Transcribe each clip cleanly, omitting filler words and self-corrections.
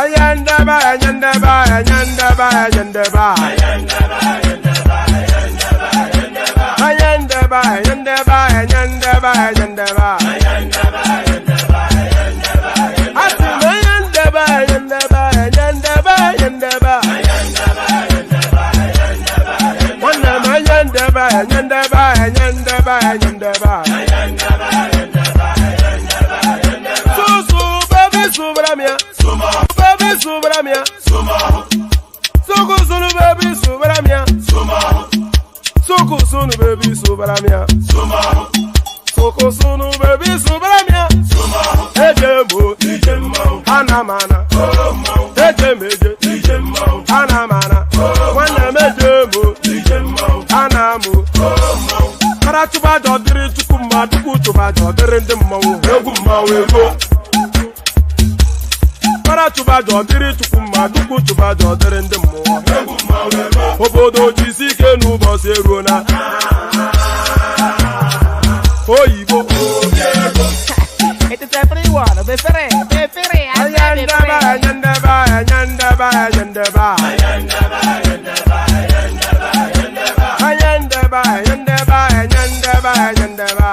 Ayandaba, ayandaba, ayandaba, ayandaba. Ayandaba, ayandaba, ayandaba, ayandaba. Ayandaba, ayandaba, ayandaba, ayandaba. Ayandaba, ayandaba, ayandaba, ayandaba. Susu, baby, subramia. Baby, subramia. Suku, sunu, baby, subramia. Suku, sunu, baby, subramia. Suku, sunu, baby, subramia. Ejemo, anamana. Ejemeje, anamana. Wana mejemo, anamu. Karatuba jodiri tukuma tukutuba jodiri ndimmawo egummawo ego. Karatuba jodiri tukuma tukutuba jodiri ndimmawo egummawo ego. Obodo jisike n'ụbọchị eruona. Oyibo. It is everyone. Be free. Ayandaba, ayandaba, ayandaba, ayandaba. Ayandaba, ayandaba, ayandaba, ayandaba.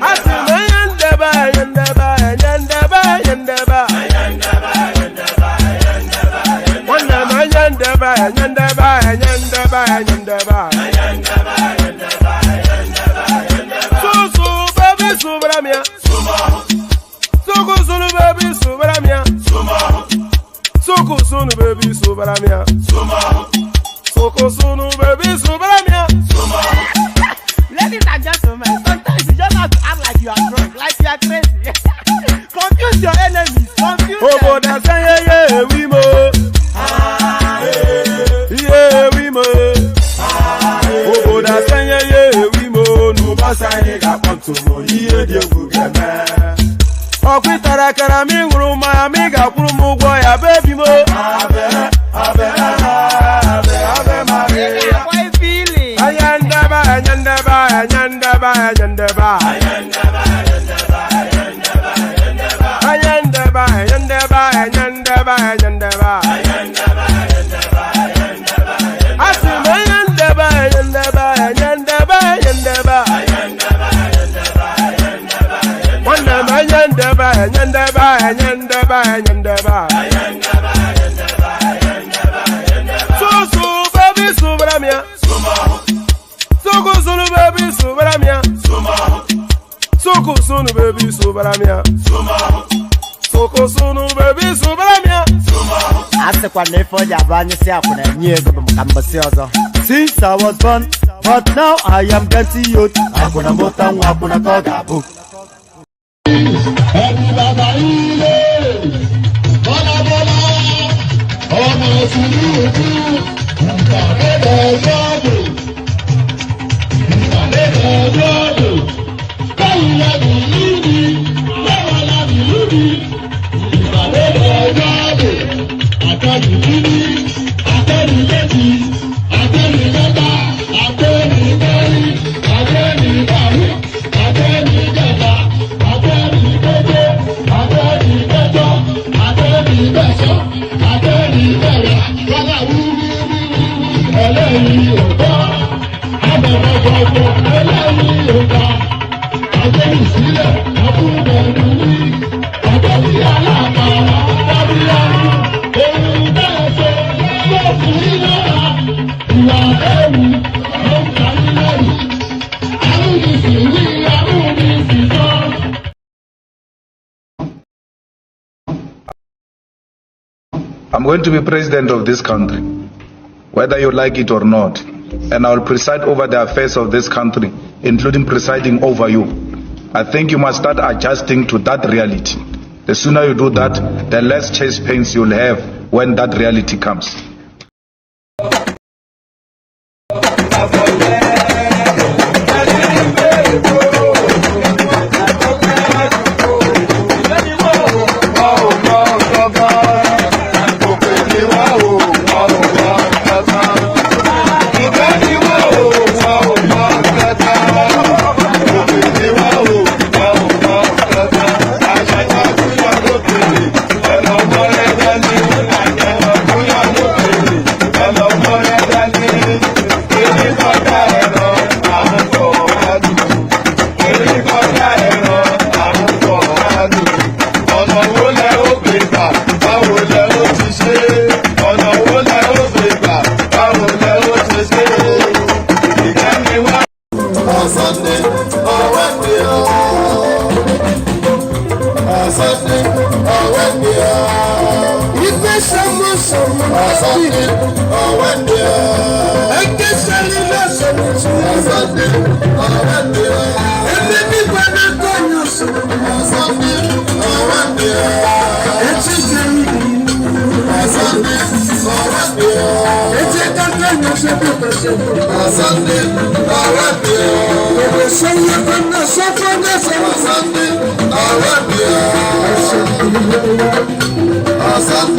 Asim ayandaba, ayandaba, ayandaba, ayandaba. Wanam ayandaba, ayandaba, ayandaba, ayandaba. Susu, baby, subramia. Suku, sunu, baby, subramia. Suku, sunu, baby, subramia. Suku, sunu, baby, subramia. Ladies and gentlemen, sometimes you just have to act like you are drunk, like you are crazy. Confuse your enemies. Confuse them. Oboda say yeah, we mo. Yeah, we mo. Oboda say yeah, we mo. No basa ni ka ponto mo. Iye de gugeme. Okwitara kara mi nguru ma mi ga kuru mu gwo ya baby mo. Abe Maria. Boy feeling. Ayandaba, ayandaba, ayandaba, ayandaba. Ayandaba, ayandaba, ayandaba, ayandaba. Asim ayandaba, ayandaba, ayandaba, ayandaba. Wanam ayandaba, ayandaba, ayandaba, ayandaba. Susu, baby, subramia. Suku, sunu, baby, subramia. Suku, sunu, baby, subramia. Suku, sunu, baby, subramia. Ask what they for your brand yourself when I knew since I was born, but now I am getting youth. I put a button, I put a book. I'm going to be president of this country, whether you like it or not, and I will preside over the affairs of this country, including presiding over you. I think you must start adjusting to that reality. The sooner you do that, the less chest pains you'll have when that reality comes. ọ̀nà wo lẹ ó gbé gbà báwo lẹ ó ti ṣe ọ̀nà wo lẹ ó gbé gbà báwo lẹ ó ti ṣe ìkànnì wa. Sunday, Wednesday, Sunday, Wednesday. Ife samo Sunday, Wednesday. Eke sali la Sunday, Wednesday. Ebe ni bana konyo Sunday, Wednesday. Eti jeri Sunday, Wednesday. Eti kanyo Sunday, Wednesday. Soyinka na Sunday, Sunday, Wednesday. Sunday,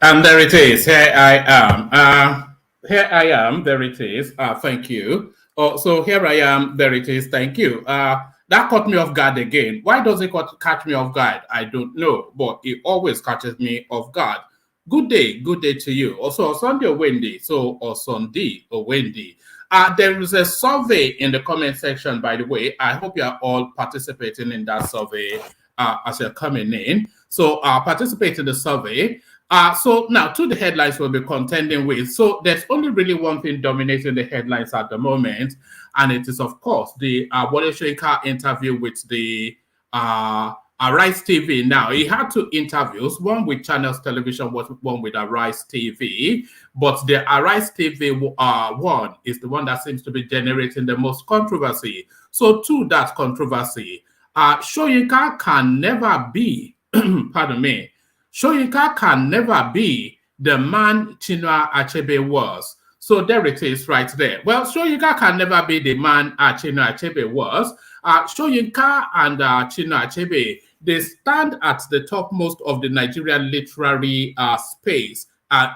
And there it is. Here I am. There it is. Thank you. Oh, so here I am. There it is. Thank you. That caught me off guard again. Why does it catch me off guard? I don't know, but it always catches me off guard. Good day to you. Also, Sunday or Wendy. Or Sunday or Wendy. There is a survey in the comment section, by the way. I hope you are all participating in that survey as you're coming in. So participate in the survey. So now to the headlines we'll be contending with. So there's only really one thing dominating the headlines at the moment, and it is, of course, the Wole Soyinka interview with the Arise TV. Now, he had two interviews, one with Channels Television, one with Arise TV. But the Arise TV one is the one that seems to be generating the most controversy. So to that controversy, Soyinka can never be, pardon me, Soyinka can never be the man Chinua Achebe was. So there it is right there. Well, Soyinka can never be the man Chinua Achebe was. Soyinka and Chinua Achebe, they stand at the topmost of the Nigerian literary space.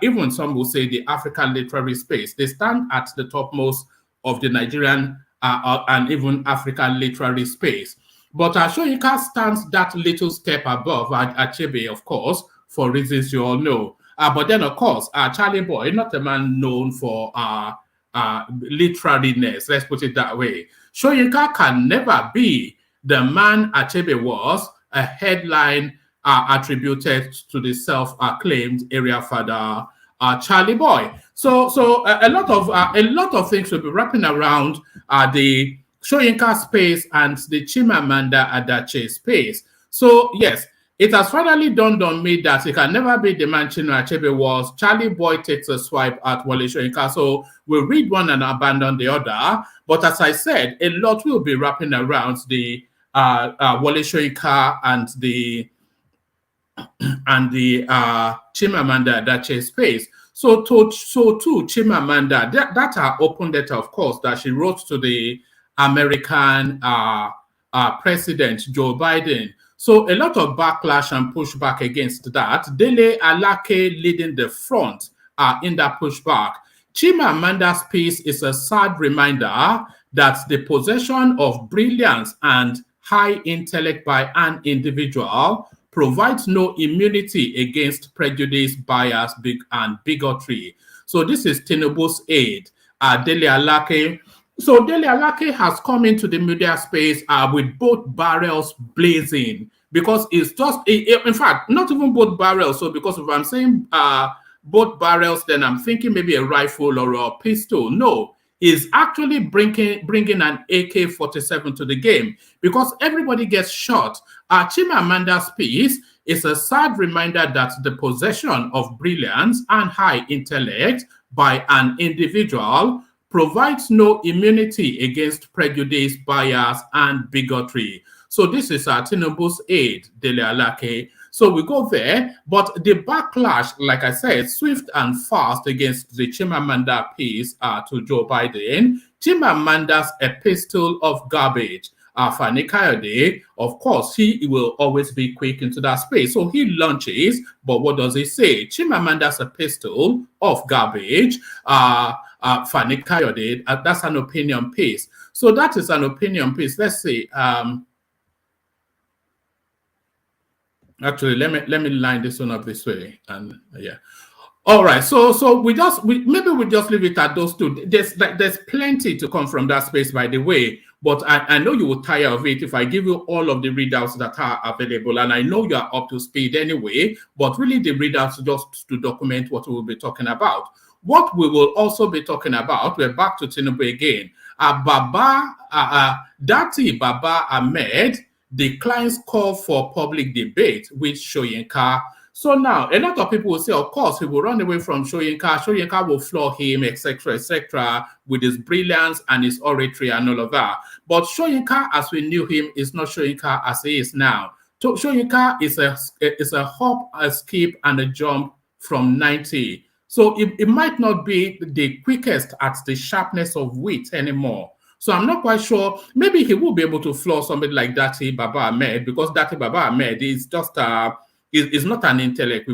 Even some will say the African literary space. They stand at the topmost of the Nigerian and even African literary space. But Soyinka stands that little step above Achebe, of course, for reasons you all know. But then, of course, Charlie Boy, not a man known for literariness, let's put it that way. Soyinka can never be the man Achebe was, a headline attributed to the self-acclaimed area father Charly Boy. So a lot of things will be wrapping around the Soyinka space and the Chimamanda Adichie space. So yes, it has finally dawned on me that it can never be the man Chinua Achebe was. Charly Boy takes a swipe at Wole Soyinka. So we'll read one and abandon the other. But as I said, a lot will be wrapping around the Wole Soyinka and the Chimamanda Adichie space. So to Chimamanda, that her open letter, of course, that she wrote to the American President Joe Biden. So a lot of backlash and pushback against that. DELE, ALAKE leading the front in that pushback. Chimamanda's piece is a sad reminder that the possession of brilliance and high intellect by an individual provides no immunity against prejudice, bias, and bigotry. So this is TINUBU'S aide, DELE ALAKE. So DELE ALAKE has come into the media space with both barrels blazing, because it's just, in fact, not even both barrels. So because if I'm saying both barrels, then I'm thinking maybe a rifle or a pistol. No, he's actually bringing an AK-47 to the game, because everybody gets shot. Chimamanda's piece is a sad reminder that the possession of brilliance and high intellect by an individual provides no immunity against prejudice, bias, and bigotry. So this is TINUBU'S aide, DELE ALAKE. So we go there, but the backlash, like I said, swift and fast against the Chimamanda piece to Joe Biden. Chimamanda's epistle of garbage. Fani Kayode, of course, he will always be quick into that space. So he launches, but what does he say? Chimamanda's epistle of garbage. Fani Kayode, that's an opinion piece. So that is an opinion piece. Let's see. Actually, let me line this one up this way, and yeah. All right, so we maybe we just leave it at those two. There's plenty to come from that space, by the way. But I know you will tire of it if I give you all of the readouts that are available, and I know you are up to speed anyway. But really, the readouts just to document what we will be talking about. What we will also be talking about, we're back to Tinubu again. Dati Baba Ahmed declines call for public debate with Soyinka. So now, a lot of people will say, of course, he will run away from Soyinka. Soyinka will floor him, etc., with his brilliance and his oratory and all of that. But Soyinka, as we knew him, is not Soyinka as he is now. So Soyinka is a hop, a skip, and a jump from 90. So it might not be the quickest at the sharpness of wit anymore. So I'm not quite sure. Maybe he will be able to floor somebody like Dati Baba Ahmed, because Dati Baba Ahmed is just is not an intellect.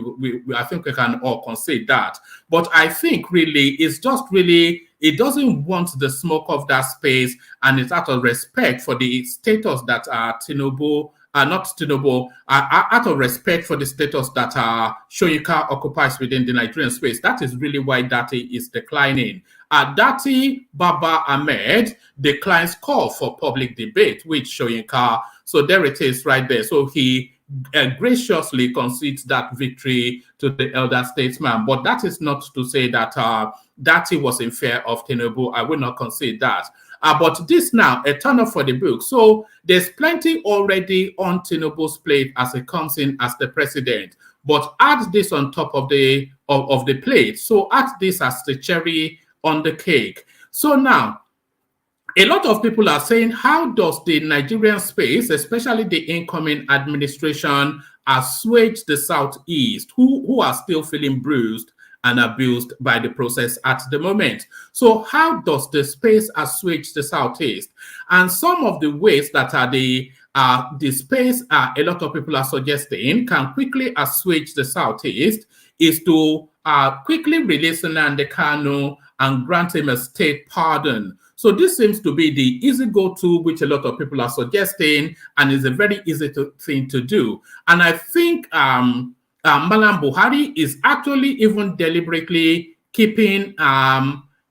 I think we can all concede that. But I think really it's just really, it doesn't want the smoke of that space, and it's out of respect for the status that Tinubu, not Tinubu, out of respect for the status that Soyinka occupies within the Nigerian space. That is really why Dati is declining. Dati Baba Ahmed declines call for public debate with Soyinka. So there it is right there. So he graciously concedes that victory to the elder statesman. But that is not to say that Dati was in fear of Tinubu. I will not concede that. But this now, a turn up for the book. So there's plenty already on Tinubu's plate as he comes in as the president. But add this on top of the plate. So add this as the cherry on the cake. So now, a lot of people are saying, how does the Nigerian space, especially the incoming administration, assuage the Southeast, who are still feeling bruised and abused by the process at the moment? So how does the space assuage the Southeast? And some of the ways that are the space a lot of people are suggesting can quickly assuage the Southeast is to quickly release Nnamdi Kanu and grant him a state pardon. So this seems to be the easy go-to, which a lot of people are suggesting, and is a very easy thing to do. And I think Malam Buhari is actually even deliberately keeping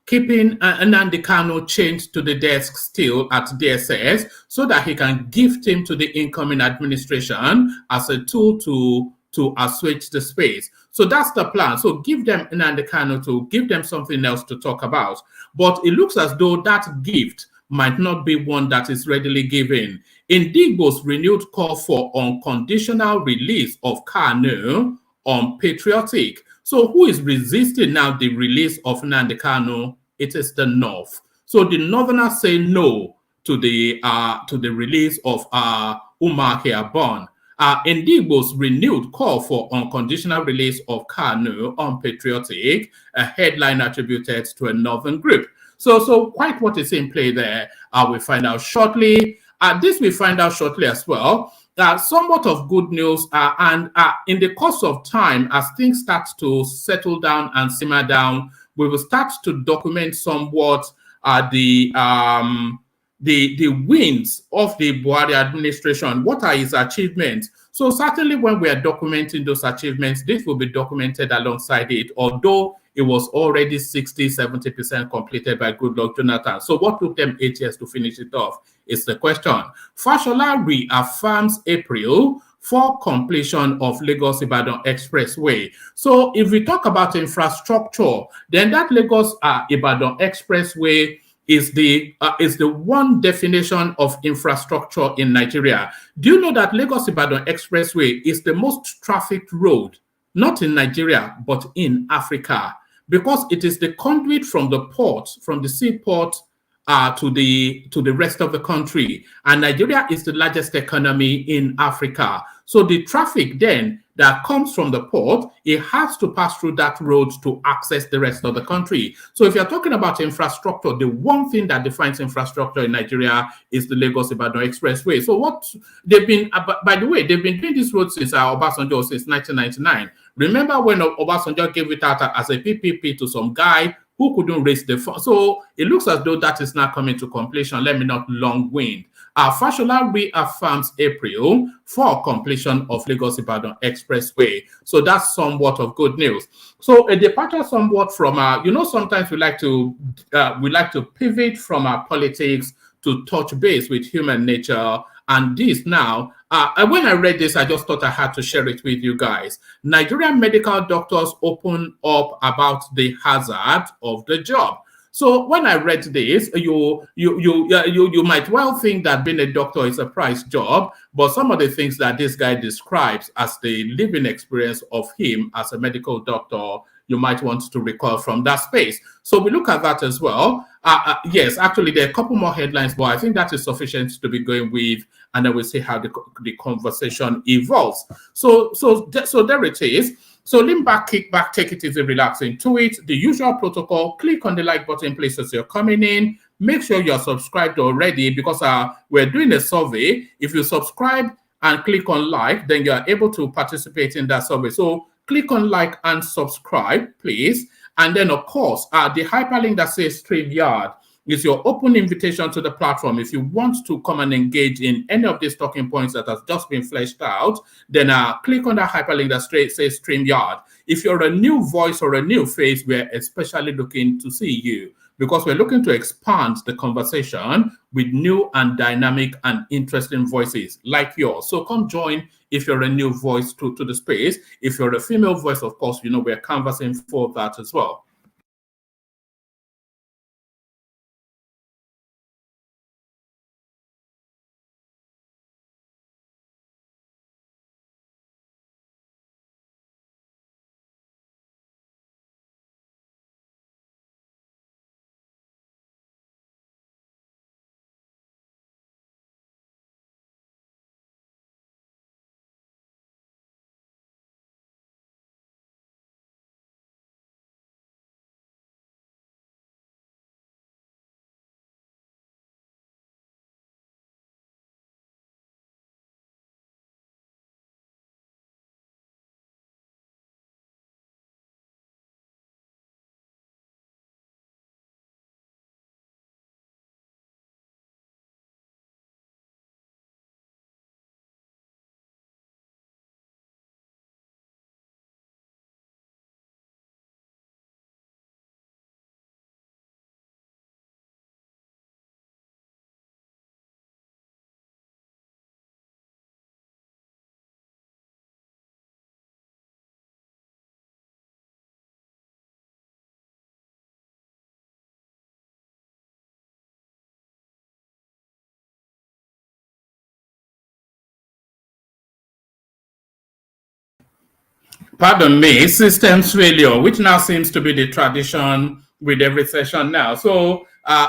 keeping Nnamdi Kanu chained to the desk still at DSS so that he can gift him to the incoming administration as a tool to assuage the space. So that's the plan. So give them Nnamdi Kanu to give them something else to talk about. But it looks as though that gift might not be one that is readily given. Indigbo's renewed call for unconditional release of Kanu unpatriotic. So who is resisting now the release of Nnamdi Kanu? It is the North. So the Northerners say no to the release of Umar Hiabon. Indigbo's renewed call for unconditional release of Kanu unpatriotic, a headline attributed to a Northern group. So quite what is in play there, we'll find out shortly. This we find out shortly as well. Somewhat of good news, and in the course of time, as things start to settle down and simmer down, we will start to document somewhat the wins of the Buhari administration. What are his achievements? So certainly when we are documenting those achievements, this will be documented alongside it, although it was already 60-70% completed by Goodluck Jonathan. So what took them 8 years to finish it off is the question. Fashola reaffirms April for completion of Lagos-Ibadan Expressway. So if we talk about infrastructure, then that Lagos-Ibadan Expressway is the one definition of infrastructure in Nigeria. Do you know that Lagos-Ibadan Expressway is the most trafficked road, not in Nigeria, but in Africa? Because it is the conduit from the port, from the seaport to the rest of the country. And Nigeria is the largest economy in Africa. So the traffic then that comes from the port, it has to pass through that road to access the rest of the country. So if you're talking about infrastructure, the one thing that defines infrastructure in Nigeria is the Lagos-Ibadan Expressway. So what they've been, by the way, they've been doing this road since Obasanjo, since 1999. Remember when Obasanjo gave it out as a PPP to some guy who couldn't raise the fund? So it looks as though that is not coming to completion. Let me not long-wind. Fashola reaffirms April for completion of Lagos-Ibadan Expressway. So that's somewhat of good news. So a departure somewhat from, sometimes we like to pivot from our politics to touch base with human nature. And this now, when I read this, I just thought I had to share it with you guys. Nigerian medical doctors open up about the hazard of the job. So when I read this, you might well think that being a doctor is a prize job, but some of the things that this guy describes as the living experience of him as a medical doctor, you might want to recall from that space. So we look at that as well. Yes, actually, there are a couple more headlines, but I think that is sufficient to be going with, and then we'll see how the conversation evolves. So there it is. So lean back, kick back, take it easy, relax into it. The usual protocol, click on the like button, please, as you're coming in. Make sure you're subscribed already, because we're doing a survey. If you subscribe and click on like, then you're able to participate in that survey. So click on like and subscribe, please. And then, of course, the hyperlink that says StreamYard is your open invitation to the platform. If you want to come and engage in any of these talking points that has just been fleshed out, then click on that hyperlink that says StreamYard. If you're a new voice or a new face, we're especially looking to see you, because we're looking to expand the conversation with new and dynamic and interesting voices like yours. So come join if you're a new voice to the space. If you're a female voice, of course, we're canvassing for that as well. Pardon me, systems failure, which now seems to be the tradition with every session now. So,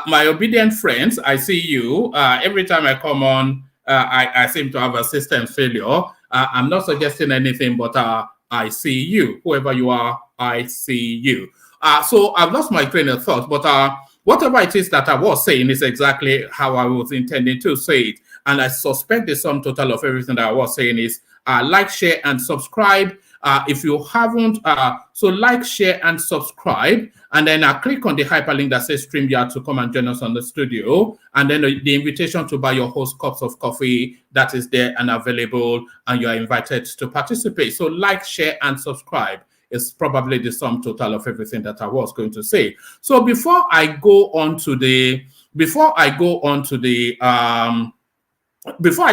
my obedient friends, I see you. Every time I come on, I seem to have a systems failure. I'm not suggesting anything, but I see you. Whoever you are, I see you. So I've lost my train of thought, but whatever it is that I was saying is exactly how I was intending to say it. And I suspect the sum total of everything that I was saying is like, share, and subscribe. If you haven't, so like, share, and subscribe, and then click on the hyperlink that says StreamYard to come and join us on the studio, and then the invitation to buy your host cups of coffee that is there and available, and you are invited to participate. So like, share, and subscribe is probably the sum total of everything that I was going to say. So before I go on to the, before I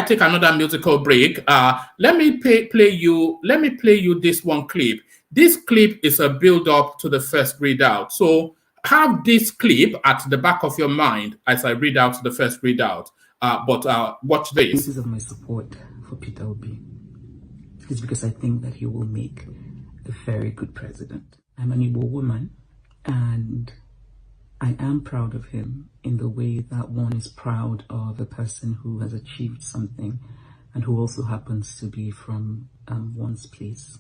take another musical break, let me play you this one clip. This clip is a build-up to the first readout. So have this clip at the back of your mind as I read out the first readout. But watch this. This is of my support for Peter Obi. It's because I think that he will make a very good president. I'm an Igbo woman, and I am proud of him in the way that one is proud of a person who has achieved something and who also happens to be from one's place.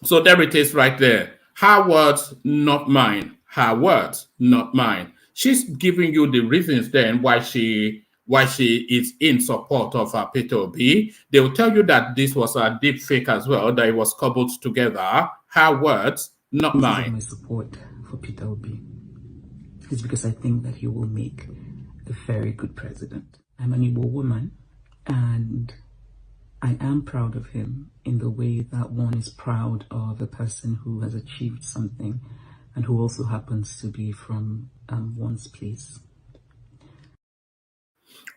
So there it is right there. Her words, not mine. Her words, not mine. She's giving you the reasons then why she is in support of Peter Obi. They will tell you that this was a deep fake as well, that it was cobbled together. Her words, not mine. My support for Peter Obi is because I think that he will make a very good president. I'm an Igbo woman, and I am proud of him in the way that one is proud of a person who has achieved something and who also happens to be from one's place.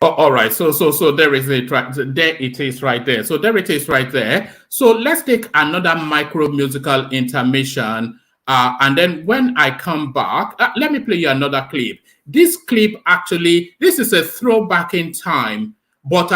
Oh, all right. So there is there it is right there. So there it is right there. So let's take another micro musical intermission. And then when I come back, let me play you another clip. This clip actually, this is a throwback in time, but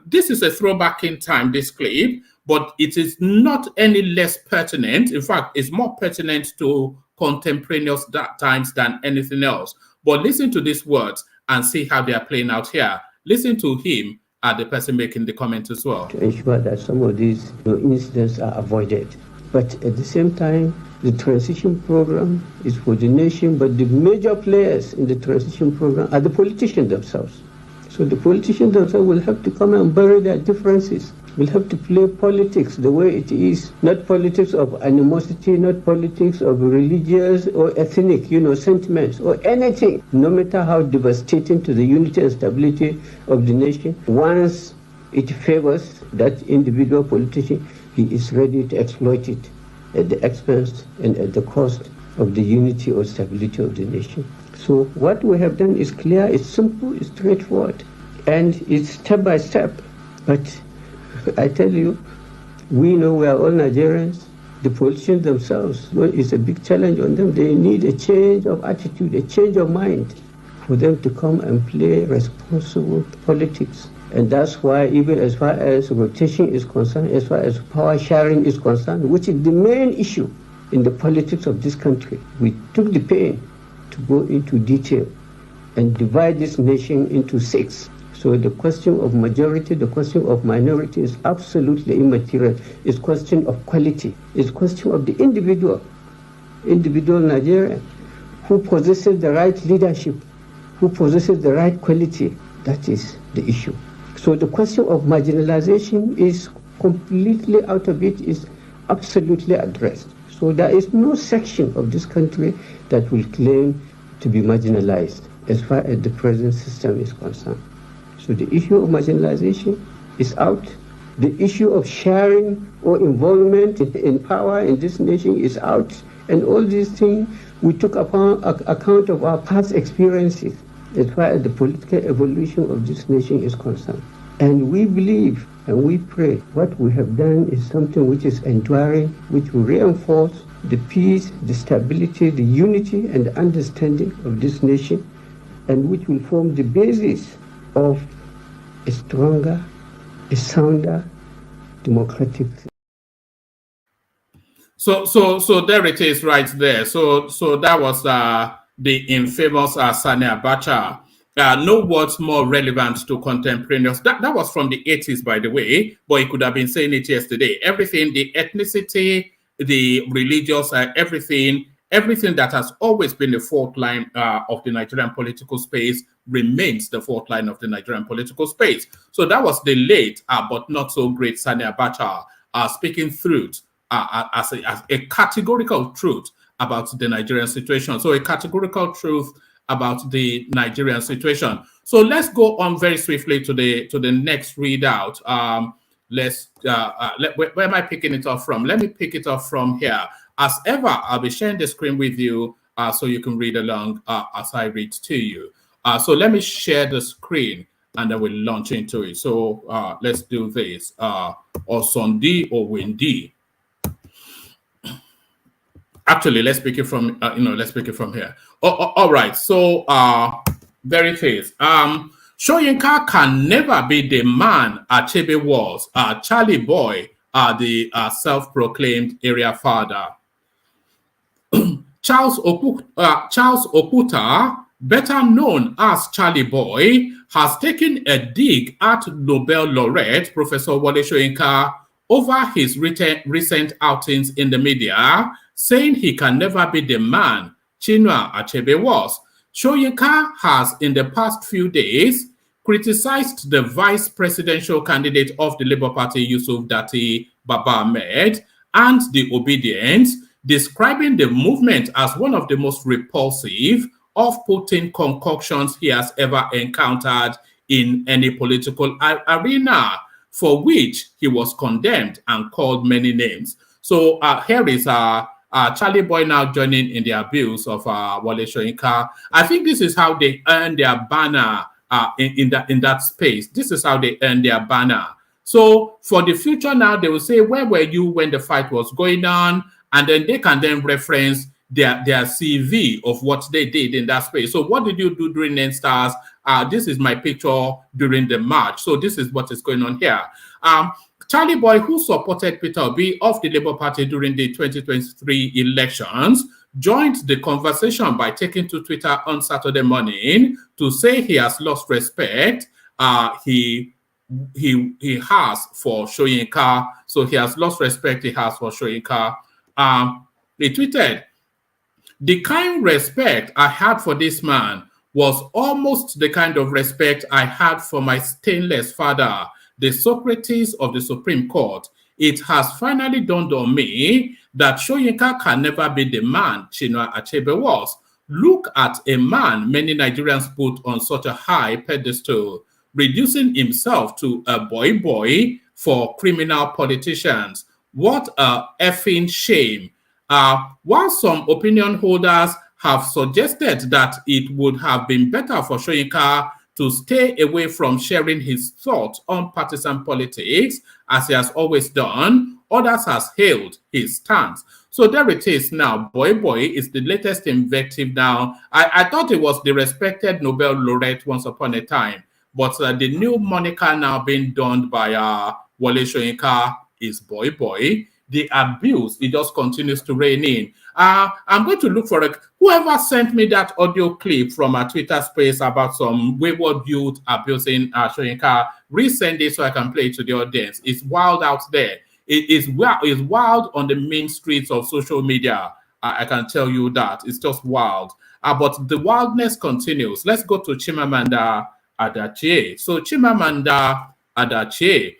this is a throwback in time, this clip, but it is not any less pertinent. In fact, it's more pertinent to contemporaneous times than anything else. But listen to these words and see how they are playing out here. Listen to him, the person making the comment as well. To ensure that some of these incidents are avoided. But at the same time, the transition program is for the nation, but the major players in the transition program are the politicians themselves. So the politicians themselves will have to come and bury their differences. We'll have to play politics the way it is, not politics of animosity, not politics of religious or ethnic, sentiments or anything, no matter how devastating to the unity and stability of the nation. Once it favors that individual politician, he is ready to exploit it at the expense and at the cost of the unity or stability of the nation. So what we have done is clear, it's simple, it's straightforward, and it's step by step. But I tell you, we know we are all Nigerians. The politicians themselves, it's a big challenge on them. They need a change of attitude, a change of mind for them to come and play responsible politics. And that's why, even as far as rotation is concerned, as far as power sharing is concerned, which is the main issue in the politics of this country, we took the pain to go into detail and divide this nation into 6. So the question of majority, the question of minority is absolutely immaterial. It's question of quality. It's question of the individual Nigerian who possesses the right leadership, who possesses the right quality. That is the issue. So the question of marginalization is completely out of it, is absolutely addressed. So there is no section of this country that will claim to be marginalized as far as the present system is concerned. So the issue of marginalization is out. The issue of sharing or involvement in power in this nation is out. And all these things we took upon account of our past experiences as far as the political evolution of this nation is concerned. And we believe and we pray what we have done is something which is enduring, which will reinforce the peace, the stability, the unity and the understanding of this nation, and which will form the basis of a stronger, a sounder, democratic. So there it is right there. So that was the infamous Sani Abacha. No words more relevant to contemporaneous. That was from the 80s, by the way, but he could have been saying it yesterday. Everything, the ethnicity, the religious, everything that has always been the fourth line of the Nigerian political space remains the fourth line of the Nigerian political space. So that was the late but not so great Sani Abacha speaking truth as a categorical truth about the Nigerian situation. So a categorical truth about the Nigerian situation. So let's go on very swiftly to the next readout. Where am I picking it up from? Let me pick it up from here. As ever, I'll be sharing the screen with you so you can read along as I read to you. So let me share the screen and then we'll launch into it. So let's do this. Or Sunday or Wendy. Actually, let's pick it from let's pick it from here. All right. So there it is. Soyinka can never be the man Achebe was. Charly boy, the self-proclaimed area father. Charles Okuta, better known as Charly boy, has taken a dig at Nobel laureate Professor Wole Soyinka over his recent outings in the media, saying he can never be the man Chinua Achebe was. Soyinka has, in the past few days, criticized the vice presidential candidate of the Labour Party, Yusuf Dati Baba Ahmed, and the Obedience, describing the movement as one of the most repulsive, off-putting concoctions he has ever encountered in any political arena, for which he was condemned and called many names. So here is Charly boy now joining in the abuse of Wole Soyinka. I think this is how they earn their banner in that space. This is how they earn their banner. So for the future now, they will say, where were you when the fight was going on? And then they can then reference their CV of what they did in that space. So what did you do during NSTARS? This is my picture during the march. So this is what is going on here. Charly boy, who supported Peter Obi of the Labour Party during the 2023 elections, joined the conversation by taking to Twitter on Saturday morning to say he has lost respect. He has for Soyinka. So he has lost respect he has for Soyinka. He tweeted, "The kind respect I had for this man was almost the kind of respect I had for my stainless father, the Socrates of the Supreme Court. It has finally dawned on me that Soyinka can never be the man Chinua Achebe was. Look at a man many Nigerians put on such a high pedestal, reducing himself to a boy for criminal politicians. What a effing shame." While some opinion holders have suggested that it would have been better for Soyinka to stay away from sharing his thoughts on partisan politics, as he has always done, others has hailed his stance. So there it is now. Boy is the latest invective now. I thought it was the respected Nobel laureate once upon a time, but the new moniker now being donned by Wole Soyinka is boy. The abuse, it just continues to reign in. I'm going to look for whoever sent me that audio clip from a Twitter space about some wayward youth abusing Soyinka. Resend it so I can play it to the audience. It's wild out there. It's wild on the main streets of social media. I can tell you that. It's just wild. But the wildness continues. Let's go to Chimamanda Adichie. So Chimamanda Adichie.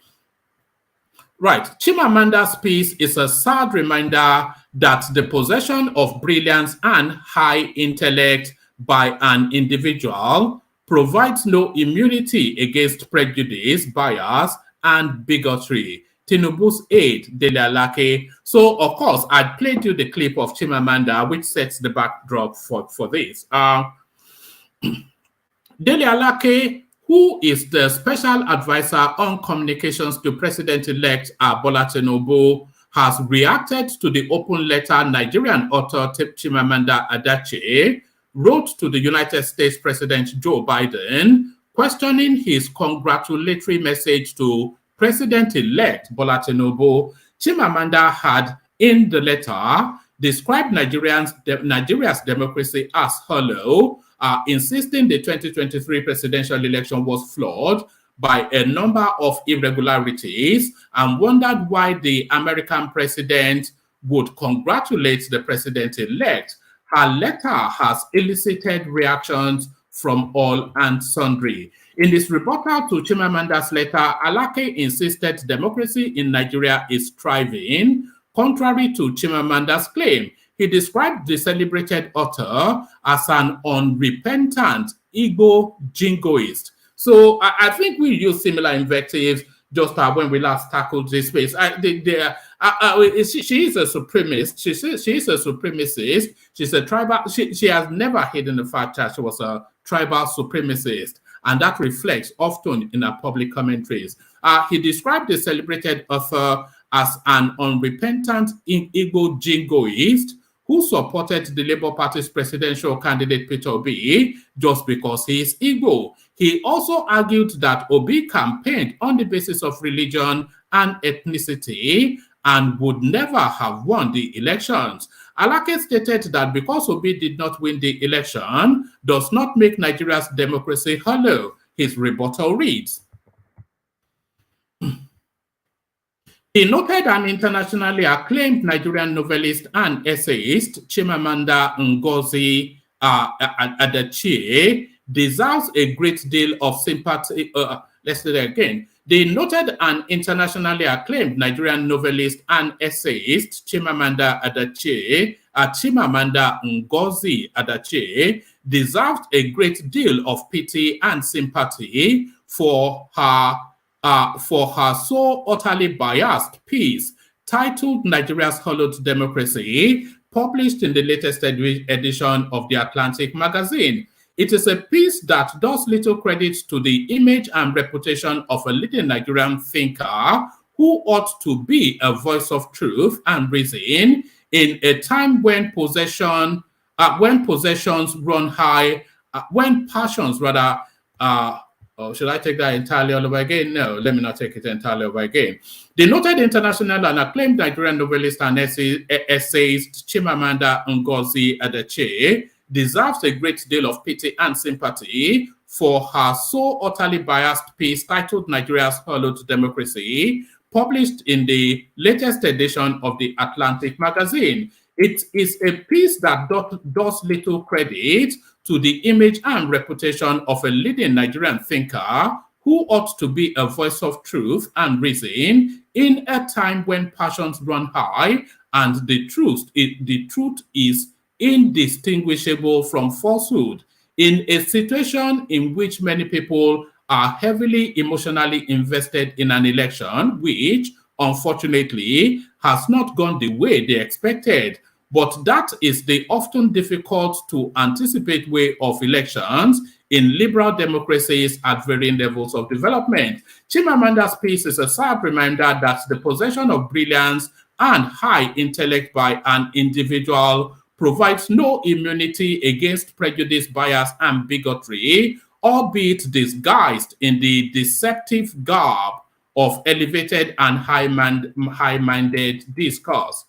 Right. Chimamanda's piece is a sad reminder that the possession of brilliance and high intellect by an individual provides no immunity against prejudice, bias, and bigotry. TINUBU'S aide, DELE ALAKE. So, of course, I played you the clip of Chimamanda, which sets the backdrop for this. DELE ALAKE, who is the special advisor on communications to President-elect Bola Tinubu, has reacted to the open letter Nigerian author Chimamanda Adichie wrote to the United States President Joe Biden, questioning his congratulatory message to President-elect Bola Tinubu, Chimamanda had in the letter described Nigeria's democracy as hollow, insisting the 2023 presidential election was flawed by a number of irregularities, and wondered why the American president would congratulate the president-elect. Her letter has elicited reactions from all and sundry. In his rebuttal to Chimamanda's letter, ALAKE insisted democracy in Nigeria is thriving, contrary to Chimamanda's claim. He described the celebrated author as an unrepentant Igbo jingoist. So I think we use similar invectives just when we last tackled this space. She is a supremacist. She is a supremacist. She's a tribal. She has never hidden the fact that she was a tribal supremacist, and that reflects often in her public commentaries. He described the celebrated author as an unrepentant Igbo jingoist who supported the Labour Party's presidential candidate Peter Obi just because he is Igbo. He also argued that Obi campaigned on the basis of religion and ethnicity and would never have won the elections. ALAKE stated that because Obi did not win the election does not make Nigeria's democracy hollow. His rebuttal reads, he noted an internationally acclaimed Nigerian novelist and essayist, Chimamanda Ngozi Adichie, deserves a great deal of sympathy. Let's do that again. They noted an internationally acclaimed Nigerian novelist and essayist, Chimamanda Ngozi Adichie, deserves a great deal of pity and sympathy for her so utterly biased piece titled Nigeria's Hollowed Democracy, published in the latest edition of The Atlantic magazine. It is a piece that does little credit to the image and reputation of a leading Nigerian thinker who ought to be a voice of truth and reason in a time when possessions run high, when passions rather. Should I take that entirely all over again? No, let me not take it entirely over again. The noted international and acclaimed Nigerian novelist and essayist Chimamanda Ngozi Adichie deserves a great deal of pity and sympathy for her so utterly biased piece titled Nigeria's Hollowed Democracy, published in the latest edition of the Atlantic magazine. It is a piece that does little credit to the image and reputation of a leading Nigerian thinker who ought to be a voice of truth and reason in a time when passions run high and the truth is indistinguishable from falsehood. In a situation in which many people are heavily emotionally invested in an election, which unfortunately has not gone the way they expected. But that is the often difficult to anticipate way of elections in liberal democracies at varying levels of development. Chimamanda's piece is a sad reminder that the possession of brilliance and high intellect by an individual provides no immunity against prejudice, bias, and bigotry, albeit disguised in the deceptive garb of elevated and high-minded discourse.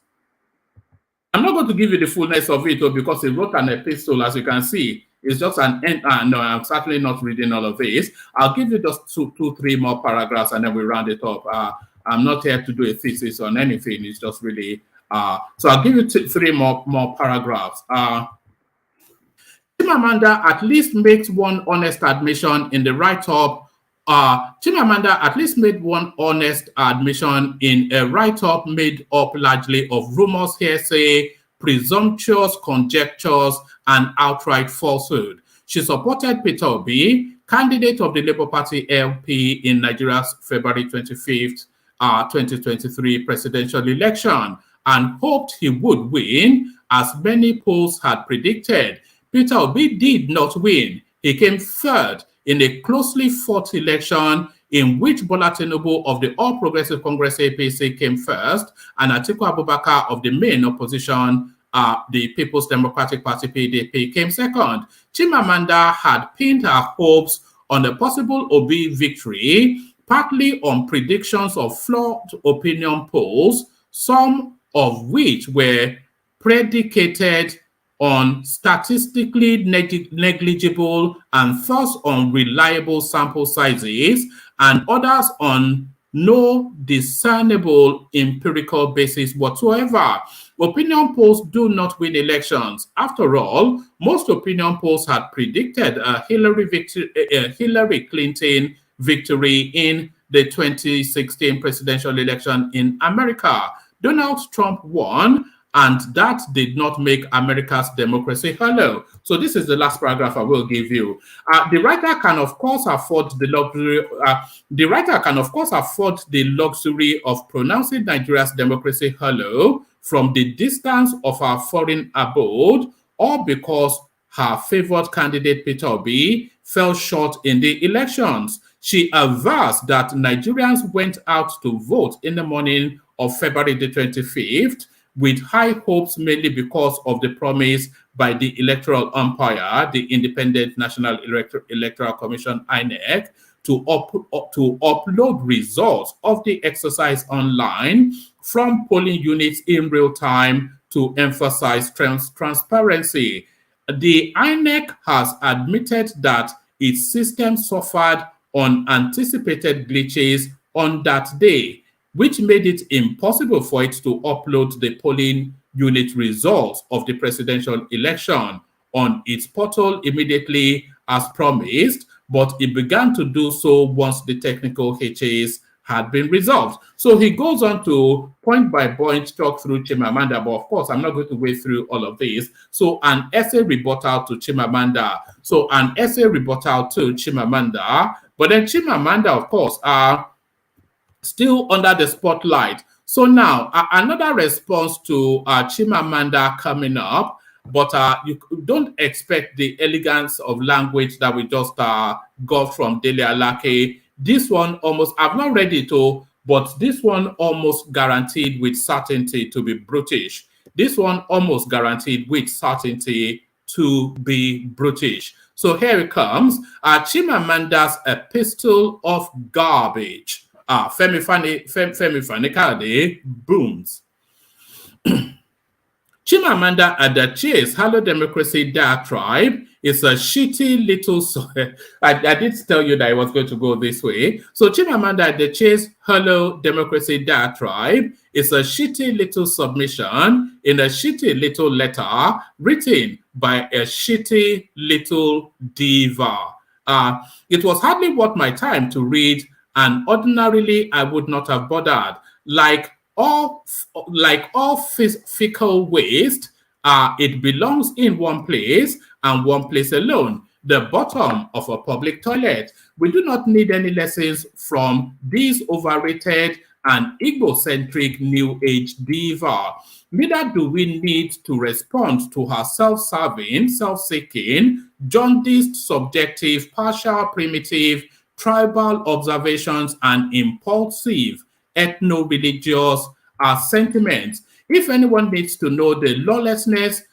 I'm not going to give you the fullness of it because he wrote an epistle, as you can see. It's just an end. No, I'm certainly not reading all of this. I'll give you just two, three more paragraphs and then we round it up. I'm not here to do a thesis on anything. It's just really, so I'll give you three more paragraphs. Chimamanda at least makes one honest admission in the write-up. Chimamanda at least made one honest admission in a write-up made up largely of rumors, hearsay, presumptuous conjectures, and outright falsehood. She supported Peter Obi, candidate of the Labour Party LP in Nigeria's February 25th, 2023 presidential election, and hoped he would win, as many polls had predicted. Peter Obi did not win. He came third in a closely fought election in which Bola Tinubu of the All Progressive Congress APC came first, and Atiku Abubakar of the main opposition, the People's Democratic Party PDP, came second. Chimamanda had pinned her hopes on a possible Obi victory, partly on predictions of flawed opinion polls, some of which were predicated on statistically negligible and thus unreliable sample sizes, and others on no discernible empirical basis whatsoever. Opinion polls do not win elections. After all, most opinion polls had predicted a Hillary Clinton victory in the 2016 presidential election in America. Donald Trump won, and that did not make America's democracy hollow. So this is the last paragraph I will give you. The writer can, of course, afford the luxury of pronouncing Nigeria's democracy hollow from the distance of our foreign abode, or because her favored candidate Peter Obi fell short in the elections. She avers that Nigerians went out to vote in the morning of February the 25th with high hopes, mainly because of the promise by the electoral umpire, the Independent National Electoral Commission, INEC, to upload results of the exercise online from polling units in real time to emphasize transparency. The INEC has admitted that its system suffered unanticipated glitches on that day, which made it impossible for it to upload the polling unit results of the presidential election on its portal immediately as promised, but it began to do so once the technical hitches had been resolved. So he goes on to point by point talk through Chimamanda, but of course I'm not going to wade through all of this. So an essay rebuttal to Chimamanda. But then Chimamanda, of course, still under the spotlight. So now another response to Chimamanda coming up, but you don't expect the elegance of language that we just got from DELE ALAKE. This one almost, I've not read it all, but this one almost guaranteed with certainty to be brutish. This one almost guaranteed with certainty to be brutish. So here it comes, Chimamanda's epistle of garbage. Femi Fani booms. Chimamanda Adichie's Hello Democracy diatribe is a shitty little... I did tell you that I was going to go this way. So Chimamanda Adichie's Hello Democracy diatribe is a shitty little submission in a shitty little letter written by a shitty little diva. It was hardly worth my time to read, and ordinarily I would not have bothered. Like all fecal waste, it belongs in one place and one place alone, the bottom of a public toilet. We do not need any lessons from this overrated and egocentric new age diva. Neither do we need to respond to her self-serving, self-seeking, jaundiced, subjective, partial, primitive, tribal observations and impulsive ethno-religious sentiments. If anyone needs to know the lawlessness,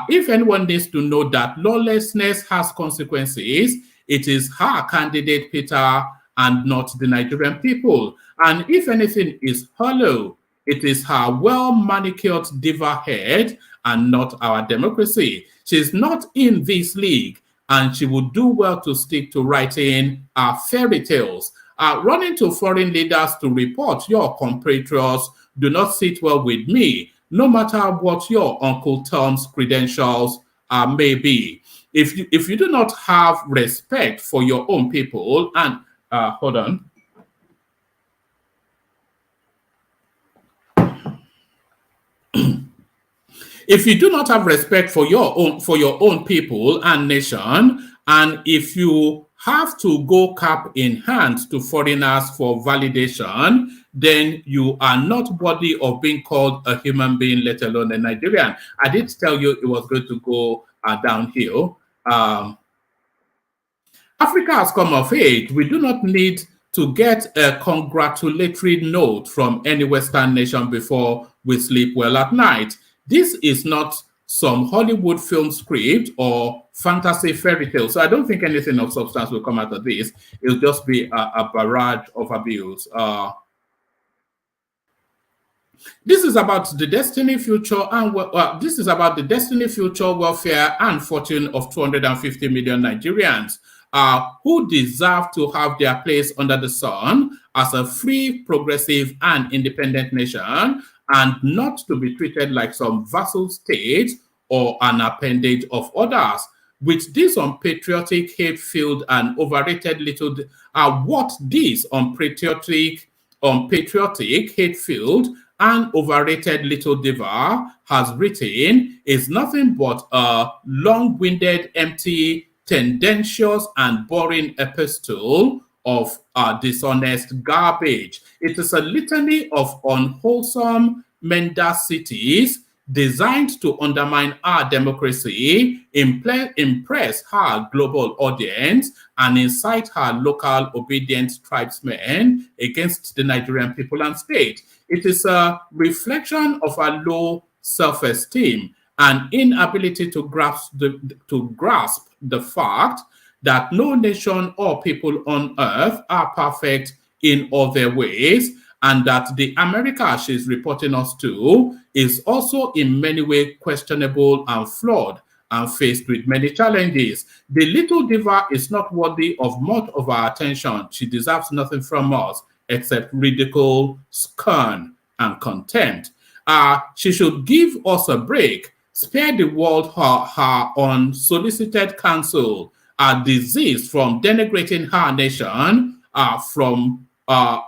if anyone needs to know that lawlessness has consequences, it is her candidate Peter and not the Nigerian people. And if anything is hollow, it is her well-manicured diva head and not our democracy. She's not in this league, and she would do well to stick to writing fairy tales. Running to foreign leaders to report your compatriots do not sit well with me, no matter what your Uncle Tom's credentials may be. If you do not have respect for your own people, and hold on. If you do not have respect for your own people and nation, and if you have to go cap in hand to foreigners for validation, then you are not worthy of being called a human being, let alone a Nigerian. I did tell you it was going to go downhill. Africa has come of age. We do not need to get a congratulatory note from any Western nation before we sleep well at night. This is not some Hollywood film script or fantasy fairy tale. So I don't think anything of substance will come out of this. It'll just be a barrage of abuse. This is about the destiny, future, and this is about the destiny, future, welfare, and fortune of 250 million Nigerians who deserve to have their place under the sun as a free, progressive, and independent nation, and not to be treated like some vassal state or an appendage of others. With this unpatriotic, hate-filled, and overrated little, what this unpatriotic, hate-filled, and overrated little diva has written is nothing but a long-winded, empty, tendentious, and boring epistle of dishonest garbage. It is a litany of unwholesome mendacities designed to undermine our democracy, impress her global audience, and incite her local obedient tribesmen against the Nigerian people and state. It is a reflection of a low self-esteem and inability to grasp the fact that no nation or people on earth are perfect in all their ways, and that the America she's reporting us to is also in many ways questionable and flawed and faced with many challenges. The little diva is not worthy of much of our attention. She deserves nothing from us except ridicule, scorn, and contempt. She should give us a break, spare the world her unsolicited counsel, disease from denigrating her nation from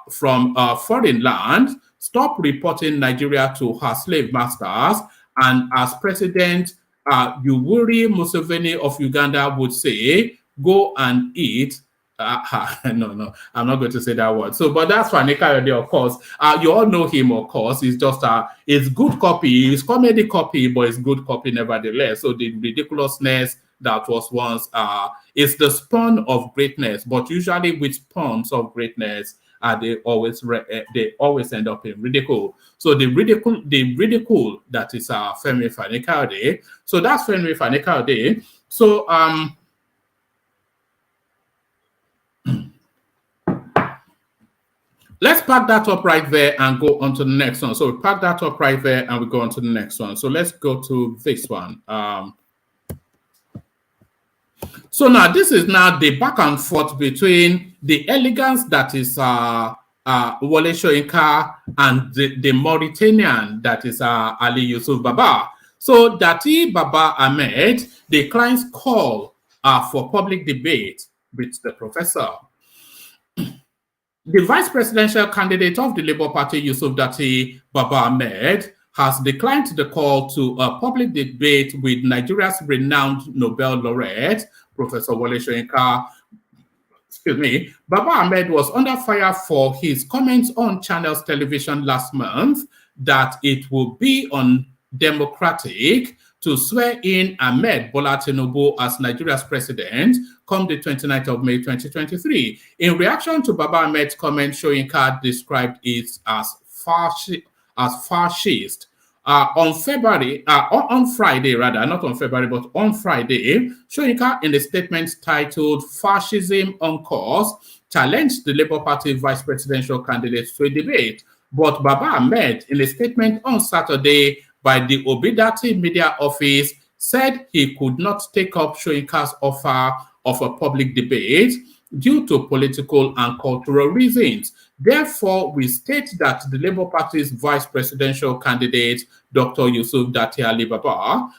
foreign lands, stop reporting Nigeria to her slave masters, and as President Yoweri Museveni of Uganda would say, go and eat. No, I'm not going to say that word. So, but that's Fani Kayode, of course. You all know him, of course. It's just it's good copy. It's comedy copy, but it's good copy nevertheless. So the ridiculousness that was once is the spawn of greatness, but usually with spawns of greatness, they always end up in ridicule. So the ridicule that is Femi Fani Kayode. So that's Femi Fani Kayode. So let's pack that up right there and go on to the next one. So we pack that up right there and we go on to the next one. So let's go to this one. So now this is now the back and forth between the elegance that is Wole Soyinka and the Mauritanian that is Ali Yusuf Baba. So Dati Baba Ahmed declines call for public debate with the professor. The vice presidential candidate of the Labour Party, Yusuf Dati Baba Ahmed, has declined the call to a public debate with Nigeria's renowned Nobel laureate, Professor Wole Soyinka. Excuse me. Baba Ahmed was under fire for his comments on Channels Television last month that it would be undemocratic to swear in Ahmed Bola Tinubu as Nigeria's president come the 29th of May 2023. In reaction to Baba Ahmed's comment, Soyinka described it as fascist. On Friday, Soyinka, in a statement titled Fascism on Course, challenged the Labour Party vice presidential candidate to a debate. But Baba Ahmed, in a statement on Saturday by the Obidati Media Office, said he could not take up Soyinka's offer of a public debate due to political and cultural reasons. Therefore, we state that the Labour Party's vice presidential candidate, Dr. Yusuf Dati Ali Baba,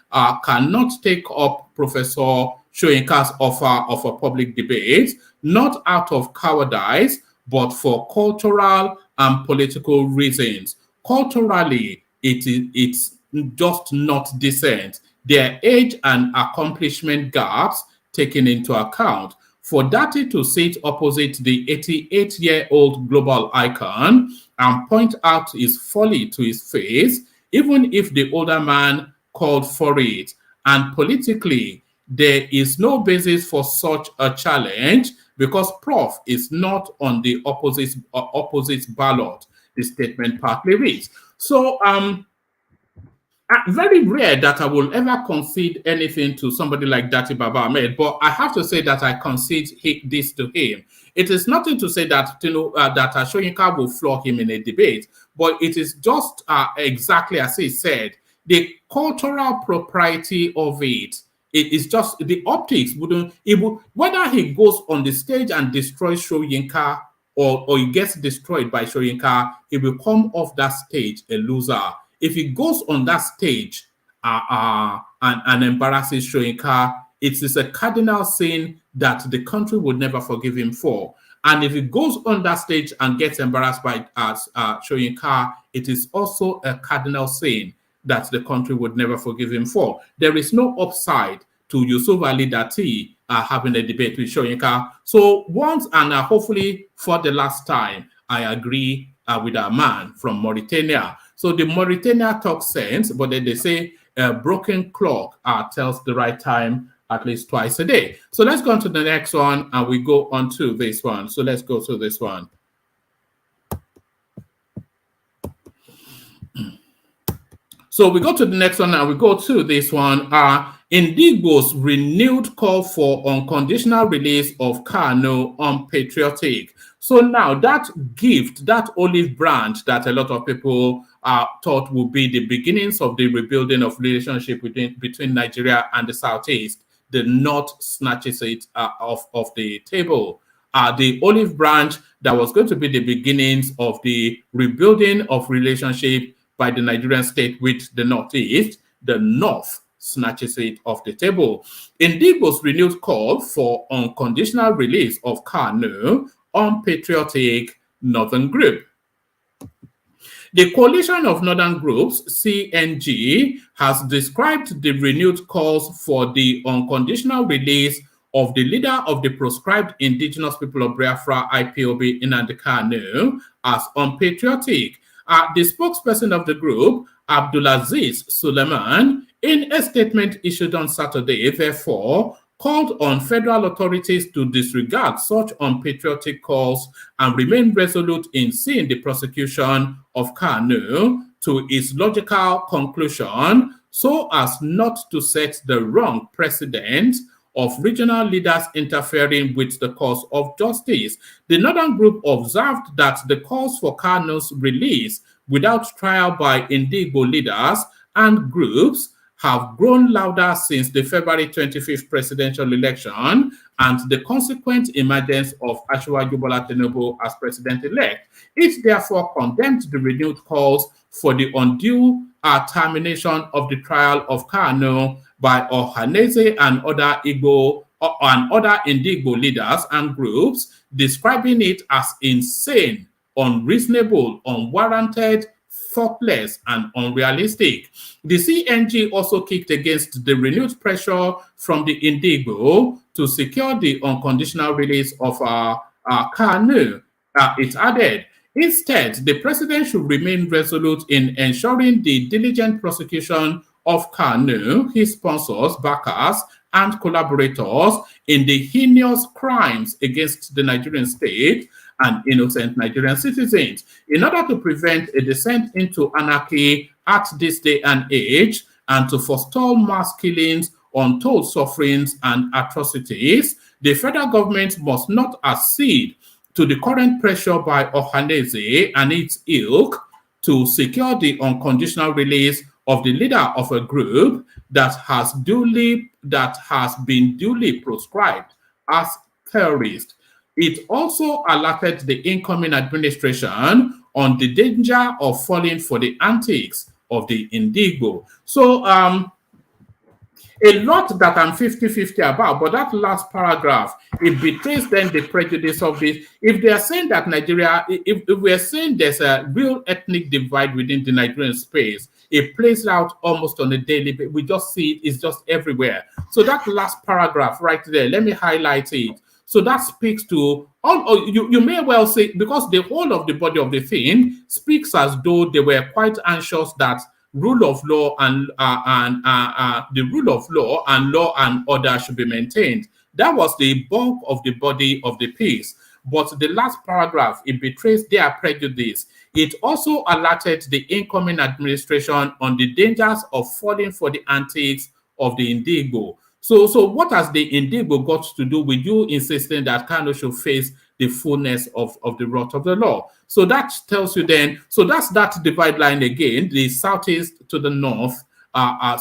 cannot take up Professor Soyinka's offer of a public debate, not out of cowardice, but for cultural and political reasons. Culturally, it's just not decent. Their age and accomplishment gaps taken into account. For Dati to sit opposite the 88-year-old global icon and point out his folly to his face, even if the older man called for it. And politically, there is no basis for such a challenge because Prof is not on the opposite ballot, the statement partly reads. So, very rare that I will ever concede anything to somebody like Dati Baba Ahmed, but I have to say that I concede this to him. It is nothing to say that that Soyinka will floor him in a debate, but it is just exactly as he said, the cultural propriety of it. It is just the optics wouldn't. Whether he goes on the stage and destroys Soyinka or he gets destroyed by Soyinka, he will come off that stage a loser. If he goes on that stage and embarrasses Soyinka, it is a cardinal sin that the country would never forgive him for. And if he goes on that stage and gets embarrassed by Soyinka, it is also a cardinal sin that the country would never forgive him for. There is no upside to Yusuf Ali Dati having a debate with Soyinka. So once and hopefully for the last time, I agree with our man from Mauritania. So the Mauritania talk sense, but then they say a broken clock tells the right time at least twice a day. So let's go on to the next one and we go on to this one. So let's go to this one. So we go to the next one and we go to this one. Indigbo's renewed call for unconditional release of Kanu unpatriotic. So now that gift, that olive branch that a lot of people thought would be the beginnings of the rebuilding of relationship between Nigeria and the Southeast, the North snatches it off the table. The olive branch that was going to be the beginnings of the rebuilding of relationship by the Nigerian state with the Northeast, the North snatches it off the table. Indigbo's renewed call for unconditional release of Kanu unpatriotic Northern Group. The coalition of northern groups, CNG, has described the renewed calls for the unconditional release of the leader of the proscribed indigenous people of Biafra, IPOB, Nnamdi Kanu, as unpatriotic. The spokesperson of the group, Abdulaziz Suleiman, in a statement issued on Saturday, therefore, called on federal authorities to disregard such unpatriotic calls and remain resolute in seeing the prosecution of Kanu to its logical conclusion so as not to set the wrong precedent of regional leaders interfering with the cause of justice. The Northern Group observed that the calls for Kanu's release without trial by Indigbo leaders and groups have grown louder since the February 25th presidential election and the consequent emergence of Asiwaju Bola Tinubu as president-elect. It therefore condemned the renewed calls for the undue termination of the trial of Kanu by Ohaneze and other Indigbo leaders and groups, describing it as insane, unreasonable, unwarranted, thoughtless, and unrealistic. The CNG also kicked against the renewed pressure from the Indigbo to secure the unconditional release of Kanu. It added, instead, the president should remain resolute in ensuring the diligent prosecution of Kanu, his sponsors, backers, and collaborators in the heinous crimes against the Nigerian state and innocent Nigerian citizens, in order to prevent a descent into anarchy at this day and age and to forestall mass killings, untold sufferings, and atrocities. The federal government must not accede to the current pressure by Ohaneze and its ilk to secure the unconditional release of the leader of a group that has been duly proscribed as terrorist. It also alerted the incoming administration on the danger of falling for the antics of the Indigbo. So a lot that I'm 50-50 about, but that last paragraph, it betrays then the prejudice of this. If they are saying that Nigeria, if we're saying there's a real ethnic divide within the Nigerian space, it plays out almost on a daily basis. We just see it, it's just everywhere. So that last paragraph right there, let me highlight it. So that speaks to all. You may well say, because the whole of the body of the thing speaks as though they were quite anxious that rule of law and the rule of law and order should be maintained. That was the bulk of the body of the piece. but the last paragraph, it betrays their prejudice. It also alerted the incoming administration on the dangers of falling for the antics of the Indigbo. So what has the Indigbo got to do with you insisting that Kanu should face the fullness of the wrath of the law? So that tells you then, so that's that divide line again, the southeast to the north.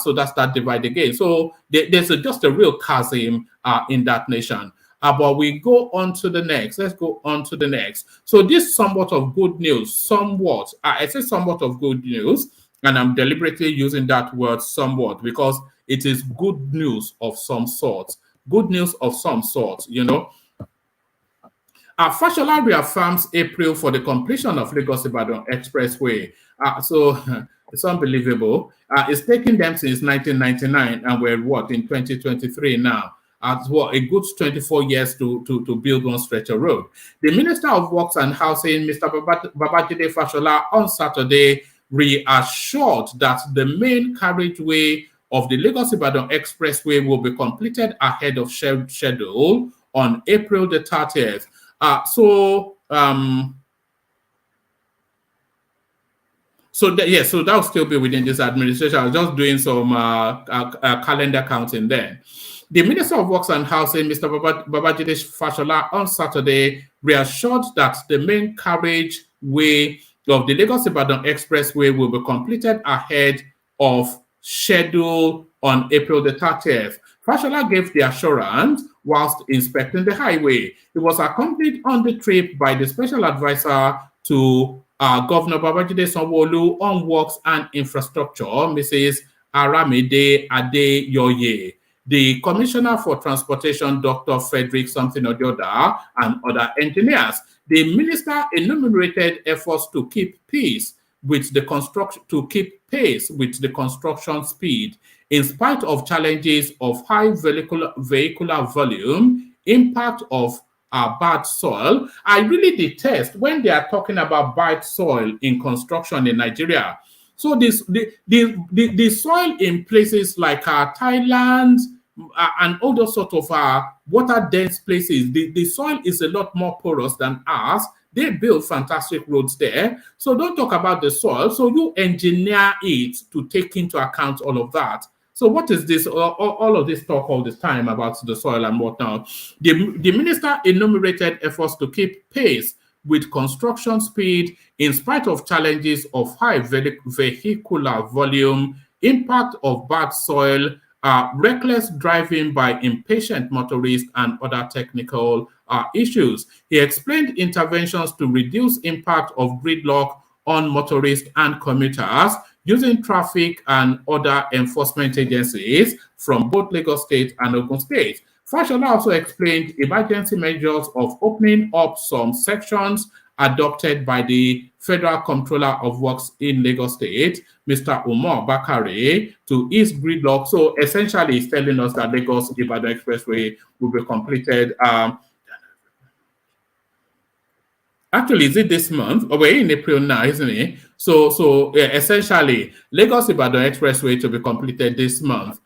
So that's that divide again. So there's just a real chasm in that nation. But we go on to the next. Let's go on to the next. So this somewhat of good news, somewhat. I say somewhat of good news, and I'm deliberately using that word somewhat because it is good news of some sort. Good news of some sort, you know. Fashola reaffirms April for the completion of Lagos-Ibadan Expressway. So it's unbelievable. It's taken them since 1999, and we're what, in 2023 now. As well, a good 24 years to build one stretch of road. The Minister of Works and Housing, Mr. Babajide Fashola, on Saturday reassured that the main carriageway of the Lagos-Ibadan Expressway will be completed ahead of schedule on April the 30th. So that will still be within this administration. I was just doing some calendar counting then. The Minister of Works and Housing, Mr. Babajide Fashola, on Saturday reassured that the main carriageway of the Lagos-Ibadan Expressway will be completed ahead of schedule on April the 30th. Fashola gave the assurance whilst inspecting the highway. He was accompanied on the trip by the Special Advisor to Governor Babajide Sanwo-Olu on Works and Infrastructure, Mrs. Aramide Adeyoye, the Commissioner for Transportation, Dr. Frederick something or the other, and other engineers. The minister enumerated efforts to keep pace with the construction speed, in spite of challenges of high vehicular volume, impact of bad soil. I really detest when they are talking about bad soil in construction in Nigeria. So the soil in places like Thailand and all those sort of water-dense places, the soil is a lot more porous than ours. They build fantastic roads there. So don't talk about the soil. So you engineer it to take into account all of that. So what is this, all of this talk all this time about the soil and whatnot? The minister enumerated efforts to keep pace with construction speed in spite of challenges of high vehicular volume, impact of bad soil, reckless driving by impatient motorists, and other technical issues. He explained interventions to reduce impact of gridlock on motorists and commuters using traffic and other enforcement agencies from both Lagos State and Ogun State. Fashola also explained emergency measures of opening up some sections adopted by the Federal Comptroller of Works in Lagos State, Mr. Umar Bakare, to ease gridlock. So essentially, he's telling us that Lagos-Ibadan Expressway will be completed. Actually, is it this month? Oh, we're in April now, isn't it? So essentially, Lagos-Ibadan Expressway to be completed this month.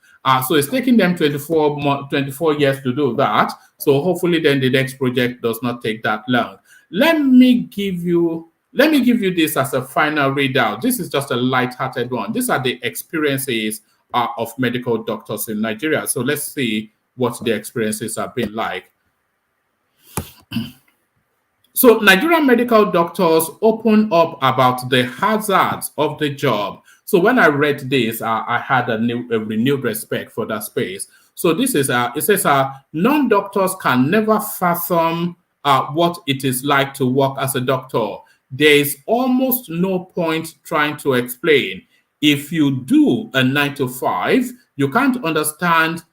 So it's taking them 24 years to do that. So hopefully then the next project does not take that long. Let me give you this as a final readout. This is just a light-hearted one. These are the experiences of medical doctors in Nigeria. So let's see what the experiences have been like. So Nigerian medical doctors open up about the hazards of the job. So when I read this, I had a renewed respect for that space. So this is it says non-doctors can never fathom what it is like to work as a doctor. There is almost no point trying to explain. If you do a 9 to 5, you can't understand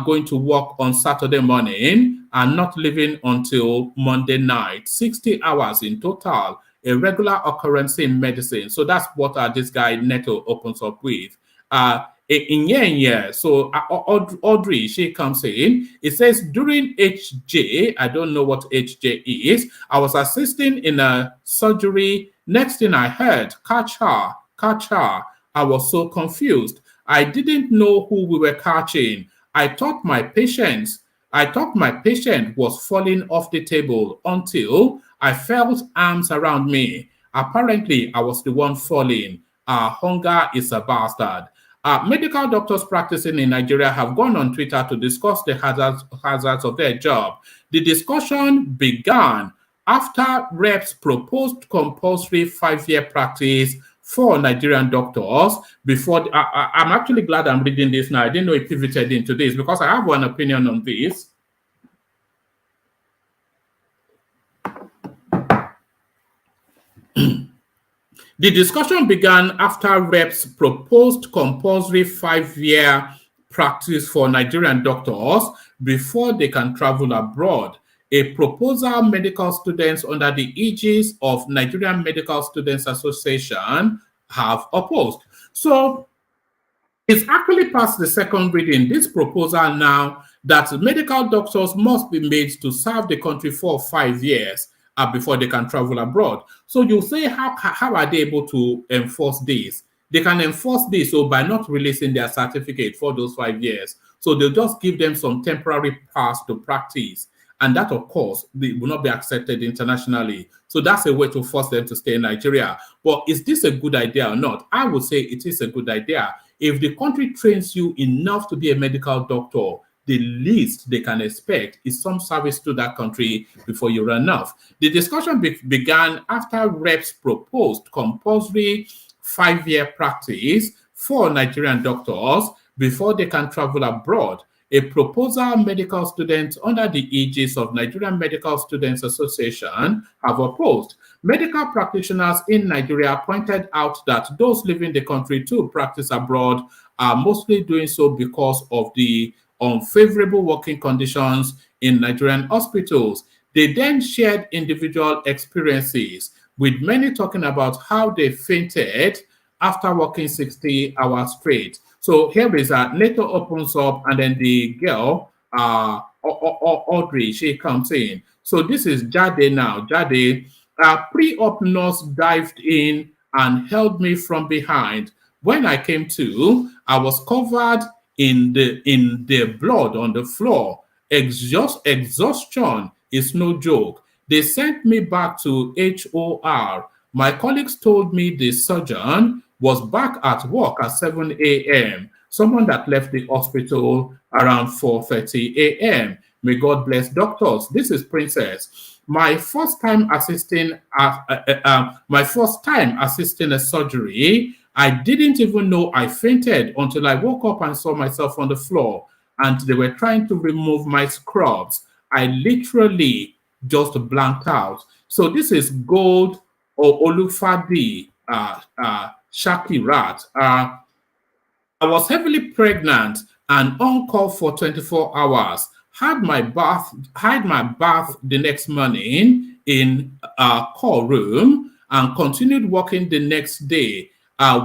going to work on Saturday morning and not leaving until Monday night. 60 hours in total, a regular occurrence in medicine. So that's what this guy Neto opens up with. So Audrey, she comes in. It says, during HJ, I don't know what HJ is, I was assisting in a surgery. Next thing I heard, catch her. I was so confused. I didn't know who we were catching. I thought my patients I thought my patient was falling off the table until I felt arms around me. Apparently, I was the one falling. Hunger is a bastard. Medical doctors practicing in Nigeria have gone on Twitter to discuss the hazards of their job. The discussion began after reps proposed compulsory 5-year practice for Nigerian doctors. Before, I'm actually glad I'm reading this now. I didn't know it pivoted into this because I have one opinion on this. The discussion began after reps proposed compulsory 5-year practice for Nigerian doctors before they can travel abroad. A proposal medical students under the aegis of Nigerian Medical Students Association have opposed. So it's actually past the second reading, this proposal now that medical doctors must be made to serve the country for 5 years before they can travel abroad. So you say, how are they able to enforce this? They can enforce this by not releasing their certificate for those 5 years. So they'll just give them some temporary pass to practice. And that, of course, will not be accepted internationally. So that's a way to force them to stay in Nigeria. But is this a good idea or not? I would say it is a good idea. If the country trains you enough to be a medical doctor, the least they can expect is some service to that country before you run off. The discussion began after reps proposed compulsory 5-year practice for Nigerian doctors before they can travel abroad. A proposal medical students under the aegis of Nigerian Medical Students Association have opposed. Medical practitioners in Nigeria pointed out that those leaving the country to practice abroad are mostly doing so because of the unfavorable working conditions in Nigerian hospitals. They then shared individual experiences, with many talking about how they fainted after working 60 hours straight. So here is Neto opens up, and then the girl, Audrey, she comes in. So this is Jade now. Jade, pre-op nurse dived in and held me from behind. When I came to, I was covered in the blood on the floor. Exhaustion is no joke. They sent me back to HOR. My colleagues told me the surgeon was back at work at 7 a.m. Someone that left the hospital around 4:30 a.m. May God bless doctors. This is Princess. My first time assisting a surgery, I didn't even know I fainted until I woke up and saw myself on the floor and they were trying to remove my scrubs. I literally just blanked out. So this is Gold or Olufadi Shakirat. I was heavily pregnant and on call for 24 hours. Had my bath the next morning in a call room and continued working the next day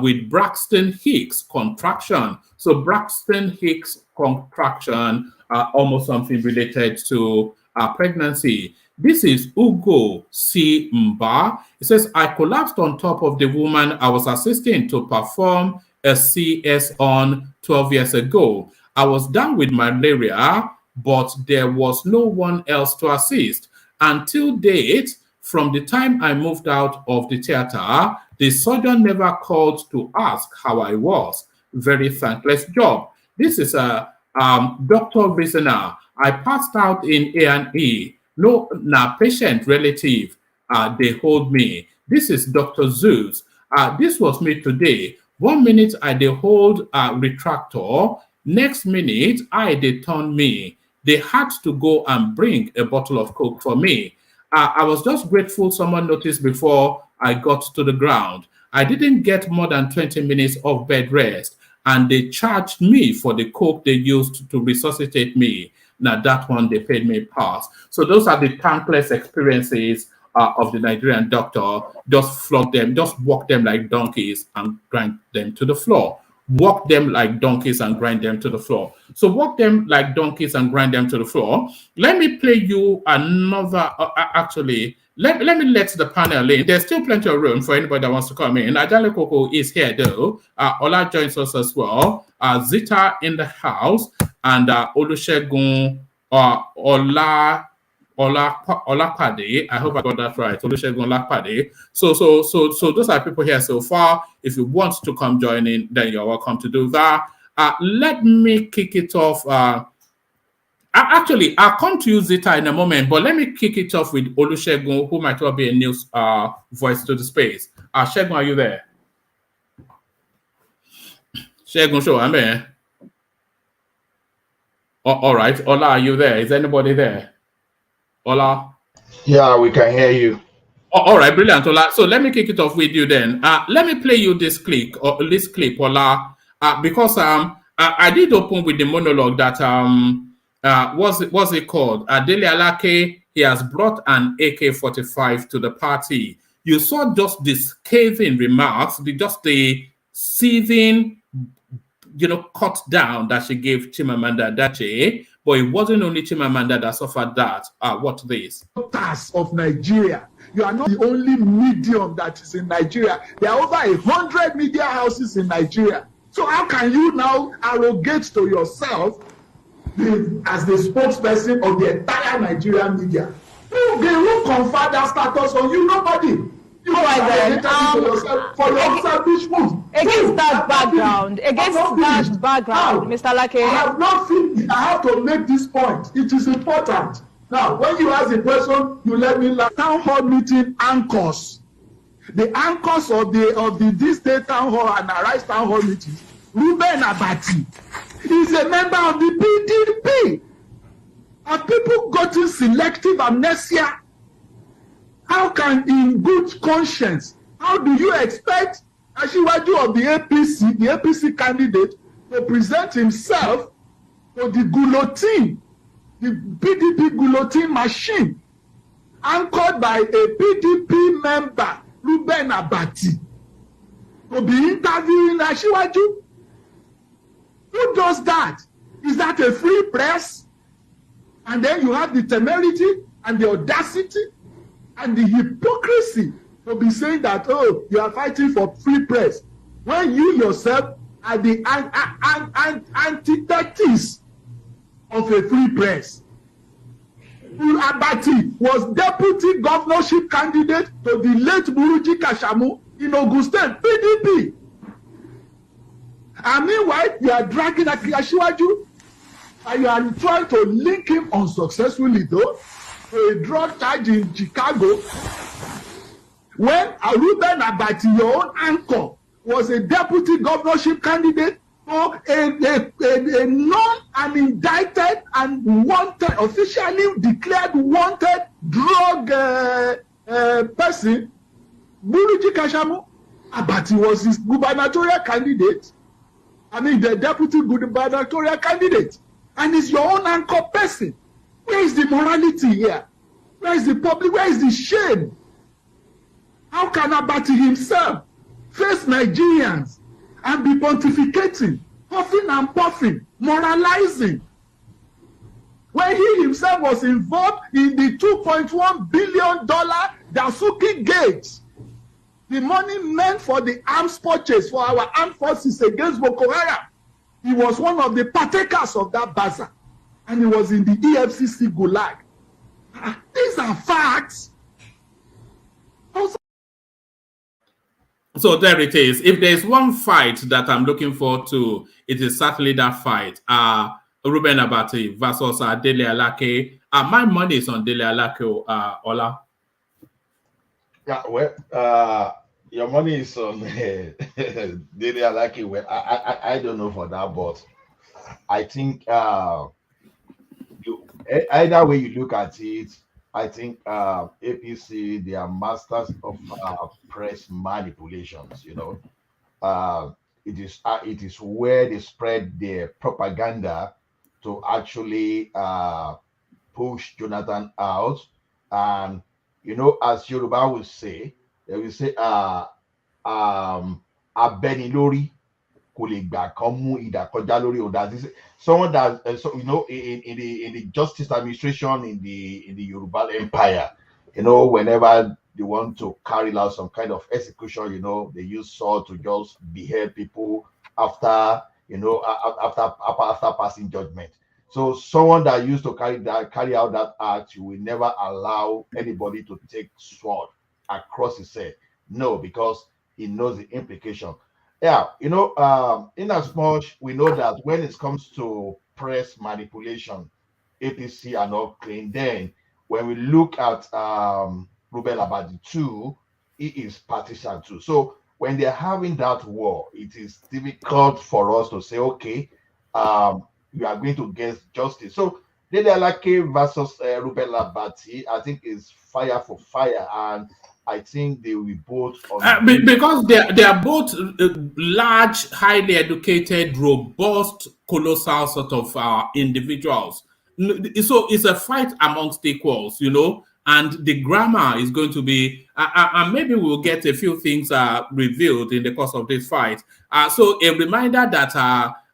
with Braxton Hicks contraction. So Braxton Hicks contraction, almost something related to pregnancy. This is Ugo C. Mba. It says, I collapsed on top of the woman I was assisting to perform a CS on 12 years ago. I was down with malaria, but there was no one else to assist. Until date, from the time I moved out of the theater, the surgeon never called to ask how I was. Very thankless job. This is a Dr. Reasoner. I passed out in A&E. No, patient relative, they hold me. This is Dr. Zeus. This was me today. 1 minute I they hold a retractor. Next minute they turn me. They had to go and bring a bottle of Coke for me. I was just grateful someone noticed before I got to the ground. I didn't get more than 20 minutes of bed rest, and they charged me for the Coke they used to resuscitate me. Now that one they paid me pass. So those are the thankless experiences of the Nigerian doctor. Just flog them, just walk them like donkeys and grind them to the floor. Walk them like donkeys and grind them to the floor. So walk them like donkeys and grind them to the floor. Let me play you another, let me let the panel in. There's still plenty of room for anybody that wants to come in. Ajale Koko is here though. Ola joins us as well. Zita in the house, and Olusegun Olakpade. I hope I got that right. Olusegun Olakpade. So those are people here so far. If you want to come join in, then you're welcome to do that. Let me kick it off. Actually, I'll come to you, Zita, in a moment, but let me kick it off with Olusegun, who might well be a news voice to the space. Segun, are you there? Segun, show, I'm here. All right. Ola, are you there? Is anybody there? Ola? Yeah, we can hear you. All right, brilliant, Ola. So let me kick it off with you then. Let me play you this clip, Ola, because I did open with the monologue that what's it called? DELE ALAKE, he has brought an AK-45 to the party. You saw just the scathing remarks, the seething, cut down that she gave Chimamanda Adichie, but it wasn't only Chimamanda that suffered that. What this? Of Nigeria. You are not the only medium that is in Nigeria. There are over 100 media houses in Nigeria. So how can you now arrogate to yourself as the spokesperson of the entire Nigerian media? They will confer that status on you. Nobody. You for your selfish moves. Against that background, Mr. Lake. I have not finished. I have to make this point. It is important. Now, when you ask a question, you let me laugh. Town hall meeting anchors. The anchors of this state town hall and Arise town hall meeting, REUBEN ABATI, is a member of the PDP. Have people gotten selective amnesia? How can, in good conscience, how do you expect Asiwaju of the APC candidate, to present himself to the guillotine, the PDP guillotine machine, anchored by a PDP member, REUBEN ABATI, to be interviewing Asiwaju? Who does that? Is that a free press? And then you have the temerity and the audacity and the hypocrisy to be saying that, oh, you are fighting for free press, when you yourself are the antithesis of a free press. Abati was deputy governorship candidate to the late Buruji Kashamu in Ogun State, PDP. And meanwhile, you are dragging Asiwaju, and you are trying to link him unsuccessfully, though, to a drug charge in Chicago, when REUBEN ABATI, your own anchor, was a deputy governorship candidate for a non-indicted and wanted, officially declared wanted drug person, Buruji Kashamu. Abati was his gubernatorial candidate. The deputy gubernatorial candidate. And he's your own anchor person. Where is the morality here? Where is the public? Where is the shame? How can Abati himself face Nigerians and be pontificating, huffing and puffing, moralizing, when he himself was involved in the $2.1 billion Dasuki Gate, the money meant for the arms purchase for our armed forces against Boko Haram? He was one of the partakers of that bazaar, and he was in the EFCC gulag. These are facts. So there it is. If there's one fight that I'm looking forward to, it is certainly that fight. REUBEN ABATI versus DELE ALAKE. My money is on DELE ALAKE, Ola. Yeah, well, your money is on DELE ALAKE. Well, I don't know for that, but I think either way you look at it, I think APC, they are masters of press manipulations. It is where they spread their propaganda to actually push Jonathan out. And as Yoruba will say, they will say Abenilori someone that in the justice administration in the Yoruba Empire, whenever they want to carry out some kind of execution, they use sword to just behead people after passing judgment. So someone that used to carry out that act, you will never allow anybody to take sword across his head. No, because he knows the implication. Yeah, in as much we know that when it comes to press manipulation, APC are not clean. Then when we look at Reuben Abadi too, he is partisan too. So when they're having that war, it is difficult for us to say, okay, you are going to get justice. So DELE ALAKE versus Reuben Abadi, I think is fire for fire, and I think they will both because they are both large, highly educated, robust, colossal sort of individuals. So it's a fight amongst equals, and the grammar is going to be, and maybe we'll get a few things revealed in the course of this fight. So a reminder that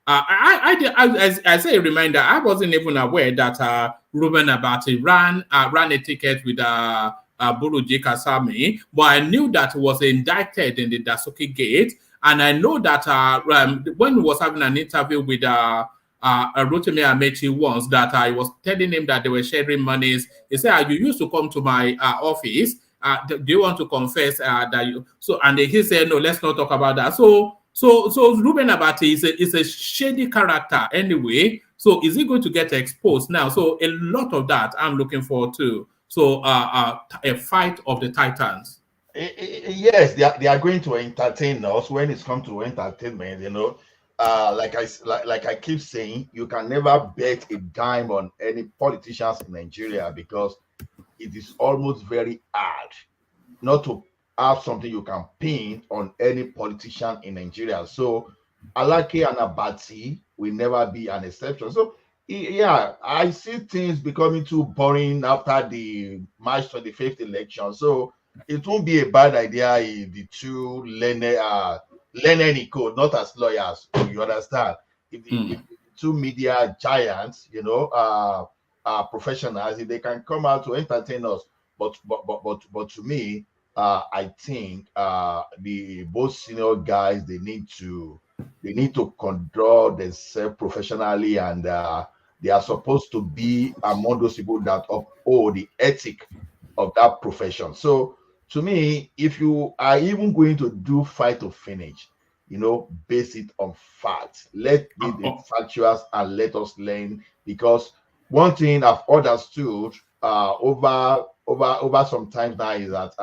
I say a reminder, I wasn't even aware that Reuben Abati ran a ticket with Buruji Kasami, but I knew that he was indicted in the Dasuki Gate, and I know that when he was having an interview with Rotimi Amechi once, that I was telling him that they were sharing monies. He said, "You used to come to my office. Do you want to confess that you?" So, and he said, "No, let's not talk about that." So Reuben Abati is a shady character anyway. So is he going to get exposed now? So a lot of that I'm looking forward to. So a fight of the titans. Yes, they are going to entertain us when it's come to entertainment. Like I keep saying, you can never bet a dime on any politicians in Nigeria, because it is almost very hard not to have something you can pin on any politician in Nigeria. So ALAKE and ABATI will never be an exception. So yeah, I see things becoming too boring after the March 25th election. So it won't be a bad idea if the two learn any code, not as lawyers. You understand? If the two media giants, professionals, if they can come out to entertain us, but to me, I think the both senior guys, they need to conduct themselves professionally, and they are supposed to be among those people that uphold the ethic of that profession. So to me, if you are even going to do fight to finish, base it on facts. Let be the factuals and let us learn. Because one thing I've understood over some time now is that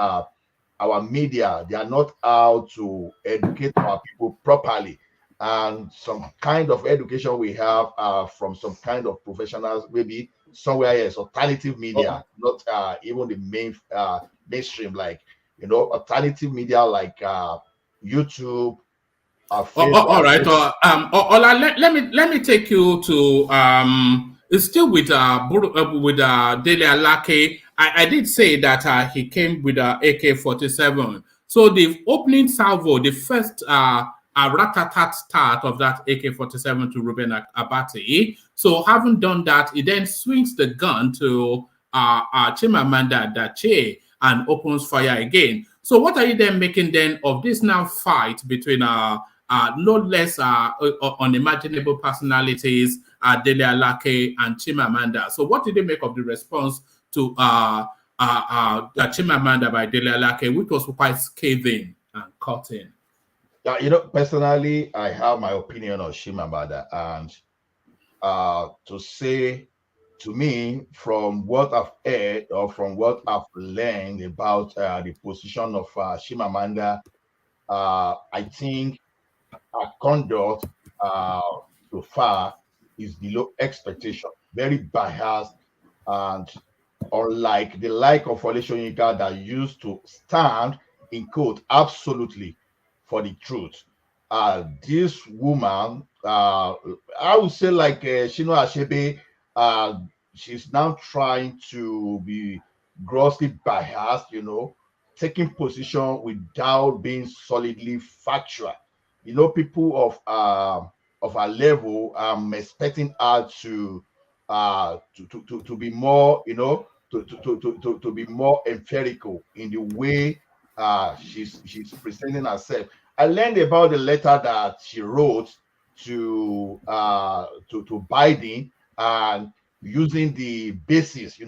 our media, they are not out to educate our people properly. And some kind of education we have from some kind of professionals, maybe somewhere else, alternative media, not even the mainstream, like alternative media like YouTube. All right. Let me take you to it's still with DELE ALAKE. I did say that he came with AK-47. So the opening salvo, the first rat-a-tat start of that AK-47 to Reuben Abati. So having done that, he then swings the gun to Chimamanda Adichie and opens fire again. So what are you then making then of this now fight between no less unimaginable personalities, DELE ALAKE and Chimamanda? So what did they make of the response to Chimamanda by DELE ALAKE, which was quite scathing and cutting? Yeah, personally, I have my opinion on Chimamanda, and to say, to me, from what I've heard or from what I've learned about the position of Chimamanda, I think her conduct so far is below expectation, very biased, and unlike the like of Wole Soyinka that used to stand in quote absolutely for the truth. This woman, I would say, like Chinua Achebe, she's now trying to be grossly biased, taking position without being solidly factual. People of her level, I'm expecting her to be more, to be more empirical in the way she's presenting herself. I learned about the letter that she wrote to Biden, and using the basis,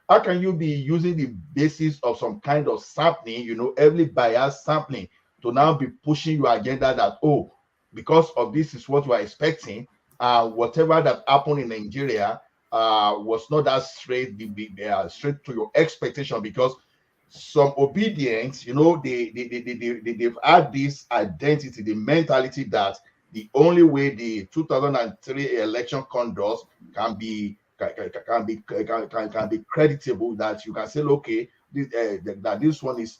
how can you be using the basis of some kind of sampling, every bias sampling to now be pushing your agenda that, oh, because of this is what we're expecting, whatever that happened in Nigeria was not that straight, straight to your expectation, because some obedience, they've had this identity, the mentality that the only way the 2003 election conduct can be creditable, that you can say, okay, that this one is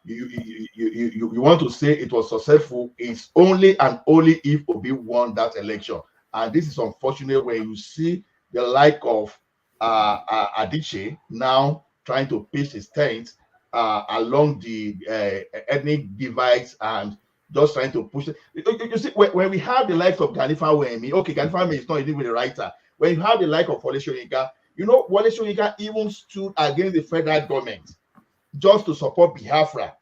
you want to say it was successful, is only and only if Obi won that election. And this is unfortunate when you see the like of Adichie now trying to pitch his tent along the ethnic divides and just trying to push it. You see, when we have the likes of Ganifa Wemi, okay, Ganifa Wemi is not even the writer. When you have the like of Wole Soyinka, Wole Soyinka even stood against the federal government just to support Biafra.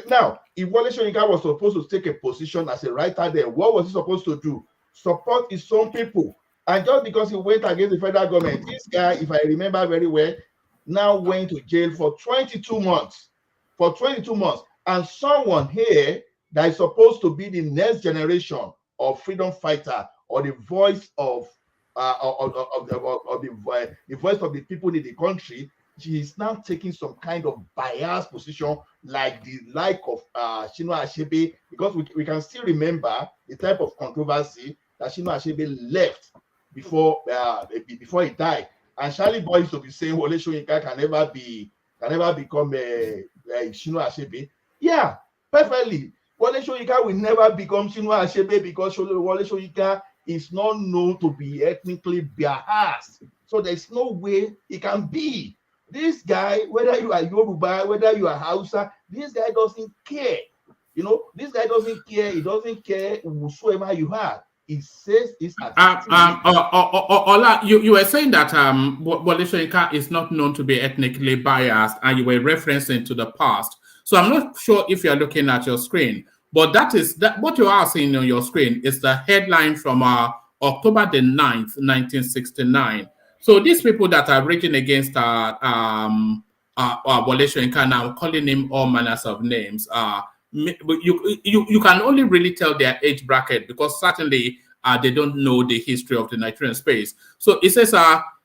Now, if Wole Soyinka was supposed to take a position as a writer there, what was he supposed to do? Support his own people. And just because he went against the federal government, this guy, if I remember very well, now went to jail for 22 months. For 22 months. And someone here that is supposed to be the next generation of freedom fighter, or the voice of the voice of the people in the country, she is now taking some kind of biased position, like the like of Chinua Achebe, because we can still remember the type of controversy that Chinua Achebe left before he died. And Charly boy used to be saying Wole Soyinka can never become a Chinua Achebe. Yeah, perfectly. Wole Soyinka will never become Chinua Achebe because Wole Soyinka is not known to be ethnically biased. So there's no way it can be. This guy, whether you are Yoruba, whether you are Hausa, this guy doesn't care. This guy doesn't care. He doesn't care whosoever you are. He says it's Ola, you were saying that Wole Soyinka is not known to be ethnically biased, and you were referencing to the past. So I'm not sure if you're looking at your screen, but what you are seeing on your screen is the headline from October the 9th, 1969. So these people that are raging against Wole Soyinka now, calling him all manners of names, you can only really tell their age bracket, because certainly they don't know the history of the Nigerian space. So it says,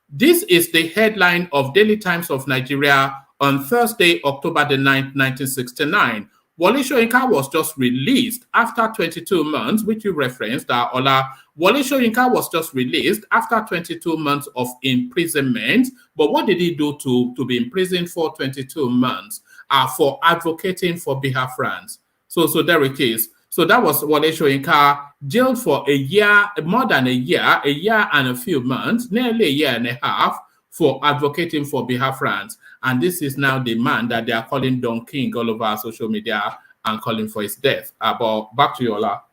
this is the headline of Daily Times of Nigeria on Thursday, October the 9th, 1969. Wole Soyinka was just released after 22 months, which you referenced, Ola. Wole Soyinka was just released after 22 months of imprisonment. But what did he do to be imprisoned for 22 months? For advocating for Biafrans. So there it is. So that was Wole Soyinka, jailed for a year, more than a year and a few months, nearly a year and a half, for advocating for Biafrans. And this is now the man that they are calling Don King all over social media and calling for his death. But back to you, Ola.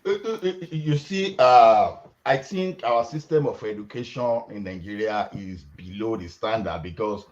You see, I think our system of education in Nigeria is below the standard, because,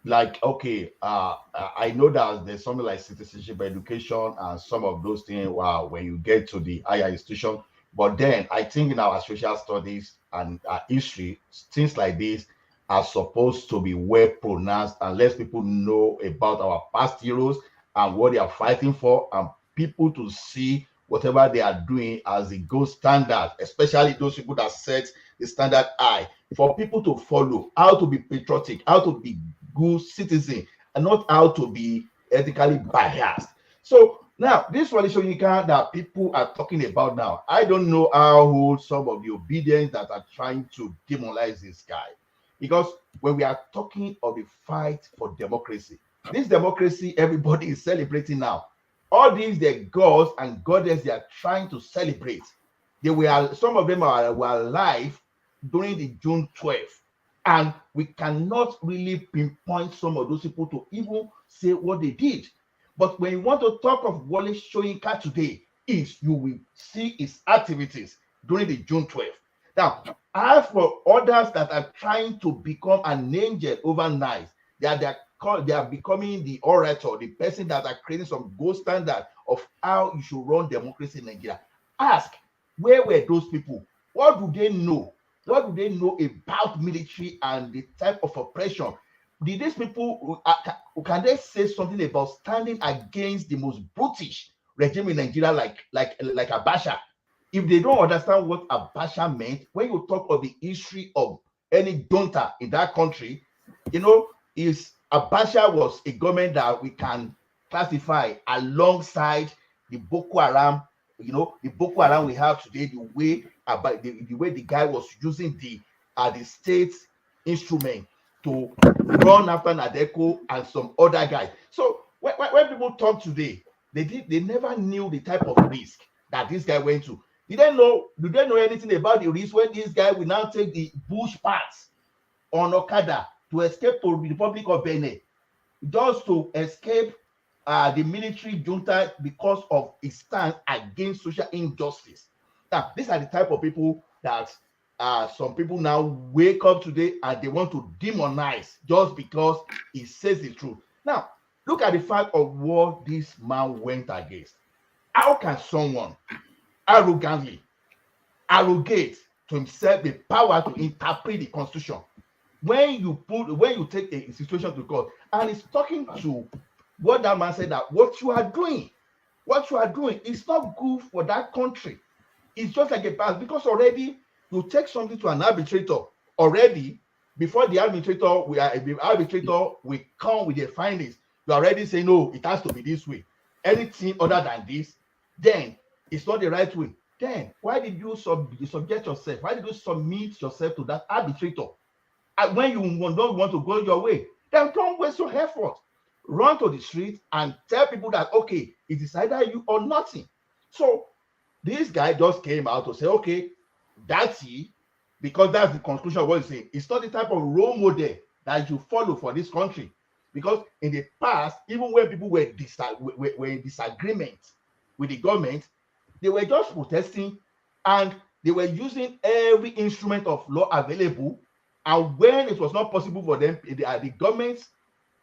like, okay, I know that there's something like citizenship education and some of those things when you get to the higher institution. But then I think in our social studies and history, things like this are supposed to be well pronounced, and let people know about our past heroes and what they are fighting for, and people to see whatever they are doing as the gold standard, especially those people that set the standard high, for people to follow, how to be patriotic, how to be good citizen, and not how to be ethically biased. So now, this Wole Soyinka that people are talking about now, I don't know how old some of the obedience that are trying to demoralize this guy. Because when we are talking of the fight for democracy, this democracy everybody is celebrating now. All these, the gods and goddesses they are trying to celebrate. Some of them were alive during the June 12th. And we cannot really pinpoint some of those people to even say what they did. But when you want to talk of Wole Soyinka today, you will see his activities during the June 12th. Now, as for others that are trying to become an angel overnight, they are becoming the orator, the person that are creating some gold standard of how you should run democracy in Nigeria. Ask, where were those people? What do they know? What do they know about military and the type of oppression? Did these people, can they say something about standing against the most brutish regime in Nigeria like Abacha? If they don't understand what Abacha meant, when you talk of the history of any junta in that country, you know, is Abacha was a government that we can classify alongside the Boko Haram, you know, the Boko Haram we have today, the way the guy was using the state instrument to run after Nadeko and some other guys. So when people talk today, they never knew the type of risk that this guy went to. Did they know anything about the risk when this guy will now take the bush paths on Okada to escape to the Republic of Benin, just to escape the military junta because of his stance against social injustice? Now, these are the type of people that some people now wake up today and they want to demonize just because he says the truth. Now, look at the fact of what this man went against. How can someone arrogantly arrogate to himself the power to interpret the Constitution when you take a situation to court? And he's talking to what that man said, that what you are doing is not good for that country. It's just like a pass, because already you take something to an arbitrator already before the arbitrator will come with their findings. You already say no, it has to be this way. Anything other than this, then it's not the right way. Then why did you subject yourself? Why did you submit yourself to that arbitrator? And when you don't want to go your way, then don't waste your effort. Run to the street and tell people that, okay, it is either you or nothing. So this guy just came out to say, okay, that's it, because that's the conclusion of what he's saying. It's not the type of role model that you follow for this country. Because in the past, even when people were in disagreement with the government, they were just protesting and they were using every instrument of law available. And when it was not possible for them, the governments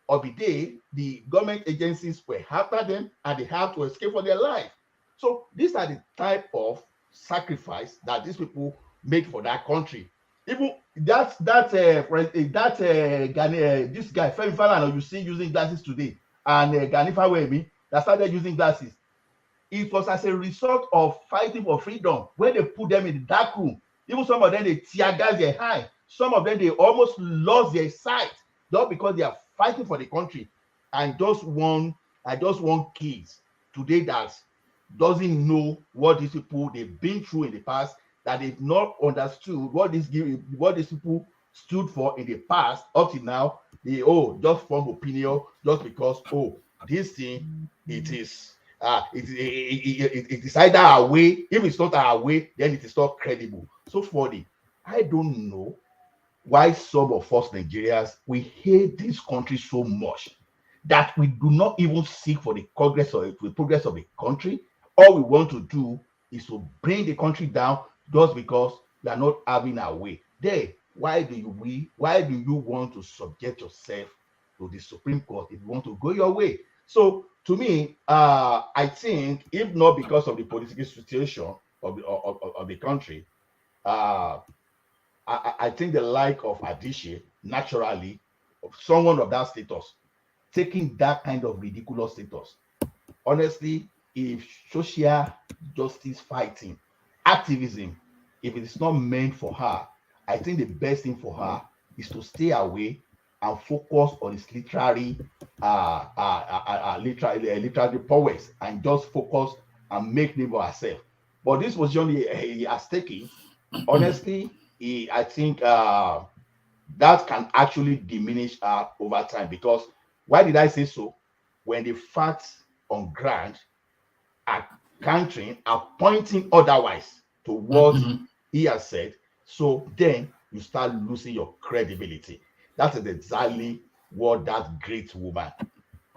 of the day, the government agencies were after them and they had to escape for their life. So these are the type of sacrifice that these people make for that country. Even this guy Femi Falana, you see using glasses today, and Gani Fawemi that started using glasses. It was as a result of fighting for freedom. When they put them in the dark room, even some of them they tear gas their eye. Some of them they almost lost their sight just because they are fighting for the country. And just one kids today that doesn't know what these people they've been through in the past, that they've not understood what these people stood for in the past. Up to now, they just form opinion just because this thing it is either our way. If it's not our way, then it is not credible. So funny. I don't know why some of us Nigerians we hate this country so much that we do not even seek for the progress of the country. All we want to do is to bring the country down just because we are not having our way. Why do you want to subject yourself to the Supreme Court if you want to go your way? So to me, I think if not because of the political situation of the country, I think the like of Adichie, naturally, of someone of that status, taking that kind of ridiculous status. Honestly, if social justice fighting, activism, if it is not meant for her, I think the best thing for her is to stay away and focus on his literary powers and just focus and make name for herself. But this was only he has taken. Honestly, I think that can actually diminish her over time. Because why did I say so? When the facts on ground are countering, are pointing otherwise to what he has said, so then you start losing your credibility. That is exactly what that great woman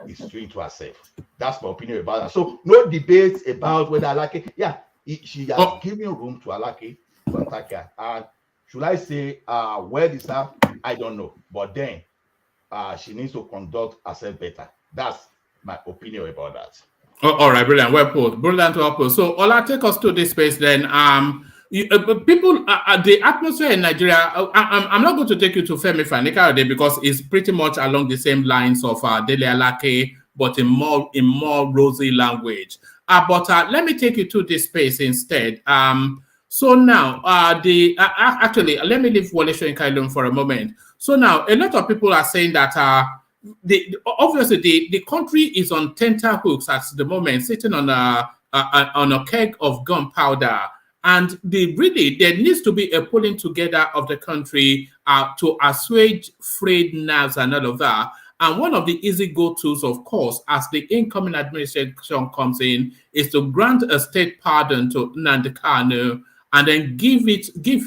is doing to herself. That's my opinion about that. So no debate about whether ALAKE, she has given room to ALAKE to attack her. And should I say where this up? I don't know. But then she needs to conduct herself better. That's my opinion about that. All right, brilliant. Well put. Brilliant. Well put. So Ola, take us to this space then. People, the atmosphere in Nigeria, I'm not going to take you to Femi Fani-Kayode because it's pretty much along the same lines of DELE ALAKE, but in more rosy language. But let me take you to this space instead. So now, actually, let me leave Wole Soyinka alone for a moment. So now, a lot of people are saying that obviously the country is on tenterhooks at the moment, sitting on a keg of gunpowder. And there needs to be a pulling together of the country to assuage frayed nerves and all of that. And one of the easy go-tos, of course, as the incoming administration comes in, is to grant a state pardon to Nnamdi Kanu and then give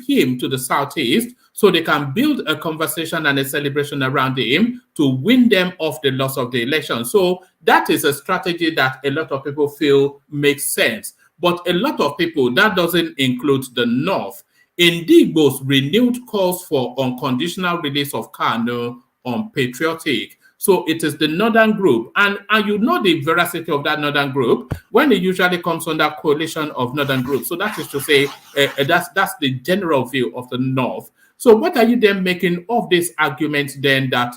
him to the Southeast so they can build a conversation and a celebration around him to win them off the loss of the election. So that is a strategy that a lot of people feel makes sense. But a lot of people, that doesn't include the North. In the most renewed calls for unconditional release of Kanu unpatriotic. So it is the Northern group. And you know the veracity of that Northern group when it usually comes under coalition of Northern groups. So that is to say, that's the general view of the North. So what are you then making of this argument then that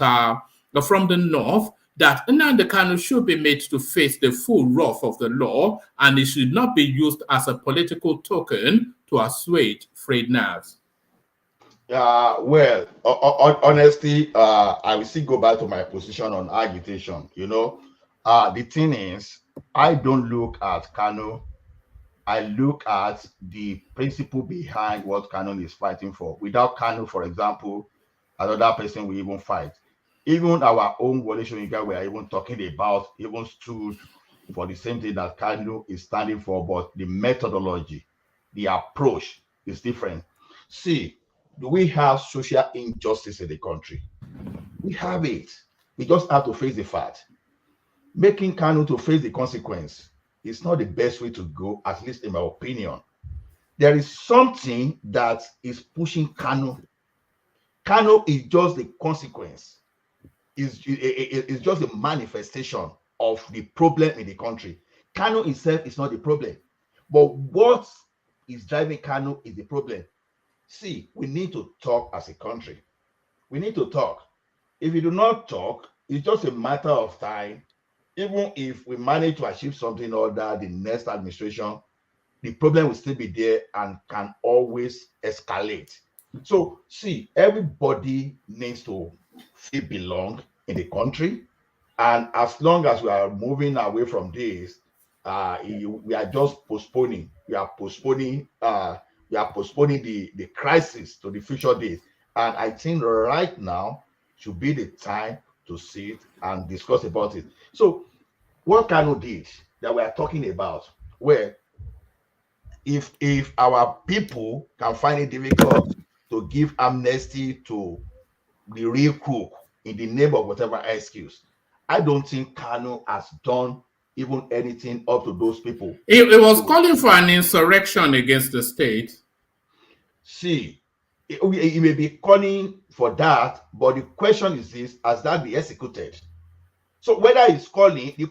from the North, that Nnamdi Kanu should be made to face the full wrath of the law and it should not be used as a political token to assuage frayed nerves? Well, honestly, I will still go back to my position on agitation. You know, the thing is, I don't look at Kanu. I look at the principle behind what Kanu is fighting for. Without Kanu, for example, another person will even fight. Even our own Wole Soyinka, we are even talking about, even stood for the same thing that Kanu is standing for, but the methodology, the approach is different. See, do we have social injustice in the country? We have it. We just have to face the fact. Making Kanu to face the consequence is not the best way to go, at least in my opinion. There is something that is pushing Kanu. Kanu is just the consequence. It's just a manifestation of the problem in the country. Kanu itself is not the problem. But what is driving Kanu is the problem. See, we need to talk as a country. We need to talk. If we do not talk, it's just a matter of time. Even if we manage to achieve something or that, the next administration, the problem will still be there and can always escalate. So, see, everybody needs to feel belong in the country. And as long as we are moving away from this, we are just postponing. We are postponing the crisis to the future days. And I think right now should be the time to sit and discuss about it. So what Kanu did that we are talking about, where if our people can find it difficult to give amnesty to the real crook in the name of whatever excuse, I don't think Kanu has done even anything up to those people. It was calling for an insurrection against the state. See, he may be calling for that, but the question is this: has that been executed? So whether he's calling, he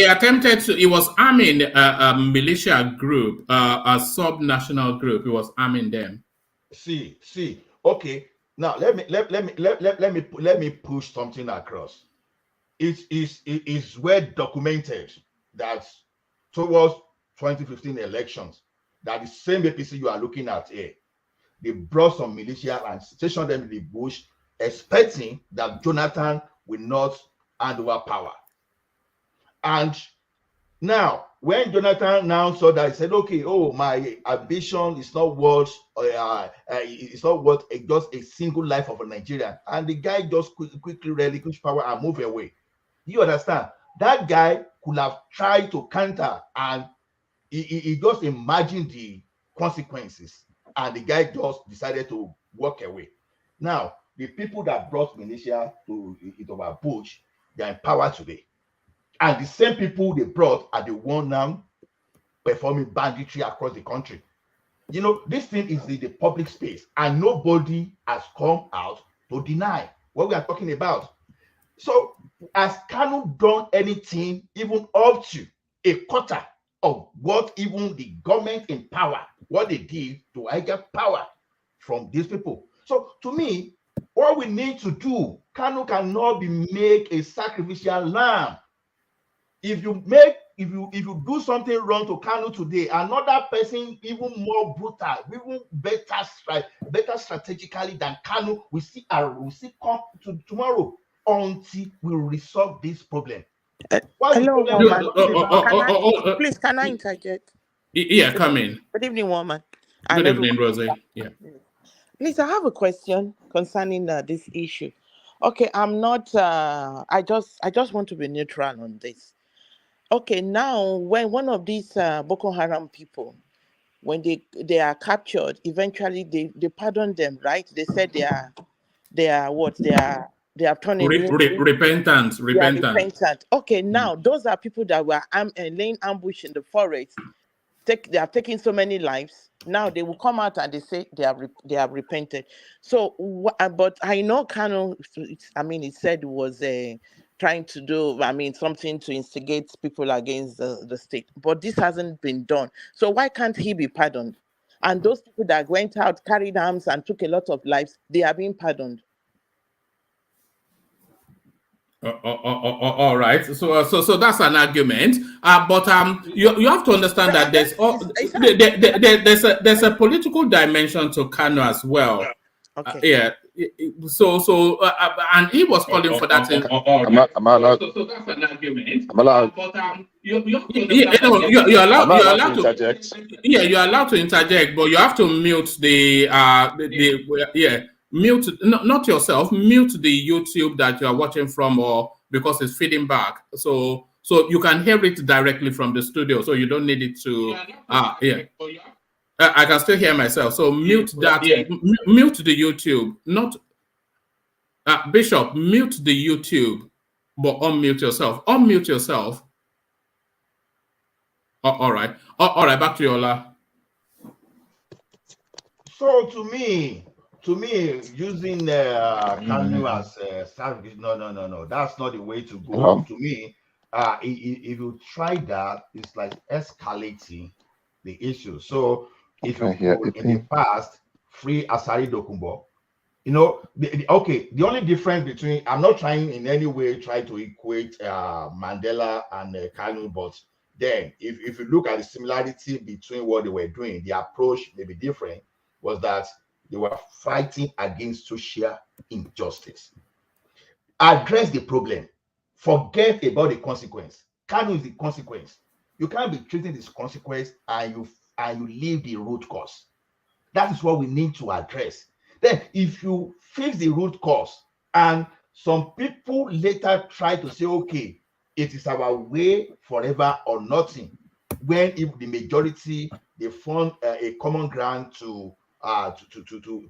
attempted to. He was arming a militia group, a sub-national group. He was arming them. See. Okay, now let me push something across. It is well documented that towards 2015 elections, that the same APC you are looking at here, they brought some militia and stationed them in the bush, expecting that Jonathan will not hand over power. And now, when Jonathan now saw that, he said, "Okay, my ambition is not worth just a single life of a Nigerian," and the guy just quickly relinquished power and moved away. You understand? That guy could have tried to counter, and he just imagined the consequences, and the guy just decided to walk away. Now, the people that brought militia to our bush, they are in power today. And the same people they brought are the one now performing banditry across the country. You know, this thing is in the public space, and nobody has come out to deny what we are talking about. So, has Kanu done anything even up to a quarter of what even the government in power what they did to get power from these people. So to me, what we need to do, Kanu cannot be made a sacrificial lamb. If you do something wrong to Kanu today, another person even more brutal, even better strategically than Kanu, we see come to tomorrow until we resolve this problem. Hello, woman. Please, can I interject? Yeah, come in. Good evening, woman. Good evening, Rosie. Yeah. Please, I have a question concerning this issue. Okay, I'm not. I just want to be neutral on this. Okay, now when one of these Boko Haram people, when they are captured, eventually they pardon them, right? They said they are turning repentant. They are repentant. Okay, now those are people that were laying ambush in the forest. They have taken so many lives. Now they will come out and they say they have repented. So, but I know Kanu. He said it was trying to do. Something to instigate people against the state. But this hasn't been done. So why can't he be pardoned? And those people that went out, carried arms, and took a lot of lives, they are being pardoned. All right. So that's an argument. But you have to understand that there's a political dimension to Kanu as well. Okay. So and he was calling for that. I'm allowed. So that's an argument. I'm allowed. But you're allowed to interject. Yeah, you're allowed to interject, but you have to mute mute, not yourself, mute the YouTube that you are watching from, or because it's feeding back. So you can hear it directly from the studio, so you don't need it to. I can still hear myself. So mute that. Mute the YouTube. Not Bishop. Mute the YouTube, but unmute yourself. Unmute yourself. All right. All right. Back to you, Ola. So to me, using Kanu as service, no, that's not the way to go. Hello? To me, if you try that, it's like escalating the issue. So if you in the past free Asari Dokumbo, the only difference between, I'm not trying in any way to equate Mandela and Kanu, but then if you look at the similarity between what they were doing, the approach may be different, was that they were fighting against social injustice. Address the problem. Forget about the consequence. Kanu is the consequence. You can't be treating this consequence and you leave the root cause. That is what we need to address. Then if you fix the root cause, and some people later try to say, okay, it is our way forever or nothing, when if the majority, they found a common ground to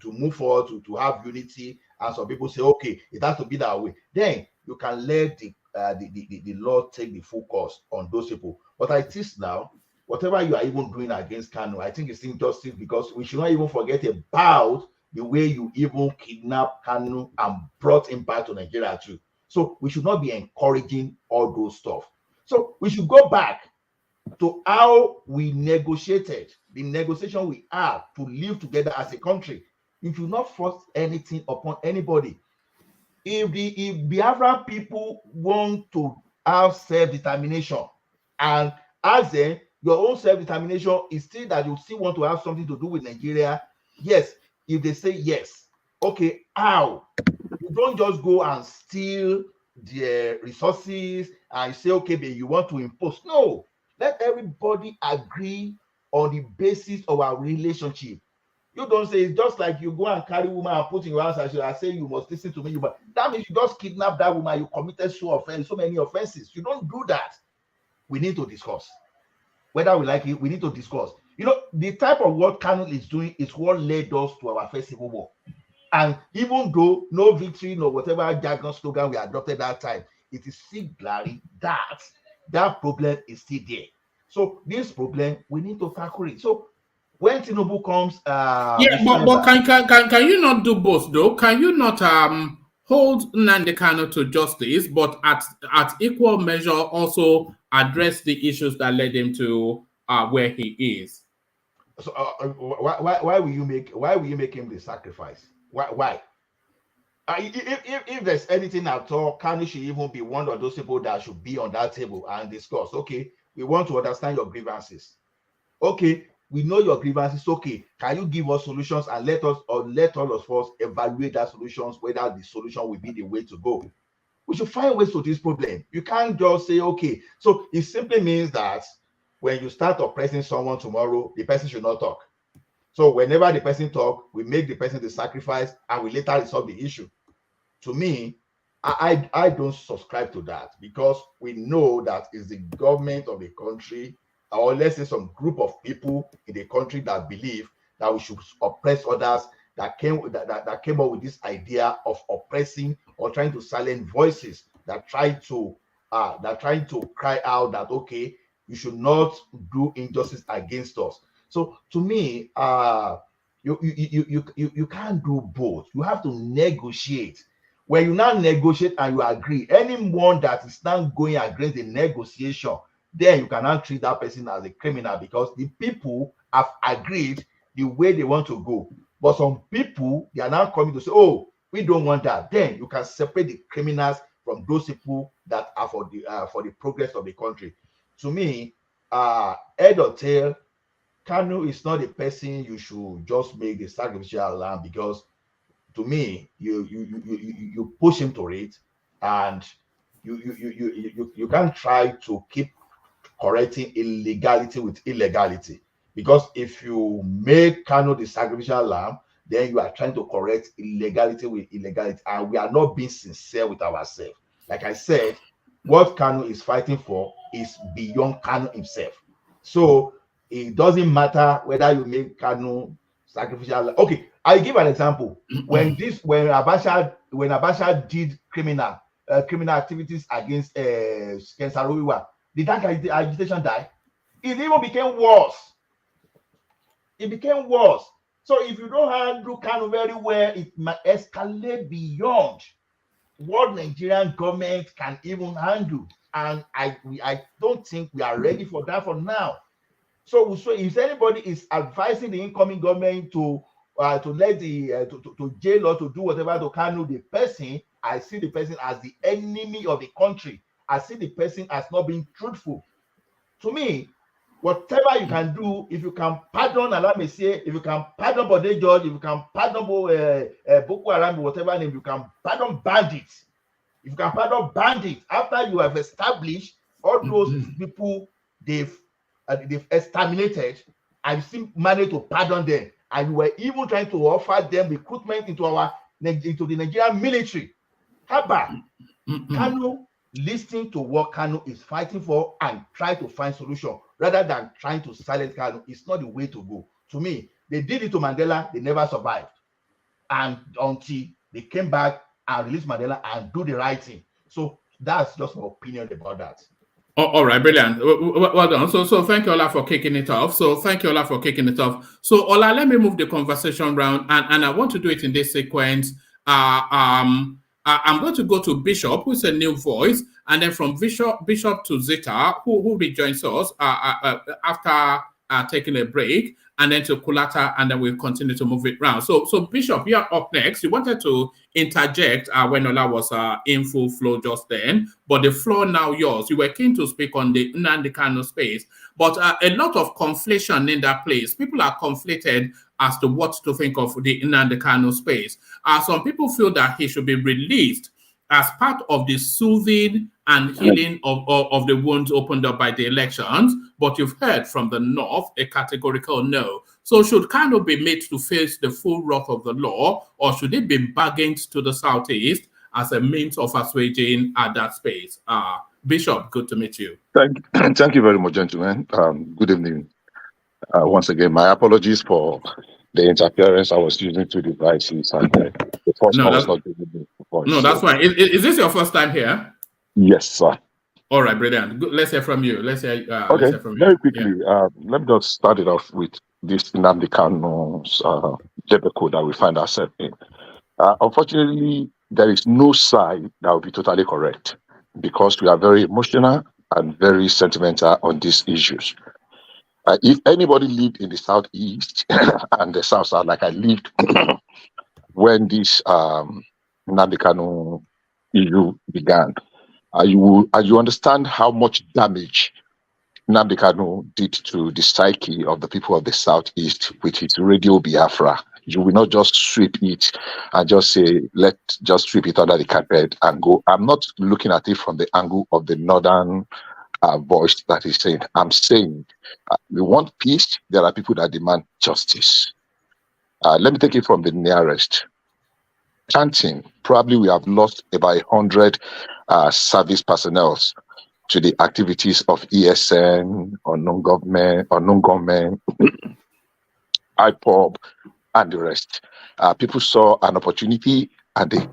move forward, to have unity, and some people say, okay, it has to be that way, then you can let the law take the full course on those people. But I think now, whatever you are even doing against Kanu, I think it's injustice, because we should not even forget about the way you even kidnapped Kanu and brought him back to Nigeria too. So we should not be encouraging all those stuff. So we should go back to how we negotiated, the negotiation we have to live together as a country. You should not force anything upon anybody. If Biafra people want to have self-determination, and ask them, your own self-determination is still that you still want to have something to do with Nigeria, yes. If they say yes, okay, how? You don't just go and steal their resources and say, okay, but you want to impose. No, let everybody agree on the basis of our relationship. You don't say, it's just like you go and carry woman and put in your house and I say you must listen to me. But that means you just kidnap that woman, you committed so many offenses. You don't do that. We need to discuss. Whether we like it, we need to discuss. The type of what Kanu is doing is what led us to our first civil war. And even though no victory, no whatever jargon slogan we adopted that time, it is still glaring that problem is still there. So this problem, we need to tackle it. So when TINUBU comes, but can you not do both though? Can you not hold Nnamdi Kanu to justice, but at equal measure also address the issues that led him to where he is? So why will you make him the sacrifice? Why? If there's anything at all, Kanu should even be one of those people that should be on that table and discuss. Okay, we want to understand your grievances. Okay, we know your grievances. Okay, can you give us solutions and let all of us evaluate that solutions, whether the solution will be the way to go. We should find ways to this problem. You can't just say, okay. So it simply means that when you start oppressing someone tomorrow, the person should not talk. So whenever the person talk, we make the person the sacrifice and we later resolve the issue. To me, I don't subscribe to that, because we know that it's the government of the country, or let's say some group of people in the country that believe that we should oppress others, that came up with this idea of oppressing or trying to silence voices that trying to cry out that, okay, you should not do injustice against us. So to me, you can't do both. You have to negotiate. When you now negotiate and you agree, anyone that is now going against the negotiation, then you cannot treat that person as a criminal, because the people have agreed the way they want to go. But some people, they are now coming to say, oh, we don't want that. Then you can separate the criminals from those people that are for the progress of the country. To me, head or tail, Kanu is not a person you should just make the sacrificial lamb, because to me, you push him to it, and you can't try to keep correcting illegality with illegality, because if you make Kanu the sacrificial lamb, then you are trying to correct illegality with illegality, and we are not being sincere with ourselves. Like I said, what Kanu is fighting for is beyond Kanu himself. So it doesn't matter whether you make Kanu sacrificial. Okay, I'll give an example. When Abacha did criminal activities against Kensaruiwa, did that agitation die? It even became worse. It became worse. So if you don't handle Kanu very well, it might escalate beyond what Nigerian government can even handle. And I don't think we are ready for that for now. So if anybody is advising the incoming government to let to jail or to do whatever to Kanu, the person, I see the person as the enemy of the country. I see the person as not being truthful. To me, whatever you can do, if you can pardon, allow me say, if you can pardon Bode George, if you can pardon Boko Haram, whatever name, you can pardon bandits. If you can pardon bandits, after you have established all those people they've exterminated, and you still managed to pardon them, and you were even trying to offer them recruitment into the Nigerian military. How about Kanu listening to what Kanu is fighting for and try to find solution rather than trying to silence Kanu? It's not the way to go. To me, they did it to Mandela, they never survived, and until they came back and released Mandela and do the right thing. So that's just my opinion about that. All right, brilliant. Well done. So thank you, Ola, for kicking it off. So Ola, let me move the conversation round, and I want to do it in this sequence. I'm going to go to Bishop, who's a new voice, and then from Bishop to Zita, who rejoins us after taking a break, and then to Kulata, and then we'll continue to move it round. So Bishop, you're up next. You wanted to interject when Ola was in full flow just then, but the floor now yours. You were keen to speak on the Nnamdi Kanu space, but a lot of conflation in that place. People are conflated as to what to think of the Nnamdi Kanu space. Some people feel that he should be released as part of the soothing and healing of the wounds opened up by the elections, but you've heard from the North a categorical no. So should Kanu be made to face the full wrath of the law, or should it be bargained to the Southeast as a means of assuaging that space? Bishop, good to meet you. Thank you very much, gentlemen. Good evening. Once again, my apologies for the interference. I was using two devices, and the first one was not giving me the voice. No, that's fine. Is this your first time here? Yes, sir. All right, brilliant. Good. Let's hear from you. Okay, let's hear from you. Very quickly, let me just start it off with this Nnamdi Kanu's debacle that we find ourselves in. Unfortunately, there is no side that will be totally correct, because we are very emotional and very sentimental on these issues. If anybody lived in the southeast and the south side, like I lived when this Nnamdi Kanu issue began, you understand how much damage Nnamdi Kanu did to the psyche of the people of the southeast with his Radio Biafra. You will not just sweep it and just say, let's just sweep it under the carpet and go. I'm not looking at it from the angle of the northern voice that is saying. I'm saying we want peace. There are people that demand justice. Let me take it from the nearest. Chanting, probably we have lost about 100 service personnel to the activities of ESN or non-government, IPOB, and the rest. People saw an opportunity and they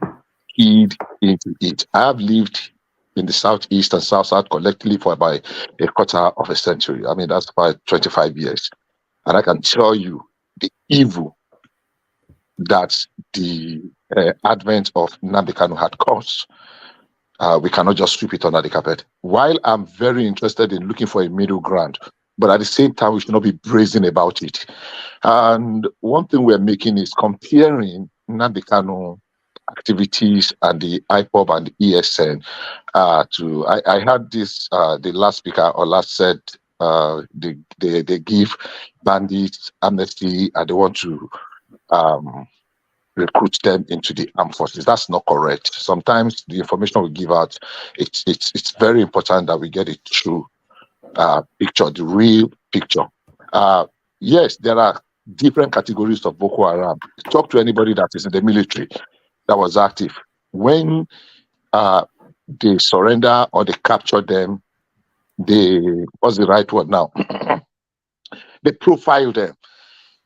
keyed into it. I have lived in the southeast and south collectively for about a quarter of a century. I mean, that's about 25 years. And I can tell you the evil that the advent of Nnamdi Kanu had caused. We cannot just sweep it under the carpet. While I'm very interested in looking for a middle ground, but at the same time, we should not be brazen about it. And one thing we're making is comparing Nnamdi Kanu activities and the IPOB and the ESN to, I heard this, the last speaker or last said, they give bandits amnesty and they want to recruit them into the armed forces. That's not correct. Sometimes the information we give out, it's very important that we get a true picture, the real picture. Yes, there are different categories of Boko Haram. Talk to anybody that is in the military that was active. When they surrender or they capture them, what's the right word now? They profile them.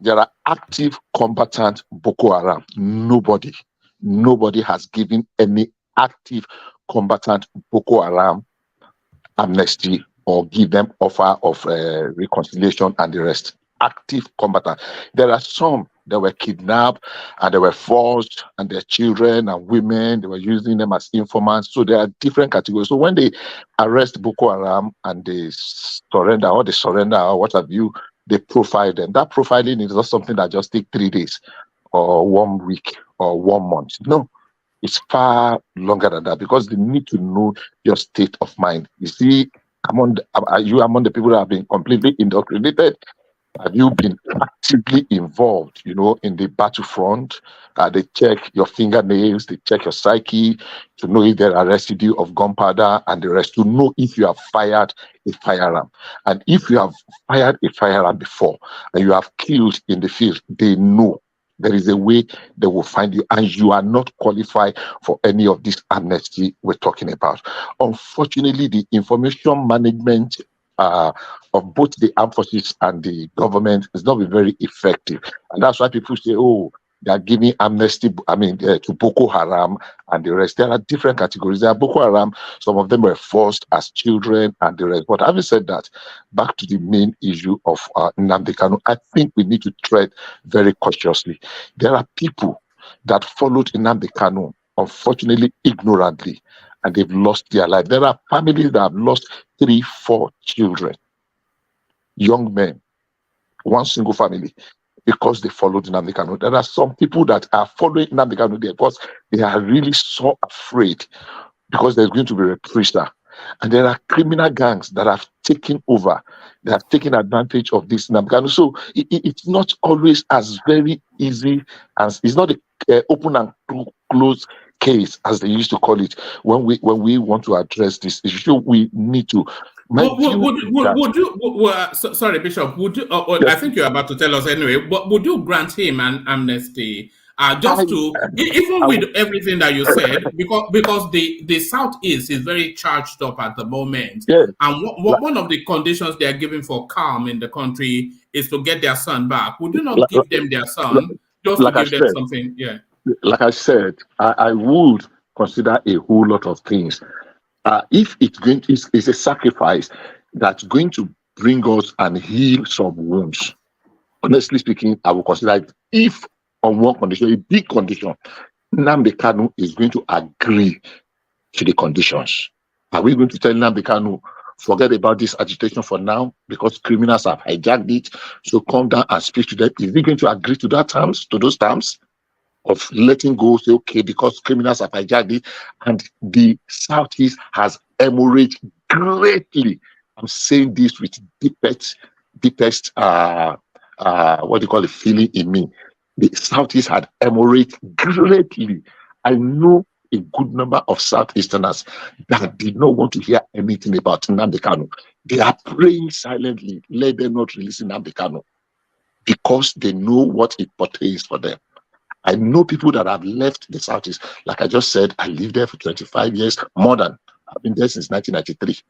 There are active combatant Boko Haram. Nobody has given any active combatant Boko Haram amnesty or give them offer of reconciliation and the rest. Active combatant. There are some that were kidnapped and they were forced, and their children and women, they were using them as informants. So there are different categories. So when they arrest Boko Haram and they surrender or what have you, they profile them. That profiling is not something that just takes 3 days or 1 week or 1 month. No, it's far longer than that because they need to know your state of mind. You see, are you among the people that have been completely indoctrinated? Have you been actively involved, in the battlefront? They check your fingernails, they check your psyche to know if there are residue of gunpowder and the rest, to know if you have fired a firearm. And if you have fired a firearm before and you have killed in the field, they know there is a way they will find you, and you are not qualified for any of this amnesty we're talking about. Unfortunately, the information management of both the armed forces and the government is not very effective. And that's why people say, oh, they are giving amnesty, to Boko Haram and the rest. There are different categories. There are Boko Haram, some of them were forced as children and the rest. But having said that, back to the main issue of Nnamdi Kanu, I think we need to tread very cautiously. There are people that followed Nnamdi Kanu, unfortunately, ignorantly, and they've lost their life. There are families that have lost 3-4 children, young men, one single family, because they followed Nnamdi Kanu. There are some people that are following Nnamdi Kanu because they are really so afraid because there's going to be reprisal. And there are criminal gangs that have taken over. They have taken advantage of this Nnamdi Kanu. So it's not always as very easy as, it's not an open and closed case, as they used to call it. When we want to address this issue, we need to. Sorry, Bishop. Would you? I think you're about to tell us anyway. But would you grant him an amnesty? Even with everything that you said, because the Southeast is very charged up at the moment, and one of the conditions they are giving for calm in the country is to get their son back. Would you not give them their son just to give them something? Yeah. Like I said, I would consider a whole lot of things. If it's a sacrifice that's going to bring us and heal some wounds, honestly speaking, I will consider it. If on one condition, a big condition, Nnamdi Kanu is going to agree to the conditions. Are we going to tell Nnamdi Kanu, forget about this agitation for now because criminals have hijacked it. So come down and speak to them. Is he going to agree to those terms of letting go? Say, okay, because criminals have hijacked it, and the Southeast has hemorrhaged greatly. I'm saying this with deepest what do you call it, feeling in me. The Southeast had hemorrhaged greatly. I know a good number of Southeasterners that did not want to hear anything about Nnamdi Kanu. They are praying silently, let them not release Nnamdi Kanu, because they know what it portrays for them. I know people that have left the Southeast. Like I just said, I lived there for 25 years, more than. I've been there since 1993.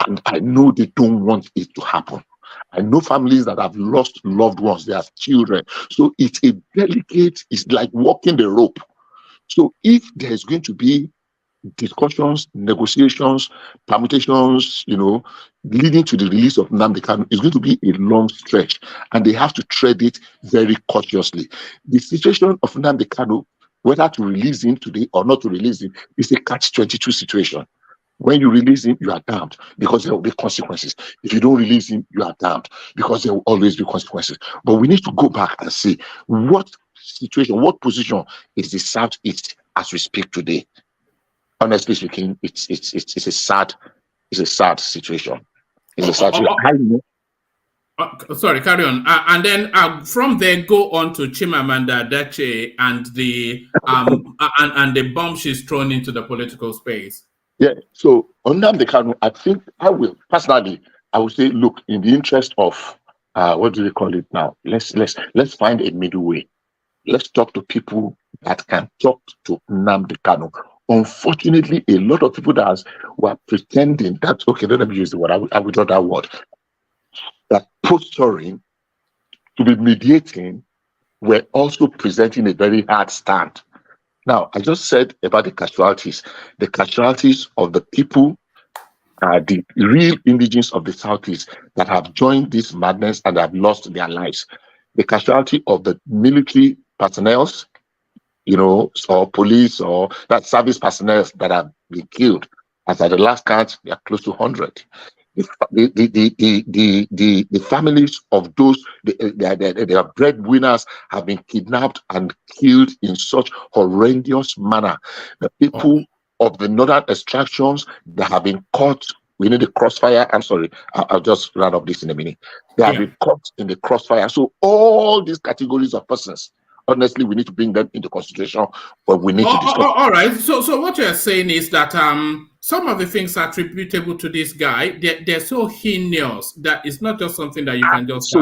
And I know they don't want it to happen. I know families that have lost loved ones, they have children. So it's a delicate, it's like walking the rope. So if there's going to be discussions, negotiations, permutations, leading to the release of Nnamdi Kanu, it's going to be a long stretch, and they have to tread it very cautiously. The situation of Nnamdi Kanu, whether to release him today or not to release him, is a catch-22 situation. When you release him, you are damned because there will be consequences. If you don't release him, you are damned because there will always be consequences. But we need to go back and see what situation, what position is the Southeast as we speak today. Honestly speaking, it's a sad situation. It's a sad situation. Sorry, carry on. And then from there, go on to Chimamanda Adichie and the and the bomb she's thrown into the political space. Yeah. So on Nnamdi Kanu, I think I will say, look, in the interest of what do they call it now? Let's find a middle way. Let's talk to people that can talk to Nnamdi Kanu. Unfortunately, a lot of people that were pretending that, okay, let me use the word, I will draw that word, that posturing to be mediating were also presenting a very hard stand. Now, I just said about the casualties of the people, the real indigenous of the Southeast that have joined this madness and have lost their lives. The casualty of the military personnel, or police or that service personnel that have been killed. As at the last count, they are close to 100. The families of those, their breadwinners have been kidnapped and killed in such horrendous manner. The people of the northern extractions that have been caught within the crossfire. I'm sorry, I'll just round up this in a minute. They have been caught in the crossfire. So all these categories of persons, honestly, we need to bring them into consideration, but we need to discuss. All right. So what you're saying is that some of the things attributable to this guy, they're so heinous that it's not just something that you can just...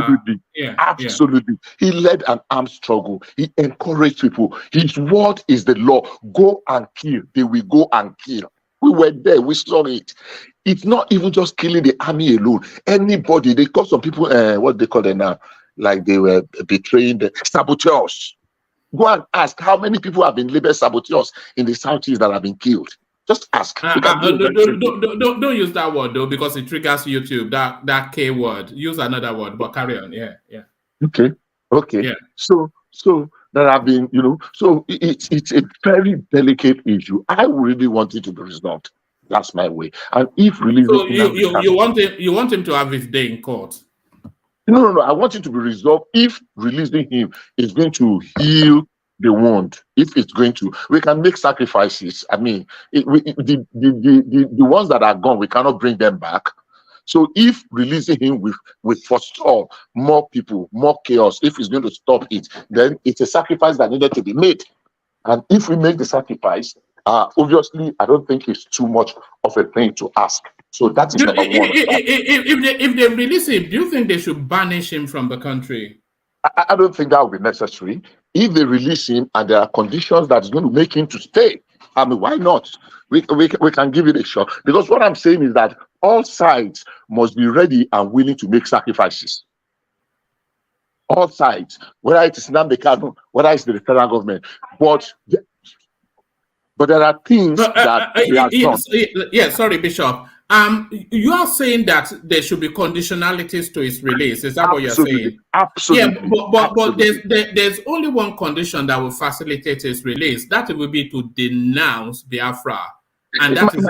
Absolutely. He led an armed struggle. He encouraged people. His word is the law. Go and kill. They will go and kill. We were there. We saw it. It's not even just killing the army alone. Anybody, they call some people, what they call them now, like they were betraying the saboteurs. Go and ask how many people have been labeled saboteurs in the Southeast that have been killed. Just ask. Don't use that word though, because it triggers YouTube. That K word. Use another word, but carry on. Yeah. Okay. Yeah. So there have been, so it's a very delicate issue. I really want it to be resolved. That's my way. And if releasing, so you want him to have his day in court. No. I want it to be resolved. If releasing him is going to heal the wound, if it's going to, we can make sacrifices. I mean, the ones that are gone, we cannot bring them back. So if releasing him with forestall more people, more chaos, if it's going to stop it, then it's a sacrifice that needed to be made. And if we make the sacrifice, obviously, I don't think it's too much of a thing to ask. So that is number one. If they release him, do you think they should banish him from the country? I don't think that would be necessary. If they release him and there are conditions that's going to make him to stay, I mean, why not? We can give it a shot. Because what I'm saying is that all sides must be ready and willing to make sacrifices. All sides, whether it is Nnamdi Kanu, whether it's the federal government, but there are things that we are done. Yeah, sorry, Bishop. You are saying that there should be conditionalities to his release. Is that what you're saying? Absolutely. Yeah, but there's only one condition that will facilitate his release. That will be to denounce Biafra. and that is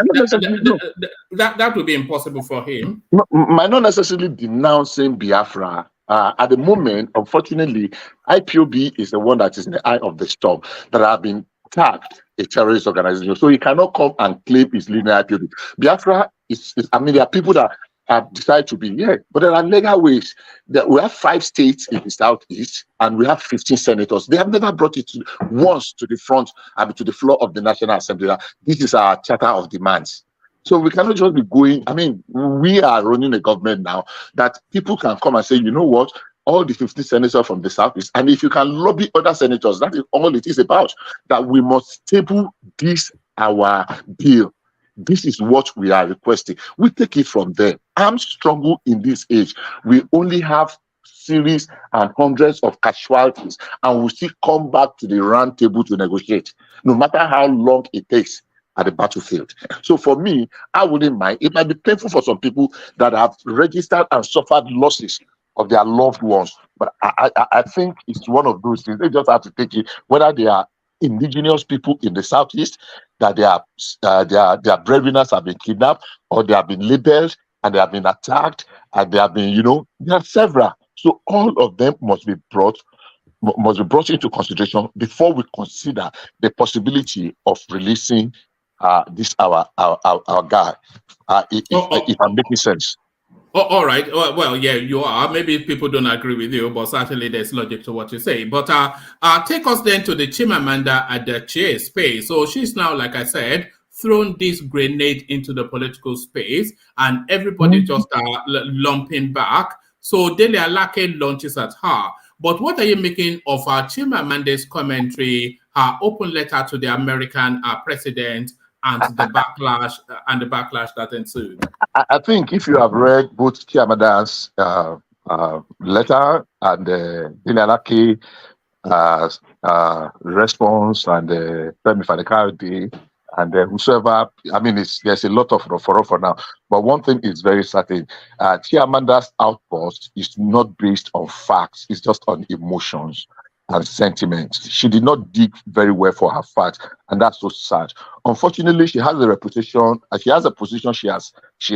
that would be impossible for him. Might not necessarily denouncing Biafra. At the moment, unfortunately, IPOB is the one that is in the eye of the storm, that have been tagged a terrorist organization. So he cannot come and claim his leading IPOB. Biafra is, I mean, there are people that have decided to be here, but there are legal ways. That we have 5 states in the southeast, and we have 15 senators. They have never brought it once to the front, to the floor of the National Assembly. This is our charter of demands. So we cannot just be going. I mean, we are running a government now that people can come and say, you know what, all the 15 senators from the southeast, and if you can lobby other senators, that is all it is about, that we must table this, our bill. This is what we are requesting. We take it from there. Armed struggle in this age, we only have series and hundreds of casualties, and we still come back to the round table to negotiate, no matter how long it takes at the battlefield. So for me, I wouldn't mind. It might be painful for some people that have registered and suffered losses of their loved ones, but I think it's one of those things. They just have to take it, whether they are indigenous people in the southeast, that their breadwinners have been kidnapped, or they have been labeled and they have been attacked, and they have been, there are several. So all of them must be brought into consideration before we consider the possibility of releasing this our guy. If I'm making sense. Oh, all right. Well, yeah, you are. Maybe people don't agree with you, but certainly there's logic to what you say. But take us then to the Chimamanda Adichie space. So she's now, like I said, thrown this grenade into the political space, and everybody just lumping back. So DELE ALAKE launches at her. But what are you making of Chimamanda's commentary, her open letter to the American president, and the backlash that ensued? I think if you have read both Chimamanda's letter and DELE ALAKE response and Femi Fani-Kayode and whosoever, I mean, there's a lot of for now. But one thing is very certain: Chiamanda's outburst is not based on facts; it's just on emotions and sentiments. She did not dig very well for her facts, and that's so sad. Unfortunately, she has a reputation, she has a position she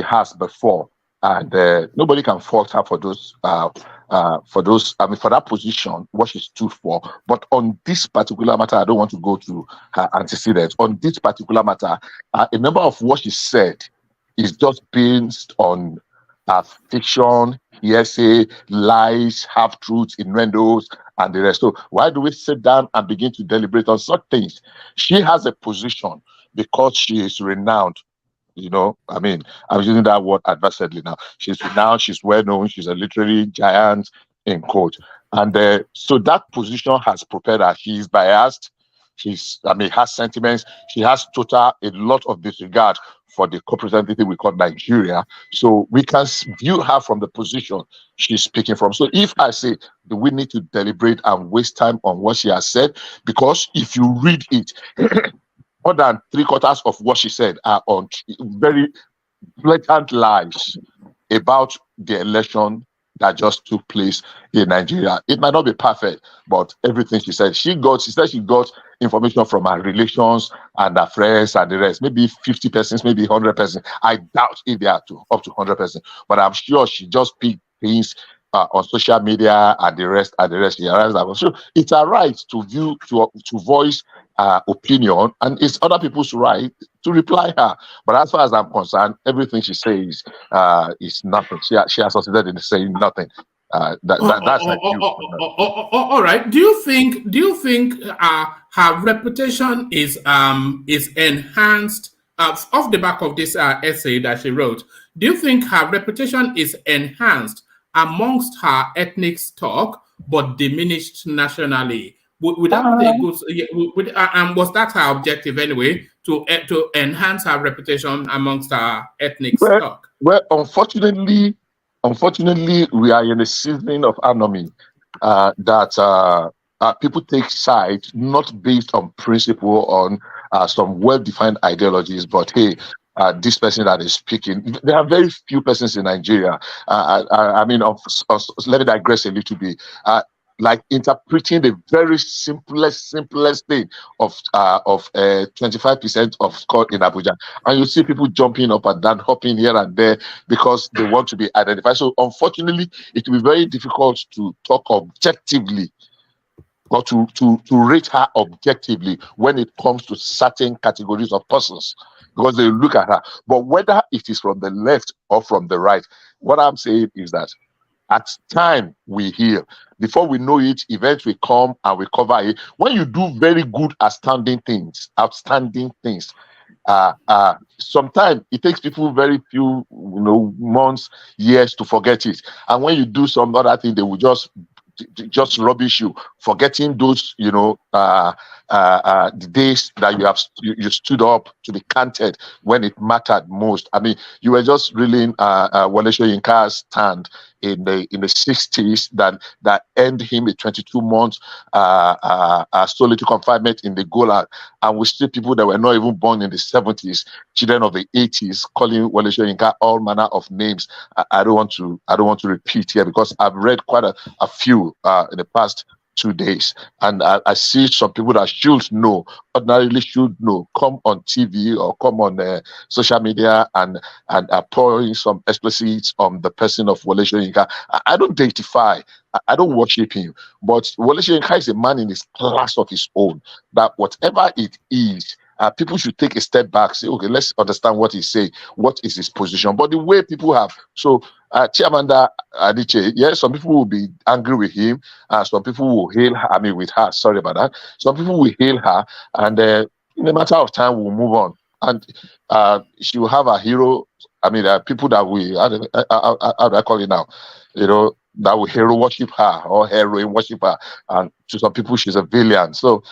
has before, and nobody can fault her for those. For that position, what she stood for. But on this particular matter, I don't want to go to her antecedents. On this particular matter, a number of what she said is just based on fiction, hearsay, lies, half-truths, innuendos, and the rest. So why do we sit down and begin to deliberate on such things? She has a position because she is renowned. I mean, I'm using that word adversedly now. She's renowned, she's well-known, she's a literary giant, in quote. And so that position has propelled her. She's biased, has sentiments, she has a lot of disregard for the representative we call Nigeria. So we can view her from the position she's speaking from. So if I say, do we need to deliberate and waste time on what she has said? Because if you read it, more than 3/4 of what she said are on very blatant lies about the election that just took place in Nigeria. It might not be perfect, but everything she said, she said she got information from her relations and her friends and the rest. Maybe 50 persons, maybe 100 persons. I doubt if they are up to 100 persons, but I'm sure she just picked things on social media and the rest. She realized that. So it's a right to voice opinion, and it's other people's right to reply her. But as far as I'm concerned, everything she says is nothing. She has succeeded in saying nothing. That's all right. Do you think her reputation is enhanced off the back of this essay that she wrote? Do you think her reputation is enhanced amongst her ethnic stock but diminished nationally? Would that be a good? And was that her objective anyway, to enhance her reputation amongst her ethnic stock? Well, unfortunately, we are in a season of anomy that people take sides not based on principle, on some well-defined ideologies, but hey, this person that is speaking. There are very few persons in Nigeria. Let me digress a little bit. like interpreting the very simplest thing of 25% of score in Abuja, and you see people jumping up and down, hopping here and there because they want to be identified. So unfortunately, it will be very difficult to talk objectively or to rate her objectively when it comes to certain categories of persons, because they look at her. But whether it is from the left or from the right, what I'm saying is that at time we heal. Before we know it, events will come and we cover it. When you do very good, outstanding things, sometimes it takes people very few, months, years to forget it. And when you do some other thing, they will just rubbish you, forgetting those, the days that you stood up to be counted when it mattered most. I mean, you were just reeling Wole Soyinka's stand in the 60s that earned him a 22 months solitary confinement in the Gulag, and we see people that were not even born in the 70s, children of the 80s, calling Wole Soyinka all manner of names. I don't want to repeat here because I've read quite a few in the past 2 days, and I see some people that ordinarily should know, come on TV or come on social media and are pouring some explicits on the person of Wole Soyinka. I don't deify, I don't worship him, but Wole Soyinka is a man in his class of his own, that whatever it is, people should take a step back, say, okay, let's understand what he's saying, what is his position. But the way people have, Chimamanda Adichie, yes, some people will be angry with him, some people will hail her, with her, sorry about that. Some people will hail her, and in a matter of time, we'll move on. And she will have a hero, people that how do I call it now? That will hero worship her or heroine worship her, and to some people she's a villain. So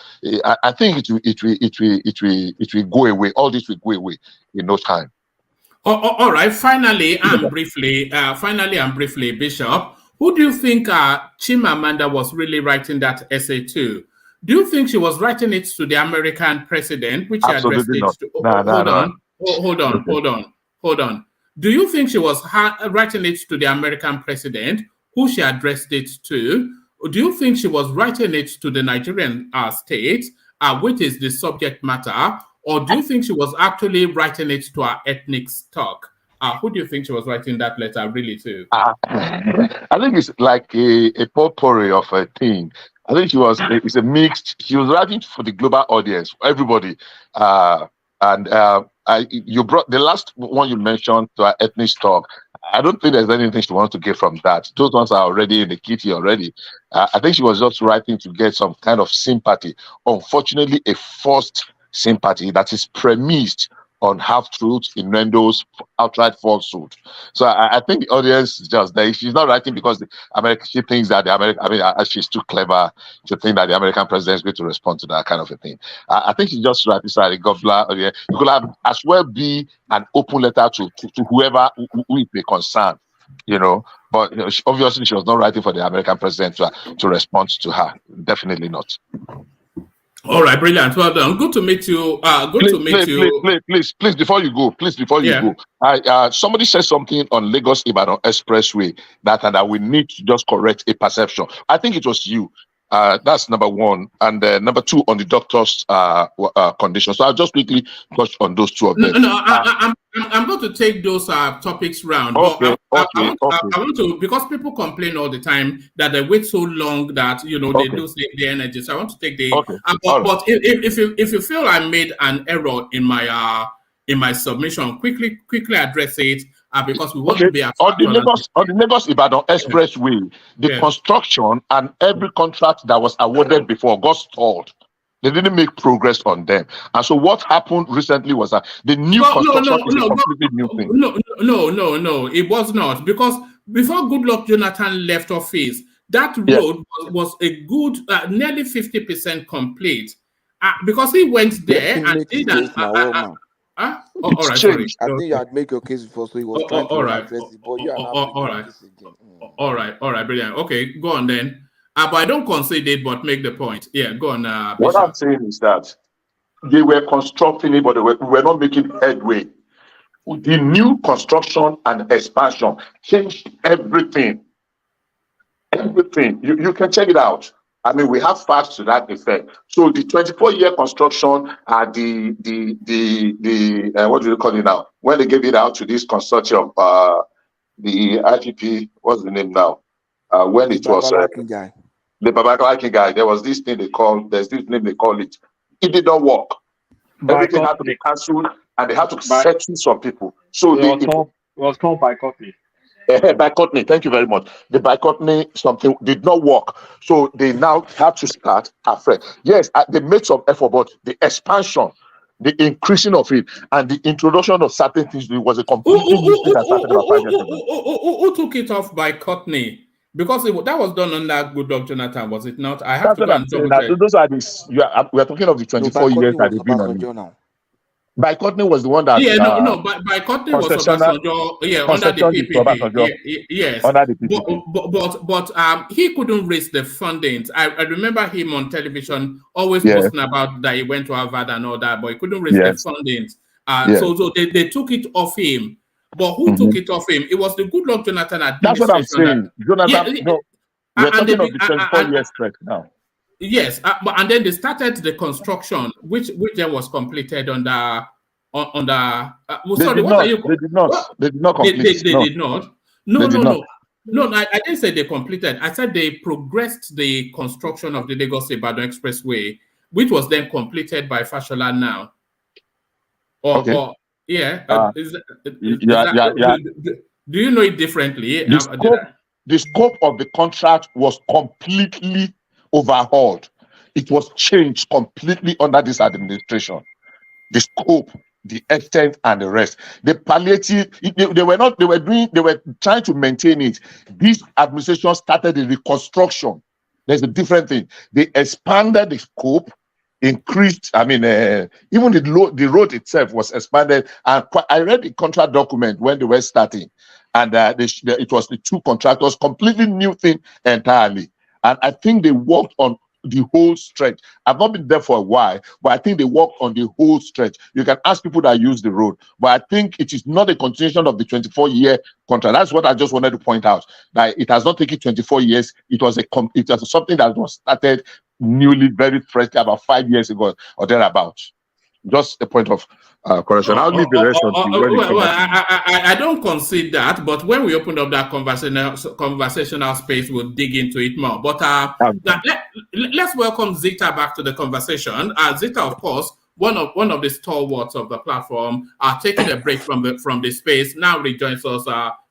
I think it will go away. All this will go away in no time. All right. Finally and briefly, Bishop, who do you think Chimamanda was really writing that essay to? Do you think she was writing it to the American president, which she addressed it to? Hold on. Do you think she was writing it to the American president, who she addressed it to? Or do you think she was writing it to the Nigerian state, which is the subject matter? Or do you think she was actually writing it to our ethnic stock? Who do you think she was writing that letter really to? I think it's like a potpourri of a thing. I think it's a mixed. She was writing for the global audience, for everybody. You brought the last one you mentioned to our ethnic stock. I don't think there's anything she wants to get from that. Those ones are already in the kitty already. I think she was just writing to get some kind of sympathy. Unfortunately, a forced sympathy that is premised on half-truths, innuendos, outright falsehood. So I think the audience is just there. She's not writing because she thinks that she's too clever to think that the American president is going to respond to that kind of a thing. I think she's just writing sorry, Governor. It could have as well be an open letter to whoever who it may concern, But obviously she was not writing for the American president to respond to her. Definitely not. All right, brilliant. Well done. Good to meet you. Please, before you go, somebody said something on Lagos-Ibadan Expressway that we need to just correct a perception. I think it was you. That's number one. And number two, on the doctor's condition. So I'll just quickly touch on those two of them. I'm going to take those topics round. Okay, I want to, because people complain all the time that they wait so long that, they do save the energy. So I want to take the... But if you feel I made an error in my submission, quickly address it. Because we want to be on the Lagos-Ibadan Expressway, the construction and every contract that was awarded before got stalled. They didn't make progress on them. And so what happened recently was that the new construction is a completely new thing. No, it was not. Because before Goodluck Jonathan left office, that road was a good, nearly 50% complete. Because he went there and did all right, sorry. I think you had make your case before, so he was trying to address it, but you are not making this again. All right, brilliant. Okay, go on then. But I don't concede it, but make the point. Yeah, go on. What I'm saying is that they were constructing it, but we were not making headway. The new construction and expansion changed everything. everything. You can check it out. I mean, we have facts to that effect. So the 24-year construction, what do you call it now? When they gave it out to this consortium, the IPP, what's the name now? When the it was guy. The Backlash guy, there was this thing there's this name they call it. It did not work. Everything had to be cancelled, and they had to settle some people. So it was called boycotting. Boycotting, thank you very much. The boycotting something did not work, so they now had to start afresh. Yes, they made some effort, but the expansion, the increasing of it, and the introduction of certain things was a completely new thing that started about 5 years ago. Who took it off boycotting? Because that was done under Goodluck Jonathan, was it not? I have to go and double check. Those are these. We are talking of the 24 years that they've been on it. Boycotting was the one that boycotting was Obasanjo, under the PPP. Yes, under the PPP. But he couldn't raise the fundings. I remember him on television always boasting about that he went to Harvard and all that, but he couldn't raise the fundings. So they took it off him. But who took it off him? It was the Goodluck Jonathan administration. That's what I'm saying. Jonathan, we're talking of the 24 years stretch now. Yes, and then they started the construction, which then was completed under. Sorry, what are you? They did not. They did not complete. They did not. No. I didn't say they completed. I said they progressed the construction of the Lagos-Ibadan Expressway, which was then completed by Fashola now. Do you know it differently? The scope of the contract was completely overhauled. It was changed completely under this administration. The scope, the extent, and the rest. The palliative, they were trying to maintain it. This administration started the reconstruction. There's a different thing. They expanded the scope, increased. I mean, even the road itself was expanded. And I read the contract document when they were starting, and it was the two contractors, completely new thing entirely. And I think they worked on the whole stretch. I've not been there for a while, but I think they worked on the whole stretch. You can ask people that use the road, but I think it is not a continuation of the 24-year contract. That's what I just wanted to point out. That it has not taken 24 years. It was something that was started newly, very fresh, about 5 years ago or thereabouts. Just a point of correction. I'll leave the rest on you. I don't concede that, but when we open up that conversational space, we'll dig into it more. But let's welcome Zita back to the conversation. Zita, of course, one of the stalwarts of the platform, taking a break from the space, now rejoins us.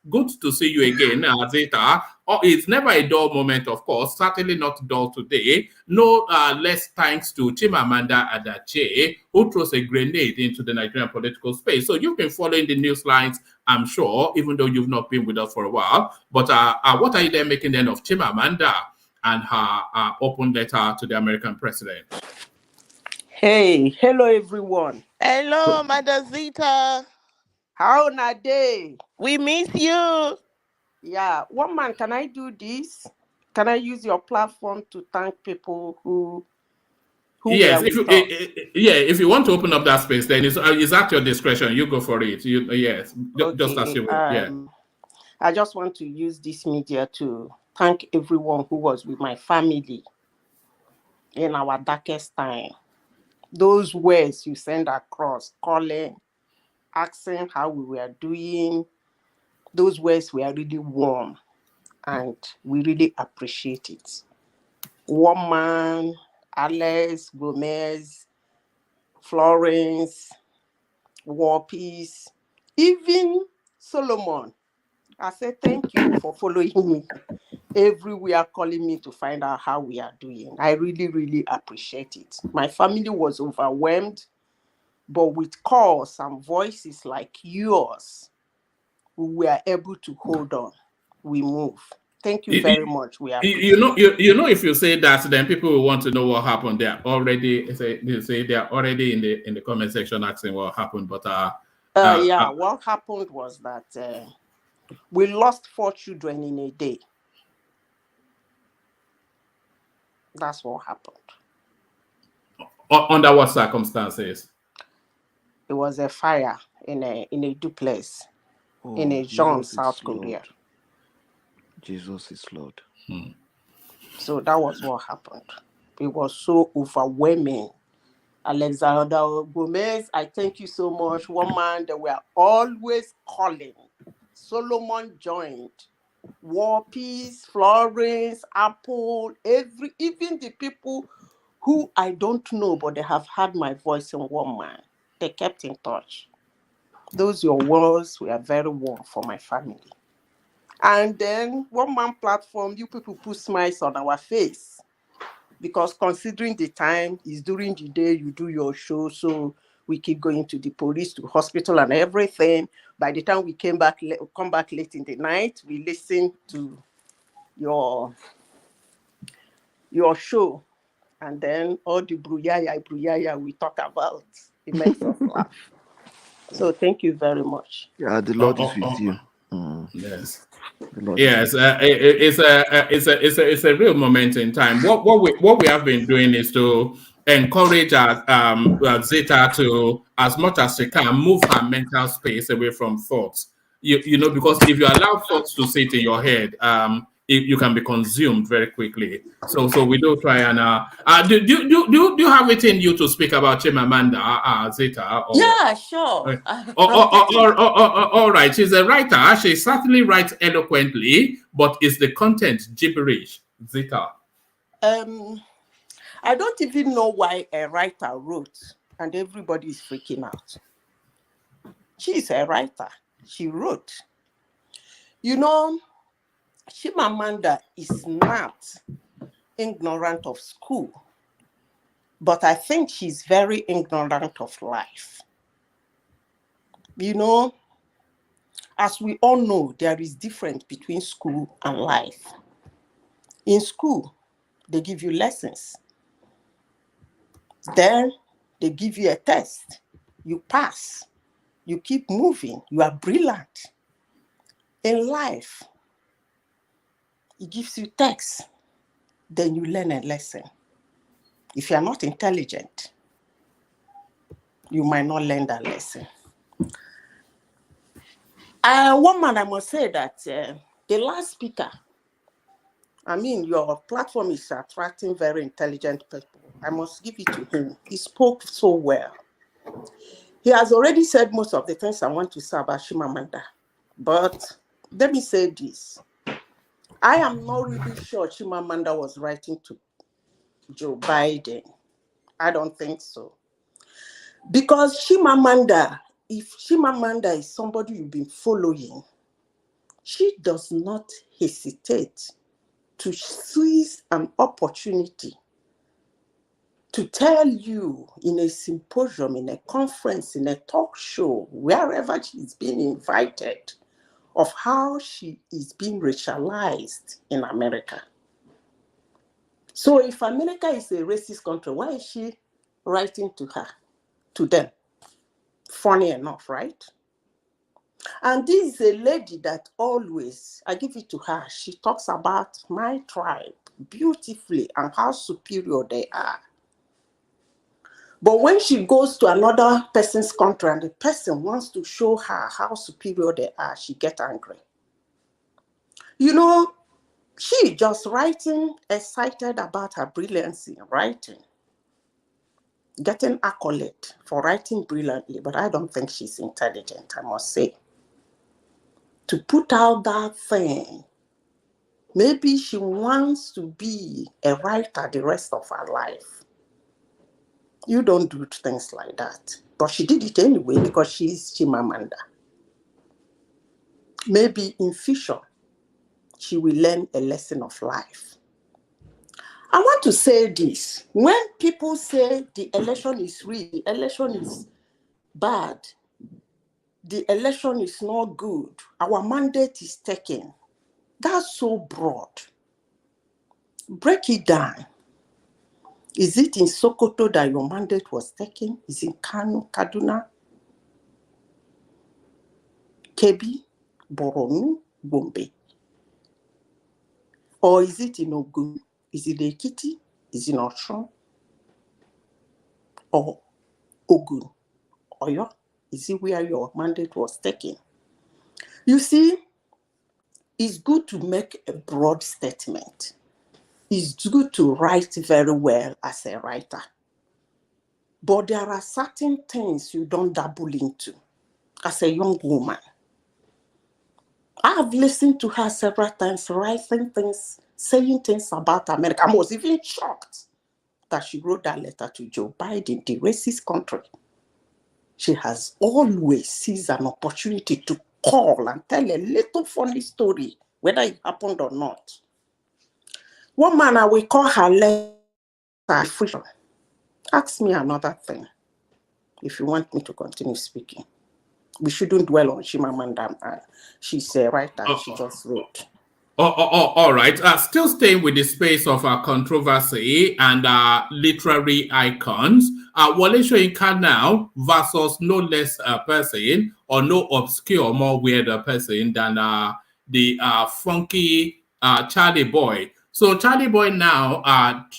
Good to see you again, Zita. It's never a dull moment, of course. Certainly not dull today. No less thanks to Chimamanda Adichie, who throws a grenade into the Nigerian political space. So you've been following the news lines, I'm sure, even though you've not been with us for a while. But what are you then making then of Chimamanda and her open letter to the American president? Hey, hello everyone. Hello, Madam Zita. How na day? We miss you. Yeah, one man, can I do this? Can I use your platform to thank people who yes, if you want to open up that space, then it's at your discretion. You go for it. Yes, okay. Just as you will. I just want to use this media to thank everyone who was with my family in our darkest time. Those words you send across, calling, asking how we were doing, those words were really warm, and we really appreciate it. Woman, Alex, Gomez, Florence, War Peace, even Solomon. I said thank you for following me everywhere, calling me to find out how we are doing. I really, really appreciate it. My family was overwhelmed, but with calls and voices like yours, we were able to hold on. We move. Thank you very much. We are. You know, if you say that, then people will want to know what happened. They are already in the comment section asking what happened. But what happened was that we lost 4 children in a day. That's what happened. Under what circumstances? It was a fire in a duplex in a Jean, South Korea. Jesus is Lord. So that was what happened. It was so overwhelming. Alexander Gomez, I thank you so much. One man, they were always calling. Solomon joined. War Peace, Florence, Apple, even the people who I don't know, but they have heard my voice in One Man. They kept in touch. Those your words were very warm for my family. And then One Man platform, you people put smiles on our face. Because considering the time is during the day you do your show, so we keep going to the police, to hospital and everything. By the time we come back late in the night, we listen to your show. And then all the bruyaya we talk about, it makes us laugh. So thank you very much. Yeah, the Lord is with you. Yes. Yes, it's a real moment in time. What we have been doing is to encourage Zeta to, as much as she can, move her mental space away from thoughts. You know, because if you allow thoughts to sit in your head, you can be consumed very quickly. So we do try and do you have it in you to speak about Chimamanda, Zeta? Or, yeah, sure. All right. She's a writer. She certainly writes eloquently, but is the content gibberish, Zeta? I don't even know why a writer wrote, and everybody is freaking out. She's a writer. She wrote. You know, Chimamanda is not ignorant of school, but I think she's very ignorant of life. You know, as we all know, there is difference between school and life. In school, they give you lessons. Then they give you a test. You pass. You keep moving. You are brilliant. In life, it gives you text. Then you learn a lesson. If you are not intelligent, you might not learn that lesson. One man, I must say that the last speaker, I mean, your platform is attracting very intelligent people. I must give it to him. He spoke so well. He has already said most of the things I want to say about Chimamanda. But let me say this. I am not really sure Chimamanda was writing to Joe Biden. I don't think so. Because Chimamanda, if Chimamanda is somebody you've been following, she does not hesitate to seize an opportunity to tell you in a symposium, in a conference, in a talk show, wherever she's been invited, of how she is being racialized in America. So if America is a racist country, why is she writing to them? Funny enough, right? And this is a lady that always, I give it to her, she talks about my tribe beautifully and how superior they are. But when she goes to another person's country and the person wants to show her how superior they are, she gets angry. You know, she just writing, excited about her brilliancy in writing, getting accolade for writing brilliantly, but I don't think she's intelligent, I must say. To put out that thing, maybe she wants to be a writer the rest of her life. You don't do things like that. But she did it anyway because she's Chimamanda. Maybe in future, she will learn a lesson of life. I want to say this. When people say the election is rigged, the election is bad, the election is not good, our mandate is taken, that's so broad. Break it down. Is it in Sokoto that your mandate was taken? Is it in Kanu, Kaduna, Kebbi, Borno, Gombe? Or is it in Ogun? Is it in Ekiti? Is it in Osun? Or Ogun? Oyo? Is it where your mandate was taken? You see, it's good to make a broad statement. it's good to write very well as a writer. But there are certain things you don't dabble into as a young woman. I have listened to her several times writing things, saying things about America. I was even shocked that she wrote that letter to Joe Biden, the racist country. She has always seized an opportunity to call and tell a little funny story, whether it happened or not. One man, I will call her letter friction. Ask me another thing if you want me to continue speaking. We shouldn't dwell on Chimamanda. She's a writer. She just wrote. All right. Still staying with the space of controversy and literary icons. Wole Soyinka now versus no less a person or no obscure, more weird person than the funky Charly boy. So Charly boy now,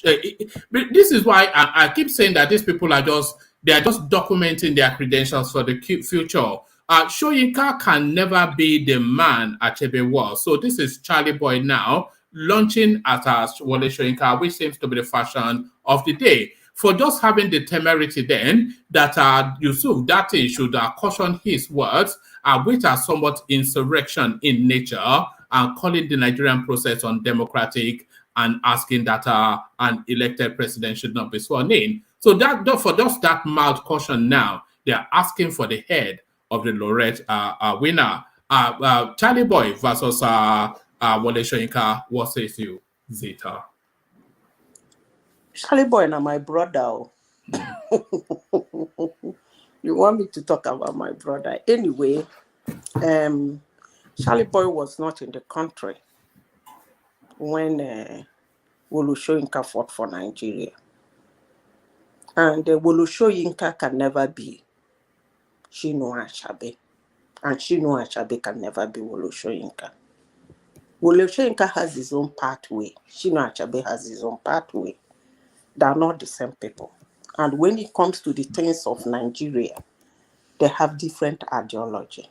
this is why I keep saying that these people are just documenting their credentials for the future. Soyinka can never be the man Achebe was. So this is Charly boy now launching as Wole Soyinka, which seems to be the fashion of the day. For just having the temerity then that Yusuf Dati should caution his words, which are somewhat insurrection in nature, and calling the Nigerian process undemocratic and asking that an elected president should not be sworn in. So that for just that mild caution now, they are asking for the head of the laureate winner. Charly boy versus Wole Soyinka. What says you, Zita? Charly boy now my brother. You want me to talk about my brother? Anyway, Charly boy was not in the country when Wole Soyinka fought for Nigeria. And Wole Soyinka can never be Chinua Achebe. And Chinua Achebe can never be Wole Soyinka. Wole Soyinka has his own pathway. Chinua Achebe has his own pathway. They are not the same people. And when it comes to the things of Nigeria, they have different ideology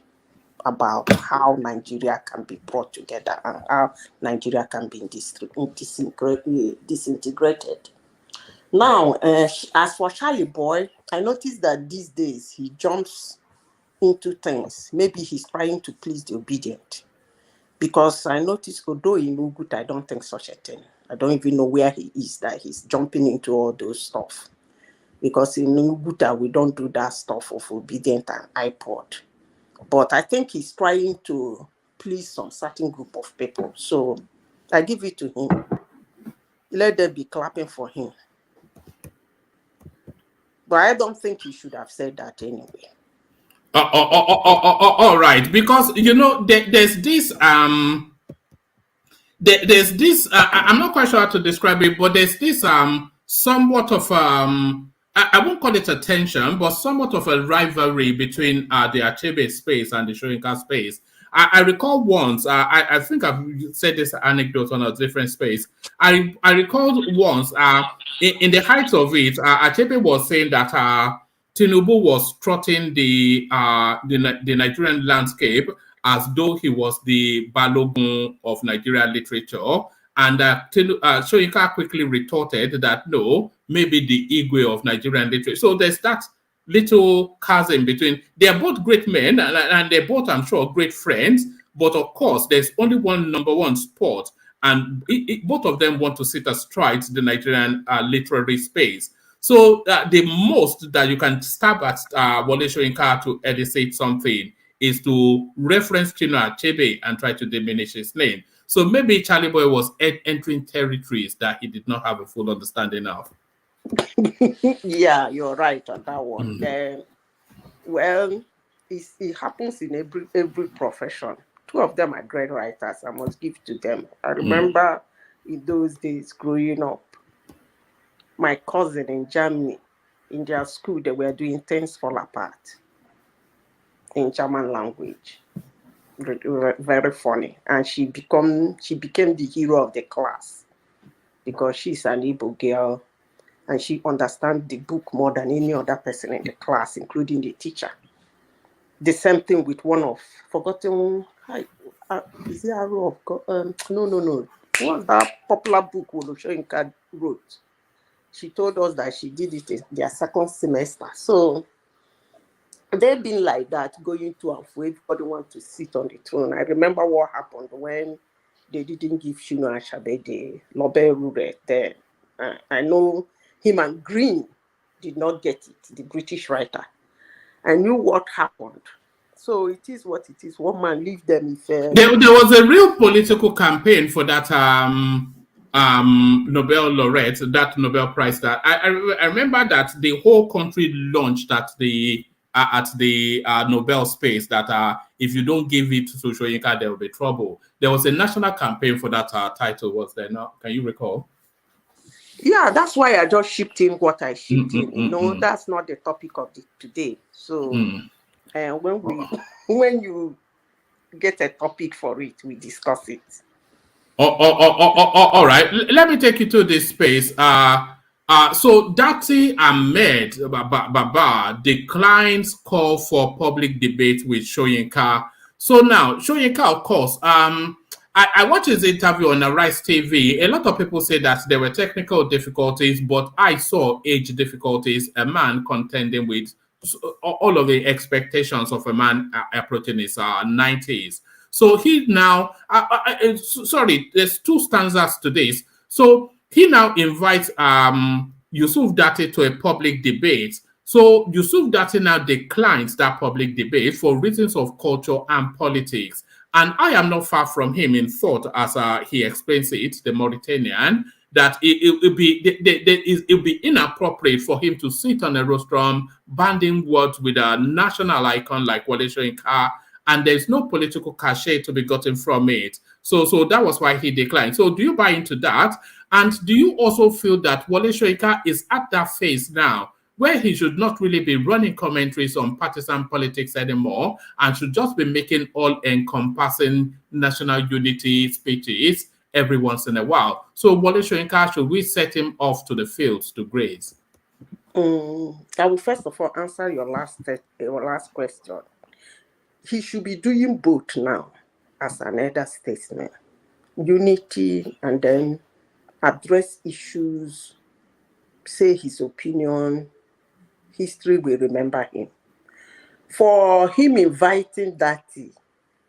about how Nigeria can be brought together and how Nigeria can be disintegrated. Now, as for Charly boy, I noticed that these days he jumps into things. Maybe he's trying to please the obedient. Because I noticed, although in Ugut, I don't think such a thing. I don't even know where he is, that he's jumping into all those stuff. Because in Uguta, we don't do that stuff of obedient and iPod. But I think he's trying to please some certain group of people. So I give it to him. Let them be clapping for him. But I don't think he should have said that anyway. All right, because you know there's this I'm not quite sure how to describe it, but there's this somewhat of I won't call it a tension, but somewhat of a rivalry between the Achebe space and the Soyinka space. I recall once, I think I've said this anecdote on a different space. I recalled once in the height of it, Achebe was saying that Tinubu was trotting the Nigerian landscape as though he was the Balogun of Nigerian literature. And Soyinka quickly retorted that no, maybe the Igwe of Nigerian literature. So there's that little chasm between, they're both great men and they're both, I'm sure, great friends. But of course, there's only one number one sport. And both of them want to sit astride the Nigerian literary space. So the most that you can stab at Wole Soyinka to elicit something is to reference Chinua Achebe and try to diminish his name. So maybe Charly boy was entering territories that he did not have a full understanding of. Yeah, you're right on that one. Well, it happens in every profession. Two of them are great writers. I must give to them. I remember in those days growing up, my cousin in Germany, in their school, they were doing Things Fall Apart in German language. Very funny. And she became the hero of the class because she's an Igbo girl and she understands the book more than any other person in the class, including the teacher. The same thing with one of, forgotten, is it Arrow of God? No. What's that popular book Wole Soyinka wrote? She told us that she did it in their second semester. So they've been like that, going to and fro. Everybody wants to sit on the throne. I remember what happened when they didn't give Chinua Achebe the Nobel then. I know him and Green did not get it, the British writer. I knew what happened. So it is what it is. One man leave them if there was a real political campaign for that Nobel laureate, that Nobel Prize. That I remember that the whole country launched at the Nobel space that if you don't give it to Soyinka, there will be trouble. There was a national campaign for that title. Was there not? Can you recall? Yeah, that's why I just shipped in what I shipped in. You know, that's not the topic of today. So when you get a topic for it, we discuss it. All right. Let me take you to this space. So Dati Ahmed Baba declines call for public debate with Soyinka. So now Soyinka, of course, I watched his interview on Arise TV. A lot of people say that there were technical difficulties, but I saw age difficulties. A man contending with all of the expectations of a man approaching his 90s. So he now, sorry, there's two stanzas to this. So he now invites Yusuf Dati to a public debate. So Yusuf Dati now declines that public debate for reasons of culture and politics. And I am not far from him in thought, as he explains it, the Mauritanian, that it would be inappropriate for him to sit on a rostrum banding words with a national icon like Wole Soyinka, and there's no political cachet to be gotten from it. So that was why he declined. So do you buy into that? And do you also feel that Wole Soyinka is at that phase now where he should not really be running commentaries on partisan politics anymore and should just be making all-encompassing national unity speeches every once in a while? So Wole Soyinka, should we set him off to the fields to graze? I will first of all answer your last question. He should be doing both now as an elder statesman. Unity, and then address issues, say his opinion. History will remember him. For him inviting Dati,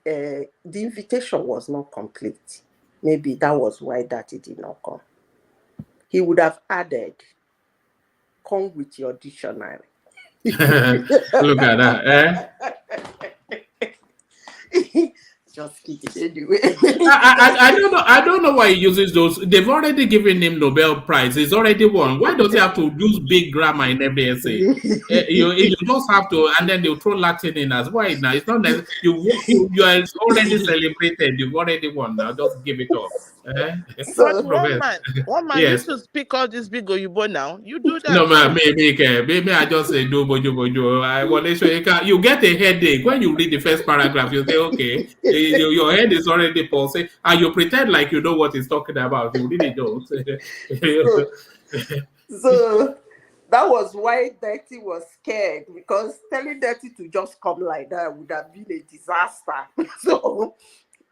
the invitation was not complete. Maybe that was why Dati did not come. He would have added, come with your dictionary. Look at that, eh? Just kidding anyway. I don't know why he uses those. They've already given him Nobel Prize. He's already won. Why does he have to use big grammar in every essay? You just have to, and then they'll throw Latin in as well. Now it's not that you are already celebrated. You've already won. Now just give it up. So one man yes. Used to speak all this big Yoruba now. You do that. No, man, maybe I just say do bojo. I want to show you get a headache when you read the first paragraph. You say, okay, your head is already pulsing, and you pretend like you know what he's talking about. You really don't. So that was why Dati was scared, because telling Dati to just come like that would have been a disaster. So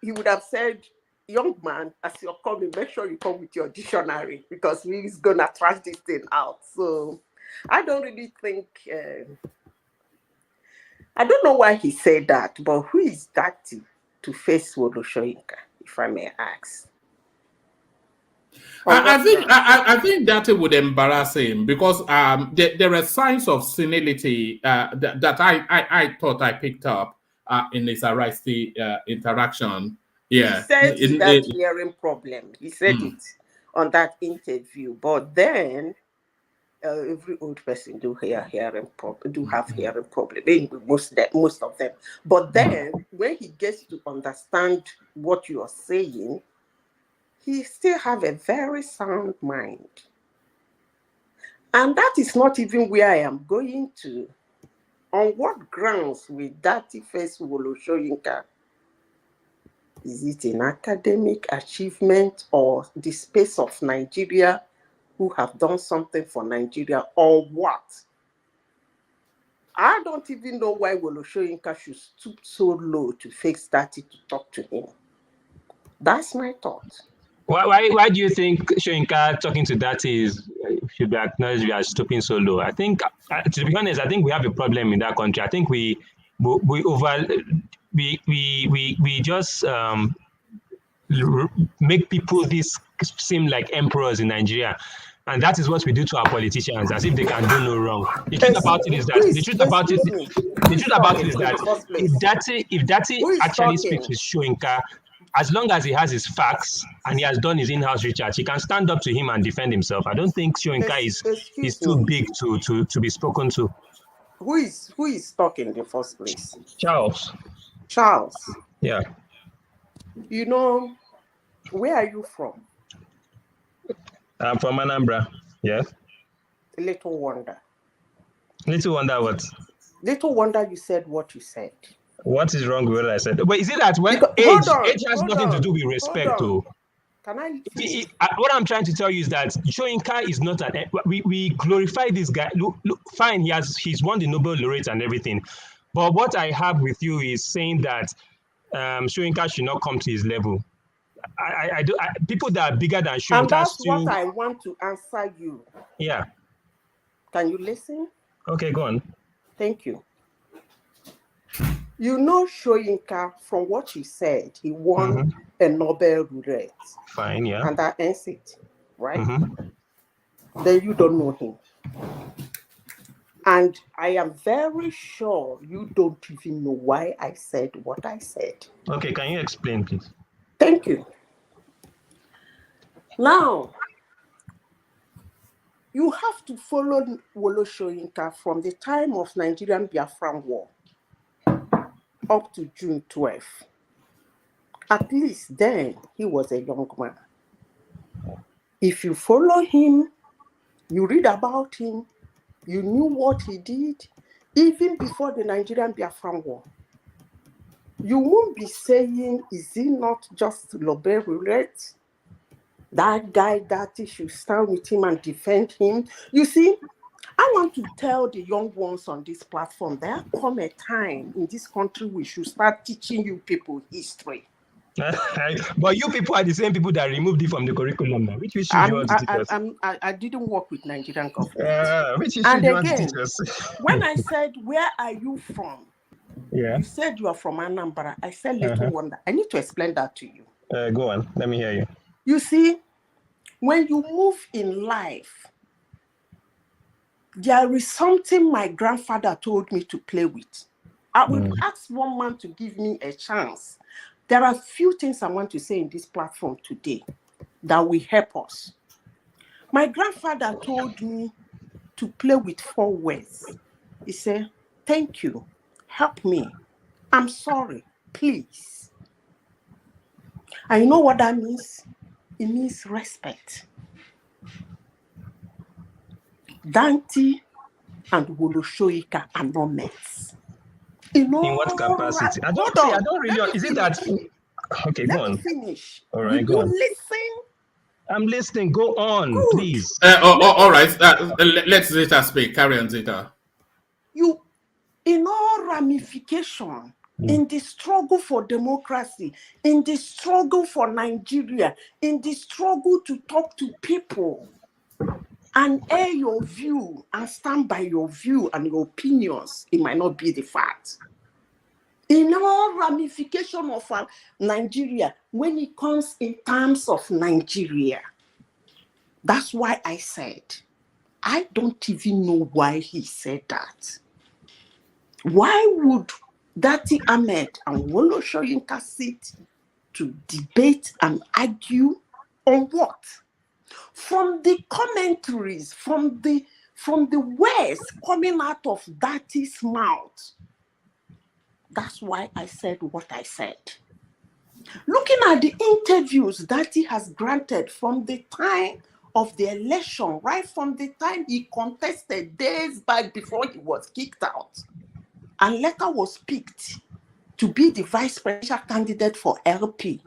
he would have said, young man, as you're coming, make sure you come with your dictionary, because he's gonna trash this thing out. So I don't really think I don't know why he said that, but who is Dati to face Wole Soyinka, if I may ask? I think Dati would embarrass him, because there are signs of senility that I thought I picked up in his Arise interaction. Yeah, he said that hearing problem. He said it on that interview, but then every old person do have hearing problem. Most of them. But then when he gets to understand what you are saying, he still have a very sound mind, and that is not even where I am going to. On what grounds will Dati face Wole Soyinka? Is it an academic achievement or the space of Nigeria who have done something for Nigeria, or what? I don't even know why Wole Soyinka should stoop so low to face Dati to talk to him. That's my thought. Why do you think Soyinka talking to that should be acknowledged as stooping so low? I think, to be honest, I think we have a problem in that country. I think we just make people seem like emperors in Nigeria. And that is what we do to our politicians, as if they can do no wrong. The truth about it is that if Dati actually speaks with Soyinka, as long as he has his facts and he has done his in-house research, he can stand up to him and defend himself. I don't think Soyinka is too big to be spoken to. Who is talking in the first place? Charles. Yeah. You know, where are you from? I'm from Anambra. Yes. Little wonder. Little wonder what? Little wonder you said what you said. What is wrong with what I said? But is it that when age has nothing to do with respect, though? Can I? What I'm trying to tell you is that Soyinka is not an. We glorify this guy. Look, fine. He's won the Nobel laureate and everything, but what I have with you is saying that Soyinka should not come to his level. People that are bigger than Soyinka. And that's what I want to answer you. Yeah. Can you listen? Okay, go on. Thank you. You know Soyinka, from what you said, he won a Nobel laureate. Fine, yeah. And that ends it, right? Then you don't know him. And I am very sure you don't even know why I said what I said. Okay, can you explain, please? Thank you. Now, you have to follow Wole Soyinka from the time of Nigerian Biafran War up to June 12th. At least then, he was a young man. If you follow him, you read about him, you knew what he did, even before the Nigerian Biafran War. You won't be saying, is he not just Nobel laureate? That guy that he should stand with him and defend him. You see, I want to tell the young ones on this platform, there come a time in this country we should start teaching you people history. But you people are the same people that removed it from the curriculum now. Which issue do you want to teach us? I didn't work with Nigerian government. Which issue do you want to teach us? When I said, where are you from? Yeah. You said you are from Anambra. I said, little wonder. I need to explain that to you. Go on. Let me hear you. You see, when you move in life, there is something my grandfather told me to play with. I would ask one man to give me a chance. There are few things I want to say in this platform today that will help us. My grandfather told me to play with 4 words. He said, thank you, help me, I'm sorry, please. And you know what that means? It means respect. Dante and Wole Soyinka are not mates. In what capacity? I don't really. Is it that? Okay, go on. Finish. All right, go on. Listen. I'm listening. Go on, please. All right. Let Zeta speak. Carry on, Zeta. You, in all ramification, in the struggle for democracy, in the struggle for Nigeria, in the struggle to talk to people and air your view and stand by your view and your opinions, it might not be the fact. In all ramification of Nigeria, when it comes in terms of Nigeria, that's why I said, I don't even know why he said that. Why would Dati Ahmed and Wole Soyinka sit to debate and argue on what? From the commentaries, from the words coming out of Dati's mouth. That's why I said what I said. Looking at the interviews Dati has granted from the time of the election, right from the time he contested days back before he was kicked out, and later was picked to be the vice presidential candidate for LP.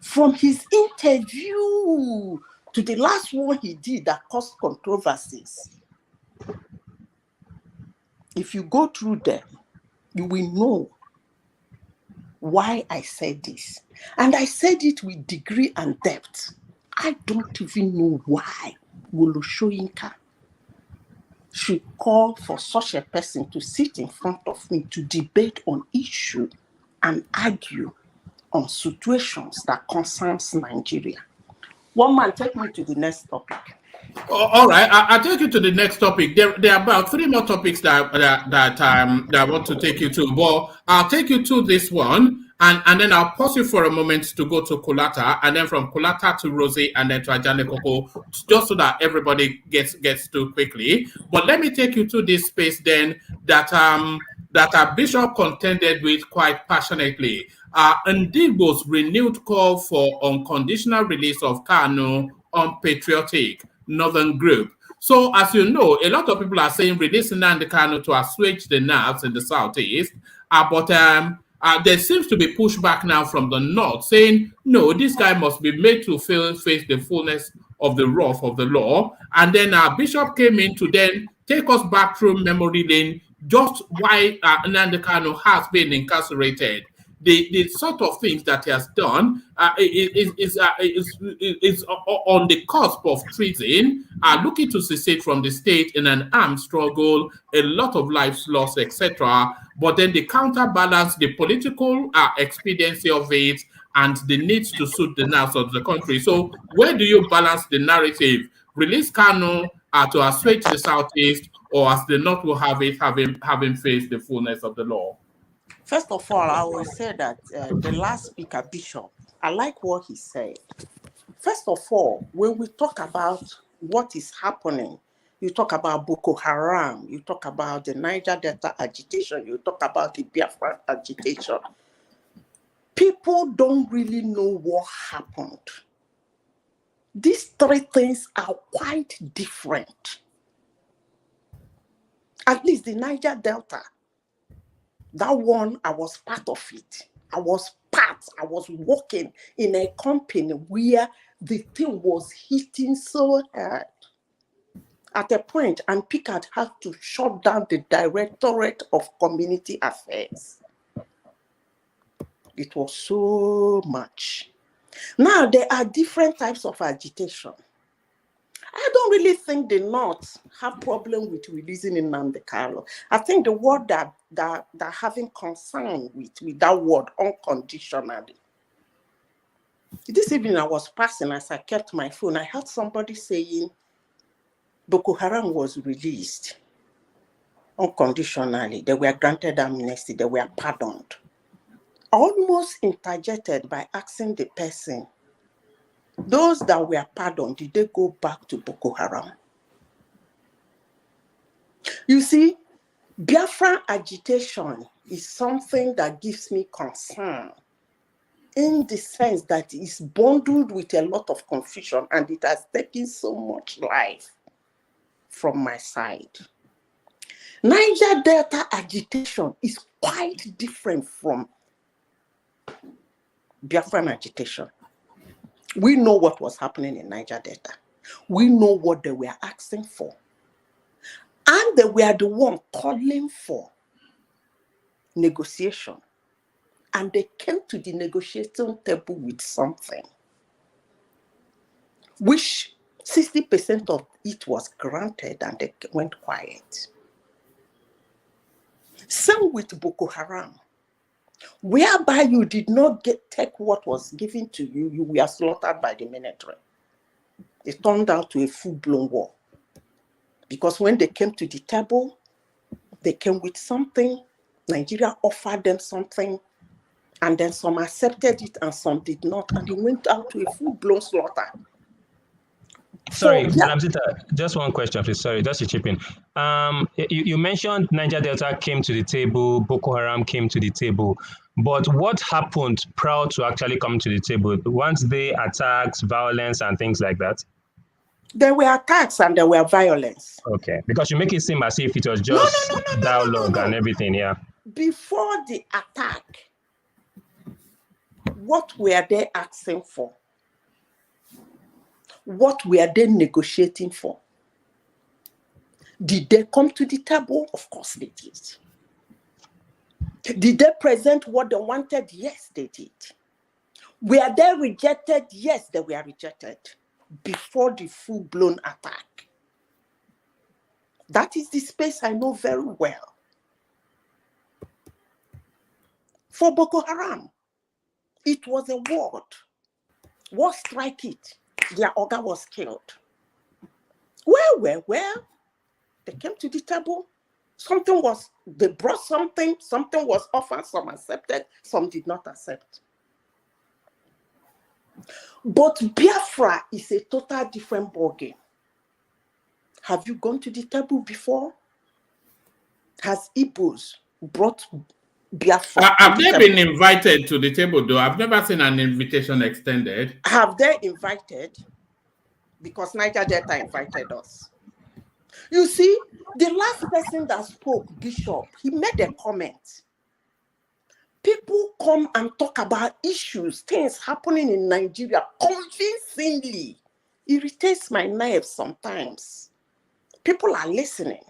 From his interview to the last one he did that caused controversies, if you go through them, you will know why I said this. And I said it with degree and depth. I don't even know why Wole Soyinka should call for such a person to sit in front of me to debate on issue and argue on situations that concerns Nigeria. One man, take me to the next topic. All right, I'll take you to the next topic. There are about 3 more topics that I want to take you to, but I'll take you to this one, and then I'll pause you for a moment to go to Kulata, and then from Kulata to Rosie, and then to Ajane Koko, just so that everybody gets to quickly. But let me take you to this space then that our bishop contended with quite passionately. Ndigbo's renewed call for unconditional release of Kanu on patriotic northern group. So, as you know, a lot of people are saying releasing Nnamdi Kanu to assuage the nerves in the southeast, but there seems to be pushback now from the north saying, no, this guy must be made to face the fullness of the wrath of the law. And then our bishop came in to then take us back through memory lane, just why Nnamdi Kanu has been incarcerated. The sort of things that he has done is on the cusp of treason, looking to secede from the state in an armed struggle, a lot of lives lost, etc. But then the counterbalance, the political expediency of it, and the need to suit the nerves of the country. So where do you balance the narrative? Release Kanu to assuage the southeast, or as the north will have it, having faced the fullness of the law? First of all, I will say that the last speaker, Bishop, I like what he said. First of all, when we talk about what is happening, you talk about Boko Haram, you talk about the Niger Delta agitation, you talk about the Biafra agitation. People don't really know what happened. These 3 things are quite different. At least the Niger Delta, that one, I was part of it. I was working in a company where the thing was hitting so hard. At a point, and Picard had to shut down the Directorate of Community Affairs. It was so much. Now, there are different types of agitation. I don't really think the North have problem with releasing Nnamdi Kanu. I think the word that having concern with that word unconditionally. This evening I was passing as I kept my phone. I heard somebody saying Boko Haram was released unconditionally. They were granted amnesty. They were pardoned. Almost interjected by asking the person, those that were pardoned, did they go back to Boko Haram? You see, Biafra agitation is something that gives me concern in the sense that it's bundled with a lot of confusion and it has taken so much life from my side. Niger Delta agitation is quite different from Biafran agitation. We know what was happening in Niger Delta. We know what they were asking for. And they were the one calling for negotiation. And they came to the negotiating table with something, which 60% of it was granted and they went quiet. Same with Boko Haram, whereby you did not take what was given to you, you were slaughtered by the military. It turned out to a full-blown war. Because when they came to the table, they came with something, Nigeria offered them something, and then some accepted it and some did not, and it went out to a full-blown slaughter. Sorry, Madam Zita, just one question, please. Sorry, just to chip in. You mentioned Niger Delta came to the table, Boko Haram came to the table, but what happened prior to actually coming to the table? Once they attacks, violence, and things like that? There were attacks and there were violence. Okay, because you make it seem as if it was just dialogue and everything, yeah. Before the attack, what were they asking for? What were they negotiating for? Did they come to the table? Of course they did. Did they present what they wanted? Yes, they did. Were they rejected? Yes, they were rejected. before the full-blown attack. That is the space I know very well. For Boko Haram, it was a word. War strike it. Their Oga was killed. Well, they came to the table. They brought something was offered, some accepted, some did not accept. But Biafra is a total different ballgame. Have you gone to the table before? Has Igbos brought Biafra? Have they been invited to the table, though? I've never seen an invitation extended. Have they invited? Because Niger Delta invited us. You see, the last person that spoke, Bishop, he made a comment. People come and talk about issues, things happening in Nigeria convincingly. Irritates my nerves sometimes. People are listening.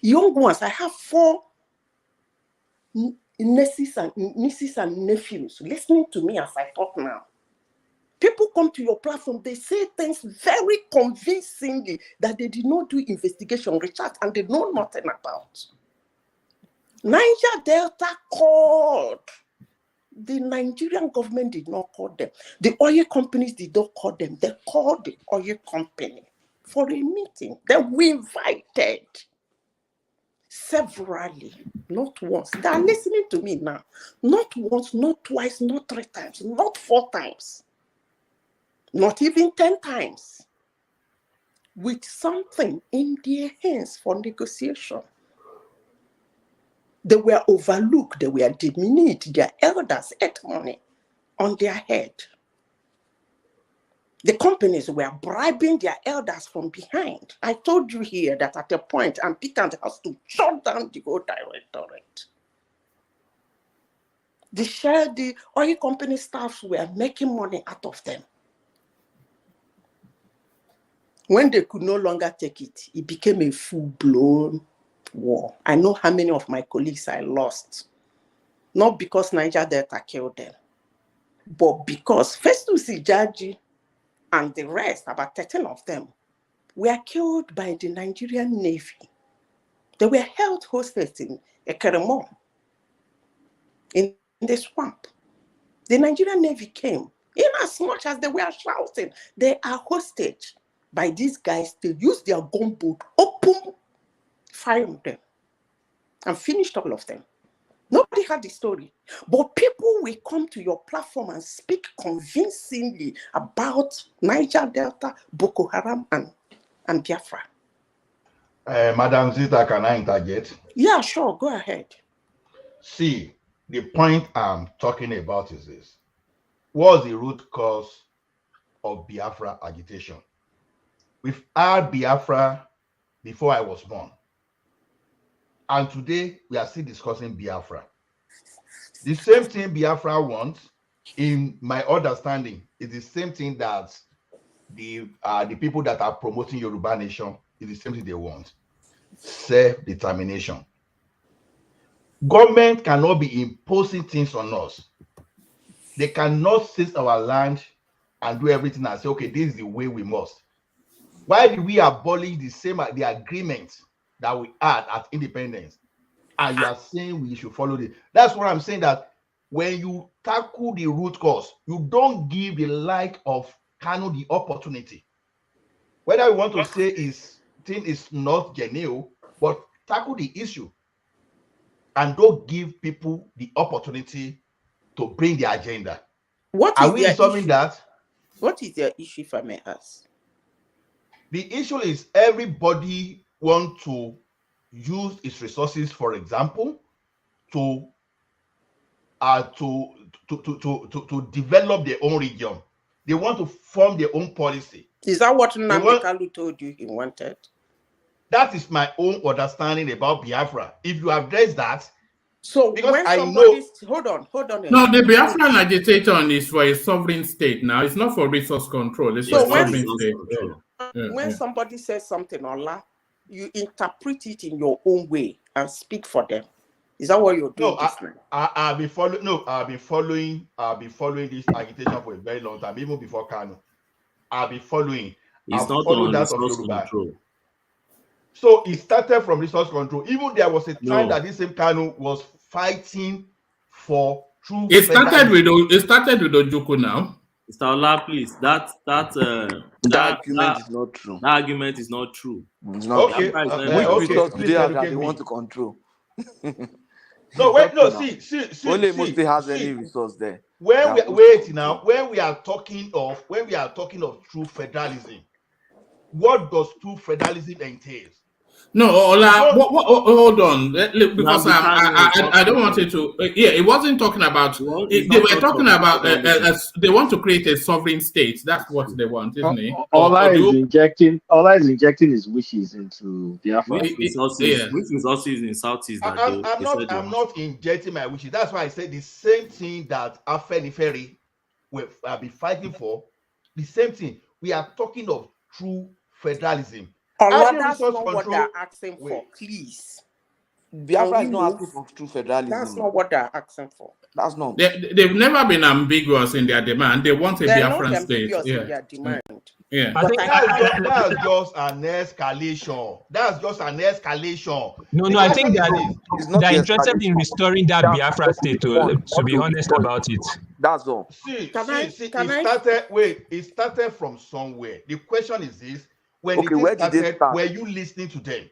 Young ones, I have 4 nieces and nephews listening to me as I talk now. People come to your platform, they say things very convincingly that they did not do investigation, research, and they know nothing about. Niger Delta called. The Nigerian government did not call them. The oil companies did not call them. They called the oil company for a meeting. Then we invited severally, not once. They are listening to me now. Not once, not twice, not 3 times, not 4 times. Not even 10 times, with something in their hands for negotiation. They were overlooked, they were diminished, their elders ate money on their head. The companies were bribing their elders from behind. I told you here that at a point, Ampitant has to shut down the whole directorate. The oil company staffs were making money out of them. When they could no longer take it, it became a full-blown war. I know how many of my colleagues I lost. Not because Niger Delta killed them, but because Festus Ijaji and the rest, about 13 of them, were killed by the Nigerian Navy. They were held hostage in Ekeremo, in the swamp. The Nigerian Navy came, in as much as they were shouting, they are hostage. By these guys, they used their gunboat, open fire on them, and finished all of them. Nobody had the story. But people will come to your platform and speak convincingly about Niger Delta, Boko Haram, and Biafra. Madam Zita, can I interject? Yeah, sure, go ahead. See, the point I'm talking about is this. What's the root cause of Biafra agitation? We've had Biafra before I was born. And today, we are still discussing Biafra. The same thing Biafra wants, in my understanding, is the same thing that the people that are promoting Yoruba nation is the same thing they want. Self-determination. Government cannot be imposing things on us. They cannot seize our land and do everything and say, okay, this is the way we must. Why did we abolish the agreement that we had at independence? And you are saying we should follow this. That's what I'm saying, that when you tackle the root cause, you don't give the like of Kanu the opportunity. Whether you want to say thing is not genuine, but tackle the issue and don't give people the opportunity to bring the agenda. What are is we solving that? What is their issue, if I may ask? The issue is everybody wants to use its resources, for example, to develop their own region. They want to form their own policy. Is that what Nnamdi Kanu told you he wanted? That is my own understanding about Biafra. If you address that, so because when I know. Hold on. No, the Biafran agitation is for a sovereign state now. It's not for resource control. It's for sovereign state. When somebody says something, Allah, you interpret it in your own way and speak for them. Is that what you're doing? No, I've been following. No, I've been following this agitation for a very long time, even before Kanu. I'll be following. It's I'll not follow on that of resource Yoruba. control. So it started from resource control. Even there was a time No. that this same Kanu was fighting for true It started federalism. with Ojukwu now. Mr. Ola, please. That argument is not true. That argument is not true. It's not Okay. Which resource do they have that they want to control? No, wait, no, see. Only Mostly has any resource there. When we are talking of true federalism, what does true federalism entail? No, Ola, hold on, because I don't want it to. Yeah, it wasn't talking about. They were talking about. They want to create a sovereign state. That's what they want, isn't it? Ola is injecting his wishes into Biafra. Which resources in Southeast? I'm not injecting my wishes. That's why I said the same thing that Afenifere will be fighting for. The same thing. We are talking of true federalism. That's not what they're asking for, please. Biafra is not asking for true federalism. That's not what they're asking for. That's not. They've never been ambiguous in their demand. They want a Biafran state. In their demand. Yeah. But that's just an escalation. That's just an escalation. No, I think they're interested in restoring that Biafra state, to be honest about it. That's all. It started from somewhere. The question is this. When where did they start? Were you listening to them?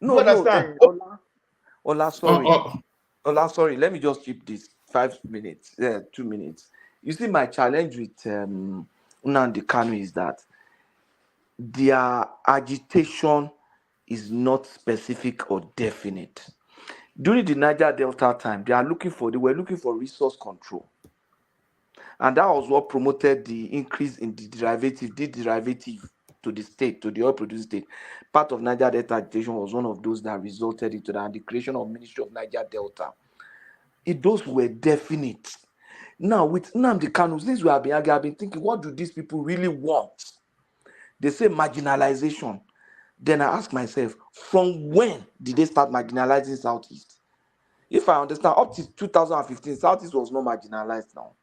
No, Ola, sorry. Ola, sorry. Let me just keep this 5 minutes. 2 minutes. You see, my challenge with Nnamdi Kanu is that their agitation is not specific or definite. During the Niger Delta time, they were looking for resource control. And that was what promoted the increase in the derivative to the state, to the oil producing state. Part of Niger Delta agitation was one of those that resulted into the creation of Ministry of Niger Delta. Those were definite. Now, with Nnamdi Kanu, since we have been thinking, what do these people really want? They say marginalization. Then I ask myself, from when did they start marginalizing Southeast? If I understand, up to 2015, Southeast was not marginalized now.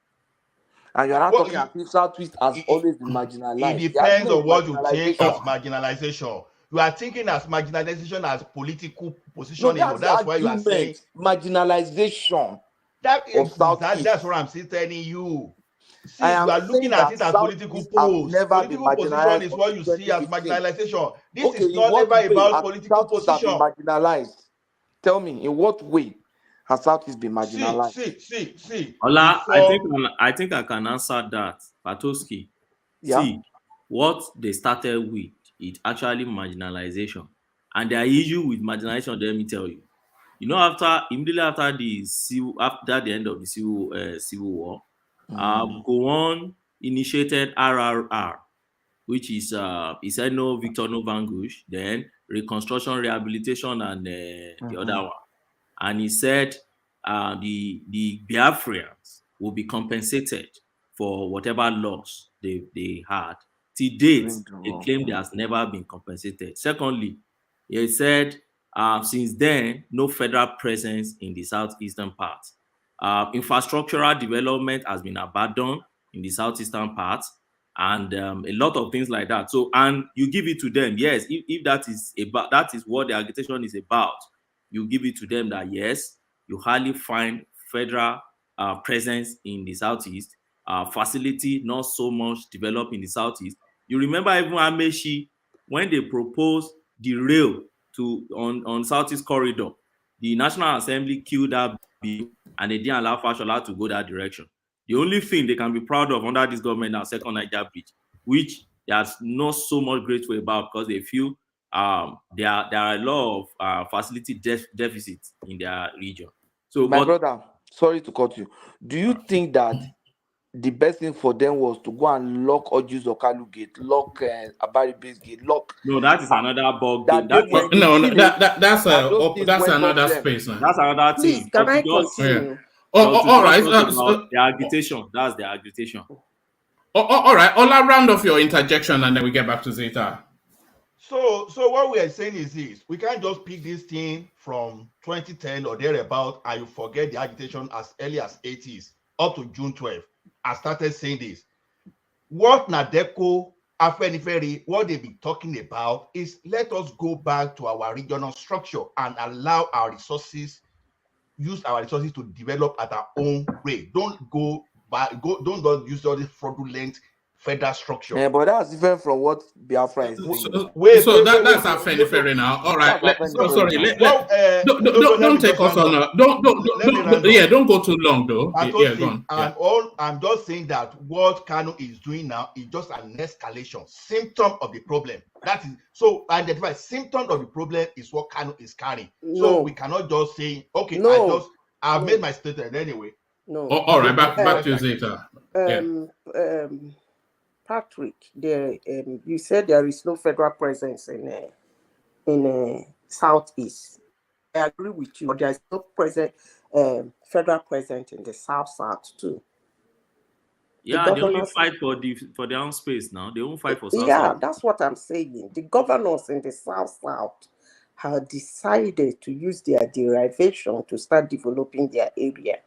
And you're not talking about Southeast has always been marginalized. It depends on what you think as marginalization. You are thinking as marginalization as political positioning. No, that's why you are saying marginalization. That's what I'm still telling you. See, you are looking at it as political polls. Political position is what you see as marginalization. This is not ever about political position. Marginalized. Tell me, in what way has Southeast been marginalized? See. Ola, I think I can answer that. Patoski. Yeah. See, what they started with, it actually marginalization. And their issue with marginalization, let me tell you. You know, immediately after the end of the civil war, Gowon initiated RRR, which is he said no Victor no Vangush, then reconstruction, rehabilitation, and the other one. And he said the Biafrians will be compensated for whatever loss they had. To date, they claim they has never been compensated. Secondly, he said since then, no federal presence in the southeastern part. Infrastructural development has been abandoned in the southeastern part, and a lot of things like that. So, and you give it to them, yes, if that is what the agitation is about, you give it to them that yes, you hardly find federal presence in the southeast. Facility not so much developed in the southeast. You remember even Amechi, when they proposed the rail on Southeast Corridor, the National Assembly killed that bill and they didn't allow Fashola to go that direction. The only thing they can be proud of under this government now, Second Niger Bridge, which there's not so much grateful about because they feel there are a lot of facility deficits in their region. So, brother, sorry to cut you. Do you think that the best thing for them was to go and lock Oju's Okalu gate, lock Abari base gate, lock? No, that is another bug. That's another space. Man. That's another thing. Please, can I continue? All right. The agitation. That's the agitation. All right. I'll round off your interjection and then we get back to Zeta. So what we are saying is this: we can't just pick this thing from 2010 or thereabout and you forget the agitation as early as 80s up to June 12th. I started saying this. what Nadeko, Afenifere, what they be talking about is let us go back to our regional structure and allow our resources, use our resources to develop at our own rate. Don't don't use all this fraudulent federal structure. Yeah, but that's different from what Biafra is doing. That's fair now. All right. Don't take us on. Don't go too long though. Yeah, go on. And all I'm just saying that what Kanu is doing now is just an escalation, symptom of the problem. That is so identify symptom of the problem is what Kanu is carrying. So we cannot just say, okay, I've made my statement anyway. No. All right, back to Zeta. Patrick, you said there is no federal presence in Southeast. I agree with you. There is no federal presence in the South too. Yeah, they only fight for their own space now. They won't fight for South. Yeah, that's what I'm saying. The governors in the South have decided to use their derivation to start developing their area.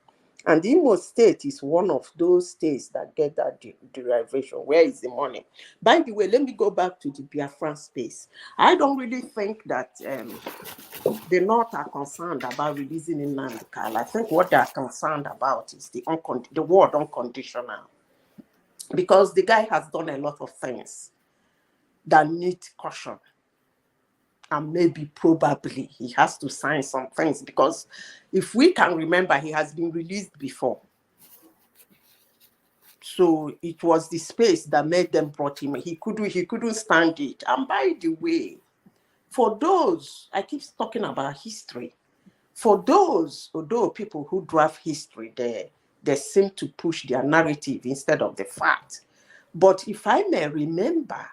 And Imo State is one of those states that get that derivation. Where is the money? By the way, let me go back to the Biafran space. I don't really think that the North are concerned about releasing Nnamdi Kanu. I think what they are concerned about is the word unconditional. Because the guy has done a lot of things that need caution. And maybe probably he has to sign some things, because if we can remember, he has been released before. So it was the space that made them brought him. He couldn't stand it. And by the way, for those, I keep talking about history. For those, although people who draft history, they seem to push their narrative instead of the fact. But if I may remember,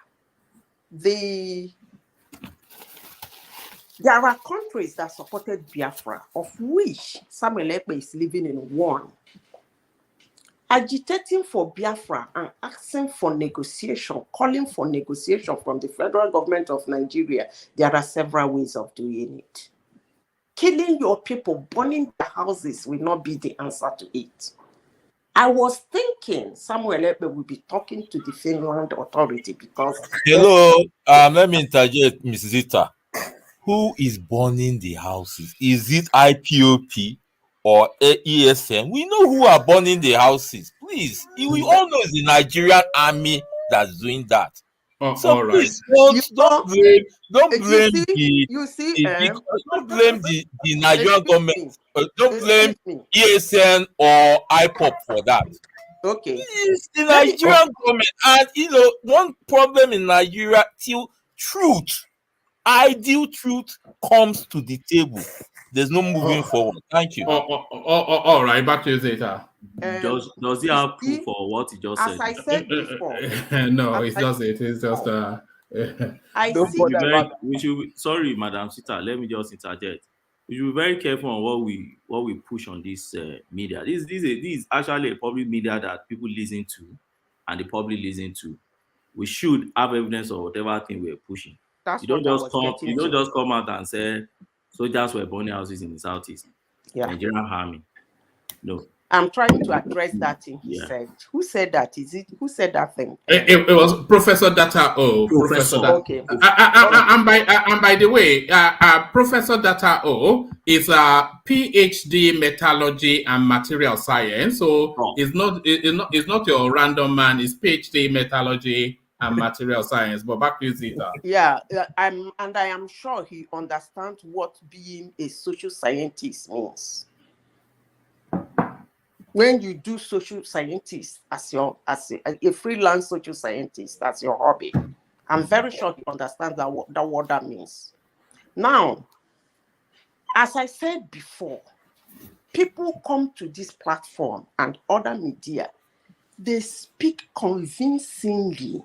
there are countries that supported Biafra, of which Samuel Ekpe is living in one. Agitating for Biafra and asking for negotiation, calling for negotiation from the federal government of Nigeria, there are several ways of doing it. Killing your people, burning their houses will not be the answer to it. I was thinking Samuel Ekpe will be talking to the Finland authority because... Hello, let me interject, Ms. Zita. Who is burning the houses? Is it IPOP or ESN? We know who are burning the houses. Please, we all know it's the Nigerian army that's doing that. So please, don't blame the Nigerian government. Don't blame ESN or IPOP for that. Okay. It's the Nigerian government, and one problem in Nigeria till truth. Ideal truth comes to the table. There's no moving forward. Thank you. All right, back to you, Zeta. Does he have proof for what he just said? As I said before. No, it's just it. It's just sorry, Madam Sita. Let me just interject. We should be very careful on what we push on this media. This is actually a public media that people listen to, and the public listen to. We should have evidence of whatever thing we're pushing. You don't just come out and say soldiers were burning houses in the Southeast. Yeah. Nigerian army. No. I'm trying to address that thing he said. Who said that? Who said that thing? It was Professor Data O. Professor Data. Okay. And by the way, Professor Data O is a PhD metallurgy and material science. So it's not your random man. It's PhD metallurgy and material science. But back to Zita. Yeah, I am sure he understands what being a social scientist means. When you do social scientist as a freelance social scientist, that's your hobby, I'm very sure he understands what that means. Now, as I said before, people come to this platform and other media, they speak convincingly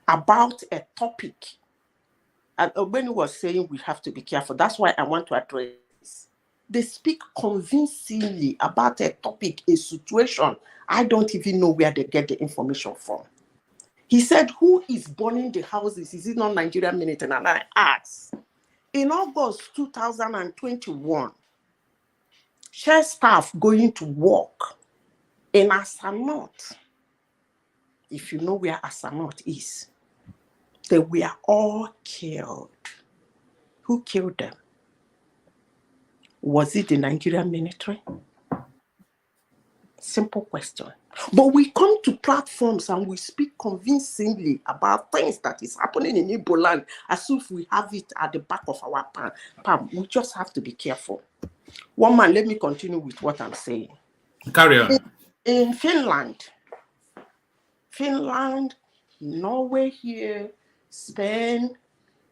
about a topic. And when he was saying we have to be careful, that's why I want to address this. They speak convincingly about a topic, a situation. I don't even know where they get the information from. He said, who is burning the houses? Is it not Nigerian military? And I asked, in August 2021, share staff going to work in Asanot if you know where Asanot is, they were all killed. Who killed them? Was it the Nigerian military? Simple question. But we come to platforms and we speak convincingly about things that is happening in Igbo land as if we have it at the back of our palm. We just have to be careful. One man, let me continue with what I'm saying. Carry on. In Finland, Norway here, Spain,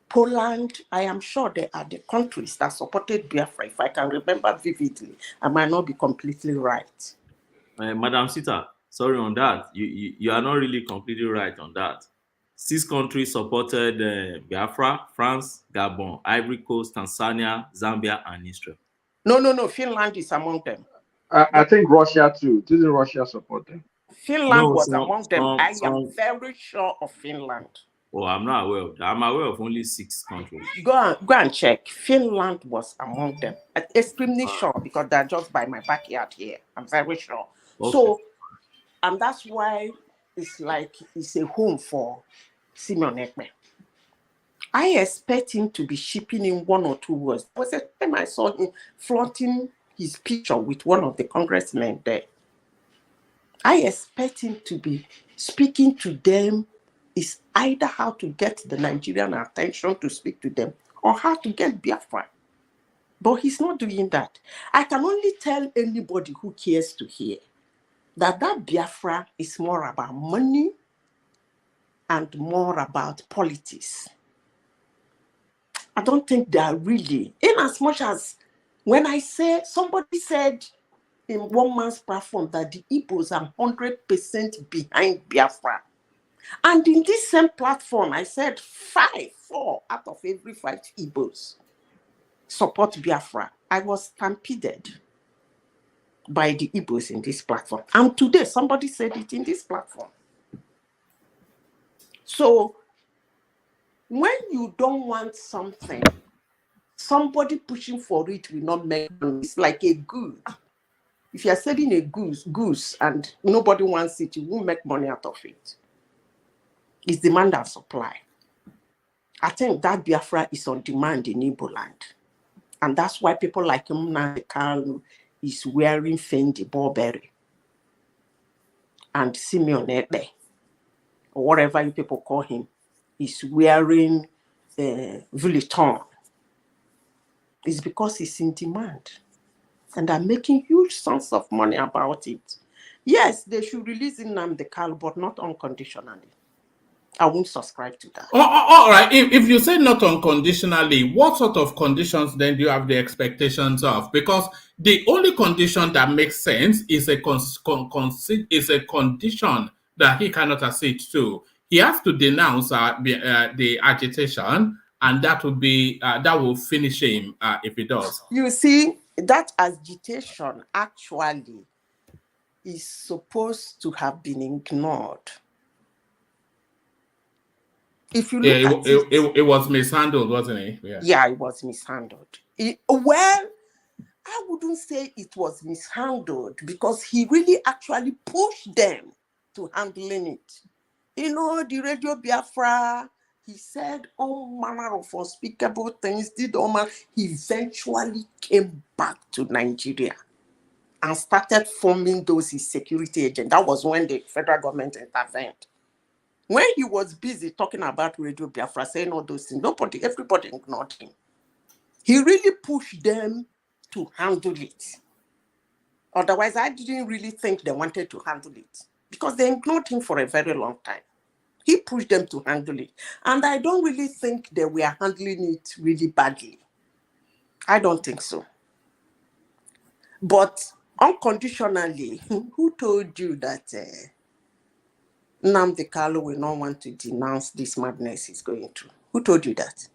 Poland, I am sure they are the countries that supported Biafra. If I can remember vividly, I might not be completely right. Madam Sita, sorry on that. You are not really completely right on that. 6 countries supported Biafra: France, Gabon, Ivory Coast, Tanzania, Zambia, and Israel. No. Finland is among them. I think Russia too. Didn't Russia support them? Finland was among them. I am very sure of Finland. Oh, I'm not aware of that. I'm aware of only 6 countries. Go and check. Finland was among them. I'm extremely sure because they're just by my backyard here. I'm very sure. Okay. So, and that's why it's like it's a home for Simeon Ekpe. I expect him to be shipping in 1 or 2 words. There was a time I saw him flaunting his picture with one of the congressmen there. I expect him to be speaking to them is either how to get the Nigerian attention to speak to them or how to get Biafra. But he's not doing that. I can only tell anybody who cares to hear that Biafra is more about money and more about politics. I don't think they are really, in as much as when I say, somebody said in one man's platform that the Igbos are 100% behind Biafra. And in this same platform, I said 4 out of every 5 Igbos support Biafra. I was stampeded by the Igbos in this platform. And today, somebody said it in this platform. So, when you don't want something, somebody pushing for it will not make money. It's like a good. If you're selling a goose and nobody wants it, you won't make money out of it. It's demand and supply. I think that Biafra is on demand in Igbo land. And that's why people like Kanu is wearing Fendi Burberry and Simeon Ekpe, or whatever you people call him, is wearing Vuitton. It's because it's in demand. And they're making huge sums of money about it. Yes, they should release Nnamdi Kanu, but not unconditionally. I won't subscribe to that. All right. If you say not unconditionally, what sort of conditions then do you have the expectations of? Because the only condition that makes sense is a condition that he cannot accede to. He has to denounce the agitation, and that will finish him if he does. You see, that agitation actually is supposed to have been ignored. If you look it was mishandled, wasn't it? Yeah, it was mishandled. Well, I wouldn't say it was mishandled because he really actually pushed them to handling it. You know, the Radio Biafra, he said all manner of unspeakable things, he eventually came back to Nigeria and started forming those his security agents. That was when the federal government intervened. When he was busy talking about Radio Biafra, saying all those things, everybody ignored him. He really pushed them to handle it. Otherwise, I didn't really think they wanted to handle it because they ignored him for a very long time. He pushed them to handle it. And I don't really think they were handling it really badly. I don't think so. But unconditionally, who told you that Nnamdi Kanu will not want to denounce this madness he's going through? Who told you that?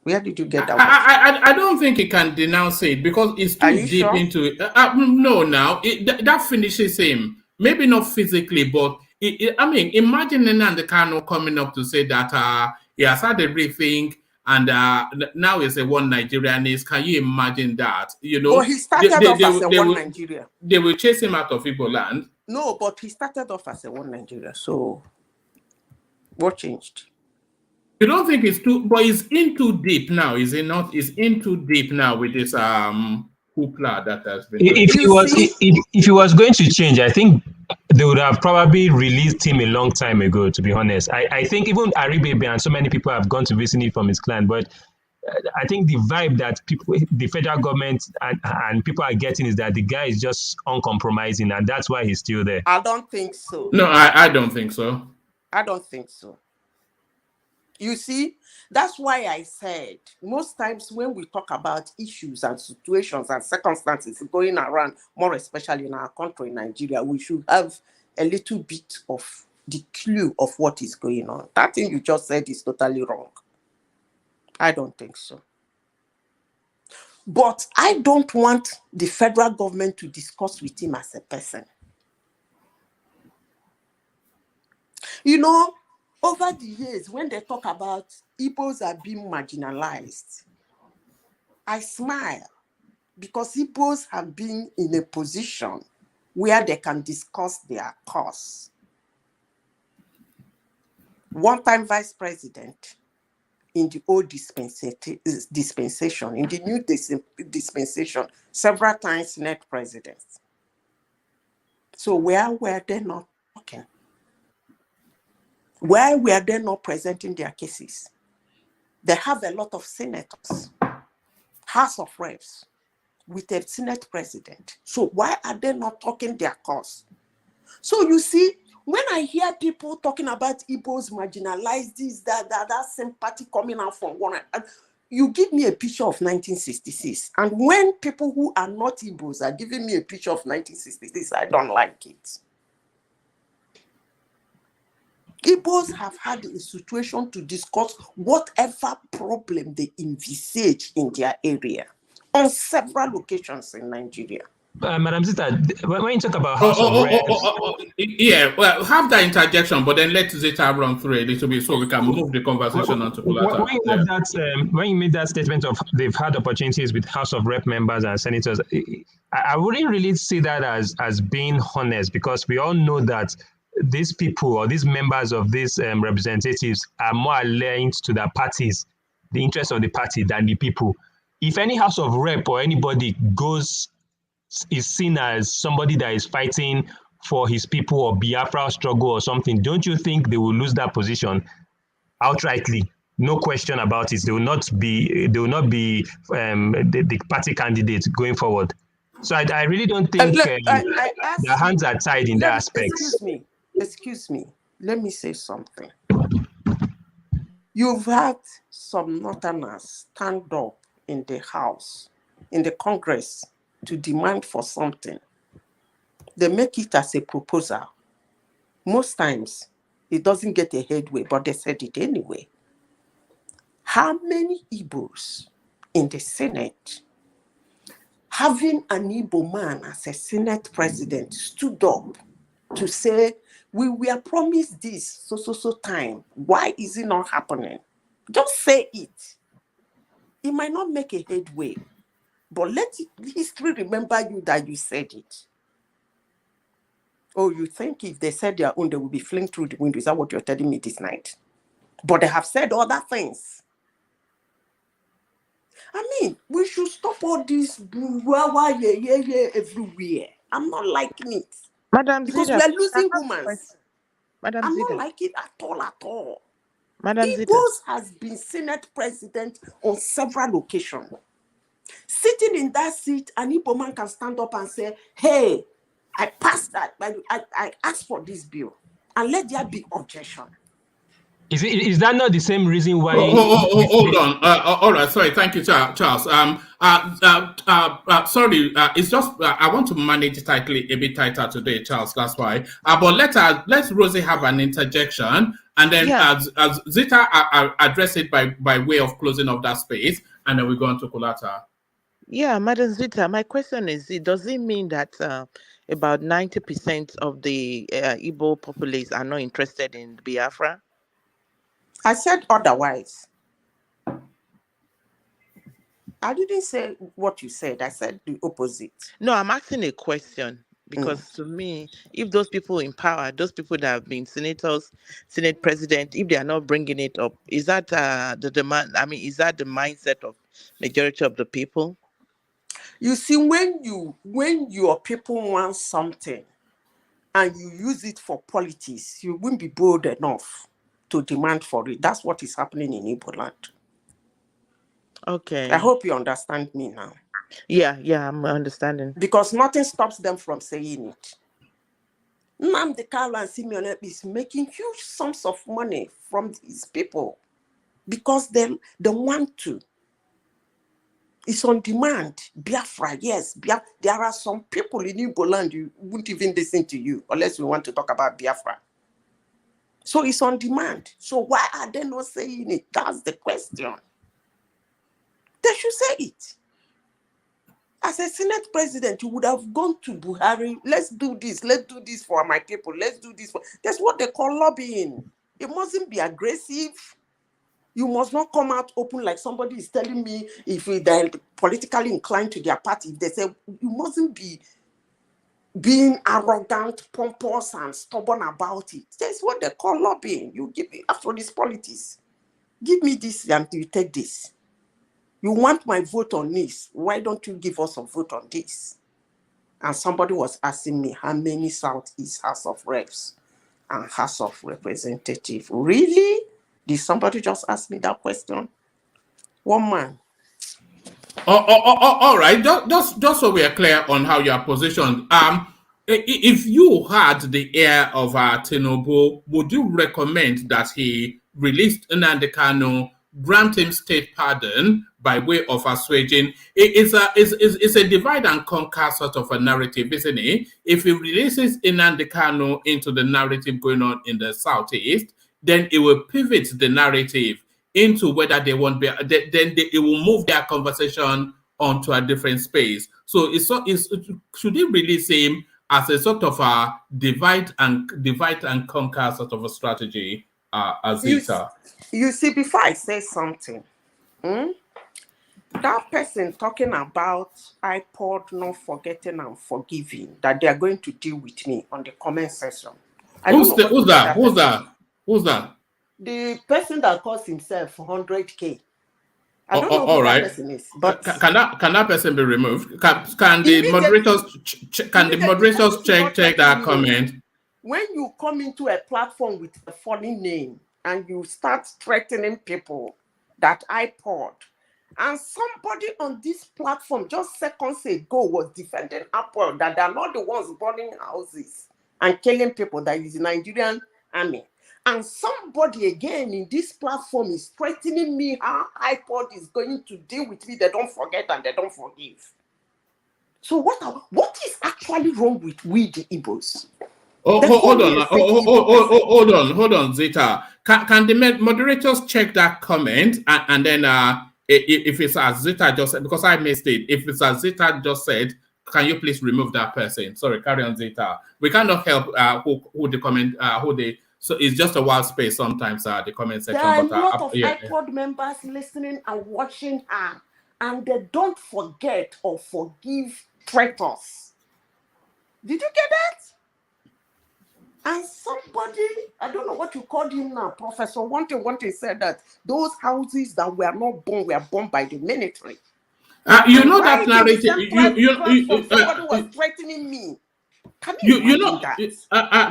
Where did you get that? I don't think he can denounce it because it's too deep into it. No, now that finishes him. Maybe not physically, but imagine Nnamdi Kanu coming up to say that he has had everything and now he's a one Nigerianist. Can you imagine that? You know, he started off as a one Nigeria. They will chase him out of Igbo land. No, but he started off as a one Nigeria. So What changed? You don't think it's too, but it's in too deep now, is it not? It's in too deep now with this hoopla that has been going If on. he was going to change, I think they would have probably released him a long time ago, to be honest. I think even Aribe and so many people have gone to visit him from his clan, but I think the vibe that people, the federal government and people are getting is that the guy is just uncompromising, and that's why he's still there. I don't think so. No, I don't think so. I don't think so. You see, that's why I said most times when we talk about issues and situations and circumstances going around, more especially in our country, Nigeria, we should have a little bit of the clue of what is going on. That thing you just said is totally wrong. I don't think so. But I don't want the federal government to discuss with him as a person. You know, over the years, when they talk about Igbos are being marginalized, I smile because Igbos have been in a position where they can discuss their cause. One-time vice president in the old dispensation, in the new dispensation, several times Senate presidents. So where were they not talking? Why were they not presenting their cases? They have a lot of senators, House of Reps, with a Senate president. So why are they not talking their cause? So you see, when I hear people talking about Igbos marginalized, this, that sympathy coming out from one, you give me a picture of 1966. And when people who are not Igbos are giving me a picture of 1966, I don't like it. Igbos have had a situation to discuss whatever problem they envisage in their area on several occasions in Nigeria. Madam Zita, when you talk about House of Reps... Yeah, well, have that interjection, but then let Zita run through a little bit so we can move the conversation on to Kulata. When you made that statement of they've had opportunities with House of Rep members and senators, I wouldn't really see that as being honest, because we all know that these people or these members of these representatives are more aligned to their parties, the interests of the party, than the people. If any House of Rep or anybody is seen as somebody that is fighting for his people or Biafra struggle or something, don't you think they will lose that position outrightly? No question about it. They will not be the party candidate going forward. So I really don't think their hands are tied in that aspect. Excuse me. Let me say something. You've had some Northerners stand up in the House, in the Congress, to demand for something. They make it as a proposal. Most times, it doesn't get a headway, but they said it anyway. How many Igbos in the Senate, having an Igbo man as a Senate president, stood up to say, we were promised this so time. Why is it not happening? Just say it. It might not make a headway, but let history remember you that you said it. Oh, you think if they said their own, they will be fleeing through the window? Is that what you're telling me this night? But they have said other things. I mean, we should stop all this everywhere. I'm not liking it. Madam Because Zida, we are losing women. Madam I'm Zida. not like it at all. Madam Zida. Igbos has been Senate president on several occasions. Sitting in that seat, an Igbo man can stand up and say, hey, I passed that, but I asked for this bill. And let there be objection. Is that not the same reason why... Hold on. All right. Sorry. Thank you, Charles. Sorry. It's just I want to manage it a bit tighter today, Charles. That's why. But let's Rosie have an interjection, and then Zita address it by way of closing of that space, and then we go on to Kulata. Yeah, Madam Zita, my question is, does it mean that about 90% of the Igbo populace are not interested in Biafra? I said otherwise. I didn't say what you said. I said the opposite. No, I'm asking a question. Because to me, if those people in power, those people that have been senators, Senate president, if they are not bringing it up, is that the demand? I mean, is that the mindset of majority of the people? You see, when your people want something and you use it for politics, you won't be bold enough to demand for it. That's what is happening in Igbo land. Okay. I hope you understand me now. Yeah, I'm understanding. Because nothing stops them from saying it. Nnamdi Kanu and Simeon is making huge sums of money from these people because they want to. It's on demand. Biafra, yes. There are some people in Igbo land who won't even listen to you unless you want to talk about Biafra. So it's on demand. So why are they not saying it? That's the question. They should say it. As a Senate president, you would have gone to Buhari. Let's do this for my people. Let's do this. That's what they call lobbying. It mustn't be aggressive. You must not come out open like somebody is telling me if they're politically inclined to their party. If they say, you mustn't be being arrogant, pompous, and stubborn about it. That's what they call lobbying. You give me, after this politics, give me this and you take this. You want my vote on this. Why don't you give us a vote on this? And somebody was asking me how many Southeast House of Reps and House of Representatives. Really? Did somebody just ask me that question? One man. All right. Just so we are clear on how you are positioned. If you had the ear of Tinubu, would you recommend that he released Nnamdi Kanu, grant him state pardon by way of assuaging? It's a divide and conquer sort of a narrative, isn't it? If he releases Nnamdi Kanu into the narrative going on in the Southeast, then it will pivot the narrative into whether they won't be, it will move their conversation onto a different space. So should he release him as a sort of a divide and conquer sort of a strategy, Azita? You see, before I say something, that person talking about iPod not forgetting and forgiving, that they are going to deal with me on the comment section. Who's that? The person that calls himself 100K. I don't know who that person is. But can that person be removed? Can the moderators check that comment? When you come into a platform with a funny name and you start threatening people that iPod, and somebody on this platform just seconds ago was defending Apple, that they're not the ones burning houses and killing people, that is the Nigerian army. And somebody again in this platform is threatening me how iPod is going to deal with me. They don't forget and they don't forgive. So what is actually wrong with we the Igbos? Hold on, Zita. Can the moderators check that comment and then if it's as Zita just said, because I missed it, if it's as Zita just said, can you please remove that person? Sorry, carry on, Zita. We cannot help who the comment so it's just a wild space sometimes, the comment section. There are a lot of iPod members listening and watching her, and they don't forget or forgive traitors. Did you get that? And somebody, I don't know what you called him now, Professor one thing said that those houses that were not born were born by the military. You know that narrative. Somebody was threatening me. You know,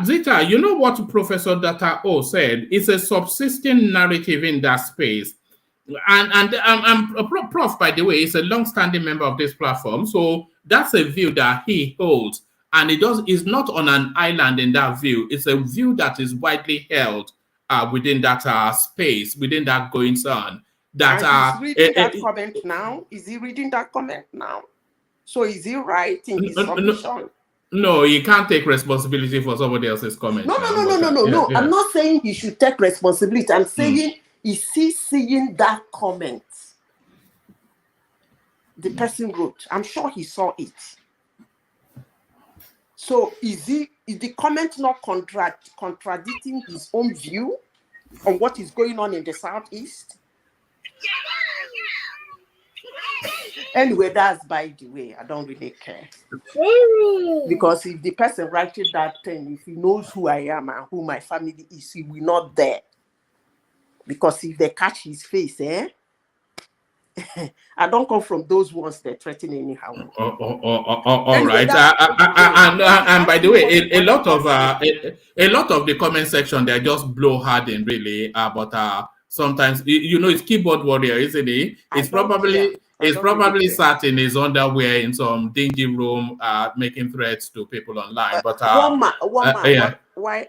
Zita, you know what Professor Data O said? It's a subsisting narrative in that space. And Prof, by the way, is a long-standing member of this platform. So that's a view that he holds. And is not on an island in that view. It's a view that is widely held within that space, within that goings on. That he's reading that comment now? Is he reading that comment now? So is he right in his submission? No, you can't take responsibility for somebody else's comment. No. Yeah. I'm not saying he should take responsibility. I'm saying, is he seeing that comment? The person wrote. I'm sure he saw it. So is the comment not contradicting his own view on what is going on in the Southeast? Anyway, that's by the way. I don't really care. Because if the person writing that thing, if he knows who I am and who my family is, he will not dare. Because if they catch his face, I don't come from those ones that threaten anyhow. All Anyway, right. And by the way, a lot of say. a lot of the comment section they're just blowharding really. But sometimes you know it's keyboard warrior, isn't he? It's probably sat in his underwear in some dingy room, making threats to people online. But yeah. Why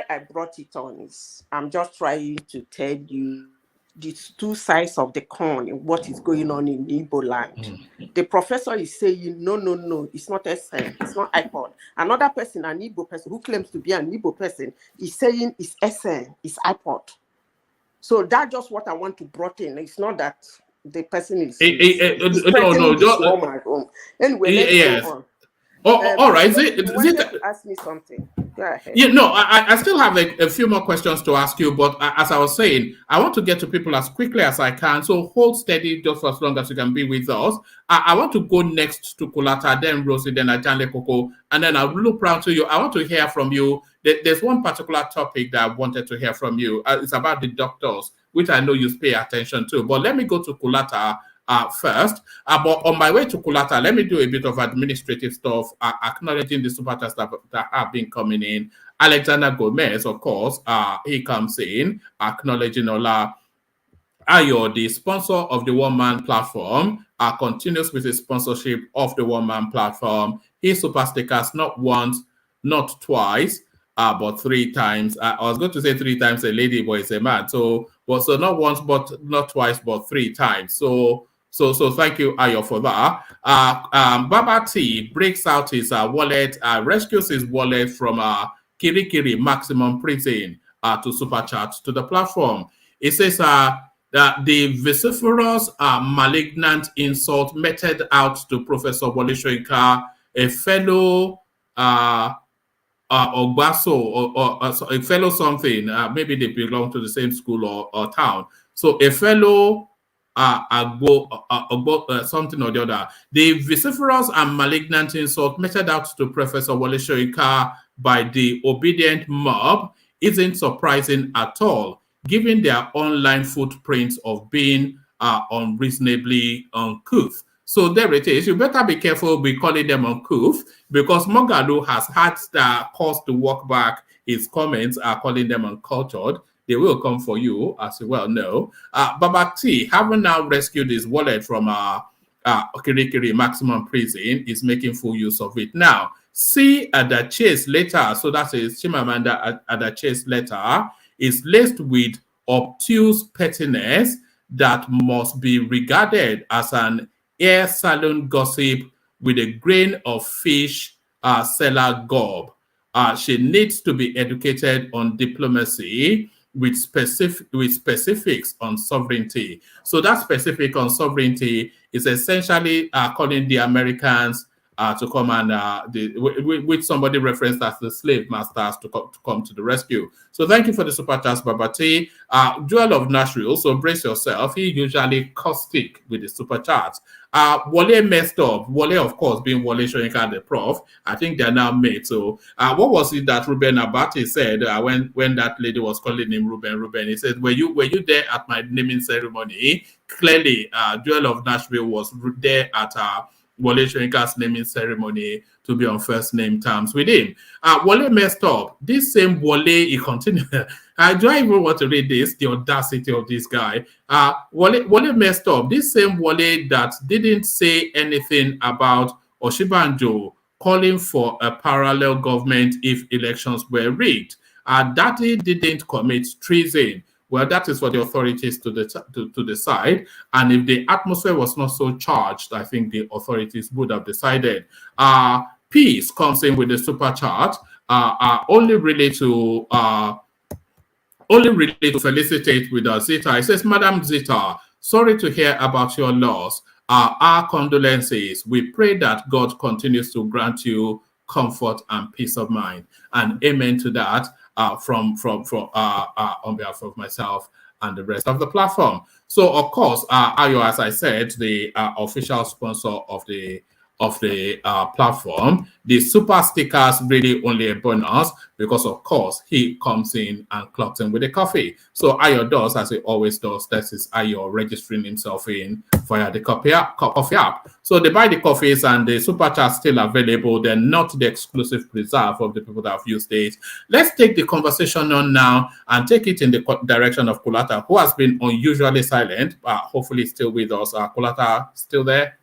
I brought it on is I'm just trying to tell you these two sides of the coin and what is going on in Igbo land. The professor is saying, no, it's not SN, it's not iPod. Another person, an Igbo person who claims to be an Igbo person, is saying it's SN, it's iPod. So that's just what I want to brought in. It's not that the person is no. Anyway, let's go on. All right. Ask me something. Go ahead. Yeah, no, I still have a few more questions to ask you, but as I was saying, I want to get to people as quickly as I can. So hold steady just for as long as you can be with us. I want to go next to Kulata, then Rosie, then Ajanle Koko, and then I'll look round to you. I want to hear from you. There's one particular topic that I wanted to hear from you. It's about the doctors, which I know you pay attention to. But let me go to Kulata first. But on my way to Kulata, let me do a bit of administrative stuff, acknowledging the super chats that have been coming in. Alexander Gomez, of course, he comes in, acknowledging Ola Ayo, the sponsor of the One Man platform, continues with his sponsorship of the One Man platform. He super stickers not once, not twice, but 3 times. I was going to say 3 times a lady, but it's a man. So not once, but not twice, but 3 times. So thank you, Ayo, for that. ABATI breaks out his wallet, rescues his wallet from Kirikiri maximum prison to supercharge to the platform. It says that the vociferous malignant insult meted out to Professor Wole Soyinka, a fellow Ogbaso or a fellow something, maybe they belong to the same school or town. So a fellow something or the other. The vociferous and malignant insult meted out to Professor Wole Soyinka by the obedient mob isn't surprising at all, given their online footprints of being unreasonably uncouth. So there it is. You better be careful with calling them uncouth, because Mogadu has had the cause to walk back his comments, calling them uncultured. They will come for you, as you well know. Babati, having now rescued his wallet from Kirikiri maximum prison, is making full use of it now. See Adichie's letter, so that is Chimamanda Adichie's letter, is laced with obtuse pettiness that must be regarded as an air salon gossip with a grain of fish seller gob. She needs to be educated on diplomacy with specifics on sovereignty. So that specific on sovereignty is essentially calling the Americans to come and with somebody referenced as the slave masters to come to the rescue. So thank you for the super chats, Babati. Joel of Nashville, so brace yourself. He usually caustic with the super chats. Wole messed up. Wole, of course, being Wole Soyinka the prof. I think they're now made. So what was it that REUBEN Abati said when that lady was calling him REUBEN? He said, were you there at my naming ceremony? Clearly, Joel of Nashville was there at Wole Soyinka's naming ceremony to be on first name terms with him. Wole messed up. This same Wole, he continued. Do I even want to read this? The audacity of this guy. Wole messed up. This same Wole that didn't say anything about Oshibanjo calling for a parallel government if elections were rigged. That he didn't commit treason. Well, that is for the authorities to decide. And if the atmosphere was not so charged, I think the authorities would have decided. Peace comes in with the super chart. Only really to felicitate with Zita. It says, Madam Zita, sorry to hear about your loss. Our condolences. We pray that God continues to grant you comfort and peace of mind. And amen to that. On behalf of myself and the rest of the platform. So, of course, Ayo, as I said, the official sponsor of the platform. The super stickers really only a bonus because, of course, he comes in and clocks in with the coffee. So Ayo does, as he always does, that is Ayo registering himself in via the coffee app. So they buy the coffees and the super chat's still available. They're not the exclusive preserve of the people that have used it. Let's take the conversation on now and take it in the direction of Kulata, who has been unusually silent, but hopefully still with us. Kulata, still there?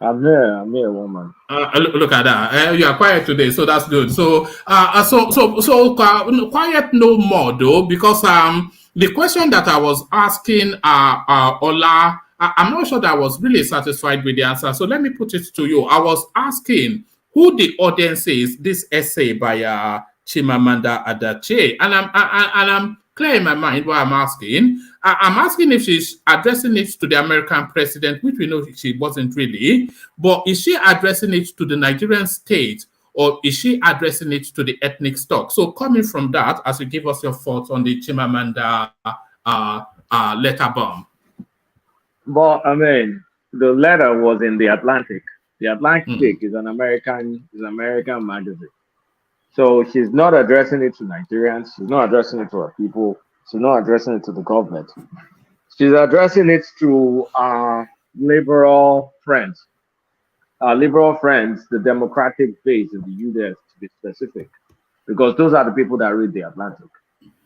I'm here, woman. Look at that. You are quiet today, so that's good. So, quiet no more though, because the question that I was asking Ola, I'm not sure that I was really satisfied with the answer. So let me put it to you. I was asking who the audience is. This essay by Chimamanda Adichie, and I'm clear in my mind what I'm asking. I'm asking if she's addressing it to the American president, which we know she wasn't really, but is she addressing it to the Nigerian state, or is she addressing it to the ethnic stock? So coming from that, as you give us your thoughts on the Chimamanda letter bomb. But I mean, the letter was in the Atlantic. The Atlantic is an American magazine. So she's not addressing it to Nigerians. She's not addressing it to our people. She's not addressing it to the government. She's addressing it to liberal friends. The Democratic base in the U.S. to be specific, because those are the people that read the Atlantic.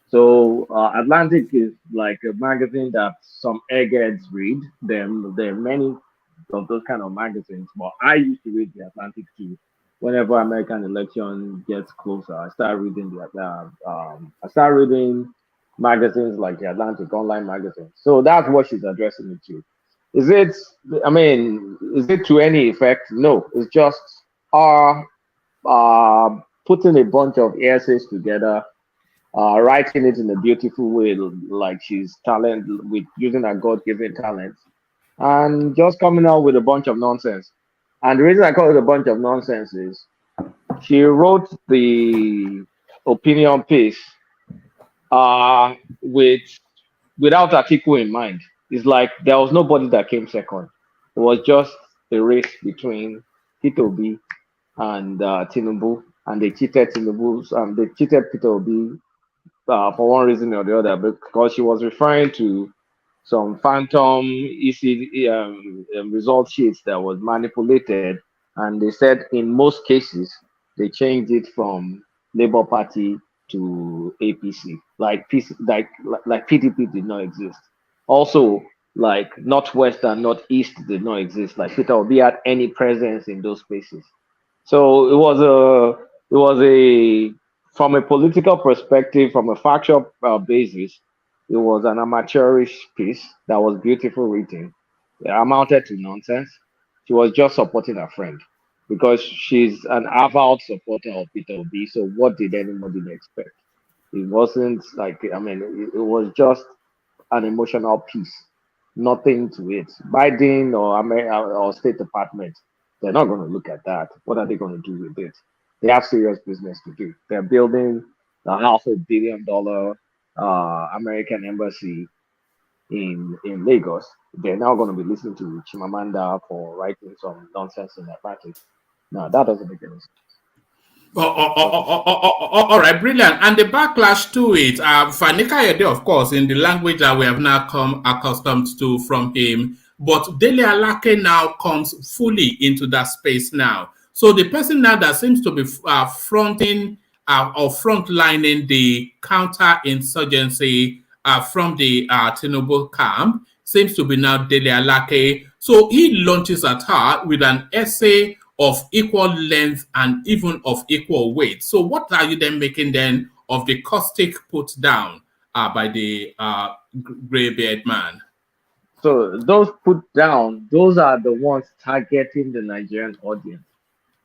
So Atlantic is like a magazine that some eggheads read. There are many of those kind of magazines, but I used to read the Atlantic too. Whenever American election gets closer, I start reading magazines like the Atlantic, online magazines. So that's what she's addressing it to. Is it to any effect? No, it's just putting a bunch of essays together, writing it in a beautiful way, like she's talent with using her God-given talent, and just coming out with a bunch of nonsense. And the reason I call it a bunch of nonsense is she wrote the opinion piece without article in mind. It's like there was nobody that came second. It was just a race between Peter Obi and Tinubu, and they cheated they cheated Peter Obi for one reason or the other, because she was referring to some phantom EC result sheets that was manipulated, and they said in most cases they changed it from Labour Party to APC, like PDP did not exist. Also, like Northwest and Northeast did not exist. Like Peter Obi had any presence in those spaces. So it was a from a political perspective, from a factual basis, it was an amateurish piece that was beautiful reading. It amounted to nonsense. She was just supporting her friend because she's an avowed supporter of Peter Obi. So what did anybody expect? It wasn't like, I mean, it was just an emotional piece, nothing to it. Biden or State Department, they're not going to look at that. What are they going to do with it? They have serious business to do. They're building a $500 million American embassy in Lagos. They're now going to be listening to Chimamanda for writing some nonsense in Atlantic. No, that doesn't make any sense. All right, brilliant. And the backlash to it, Fanika Yede, of course, in the language that we have now come accustomed to from him, but DELE ALAKE now comes fully into that space now. So the person now that seems to be fronting or frontlining the counter-insurgency from the TINUBU'S camp seems to be now DELE ALAKE. So he launches at her with an essay of equal length and even of equal weight. So what are you then making then of the caustic put down by the gray-beard man? So those put down, those are the ones targeting the Nigerian audience,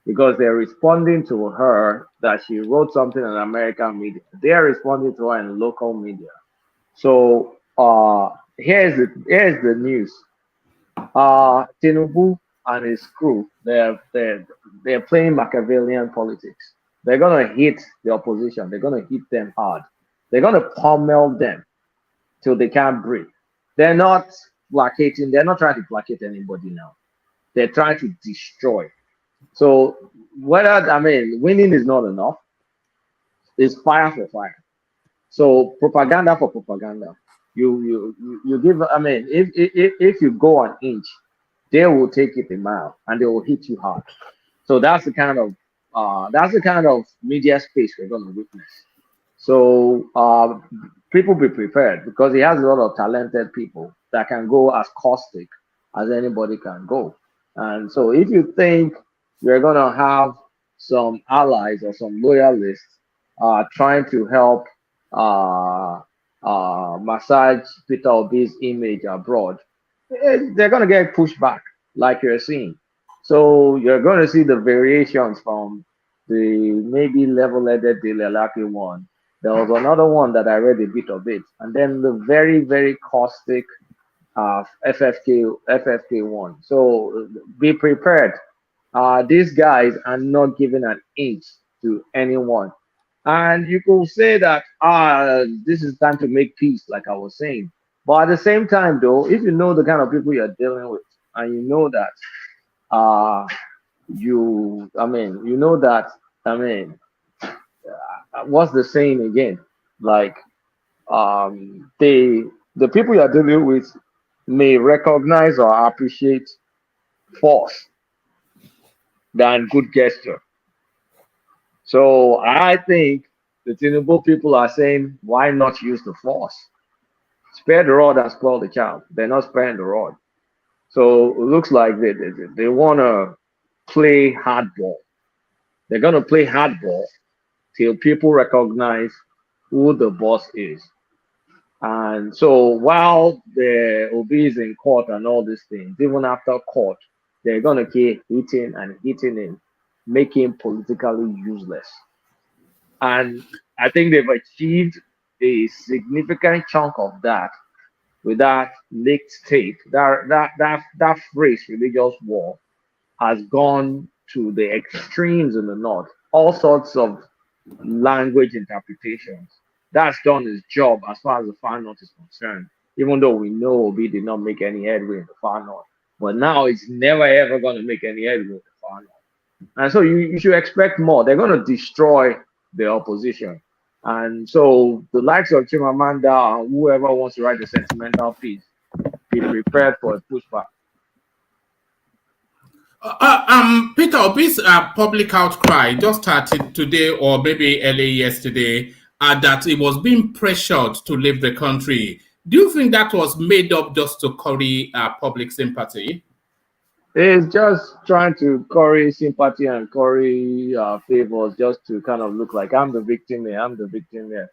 because they're responding to her that she wrote something in American media. They're responding to her in local media. So here's the news. Tinubu and his crew, they're playing Machiavellian politics. They're gonna hit the opposition. They're gonna hit them hard. They're gonna pummel them. till they can't breathe. They're not placating, they're not trying to placate anybody now. They're trying to destroy. So winning is not enough. It's fire for fire. So propaganda for propaganda. You give. If you go an inch, they will take it a mile and they will hit you hard. So that's the kind of media space we're going to witness. So people be prepared, because he has a lot of talented people that can go as caustic as anybody can go. And so if you think you're going to have some allies or some loyalists trying to help massage Peter Obi's image abroad, they're going to get pushed back, like you're seeing. So you're going to see the variations from the maybe level-headed ALAKE one. There was another one that I read a bit of it, and then the very, very caustic FFK one. So be prepared. These guys are not giving an inch to anyone. And you could say that this is time to make peace, like I was saying. But at the same time, though, if you know the kind of people you're dealing with, and you know that what's the saying again? Like, the people you're dealing with may recognize or appreciate force than good gesture. So I think the Tinubu people are saying, why not use the force? Spare the rod and spoil the child. They're not sparing the rod. So it looks like they want to play hardball. They're going to play hardball till people recognize who the boss is. And so while the Obi is in court and all these things, even after court, they're going to keep hitting and hitting him, making him politically useless. And I think they've achieved a significant chunk of that with that leaked tape. That phrase, religious war, has gone to the extremes in the north. All sorts of language interpretations. That's done its job as far as the far north is concerned, even though we know Obi did not make any headway in the far north. But now it's never ever going to make any headway in the far north. And so you should expect more. They're going to destroy the opposition. And so the likes of Chimamanda and whoever wants to write a sentimental piece, be prepared for a pushback. Peter Obi's public outcry just started today or maybe early yesterday that he was being pressured to leave the country. Do you think that was made up just to curry public sympathy? It's just trying to curry sympathy and curry favors, just to kind of look like I'm the victim here, I'm the victim here.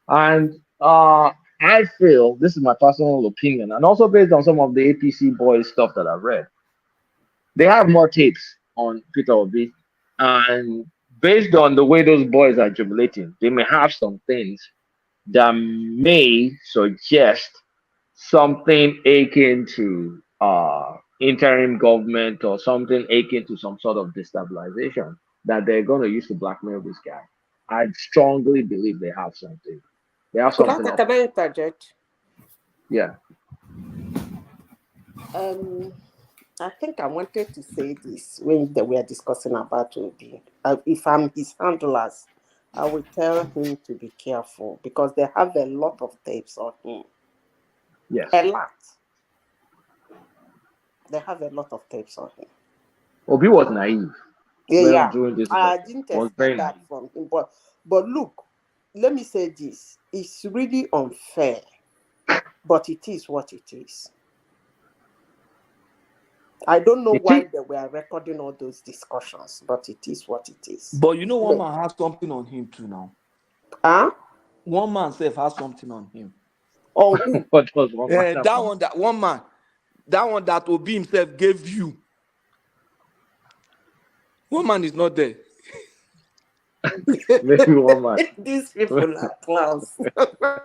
And I feel, this is my personal opinion, and also based on some of the APC boys stuff that I've read, they have more tapes on Peter Obi, and based on the way those boys are jubilating, they may have some things that may suggest something akin to interim government or something akin to some sort of destabilization that they're going to use to blackmail this guy. I strongly believe they have something. They have something. Can I interject? Yeah. I think I wanted to say this when they were discussing about Obi. If I'm his handlers, I will tell him to be careful, because they have a lot of tapes on him. Yes. A lot. They have a lot of tapes on him. Obi was naive. Yeah. This I didn't expect that from him. But look, let me say this. It's really unfair, but it is what it is. I don't know why they were recording all those discussions, but it is what it is. But you know, one man has something on him too now. Huh? One man self has something on him. Oh, who? What was one man? That one that Obi himself gave you. One man is not there. Maybe one man. These people are clowns.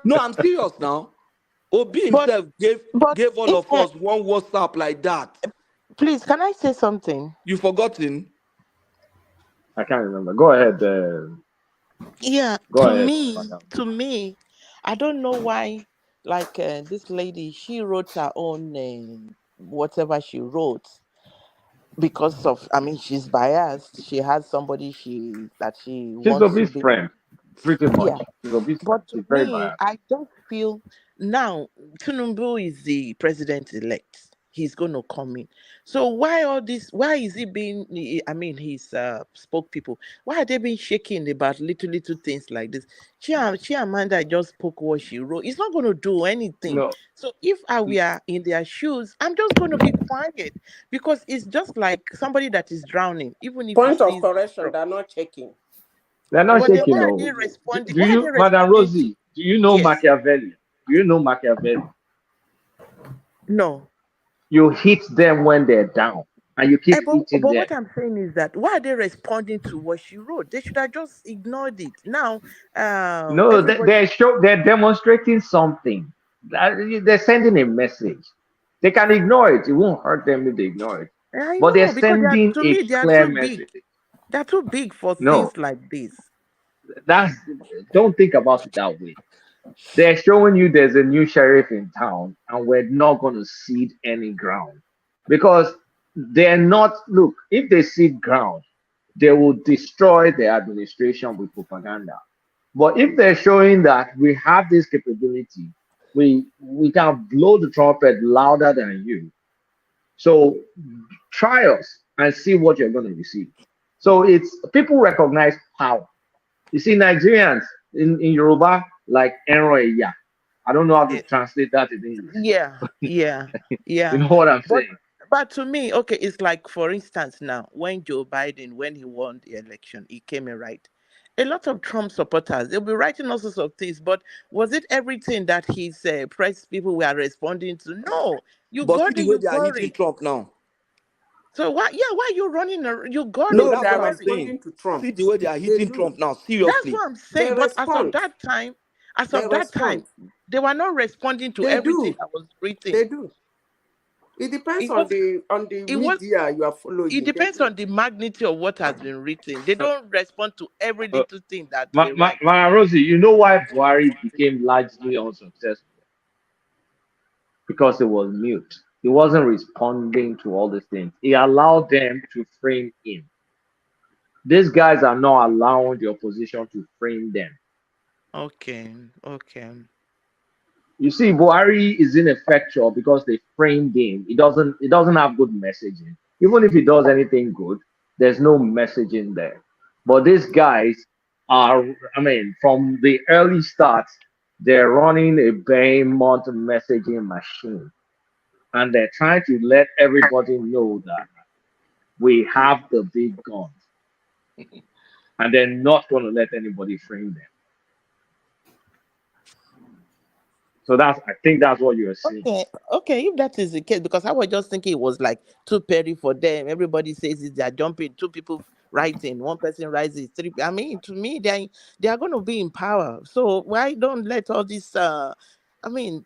No, I'm serious now. Obi himself gave all of us one WhatsApp like that. Please, can I say something? You forgotten? I can't remember. Go ahead. Yeah, Go to ahead. me, I don't know why like this lady, she wrote her own whatever she wrote because of, I mean, she's biased. She has somebody she She's wants to Obi's be. friend, pretty much. Yeah. She's Obi's friend. But to She's very me, biased. I don't feel now Tinubu is the president elect. He's going to come in. So why all this? Why is he being? I mean, his spoke people. Why are they being shaking about little things like this? Chimamanda just spoke what she wrote. It's not going to do anything. No, So if I were in their shoes, I'm just going to be quiet because it's just like somebody that is drowning. Even if he Point of sees the correction, straw. they're not checking. they're not But then shaking. why are No. they responding? Do Why are they you, Madam responding to? Rosie? Do you know Yes. Machiavelli? Do you know Machiavelli? No. You hit them when they're down, and you keep But hitting them. what I'm saying is that why are they responding to what she wrote? They should have just ignored it. Now, No, everybody. they're demonstrating something. They're sending a message. They can ignore it. It won't hurt them if they ignore it. I But they're know because sending to a me they are clear too big. message. They're too big for No, things like this. that's don't think about it that way. They're showing you there's a new sheriff in town, and we're not going to cede any ground because they're not. Look, if they cede ground, they will destroy the administration with propaganda. But if they're showing that we have this capability, we can blow the trumpet louder than you. So try us and see what you're going to receive. So it's people recognize power. You see, Nigerians in Yoruba like Enroya. I don't know how to translate that in English. Yeah, You know what I'm But saying? to me, okay, it's like for instance now when Joe Biden, when he won the election, he came in right. A lot of Trump supporters, they'll be writing all sorts of things, but was it everything that his press people were responding to? No, you But see got the it, way you they are got hitting it. Trump now. So why? Yeah, why you running? You got No, it, No, you that's they're what I'm wear it. saying. responding to Trump. See the way they are They hitting do. Trump now. That's Seriously. what I'm They saying. But respond. as They of that time, respond. they were not responding to They everything do. that was written. They do. It depends It on was. the It was. media you are It following. They depends do. on the magnitude of what has been written. They don't respond to every Uh, little thing that they write. Rosie, you know why Buhari became largely unsuccessful? Because he was mute. He wasn't responding to all these things. He allowed them to frame him. These guys are not allowing the opposition to frame them. Okay. You see, Buhari is ineffectual because they framed him. He doesn't have good messaging. Even if he does anything good, there's no messaging there. But these guys are, I mean, from the early start, they're running a behemoth messaging machine. And they're trying to let everybody know that we have the big guns. And they're not going to let anybody frame them. So I think that's what you're seeing. Okay. If that is the case, because I was just thinking it was like too petty for them. Everybody says it, they're jumping. Two people writing, one person rises, three. I mean, to me, they are going to be in power. So why don't let all this? I mean,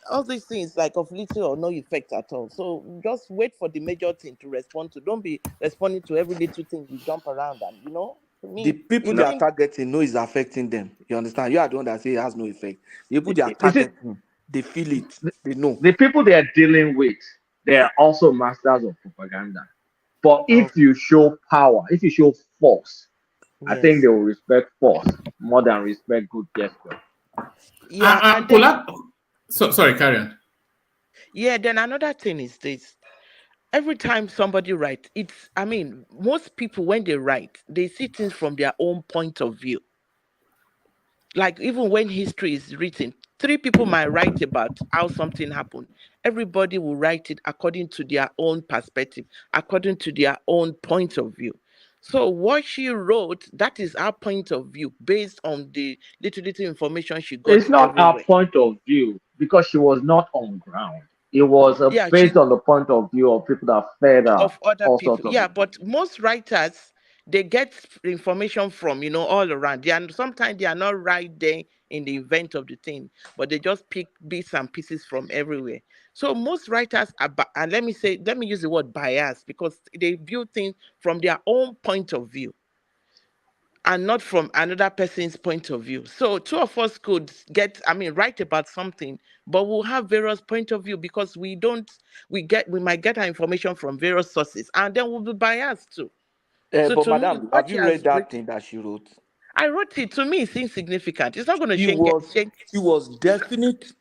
all these things like of little or no effect at all. So just wait for the major thing to respond to. Don't be responding to every little thing you jump around and to The me, people it they are means targeting know is affecting them. You understand? You are the one that say it has no effect. The people they are Is it targeting, they feel it. They know. the people they are dealing with? They are also masters of propaganda. But oh if you show power, if you show force, I think yes. they will respect force more than respect good gesture. Yeah, and then Sorry, carry on. then another thing is this. Every time somebody writes, it's I mean, most people when they write, they see things from their own point of view. Like even when history is written, three people might write about how something happened. Everybody will write it according to their own perspective, according to their own point of view. So what she wrote, that is our point of view based on the little information she got It's not our everywhere. point of view because she was not on ground. It was Yeah, based on the point of view of people that fed her of other all people. sorts of Yeah, but information. most writers they get information from all around. They are sometimes they are not right there in the event of the thing, but they just pick bits and pieces from everywhere. So most writers are, and let me use the word bias because they view things from their own point of view. and not from another person's point of view. So two of us could write about something, but we'll have various point of view because we might get our information from various sources, and then we'll be biased too. So But to me, madam, what have she you has read that written, thing that she wrote? I wrote it. To me, it's insignificant. It's not going to She change was anything. definite.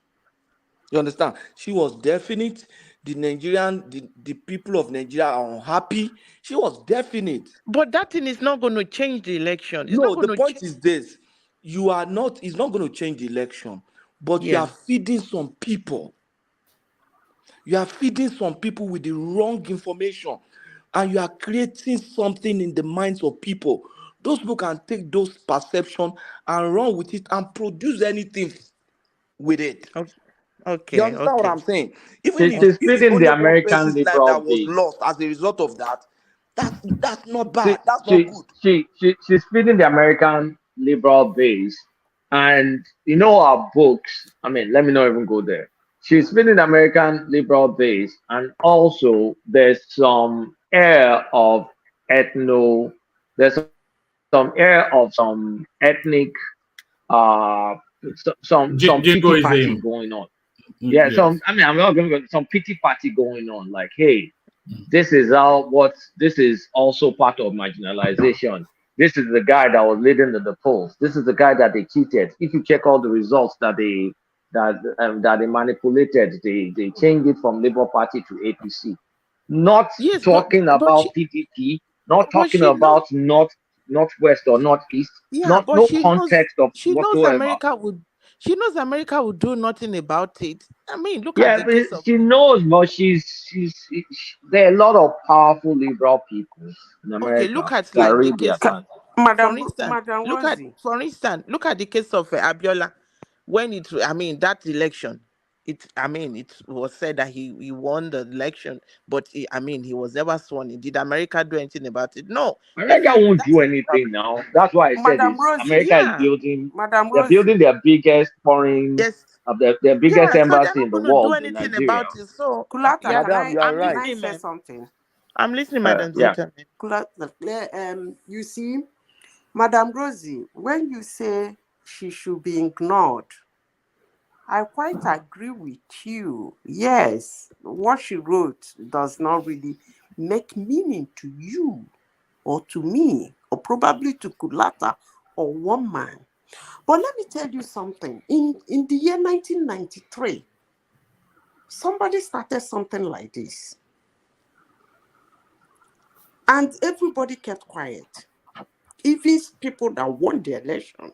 You understand? She was definite. The people of Nigeria are unhappy. She was definite. But that thing is not going to change the election. It's No, not going the to point change. is this: it's not going to change the election, but you Yeah. are feeding some people. You are feeding some people with the wrong information, and you are creating something in the minds of people. Those people can take those perceptions and run with it and produce anything with it. Okay. You understand what I'm saying? Even if She's it's feeding only the one American person's life liberal that was base. lost as a result of that, that's not bad. That's not good. She's feeding the American liberal base, and our books. I mean, let me not even go there. She's feeding the American liberal base, and also there's some air of ethno. There's some air of some ethnic, some pity party Jingoism. going on. Yeah, Yes. I'm not going to go. Some pity party going on. Like, hey, this is also part of marginalization. This is the guy that was leading the polls. This is the guy that they cheated. If you check all the results that they manipulated, they changed it from Labour Party to APC. Not Yes, talking about PDP, not talking about Northwest or Northeast, no context of whatsoever. She knows America would do nothing about it. I mean, look Yeah, at the case of. she knows, but there are a lot of powerful liberal people in America. Okay, look at that like the read their case of, time. for instance, look at the case of Abiola. When that election, it was said that he won the election, but he was never sworn in. Did America do anything about it? No. America won't do anything now. That's why I said America is building. They're building their biggest foreign, their biggest embassy in the world in Nigeria. About it. So, Kulata, madam, you are right. Can I say something? I'm listening, Madam Yeah. Kulata, you see, Madam Rosie, when you say she should be ignored, I quite agree with you. Yes, what she wrote does not really make meaning to you or to me or probably to Kulata or one man. But let me tell you something. In the year 1993, somebody started something like this. And everybody kept quiet. Even people that won the election.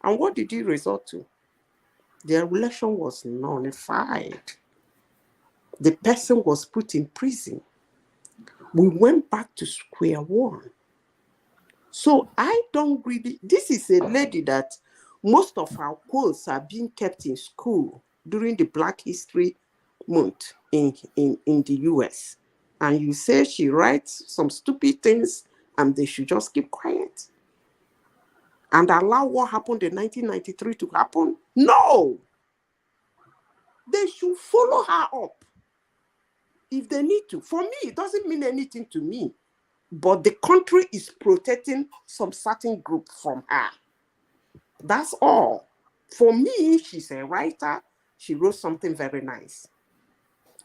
And what did it result to? The election was nullified. The person was put in prison. We went back to square one. So I don't really, this is a lady that most of our quotes are being kept in school during the Black History Month in the US. And you say she writes some stupid things and they should just keep quiet and allow what happened in 1993 to happen? No! They should follow her up if they need to. For me, it doesn't mean anything to me. But the country is protecting some certain group from her. That's all. For me, she's a writer. She wrote something very nice.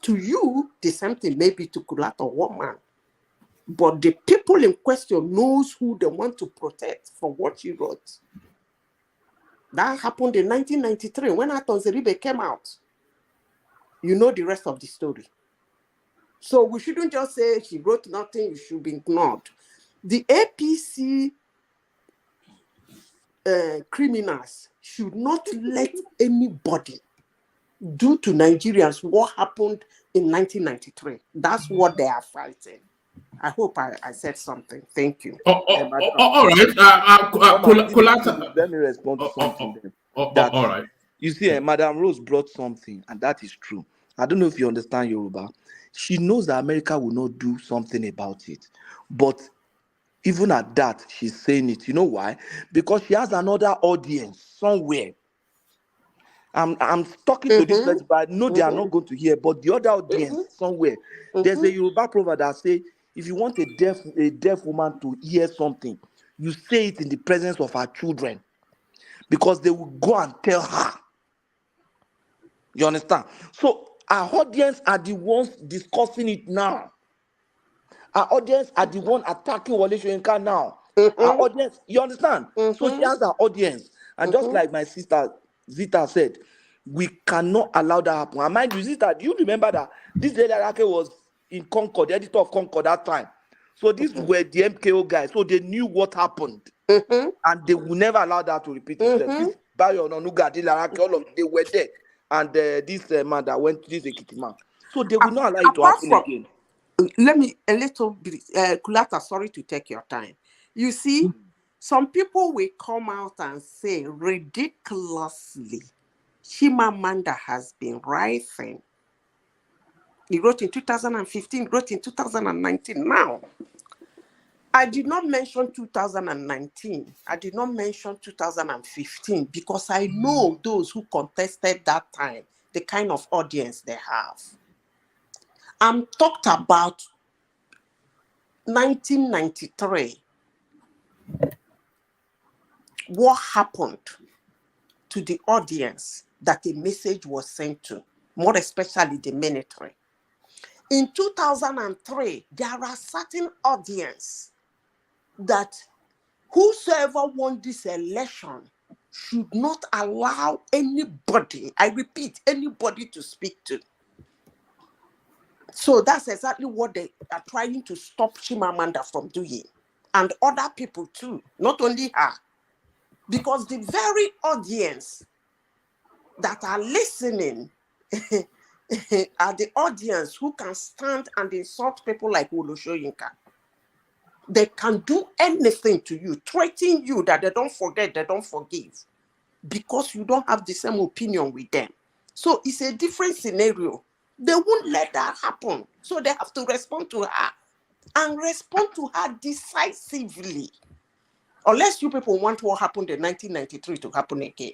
To you, the same thing maybe to Kulata woman. But the people in question knows who they want to protect for what she wrote. That happened in 1993 when Atonzeribe came out. You know the rest of the story. So we shouldn't just say she wrote nothing, you should be ignored. The APC criminals should not let anybody do to Nigerians what happened in 1993. That's what they are fighting. I hope I said something. Thank you. All right. Let me respond to something then. All right. You see, Madam Rose brought something, and that is true. I don't know if you understand Yoruba. She knows that America will not do something about it. But even at that, she's saying it. You know why? Because she has another audience somewhere. I'm talking to this person, but I know they are not going to hear. But the other audience somewhere, there's a Yoruba proverb that says, if you want a deaf woman to hear something, you say it in the presence of her children, because they will go and tell her. You understand? So our audience are the ones discussing it now. Our audience are the one attacking Wole Soyinka now. Our audience, you understand? So she has her audience. And just like my sister Zita said, we cannot allow that happen. And mind you, Zita, do you remember that this lady ALAKE was in Concord, the editor of Concord that time? So these were the MKO guys. So they knew what happened. And they will never allow that to repeat itself. This Bayo Ononuga, DELE, ALAKE, all of they were there. And this man that went to this Ekiti man. So they will not allow it to happen again. Let me a little bit, Kulata, sorry to take your time. You see, some people will come out and say ridiculously, Chimamanda has been rising. He wrote in 2015, wrote in 2019. Now, I did not mention 2019. I did not mention 2015 because I know those who contested that time, the kind of audience they have. I'm talked about 1993. What happened to the audience that a message was sent to, more especially the military? In 2003, there are certain audience that whosoever won this election should not allow anybody, I repeat, anybody to speak to. So that's exactly what they are trying to stop Chimamanda from doing. And other people too, not only her. Because the very audience that are listening are the audience who can stand and insult people like Wole Soyinka. They can do anything to you, threaten you that they don't forget, they don't forgive, because you don't have the same opinion with them. So it's a different scenario. They won't let that happen. So they have to respond to her and respond to her decisively. Unless you people want what happened in 1993 to happen again.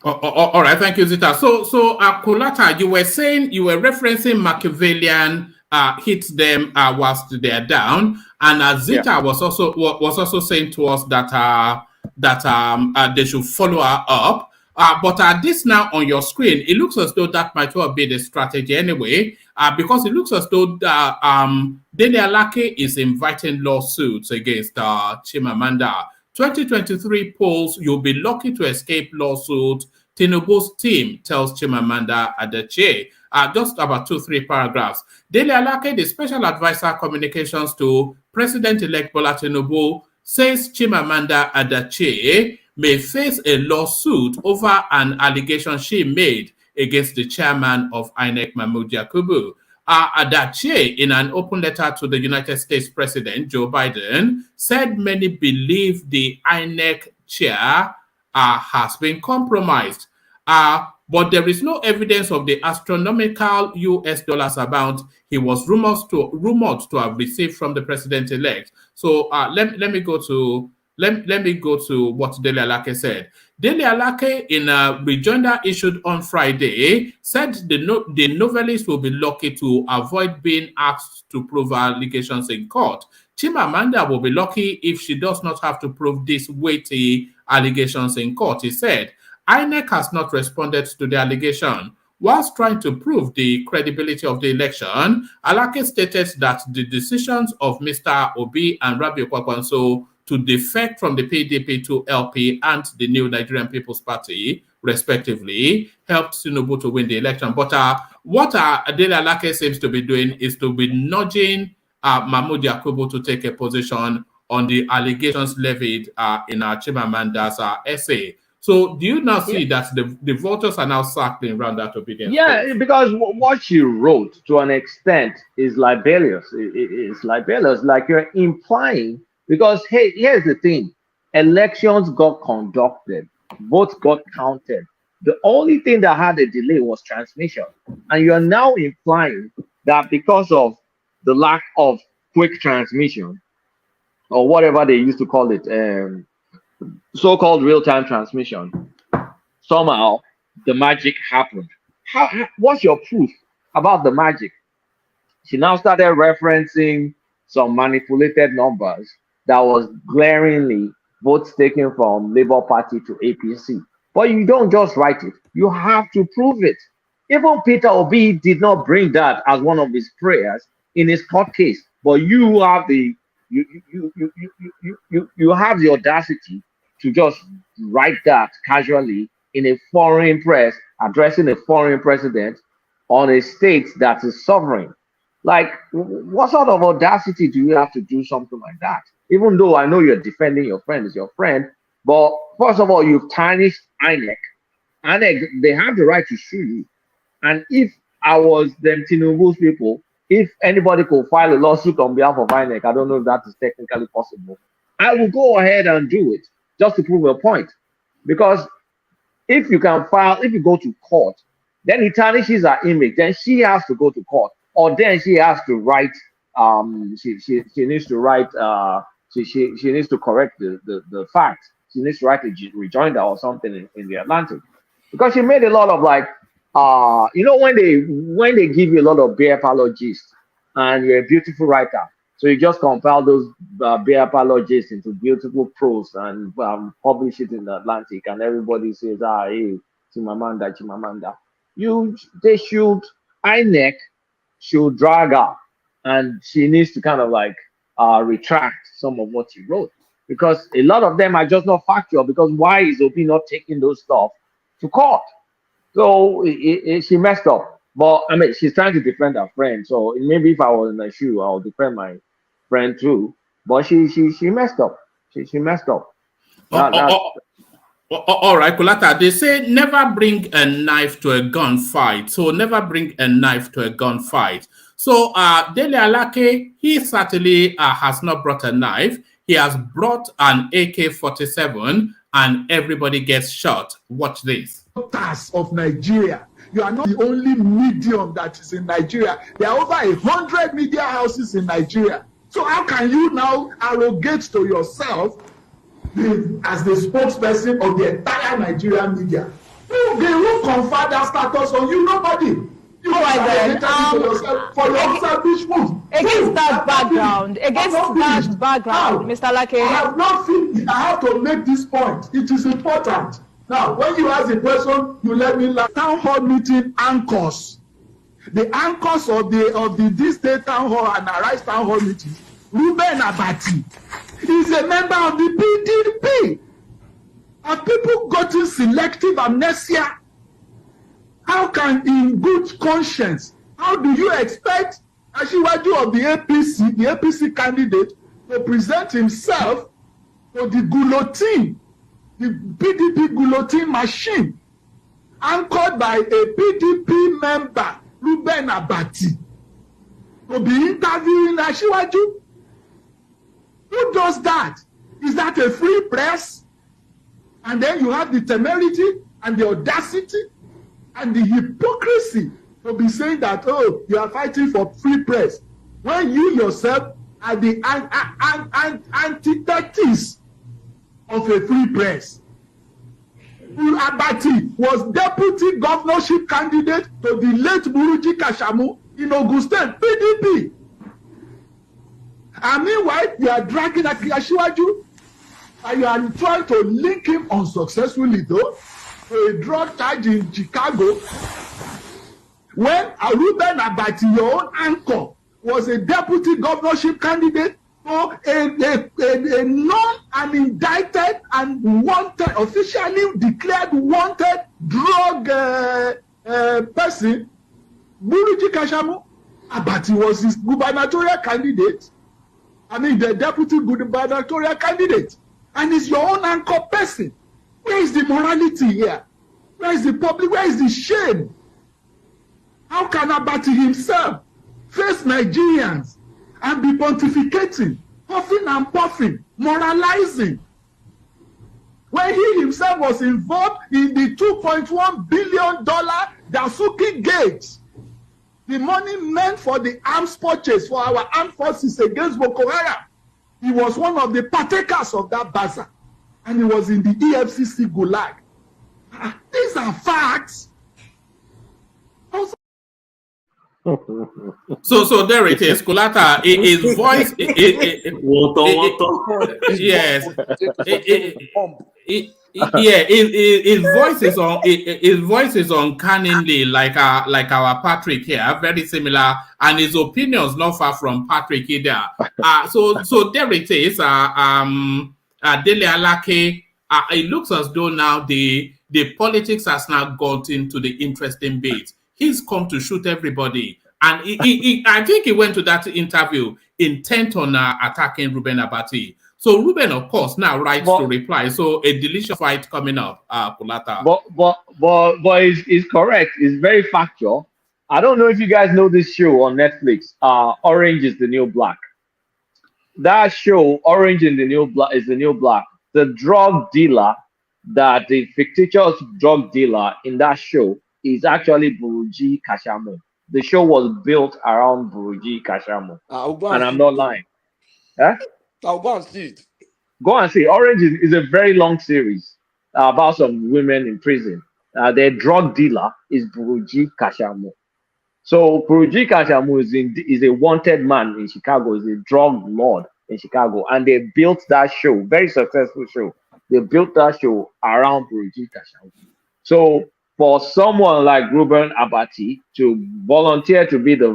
All right, thank you, Zita. So Kulata, you were saying, you were referencing Machiavellian hit them whilst they're down, and Zita was also saying to us that they should follow her up. But this now on your screen, it looks as though that might well be the strategy anyway, because it looks as though DELE ALAKE is inviting lawsuits against Chimamanda. 2023 polls, you'll be lucky to escape lawsuit. TINUBU'S team tells Chimamanda Adichie. Just about 2-3 paragraphs. DELE ALAKE, the special advisor communications to President-elect Bola Tinubu, says Chimamanda Adichie may face a lawsuit over an allegation she made against the chairman of INEC, Mahmoud Yakubu. Adichie, in an open letter to the United States President Joe Biden, said many believe the INEC chair has been compromised. But there is no evidence of the astronomical US dollars amount he was rumored to have received from the president-elect. So let me go to what DELE ALAKE said. DELE ALAKE, in a rejoinder issued on Friday, said the novelist will be lucky to avoid being asked to prove allegations in court. Chimamanda will be lucky if she does not have to prove these weighty allegations in court, he said. INEC has not responded to the allegation. Whilst trying to prove the credibility of the election, ALAKE stated that the decisions of Mr. Obi and Rabiu Kwakwanso to defect from the PDP to LP and the New Nigerian People's Party, respectively, helped Tinubu to win the election. But what DELE ALAKE seems to be doing is to be nudging Mahmoud Yakubu to take a position on the allegations levied in Chimamanda's essay. So do you now see that the voters are now circling around that obedience? Yeah, because what she wrote, to an extent, is libelous. It's libelous, like you're implying. Because, hey, here's the thing. Elections got conducted. Votes got counted. The only thing that had a delay was transmission. And you're now implying that because of the lack of quick transmission, or whatever they used to call it, so-called real-time transmission, somehow the magic happened. What's your proof about the magic? She now started referencing some manipulated numbers that was glaringly votes taken from Labour Party to APC. But you don't just write it, you have to prove it. Even Peter Obi did not bring that as one of his prayers in his court case, but you have the you have the audacity to just write that casually in a foreign press, addressing a foreign president on a state that is sovereign. Like, what sort of audacity do you have to do something like that? Even though I know you're defending your friend is your friend, but first of all, you've tarnished INEC. INEC, they have the right to sue you. And if I was them TINUBU'S people, if anybody could file a lawsuit on behalf of INEC, I don't know if that is technically possible, I will go ahead and do it just to prove a point. Because if you can file, if you go to court, then it tarnishes her image. Then she has to go to court, or then she has to write. She needs to write. She needs to correct the fact. She needs to write a rejoinder or something in the Atlantic, because she made a lot of like. You know, when they give you a lot of bare apologies and you're a beautiful writer, so you just compile those bare apologies into beautiful prose and publish it in the Atlantic, and everybody says, hey, Chimamanda. INEC should drag her, and she needs to kind of like retract some of what she wrote, because a lot of them are just not factual. Because why is Obi not taking those stuff to court? So she messed up. But I mean, she's trying to defend her friend. So maybe if I was in her shoe, I'll defend my friend too. But she messed up. She messed up. All right, Kulata. They say never bring a knife to a gunfight. So never bring a knife to a gunfight. So DELE ALAKE, he certainly has not brought a knife. He has brought an AK-47, and everybody gets shot. Watch this. Of Nigeria. You are not the only medium that is in Nigeria. There are over 100 media houses in Nigeria. So how can you now arrogate to yourself as the spokesperson of the entire Nigerian media? They will confer that status on you. Nobody. You for your selfish moves. Against that background, Mr. ALAKE. I have not finished. I have to make this point. It is important. Now, when you ask a question, you let me laugh. Town hall meeting anchors. The anchors of this state town hall and Arise town hall meeting, REUBEN ABATI, is a member of the PDP. Have people gotten selective amnesia? How can, in good conscience, how do you expect Asiwaju of the APC candidate, to present himself to the guillotine, the PDP guillotine machine, anchored by a PDP member, REUBEN ABATI, to be interviewing Asiwaju? Who does that? Is that a free press? And then you have the temerity and the audacity and the hypocrisy to be saying that, oh, you are fighting for free press, when you yourself are the antithesis of a free press. ABATI was deputy governorship candidate to the late Buruji Kashamu in Ogun State, PDP. And meanwhile, you are dragging Asiwaju, and you are trying to link him unsuccessfully, though, to a drug charge in Chicago, when REUBEN ABATI, your own anchor, was a deputy governorship candidate for a non-indicted and wanted, officially declared wanted drug person, Buruji Kashamu. ABATI was his gubernatorial candidate. The deputy gubernatorial candidate. And he's your own anchor person. Where is the morality here? Where is the public? Where is the shame? How can ABATI himself face Nigerians and be pontificating, huffing and puffing, moralizing, when he himself was involved in the $2.1 billion Dasuki Gate, the money meant for the arms purchase for our armed forces against Boko Haram? He was one of the partakers of that bazaar, and he was in the EFCC gulag. These are facts. So there it is. Kulata, his voice, yes, yeah, his voice is on. His voice is uncannily like our Patrick here, very similar, and his opinions not far from Patrick either. So there it is. DELE ALAKE. It looks as though now the politics has now got into the interesting bit. He's come to shoot everybody. And I think he went to that interview intent on attacking REUBEN ABATI. So REUBEN, of course, now writes to reply. So a delicious fight coming up, Kulata. But it's correct. It's very factual. I don't know if you guys know this show on Netflix. Orange is the New Black. That show, Orange is the New Black. The drug dealer, the fictitious drug dealer in that show is actually Buruji Kashamu. The show was built around Buruji Kashamu. And I'm not lying. Huh? I'll go and see it. Go and see. Orange is a very long series about some women in prison. Their drug dealer is Buruji Kashamu. So Buruji Kashamu is a wanted man in Chicago, is a drug lord in Chicago. And they built that show, very successful show. They built that show around Buruji Kashamu. So for someone like REUBEN ABATI to volunteer to be the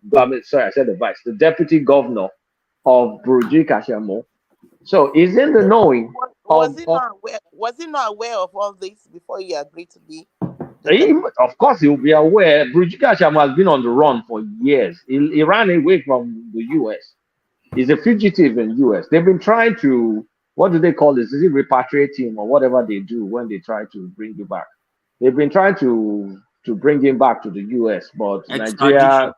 the deputy governor of Buruji Kashamu, so he's in the knowing. Was he not aware of all this before he agreed to be? Of course, he'll be aware. Buruji Kashamu has been on the run for years. He ran away from the U.S. He's a fugitive in the U.S. They've been trying to, what do they call this? Is it repatriate him or whatever they do when they try to bring you back? They've been trying to bring him back to the U.S., but Nigeria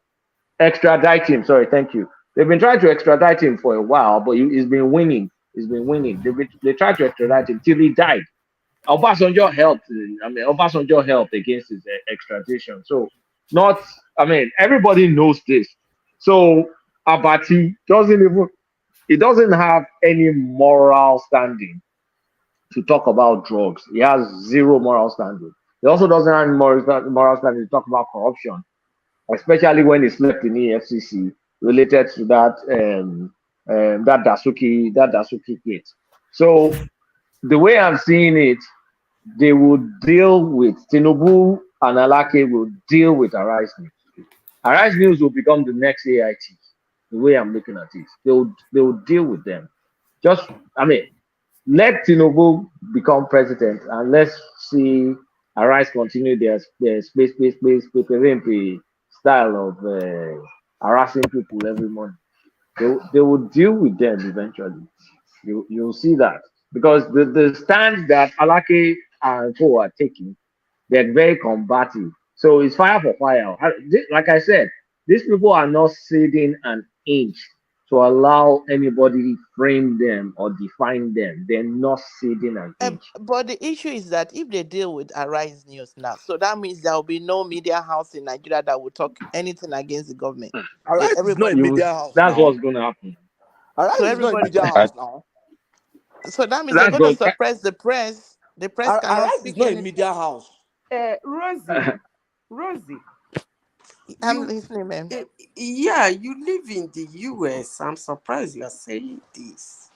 extradite him. Sorry, thank you. They've been trying to extradite him for a while, but he's been winning. They tried to extradite him till he died. Obasanjo helped. Obasanjo helped against his extradition. So, everybody knows this. So, Abati doesn't have any moral standing to talk about drugs. He has zero moral standing. He also doesn't have moral standing to talk about corruption, especially when he slept in EFCC related to that Dasuki case. So the way I'm seeing it, they would deal with TINUBU and ALAKE will deal with Arise News. Arise News will become the next AIT. The way I'm looking at it, they will deal with them. Let TINUBU become president and let's see Arise continue their space style of harassing people every morning. They will deal with them eventually. You'll see that. Because the stand that ALAKE and co are taking, they're very combative. So it's fire for fire. Like I said, these people are not ceding an inch to allow anybody frame them or define them. They're not ceding an inch. But the issue is that if they deal with Arise News now, so that means there will be no media house in Nigeria that will talk anything against the government. Arise is not a media house. That's what's going to happen. Arise is not a media house now. So that means they're going to suppress the press. The press cannot Arise speak is not a media house. Rosie. I'm listening, ma'am. Yeah, you live in the US. I'm surprised you're saying this.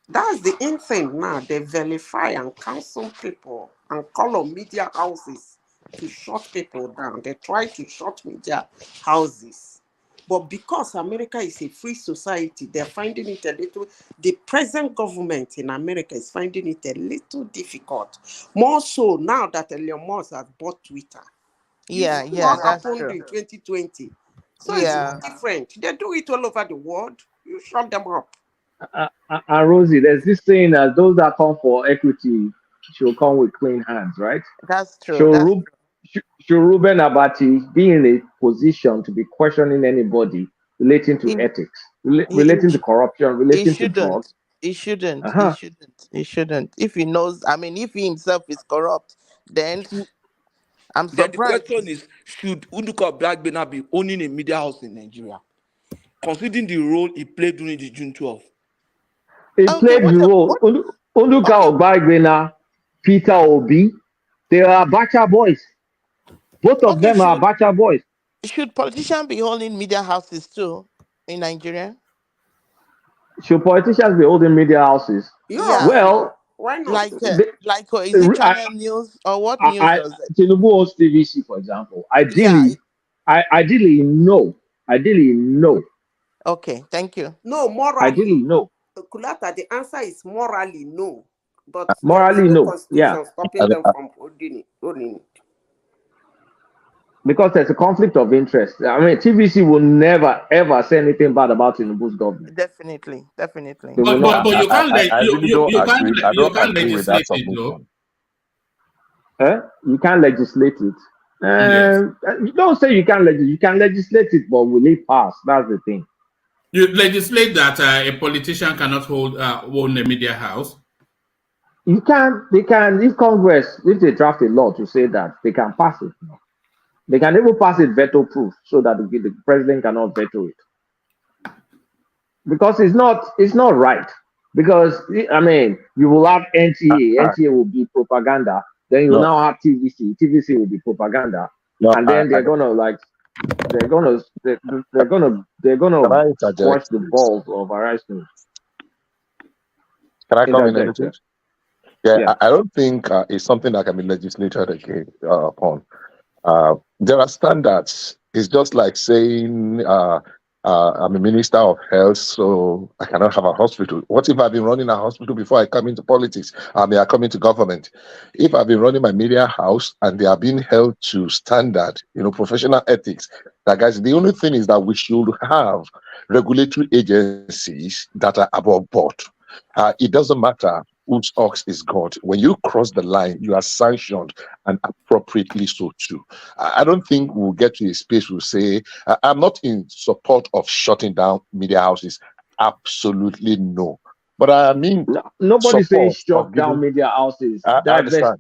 That's the in thing now. They vilify and cancel people and call on media houses to shut people down. They try to shut media houses. But because America is a free society, they're finding it the present government in America is finding it a little difficult. More so now that Elon Musk has bought Twitter. What happened in 2020. So it's not different. They do it all over the world. You shut them up. And Rosie, there's this saying that those that come for equity should come with clean hands, right? That's true. Should REUBEN ABATI be in a position to be questioning anybody relating to ethics, relating to corruption, relating to drugs? He shouldn't. He shouldn't. If he knows, if he himself is corrupt, then I'm surprised. The question is, should Uduka Blackbena be owning a media house in Nigeria, considering the role he played during the June 12th? He played the role. Uduka Blackbena, Peter Obi, they are Abacha boys. Both of them are Abacha boys. Should politicians be holding media houses too in Nigeria? Should politicians be holding media houses? Yeah. Well, Why not? Like is it Channel News or what news does it? TINUBU'S TVC, for example. Yeah. Ideally, no. Ideally, no. Okay, thank you. No, morally. Ideally, no. Kulata, the answer is morally no. But there is Morally, no no. constitution Yeah. stopping them from holding it. Because there's a conflict of interest. I mean, TVC will never ever say anything bad about TINUBU'S government. Definitely. They But will not. you can't I really don't agree. I you don't can't agree with that legislate it though. submission. You can't legislate it. Yes. You don't say you can't legislate. You can legislate it, but will it pass? That's the thing. You legislate that a politician cannot own a media house. You can. They can. If Congress, if they draft a law to say that, they can pass it. They can even pass it veto-proof, so that the president cannot veto it. Because it's not right. Because I mean, you will have NTA. NTA will be propaganda. Then you now have TVC. TVC will be propaganda. And then they're gonna squash the balls of Arise News. Can I come in anything? Yeah, I don't think it's something that can be legislated again upon. There are standards. It's just like saying I'm a minister of health, so I cannot have a hospital. What if I've been running a hospital before I come into politics? I mean, I come into government. If I've been running my media house and they are being held to standard, professional ethics, that guys, the only thing is that we should have regulatory agencies that are above board. It doesn't matter whose ox is God. When you cross the line, you are sanctioned, and appropriately so too. I don't think we'll get to a space we'll say, I'm not in support of shutting down media houses. Absolutely no. But I mean, nobody says shut down media houses. Divest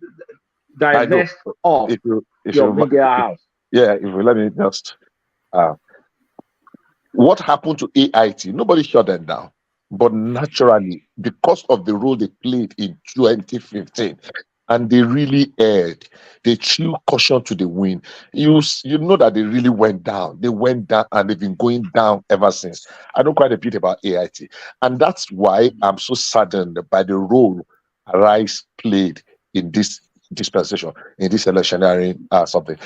off your media house. Yeah, if you let me just. What happened to AIT? Nobody shut them down. But naturally, because of the role they played in 2015, and they really erred, they threw caution to the wind. You know that they really went down. They went down, and they've been going down ever since. I don't quite repeat about AIT, and that's why I'm so saddened by the role Arise played in this dispensation, in this electionary something.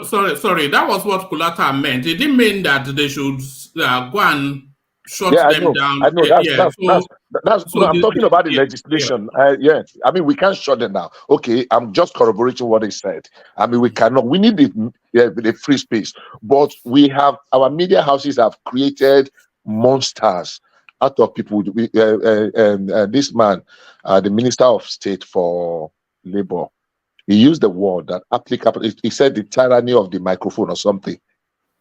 Sorry. That was what Kulata meant. It didn't mean that they should go and shut them down. I know. I'm talking about the legislation. Yes, I mean, we can't shut them down. Okay, I'm just corroborating what he said. I mean, we cannot. We need the free space, but we have our media houses have created monsters out of people. This man, the Minister of State for Labor, he used the word that applicable. He said the tyranny of the microphone or something.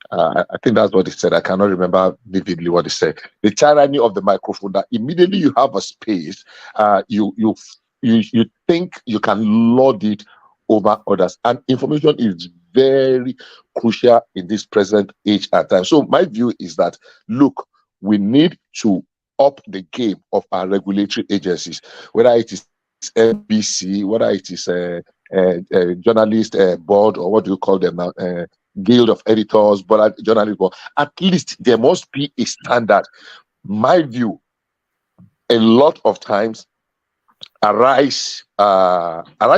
I think that's what he said. I cannot remember vividly what he said. The tyranny of the microphone, that immediately you have a space, you think you can lord it over others. And information is very crucial in this present age and time. So my view is that, look, we need to up the game of our regulatory agencies, whether it is NBC, whether it is a journalist board, or what do you call them now? Guild of Editors, but journalists, but at least there must be a standard. My view, a lot of times, Arise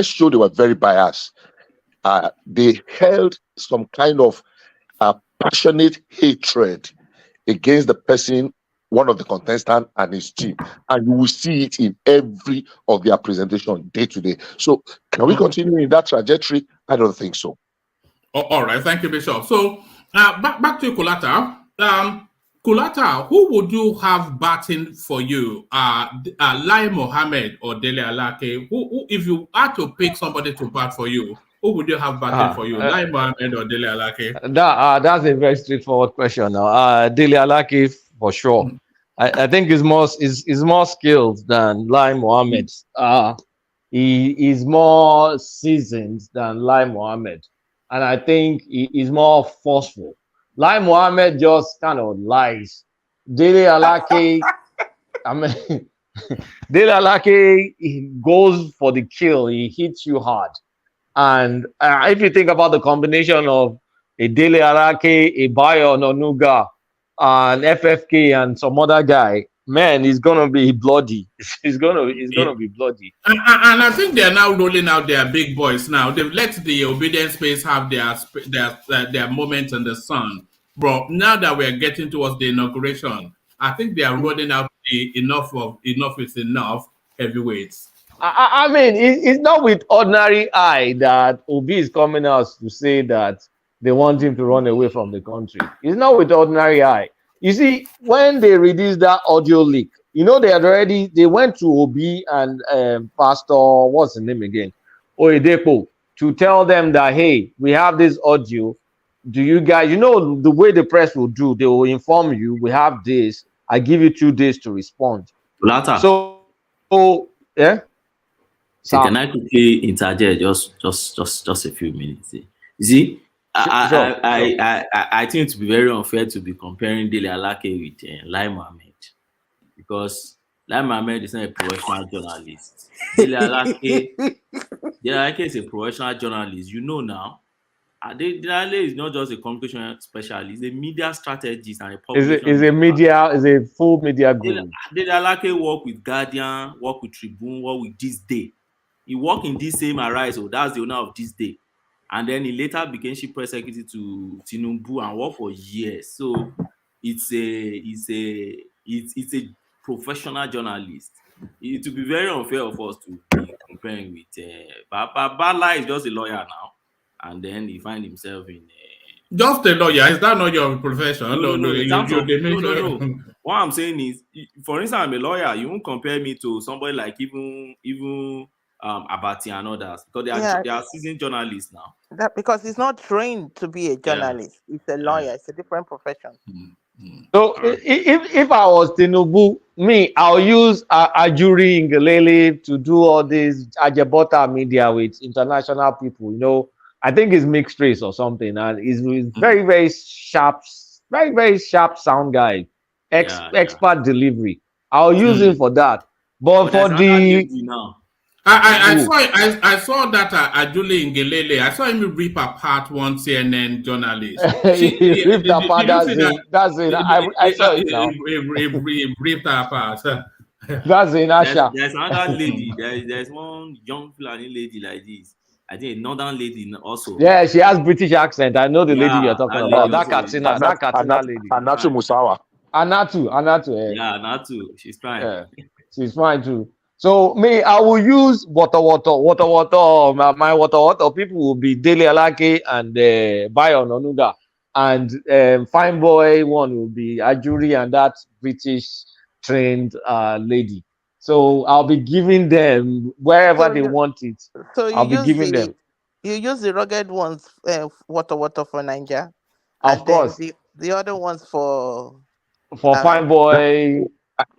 showed they were very biased. They held some kind of passionate hatred against the person, one of the contestants and his team, and you will see it in every of their presentation day to day. So, can we continue in that trajectory? I don't think so. All right, thank you, Bishop. So back to Kulata. Kulata, who would you have batting for you? Lai Mohammed or Dele Alake? Who, if you had to pick somebody to bat for you, who would you have batting for you? Lai Mohammed or Dele Alake? That's a very straightforward question. Dele Alake for sure. I think he's more skilled than Lai Mohammed. He is more seasoned than Lai Mohammed. And I think he is more forceful. Lai Mohammed just kind of lies. Dele Alake, Dele Alake, he goes for the kill. He hits you hard. And if you think about the combination of a DELE ALAKE, a Bayo Ononuga, an FFK, and some other guy, man, it's gonna be bloody. It's gonna be bloody. And I think they're now rolling out their big boys now. They've let the obedience space have their moment in the sun. But now that we're getting towards the inauguration, I think they are rolling out the enough is enough heavyweights. I mean, it's not with ordinary eye that Obi is coming out to say that they want him to run away from the country. It's not with ordinary eye. You see, when they released that audio leak, you know, they went to Obi and Pastor, what's the name again? Oyedepo, to tell them that, hey, we have this audio. Do you guys, you know, the way the press will do, they will inform you, we have this. I give you 2 days to respond. Lata. So, yeah. So can I quickly interject just a few minutes? You see, I think it would be very unfair to be comparing DELE ALAKE with Lai Mohammed, because Lai Mohammed is not a professional journalist. DELE ALAKE is a professional journalist. You know now. DELE is not just a communication specialist; he's a media strategist and a publication. Is a full media group. DELE ALAKE work with Guardian, work with Tribune, work with This Day. He worked in this same Arise, so that's the owner of This Day. And then he later became chief press secretary to TINUBU'S and worked for years. So it's a professional journalist. It would be very unfair of us to be comparing with Bala is just a lawyer now, and then he find himself in just a lawyer. Is that not your profession? No. What I'm saying is, for instance, I'm a lawyer. You won't compare me to somebody like even ABATI and others, because they are seasoned journalists now. That because he's not trained to be a journalist. He's a lawyer. It's a different profession. So if I was Tinubu, I'll use Ajuri Ngelele to do all this Ajebota media with international people. You know, I think it's mixed race or something, and he's very, very sharp, very, very sharp sound guy, expert delivery. I'll use him for that. But for the I saw that Ajuli Ngelele. I saw him rip apart one CNN journalist. He ripped apart. That's it. I saw it now. He ripped apart. That's in Asha. There's another lady. There's one young Fulani lady like this. I think a northern lady also. Yeah, she has British accent. I know the lady you're talking about. That Katina lady. Anatu Musawa. Anatu. Yeah, Anatu. She's fine. Yeah, she's fine too. So I will use water. My water people will be DELE ALAKE and Bayo Ononuga, and fine boy one will be Ajuri and that British trained lady. So I'll be giving them wherever they want it. So I'll be giving them. You use the rugged ones, water for Nigeria. Of course. The other ones for fine boy.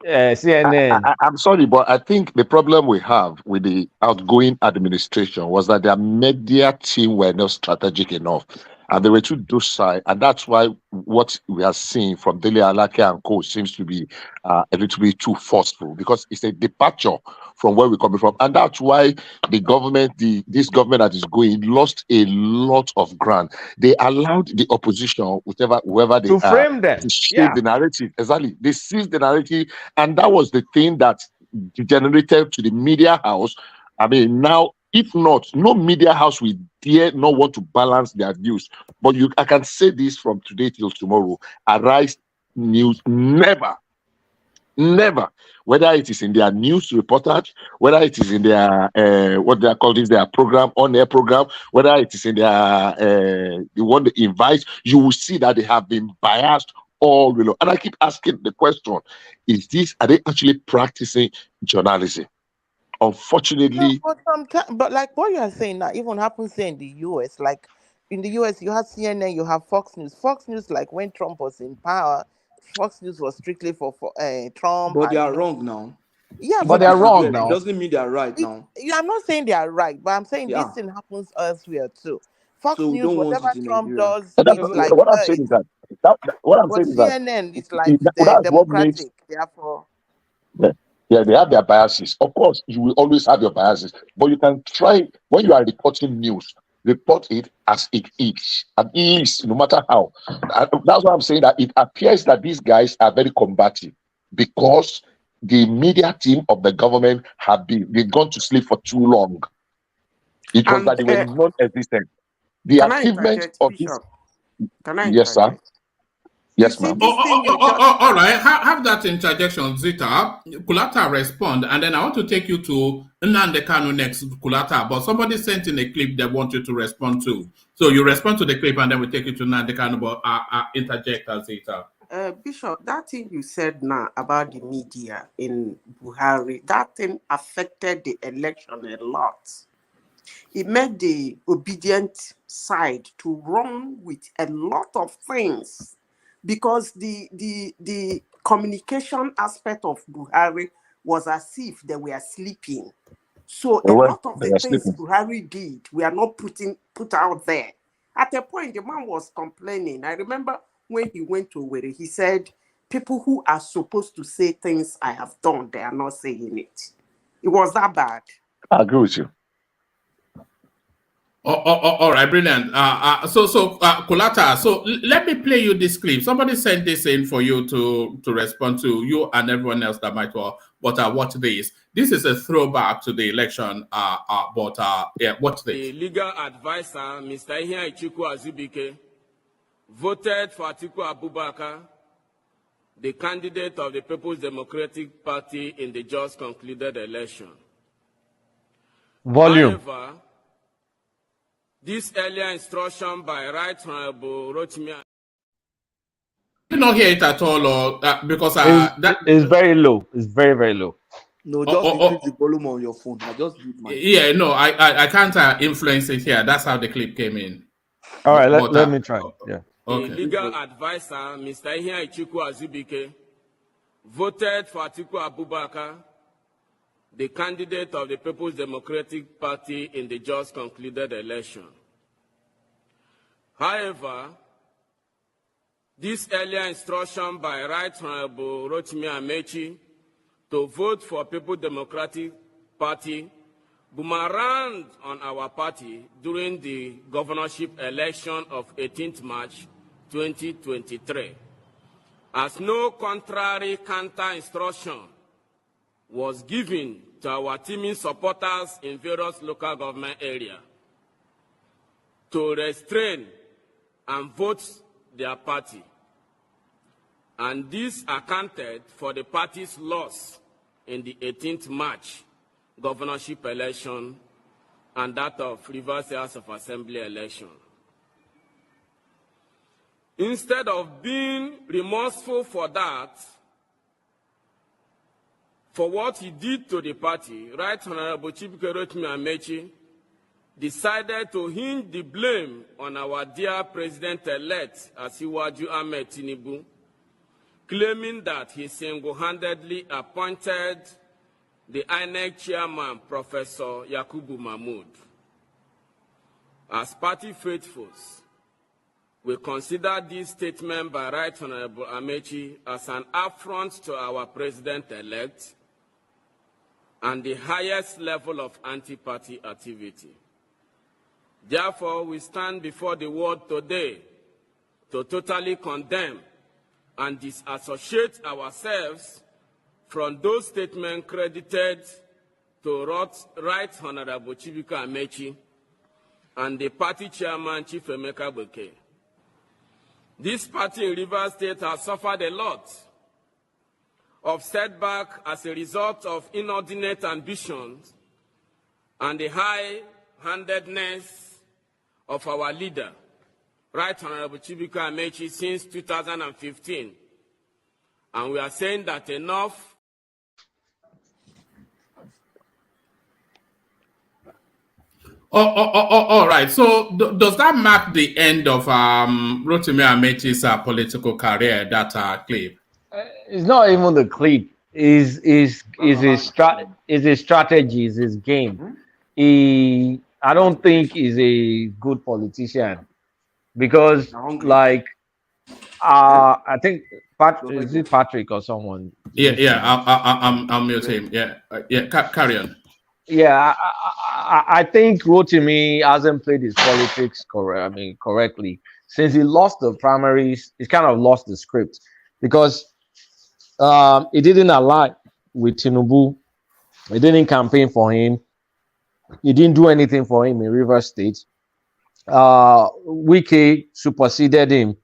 CNN. I'm sorry, but I think the problem we have with the outgoing administration was that their media team were not strategic enough, and they were too docile, and that's why what we are seeing from DELE ALAKE and co seems to be a little bit too forceful, because it's a departure from where we're coming from, and that's why the government, this government that is going, lost a lot of ground. They allowed the opposition, whoever they to frame them, to shape the narrative. Exactly, they seized the narrative, and that was the thing that degenerated to the media house. I mean, now, if not, no media house will dare not want to balance their views. But I can say this from today till tomorrow: Arise News never, whether it is in their news reportage, whether it is in their what they are called their program, on-air program, whether it is in their the one they invite, you will see that they have been biased all below. And I keep asking the question: are they actually practicing journalism? Unfortunately, but like what you are saying now, even happens here in the US. Like in the US, you have CNN, you have Fox News. Fox News, like when Trump was in power, Fox News was strictly for Trump. But they are wrong now. Yeah, but they are wrong now. It doesn't mean they are right now. I'm not saying they are right, but I'm saying this thing happens elsewhere too. Fox News, whatever Trump does, it's like what I'm saying is that CNN is like the democratic, therefore. Yeah, they have their biases. Of course, you will always have your biases, but you can try when you are reporting news. report it as it is, and it is, no matter how. And that's why I'm saying that it appears that these guys are very combative because the media team of the government they've gone to sleep for too long. It was that they were non-existent. The Can I achievement interject, of Bishop? Can I this, yes, sir. interject? Yes, See, ma'am. this thing you just... All right. Have that interjection, Zita. Kulata respond, and then I want to take you to Nnamdi Kanu next, Kulata. But somebody sent in a clip they want you to respond to. So you respond to the clip, and then we take you to Nnamdi Kanu. But interject, Zita. Bishop, that thing you said now about the media in Buhari, that thing affected the election a lot. It made the obedient side to run with a lot of things because the communication aspect of Buhari was as if they were sleeping. So a lot of the things Buhari did were not put out there. At a point, the man was complaining. I remember when he went to Owerri, he said, people who are supposed to say things I have done, they are not saying it. It was that bad. I agree with you. All right, brilliant. So Kulata, so let me play you this clip. Somebody sent this in for you to respond to, you and everyone else that might watch this. This is a throwback to the election, yeah, watch this. The legal advisor, Mr. Chinua Achebe, voted for Atiku Abubakar, the candidate of the People's Democratic Party in the just concluded election. Volume. However, this earlier instruction by Right Honorable Rotimi. You not hear it at all, or because it's very low. It's very, very low. No, just increase the volume on your phone. I just did my. Yeah, no, I can't influence it here. That's how the clip came in. All right, let me try. Yeah. Okay. The legal advisor, Mr. Chinua Achebe, voted for Atiku Abubakar, the candidate of the People's Democratic Party in the just concluded election. However, this earlier instruction by Right Honorable Rotimi Amechi to vote for People's Democratic Party boomeranged on our party during the governorship election of 18th March 2023, as no contrary counter instruction was given to our teaming supporters in various local government areas to restrain and vote their party. And this accounted for the party's loss in the 18th March governorship election and that of Rivers House of Assembly election. Instead of being remorseful for that, for what he did to the party, Right Honorable Chibike Rotimi Amechi decided to hinge the blame on our dear President-elect Asiwaju Ahmed Tinubu, claiming that he single-handedly appointed the INEC chairman, Professor Yakubu Mahmood. As party faithfuls, we consider this statement by Right Honorable Amechi as an affront to our President-elect and the highest level of anti-party activity. Therefore, we stand before the world today to totally condemn and disassociate ourselves from those statements credited to Right Honorable Chibike Amechi and the party chairman, Chief Emeka Beke. This party in Rivers State has suffered a lot of setback as a result of inordinate ambitions and the high-handedness of our leader, Right Honorable Chibike Amechi, since 2015. And we are saying that enough. All right. So does that mark the end of Rotimi Amechi's political career, that clip? It's not even the clip. Is his strategy, is his game. I don't think he's a good politician because, like, I think is it Patrick or someone? Yeah. I'll mute him. Yeah. Carry on. Yeah, I think Rotimi hasn't played his politics correctly. Since he lost the primaries, he's kind of lost the script because he didn't align with Tinubu. He didn't campaign for him. He didn't do anything for him in Rivers State. Wike superseded him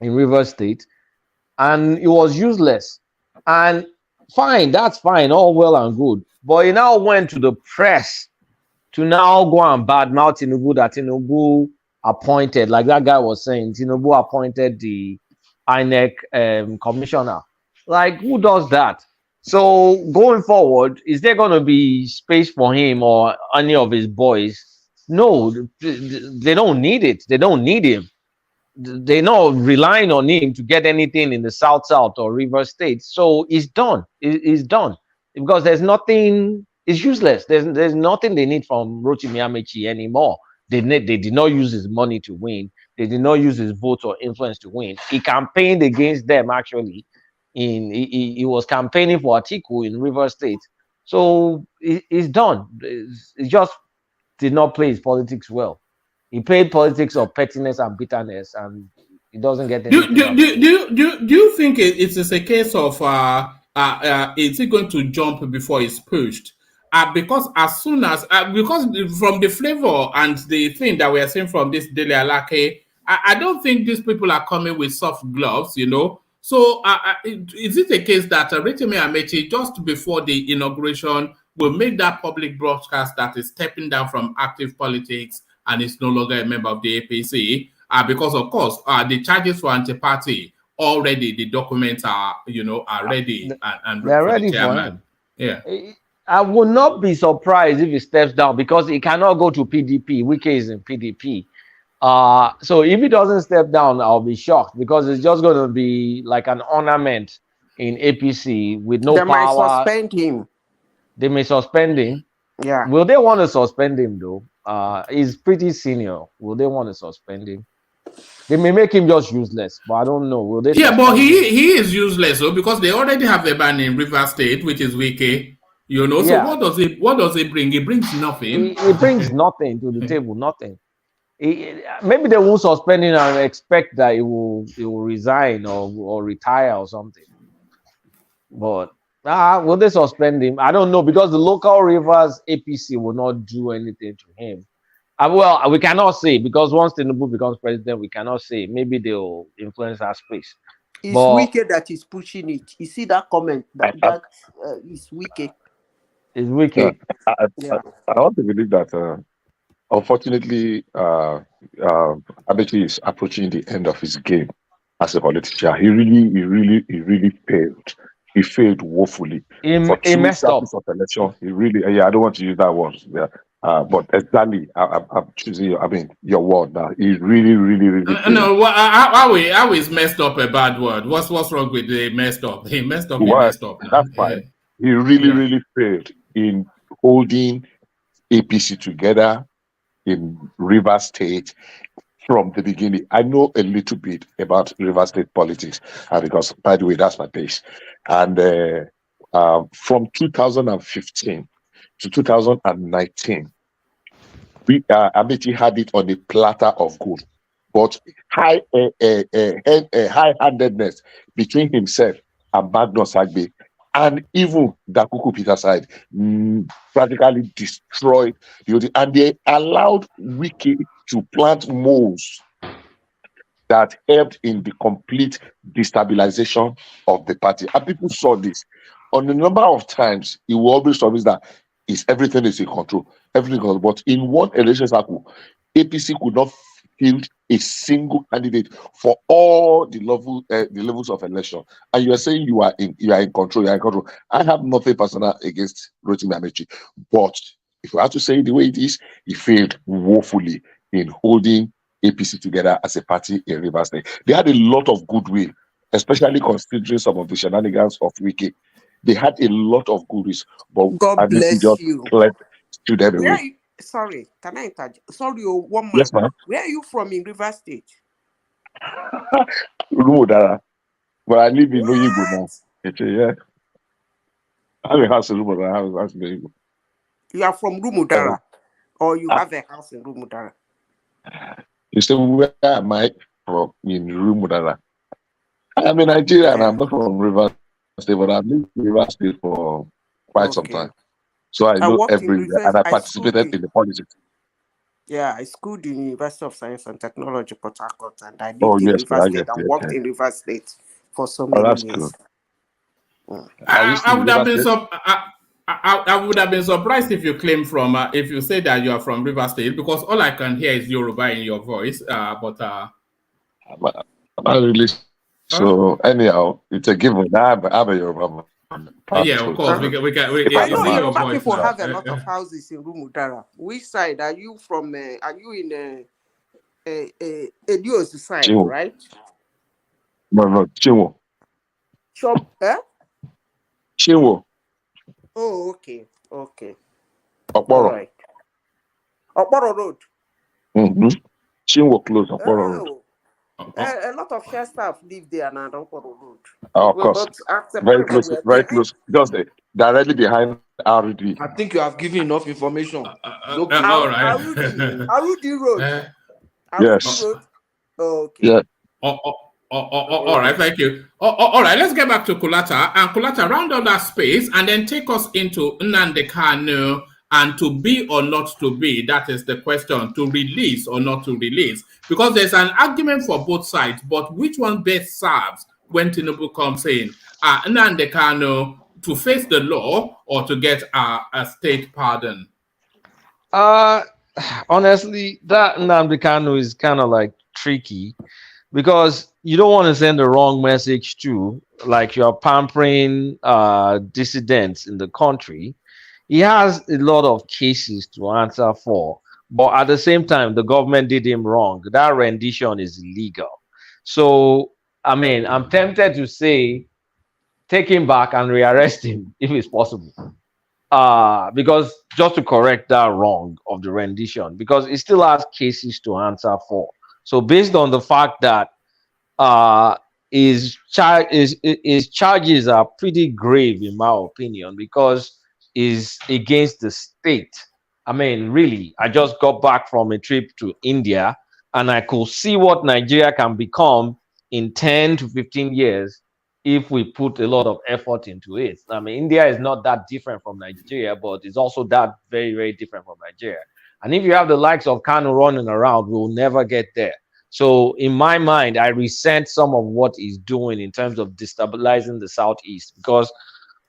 in Rivers State, and it was useless. And fine, that's fine, all well and good. But he now went to the press to now go and badmouth Tinubu, that Tinubu appointed, like that guy was saying, Tinubu appointed the INEC commissioner. Like, who does that? So going forward, is there going to be space for him or any of his boys? No, they don't need it. They don't need him. They're not relying on him to get anything in the South or River State. So it's done. It's done because there's nothing. It's useless. There's nothing they need from Rotimi Amaechi anymore. They did not use his money to win. They did not use his vote or influence to win. He campaigned against them actually. He was campaigning for Atiku in River State. So it's done. It just did not play his politics well. He played politics of pettiness and bitterness, and he doesn't get anything. Do you think it is a case of is he going to jump before he's pushed? Because as soon as because from the flavor and the thing that we are seeing from this DELE ALAKE, I don't think these people are coming with soft gloves, you know. So is it a case that Rotimi Amaechi just before the inauguration will make that public broadcast that is stepping down from active politics and is no longer a member of the APC? Because of course the charges for anti-party already, the documents are ready and they're ready for him. Yeah. I would not be surprised if he steps down because he cannot go to PDP. Wike is in PDP. So if he doesn't step down, I'll be shocked because it's just going to be like an ornament in APC with no power. They might suspend him. They may suspend him. Yeah. Will they want to suspend him though? He's pretty senior. Will they want to suspend him? They may make him just useless, but I don't know. Will they? Yeah, but he is useless though because they already have a ban in River State, which is Wike. You know, so yeah. What does he bring? He brings nothing. He brings nothing to the table, nothing. Maybe they won't suspend him and expect that he will resign or retire or something. But will they suspend him? I don't know because the local Rivers APC will not do anything to him. Well, we cannot say because once Tinubu becomes president, we cannot say. Maybe they'll influence our space. It's Wike that is pushing it. You see that comment that is Wike. It's Wike. I want to believe that. Unfortunately, Adichie is approaching the end of his game as a politician. He really failed. He failed woefully. He messed up. Of election, he really, I don't want to use that word. Yeah. But exactly, I'm choosing. Your word now. He really failed. No, how is messed up a bad word? What's wrong with the messed up? He messed up. He messed up. That's fine. He really failed in holding APC together in River State from the beginning. I know a little bit about River State politics because, by the way, that's my base. And from 2015 to 2019, Amaechi had it on a platter of gold, but high-handedness between himself and Magnus Agbe, and even Dakuku Peter side practically destroyed the OD, and they allowed Wike to plant moles that helped in the complete destabilization of the party. And people saw this on a number of times. He will always promise that everything is in control, but in one election cycle, APC could not field a single candidate for all the levels of election. And you are saying you are in control. I have nothing personal against Rotimi Amaechi, but if you have to say it the way it is, he failed woefully in holding APC together as a party in Rivers State. They had a lot of goodwill, especially considering some of the shenanigans of Wike. They had a lot of goodwill, but God bless you. To them away. Sorry, can I interject? Sorry, one man. Yes, ma'am. Where are you from in River State? Rumudara. But I live in Oyibo now. Yeah. I have a house in Rumudara. You are from Rumudara? Or you have a house in Rumudara? You say, where am I from? In Rumudara. I'm in Nigeria and I'm not from Rivers State, but I've lived in Rivers State for quite some time. So I know everywhere, and I participated in the politics. Yeah, I schooled in University of Science and Technology, Port Harcourt, and I lived Oh, in yes, Rivers State and worked in Rivers State for so many that's years. Good. I would have been I would have been surprised if you claim from if you say that you are from River State, because all I can hear is Yoruba in your voice. I'm not really. So anyhow, it's a given. I'm a Yoruba. Yeah, of course. We can. I know Yoruba people have a lot of houses in Rumudara. Which side are you from? Are you in Edio's side, Chinwo. right? No, Chinwo. Shop, Chinwo. Oh, okay. Okporo. All right. Okporo Road. Chinwo close, Okporo Road. A lot of share staff live there and Okporo Road. Of course. Very close, just directly behind RD. I think you have given enough information. All right. Arudi Road. Yes. Road. Oh, okay. Yeah. All right, thank you. All right, let's get back to Kulata. And Kulata, round out that space and then take us into Nnamdi Kanu and to be or not to be. That is the question, to release or not to release. Because there's an argument for both sides, but which one best serves when Tinubu comes in? Nnamdi Kanu to face the law or to get a state pardon? Honestly, that Nnamdi Kanu is kind of like tricky, because you don't want to send the wrong message to, like, you're pampering dissidents in the country. He has a lot of cases to answer for, but at the same time, the government did him wrong. That rendition is illegal. So, I mean, I'm tempted to say, take him back and rearrest him if it's possible. Because just to correct that wrong of the rendition, because he still has cases to answer for. So based on the fact that his charges are pretty grave, in my opinion, because is against the state. I mean, really, I just got back from a trip to India, and I could see what Nigeria can become in 10 to 15 years if we put a lot of effort into it. I mean, India is not that different from Nigeria, but it's also that very, very different from Nigeria. And if you have the likes of Kanu running around, we'll never get there. So in my mind, I resent some of what he's doing in terms of destabilizing the Southeast, because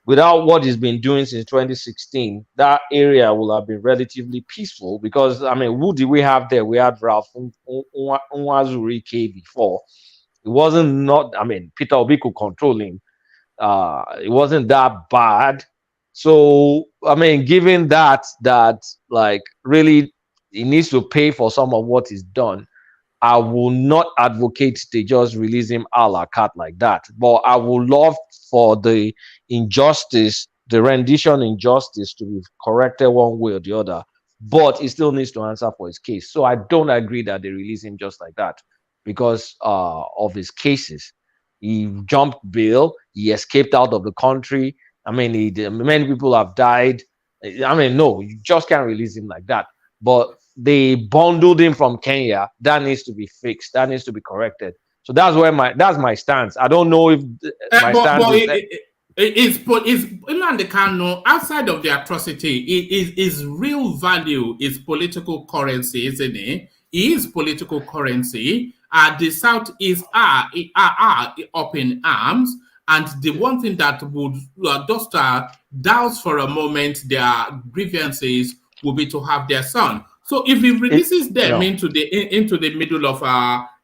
without what he's been doing since 2016, that area will have been relatively peaceful. Because, I mean, who did we have there? We had Ralph Nwazurike before. It wasn't not, I mean, Peter Obi could control him. It wasn't that bad. So, I mean, given that like really he needs to pay for some of what he's done, I will not advocate they just release him a la carte like that. But I would love for the injustice, the rendition injustice, to be corrected one way or the other. But he still needs to answer for his case. So I don't agree that they release him just like that because of his cases. He jumped bail. He escaped out of the country. I mean, many people have died. I mean, no, you just can't release him like that. But they bundled him from Kenya. That needs to be fixed. That needs to be corrected. So that's my stance. I don't know if my stance is Nnamdi Kanu, outside of the atrocity, is real value is political currency, isn't it? It is political currency. The Southeast are up in arms, and the one thing that would just douse for a moment their grievances would be to have their son. So if he releases them into the middle of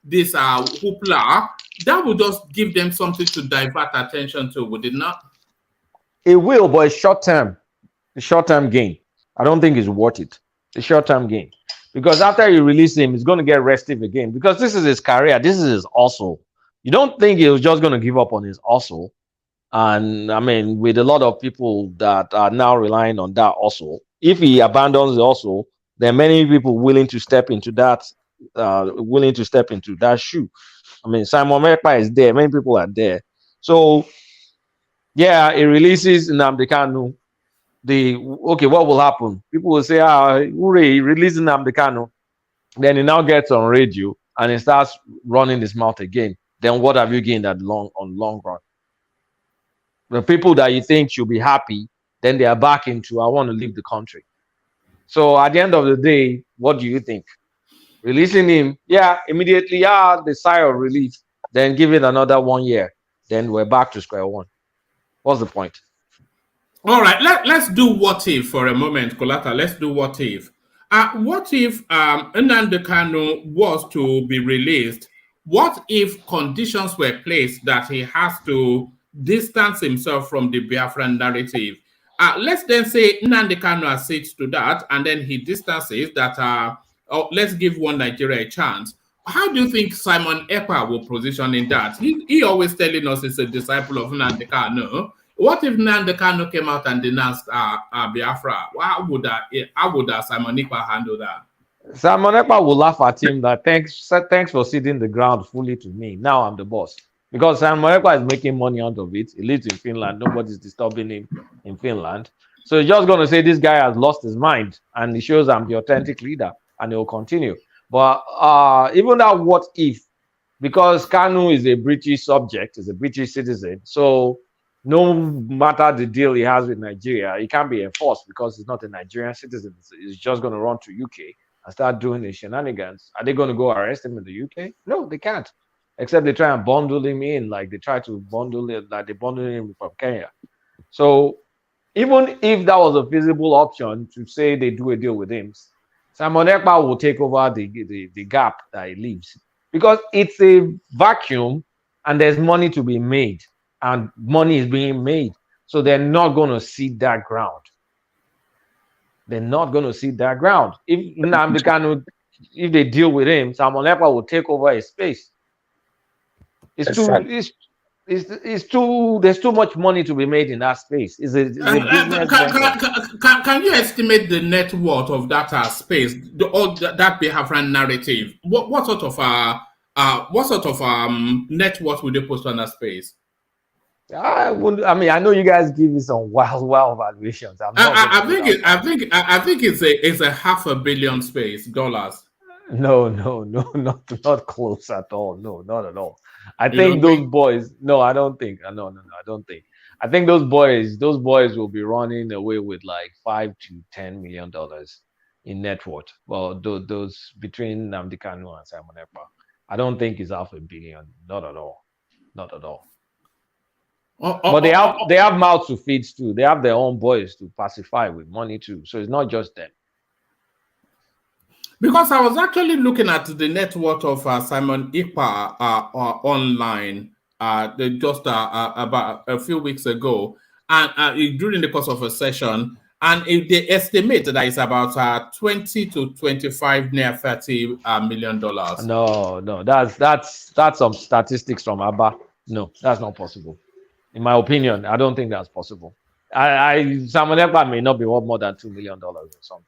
this hoopla, that would just give them something to divert attention to, would it not? It will, but it's short-term. The short-term gain. I don't think it's worth it. The short-term gain. Because after you release him, he's going to get restive again. Because this is his career. This is his hustle. You don't think he was just going to give up on his hustle. And, I mean, with a lot of people that are now relying on that hustle, if he abandons the hustle, there are many people willing to step into that shoe. I mean, Simon Mekpa is there. Many people are there. So, yeah, it releases Nnamdi Kanu. what will happen? People will say, hooray, releasing Kanu. Then he now gets on radio and he starts running his mouth again. Then what have you gained on long run? The people that you think should be happy, then they are back into, I want to leave the country. So at the end of the day, what do you think? Releasing him, immediately, the sigh of relief, then give it another 1 year, then we're back to square one. What's the point? All right, let's do what if for a moment, Kolata. Let's do what if. What if Nnamdi Kanu was to be released? What if conditions were placed that he has to distance himself from the Biafran narrative? Let's then say Nnamdi Kanu accedes to that, and then he distances that. Let's give one Nigeria a chance. How do you think Simon Ekpa will position in that? He always telling us he's a disciple of Nnamdi Kanu. What if Nnamdi Kanu came out and denounced Biafra? How would Simon Ekpa handle that? Simon Ekpa will laugh at him that thanks for ceding the ground fully to me. Now I'm the boss. Because Simon Ekpa is making money out of it. He lives in Finland. Nobody's disturbing him in Finland. So he's just going to say this guy has lost his mind. And he shows I'm the authentic leader. And he will continue. But even that what if, because Kanu is a British subject, is a British citizen. So no matter the deal he has with Nigeria, he can't be enforced because he's not a Nigerian citizen. He's just going to run to UK and start doing the shenanigans. Are they going to go arrest him in the UK? No, they can't. Except they try and bundle him in, like they try to bundle it, like they bundle him from Kenya. So even if that was a feasible option to say they do a deal with him, Simon Ekpa will take over the gap that he leaves. Because it's a vacuum and there's money to be made. And money is being made. So they're not going to cede that ground. They're not going to cede that ground. If Nnamdi Kanu, if they deal with him, Simon Ekpa will take over his space. There's too much money to be made in that space. It's a business. Can you estimate the net worth of that space, that Biafran narrative? What sort of net worth would they post on that space? I know you guys give me some wild valuations. I think it's a $500 million space dollars. No, not close at all. No, not at all. I think those boys. No, I don't think. No, I don't think. I think those boys will be running away with like $5 to $10 million in net worth. Well, those between Nnamdi Kanu and Simon Ekpa, I don't think it's $500 million. Not at all. Not at all. But they have mouths to feed too. They have their own boys to pacify with money too. So it's not just them. Because I was actually looking at the net worth of Simon Ekpa online just about a few weeks ago, and during the course of a session, and they estimate that it's about 20 to 25, near $30 million. No, that's some statistics from Abba. No, that's not possible. In my opinion, I don't think that's possible. Simon Ekpa may not be worth more than $2 million or something.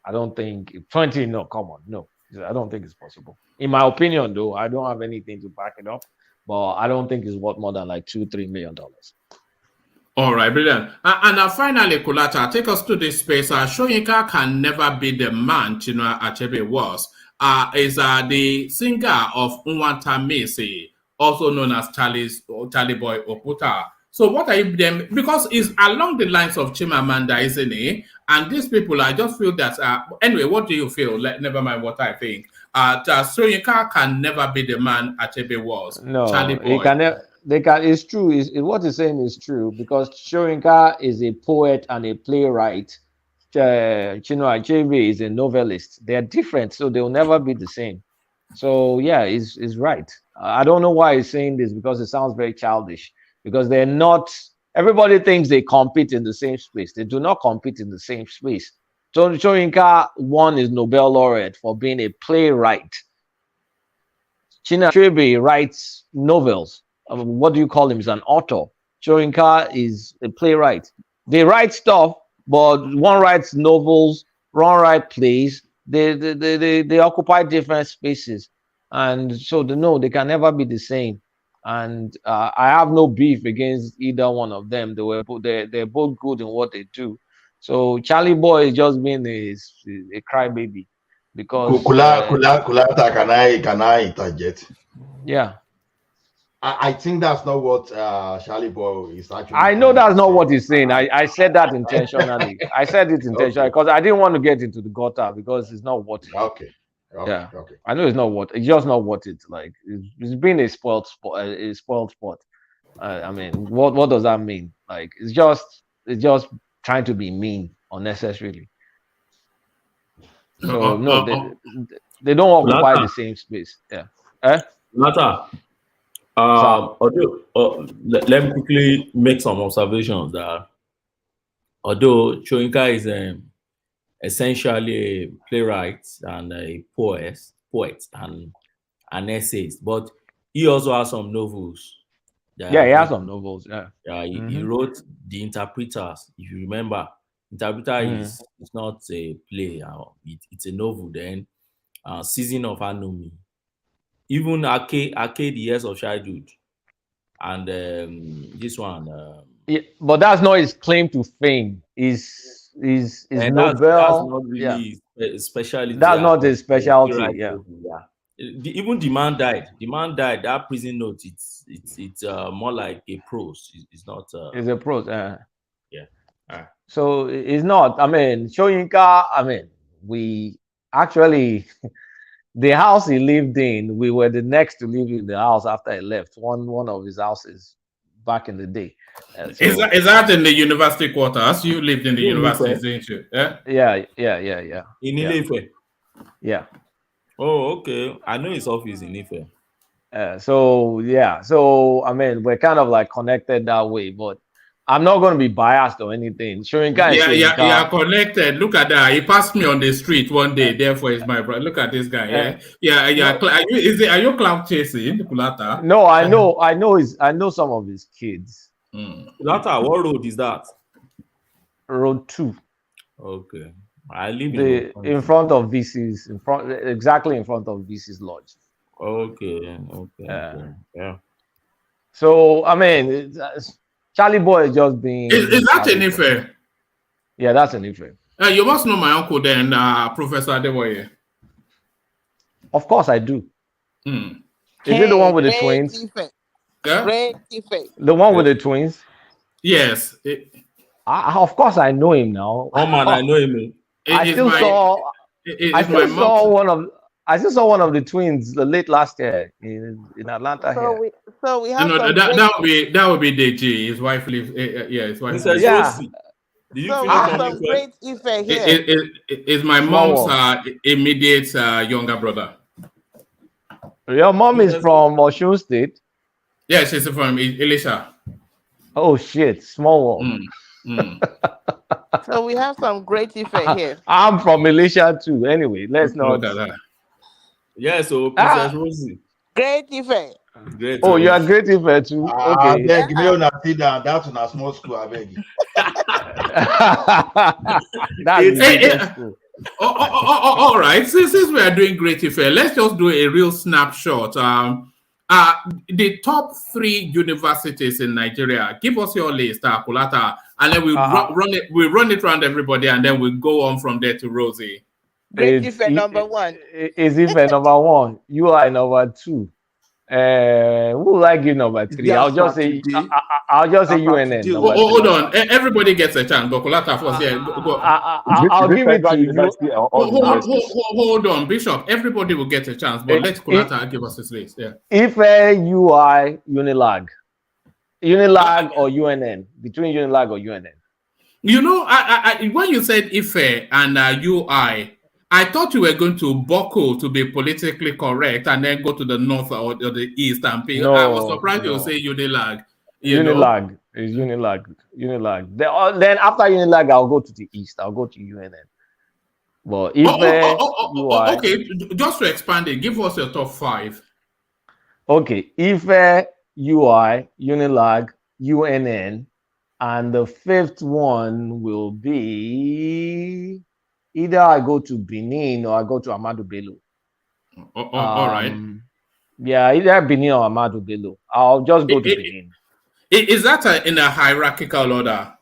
I don't think 20. No, come on, no. I don't think it's possible. In my opinion, though, I don't have anything to back it up, but I don't think it's worth more than like $2-3 million. All right, brilliant. And finally, Kulata, take us to this space. Soyinka can never be the man Chinua Achebe was. Is the singer of Nwanta Mesi, also known as Charly Boy Oputa. So what are you them? Because it's along the lines of Chimamanda, isn't it? And these people, I just feel that. Anyway, what do you feel? Never mind what I think. Soyinka can never be the man Achebe was. No, Charly Boy. They can. It's true. What he's saying is true because Soyinka is a poet and a playwright. Chinua Achebe is a novelist. They are different, so they will never be the same. So yeah, he's right. I don't know why he's saying this because it sounds very childish. Because they're not, everybody thinks they compete in the same space. They do not compete in the same space. So Soyinka won his Nobel laureate for being a playwright. Chinua Achebe writes novels. What do you call him? He's an author. Soyinka is a playwright. They write stuff, but one writes novels, one writes plays. They occupy different spaces. And so they can never be the same. And I have no beef against either one of them. They're both good in what they do. So Charlie Boy is just being a crybaby because Kulata, can I interject? yeah. I think that's not what Charlie Boy is actually. I know that's not what he's saying. I said that intentionally. I said it intentionally because I didn't want to get into the gutter because it's not what it. Okay. Yeah. Okay. I know it's not what it's just not what it's like. It's been a spoiled sport. I mean, what does that mean? Like it's just trying to be mean unnecessarily. So no, they don't occupy the same space. Yeah. Let me quickly make some observations that although Soyinka is essentially a playwright and a poet and an essayist, but he also has some novels. Yeah, he has some novels. Yeah. He wrote The Interpreters. If you remember, Interpreter is not a play. It's a novel. Then Season of Anomy. Even Arcade the Years of Childhood. And this one. Yeah, but that's not his claim to fame. Is Nobel? That's not really specialty. That's not his specialty. Yeah. Even The Man Died. The Man Died. That prison note. It's more like a prose. It's not. It's a prose. Yeah. So it's not. I mean, Soyinka. I mean, we actually. The house he lived in, we were the next to live in the house after he left. One of his houses back in the day. Is that in the university quarters? You lived in the university, didn't you? Yeah. In Ilefe? Yeah. Oh, okay. I know his office in Ife. So I mean, we're kind of like connected that way, but I'm not going to be biased or anything. Soyinka. You are connected. Look at that. He passed me on the street one day. Therefore, he's my brother. Look at this guy. Are you cloud chasing, Kulata? No, I know some of his kids. Kulata, what road is that? Road 2. Okay. I live in front of VC's, exactly in front of VC's lodge. Okay. Yeah. So I mean. Charlie Boy is just being. Is that in Ife? Yeah, that's in Ife. You must know my uncle then, Professor Adeboye. Of course, I do. Is it the one with the twins? Yeah? The one with the twins? Yes. Of course, I know him now. Oh man, I know him. I still saw one of the twins late last year in Atlanta. We have that would be Deji. His wife lives. His wife. We have some great Ife here. Is my mom's immediate younger brother. Your mom is from Osun State? Yeah, she's from Elisha. Oh shit, small world. So we have some great Ife here. I'm from Elisha too. Anyway, let's not. Yeah, so Princess Rosie. Great Ife. Great. Oh, you are great Ife too. Okay. I beg me on sit down. That's in a small school. I beg you. All right. Since we are doing great Ife, let's just do a real snapshot. The top 3 universities in Nigeria. Give us your list, Kulata, and then we run it around everybody, and then we go on from there to Rosie. Great Ife number 1. Is Ife number 1? You are number 2. Who will I give number 3? I'll just say UNN. Hold on. Everybody gets a chance. But Kulata first. Yeah, go. I'll give it to you. Hold on, Bishop. Everybody will get a chance, but let Kulata give us his list. Yeah. Ife, UI, Unilag or UNN. Between Unilag or UNN. You know, I when you said Ife and UI, I thought you were going to buckle to be politically correct and then go to the north or the east and pick. No, I was surprised you say Unilag. Unilag is Unilag. Then after Unilag, I'll go to the east. I'll go to UNN. But if okay, just to expand it, give us your top 5. Okay, Ife, UI, Unilag, UNN, and the 5th one will be either I go to Benin or I go to Ahmadu Bello. All right. Yeah, either Benin or Ahmadu Bello. I'll just go to Benin. Is that in a hierarchical order?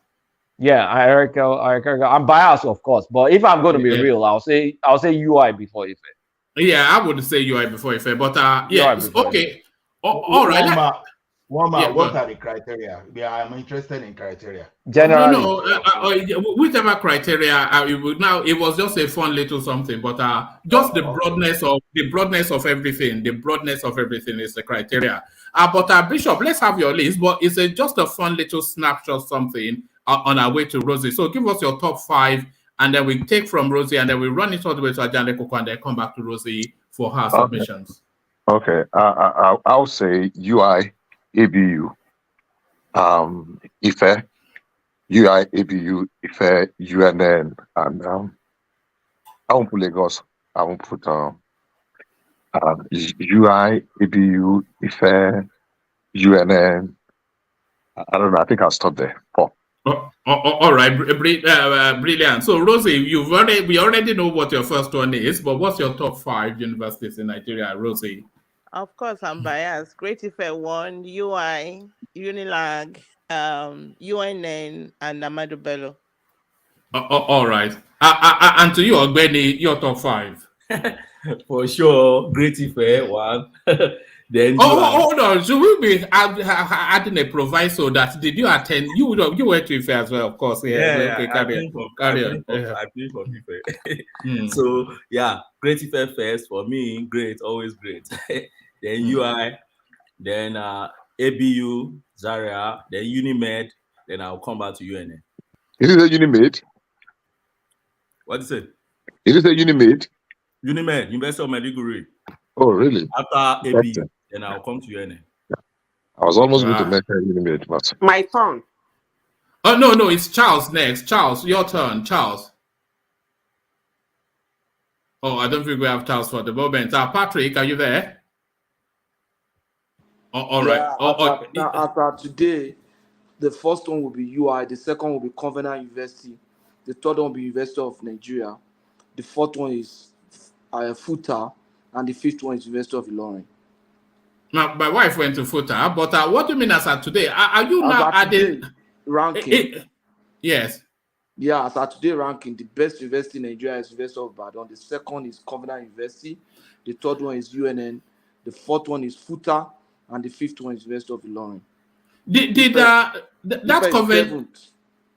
Yeah, hierarchical. I'm biased, of course, but if I'm going to be real, I'll say UI before Ife. Yeah, I would say UI before Ife, but yeah, okay. All right. What are the criteria? Yeah, I'm interested in criteria. Generally, whichever criteria. It was just a fun little something, but just the broadness of everything. The broadness of everything is the criteria. But Bishop, let's have your list. But it's just a fun little snapshot, something on our way to Rosie. So give us your top 5, and then we take from Rosie, and then we run it all the way to Ajane Koko, and then come back to Rosie for her submissions. Okay, I'll say UI, ABU, Ife, UI, ABU, Ife, UNN, and I won't put Lagos. I won't put UI, ABU, Ife, UNN. I don't know. I think I'll stop there. All right, brilliant. So Rosie, we already know what your first one is, but what's your top 5 universities in Nigeria, Rosie? Of course, I'm biased. Great Ife 1, UI, Unilag, UNN, and Amadu Bello. All right. And to you, Ogbeni, your top 5. For sure, Great Ife 1. Then hold on. Should we be adding a proviso that did you attend? You went to Ife as well, of course. Yeah. Okay, carry on. I played for Ife. So yeah, Great Ife first for me. Great, always great. Then UI, then ABU, Zaria, then Unimed, then I'll come back to UNN. Is it a Unimed? What is it? Is it a Unimed? Unimed, University of Maiduguri. Oh, really? After ABU, then I'll come to UNN. I was almost going to mention Unimed, but my turn. Oh no, it's Charles next. Charles, your turn, Charles. Oh, I don't think we have Charles for the moment. Patrick, are you there? All right. After today, the first one will be UI, the second will be Covenant University, the third one will be University of Nigeria, the fourth one is FUTA, and the fifth one is University of Ilorin. Now, my wife went to FUTA, but what do you mean as at today? Are you now adding ranking? Yes. Yeah, as at today ranking, the best university in Nigeria is University of Ibadan. The second is Covenant University. The third one is UNN. The fourth one is FUTA. And the fifth one is University of Ilorin.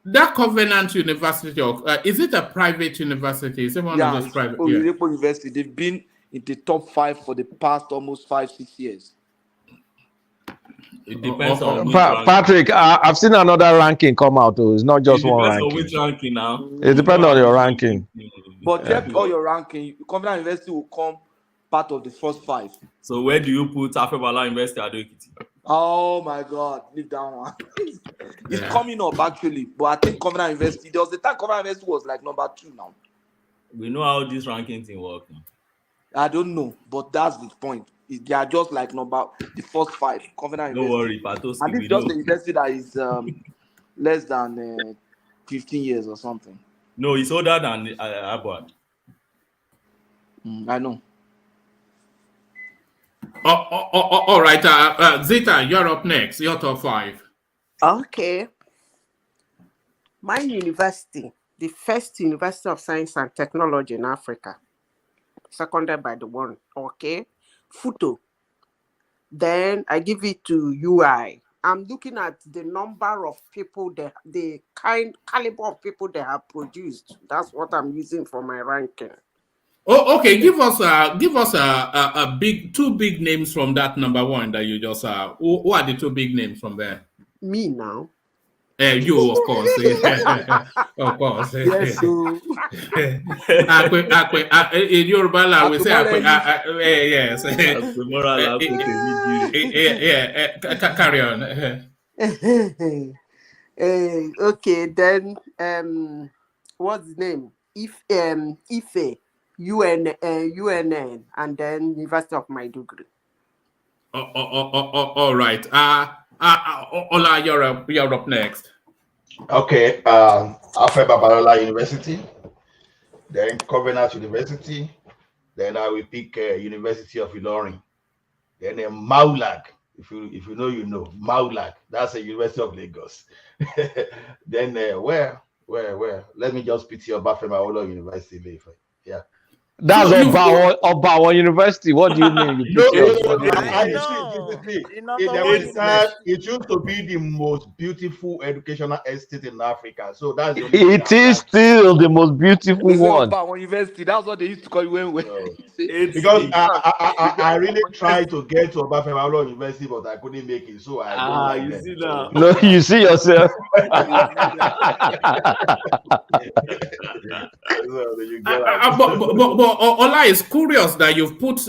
That Covenant University, is it a private university? Is it one of those private? University. They've been in the top 5 for the past almost 5-6 years. It depends on Patrick. I've seen another ranking come out. It's not just one ranking. Which ranking now? It depends on your ranking. But check all your ranking. Covenant University will come part of the first 5. So where do you put Afebala University at Ekiti? Oh my God, leave that one. It's coming up actually, but I think Covenant University. There was the time Covenant University was like number 2 now. We know how this ranking thing works. I don't know, but that's the point. They are just like the first 5. Covenant Don't University. worry, Patos. And it's just the university that is less than 15 years or something. No, it's older than Abuad. I know. All right, Zita, you're up next. Your top 5. Okay. My university, the first University of Science and Technology in Africa, seconded by the one. Okay. FUTO. Then I give it to UI. I'm looking at the number of people, the caliber of people they have produced. That's what I'm using for my ranking. Oh, okay. Give us a big 2 big names from that number 1 that you just who are the 2 big names from there? Me now. You, of course. Of course. Yes, in Yoruba, we say, yes. Carry on. Okay, then, what's the name? Ife, UNN, and then University of Maiduguri. All right. Ola, you're up next. Okay. Alfred Babalola University, then Covenant University, then I will pick University of Ilorin, then Maulag If you know, you know. Maulak, that's a University of Lagos. Then where? Let me just pity Obafemi Awolowo University. Yeah. That's Obawa University. What do you mean? You pity us? What do you mean? There was a time it used to be the most beautiful educational estate in Africa. So that's the only It is still the most beautiful one. Obawa University. That's what they used to call you when because I really tried to get to Obafemi Awolowo University, but I couldn't make it. So I don't like them. See now. No, you see yourself. But Ola is curious that you've put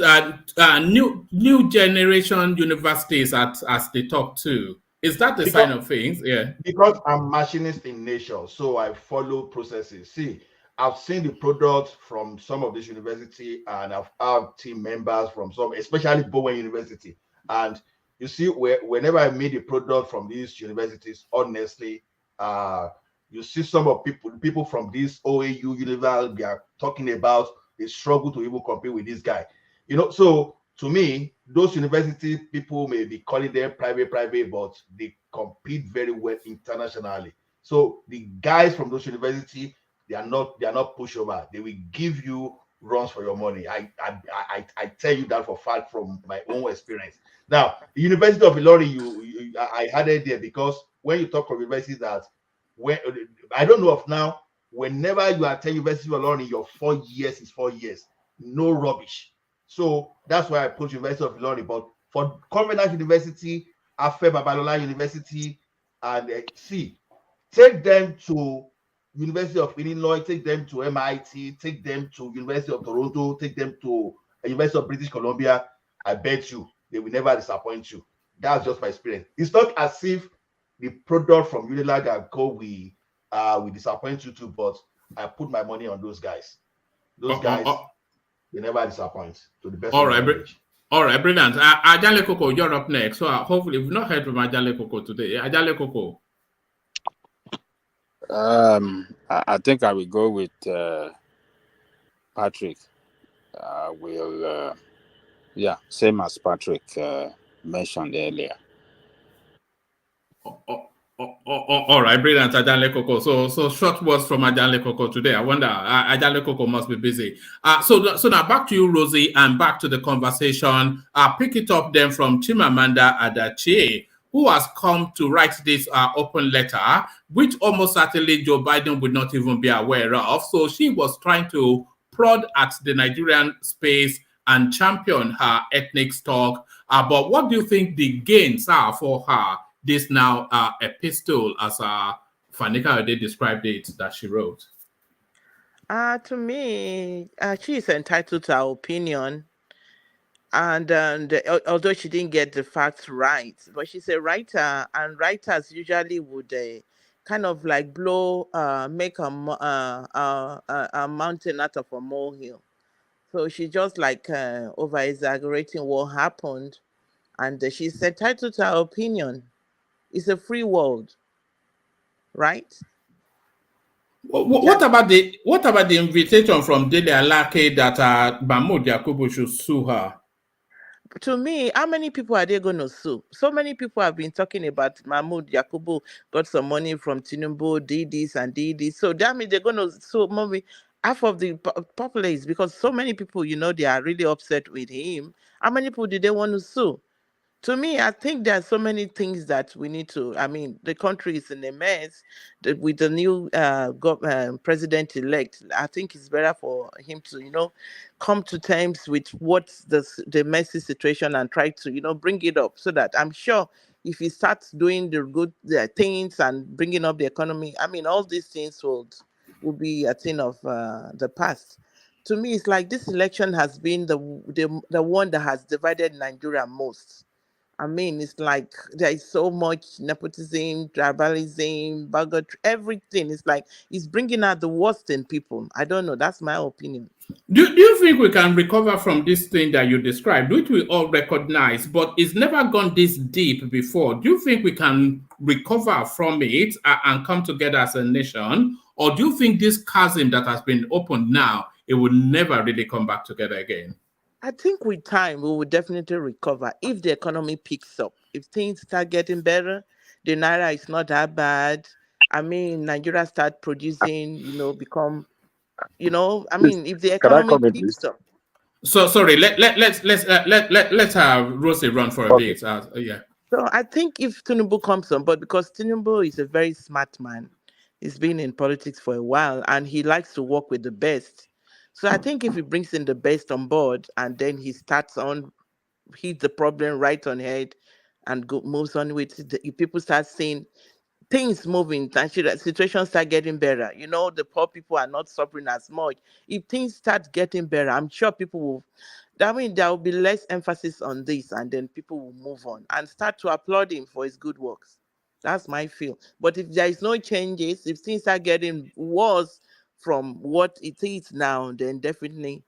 new generation universities as the top two. Is that the sign of things? Yeah. Because I'm machinist in nature, so I follow processes. See, I've seen the products from some of this university, and I've had team members from some, especially Bowen University. And you see, whenever I made a product from these universities, honestly, you see some of people from this OAU university, they are talking about they struggle to even compete with this guy. So to me, those university people may be calling them private, but they compete very well internationally. So the guys from those universities, they are not pushover. They will give you runs for your money. I tell you that for fact from my own experience. Now, the University of Ilorin, I had it there because when you talk of universities that I don't know of now, whenever you attend University of Ilorin, your 4 years is 4 years, no rubbish. So that's why I put University of Ilorin. But for Covenant University, Afe Babalola University, and take them to University of Illinois, take them to MIT, take them to University of Toronto, take them to University of British Columbia. I bet you they will never disappoint you. That's just my experience. It's not as if the product from Unilag and Co will disappoint you too, but I put my money on those guys. Those guys, they never disappoint. To the best. All right, brilliant. Ajale Koko, you're up next. So hopefully we've not heard from Ajale Koko today. Ajale Koko. I think I will go with Patrick. Same as Patrick mentioned earlier. All right, brilliant, Ajale Koko. So short words from Ajale Koko today. I wonder, Ajale Koko must be busy. So now back to you, Rosie, and back to the conversation. Pick it up then from Chimamanda Adichie, who has come to write this open letter, which almost certainly Joe Biden would not even be aware of. So she was trying to prod at the Nigerian space and champion her ethnic stock. But what do you think the gains are for her? This now epistle, as Fanika Ode described it, that she wrote. To me, she is entitled to her opinion. And although she didn't get the facts right, but she's a writer, and writers usually would kind of like make a mountain out of a molehill. So she just like over exaggerating what happened, and she's entitled to her opinion. It's a free world, right? What about the invitation from DELE ALAKE that Mahmoud Yakubu should sue her? To me, how many people are they going to sue? So many people have been talking about Mahmoud Yakubu got some money from Tinubu, did this and did this. So that means they're going to sue maybe half of the populace, because so many people, they are really upset with him. How many people do they want to sue? To me, I think there are so many things that we need to. I mean, the country is in a mess. With the new president-elect, I think it's better for him to, come to terms with what's the messy situation and try to, bring it up, so that I'm sure if he starts doing the good things and bringing up the economy, I mean, all these things will be a thing of the past. To me, it's like this election has been the one that has divided Nigeria most. I mean, it's like there is so much nepotism, tribalism, bigotry, everything. It's like it's bringing out the worst in people. I don't know. That's my opinion. Do you think we can recover from this thing that you described, which we all recognize, but it's never gone this deep before? Do you think we can recover from it and come together as a nation? Or do you think this chasm that has been opened now, it will never really come back together again? I think with time, we will definitely recover if the economy picks up. if things start getting better, the naira is not that bad. I mean, Nigeria start producing, become, I Please, mean, if the can I economy come in, picks please? up. So sorry, let's have Rosie run for a Okay. bit. Yeah. So I think if Tinubu comes on board, because Tinubu is a very smart man, he's been in politics for a while and he likes to work with the best. So I think if he brings in the best on board and then he starts on, hit the problem right on head and moves on with it, if people start seeing things moving and situations start getting better, the poor people are not suffering as much. If things start getting better, I'm sure people will, I mean, there will be less emphasis on this, and then people will move on and start to applaud him for his good works. That's my feel. But if there is no changes, if things are getting worse from what it is now, then definitely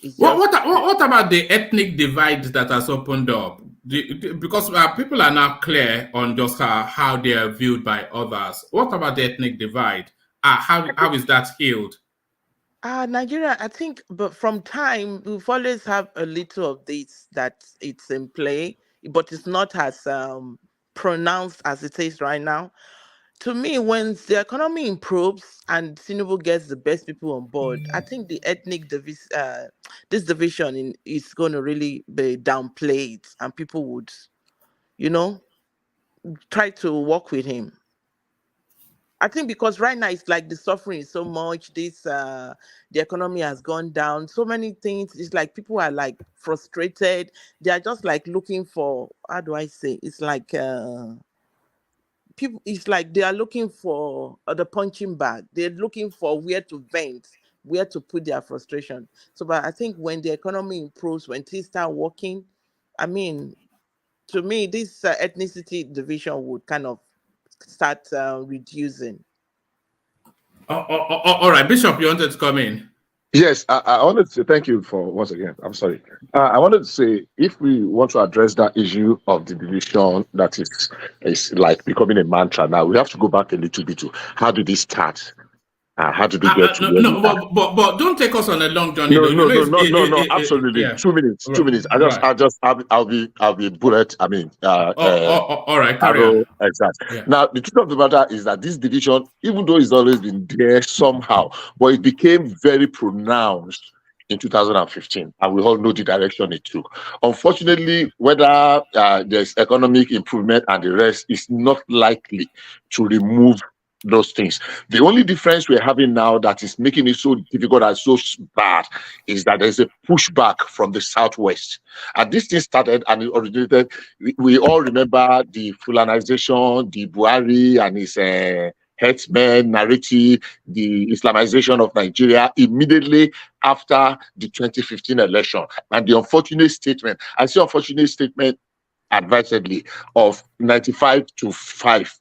it's just. What about the ethnic divide that has opened up? Because people are now clear on just how they are viewed by others. What about the ethnic divide? How is that healed? Nigeria, I think, but from time, we've always have a little of this that it's in play, but it's not as pronounced as it is right now. To me, when the economy improves and Tinubu gets the best people on board, I think the this division is going to really be downplayed, and people would, try to work with him. I think because right now it's like the suffering is so much. The economy has gone down. So many things. It's like people are like frustrated. They are just like looking for, how do I say? It's like people. It's like they are looking for the punching bag. They're looking for where to vent, where to put their frustration. So, but I think when the economy improves, when things start working, I mean, to me, this ethnicity division would kind of start reducing. All right, Bishop, you wanted to come in? Yes, I wanted to thank you for once again. I'm sorry. I wanted to say if we want to address that issue of the division that is like becoming a mantra now, we have to go back a little bit to how did it start? How did we get to where we are? But don't take us on a long journey. No, absolutely. Yeah. 2 minutes. 2 minutes. I'll be bullet. I mean, all right, carry arrow, on. exactly. Yeah. Now, the truth of the matter is that this division, even though it's always been there somehow, but it became very pronounced in 2015, and we all know the direction it took. Unfortunately, whether there's economic improvement and the rest is not likely to remove those things. The only difference we're having now that is making it so difficult and so bad is that there's a pushback from the Southwest. And this thing started and it originated. We all remember the Fulanization, the Buhari and his headsmen narrative, the Islamization of Nigeria immediately after the 2015 election. And the unfortunate statement, I say unfortunate statement advisedly, of 97 to 5%,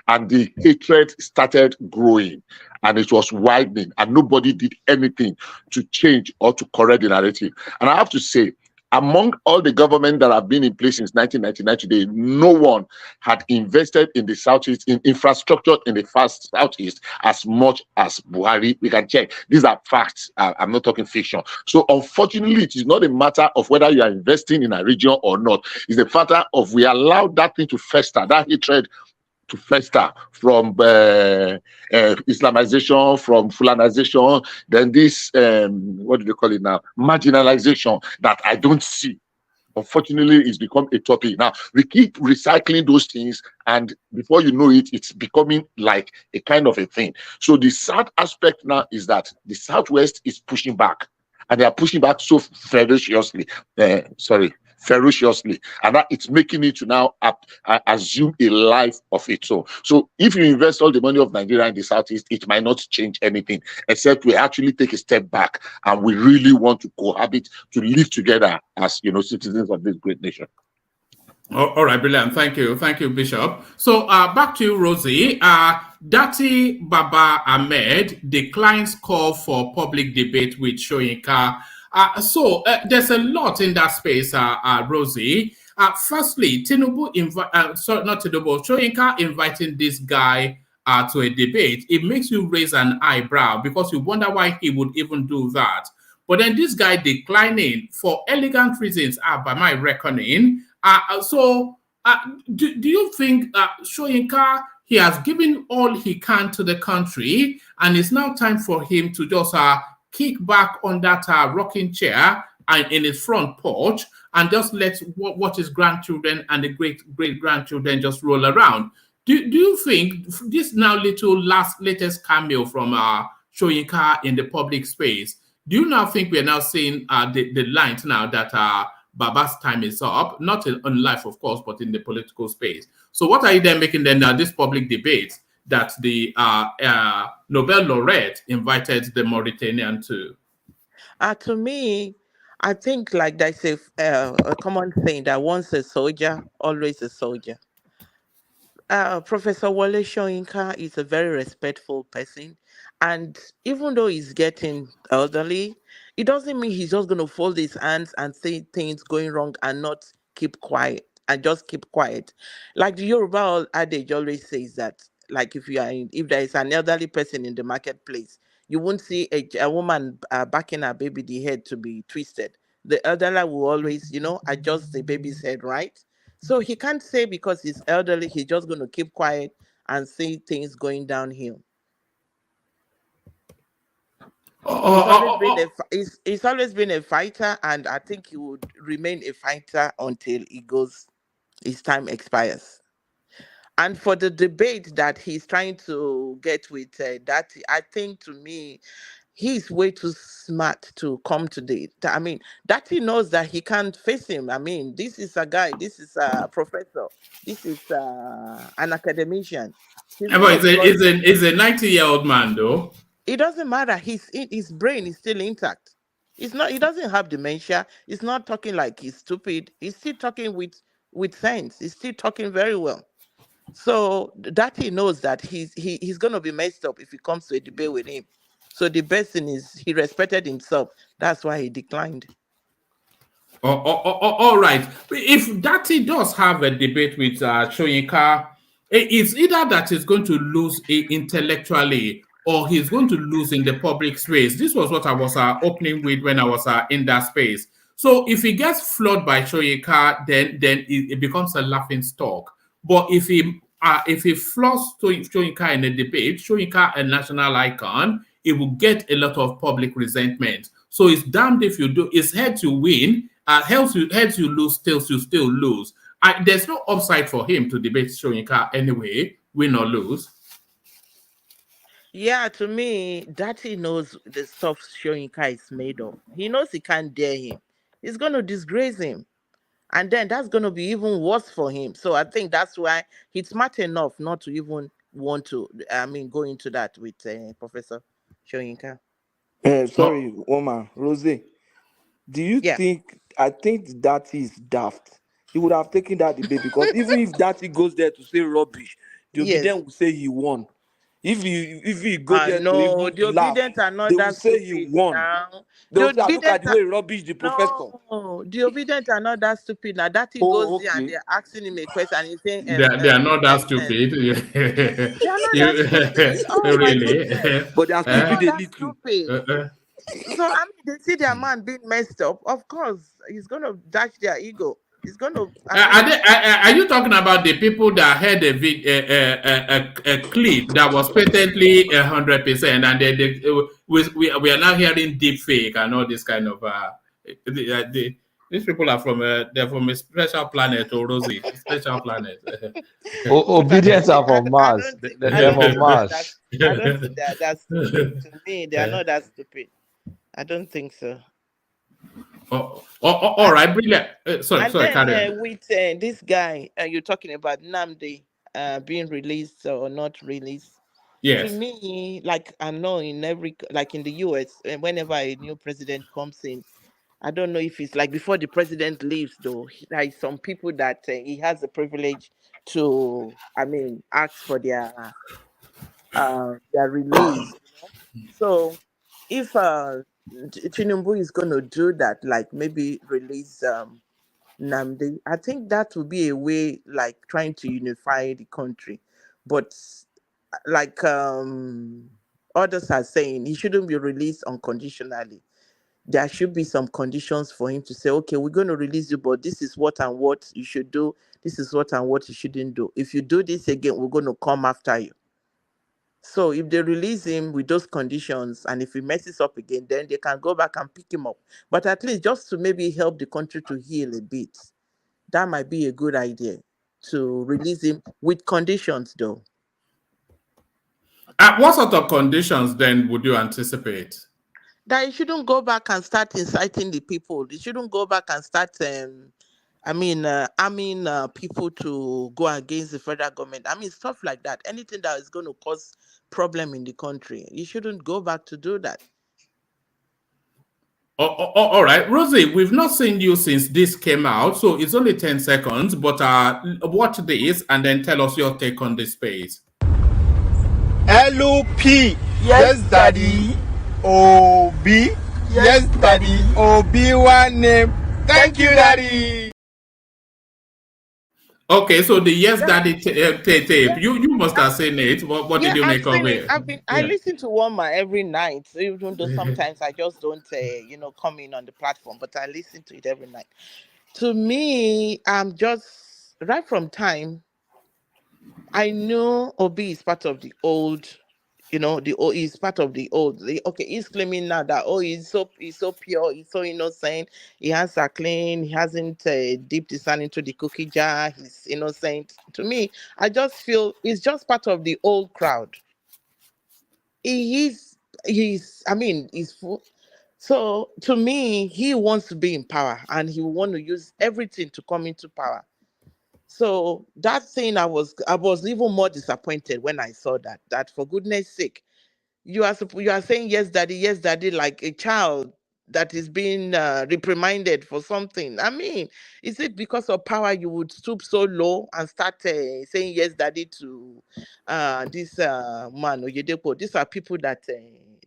and the hatred started growing and it was widening and nobody did anything to change or to correct the narrative. And I have to say, among all the governments that have been in place since 1999 today, no one had invested in the Southeast, in infrastructure in the fast Southeast as much as Buhari. We can check. These are facts. I'm not talking fiction. So unfortunately, it is not a matter of whether you are investing in a region or not. It's a matter of we allowed that thing to fester, that hatred to fester from Islamization, from Fulanization, then this, what do they call it now? Marginalization that I don't see. Unfortunately, it's become a topic. Now, we keep recycling those things, and before you know it, it's becoming like a kind of a thing. So the sad aspect now is that the Southwest is pushing back, and they are pushing back so ferociously. Ferociously, and that it's making it to now assume a life of its own. So if you invest all the money of Nigeria in the Southeast, it might not change anything, except we actually take a step back and we really want to cohabit, to live together as citizens of this great nation. All right, brilliant. Thank you, Bishop. So back to you, Rosie. Dati Baba Ahmed declines call for public debate with Soyinka. So there's a lot in that space, Rosie. Firstly, Soyinka inviting this guy to a debate, it makes you raise an eyebrow because you wonder why he would even do that. But then this guy declining for elegant reasons, by my reckoning. Do you think Soyinka, he has given all he can to the country, and it's now time for him to just kick back on that rocking chair and in his front porch and just let what his grandchildren and the great-grandchildren just roll around? Do you think this now latest cameo from Soyinka in the public space, do you now think we're now seeing the lines now that Baba's time is up, not in life, of course, but in the political space? So what are you then making then this public debate that the Nobel laureate invited the Mauritanian to? To me, I think like there's a common thing that once a soldier, always a soldier. Professor Wole Soyinka is a very respectful person, and even though he's getting elderly, it doesn't mean he's just going to fold his hands and say things going wrong and not keep quiet and just keep quiet. Like the Yoruba adage always says that, like if if there is an elderly person in the marketplace, you won't see a woman backing her baby the head to be twisted. The elderly will always, adjust the baby's head, right? So he can't say because he's elderly, he's just going to keep quiet and see things going downhill. He's always been a fighter, and I think he would remain a fighter until his time expires. And for the debate that he's trying to get with Dati, I think to me, he's way too smart to come to the. I mean, Dati knows that he can't face him. I mean, this is a guy, this is a professor, this is an academician. He's a 90-year-old man, though. It doesn't matter. His brain is still intact. He doesn't have dementia. He's not talking like he's stupid. He's still talking with sense. He's still talking very well. So that he knows that he's going to be messed up if he comes to a debate with him. So the best thing is he respected himself. That's why he declined. All right. If Dati does have a debate with Soyinka, it's either that he's going to lose intellectually or he's going to lose in the public space. This was what I was opening with when I was in that space. So if he gets floored by Soyinka, then it becomes a laughing stock. But if he floors Soyinka in a debate, Soyinka a national icon, it will get a lot of public resentment. So it's damned if you do. It's heads you win, heads you lose, tails you still lose. There's no upside for him to debate Soyinka anyway, win or lose. Yeah, to me, Dati knows the stuff Soyinka is made of. He knows he can't dare him. He's going to disgrace him. And then that's going to be even worse for him. So I think that's why he's smart enough not to even want to, go into that with Professor Soyinka. Sorry, Oma, Rosie. Do you think, I think that is daft. He would have taken that debate because even if Dati goes there to say rubbish, the obedient will say he won. If he goes there to even laugh, are not they that will say he won. They will say, look at the way he rubbish the professor. No, the obedient are not that stupid. Now that he goes there and they're asking him a question and he's saying they are not that stupid. They are not that stupid. Oh really? But they are stupid. So they see their man being messed up. Of course, he's gonna dash their ego. He's gonna. Are you talking about the people that had a clip that was patently 100%, and we are now hearing deep fake and all this kind of these people are they're from a special planet, or Rosie, special planet. Obedience are from Mars. They're from Mars. I don't think that's stupid. To me, they are not that stupid. I don't think so. All right, brilliant. Sorry, with this guy you're talking about, Nnamdi, being released or not released. Yes. To me, like I know in the US, whenever a new president comes in, I don't know if it's like before the president leaves, though. There is some people that he has the privilege to, ask for their release. So if Tinubu is going to do that, like maybe release Nnamdi, I think that would be a way like trying to unify the country. But like others are saying, he shouldn't be released unconditionally. there should be some conditions for him to say, okay, we're going to release you, but this is what and what you should do. This is what and what you shouldn't do. If you do this again, we're going to come after you. So if they release him with those conditions, and if he messes up again, then they can go back and pick him up. But at least just to maybe help the country to heal a bit, that might be a good idea, to release him with conditions, though. What sort of conditions then would you anticipate? That he shouldn't go back and start inciting the people. He shouldn't go back and start, arming people to go against the federal government. I mean, stuff like that. Anything that is going to cause problem in the country, you shouldn't go back to do that. All right, Rosie, we've not seen you since this came out, so it's only 10 seconds, but watch this and then tell us your take on this space. LOP, yes, daddy. OB, yes, daddy. OB, one name. Thank you, daddy. Okay, so the Yes Daddy tape, you must have seen it. What did you make of it? I listen to Woma every night, even though sometimes I just don't, come in on the platform, but I listen to it every night. To me, I'm just, right from time, I know Obi is part of the old, he's part of the old. Okay, he's claiming now that, he's so pure, he's so innocent, he has a clean, he hasn't dipped his hand into the cookie jar, he's innocent. To me, I just feel he's just part of the old crowd. He's full. So to me, he wants to be in power, and he will want to use everything to come into power. So that thing, I was even more disappointed when I saw that for goodness sake, you are saying yes daddy, like a child that is being reprimanded for something. I mean, is it because of power you would stoop so low and start saying yes daddy to this man Oyedepo? These are people that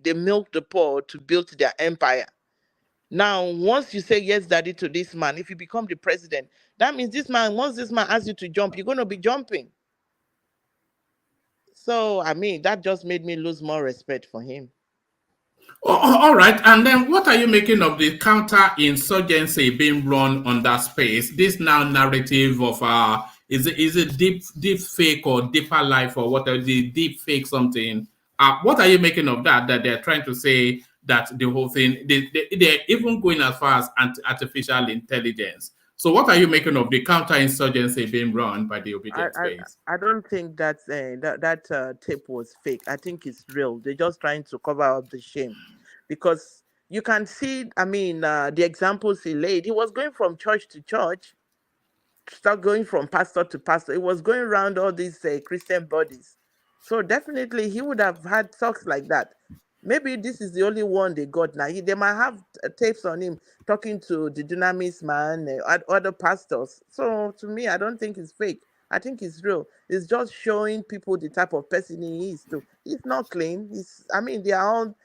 they milk the poor to build their empire. Now, once you say yes, daddy, to this man, if you become the president, that means once this man asks you to jump, you're going to be jumping. So, I mean, that just made me lose more respect for him. All right, and then what are you making of the counter-insurgency being run on that space? This now narrative of is it deep fake or deeper life or whatever, the deep fake something? What are you making of that they're trying to say that the whole thing, they're even going as far as artificial intelligence? So what are you making of the counter-insurgency being run by the obedient space? I don't think that tape was fake. I think it's real. They're just trying to cover up the shame. Because you can see, the examples he laid. He was going from church to church, start going from pastor to pastor. It was going around all these Christian bodies. So definitely he would have had talks like that. Maybe this is the only one they got now. They might have tapes on him talking to the Dunamis man, other pastors. So to me, I don't think it's fake. I think it's real. It's just showing people the type of person he is too. He's not clean. They are all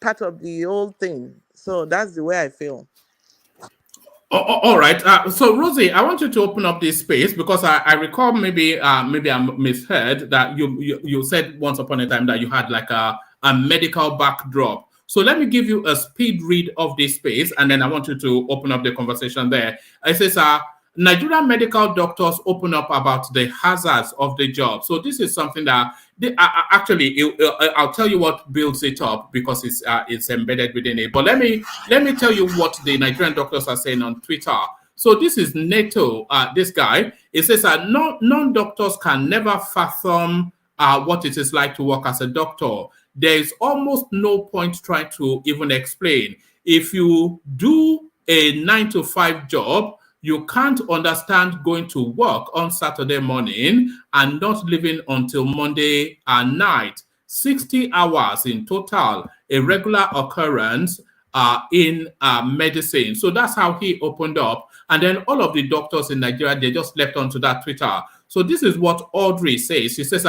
part of the whole thing. So that's the way I feel. All right. So Rosie, I want you to open up this space because I recall maybe I misheard that you said once upon a time that you had like a medical backdrop. So let me give you a speed read of this space, and then I want you to open up the conversation there. It says, Nigerian medical doctors open up about the hazards of the job. So this is something that I'll tell you what builds it up because it's embedded within it. But let me tell you what the Nigerian doctors are saying on Twitter. So this is Neto, this guy. It says non-doctors can never fathom what it is like to work as a doctor. There is almost no point trying to even explain. If you do a 9-to-5 job, you can't understand going to work on Saturday morning and not leaving until Monday night. 60 hours in total, a regular occurrence in medicine. So that's how he opened up. And then all of the doctors in Nigeria, they just leapt onto that Twitter. So this is what Audrey says. She says,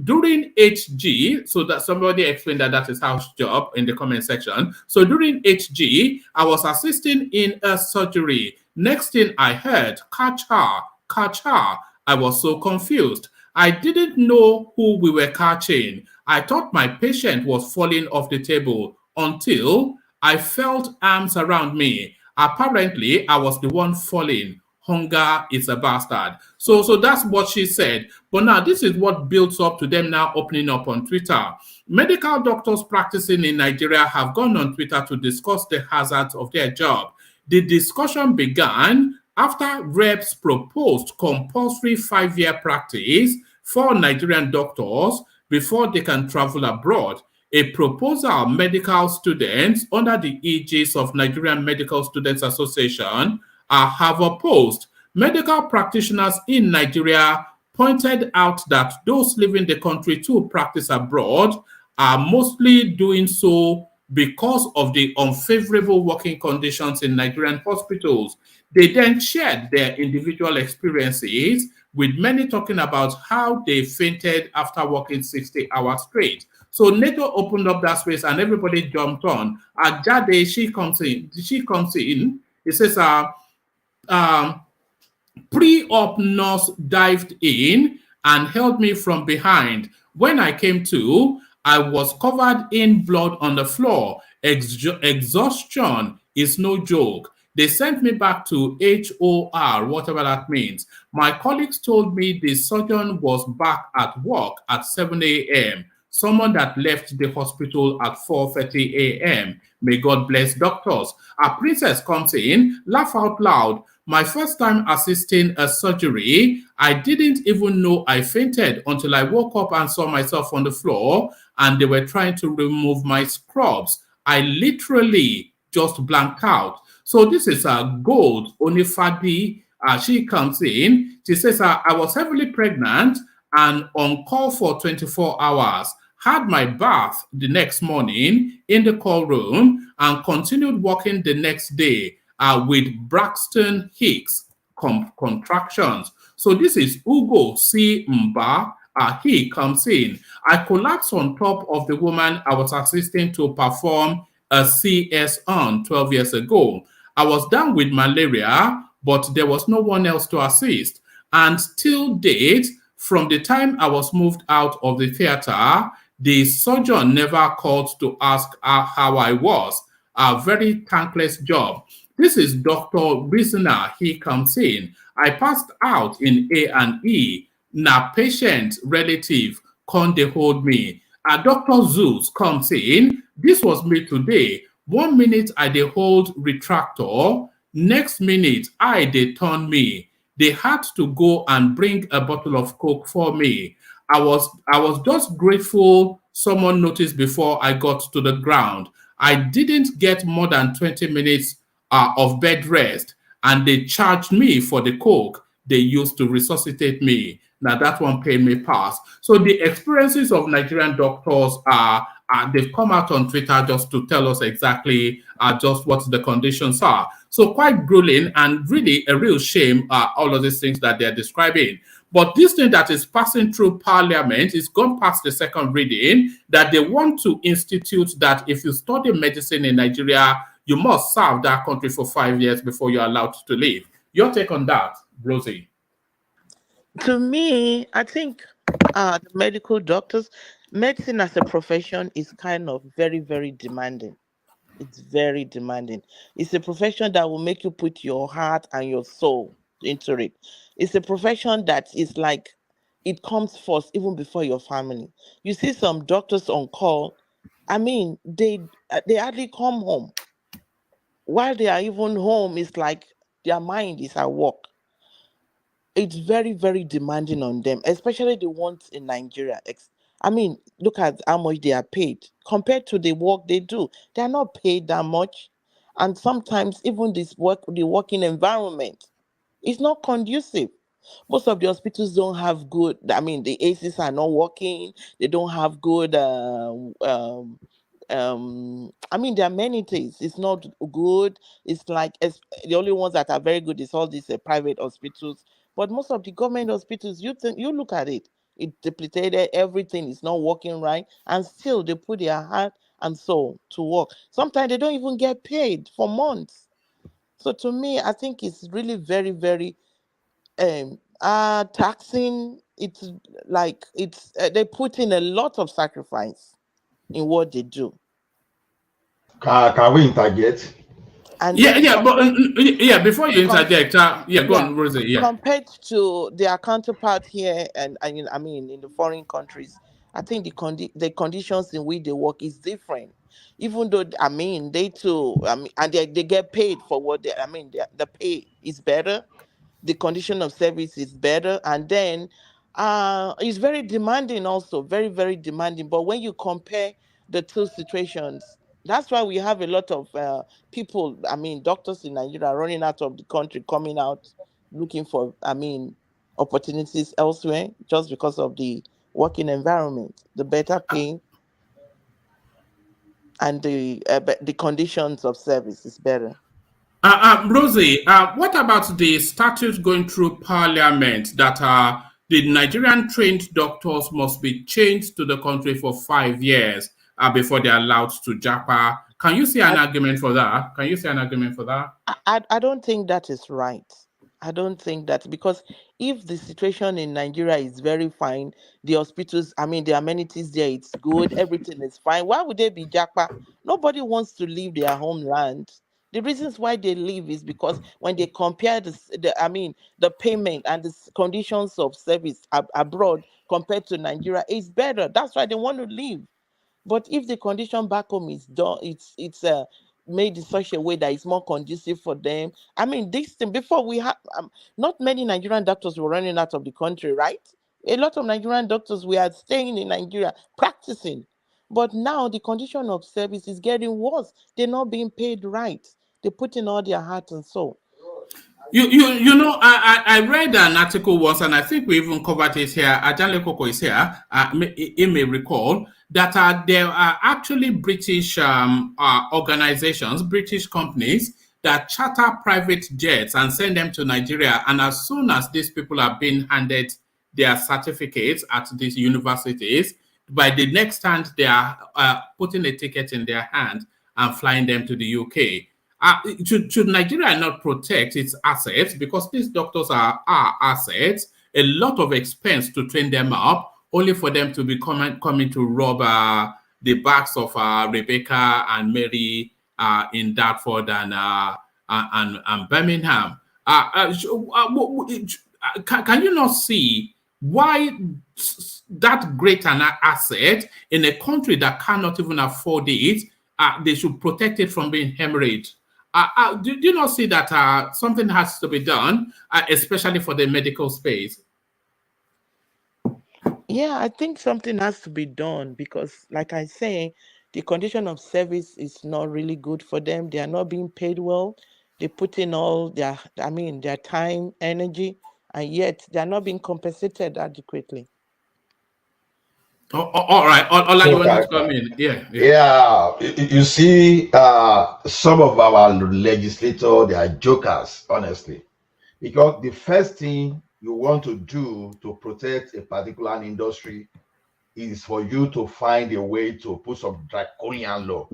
during HG, so that somebody explained that is house job in the comment section. So during HG, I was assisting in a surgery. Next thing I heard, catch her. I was so confused. I didn't know who we were catching. I thought my patient was falling off the table until I felt arms around me. Apparently, I was the one falling. Hunger is a bastard. So that's what she said. But now this is what builds up to them now opening up on Twitter. Medical doctors practicing in Nigeria have gone on Twitter to discuss the hazards of their job. The discussion began after reps proposed compulsory 5-year practice for Nigerian doctors before they can travel abroad. A proposal medical students under the aegis of Nigerian Medical Students Association have opposed. Medical practitioners in Nigeria pointed out that those leaving the country to practice abroad are mostly doing so because of the unfavorable working conditions in Nigerian hospitals. They then shared their individual experiences, with many talking about how they fainted after working 60 hours straight. So NATO opened up that space and everybody jumped on. Jade, she comes in. It says, pre-op nurse dived in and held me from behind. When I came to, I was covered in blood on the floor. Exhaustion is no joke. They sent me back to HOR, whatever that means. My colleagues told me the surgeon was back at work at 7 a.m. Someone that left the hospital at 4:30 a.m. May God bless doctors. A princess comes in, laugh out loud. My first time assisting a surgery, I didn't even know I fainted until I woke up and saw myself on the floor and they were trying to remove my scrubs. I literally just blanked out. So this is a Gold Onifadi. She comes in. She says, I was heavily pregnant and on call for 24 hours. Had my bath the next morning in the call room and continued working the next day with Braxton Hicks contractions. So this is Ugo C. Mba. He comes in. I collapsed on top of the woman I was assisting to perform a CS on 12 years ago. I was down with malaria, but there was no one else to assist. And till date, from the time I was moved out of the theater, the surgeon never called to ask how I was. A very thankless job. This is Dr. Reasoner. He comes in. I passed out in A&E. Na patient relative come they hold me. Dr. Zeus comes in. This was me today. 1 minute I dey hold retractor. Next minute I dey turn me. They had to go and bring a bottle of Coke for me. I was just grateful someone noticed before I got to the ground. I didn't get more than 20 minutes of bed rest, and they charged me for the Coke they used to resuscitate me. Now that one paid me pass. So the experiences of Nigerian doctors they've come out on Twitter just to tell us exactly just what the conditions are. So quite grueling and really a real shame, all of these things that they're describing. But this thing that is passing through Parliament is gone past the second reading, that they want to institute that if you study medicine in Nigeria, you must serve that country for 5 years before you're allowed to leave. Your take on that, Rosie? To me, I think the medical doctors, medicine as a profession is kind of very, very demanding. It's very demanding. It's a profession that will make you put your heart and your soul into it. It's a profession that is like, it comes first even before your family. You see some doctors on call, I mean, they hardly come home. While they are even home, it's like their mind is at work. It's very, very demanding on them, especially the ones in Nigeria. I mean, look at how much they are paid compared to the work they do. They are not paid that much. And sometimes even the working environment is not conducive. Most of the hospitals don't have good, I mean, the ACs are not working. They don't have good, I mean, the amenities. It's not good. It's like the only ones that are very good is all these private hospitals. But most of the government hospitals, you look at it, it depleted, everything is not working right, and still they put their heart and soul to work. Sometimes they don't even get paid for months. So to me, I think it's really very, very taxing. It's like they put in a lot of sacrifice in what they do. Can we interject? And before you interject, go on, Rosie. Yeah. Compared to their counterpart here, and I mean in the foreign countries, I think the conditions in which they work is different. Even though I mean they too, I mean, and they get paid for what they, I mean the pay is better, the condition of service is better, and then it's very demanding also, very very demanding. But when you compare the two situations, that's why we have a lot of people, I mean doctors in Nigeria running out of the country, coming out looking for, I mean, opportunities elsewhere, just because of the working environment, the better pay, and the conditions of service is better. Rosie, what about the statute going through Parliament that the Nigerian trained doctors must be chained to the country for 5 years before they're allowed to japa? Can you see an argument for that? I don't think that is right. I don't think that, because if the situation in Nigeria is very fine, the hospitals, I mean, the amenities there, it's good, everything is fine, why would they be japa? Nobody wants to leave their homeland. The reasons why they leave is because when they compare the payment and the conditions of service abroad compared to Nigeria, it's better. That's why they want to leave. But if the condition back home is done, it's made in such a way that it's more conducive for them. I mean, this thing before we have not many Nigerian doctors were running out of the country, right? A lot of Nigerian doctors were staying in Nigeria practicing, but now the condition of service is getting worse. They're not being paid right. They put in all their heart and soul. You know, I read an article once, and I think we even covered it here. Ajanle Koko is here. He may recall that there are actually British organizations, British companies that charter private jets and send them to Nigeria. And as soon as these people are being handed their certificates at these universities, by the next time they are putting a ticket in their hand and flying them to the UK. Should Nigeria not protect its assets, because these doctors are assets, a lot of expense to train them up, only for them to be coming to rob the backs of Rebecca and Mary in Dartford and Birmingham. Can you not see why that great an asset in a country that cannot even afford it, they should protect it from being hemorrhaged? Do you not see that something has to be done, especially for the medical space? Yeah, I think something has to be done, because, like I say, the condition of service is not really good for them. They are not being paid well. They put in all their time, energy, and yet they are not being compensated adequately. All right. Ola, you want to come in? Yeah. You see, some of our legislators, they are jokers, honestly, because the first thing you want to do to protect a particular industry is for you to find a way to put some draconian law,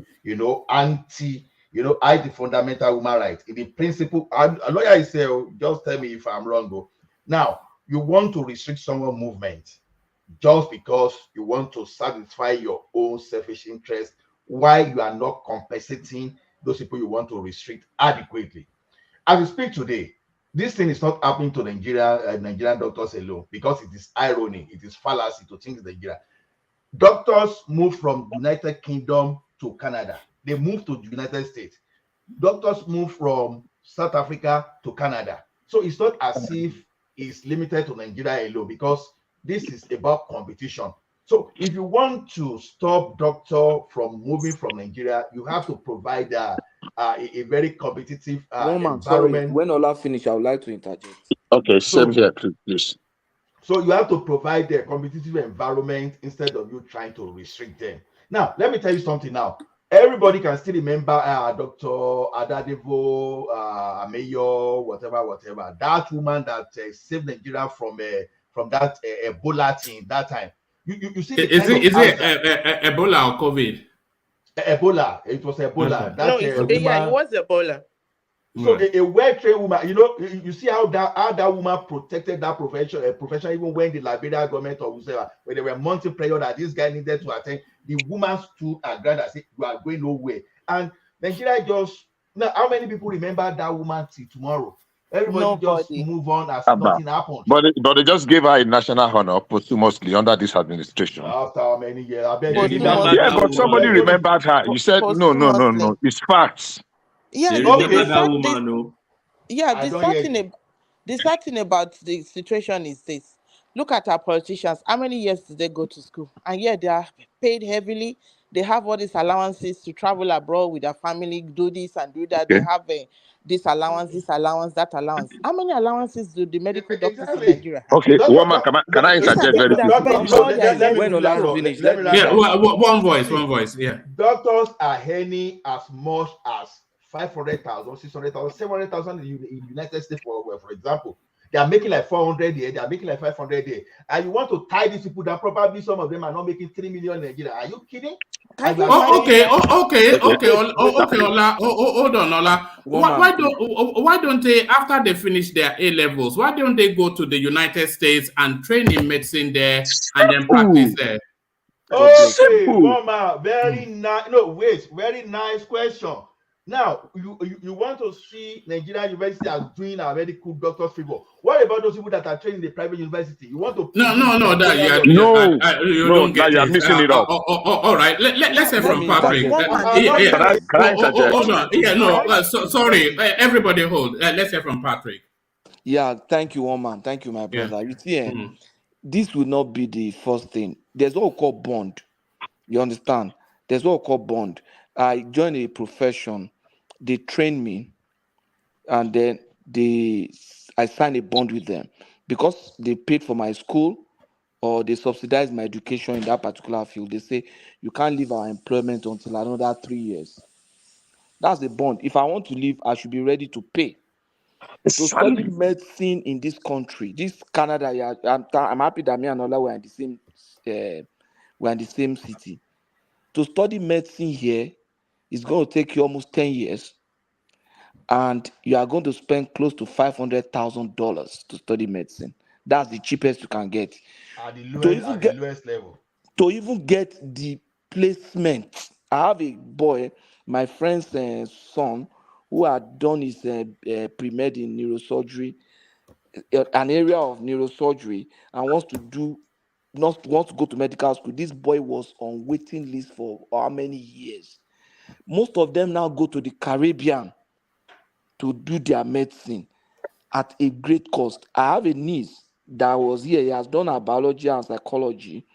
anti-fundamental human rights. In the principle, a lawyer is saying, just tell me if I'm wrong. Though. Now, you want to restrict someone's movement just because you want to satisfy your own selfish interest, while you are not compensating those people you want to restrict adequately. As we speak today, this thing is not happening to Nigerian doctors alone, because it is irony, it is fallacy to think Nigeria. Doctors move from United Kingdom to Canada. They move to the United States. Doctors move from South Africa to Canada. So it's not as if it's limited to Nigeria alone, because this is about competition. So if you want to stop doctor from moving from Nigeria, you have to provide a very competitive environment. Sorry, when Ola finish, I would like to interject. Okay, same here, please. So you have to provide a competitive environment instead of you trying to restrict them. Now, let me tell you something now. Everybody can still remember Dr. Adadevo, Ameyo, whatever. That woman that saved Nigeria from that Ebola thing that time. You see, is it Ebola or COVID? Ebola. It was Ebola. Okay. It was Ebola. So a well-trained woman, you see how that woman protected that profession, even when the Liberia government or whoever, when they were mounting prayer that this guy needed to attend, the woman stood her ground and said, "You are going nowhere." and Nigeria just now. How many people remember that woman till tomorrow? Everybody just move on as nothing happened. But they just gave her a national honor posthumously under this administration. After how many years? I bet Yeah, but somebody remembered her. You said no. It's facts. Yeah, They the remember that sad woman, thing- no? yeah, I the don't sad hear thing, you. the sad thing about the situation is this. Look at our politicians. How many years did they go to school? And yet they are paid heavily. They have all these allowances to travel abroad with their family, do this and do that. They have this allowance, that allowance. How many allowances do the medical doctors in Nigeria have? Okay, woman, can I These are interject people very that quickly? spend all their years When in Ola school. finish, let me let land me. down. One voice, yeah. Doctors are earning as much as 500,000, 600,000, 700,000 in the United States, for example. They are making like 400 here, they are making like 500 here. And you want to tie these people down, probably some of them are not making 3 million in Nigeria. Are you kidding? Okay, Ola. Hold on, Ola. Why don't they, after they finish their A levels, why don't they go to the United States and train in medicine there and then practice there? Okay, Mama, very nice. No, wait, very nice question. Now, you want to see Nigerian university as doing our medical doctors favor. What about those people that are training in the private university? You want to you don't get you're missing it up. All right, let's hear from Patrick. Can I interject? Hold on. Sorry, everybody hold. Let's hear from Patrick. Yeah, thank you, woman. Thank you, my brother. You see, this will not be the first thing. There's what we call bond. You understand? There's what we call bond. I joined a profession. They train me, and then I signed a bond with them because they paid for my school or they subsidized my education in that particular field. They say you can't leave our employment until another 3 years. That's the bond. If I want to leave, I should be ready to pay. To study medicine in this country, this Canada, yeah, I'm happy that me and Ola were in the same city. To study medicine here is going to take you almost 10 years, and you are going to spend close to $500,000 to study medicine. That's the cheapest you can get. At the lowest level. To even get the placement, I have a boy, my friend's son, who had done his pre-med in neurosurgery, an area of neurosurgery, and wants to go to medical school. This boy was on waiting list for how many years? Most of them now go to the Caribbean to do their medicine at a great cost. I have a niece that was here. He has done her biology and psychology.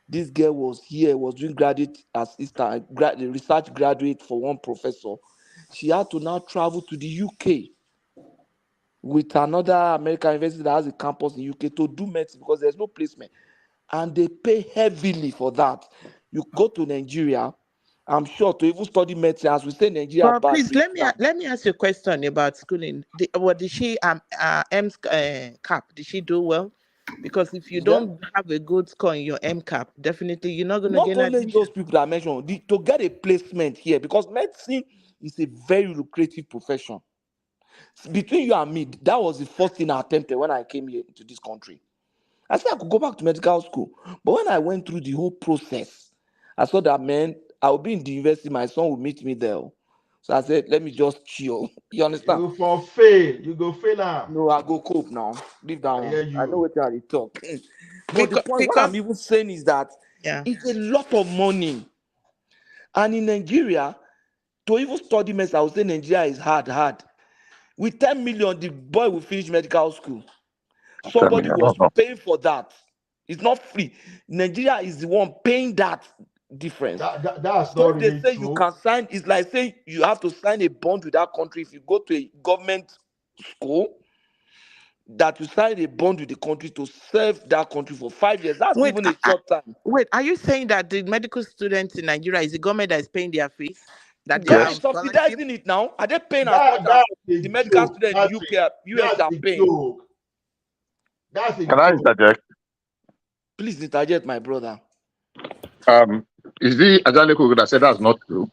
This girl was here, was doing graduate assistant, research graduate for one professor. She had to now travel to the UK with another American university that has a campus in UK to do medicine because there's no placement. And they pay heavily for that. You go to Nigeria, I'm sure, to even study medicine, as we say, Nigeria. But please, let me ask you a question about schooling. Did she MCAP? Did she do well? Because if you don't have a good score in your MCAP, definitely you're not going to get not only admission. those people that I mentioned, to get a placement here, because medicine is a very lucrative profession. Between you and me, that was the first thing I attempted when I came here to this country. I said I could go back to medical school. But when I went through the whole process, I saw that, man, I will be in the university, my son will meet me there. So I said, let me just chill. You understand? You go fail now. No, I go cope now. Leave that one. I know what I talk. But the point, what I'm even saying is that it's a lot of money. And in Nigeria, to even study medicine, I would say Nigeria is hard. With 10 million, the boy will finish medical school. Somebody was paying for that. It's not free. Nigeria is the one paying that difference. That's so not they really say true. You can sign. It's like saying you have to sign a bond with that country. If you go to a government school, that you sign a bond with the country to serve that country for 5 years. That's even a short time. Wait, are you saying that the medical students in Nigeria is the government that is paying their fees? That they are subsidizing it now? Are they paying as much as the medical students in UK, US are paying? Can I interject? Please interject, my brother. Is the Ajaleku that said that's not true?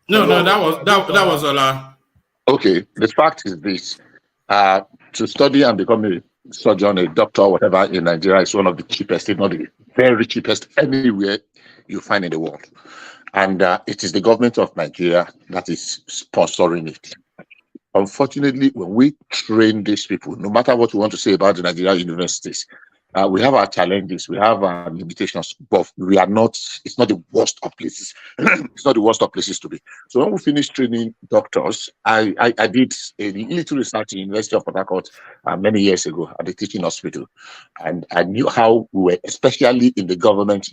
No, that was Ola. Okay, the fact is this: to study and become a surgeon, a doctor, whatever in Nigeria is one of the cheapest, if not the very cheapest, anywhere you find in the world. and it is the government of Nigeria that is sponsoring it. Unfortunately, when we train these people, no matter what we want to say about the Nigerian universities, we have our challenges, we have our limitations, but we are not, it's not the worst of places. It's not the worst of places to be. So when we finished training doctors, I did a little research in the University of Port Harcourt many years ago at the teaching hospital. And I knew how we were, especially in the government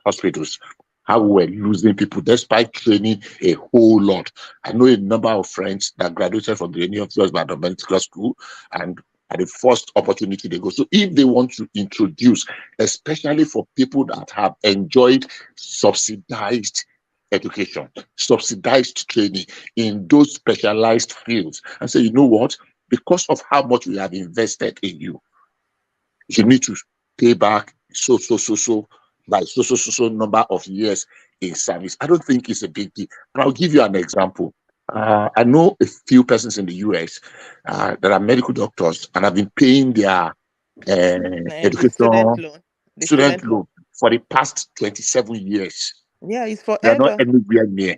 hospitals, how we were losing people despite training a whole lot. I know a number of friends that graduated from the University of Medical School, and at the first opportunity they go. So if they want to introduce, especially for people that have enjoyed subsidized education, subsidized training in those specialized fields, and say, you know what, because of how much we have invested in you, you need to pay back so by so number of years in service. I don't think it's a big deal. And I'll give you an example. I know a few persons in the US that are medical doctors and have been paying their education student loan for the past 27 years. Yeah, it's They are not forever. anywhere near.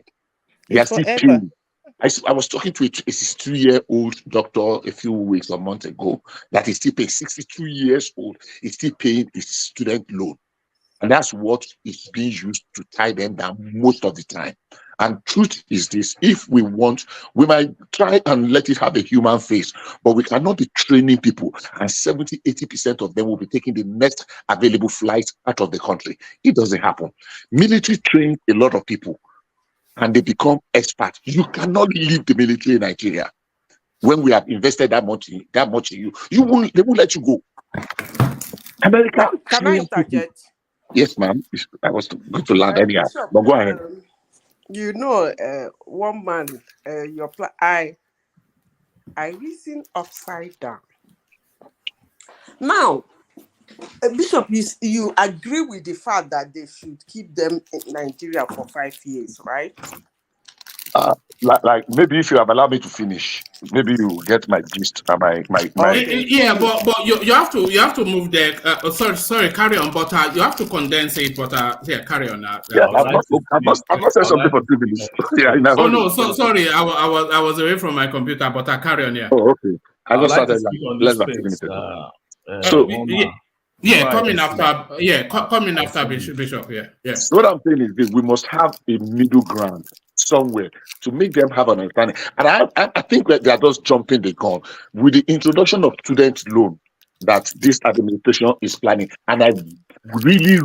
They are It's still forever. paying. I was talking to a 62-year-old doctor a few weeks or months ago that is still paying, 62 years old, is still paying his student loan. And that's what is being used to tie them down most of the time. And truth is this, if we want, we might try and let it have a human face, but we cannot be training people and 70-80% of them will be taking the next available flight out of the country. It doesn't happen. Military trains a lot of people and they become experts. You cannot leave the military in Nigeria. When we have invested that much in you, they won't let you go. America. Can I interject? Yes, ma'am. I was going to land anyhow, Bishop, but go ahead. you know, one man, I reason upside down. Now, Bishop, you agree with the fact that they should keep them in Nigeria for 5 years, right? Like maybe if you have allowed me to finish, maybe you will get my gist. Yeah, but you have to move there. Sorry, carry on. But you have to condense it. But yeah, carry on. Yeah, I've not said something for 2 minutes. Yeah. Oh no, sorry. I was away from my computer. But I carry on. Yeah. Oh, okay. I just like started less than 2 minutes ago. So coming after Bishop. Yeah. So what I'm saying is this: we must have a middle ground somewhere to make them have an understanding. And I think that they are just jumping the gun with the introduction of student loan that this administration is planning. And I really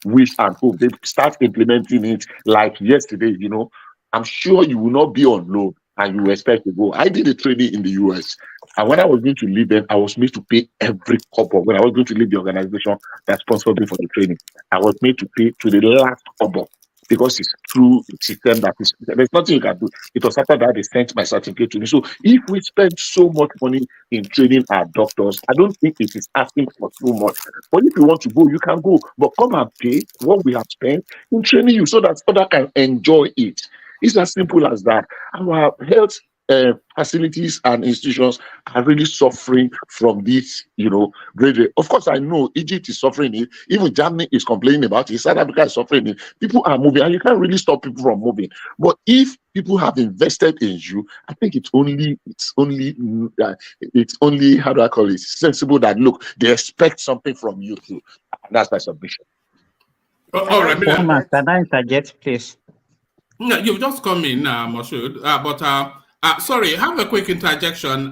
wish and hope they start implementing it like yesterday. You know, I'm sure you will not be on loan and you expect to go. I did a training in the US. And when I was going to leave them, I was made to pay every kobo. When I was going to leave the organization that sponsored me for the training, I was made to pay to the last kobo because it's through the system that is, there's nothing you can do. It was after that they sent my certificate to me. So if we spend so much money in training our doctors, I don't think it is asking for too much. But if you want to go, you can go. But come and pay what we have spent in training you so that others can enjoy it. It's as simple as that. Our health facilities and institutions are really suffering from this, grade. Of course, I know Egypt is suffering it. Even Germany is complaining about it. South Africa is suffering it. People are moving, and you can't really stop people from moving. But if people have invested in you, I think it's only how do I call it? Sensible that look, they expect something from you too. And that's my submission. All right, can I interject, please? No, you've just come in, Moshood. Sorry, have a quick interjection,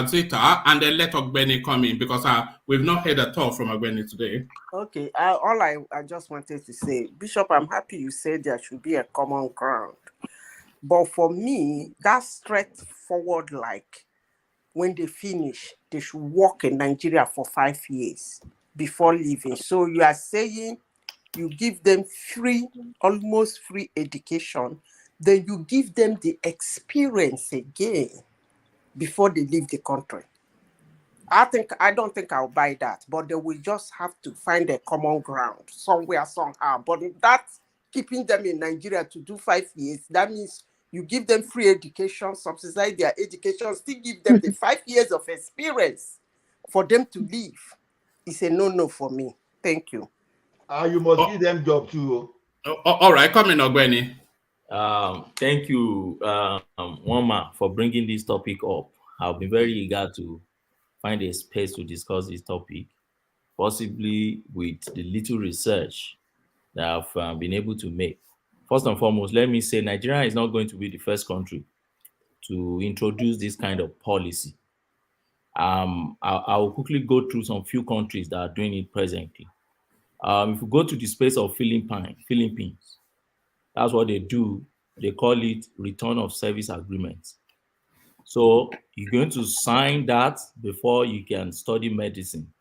Zita, and then let Ogbeni come in because we've not heard at all from Ogbeni today. Okay, all I just wanted to say, Bishop, I'm happy you said there should be a common ground. But for me, that's straightforward, like when they finish, they should work in Nigeria for 5 years before leaving. So you are saying you give them almost free education, then you give them the experience again before they leave the country. I don't think I'll buy that, but they will just have to find a common ground somewhere, somehow. But if that's keeping them in Nigeria to do 5 years, that means you give them free education, subsidize their education, still give them the 5 years of experience for them to leave. It's a no-no for me. Thank you. You must give them job too. All right, come in, Ogweni. Thank you, Woma, for bringing this topic up. I've been very eager to find a space to discuss this topic, possibly with the little research that I've been able to make. First and foremost, let me say Nigeria is not going to be the first country to introduce this kind of policy. I will quickly go through some few countries that are doing it presently. If you go to the space of Philippines, that's what they do. They call it return of service agreements. So you're going to sign that before you can study medicine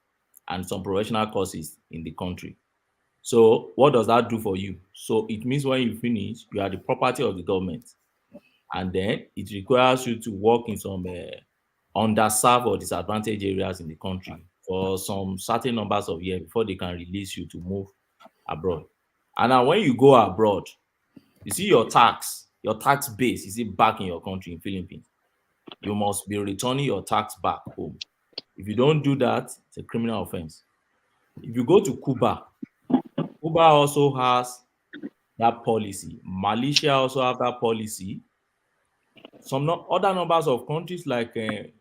and some professional courses in the country. So what does that do for you? So it means when you finish, you are the property of the government. And then it requires you to work in some underserved or disadvantaged areas in the country for some certain numbers of years before they can release you to move abroad. And now when you go abroad, you see your tax base is it back in your country in Philippines. You must be returning your tax back home. If you don't do that, it's a criminal offense. If you go to Cuba also has that policy. Malaysia also have that policy. Some other numbers of countries like I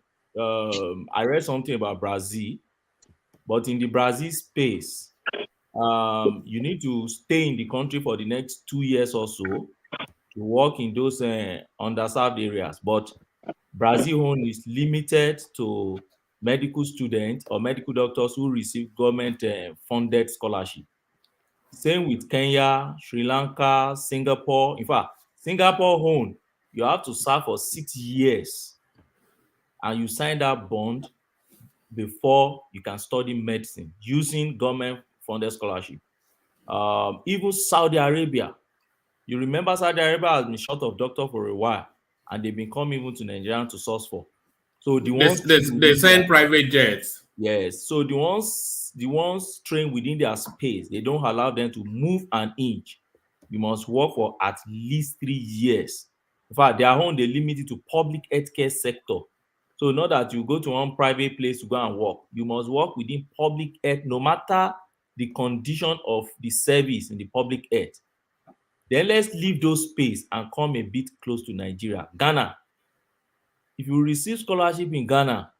read something about Brazil, but in the Brazil space, you need to stay in the country for the next 2 years or so to work in those underserved areas. But Brazil own is limited to medical students or medical doctors who receive government funded scholarship. Same with Kenya, Sri Lanka, Singapore. In fact, Singapore own, you have to serve for 6 years and you sign that bond before you can study medicine using government funded scholarship. Even Saudi Arabia, you remember Saudi Arabia has been short of doctor for a while and they've been coming even to Nigeria to source for. So they send private jets. Yes. So the ones trained within their space, they don't allow them to move an inch. You must work for at least 3 years. In fact, their own they limit it to public healthcare sector. So not that you go to one private place to go and work. You must work within public health, no matter the condition of the service in the public health. Then let's leave those space and come a bit close to Nigeria. Ghana. If you receive scholarship in Ghana,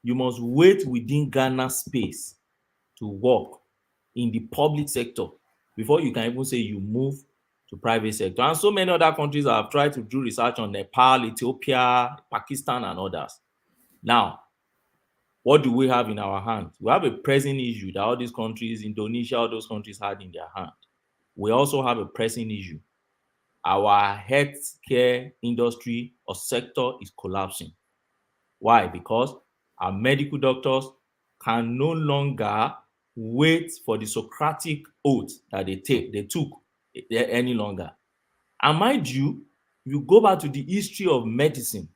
you must wait within Ghana space to work in the public sector before you can even say you move to private sector. And so many other countries have tried to do research on Nepal, Ethiopia, Pakistan, and others. Now, what do we have in our hand? We have a pressing issue that all these countries, Indonesia, all those countries had in their hand. We also have a pressing issue. Our healthcare industry or sector is collapsing. Why? Because our medical doctors can no longer wait for the Socratic oath that they took any longer. And mind you, you go back to the history of medicine.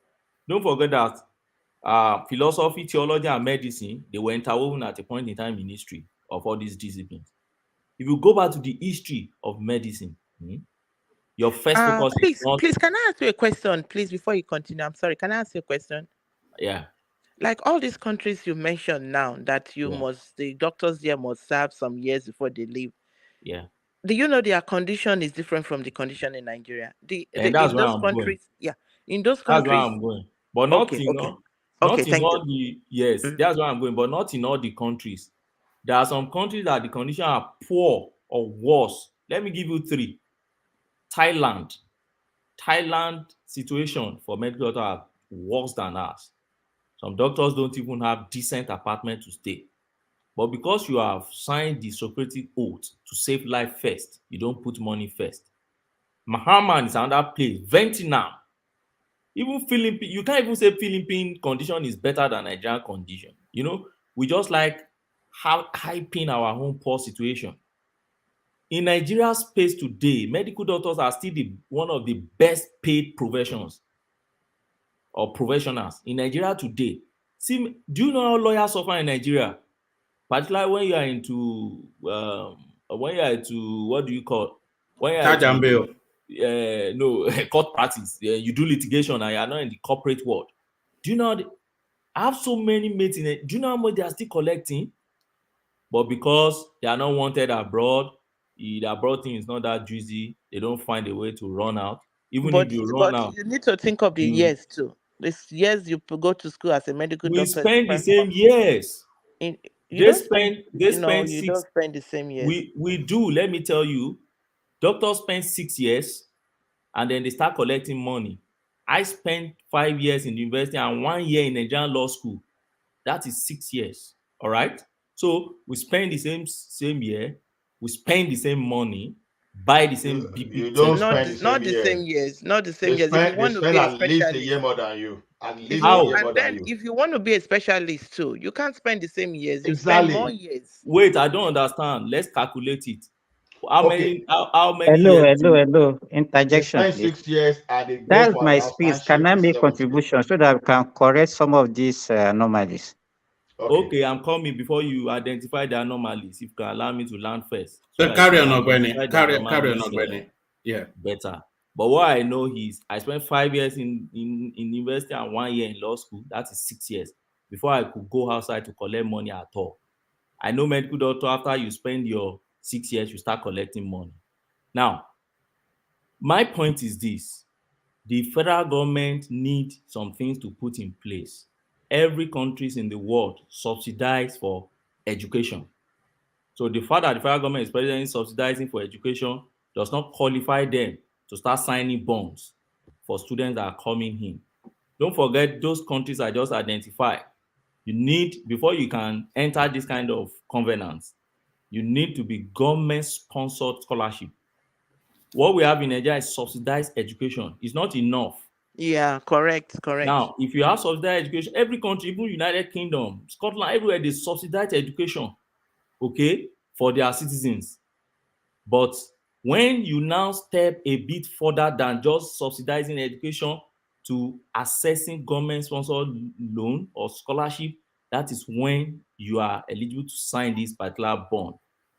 Don't forget that philosophy, theology, and medicine, they were interwoven at a point in time in history of all these disciplines. If you go back to the history of medicine, your first focus is not... Please, can I ask you a question, please, before you continue? I'm sorry, can I ask you a question? Yeah. Like all these countries you mentioned now, that the doctors there must serve some years before they leave. Yeah. Do you know their condition is different from the condition in Nigeria? And that's where I'm going. Yeah, in those countries. That's where I'm going. But not in all the... Yes, that's where I'm going, but not in all the countries. There are some countries that the conditions are poor or worse. Let me give you 3. Thailand situation for medical doctors are worse than ours. Some doctors don't even have decent apartment to stay. But because you have signed the Socratic oath to save life first, you don't put money first. Mahaman is another place. Vietnam. Even Philippines, you can't even say Philippine condition is better than Nigerian condition. You know, we just like hyping our own poor situation. In Nigeria's space today, medical doctors are still one of the best paid professions or professionals in Nigeria today. See, do you know how lawyers suffer in Nigeria? Particularly when you are into what do you call? When you are into, court practice. You do litigation and you are not in the corporate world. Do you know I have so many mates in it. Do you know how much they are still collecting? But because they are not wanted abroad, their brothing is not that juicy. They don't find a way to run out. Even But if you run out, you need to think of the years too. This years you go to school as a medical we doctor. spend the same years. You They don't spend you 6. don't spend the same years. We do. Let me tell you, doctors spend 6 years, and then they start collecting money. I spent 5 years in the university and 1 year in Nigerian law school. That is 6 years. All right. So we spend the same year. We spend the same money. Buy the same BPT. You don't spend the same years. Not the same They years. If you spend, want to be a at least a specialist, year more than you. At least if a you, year and more then than you. if you want to be a specialist too, you can't spend the same years. You Exactly. spend more years. Wait, I don't understand. Let's calculate it. How Okay. many? How many years? Hello. They Interjection, spend please. 6 years and they go That's for my an speech. Can I internship make 7 contribution so that we can correct some of these anomalies? Okay, I'm coming before you identify the anomalies. If you can allow me to land first. So that carry you on, can Ogbeni. identify the Carry anomalies, on, Ogbeni. Yeah. better. But what I know is I spent 5 years in university and 1 year in law school. That is 6 years before I could go outside to collect money at all. I know medical doctor, after you spend your 6 years, you start collecting money. Now, my point is this. The federal government needs some things to put in place. Every country in the world subsidize for education. So the fact that the federal government is presently subsidizing for education does not qualify them to start signing bonds for students that are coming in. Don't forget those countries I just identified. You need, before you can enter this kind of covenants, you need to be government-sponsored scholarship. What we have in Nigeria is subsidized education. It's not enough. Yeah, correct. Now, if you have subsidized education, every country, even United Kingdom, Scotland, everywhere, they subsidize education, okay, for their citizens. But when you now step a bit further than just subsidizing education to accessing government-sponsored loan or scholarship, that is when you are eligible to sign this particular bond.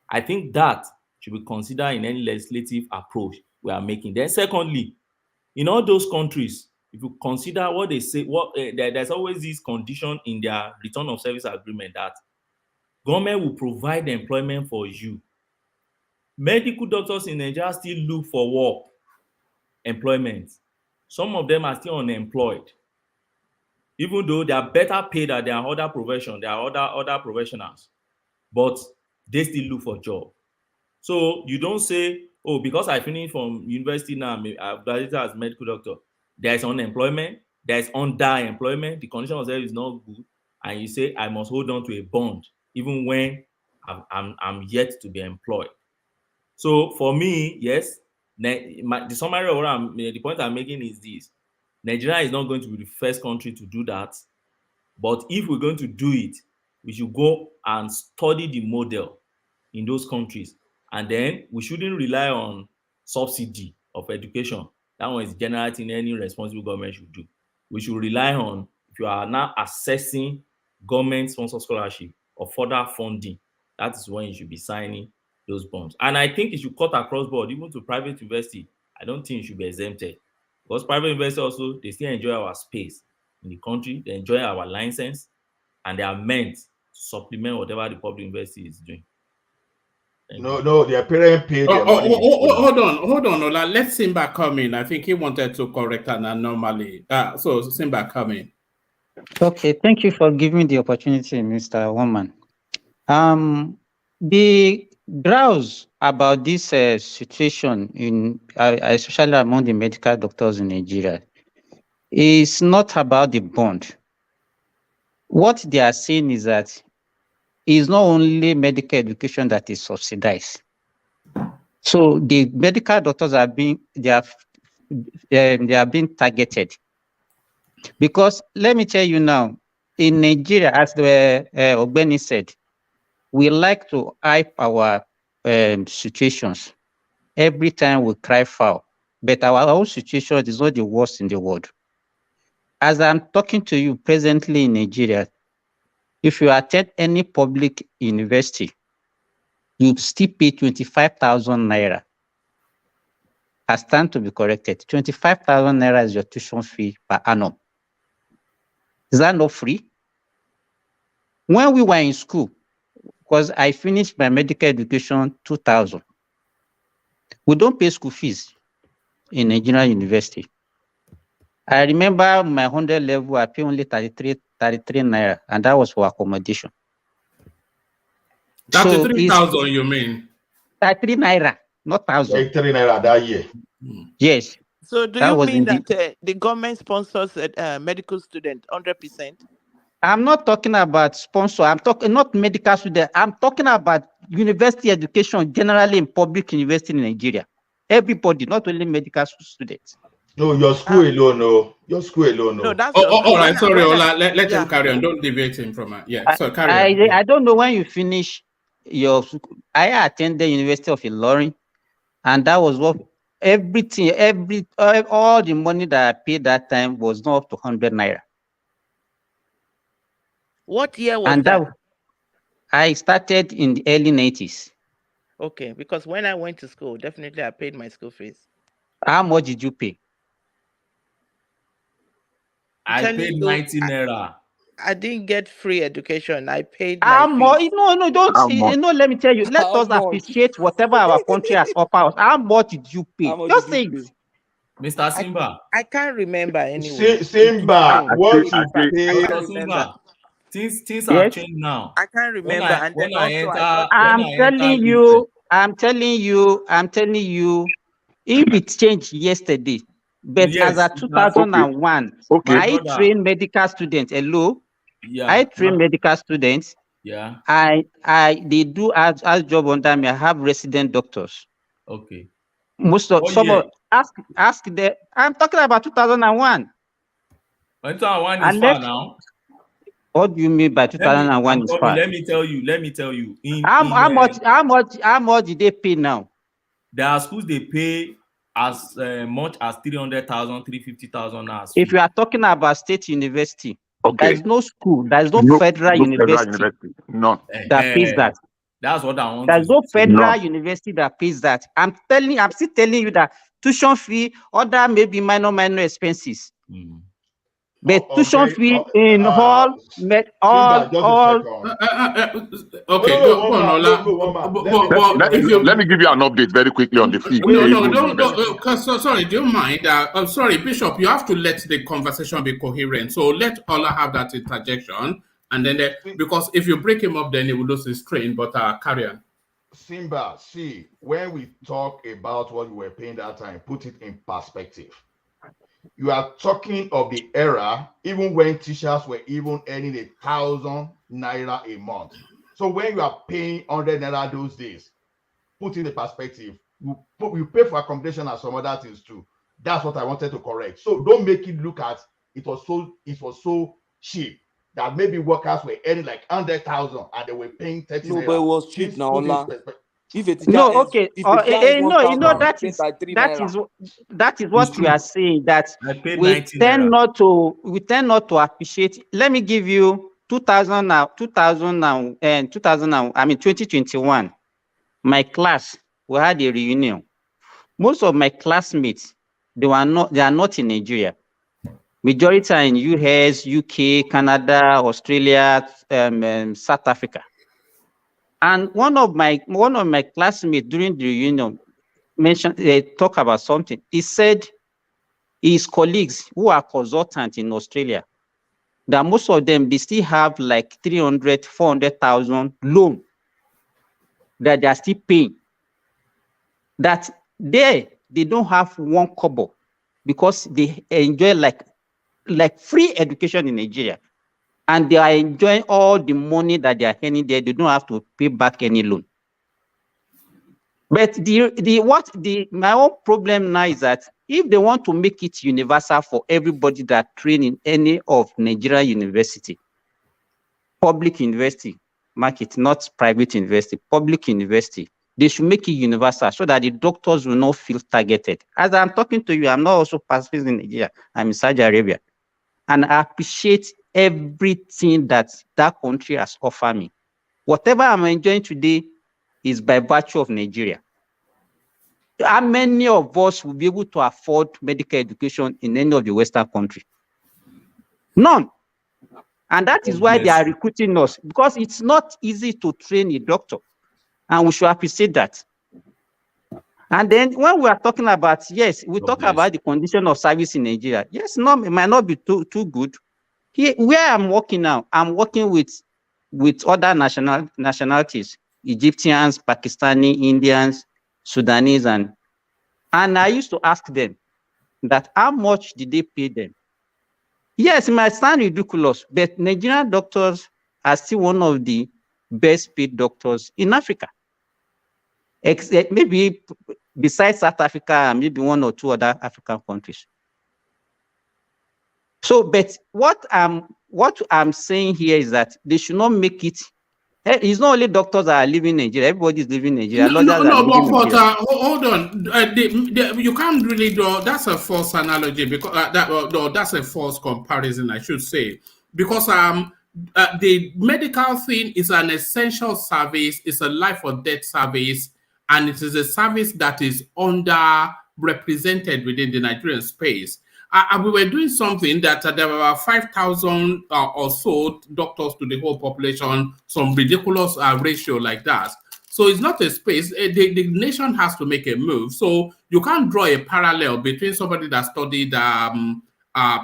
I think that should be considered in any legislative approach we are making. Then secondly, in all those countries, if you consider what they say, there's always this condition in their return of service agreement that government will provide employment for you. Medical doctors in Nigeria still look for work, employment. Some of them are still unemployed, even though they are better paid than their other profession, there are other professionals, but they still look for job. So you don't say, oh, because I finished from university now, I've graduated as medical doctor, there is unemployment, there is underemployment, the condition of service is not good, and you say I must hold on to a bond even when I'm yet to be employed. So for me, yes, the summary of the point I'm making is this: Nigeria is not going to be the first country to do that, but if we're going to do it, we should go and study the model in those countries, and then we shouldn't rely on subsidy of education. That one is general thing any responsible government should do. We should rely on, if you are now assessing government-sponsored scholarship or further funding, that is when you should be signing those bonds. And I think it should cut across board, even to private university. I don't think it should be exempted, because private university also, they still enjoy our space in the country, they enjoy our license, and they are meant to supplement whatever the public university is doing. No, their parents pay their money. Hold on, Ola. Let Simba come in. I think he wanted to correct an anomaly. So Simba, come in. Okay, thank you for giving the opportunity, Mr. Woman. The grouse about this situation in especially among the medical doctors in Nigeria is not about the bond. What they are saying is that it's not only medical education that is subsidized. So the medical doctors are being targeted. Because let me tell you now, in Nigeria, as the Ogbeni said, we like to hype our situations every time we cry foul. But our own situation is not the worst in the world. As I'm talking to you presently in Nigeria, if you attend any public university, you still pay 25,000 naira. I stand to be corrected. 25,000 naira is your tuition fee per annum. Is that not free? When we were in school, because I finished my medical education 2000, We don't pay school fees in Nigerian university. I remember my 100 level, I pay only 33 naira, and that was for accommodation. 33,000, you mean? 33 naira, not 1,000. 33 naira that year. Yes. So do That you was mean in that the government sponsors medical student 100%? I'm not talking about sponsor. I'm talking not medical student. I'm talking about university education generally in public university in Nigeria. Everybody, not only medical students. No, your school alone, no. Your school alone, no. No, that's all right. Sorry, Ola. Let him carry on. Don't deviate him from it. Yeah. So carry on. I don't know when you finish your. I attended University of Ilorin, and that was what everything, all the money that I paid that time was not up to 100 naira. What year was And that? I started in the early 90s. Okay, because when I went to school, definitely I paid my school fees. How much did you pay? I paid 90 naira. I didn't get free education. I paid How my much? fees. No, don't. Let me tell you. Let How us much? appreciate whatever our country has offered us. How much did you pay? Just say it. Mr. Simba. I can't remember anyway. Simba, what you pay? Mr. Simba. Things have changed now. I can't remember. I'm telling you, if it changed yesterday, but Yes, as a 2001, I trained medical students. Hello? Yeah. I train medical students. Yeah. They do as job under me. I have resident doctors. Okay. Most of ask them. I'm talking about 2001. 2001 is far now. What do you mean by 2001 is far? Let me tell you. How much did they pay now? There are schools they pay as much as 300,000, 350,000 now. If you are talking about state university, there is no school, there is no federal university. No. That pays that. That's what I want. There's no federal university that pays that. I'm still telling you that tuition fee, other maybe minor expenses. But tuition fee in all. Okay, go on, Ola. Let me give you an update very quickly on the fee. No. Sorry, do you mind? I'm sorry, Bishop. You have to let the conversation be coherent. So let Ola have that interjection, and then because if you break him up, then he will lose his train. But carry on. Simba, see, when we talk about what we were paying that time, put it in perspective. You are talking of the era, even when teachers were even earning 1,000 naira a month. So when you are paying 100 naira those days, put in the perspective, you pay for accommodation and some other things too. That's what I wanted to correct. So don't make it look at it was so cheap that maybe workers were earning like 100,000 and they were paying 30 naira. No, but it was cheap now, Ola. That is what we are saying, that we tend not to appreciate. Let me give you 2021. My class, we had a reunion. Most of my classmates, they are not in Nigeria. Majority are in US, UK, Canada, Australia, South Africa. And one of my classmates during the reunion talk about something. He said his colleagues who are consultants in Australia, that most of them, they still have like 300, 400,000 loan that they are still paying. That they don't have one kobo because they enjoy like free education in Nigeria. And they are enjoying all the money that they are earning there. They don't have to pay back any loan. But my own problem now is that if they want to make it universal for everybody that train in any of Nigeria university, public university, market, not private university, public university, they should make it universal so that the doctors will not feel targeted. As I'm talking to you, I'm not also participating in Nigeria. I'm in Saudi Arabia. And I appreciate everything that country has offered me. Whatever I'm enjoying today is by virtue of Nigeria. How many of us will be able to afford medical education in any of the Western countries? None. And that is why they are recruiting us, because it's not easy to train a doctor. And we should appreciate that. And then when we are talking about, yes, we God talk bless about the condition of service in Nigeria. Yes, no, it might not be too good. Here, where I'm working now, I'm working with other nationalities, Egyptians, Pakistani, Indians, Sudanese, and I used to ask them that how much did they pay them? Yes, it might sound ridiculous, but Nigerian doctors are still one of the best paid doctors in Africa. Except maybe besides South Africa and maybe one or two other African countries. So, but what I'm saying here is that they should not make it. It's not only doctors that are living in Nigeria. Everybody is living in Nigeria. But hold on. You can't really draw. That's a false analogy because that's a false comparison, I should say, because the medical thing is an essential service. It's a life or death service, and it is a service that is underrepresented within the Nigerian space. We were doing something that there were 5,000 or so doctors to the whole population, some ridiculous ratio like that. So it's not a space. The nation has to make a move. So you can't draw a parallel between somebody that studied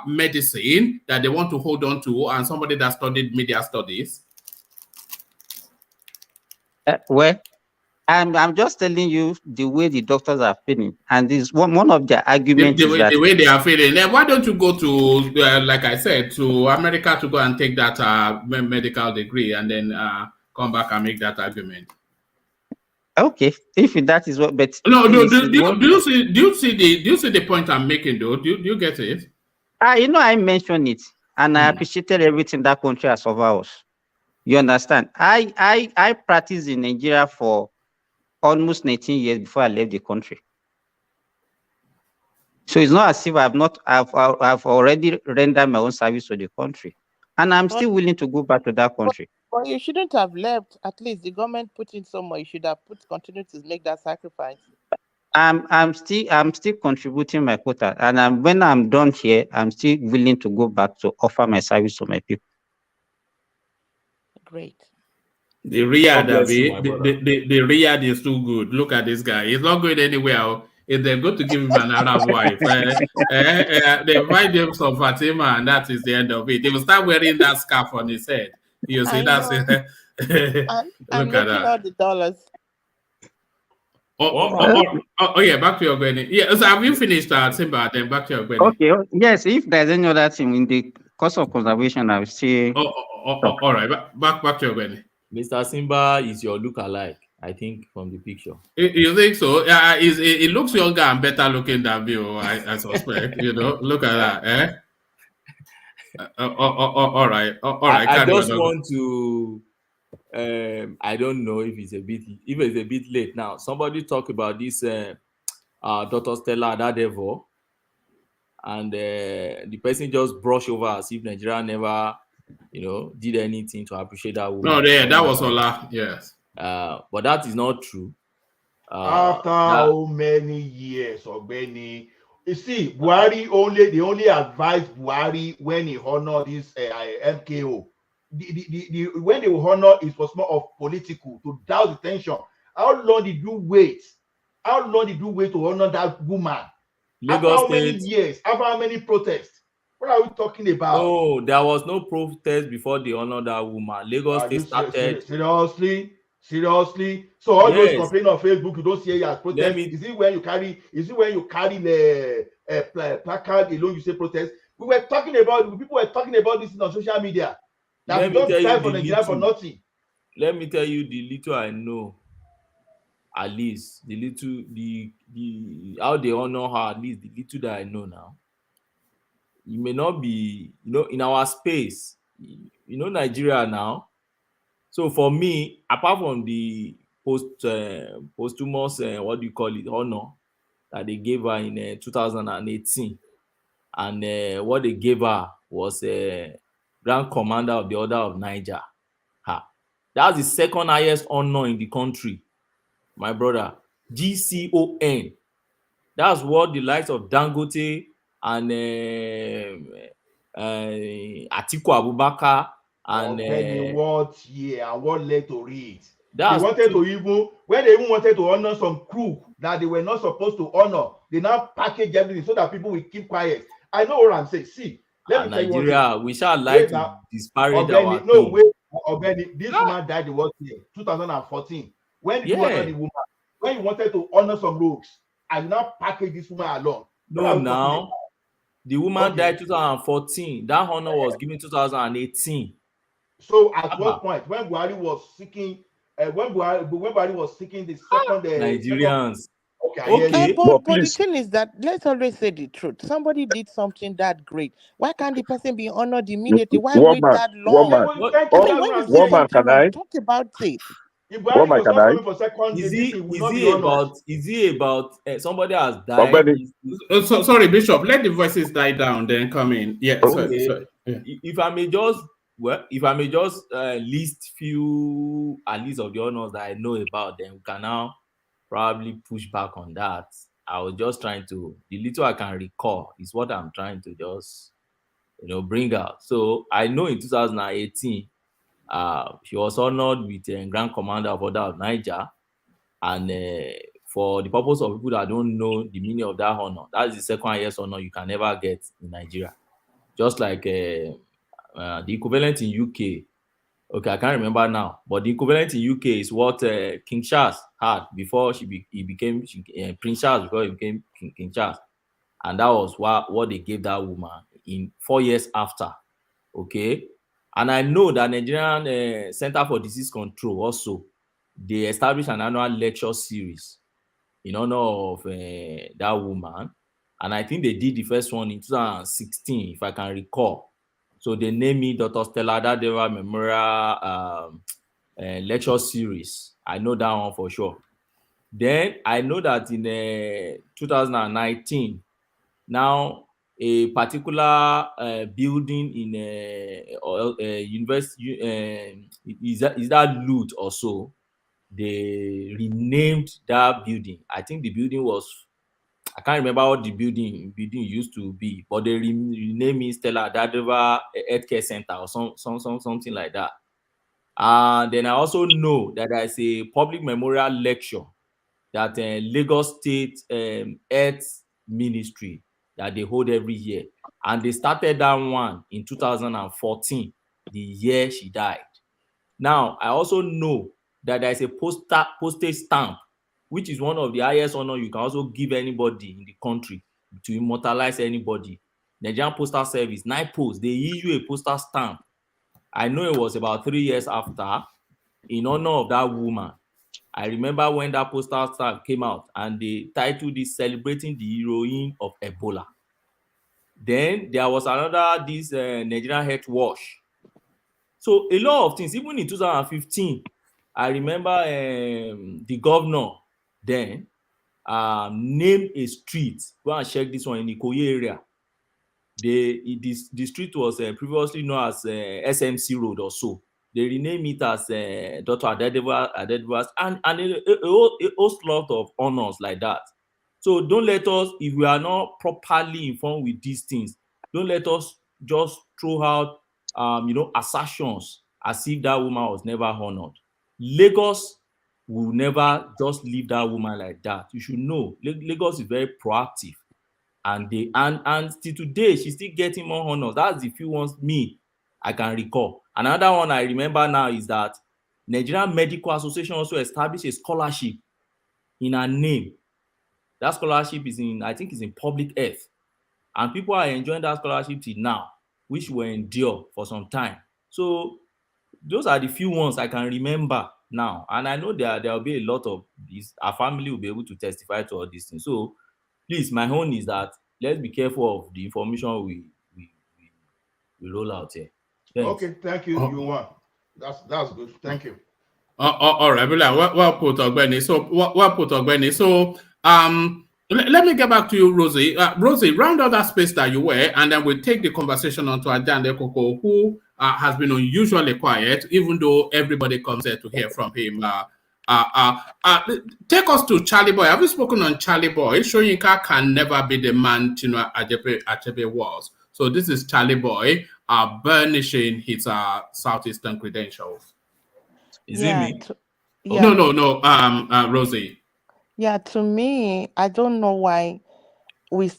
medicine that they want to hold on to and somebody that studied media studies. Well, I'm just telling you the way the doctors are feeling, and this one of their arguments is that the way they are feeling. Then why don't you go to, like I said, to America to go and take that medical degree and then come back and make that argument? Okay, if that is what, but no, do you see the point I'm making though? Do you get it? I mentioned it, and I appreciated everything that country has offered us. You understand? I practiced in Nigeria for almost 19 years before I left the country. So it's not as if I've already rendered my own service to the country, and I'm still willing to go back to that country. But you shouldn't have left. At least the government put in somewhere. You should have continued to make that sacrifice. I'm still contributing my quota, and when I'm done here, I'm still willing to go back to offer my service to my people. Great. The Riyadh, the Riyadh is too good. Look at this guy. He's not going anywhere. If they're going to give him an Arab wife, they invite him some Fatima, and that is the end of it. He will start wearing that scarf on his head. You see, that's it. I'm making all the dollars. Oh, yeah, back to your Gwenny. Yeah, so have you finished Simba? Then back to your Gwenny. Okay, yes, if there's any other thing in the course of conservation, I will see. All right, back to your Gwenny. Mr. Simba is your look-alike, I think, from the picture. You think so? It looks younger and better looking than me, I suspect. Look at that, all right. I just want to. I don't know if it's a bit late now. Somebody talk about this Dr. Stella Adadevoh, and the person just brush over as if Nigeria never, did anything to appreciate that woman. No, that was Ola, yes. But that is not true. After how many years, Ogbeni? You see, Buhari they only advised Buhari when he honored this MKO. When they were honored, it was more of political to douse the tension. How long did you wait? How long did you wait to honor that woman? After how many years? After how many protests? What are we talking about? Oh, there was no protest before they honored that woman. Lagos State started. Seriously. So all those complaining on Facebook, you don't see it as protest. Is it when you carry the placard alone you say protest? People were talking about this on social media. Let me tell you the little I know. At least the how they honor her, at least the little that I know now. You may not be, in our space, Nigeria now. So for me, apart from the posthumous, honor that they gave her in 2018, and what they gave her was Grand Commander of the Order of Niger. That's the second highest honor in the country, my brother. GCON. That's what the likes of Dangote and Atiku Abubakar and what year and what led to it? They wanted to even, when they even wanted to honor some crew that they were not supposed to honor, they now package everything so that people will keep quiet. I know what I'm saying. See, let me tell you one Nigeria, thing. we shall like to disparage our no, thing. wait, Obeni, this woman died in what year? 2014. When did you honor the woman? When you wanted to honor some rogues, and now package this woman along. No, now the woman died 2014. That honor was given 2018. So at what point, when Buhari was seeking, when Buhari was seeking the second Nigerians. Okay. But the thing is that let's always say the truth. Somebody did something that great. Why can't the person be honored immediately? Why wait that long? I mean, when you see something wrong, talk about it. If Buhari was not coming for second, Is he about somebody has died? Sorry, Bishop. Let the voices die down, then come in. Yeah. Okay. Sorry. Yeah. If I may just list few at least of the honors that I know about, then we can now probably push back on that. I was just trying to, the little I can recall is what I'm trying to just bring out. So I know in 2018 she was honored with Grand Commander of Order of Niger, and for the purpose of people that don't know the meaning of that honor, that's the second highest honor you can ever get in Nigeria. Just like the equivalent in UK. Okay, I can't remember now, but the equivalent in UK is what King Charles had before he became Prince Charles, before he became King Charles, and that was what they gave that woman in 4 years after. Okay, and I know that Nigerian Center for Disease Control also, they established an annual lecture series in honor of that woman, and I think they did the first one in 2016, if I can recall. So they named me Dr. Stella Dadeva Memorial Lecture Series. I know that one for sure. Then I know that in 2019, now a particular building in university, is that Lut or so, they renamed that building. I think the building was, I can't remember what the building used to be, but they renamed it Stella Dadeva Healthcare Center or something like that. And then I also know that there's a public memorial lecture that Lagos State Health Ministry that they hold every year, and they started that one in 2014, the year she died. Now I also know that there's a postage stamp, which is one of the highest honor you can also give anybody in the country to immortalize anybody. Nigerian Postal Service, NIPOS, they issue a postal stamp. I know it was about 3 years after, in honor of that woman. I remember when that postal stamp came out and they titled it Celebrating the Heroine of Ebola. Then there was another, this Nigerian Health Wash. So a lot of things, even in 2015, I remember the governor then named a street. Go and check this one in the Ikoyi area. The street was previously known as SMC Road or so. They renamed it as Dr. Adedeva's and a host lot of honors like that. So don't let us, if we are not properly informed with these things, don't let us just throw out assertions as if that woman was never honored. Lagos will never just leave that woman like that. You should know Lagos is very proactive, and till today she's still getting more honors. That's the few ones I can recall. Another one I remember now is that Nigerian Medical Association also established a scholarship in her name. That scholarship is in public health, and people are enjoying that scholarship till now, which will endure for some time. So those are the few ones I can remember now, and I know there will be a lot of these. Our family will be able to testify to all these things. So please, my own is that let's be careful of the information we roll out here. Thanks. Okay, thank you. You won. That's good. Thank you. All right, well put, Ogbeni. So let me get back to you, Rosie. Rosie, round out that space that you were, and then we'll take the conversation on to Ajande Koko, who has been unusually quiet, even though everybody comes here to hear from him. Take us to Charly Boy. Have you spoken on Charly Boy? Soyinka can never be the man Chinua Achebe was. So this is Charly Boy burnishing his Southeastern credentials. Is it me? Yeah. No. Rosie. Yeah, to me, I don't know why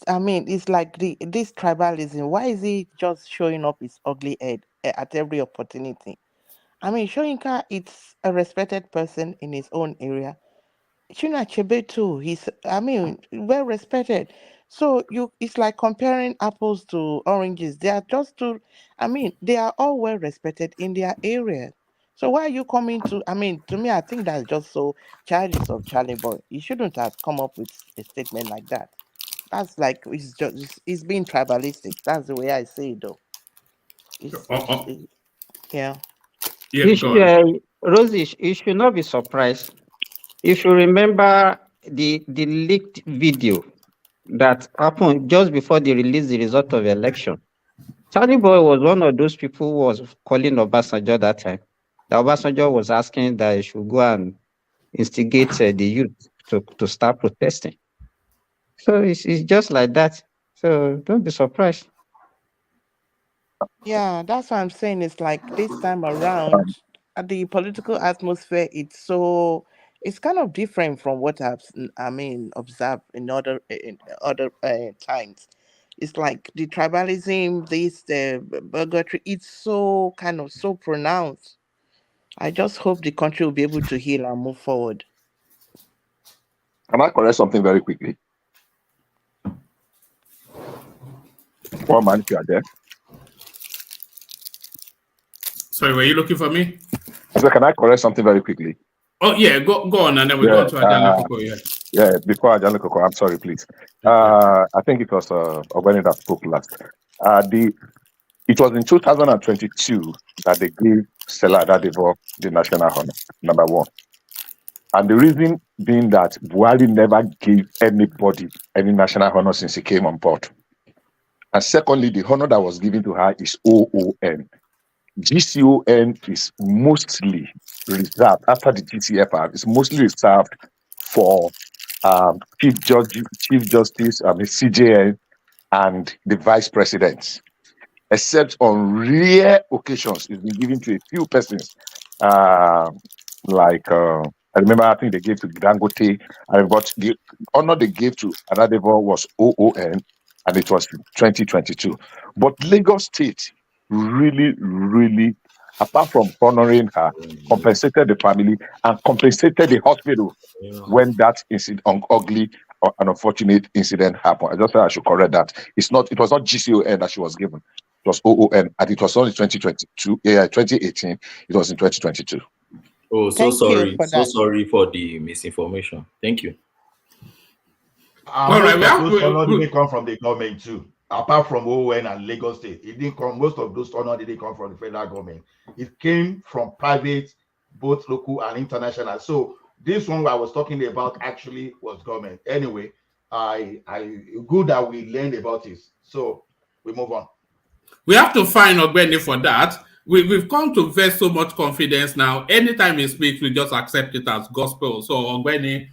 I mean, it's like this tribalism. Why is he just showing up his ugly head at every opportunity? I mean, Soyinka, it's a respected person in his own area. Chinua Achebe too. I mean, well respected. So it's like comparing apples to oranges. They are just two. I mean, they are all well respected in their area. So why are you coming to? I mean, to me, I think that's just so childish of Charlie Boy. He shouldn't have come up with a statement like that. That's like it's being tribalistic. That's the way I say it, though. Yeah. Rosie, you should not be surprised. If you remember the leaked video that happened just before they released the result of the election, Charlie Boy was one of those people who was calling Obasanjo that time. The Obasanjo was asking that he should go and instigate the youth to start protesting. So it's just like that. So don't be surprised. Yeah, that's what I'm saying. It's like this time around, the political atmosphere, it's kind of different from what observed in other times. It's like the tribalism, bigotry, it's so kind of so pronounced. I just hope the country will be able to heal and move forward. Can I correct something very quickly? One man, if you are there. Sorry, were you looking for me? So can I correct something very quickly? Oh yeah, go on, and then we go to Ajale Koko. Yeah, before Ajale Koko, I'm sorry, please. I think it was Ogbeni that spoke last. It was in 2022 that they gave Stella Adadivo the national honor, number one. And the reason being that Buhari never gave anybody any national honor since he came on board. And secondly, the honor that was given to her is OON. GCON is mostly reserved, after the GCFR, is mostly reserved for Chief Justice, CJN, and the Vice Presidents. Except on rare occasions, it's been given to a few persons. I remember, I think they gave to Dangote, but the honor they gave to Adadivo was OON, and it was 2022. But Lagos State really, apart from honoring her, compensated the family and compensated the hospital when that incident, ugly or an unfortunate incident happened. I just thought I should correct that. It was not GCON that she was given. It was OON, and it was only 2022. 2018. It was in 2022. Oh, so sorry. So sorry for the misinformation. Thank you. All right, those honors didn't come from the government too. Apart from OON and Lagos State, it didn't come. Most of those honors didn't come from the federal government. It came from private, both local and international. So this one I was talking about actually was government. Anyway, I good that we learned about it. So we move on. We have to find Ogbeni for that. We've come to vest so much confidence now. Anytime he speaks, we just accept it as gospel. So Ogbeni,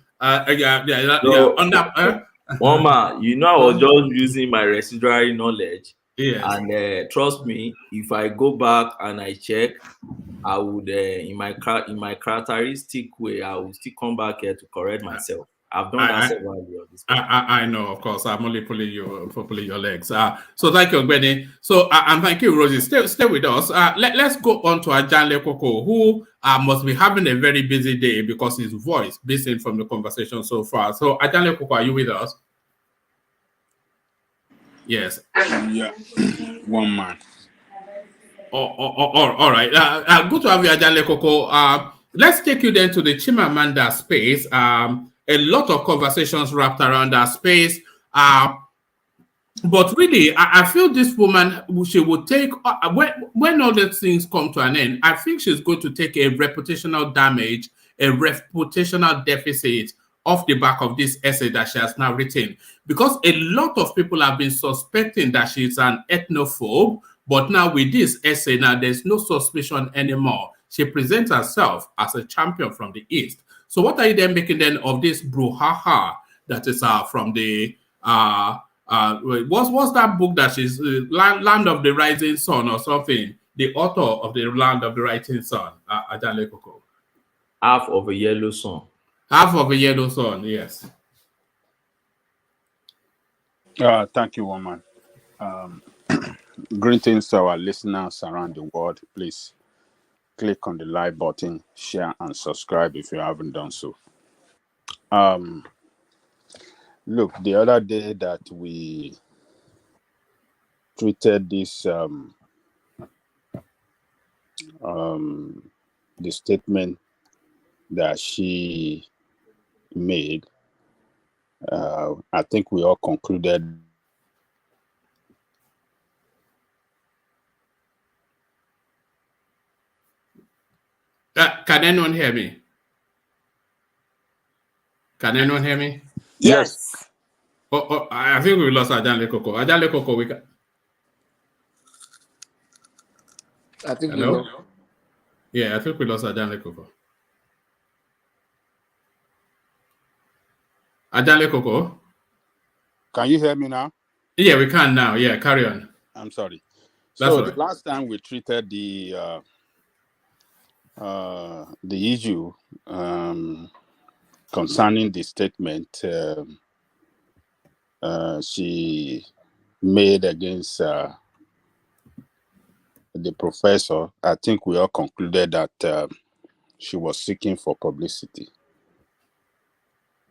Mama, you know, I was just using my residual knowledge. Yes. And trust me, if I go back and I check, I would in my characteristic way, I will still come back here to correct myself. I've done that several years. I know, of course. I'm only pulling your legs. So thank you, Benny. So and thank you, Rosie. Stay with us. Let's go on to Ajale Koko, who must be having a very busy day because his voice, missing from the conversation so far. So Ajale Koko, are you with us? Yes. Yeah. One man. All right. Good to have you, Ajale Koko. Let's take you then to the Chimamanda space. A lot of conversations wrapped around that space. But really, I feel this woman, she will take, when all these things come to an end, I think she's going to take a reputational damage, a reputational deficit off the back of this essay that she has now written. Because a lot of people have been suspecting that she's an ethnophobe, but now with this essay, now there's no suspicion anymore. She presents herself as a champion from the East. So what are you then making then of this brouhaha that is from the what's that book that is Land of the Rising Sun or something? The author of the Land of the Rising Sun, Ajale Koko. half of a yellow sun. Half of a yellow sun, yes. Thank you, woman. Greetings to our listeners around the world. Please click on the like button, share, and subscribe if you haven't done so. Look, the other day that we treated this the statement that she made, I think we all concluded. Can anyone hear me? Can anyone hear me? Yes. Oh, I think we lost Ajale Koko. Ajale Koko, we can. I think Hello? we lost. Yeah, I think we lost Ajale Koko. Ajale Koko? Can you hear me now? Yeah, we can now. Yeah, carry on. I'm sorry. That's So all the right. last time we treated the issue concerning the statement she made against the professor, I think we all concluded that she was seeking for publicity.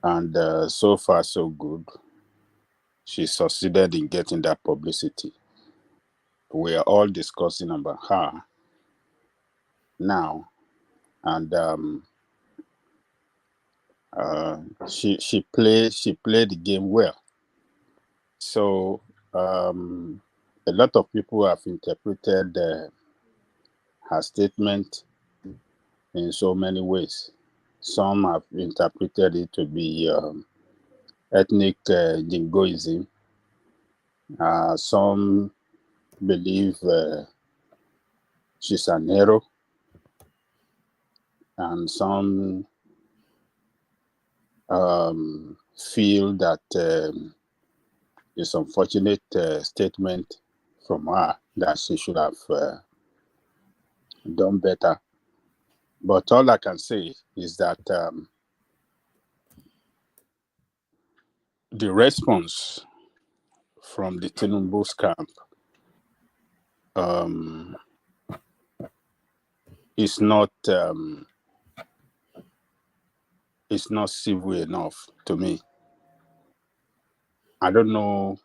And so far, so good. She succeeded in getting that publicity. We are all discussing about her now. And she played the game well. So a lot of people have interpreted her statement in so many ways. Some have interpreted it to be ethnic jingoism. Some believe she's an hero, and some feel that it's unfortunate statement from her that she should have done better. But all I can say is that the response from the TINUBU'S camp is not civil enough to me. I don't know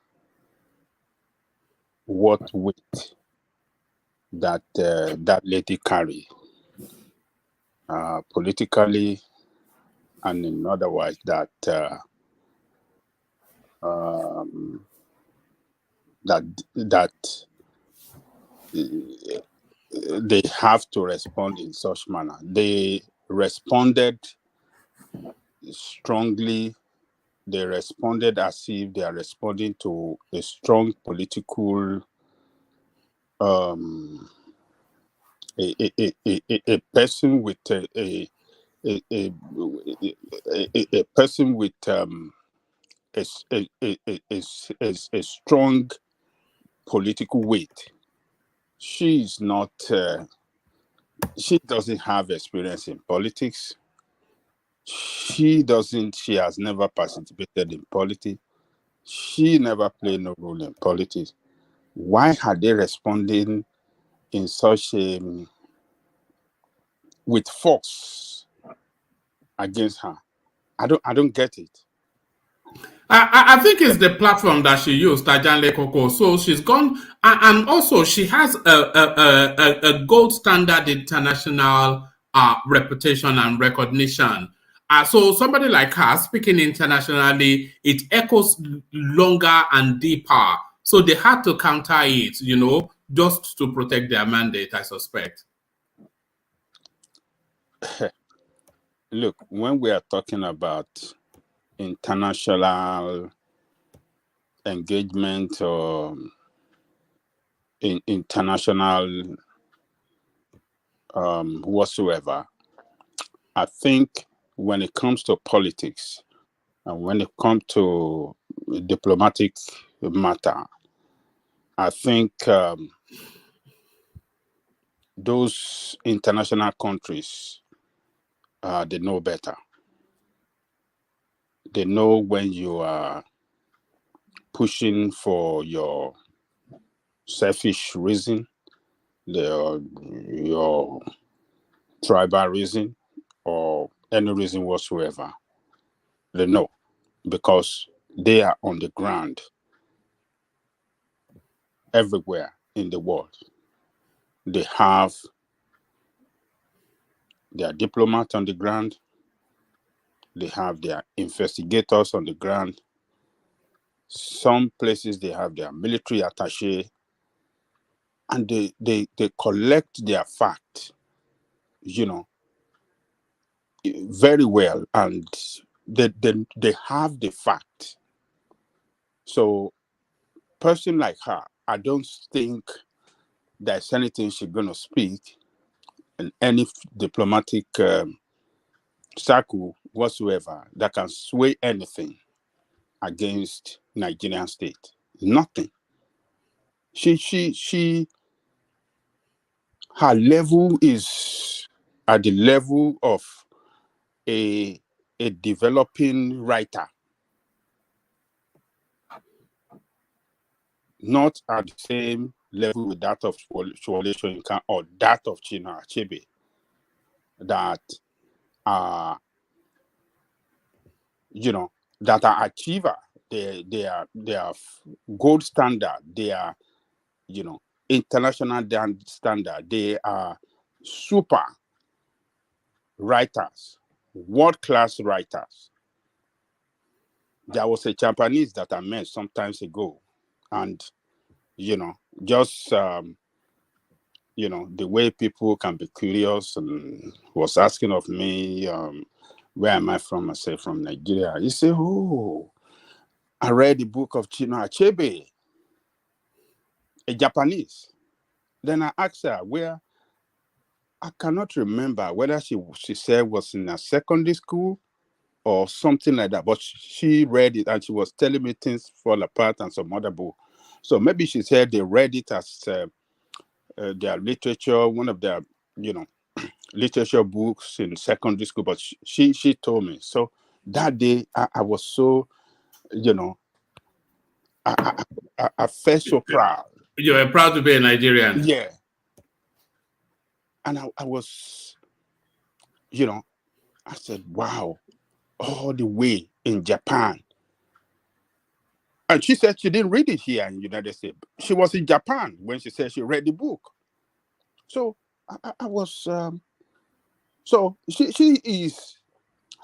what weight that that lady carry politically and in otherwise that they have to respond in such manner. They responded strongly. They responded as if they are responding to a strong political a person with a person with a strong political weight. She is not. She doesn't have experience in politics. She has never participated in politics. She never played no role in politics. Why are they responding in such with force against her? I don't get it. I think it's the platform that she used, Tajanle Koko. So she's gone, and also she has a gold standard international reputation and recognition. So somebody like her speaking internationally, it echoes longer and deeper. So they had to counter it, just to protect their mandate, I suspect. Look, when we are talking about international engagement or in international whatsoever, I think when it comes to politics and when it comes to diplomatic matter, I think those international countries they know better. They know when you are pushing for your selfish reason, your tribal reason, or any reason whatsoever. They know because they are on the ground everywhere in the world. They have their diplomats on the ground. They have their investigators on the ground. Some places they have their military attaché, and they collect their facts, very well, and they have the fact. So, person like her, I don't think there's anything she's gonna speak in any diplomatic circle whatsoever that can sway anything against Nigerian state. Nothing. Her level is at the level of a developing writer, not at the same level with that of Wole Soyinka or that of Chinua Achebe, that are, that are achiever. They are gold standard. They are, international standard. They are super writers, world-class writers. There was a Japanese that I met some times ago, and just the way people can be curious, and was asking of me, where am I from? I said, from Nigeria. He said, oh, I read the book of Chinua Achebe, a Japanese. Then I asked her where. I cannot remember whether she said was in a secondary school or something like that, but she read it and she was telling me Things Fall Apart and some other book. So maybe she said they read it as their literature, one of their, literature books in secondary school, but she told me. So that day I was so, I felt so proud. You were proud to be a Nigerian. Yeah. And I was, I said, wow, all the way in Japan. And she said she didn't read it here in the United States. She was in Japan when she said she read the book. So I was, so she is,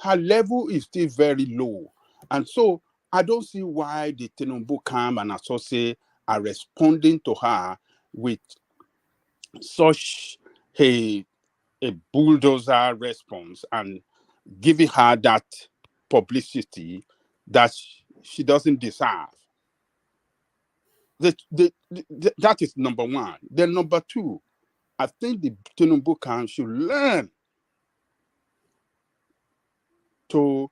her level is still very low. And so I don't see why the Tinubu camp and associate are responding to her with such a bulldozer response and giving her that publicity that she doesn't deserve. That is number one. Then number two, I think the Tinubu camp should learn to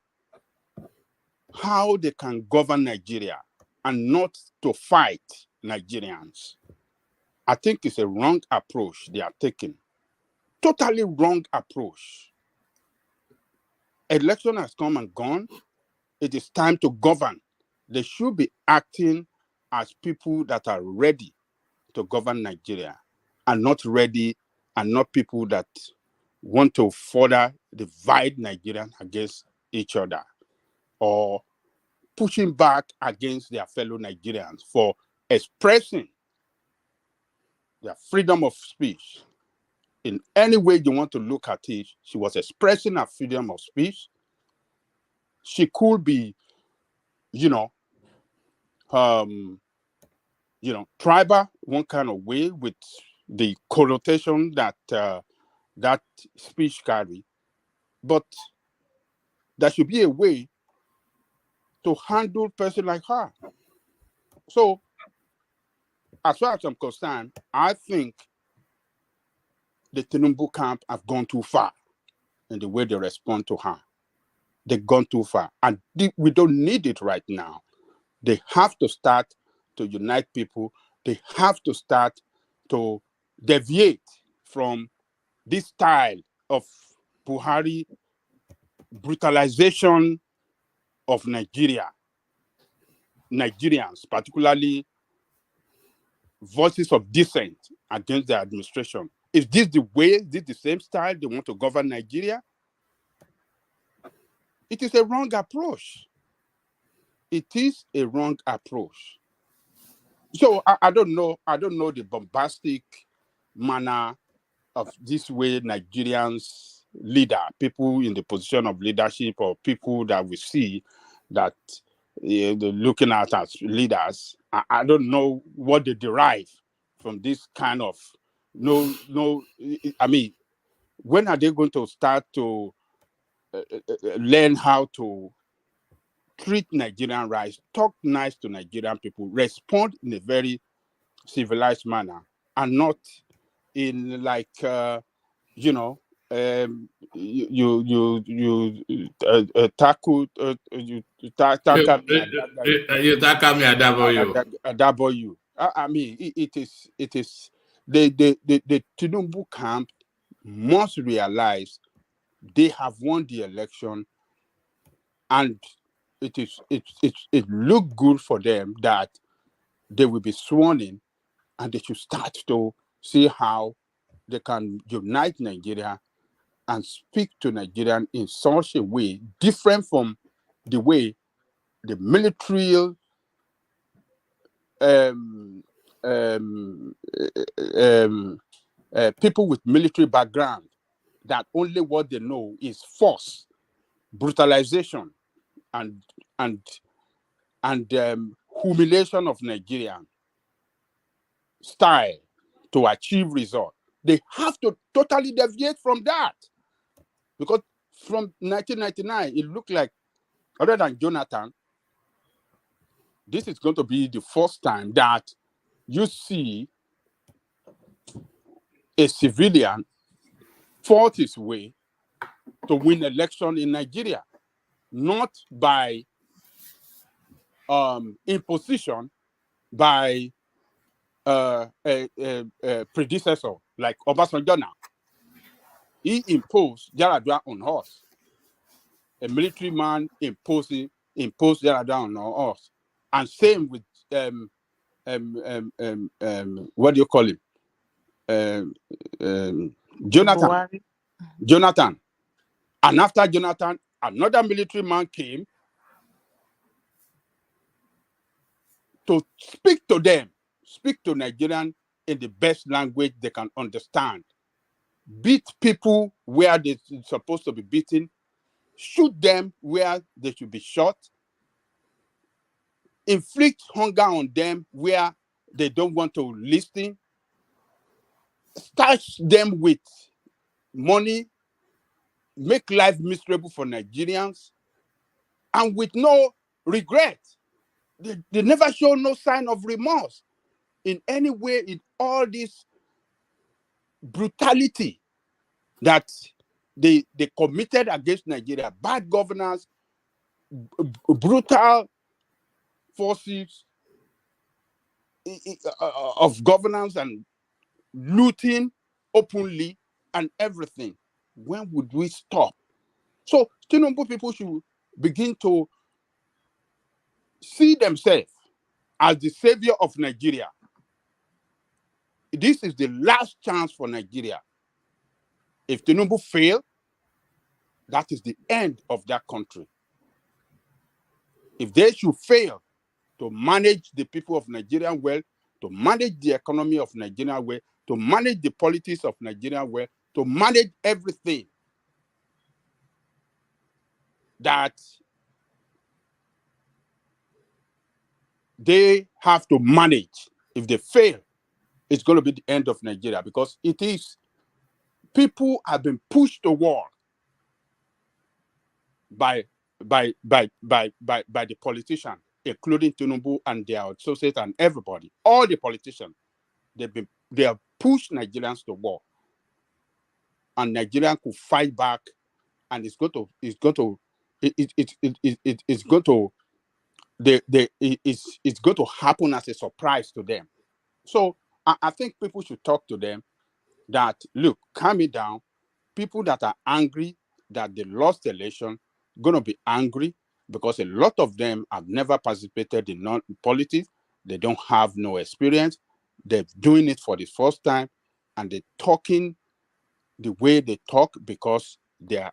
how they can govern Nigeria and not to fight Nigerians. I think it's a wrong approach they are taking. Totally wrong approach. Election has come and gone. It is time to govern. They should be acting as people that are ready to govern Nigeria and not ready and not people that want to further divide Nigerians against each other or pushing back against their fellow Nigerians for expressing their freedom of speech. In any way you want to look at it, she was expressing her freedom of speech. She could be, tribal one kind of way with the connotation that that speech carry, but there should be a way to handle a person like her. So, as far as I'm concerned, I think the Tinubu camp have gone too far in the way they respond to her. They've gone too far, and we don't need it right now. They have to start to unite people. They have to start to deviate from this style of Buhari brutalization of Nigerians, particularly voices of dissent against the administration. Is this the way, is this the same style they want to govern Nigeria? It is a wrong approach. It is a wrong approach. So I don't know the bombastic manner of this way Nigerians people in the position of leadership, or people that we see that they're looking at as leaders. I don't know what they derive from this kind of I mean, when are they going to start to learn how to treat Nigerian rights, talk nice to Nigerian people, respond in a very civilized manner, and not in like you tackle you tackle You tackle me you. I mean, it is the Tinubu camp must realize they have won the election, and it look good for them that they will be sworn in, and they should start to see how they can unite Nigeria and speak to Nigerians in such a way different from the way the military people with military background, that only what they know is force, brutalization, and humiliation of Nigerian style to achieve result. They have to totally deviate from that, because from 1999 it looked like, other than Jonathan, this is going to be the first time that you see a civilian fought his way to win election in Nigeria, not by imposition by a predecessor like Obasanjo. Now, he imposed Yaradua on horse. A military man imposed Yaradua on horse, and same with what do you call him? Jonathan. Jonathan. And after Jonathan, another military man came to speak to them, speak to Nigerians in the best language they can understand. Beat people where they're supposed to be beaten, shoot them where they should be shot, inflict hunger on them where they don't want to listen, starch them with money, make life miserable for Nigerians, and with no regret. They never show no sign of remorse in any way in all this brutality that they committed against Nigeria. Bad governance, brutal forces of governance, and looting openly and everything. When would we stop? So Tinubu people should begin to see themselves as the savior of Nigeria. This is the last chance for Nigeria. If Tinubu fails, that is the end of that country. If they should fail to manage the people of Nigeria well, to manage the economy of Nigeria well, to manage the politics of Nigeria well, to manage everything that they have to manage, if they fail, it's going to be the end of Nigeria, because it is, people have been pushed to war by the politicians, including Tinubu and their associates and everybody. All the politicians, they have pushed Nigerians to war, and Nigerians could fight back, and it's going to happen as a surprise to them. So I think people should talk to them that, look, calm it down. People that are angry that they lost the election going to be angry because a lot of them have never participated in politics. They don't have no experience. They're doing it for the first time, and they're talking the way they talk because their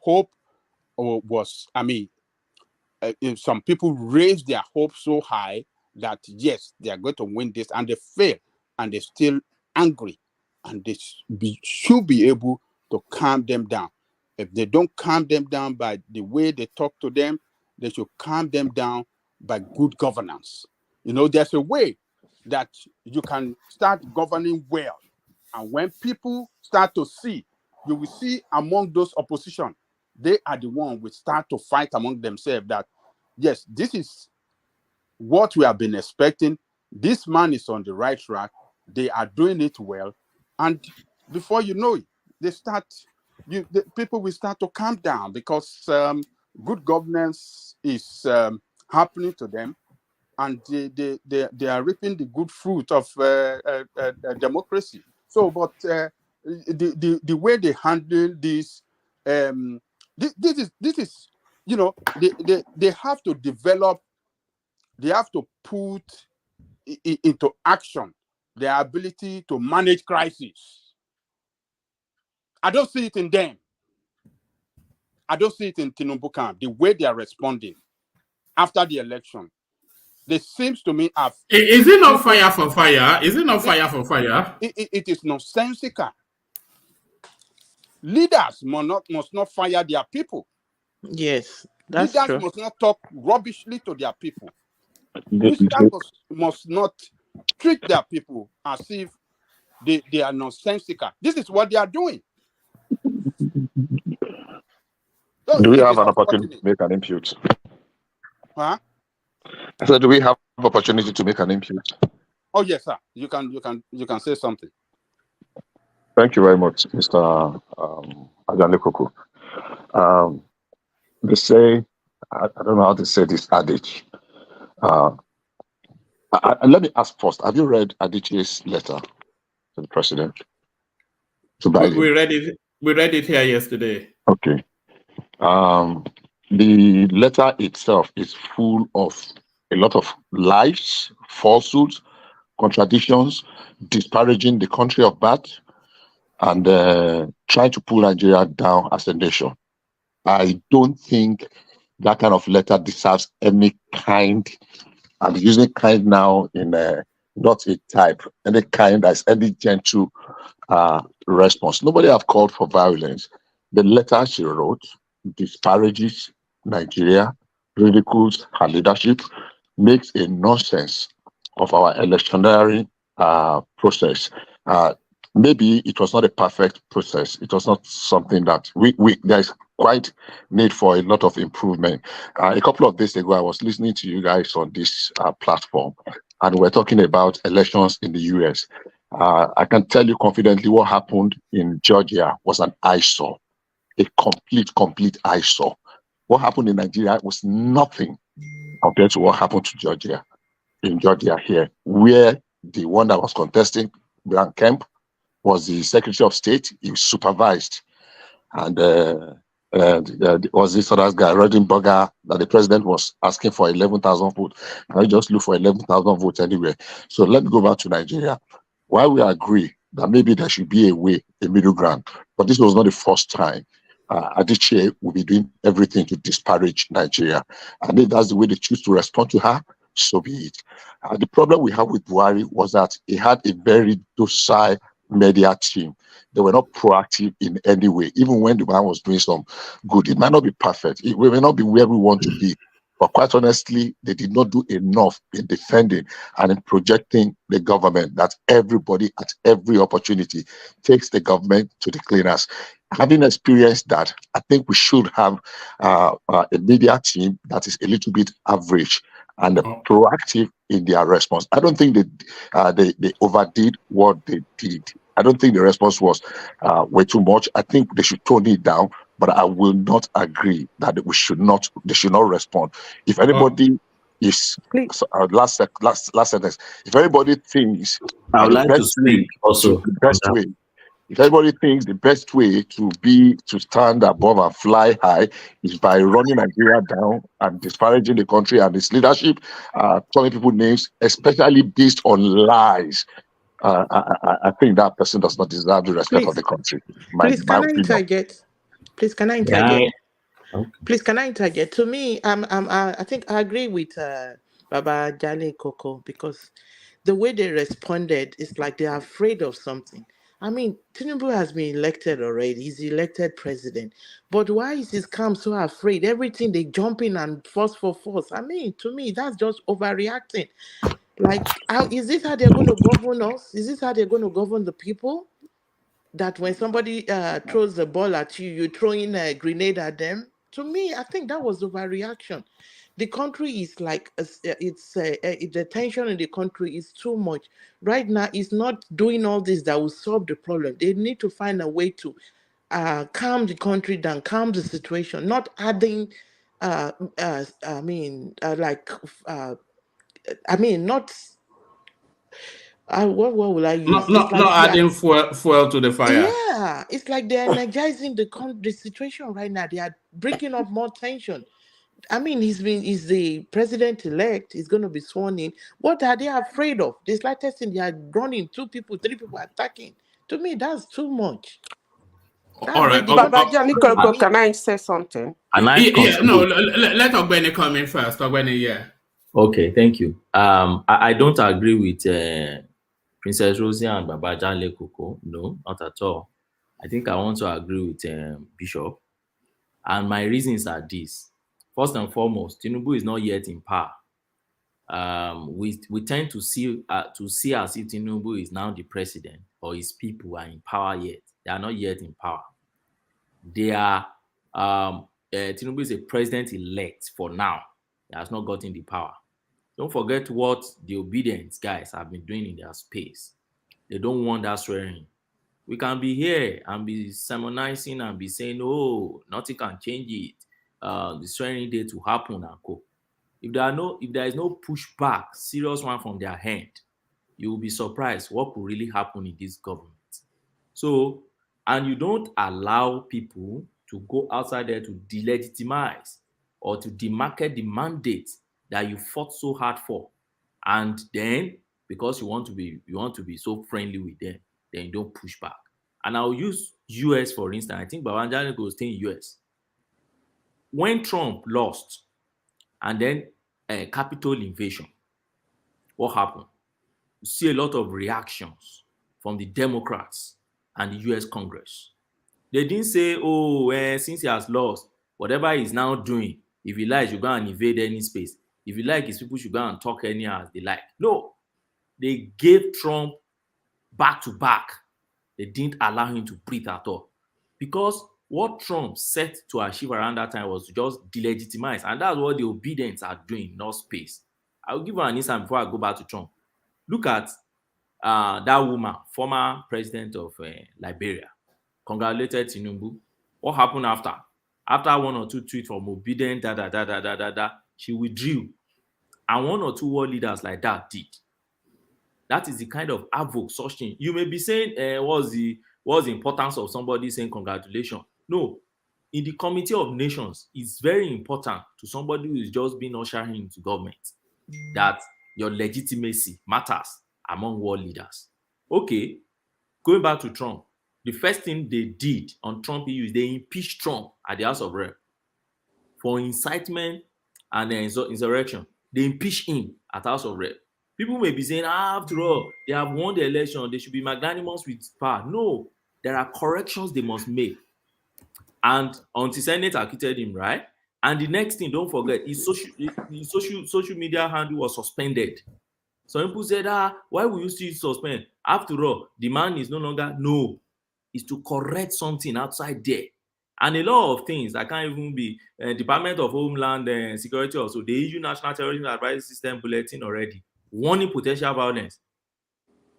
hope was, some people raised their hope so high that yes, they are going to win this, and they fail, and they're still angry, and they should be able to calm them down. If they don't calm them down by the way they talk to them, they should calm them down by good governance. There's a way that you can start governing well, and when people start to see, you will see among those opposition, they are the ones who start to fight among themselves that, yes, this is what we have been expecting. This man is on the right track. They are doing it well. And before you know it, the people will start to calm down because good governance is happening to them. And they are reaping the good fruit of democracy. So, but the way they handle this, this is they have to develop, they have to put into action their ability to manage crisis. I don't see it in them. I don't see it in Tinubu camp, the way they are responding after the election. There seems to me is it not fire for fire? Is it not fire for fire? It is nonsensical. Leaders must not fire their people. Yes, that's Leaders true. must not talk rubbishly to their people. Leaders must not treat their people as if they are nonsensical. This is what they are doing. Do we have an opportunity to make an input? Huh? I said, do we have opportunity to make an input? Oh yes, sir. You can say something. Thank you very much, Mr. Ajanekoko. They say, I don't know how to say this adage. Let me ask first, have you read Adichie's letter to the president? To Biden? We read it here yesterday. Okay. The letter itself is full of a lot of lies, falsehoods, contradictions, disparaging the country of birth, and trying to pull Nigeria down as a nation. I don't think that kind of letter deserves any kind, I'm using kind now in not a type, any kind as any gentle response. Nobody have called for violence. The letter she wrote disparages Nigeria, ridicules her leadership, makes a nonsense of our electionary process. Maybe it was not a perfect process. It was not something that there's quite need for a lot of improvement. A couple of days ago, I was listening to you guys on this platform, and we're talking about elections in the US. I can tell you confidently what happened in Georgia was an eyesore, a complete eyesore. What happened in Nigeria was nothing compared to what happened to Georgia, in Georgia here, where the one that was contesting, Brian Kemp, was the Secretary of State. He was supervised. And was this other guy, Rodenberger, that the president was asking for 11,000 votes. I just look for 11,000 votes anywhere. So let me go back to Nigeria. While we agree that maybe there should be a way, a middle ground, but this was not the first time Adichie will be doing everything to disparage Nigeria. And if that's the way they choose to respond to her, so be it. The problem we have with Buhari was that he had a very docile media team. They were not proactive in any way, even when the man was doing some good. It might not be perfect. We may not be where we want to be. But quite honestly, they did not do enough in defending and in projecting the government that everybody at every opportunity takes the government to the cleaners. Having experienced that, I think we should have a media team that is a little bit average and proactive in their response. I don't think they overdid what they did. I don't think the response was way too much. I think they should tone it down, but I will not agree that they should not respond. If anybody is last sentence, if anybody thinks I would like to the speak also. best way If everybody thinks the best way to stand above and fly high is by running Nigeria down and disparaging the country and its leadership, calling people names, especially based on lies, I think that person does not deserve the respect of the country. My Can I opinion. interject? Please, can I interject? Please, can I interject? To me, I think I agree with Baba Jale Koko, because the way they responded is like they're afraid of something. I mean, Tinubu has been elected already. He's elected president. But why is his camp so afraid? Everything they jump in and force for force. I mean, to me, that's just overreacting. Like, is this how they're going to govern us? Is this how they're going to govern the people? That when somebody throws the ball at you, you throw in a grenade at them? To me, I think that was overreaction. The country is like, the tension in the country is too much. Right now, it's not doing all this that will solve the problem. They need to find a way to calm the country down, calm the situation, not adding, not, what word will I use? Not adding fuel to the fire. Yeah, it's like they're energizing the situation right now. They are breaking up more tension. I mean, he's the president-elect. He's going to be sworn in. What are they afraid of? The slightest thing, they are running, 2 people, 3 people attacking. To me, that's too much. All right. Baba Jale Koko, can I say something? Let Ogbeni come in first. Ogbeni, yeah. Okay, thank you. I don't agree with Princess Rosie and Baba Jale Koko. No, not at all. I think I want to agree with Bishop. And my reasons are this. First and foremost, Tinubu is not yet in power. We tend to see as if Tinubu is now the president or his people are in power yet. They are not yet in power. They are Tinubu is a president-elect for now. He has not gotten the power. Don't forget what the obedient guys have been doing in their space. They don't want that swearing. We can be here and be sermonizing and be saying, oh, nothing can change it. The swearing day to happen and go. If there is no pushback, serious one from their hand, you will be surprised what could really happen in this government. So, and you don't allow people to go outside there to delegitimize or to demarket the mandate that you fought so hard for, and then because you want to be so friendly with them, then you don't push back. And I'll use US for instance. I think Babangida was staying in US when Trump lost, and then a Capitol invasion. What happened? You see a lot of reactions from the Democrats and the US Congress. They didn't say, oh, since he has lost, whatever he's now doing, if he likes, you go and invade any space. If you like, his people should go and talk anyhow as they like. No, they gave Trump back to back. They didn't allow him to breathe at all. Because what Trump set to achieve around that time was to just delegitimize. And that's what the obedience are doing, no space. I'll give you an instance before I go back to Trump. Look at that woman, former president of Liberia, congratulated Tinubu. What happened after? After 1 or 2 tweets from obedient, she withdrew. And 1 or 2 world leaders like that did. That is the kind of havoc, such thing. You may be saying, what's the importance of somebody saying congratulations? No. In the Committee of Nations, it's very important to somebody who is just being ushered into government that your legitimacy matters among world leaders. Okay, going back to Trump, the first thing they did on Trump EU is they impeached Trump at the House of Rep for incitement and insurrection. They impeached him at House of Rep. People may be saying, after all, they have won the election, they should be magnanimous with power. No, there are corrections they must make. And until Senate acquitted him, right? And the next thing, don't forget, his social media handle was suspended. Some people said, why will you still suspend? After all, the man is no longer, no. It's to correct something outside there. And a lot of things that can't even be Department of Homeland Security also, they issue National Terrorism Advisory System bulletin already, warning potential violence.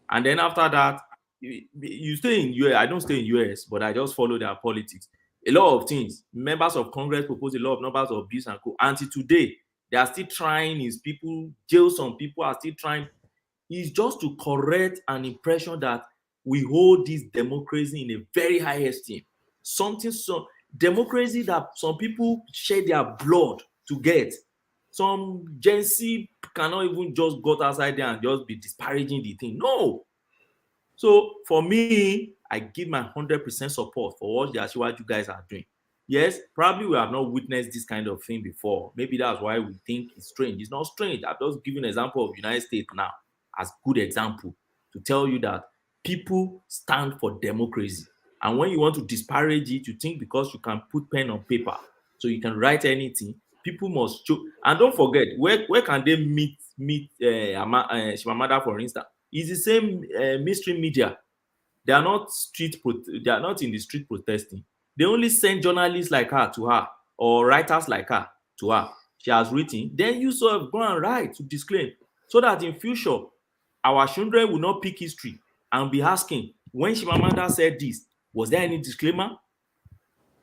And then after that, you stay in US. I don't stay in US, but I just follow their politics. A lot of things. Members of Congress propose a lot of numbers of abuse and co. Until today, they are still trying. His people, jail some people are still trying. It's just to correct an impression that we hold this democracy in a very high esteem. Democracy that some people shed their blood to get. Some Gen Z cannot even just go outside there and just be disparaging the thing. No. So for me, I give my 100% support for what you guys are doing. Yes, probably we have not witnessed this kind of thing before. Maybe that's why we think it's strange. It's not strange. I've just given an example of United States now as good example to tell you that people stand for democracy. And when you want to disparage it, you think because you can put pen on paper, so you can write anything, people must show. And don't forget, where can they meet Chimamanda, for instance? It's the same mainstream media. They are not in the street protesting. They only send journalists like her to her or writers like her to her. She has written, then you sort of go and write to disclaim, so that in future our children will not pick history and be asking, when Chimamanda said this, was there any disclaimer?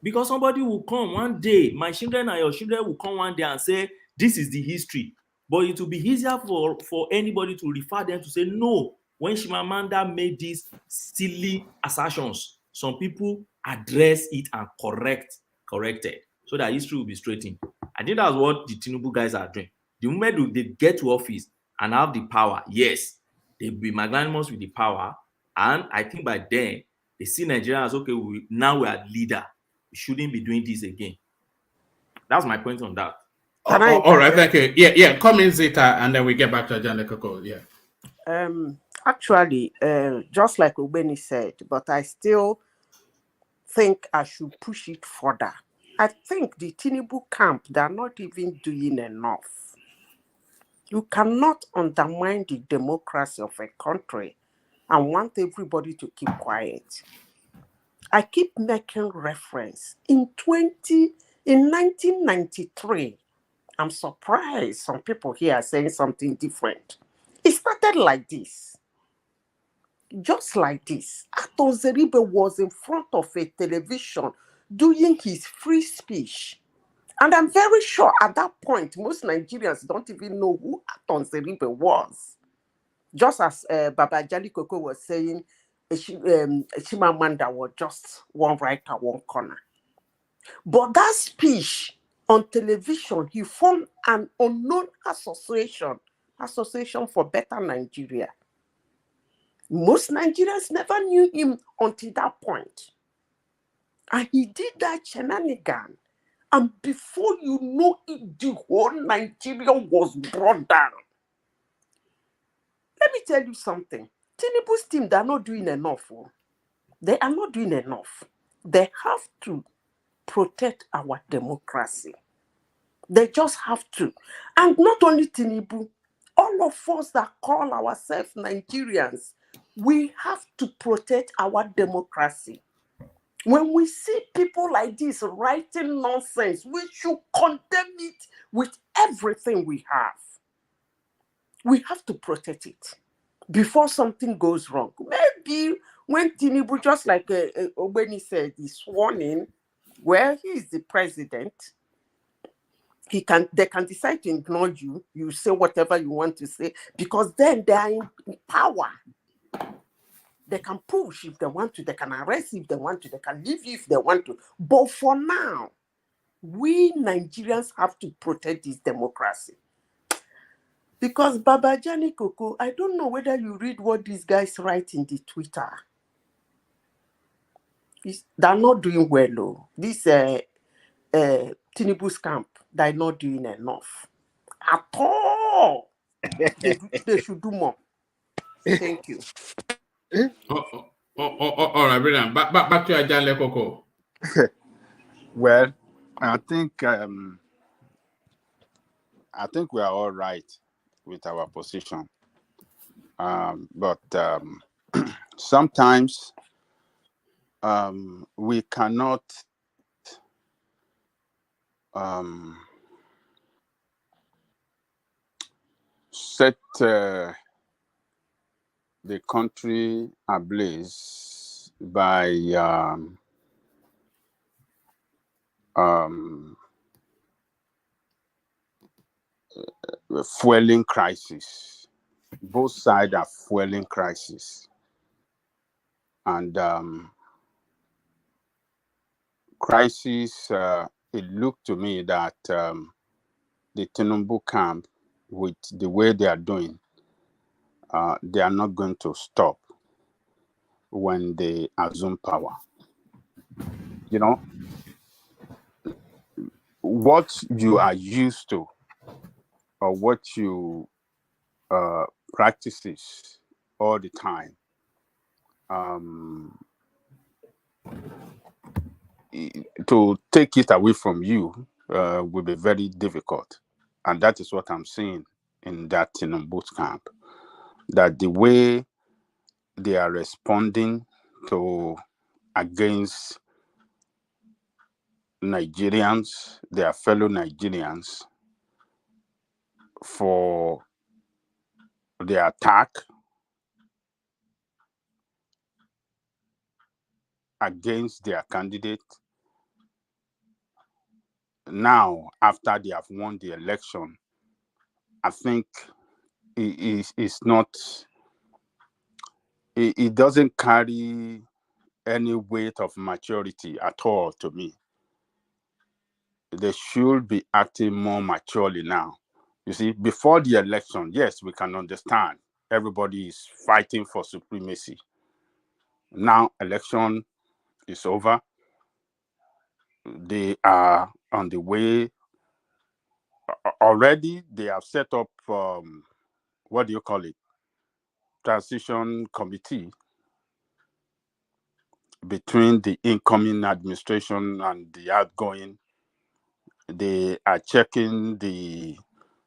Because somebody will come one day, my children and your children will come one day and say, this is the history. But it will be easier for anybody to refer them to say, no, when Chimamanda made these silly assertions, some people address it and corrected, so that history will be straightened. I think that's what the TINUBU guys are doing. The moment they get to office and have the power, yes, they'll be magnanimous with the power. And I think by then, they see Nigeria as, okay, now we are leader. We shouldn't be doing this again. That's my point on that. All right, thank you. Yeah, come in, Zita, and then we get back to Ajane Koko. Yeah. Actually, just like REUBEN said, but I still think I should push it further. I think the TINUBU camp, they're not even doing enough. You cannot undermine the democracy of a country and want everybody to keep quiet. I keep making reference. In 1993, I'm surprised some people here are saying something different. It started like this. Just like this. Achebe was in front of a television doing his free speech. And I'm very sure at that point, most Nigerians don't even know who Achebe was. Just as Baba Jali Koko was saying, Chimamanda was just one right at one corner. But that speech on television, he formed an unknown association for Better Nigeria. Most Nigerians never knew him until that point. And he did that shenanigan. And before you know it, the whole Nigeria was brought down. Let me tell you something. TINUBU'S team, they're not doing enough. They are not doing enough. They have to protect our democracy. They just have to. And not only TINUBU, all of us that call ourselves Nigerians, we have to protect our democracy. When we see people like this writing nonsense, we should condemn it with everything we have. We have to protect it before something goes wrong. Maybe when TINUBU, just like Obeni said, is sworn in, where he is the president, they can decide to ignore you. You say whatever you want to say, because then they are in power. They can push if they want to, they can arrest if they want to, they can leave you if they want to. But for now, we Nigerians have to protect this democracy. Because Baba Jani Koko, I don't know whether you read what these guys write in the Twitter. They're not doing well, though. This TINUBU'S camp, they're not doing enough. At all. They should do more. Thank you. All right, brilliant. Back to Ajane Koko. Well, I think we are all right with our position, but sometimes we cannot set the country ablaze by fueling crisis. Both sides are fueling crisis. And crisis, it looked to me that the Tinubu camp, with the way they are doing, they are not going to stop when they assume power. You know, what you are used to or what you practices all the time, to take it away from you will be very difficult. And that is what I'm seeing in that TINUBU'S camp, that the way they are responding to against Nigerians, their fellow Nigerians, for the attack against their candidate. Now, after they have won the election, I think it's not, it doesn't carry any weight of maturity at all to me. They should be acting more maturely now. You see, before the election, yes, we can understand everybody is fighting for supremacy. Now, election is over. They are on the way. Already, they have set up, what do you call it? Transition committee between the incoming administration and the outgoing. They are checking the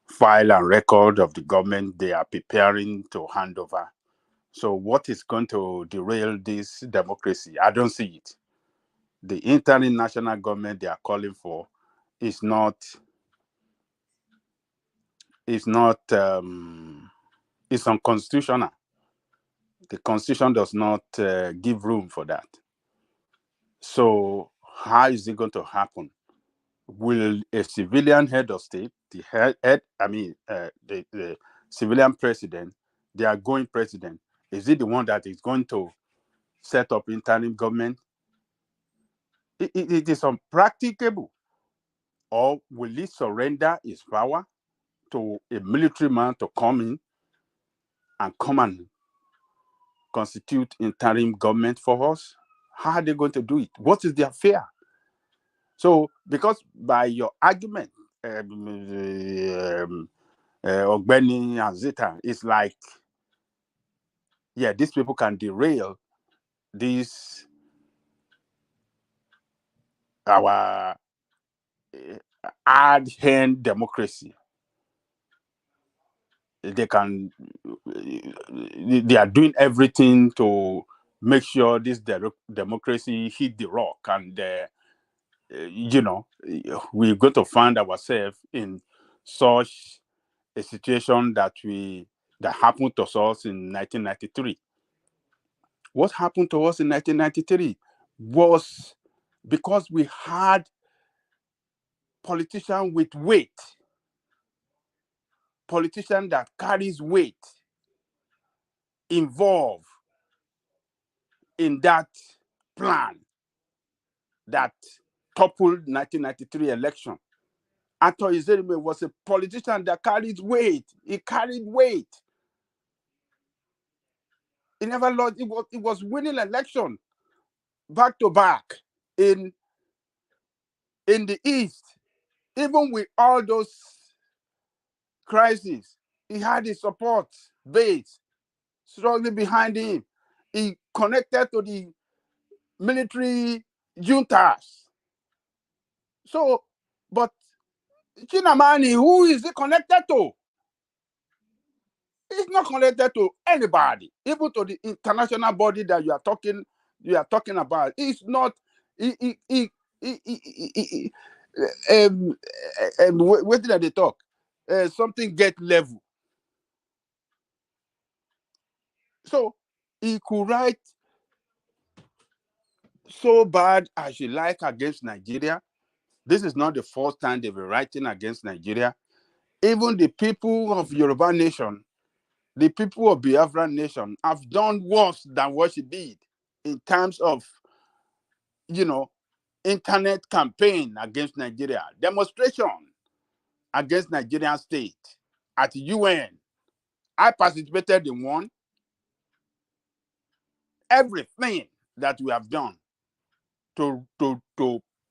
file and record of the government they are preparing to hand over. So what is going to derail this democracy? I don't see it. The interim national government they are calling for is unconstitutional. The constitution does not give room for that. So how is it going to happen? Will a civilian head of state, the civilian president, the outgoing president, is it the one that is going to set up interim government? It is unpracticable. Or will he surrender his power to a military man to come in and constitute interim government for us? How are they going to do it? What is their fear? So, because by your argument, Ogbeni and Zeta, it's like, yeah, these people can derail this, our hard hand democracy. They are doing everything to make sure this democracy hit the rock, and we're going to find ourselves in such a situation that happened to us in 1993. What happened to us in 1993 was because we had politicians with weight, politician that carries weight involved in that plan that toppled 1993 election. Atto Izerime was a politician that carried weight. He carried weight. He never lost. It was winning election back to back in the East. Even with all those crises, he had his support base strongly behind him. He connected to the military juntas. So, but Chinamani, who is he connected to? He's not connected to anybody, even to the international body that you are talking about. It's not. What did they talk? Something get level. So he could write so bad as you like against Nigeria. This is not the first time they've been writing against Nigeria. Even the people of Yoruba nation, the people of Biafran nation have done worse than what she did. in terms of, internet campaign against Nigeria, demonstration against Nigerian state at UN. I participated in one. Everything that we have done to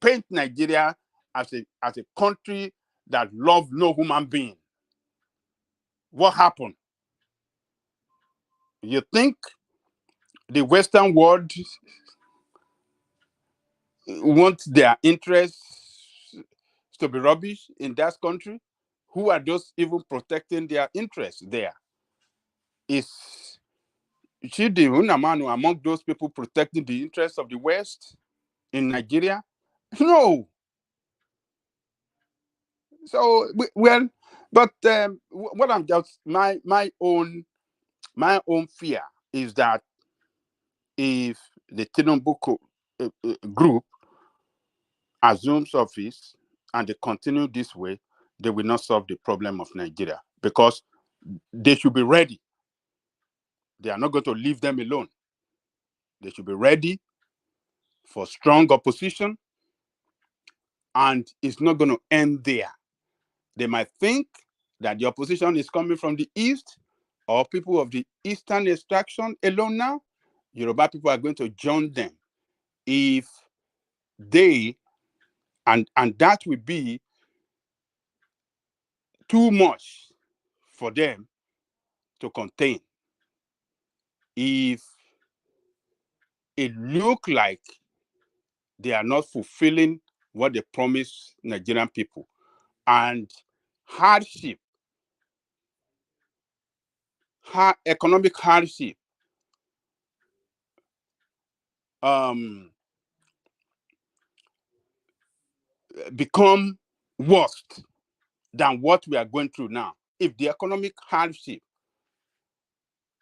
paint Nigeria as a country that loves no human being. What happened? You think the Western world wants their interests to be rubbish in that country? Who are those even protecting their interests there? Is Chidi Unamanu among those people protecting the interests of the West in Nigeria? No. So, well, but what I'm just my own fear is that if the TINUBU group assumes office and they continue this way, they will not solve the problem of Nigeria, because they should be ready. They are not going to leave them alone. They should be ready for strong opposition, and it's not going to end there. They might think that the opposition is coming from the East or people of the Eastern extraction alone now. Yoruba people are going to join them if they, and that will be too much for them to contain. If it look like they are not fulfilling what they promised Nigerian people, and hardship, economic hardship, become worse than what we are going through now. If the economic hardship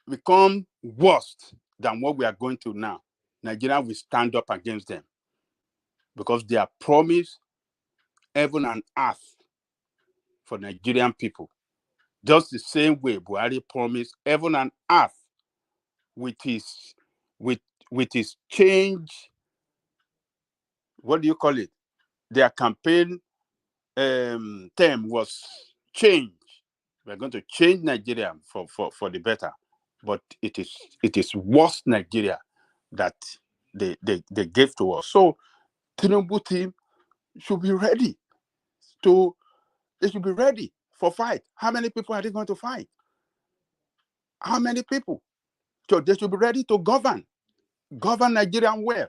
become worse than what we are going through now, Nigeria will stand up against them, because they are promised heaven and earth for Nigerian people. Just the same way Buhari promised heaven and earth with his change. What do you call it? Their campaign term was change. We're going to change Nigeria for the better, but it is worse Nigeria that they gave to us. So Tinubu team should be ready for fight. How many people are they going to fight? How many people? So they should be ready to govern Nigeria well,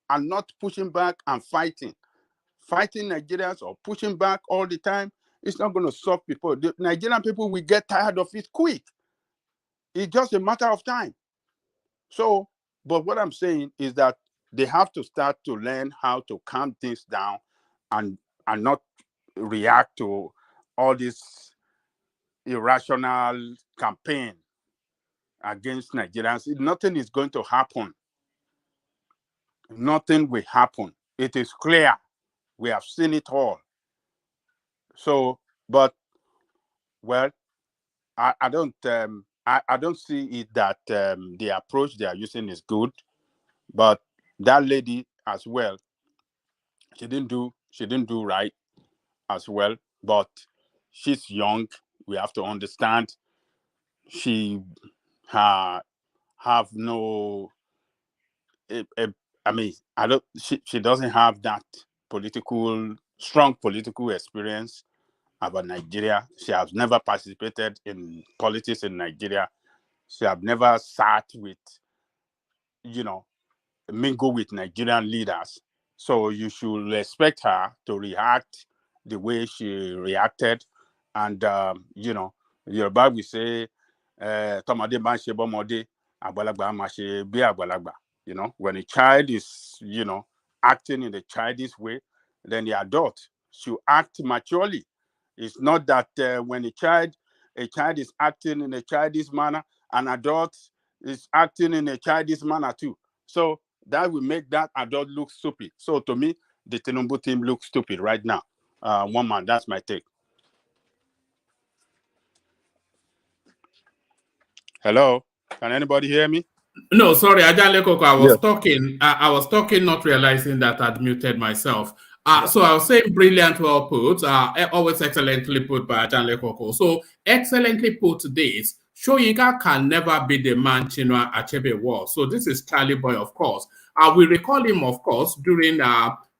and not pushing back and fighting Nigerians or pushing back all the time. It's not going to solve people. The Nigerian people will get tired of it quick. It's just a matter of time. So, but what I'm saying is that they have to start to learn how to calm things down and not react to all this irrational campaign against Nigerians. Nothing is going to happen. Nothing will happen. It is clear. We have seen it all. So, but, well, I don't see it that the approach they are using is good. But that lady as well, she didn't do right as well. But she's young. We have to understand. She have no. I mean, she doesn't have that strong political experience about Nigeria. She has never participated in politics in Nigeria. She have never sat with, mingle with Nigerian leaders. So you should expect her to react the way she reacted. And, Yoruba will say, Tomade ma se bomode, agbalagba ma se bi agbalagba. When a child is, acting in a childish way, then the adult should act maturely. It's not that when a child is acting in a childish manner, an adult is acting in a childish manner too. So that will make that adult look stupid. So to me, the Tinubu team looks stupid right now. One man, that's my take. Hello, can anybody hear me? No, sorry, Ajale Koko, I was Yes. talking. I was talking, not realizing that I'd muted myself. Yeah. So I was saying, brilliant, well put. Always excellently put by Ajale Koko. So excellently put this. Soyinka can never be the man Chinua Achebe was. So this is Charlie Boy, of course. We recall him, of course, during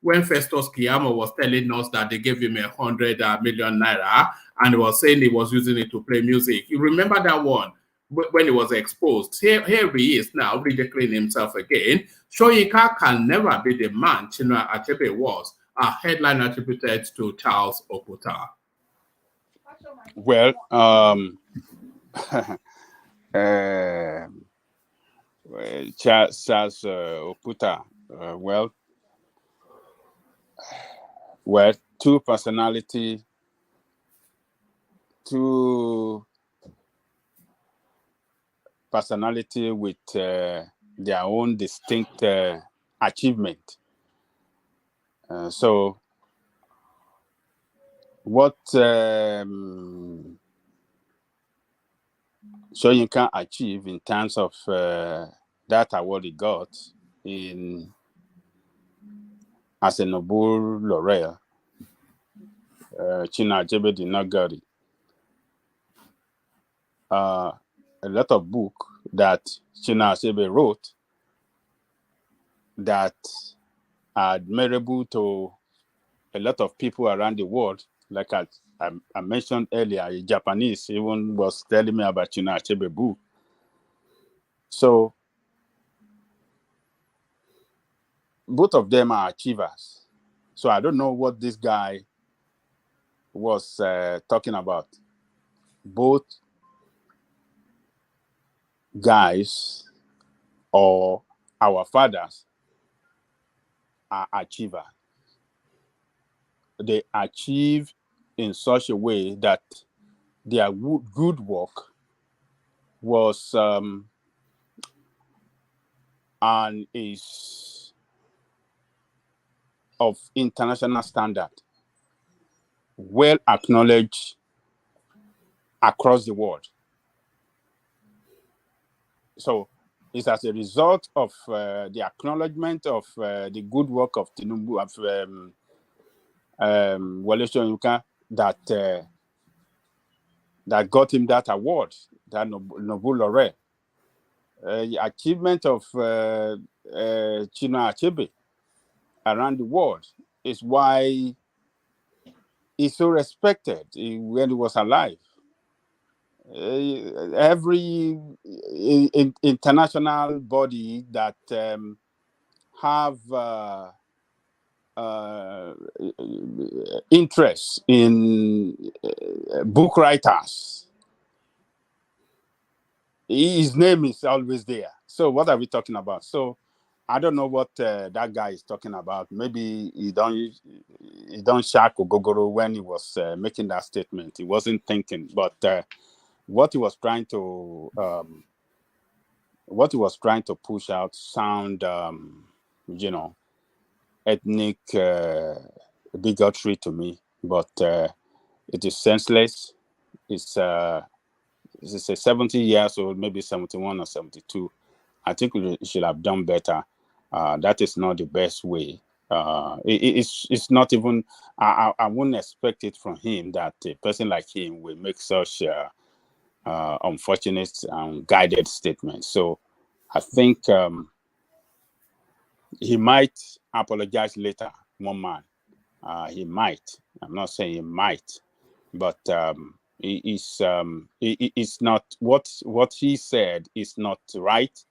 when Festus Keyamo was telling us that they gave him 100 million naira, and he was saying he was using it to play music. You remember that one? When he was exposed. Here he is now ridiculing himself again. Soyinka can never be the man Chinua Achebe was. A headline attributed to Charles Okuta. Well, Charles Okuta, well, two personality, with their own distinct achievement. So what Soyinka achieved in terms of that award he got as a Nobel laureate, Chinua Achebe did not get it. A lot of books that Chinua Achebe wrote that are admirable to a lot of people around the world. Like I mentioned earlier, a Japanese even was telling me about Chinua Achebe book. So both of them are achievers. So I don't know what this guy was talking about. Both guys or our fathers are achievers. They achieve in such a way that their good work was and is of international standard, well acknowledged across the world. So it's as a result of the acknowledgement of the good work of TINUBU, of Wole Soyinka, that got him that award, that Nobel laureate. The achievement of Chinua Achebe around the world is why he's so respected when he was alive. Every international body that have interest in book writers, his name is always there. So what are we talking about? So I don't know what that guy is talking about. Maybe he don't shack Ogogoro when he was making that statement. He wasn't thinking, but what he was trying to push out sound ethnic bigotry to me, but it is senseless. It's a 70 years old, maybe 71 or 72. I think we should have done better. That is not the best way. It's not even, I wouldn't expect it from him that a person like him will make such unfortunate and guided statements. So I think he might apologize later, one man. He might. I'm not saying he might, but it's not what he said is not right,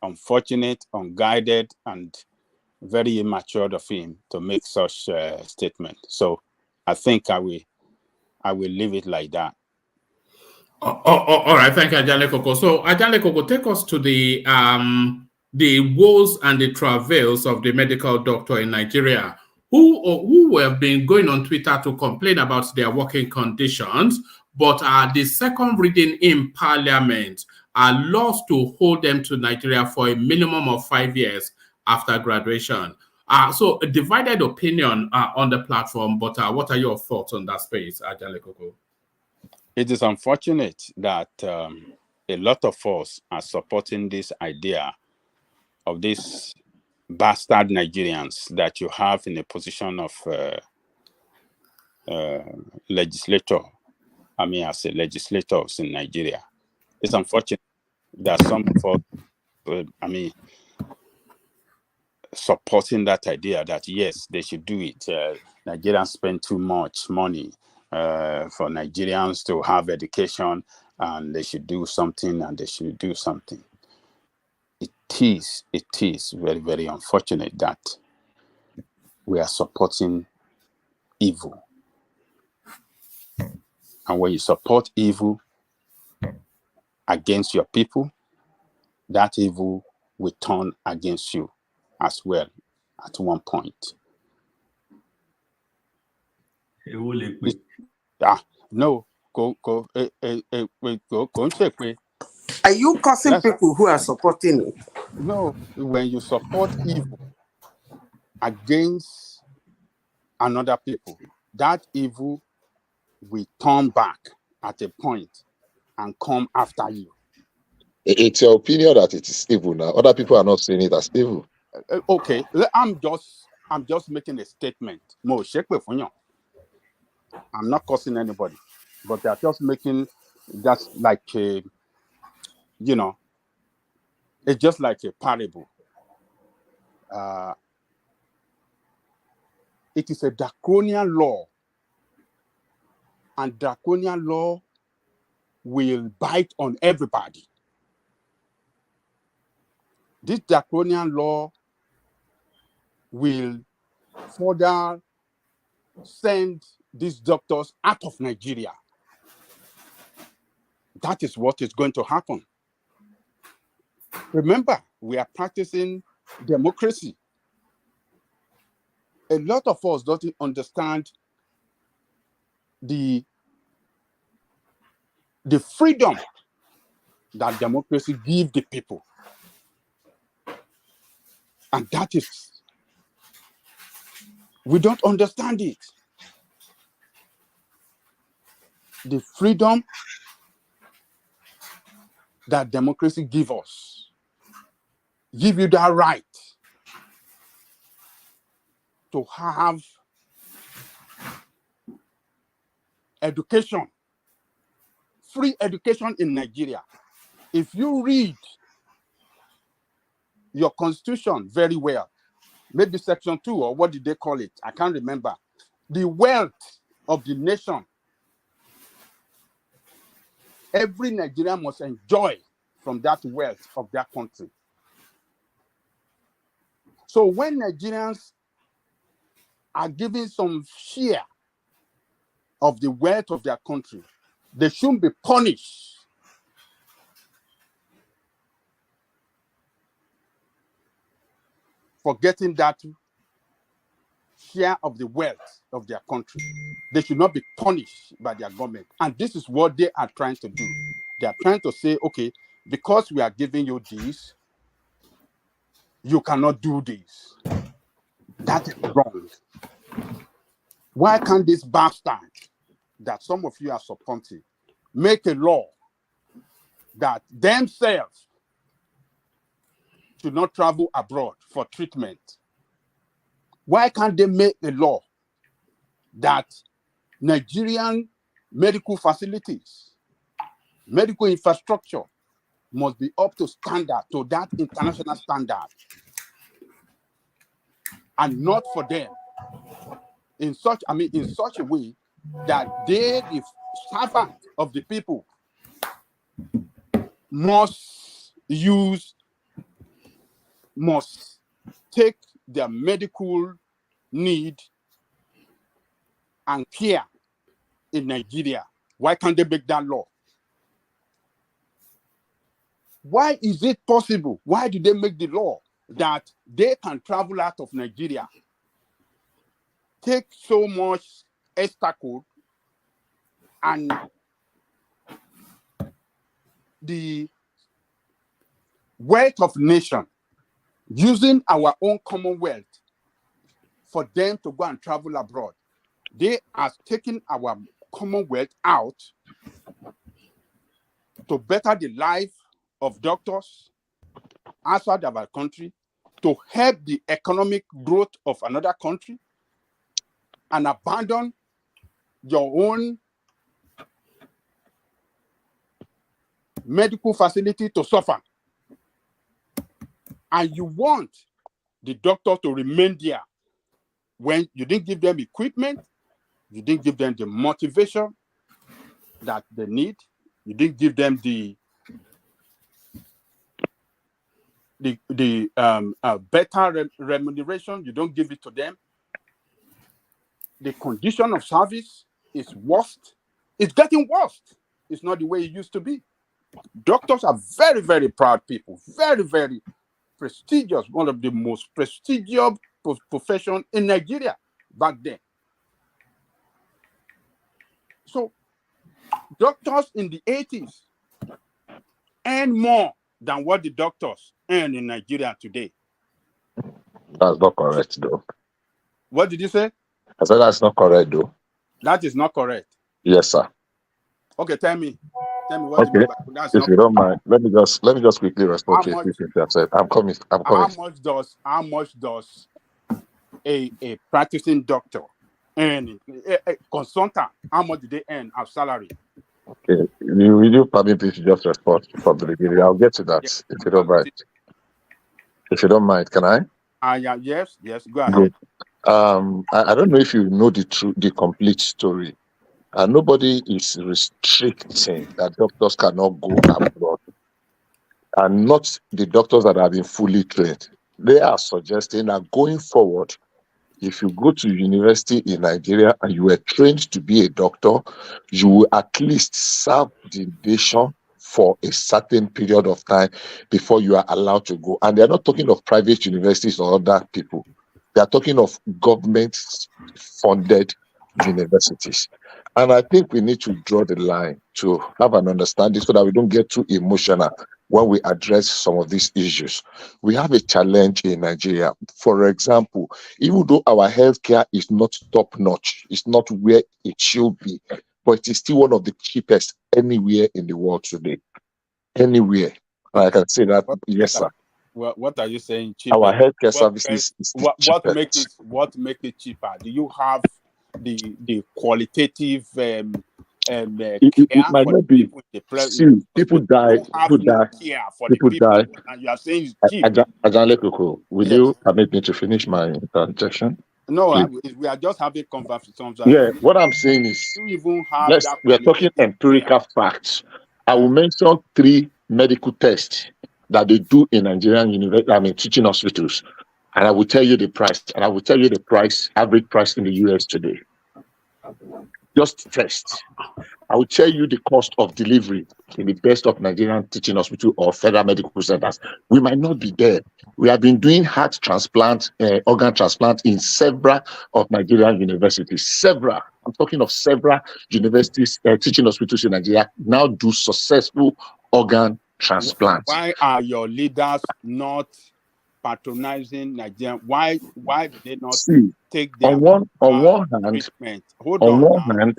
unfortunate, unguided, and very immature of him to make such a statement. So I think I will leave it like that. All right, thank you, Ajale Koko. So Ajale Koko, take us to the woes and the travails of the medical doctor in Nigeria who have been going on Twitter to complain about their working conditions, but the second reading in Parliament laws to hold them to Nigeria for a minimum of 5 years after graduation. So a divided opinion on the platform, but what are your thoughts on that space, Ajale Koko? It is unfortunate that a lot of us are supporting this idea of these bastard Nigerians that you have in a position of legislator. I mean, as a legislators in Nigeria. It's unfortunate that some of us, supporting that idea that yes, they should do it. Nigerians spend too much money for Nigerians to have education, and they should do something, It is very, very unfortunate that we are supporting evil. And when you support evil against your people, that evil will turn against you as well at one point. No, go and check me. Are you cursing people who are supporting it? No, when you support evil against another people, that evil will turn back at a point and come after you. It's your opinion that it is evil now. Other people are not seeing it as evil. Okay, I'm just making a statement. I'm not cursing anybody, but they're just making that's like a, it's just like a parable. It is a draconian law, and draconian law will bite on everybody. This draconian law will further send these doctors out of Nigeria. That is what is going to happen. Remember, we are practicing democracy. A lot of us don't understand the freedom that democracy gives the people. And that is, we don't understand it. The freedom that democracy gives us, give you that right to have education, free education in Nigeria. If you read your constitution very well, maybe section 2 or what did they call it? I can't remember. The wealth of the nation, every Nigerian must enjoy from that wealth of their country. So when Nigerians are given some share of the wealth of their country, they shouldn't be punished for getting that share of the wealth of their country. They should not be punished by their government. And this is what they are trying to do. They are trying to say, okay, because we are giving you this, you cannot do this. That is wrong. Why can't this bastard that some of you are supporting make a law that themselves should not travel abroad for treatment? Why can't they make a law that Nigerian medical facilities, medical infrastructure must be up to standard, to that international standard, and not for them in such a way that they, the servant of the people, must take their medical need and care in Nigeria. Why can't they make that law? Why is it possible? Why did they make the law that they can travel out of Nigeria, take so much extra code, and the wealth of nation, using our own commonwealth for them to go and travel abroad? They are taking our commonwealth out to better the life of doctors outside of our country, to help the economic growth of another country, and abandon your own medical facility to suffer. And you want the doctor to remain there when you didn't give them equipment, you didn't give them the motivation that they need, you didn't give them the better remuneration, you don't give it to them. The condition of service is worst. It's getting worse. It's not the way it used to be. Doctors are very, very proud people, very, very prestigious, one of the most prestigious professions in Nigeria back then. So doctors in the 80s earn more than what the doctors earn in Nigeria today. That's not correct, though. What did you say? I said that's not correct, though. That is not correct. Yes, sir. Okay, tell me what you mean by that's if not you don't correct. mind, let me just quickly respond to How a few things you said. I'm coming. How much does a practicing doctor earn? A consultant, how much do they earn as salary? Okay, will you permit me to just respond from the beginning? I'll get to that if you don't mind. If you don't mind, can I? Yes, go ahead. Good. I don't know if you know the complete story. Nobody is restricting that doctors cannot go abroad, and not the doctors that have been fully trained. They are suggesting that going forward, if you go to university in Nigeria and you were trained to be a doctor, you will at least serve the nation for a certain period of time before you are allowed to go. And they're not talking of private universities or other people. They are talking of government-funded universities. And I think we need to draw the line to have an understanding so that we don't get too emotional when we address some of these issues. We have a challenge in Nigeria. For example, even though our healthcare is not top-notch, it's not where it should be, but it is still one of the cheapest anywhere in the world today. Anywhere. And I can say that, yes, sir. What are you saying? Cheaper? Our healthcare services is the cheapest. What makes it cheaper? Do you have the qualitative care it might for not be. People die. And you are saying it's cheap. Will you permit me to finish my interjection? No, we are just having conversations. Yeah, what I'm saying is, we are talking empirical facts. I will mention 3 medical tests that they do in Nigerian teaching hospitals, and I will tell you the price. And I will tell you the average price in the US today. Just test. I will tell you the cost of delivery in the best of Nigerian teaching hospital or federal medical centers. We might not be there. We have been doing heart transplant, organ transplant in several of Nigerian universities. Several. I'm talking of several universities, teaching hospitals in Nigeria now do successful organ transplants. Why are your leaders not patronizing Nigeria? Why do they not take their on one hand, treatment? Hold on.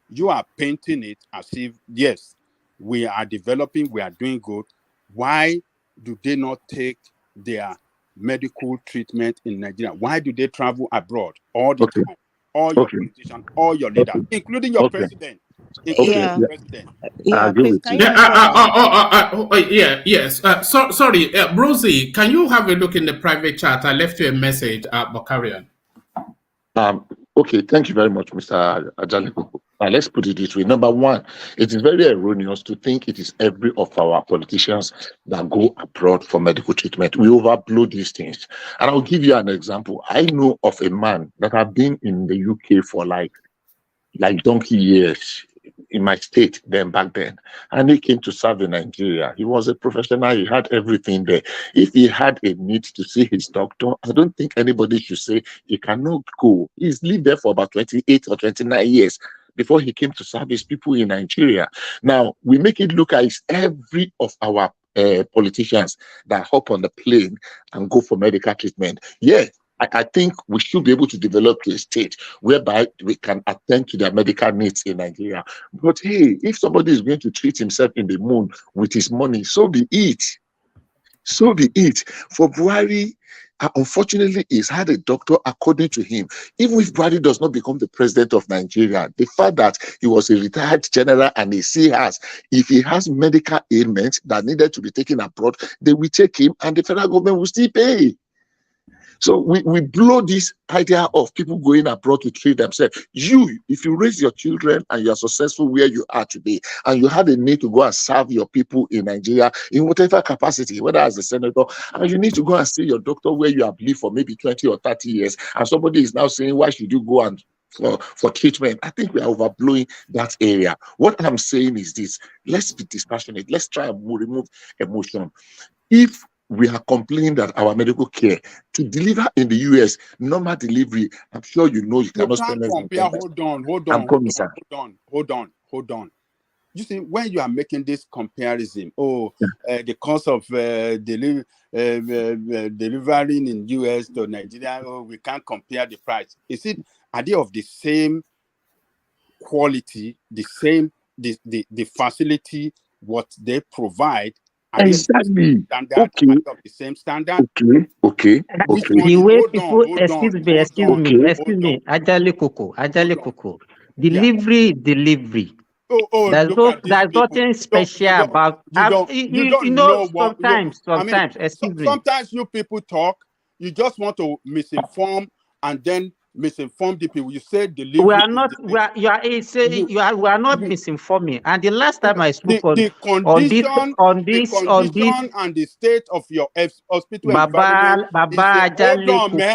You are painting it as if, yes, we are developing, we are doing good. Why do they not take their medical treatment in Nigeria? Why do they travel abroad all the time? All your politicians, all your leaders, including your president. Sorry, Rosie, can you have a look in the private chat? I left you a message, Bakarian. Okay, thank you very much, Mr. Ajani. Let's put it this way. Number one, it is very erroneous to think it is every of our politicians that go abroad for medical treatment. We overblow these things. And I'll give you an example. I know of a man that have been in the UK for like donkey years in my state back then, and he came to serve in Nigeria. He was a professional, he had everything there. If he had a need to see his doctor, I don't think anybody should say he cannot go. He's lived there for about 28 or 29 years before he came to serve his people in Nigeria. Now, we make it look as every of our politicians that hop on the plane and go for medical treatment. Yeah, I think we should be able to develop to a state whereby we can attend to their medical needs in Nigeria. But hey, if somebody is going to treat himself in the moon with his money, so be it. So be it. For Buhari, unfortunately, he's had a doctor according to him. Even if Buhari does not become the president of Nigeria, the fact that he was a retired general and he still has, if he has medical ailments that needed to be taken abroad, they will take him and the federal government will still pay. So we blow this idea of people going abroad to treat themselves. You, if you raise your children and you are successful where you are today, and you had a need to go and serve your people in Nigeria in whatever capacity, whether as a senator, and you need to go and see your doctor where you have lived for maybe 20 or 30 years, and somebody is now saying, why should you go and for treatment? I think we are overblowing that area. What I'm saying is this: let's be dispassionate. Let's try and remove emotion. If we are complaining that our medical care to deliver in the US, normal delivery, I'm sure you know you cannot spend less than 10. Hold on. You see, when you are making this comparison, the cost of delivering in US to Nigeria, we can't compare the price. Is it, are they of the same quality, the same, the facility, what they provide? Exactly. Okay. Of the same standard. Okay. The way people, excuse me, Ajale Coco. Delivery. There's nothing special about. Sometimes you people talk, you just want to misinform and then misinform the people. You say delivery. We are not misinforming. And the last time I spoke on this and the state of your hospital environment.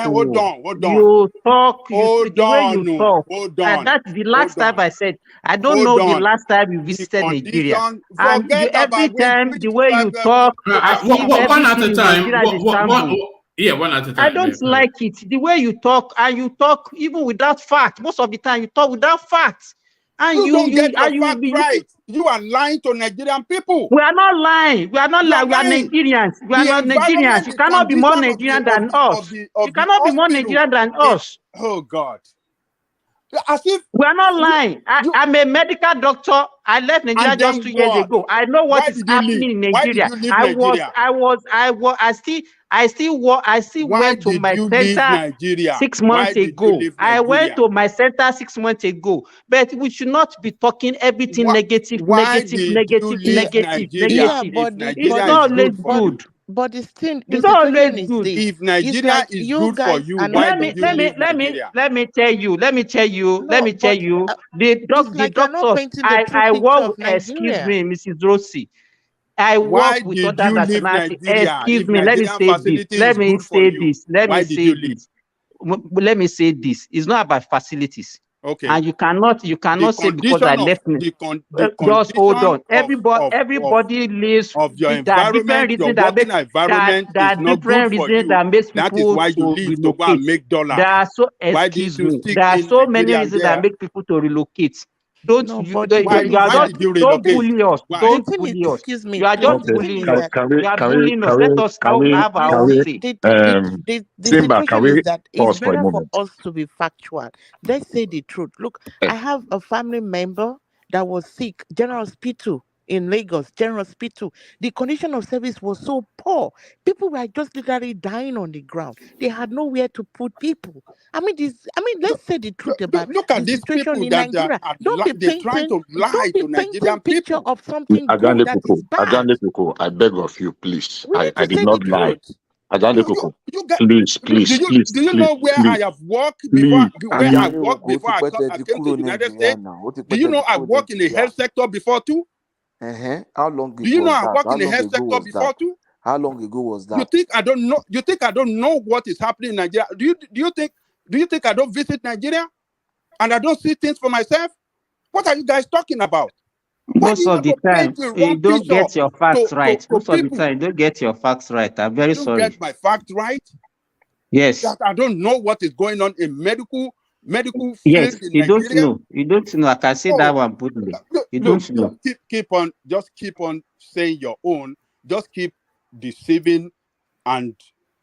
Hold on. You talk. The way you talk. And that's the last time I said. I don't know the last time you visited Nigeria. And every time the way you talk, one at a time. One at a time. I don't like it. The way you talk, and you talk even without fact. Most of the time, you talk without facts. And you don't get your fact right. You are lying to Nigerian people. We are not lying. We are Nigerians. We are not Nigerians. You cannot be more Nigerian than us. You cannot be more Nigerian than us. Oh, God. As if we are not lying. I'm a medical doctor. I left Nigeria just 2 years ago. I know what is happening in Nigeria. I still went to my center 6 months ago. I went to my center 6 months ago. But we should not be talking everything negative. It's not always good. But the thing, it's not always good. If Nigeria is good for you, why did you leave Nigeria? Let me tell you. The doctors I work. Excuse me, Mrs. Rossi. I work with other nationalities. Excuse me. Let me say this. It's not about facilities. Okay. And you cannot say because I left me. Just hold on. Everybody lives. Of your environment, your working environment is not good for you. That is why you leave to go and make dollars. There are so many reasons that make people to relocate. Don't bully us. Don't bully us. Excuse me. You are just bullying us. You are bullying us. Let us have our own say. The situation is that it's better for us to be factual. Let's say the truth. Look, I have a family member that was sick, General Hospital in Lagos, General Hospital. The condition of service was so poor. People were just literally dying on the ground. They had nowhere to put people. Let's say the truth about the situation in Nigeria. Don't be trying to lie to Nigerian picture of something good that is bad. I beg of you, please. I did not lie. Please. Do you know where I have worked before? Where I worked before I came to the United States? Do you know I worked in the health sector before too? How long ago? Do you know I worked in the health sector before too? How long ago was that? You think I don't know? You think I don't know what is happening in Nigeria? Do you think I don't visit Nigeria and I don't see things for myself? What are you guys talking about? Most of the time, you don't get your facts right. Most of the time, you don't get your facts right. I'm very sorry. You don't get my facts right? Yes. That I don't know what is going on in medical field. Yes, you don't know. You don't know. I can say that one boldly. You don't know. Keep on saying your own. Just keep deceiving and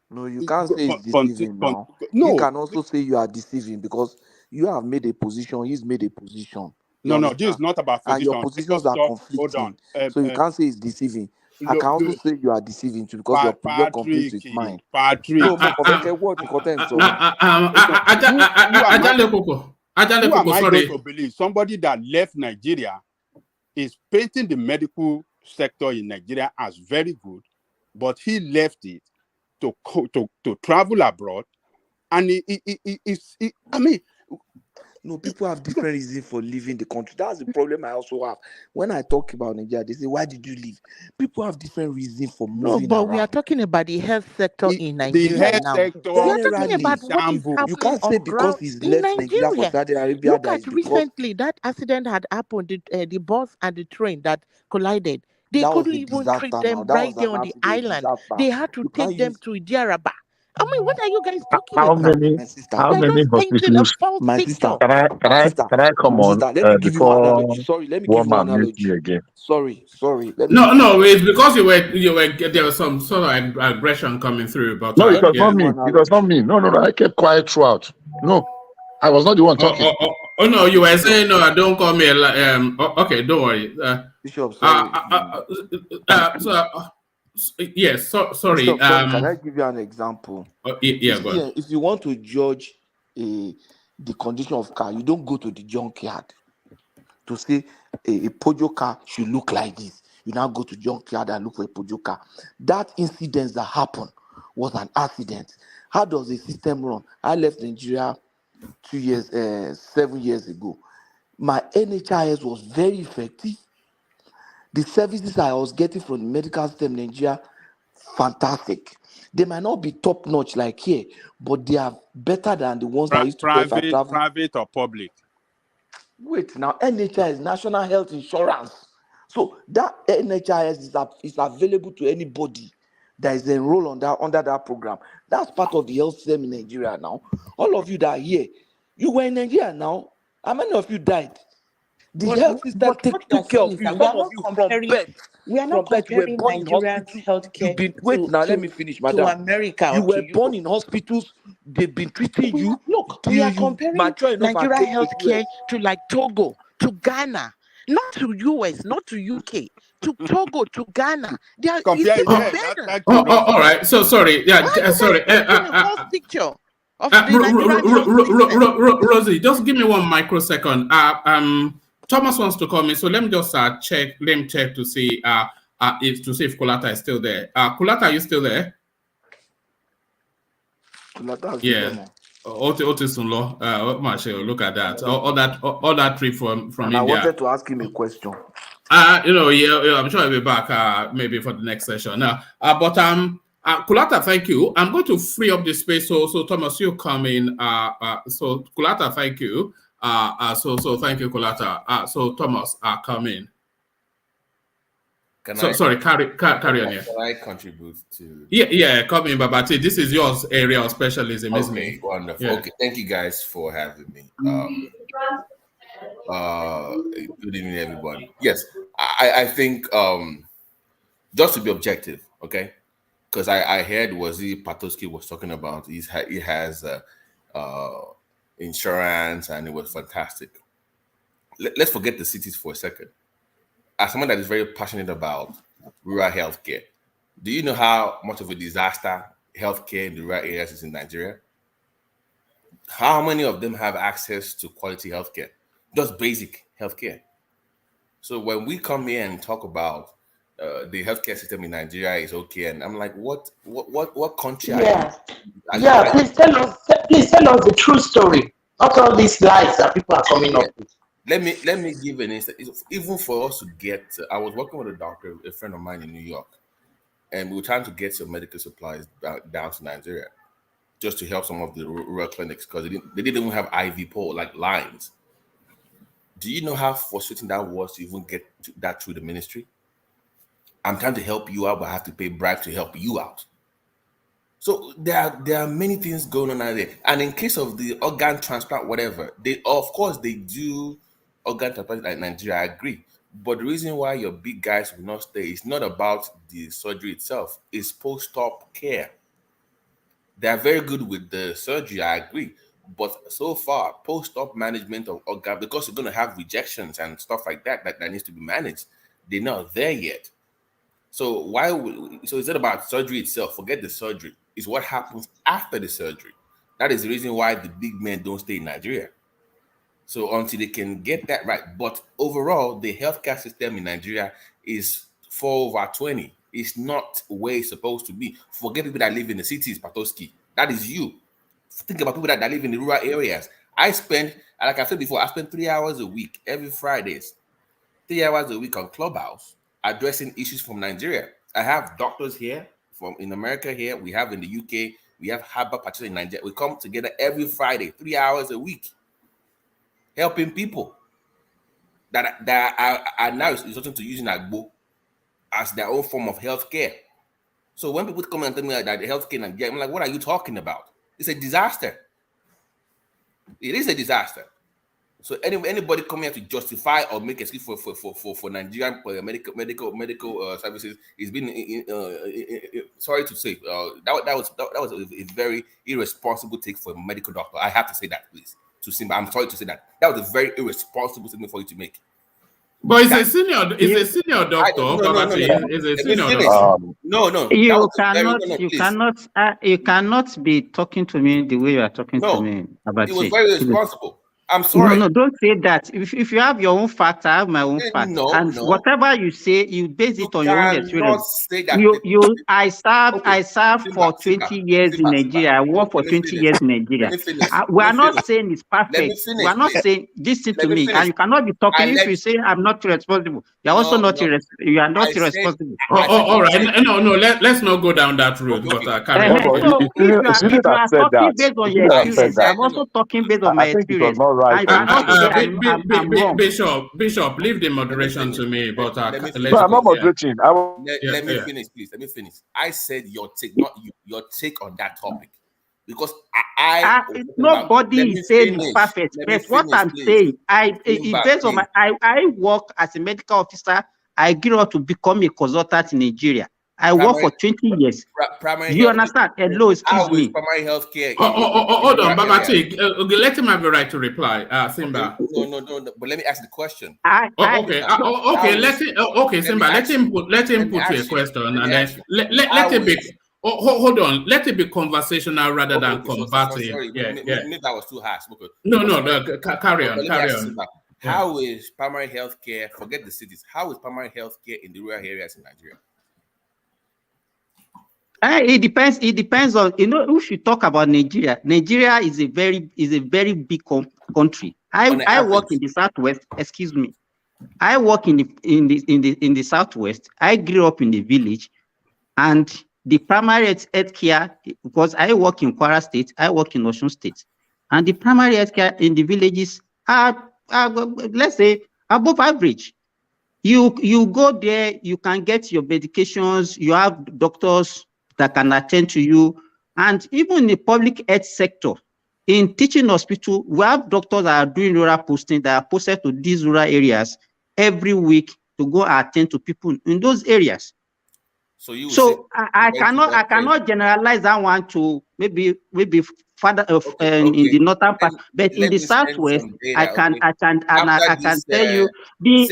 No, you can't say it's Con- deceiving con- now. He no, can also say you are deceiving because you have made a position, he's made a position. You no, this understand? is not about And your position. Let positions us are talk. Hold on. conflicting. So you can't say it's deceiving. I can also say you are deceiving too because your position conflicts with mine. Patrick. No, more what the content so Who am I going to believe? Somebody that left Nigeria is painting the medical sector in Nigeria as very good, but he left it to travel abroad, and I mean, no, people have different reasons for leaving the country. That's the problem I also have. When I talk about Nigeria, they say, "Why did you leave?" People have different reasons for No, moving but around. we are talking about the health sector in the Nigeria health now. sector We are talking Generally, about what is you happening can't say on because ground he's in left Nigeria for Nigeria. Saudi Arabia Look that at is because recently that accident had happened, the bus and the train that collided. They that was couldn't a even disaster. treat Now them that right was there an on the accident island. disaster. They had to You can't take them use to Idiaraba. I mean, what are you guys talking How about? many my sister. how They're many just painting a hospitals? false My picture. sister. Can I My sister. come My on sister. Let me give you an analogy. before Sorry, let me one give you an man mute me analogy. again? Sorry. Let me No, give you no, it's because you were there was some sort of aggression coming through, but No, it was let me not give you me. an It was analogy. not me. No. I kept quiet throughout. No, I was not the one talking. Oh no, you were Bishop. saying no. Don't call me. Okay, don't worry. Bishop, sorry. Yes. Sorry. Bishop, sorry. Can I give you an example? Yeah, go on. If you want to judge the condition of car, you don't go to the junkyard to say a Peugeot car should look like this. You now go to junkyard and look for a Peugeot car. That incident that happened was an accident. How does the system run? I left Nigeria 7 years ago. My NHIS was very effective. The services I was getting from the medical system in Nigeria, fantastic. They might not be top notch like here, but they are better than the ones I used to get if I travel. Private or public? Wait, now NHIS, National Health Insurance. So that NHIS is available to anybody that is enrolled under that program. That's part of the health system in Nigeria now. All of you that are here, you were in Nigeria now. How many of you died? The health system What you are took care saying of is you. that we are Some of not you comparing. We are not you were comparing born in Nigerians' hospital. healthcare Wait now, let me to finish, madam. America You or to were born Europe. in hospitals. They've been treating you. We are You comparing mature enough and Nigeria came to healthcare US. to like Togo, to Ghana, not to US, not to UK, to Togo, to Ghana. Compare, It's even yeah, better. All right. So sorry. Why Yeah. are you Sorry. guys painting a false picture of the Nigerian health system? Rosie, just give me 1 microsecond. Thomas wants to come in, so let me just check. Let me check to see if Kulata is still there. Kulata, are you still there? Yeah. Otisunlo. Look at that. All that trip from And India. I wanted to ask him a question. Yeah, I'm sure I'll be back maybe for the next session. Kulata, thank you. I'm going to free up the space so Thomas, you come in. So Kulata, thank you. So thank you, Kulata. So Thomas, come in. Sorry, carry on here. Can I contribute to? Yeah, come in, Babati. This is your area of specialism, isn't it? Okay, wonderful. Yeah. Okay, thank you guys for having me. Good evening, everybody. Yes, I think just to be objective, okay, because I heard Patoski was talking about he has insurance and it was fantastic. Let's forget the cities for a second. As someone that is very passionate about rural healthcare, do you know how much of a disaster healthcare in the rural areas is in Nigeria? How many of them have access to quality healthcare? Just basic healthcare. So when we come here and talk about the healthcare system in Nigeria is okay, and I'm like, what country are you? Yeah, please tell us the true story, not all these lies that people are coming up with. Let me give an instance. Even for us to get, I was working with a doctor, a friend of mine in New York, and we were trying to get some medical supplies down to Nigeria, just to help some of the rural clinics because they didn't even have IV pole like lines. Do you know how frustrating that was to even get that through the ministry? I'm trying to help you out, but I have to pay bribes to help you out. So there are many things going on out there. And in case of the organ transplant, whatever, they do organ transplant like Nigeria, I agree. But the reason why your big guys will not stay is not about the surgery itself, it's post-op care. They are very good with the surgery, I agree. But so far, post-op management of organ, because you're going to have rejections and stuff like that, that needs to be managed, they're not there yet. So so is it about surgery itself? Forget the surgery. It's what happens after the surgery. That is the reason why the big men don't stay in Nigeria. So until they can get that right. But overall, the healthcare system in Nigeria is 4/20. It's not where it's supposed to be. Forget people that live in the cities, Patoski. That is you. Think about people that live in the rural areas. I spend, like I said before, I spend 3 hours a week, every Fridays, 3 hours a week on Clubhouse, addressing issues from Nigeria. I have doctors here in America here. We have in the UK. We have Harvard practitioners in Nigeria. We come together every Friday, 3 hours a week, helping people that are now resorting to using Agbo as their own form of healthcare. So when people come and tell me that the healthcare in Nigeria, I'm like, what are you talking about? It's a disaster. It is a disaster. So anybody coming here to justify or make excuse for Nigerian medical services is been sorry to say that was a very irresponsible take for a medical doctor. I have to say that, please, to Simba. I'm sorry to say that. That was a very irresponsible statement for you to make. But it's a senior doctor. It's a senior doctor. No. You cannot be talking to me the way you are talking to me. It was very irresponsible. I'm sorry. No, don't say that. If you have your own facts, I have my own facts. Whatever you say, you base it on your own experience. Say that. I served for 20 years in Nigeria. I worked for 20 years in Nigeria. We are not saying it's perfect. We are not saying this thing to me. And you cannot be talking if you say I'm not responsible. You are also not you are not irresponsible. All right. No. Let's not go down that road. But carry on. So if you are talking based on your experience, I'm also talking based on my experience. Right. Bishop, leave the moderation to me. But I'm not moderating. Let me finish, please. Let me finish. I said your take, not you. Your take on that topic, because nobody is saying it's perfect. But what I'm saying, based on I work as a medical officer. I grew up to become a consultant in Nigeria. I worked for 20 years. You understand? Hello, excuse me. Primary health care. Hold on, Babati. Let him have the right to reply. Simba. No. But let me ask the question. Simba. Let him put you a question, and then let it be. Hold on. Let it be conversational rather than combative. Sorry. Maybe that was too harsh. No. Carry on. How is primary health care? Forget the cities. How is primary health care in the rural areas in Nigeria? It depends on, if you talk about Nigeria. Nigeria is a very big country. I work in the southwest. Excuse me. I work in the southwest. I grew up in the village, and the primary health care, because I work in Kwara State, I work in Osun State, and the primary health care in the villages are let's say above average. You go there, you can get your medications. You have doctors that can attend to you. And even in the public health sector, in teaching hospital, we have doctors that are doing rural posting, that are posted to these rural areas every week to go attend to people in those areas. So I cannot generalize that one to maybe further in the northern part, but in the southwest, I can tell you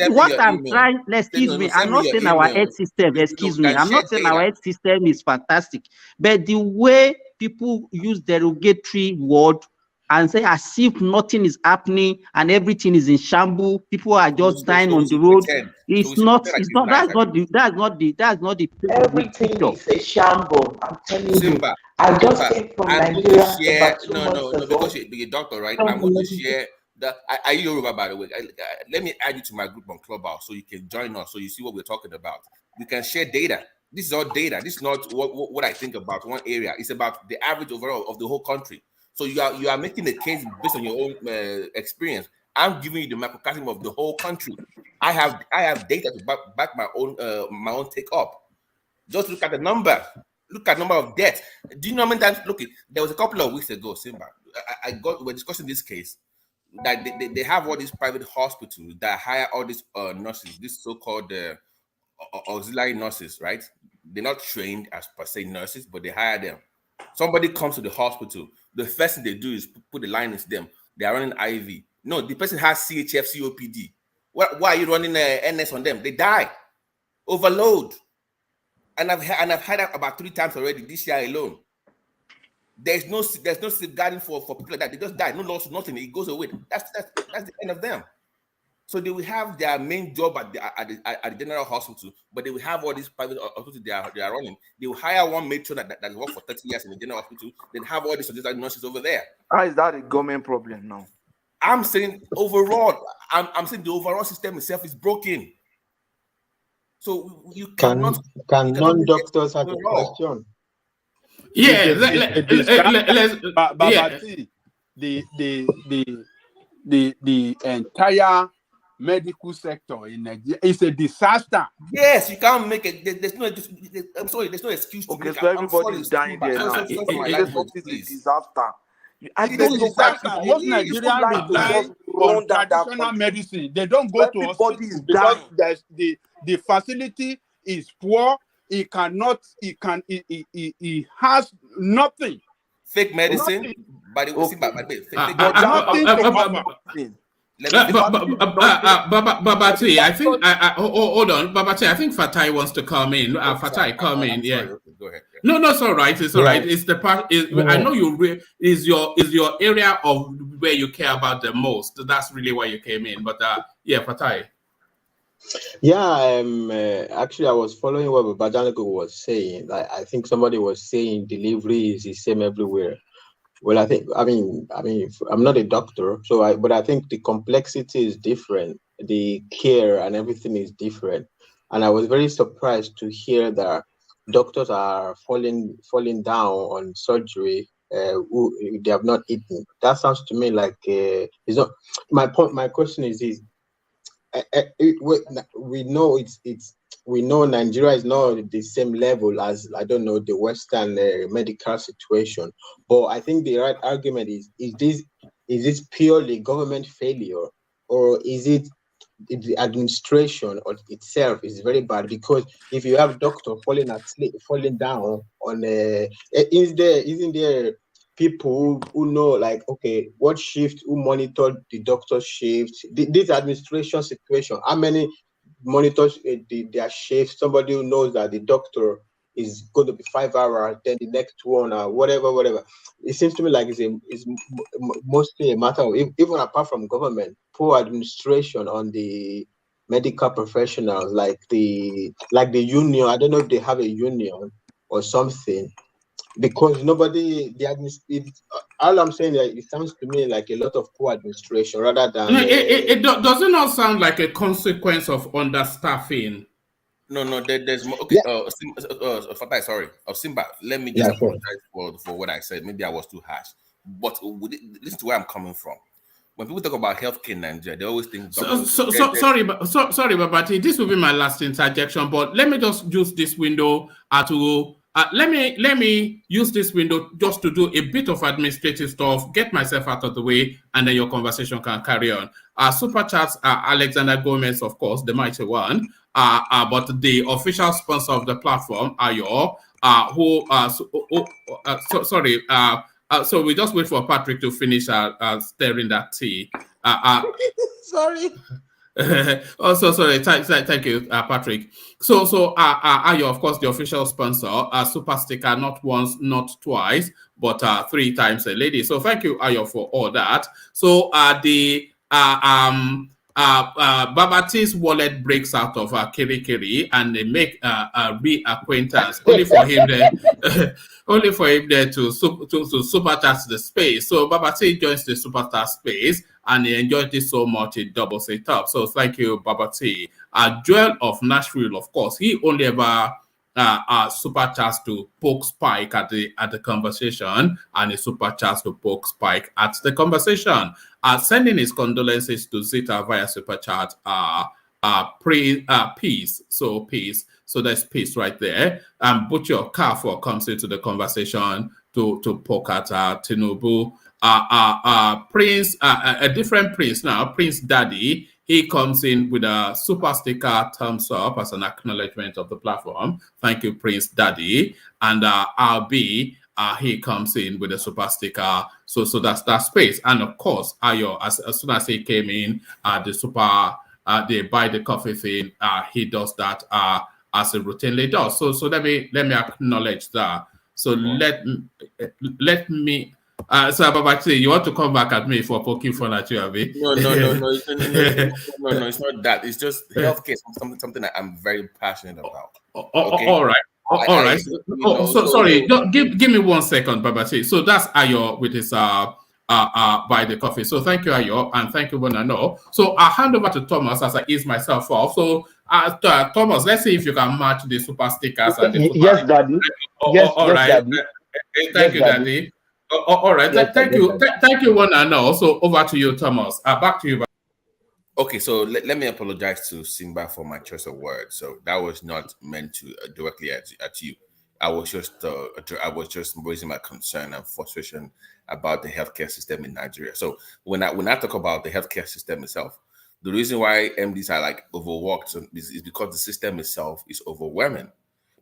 what I'm trying. Excuse me, I'm not saying our health system. Excuse me, I'm not saying our health system is fantastic, but the way people use derogatory word and say as if nothing is happening and everything is in shambles, people are just dying on the road. It's not. That's not the. Everything is a shambles. I'm telling you. I just came from Nigeria. No, because you're a doctor, right? I'm going to share that. Are you Yoruba, by the way? Let me add you to my group on Clubhouse so you can join us, so you see what we're talking about. We can share data. This is all data. This is not what I think about one area. It's about the average overall of the whole country. So you are making a case based on your own experience. I'm giving you the microcosm of the whole country. I have data to back my own take up. Just look at the number. Look at number of deaths. Do you know how many times? Look, there was a couple of weeks ago, Simba. We're discussing this case that they have all these private hospitals that hire all these nurses, these so-called auxiliary nurses, right? They're not trained as per se nurses, but they hire them. Somebody comes to the hospital, the first thing they do is put the line into them. They are running IV. No, the person has CHF, COPD. Why are you running NS on them? They die. Overload. And I've had that about 3 times already this year alone. There's no safeguarding for people like that. They just die. No lawsuit, nothing. It goes away. That's the end of them. So they will have their main job at the general hospital, but they will have all these private hospitals they are running. They will hire one matron that worked for 30 years in the general hospital, then have all these nurses over there. How is that a government problem now? I'm saying overall, I'm saying the overall system itself is broken. So you cannot. Can non-doctors have a question? Yeah, the entire medical sector in Nigeria is a disaster. Yes, you can't make it. I'm sorry, there's no excuse to okay, make so it. everybody's dying there now. It's a disaster. Most Nigerians rely on traditional medicine. They don't go to hospitals because the facility is poor. It has nothing. Fake medicine, nothing. But it was nothing to offer. Babati, I think. Hold on, Babati. I think Fatai wants to come in. Fatai, come in. Yeah. Sorry, okay, go ahead. No, it's all right. It's all right. It's the part. I know you. Is your area of where you care about the most. That's really why you came in. But yeah, Fatai. Yeah, actually, I was following what Bajaniko was saying. I think somebody was saying delivery is the same everywhere. Well, I mean, I'm not a doctor, but I think the complexity is different. The care and everything is different. And I was very surprised to hear that doctors are falling down on surgery who they have not eaten. That sounds to me like it's not. My point. My question is this. We know we know Nigeria is not the same level as, I don't know, the Western medical situation. But I think the right argument is this purely government failure, or is it the administration itself is very bad? Because if you have doctor falling down on isn't there people who know, like, okay, what shift, who monitored the doctor's shift, this administration situation, how many monitors their shift, somebody who knows that the doctor is going to be 5 hours, then the next one or whatever. It seems to me like it's mostly a matter of, even apart from government, poor administration on the medical professionals, like the union. I don't know if they have a union or something. Because nobody, all I'm saying is it sounds to me like a lot of poor administration rather than. It doesn't not sound like a consequence of understaffing. No, there's more. Okay, Fatai, sorry, Simba. Let me just apologize for what I said. Maybe I was too harsh. But listen to where I'm coming from. When people talk about healthcare in Nigeria, they always think. Sorry, Babati. This will be my last interjection. But let me just use this window to. Let me use this window just to do a bit of administrative stuff, get myself out of the way, and then your conversation can carry on. Super chats are Alexander Gomez, of course, the mighty one. But the official sponsor of the platform are your so we just wait for Patrick to finish stirring that tea. Sorry. Also, sorry. Thank you, Patrick. So, Ayo, of course, the official sponsor. Super sticker, not once, not twice, but 3 times a lady. So, thank you, Ayo, for all that. So, Babati's wallet breaks out of Kiri, and they make a reacquaintance only for him there to supercharge the space. So Babati joins the superstar space, and he enjoyed it so much it doubles it up. So thank you, Babati. Joel of Nashville, of course, he only ever supercharged to poke Spike at the conversation, and he supercharged to poke Spike at the conversation. Sending his condolences to Zita via superchat. Peace. So peace. So there's peace right there. Butcher Carfor comes into the conversation to poke at Tinubu. Prince, a different Prince now, Prince Daddy. He comes in with a super sticker thumbs up as an acknowledgement of the platform. Thank you, Prince Daddy. And RB, he comes in with a super sticker. So that's that space. And of course, Ayo, as soon as he came in, they buy the coffee thing. He does that as he routinely does. So let me acknowledge that. So let me. So Ababati, you want to come back at me for poking fun at you, Abi? No, it's not that. It's just healthcare is something that I'm very passionate about. Okay? All right. All right. Sorry. Give me 1 second, Babati. So that's Ayo with his buy the coffee. So thank you, Ayo, and thank you, Bonano. So I'll hand over to Thomas as I ease myself off. So Thomas, let's see if you can match the super stickers and the super yes, Daddy. All right. Daddy. Thank you, Daddy. All right. Yes, thank you, Bonano. So over to you, Thomas. Back to you. Okay, so let me apologize to Simba for my choice of words. So that was not meant to directly at you. I was just raising my concern and frustration about the healthcare system in Nigeria. So when I talk about the healthcare system itself, the reason why MDs are like overworked is because the system itself is overwhelming.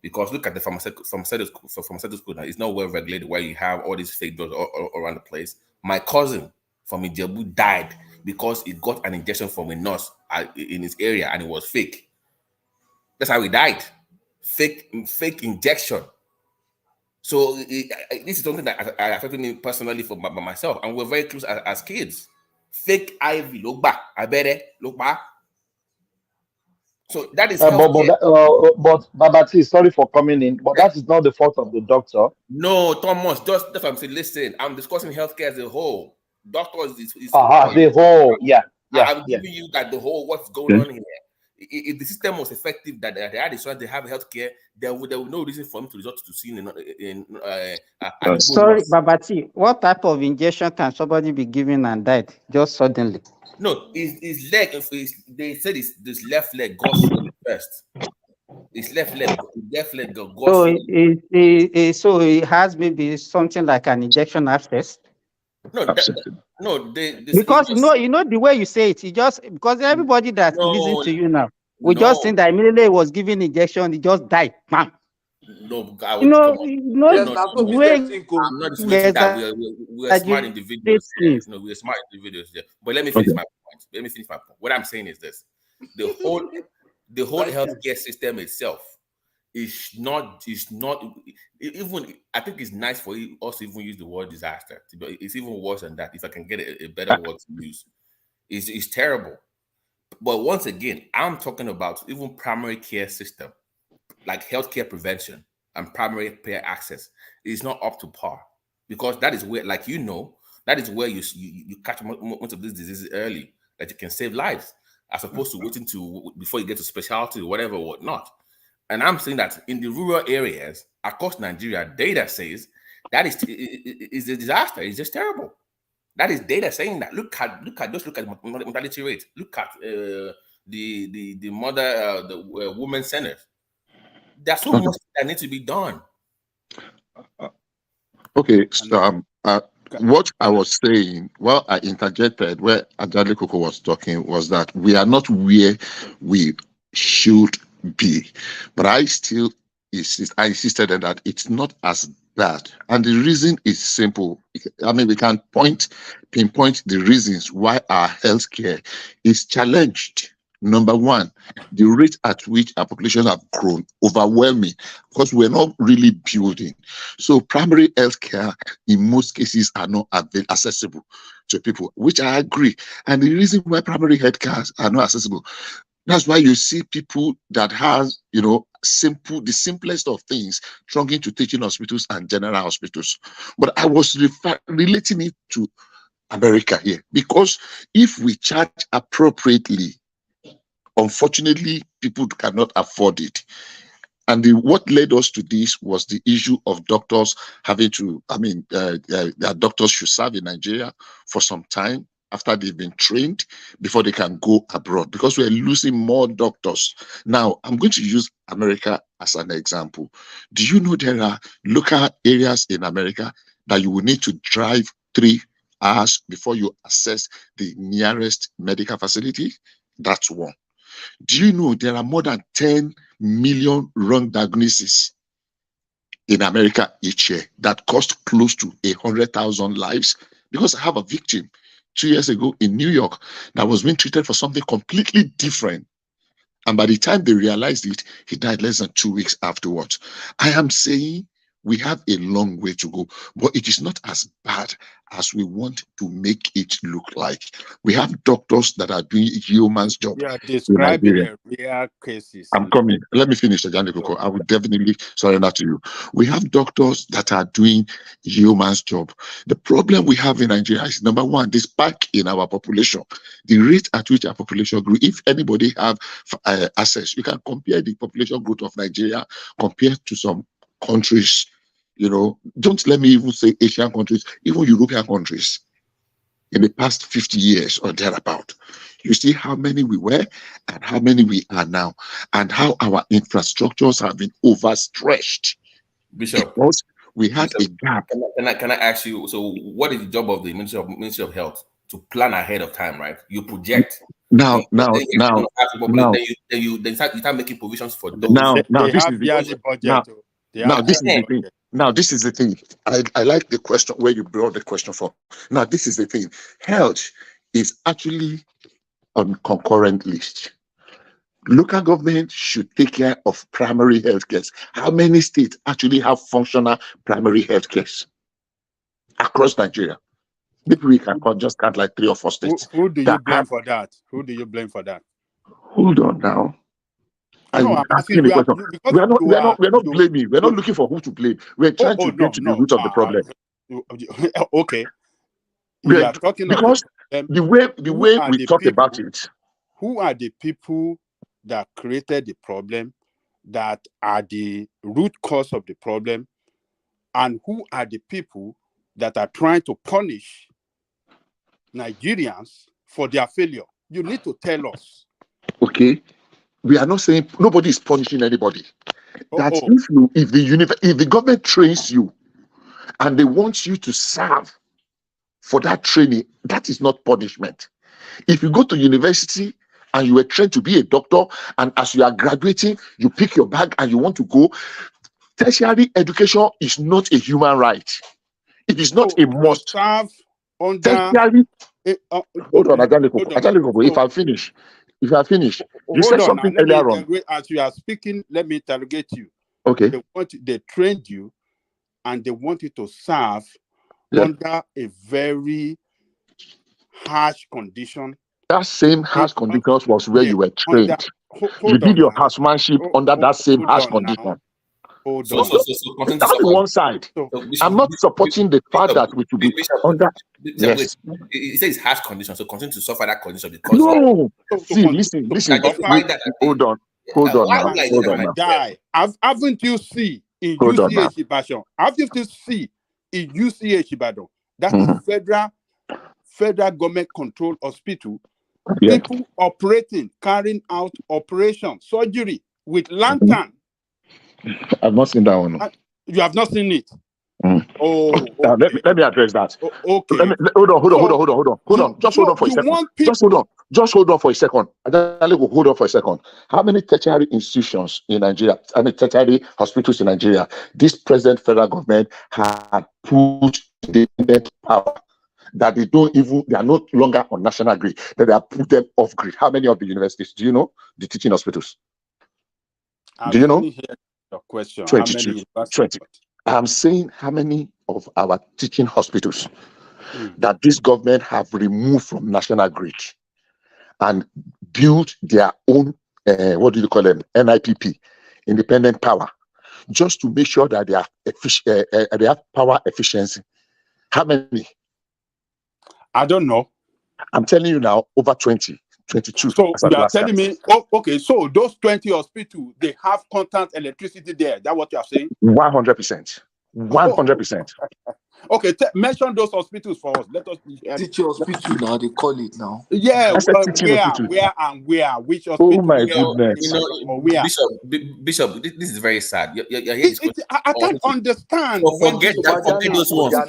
Because look at the pharmaceutical school now, it's not well regulated, where you have all these fake drugs all around the place. My cousin from Ijebu died because he got an injection from a nurse in his area and it was fake. That's how he died. Fake injection. So this is something that affected me personally by myself, and we're very close as kids. Fake IV, look back. I bet look back. So that is but Babati, sorry for coming in, but that is not the fault of the doctor. No, Thomas, that's what I'm saying. Listen, I'm discussing healthcare as a whole. Doctors is the whole, I'm giving you that the whole what's going on here. If the system was effective, that they had insurance, they have healthcare, there would no reason for them to resort to seeing Sorry, Babati, what type of injection can somebody be given and died just suddenly? No, his leg. They said this left leg goes first. His left leg goes. So it has maybe something like an injection access. Because you know the way you say it, just because everybody that listens to you now, we just think that immediately was given injection, he just died. Man. No, I'm not smart individuals. No, we're smart individuals there. But let me finish my point. What I'm saying is this: the whole healthcare system itself is not even. I think it's nice for you also even use the word disaster. It's even worse than that. If I can get a better word to use, it's terrible. But once again, I'm talking about even primary care system, like healthcare prevention and primary care access is not up to par, because that is where, like that is where you catch most of these diseases early, that you can save lives, as opposed to waiting before you get to specialty or whatever or whatnot. And I'm saying that in the rural areas across Nigeria, data says that is a disaster. It's just terrible. That is data saying that. Look at mortality rate. Look at the women centers. There's so much that needs to be done. Okay, so what I was saying, well, I interjected where Ajali Koko was talking, was that we are not where we should be. But I insisted on that it's not as bad. And the reason is simple. I mean, we can pinpoint the reasons why our healthcare is challenged. Number one, the rate at which our population have grown, overwhelming, because we're not really building. So primary healthcare in most cases are not accessible to people, which I agree. And the reason why primary healthcare are not accessible, that's why you see people that has, the simplest of things, trunking to teaching hospitals and general hospitals. But I was relating it to America here, because if we charge appropriately, unfortunately, people cannot afford it. And what led us to this was the issue of doctors having to, that doctors should serve in Nigeria for some time after they've been trained before they can go abroad, because we're losing more doctors. Now, I'm going to use America as an example. Do you know there are local areas in America that you will need to drive 3 hours before you access the nearest medical facility? That's one. Do you know there are more than 10 million wrong diagnoses in America each year that cost close to 100,000 lives, because I have a victim 2 years ago in New York that was being treated for something completely different. And by the time they realized it, he died less than 2 weeks afterwards. I am saying we have a long way to go, but it is not as bad as we want to make it look like. We have doctors that are doing yeoman's job. You are describing the real cases. I'm coming. Let me finish, Ajani Koko. I will definitely surrender to you. We have doctors that are doing yeoman's job. The problem we have in Nigeria is, number one, the spike in our population. The rate at which our population grew. If anybody have access, you can compare the population growth of Nigeria compared to some countries. You know, don't let me even say Asian countries, even European countries. In the past 50 years or thereabout, you see how many we were and how many we are now, and how our infrastructures have been overstretched. Bishop, because we had a gap. Can I ask you? So, what is the job of the Ministry of Health? To plan ahead of time, right? You project. Now, then you start making provisions for those. Now, this is the thing. I like the question where you brought the question from. Now, this is the thing. Health is actually on concurrent list. Local government should take care of primary health care. How many states actually have functional primary health care across Nigeria? Maybe we can just count like 3 or 4 states. Who do you blame for that? Who do you blame for that? Hold on now. I'm asking we are not blaming. We're not looking for who to blame. We're trying to get to the root of the problem. Okay. We are talking because the way we talk about it. Who are the people that created the problem, that are the root cause of the problem, and who are the people that are trying to punish Nigerians for their failure? You need to tell us. Okay. We are not saying nobody is punishing anybody. That if the government trains you and they want you to serve for that training, that is not punishment. If you go to university and you were trained to be a doctor, and as you are graduating, you pick your bag and you want to go, tertiary education is not a human right. It is not a must. Tertiary. Hold on, Ajani, if I finish. You said something earlier on. As you are speaking, let me interrogate you. Okay. They trained you and they want you to serve under a very harsh condition. That same harsh conditions was where you were trained. You did your housemanship under that same harsh condition. So that's one side. I'm not supporting the fact that we should be under. Yes. It says harsh condition, so continue to suffer that condition because. No. See, listen. Hold on. Haven't you seen in UCH Ibadan? Haven't you seen in UCH Ibadan? That is federal government controlled hospital. Yeah. People operating, carrying out operation, surgery with lantern. I've not seen that one. You have not seen it. Okay. Let me address that. Okay. Hold on. Just hold on for a second. Just hold on for a second. Hold on for a second. How many tertiary institutions in Nigeria, tertiary hospitals in Nigeria, this present federal government had put independent power that they are no longer on national grid, that they have put them off grid? How many of the universities? Do you know the teaching hospitals? Do you know? Your question. 22. 20. I'm saying how many of our teaching hospitals that this government have removed from national grid and built their own, what do you call them, NIPP, independent power, just to make sure that they have power efficiency. How many? I don't know. I'm telling you now, over 20. 22. So you are telling me, okay, so those 20 hospitals, they have constant electricity there. That's what you are saying? 100%. 100%. Okay, mention those hospitals for us. Let us teaching hospital now, they call it now. Yeah, where? Which hospital? Oh my goodness. Bishop, this is very sad. I can't understand. Forget those ones. Are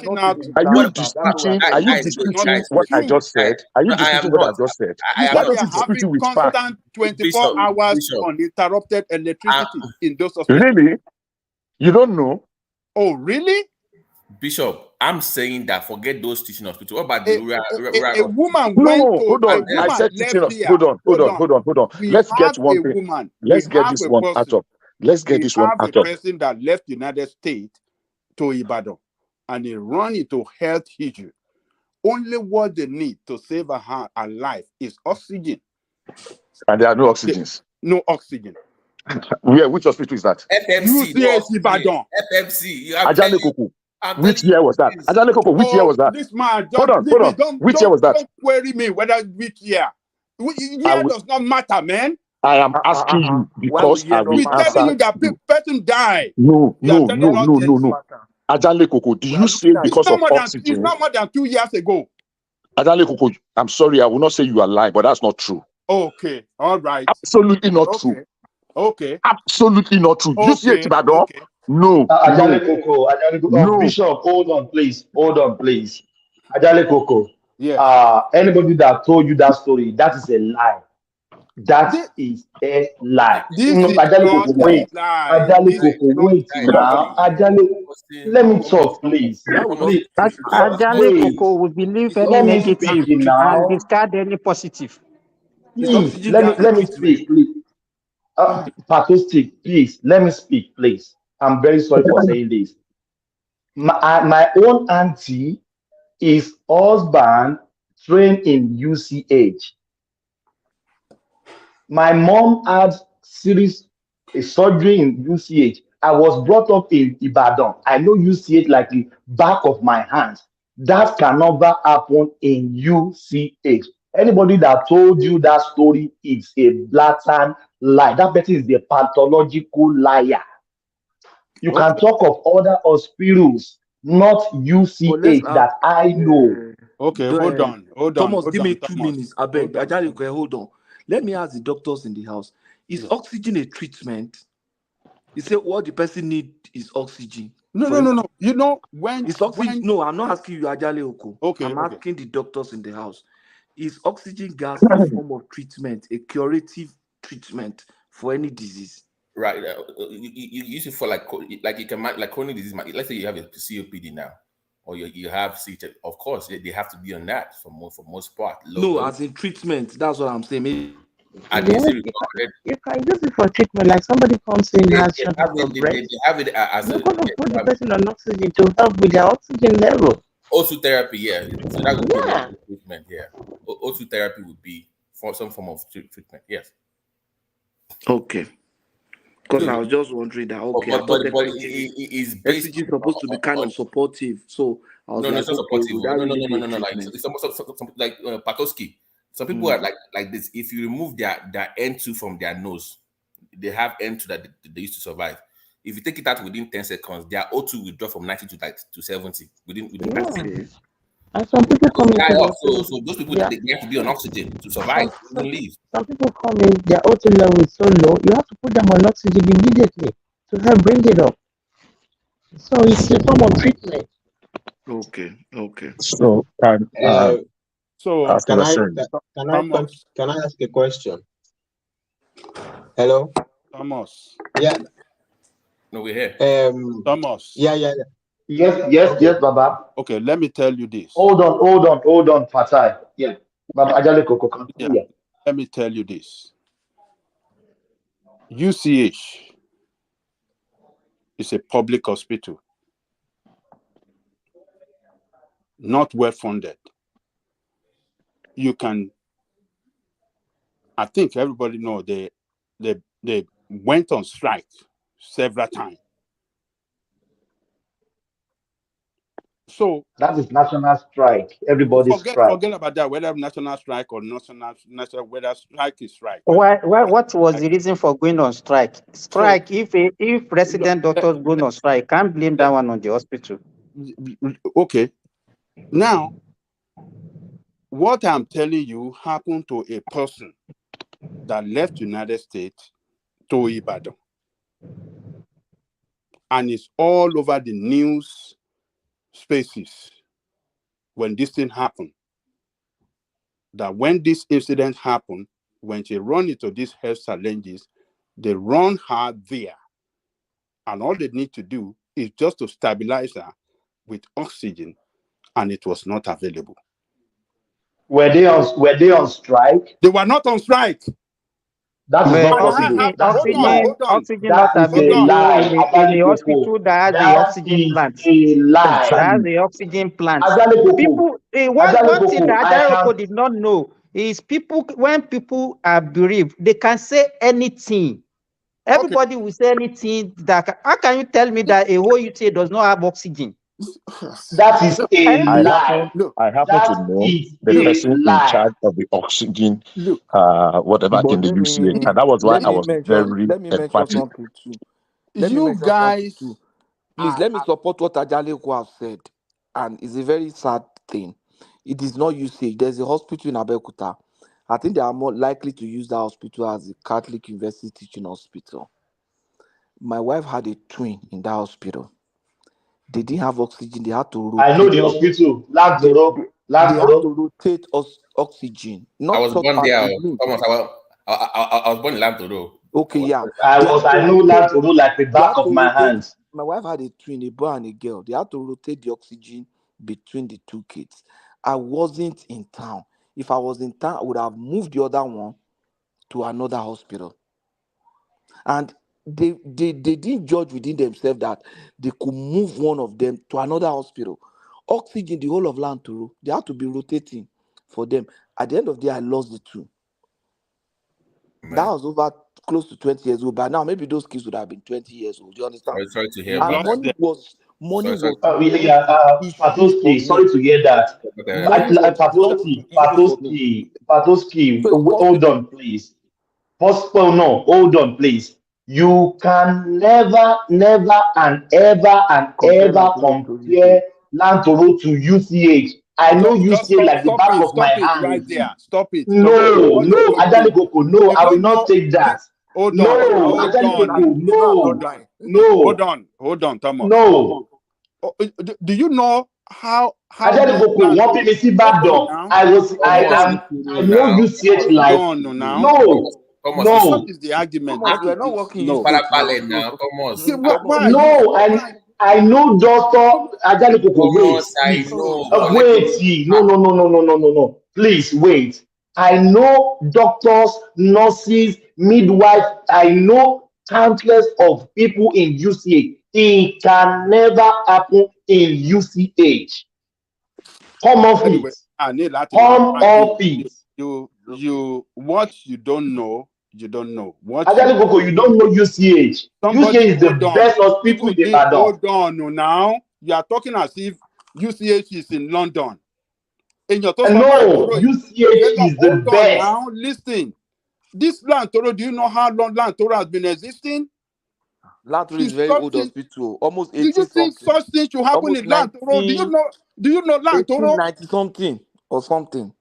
you disputing what I just said? Are you disputing what I just said? Why don't you dispute it with constant 24 hours uninterrupted electricity in those hospitals? Really? You don't know? Oh, really? Bishop, I'm saying that forget those teaching hospitals. What about the A woman No, went to hold on. I said teaching us. Hold on. We Let's have get one a thing. woman. Let's We get have this a one person. out of. Let's get We this one have a out of. person that left United States to Ibadan and he run into health issue. Only what they need to save her life is oxygen. And there are no oxygens. No oxygen. Where? Which hospital is that? FMC. UCH Ibadan. FMC. Ajale Koko. Which year was that? Ajale Koko, which year was that? This man, Hold on. Which year was that? Don't query me whether which year. Year does not matter, man. I am asking you because I will We're answer. telling you that person died. No. No. Ajale Koko, do you say because of oxygen? It's not more than 2 years ago. Ajale Koko, I'm sorry, I will not say you are lying, but that's not true. Okay, all right. Absolutely not true. Okay. Absolutely not true. Okay. You see it, Ibadan? Okay. No. Ajale Koko, No. Bishop, hold on, please. Ajale Koko. Yes. Anybody that told you that story, that is a lie. That is a lie. This No, is Ajale not Koko, wait. a lie. Ajale Koko, wait now. Ajale, let me talk, please. Please. Ajale Wait. Koko will believe Let any me negative speak now. and discard any positive. Please, let me speak, please. Patostic, please, let me speak, please. I'm very sorry for saying this. My own auntie is husband trained in UCH. My mom had a surgery in UCH. I was brought up in Ibadan. I know UCH like the back of my hand. That can never happen in UCH. Anybody that told you that story is a blatant lie. That person is a pathological liar. You can talk of other hospitals, not UCH that I know. Okay, hold on. Thomas, give me 2 minutes. I beg. Ajale, hold on. Let me ask the doctors in the house. Is oxygen a treatment? You say what the person need is oxygen. No. You know when it's oxygen. No, I'm not asking you, Ajale Oko. Okay. I'm asking the doctors in the house. Is oxygen gas a form of treatment, a curative treatment for any disease? Right. You use it for like you can like chronic disease. Let's say you have a COPD now, or you have CT. Of course, they have to be on that for most part. No, as in treatment. That's what I'm saying. You can use it for treatment, like somebody comes in and has shortage of breath. They have it as You're going to put the person on oxygen to help with their oxygen level. O2 therapy, yeah. So that would be a treatment, yeah. O2 therapy would be for some form of treatment, yes. Okay. Because I was just wondering that, okay, but it's based oxygen supposed to be kind of supportive. So I was it's not supportive. No. Like Patoski. Some people are like this. If you remove their N2 from their nose, they have N2 that they used to survive. If you take it out within 10 seconds, their O2 will drop from 90 to 70 within 10 seconds. And some people come in. So those people they have to be on oxygen to survive, even live. Some people come in, their O2 level is so low, you have to put them on oxygen immediately to help bring it up. So it's a form of treatment. Okay. So can I ask a question? Hello, Thomas. Yeah. No, we're here. Thomas. Yeah. Yes, Baba. Okay, let me tell you this. Hold on, Fatai. Yeah. Baba Ajale Koko. Yeah. Let me tell you this. UCH is a public hospital, not well funded. I think everybody know they went on strike several times. So that is national strike. Everybody's strike. Forget about that. Whether national strike or national whether strike is strike. What was the reason for going on strike? Strike. If resident doctors go on strike, can't blame that one on the hospital. Okay. Now, what I'm telling you happened to a person that left United States to Ibadan, and it's all over the news spaces when this thing happened. That when this incident happened, when she run into these health challenges, they run her there. And all they need to do is just to stabilize her with oxygen, and it was not available. Were they on strike? They were not on strike. That is not possible. That is a lie. That is a lie. in the hospital that has the oxygen plant. A lie. That has the oxygen plant. People, one thing that Ajaroko did not know is when people are bereaved, they can say anything. Everybody will say anything. How can you tell me that a whole UTA does not have oxygen? That is a lie. I happen to know the person in charge of the oxygen, whatever in the UCH, and that was why I was very emphatic. You guys, please let me support what Ajaleko has said, and it's a very sad thing. It is not UCH. There's a hospital in Abeokuta. I think they are more likely to use that hospital as a Catholic University teaching hospital. My wife had a twin in that hospital. They didn't have oxygen. They had to rotate. I know the hospital. They had to rotate oxygen. Not I was born there. I was born in Lantoro. Okay, yeah. I know Lantoro like the back of my hands. My wife had a twin, a boy and a girl. They had to rotate the oxygen between the two kids. I wasn't in town. If I was in town, I would have moved the other one to another hospital. And they didn't judge within themselves that they could move one of them to another hospital. Oxygen, the whole of Lantoro, they had to be rotating for them. At the end of the day, I lost the two. Man. That was over close to 20 years old. But now maybe those kids would have been 20 years old. Do you understand? Sorry to hear. And money was. Patoski, sorry to hear that. Patoski, hold on, please. Hold on, please. You can never and ever compare Lantoro to UCH. I know UCH like the back of my hand. Right there. Stop it. No, Ajalekoko, no, I will not take that. Hold on, Thomas. No. Do you know how Ajalekoko want me to back door? I know UCH like no. What is the argument? We're not working. No, I know Dr. Ajalekoko. Wait. No. Please wait. I know doctors, nurses, midwives. I know countless of people in UCH. It can never happen in UCH. Come off it. Come off it. You what you don't know. You don't know what. Ajalekoko, you don't know UCH. UCH is the best hospital in Ibadan. Hold on now. You are talking as if UCH is in London. And you're talking no, UCH is the best. Now listen. This Lantoro, do you know how long Lantoro has been existing? Lantoro is very old hospital. Almost 80 something. Do you think such things should happen in Lantoro? Do you know Lantoro? 90 something or something.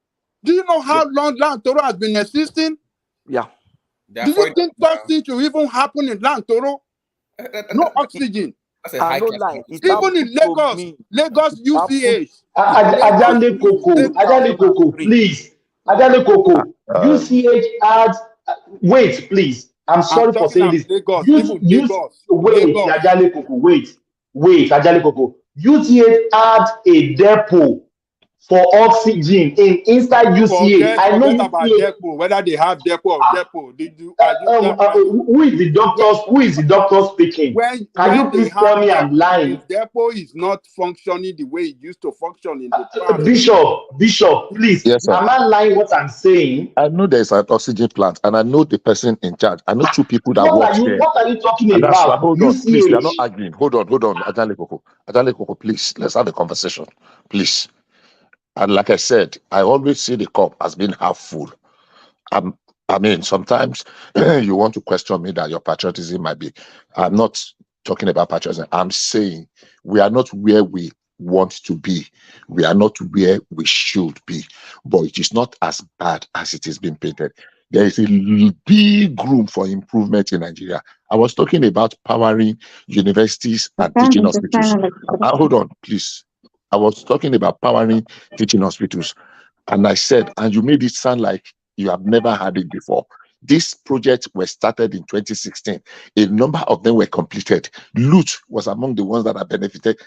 Do you know how long Lantoro has been existing? Yeah. Do you think such things should even happen in Lantoro? No oxygen. Even in Lagos UCH. Ajalekoko, please. Ajalekoko, UCH adds. Wait, please. I'm sorry for saying this. Wait, Ajalekoko. UCH adds a depot for oxygen inside UCH. I know about depot, whether they have depot or depot. Who is the doctor speaking? Can you please tell me I'm lying? The depot is not functioning the way it used to function in the past. Bishop, please. Yes, am I lying what I'm saying? I know there's an oxygen plant, and I know the person in charge. I know two people that work there. What are you talking about? Hold on, please. We are not arguing. Hold on. Ajalekoko, please. Let's have a conversation, please. And like I said, I always see the cup as being half full. I mean, sometimes you want to question me that your patriotism might be. I'm not talking about patriotism. I'm saying we are not where we want to be. We are not where we should be. But it is not as bad as it is being painted. There is a big room for improvement in Nigeria. I was talking about powering universities and teaching hospitals. Hold on, please. I was talking about powering teaching hospitals, and I said, and you made it sound like you have never had it before. This project was started in 2016. A number of them were completed. Lute was among the ones that are benefited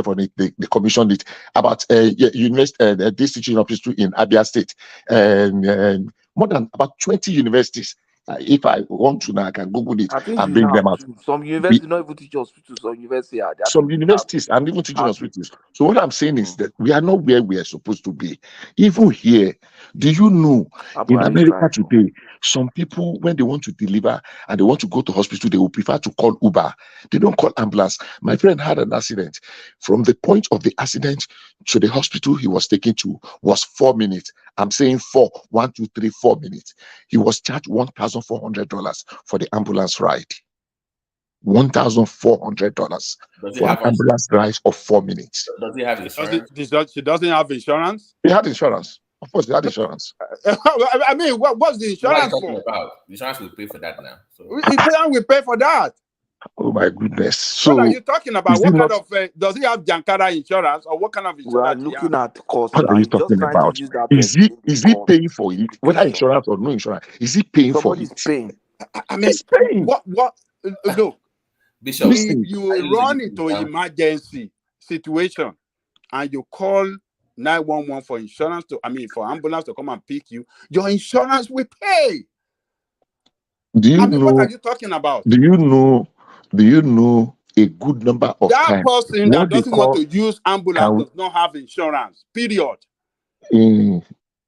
from it. They commissioned it. About this teaching of history in Abia State, and more than about 20 universities. If I want to now, I can Google it I think and you bring have them out. to. Some universities not even teach hospitals. Some universities are. Some universities and even teaching hospitals. So what I'm saying is that we are not where we are supposed to be. Even here, do you know in America today, some people, when they want to deliver and they want to go to hospital, they will prefer to call Uber. They don't call ambulance. My friend had an accident. From the point of the accident to the hospital he was taken to was 4 minutes. I'm saying 4, 1, 2, 3, 4 minutes. He was charged $1,400 for the ambulance ride. $1,400 for an ambulance ride of 4 minutes. Does he have insurance? She doesn't have insurance? He had insurance. Of course, he had insurance. I mean, what's the insurance What are for? you talking about? The insurance will pay for that now. So. We pay for that. Oh my goodness! So what are you talking about? What kind of does he have Jankara insurance, or what kind of insurance? We are looking at cost. What are you talking about? Is he paying for it? Whether insurance or no insurance, is he paying for it? Paying. I mean, he's paying. What? Look, Bishop, if you run into emergency situation and you call 911 for insurance for ambulance to come and pick you, your insurance will pay. Do you know? What are you talking about? Do you know a good number of that times person that doesn't want to use ambulance does not have insurance? Period.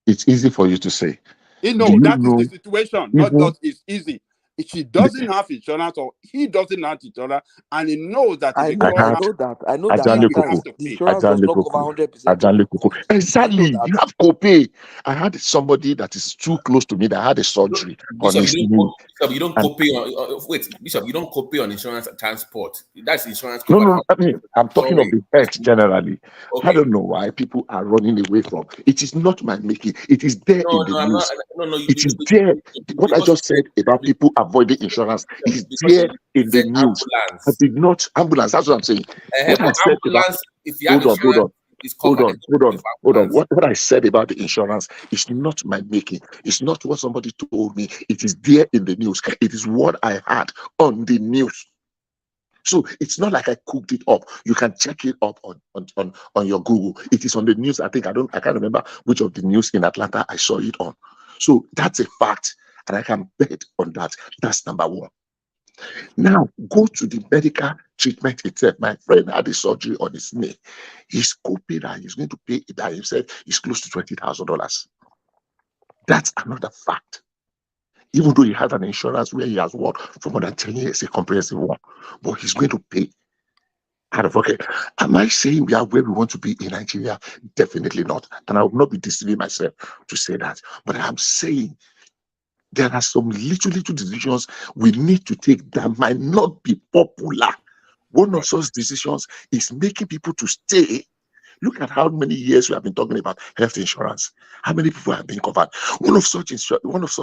It's easy for you to say. That is the situation. Not that it's easy. If she doesn't have insurance or he doesn't have insurance, and he knows that I know that the insurance does not cover 100%. Exactly. You have copay. I had somebody that is too close to me that had a surgery on his knee. Bishop, you don't copay on Bishop, you don't copay on insurance and transport. That's insurance. No. I mean, I'm talking of the health generally. Okay. I don't know why people are running away from. It is not my making. It is there in the news. It is there. What I just said about people avoiding insurance is there in the news. I did not ambulance. That's what I'm saying. What I said about, hold on. What I said about the insurance is not my making. It's not what somebody told me. It is there in the news. It is what I had on the news. So it's not like I cooked it up. You can check it up on your Google. It is on the news. I can't remember which of the news in Atlanta I saw it on. So that's a fact, and I can bet on that. That's number one. Now go to the medical treatment itself. My friend had a surgery on his knee. His copay that he's going to pay by himself is close to $20,000. That's another fact. Even though he has an insurance where he has worked for more than 10 years, a comprehensive one, but he's going to pay out of pocket. Am I saying we are where we want to be in Nigeria? Definitely not. And I will not be deceiving myself to say that. But I'm saying there are some little decisions we need to take that might not be popular. One of such decisions is making people to stay. Look at how many years we have been talking about health insurance. How many people have been covered? One of such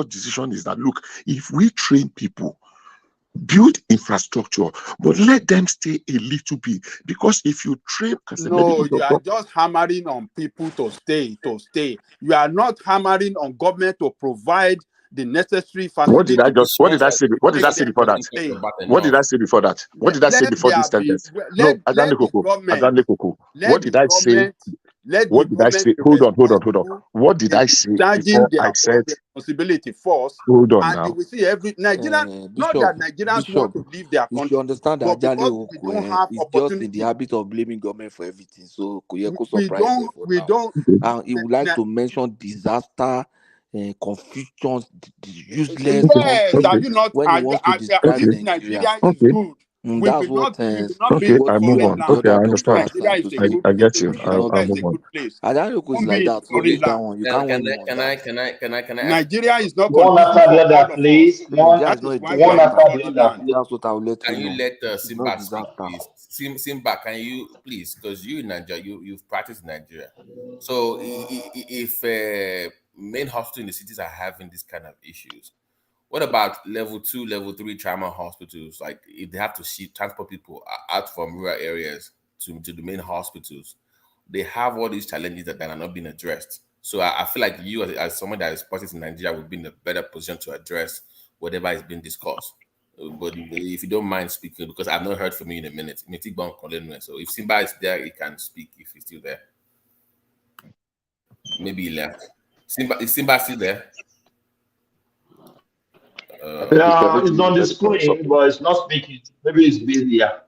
decisions is that, look, if we train people, build infrastructure, but let them stay a little bit. Because if you train as a medical doctor, you are just hammering on people to stay. You are not hammering on government to provide the necessary facilities. What did I say before that? What did I say before that? What did I say before this sentence? No, Adande Koko. What did I say? What did I say? Hold on. What did I say before I said responsibility first? Hold on and now. you will see every Nigerian. Not that Nigerians want to leave their country. You should understand that because we don't have is just in the habit of blaming government for everything. So we don't. And he would like to mention disaster, confusion, useless. Are you not? When he wants to describe Nigeria is good. That's what. Okay, I move on. Okay, I understand. I get you. I move on. Adanoko is like that. So leave that one. You can't win. Can I? Nigeria is not one after the other, please. One after the other. That's what I will let you know. Can you let Simba speak, please? Simba, can you please? Because you in Nigeria, you've practiced in Nigeria. So if main hospitals in the cities are having these kind of issues, what about level 2, level 3 trauma hospitals? Like if they have to transport people out from rural areas to the main hospitals, they have all these challenges that are not being addressed. So I feel like you, as someone that is politics in Nigeria, would be in a better position to address whatever is being discussed. But if you don't mind speaking, because I've not heard from you in a minute. So if Simba is there, he can speak if he's still there. Maybe he left. Is Simba still there? Yeah, it's on the screen, but it's not speaking. Maybe it's busy. Yeah.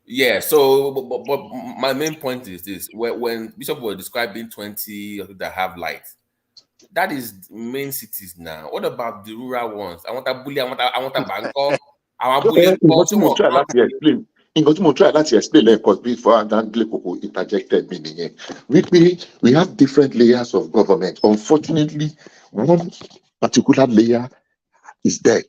Yeah. So, but my main point is this: when Bishop was describing 20 that have light, that is main cities now. What about the rural ones? I want a bully. I want a Bangkok. I want bully. Try that to explain because before and interjected me. We have different layers of government. Unfortunately, one particular layer is dead.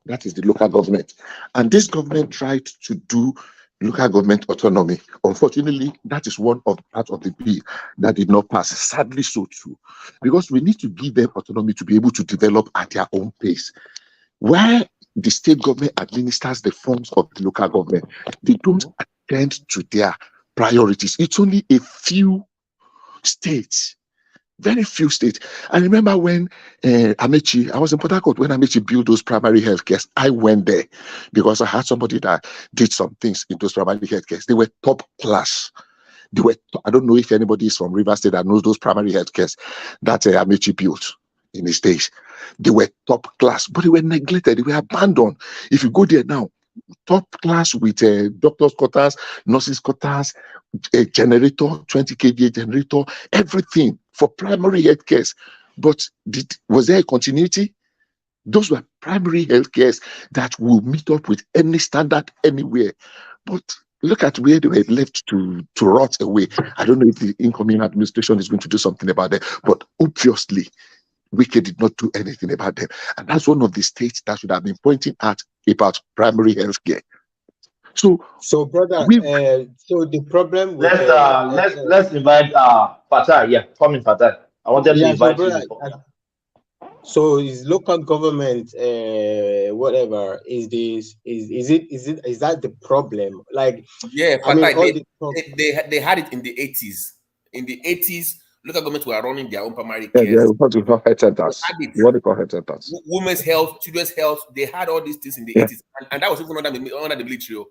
That is the local government. And this government tried to do local government autonomy. Unfortunately, that is one of part of the bill that did not pass. Sadly so too. Because we need to give them autonomy to be able to develop at their own pace. Where the state government administers the funds of the local government, they don't attend to their priorities. It's only a few states, very few states. I remember when Amaechi, I was in Port Harcourt when Amaechi built those primary health cares. I went there because I had somebody that did some things in those primary health cares. They were top class. I don't know if anybody is from Rivers State that knows those primary health cares that Amaechi built in his days. They were top class, but they were neglected. They were abandoned. If you go there now, top class with doctors' quarters, nurses' quarters, a generator, 20 kVA generator, everything for primary health cares. But was there a continuity? Those were primary health cares that will meet up with any standard anywhere. But look at where they were left to rot away. I don't know if the incoming administration is going to do something about that, but obviously, Wike did not do anything about them. And that's one of the states that should have been pointing at about primary health care. So brother, so the problem with let's invite Fatah. Yeah, come in, Fatah. I wanted to invite you before. So is local government whatever is that the problem? Like, yeah, I mean, they had it in the 80s. In the 80s, local governments were running their own primary care. Yeah, what do you call health centers? What do you call health centers? Women's health, children's health. They had all these things in the 80s, and that was even under the military.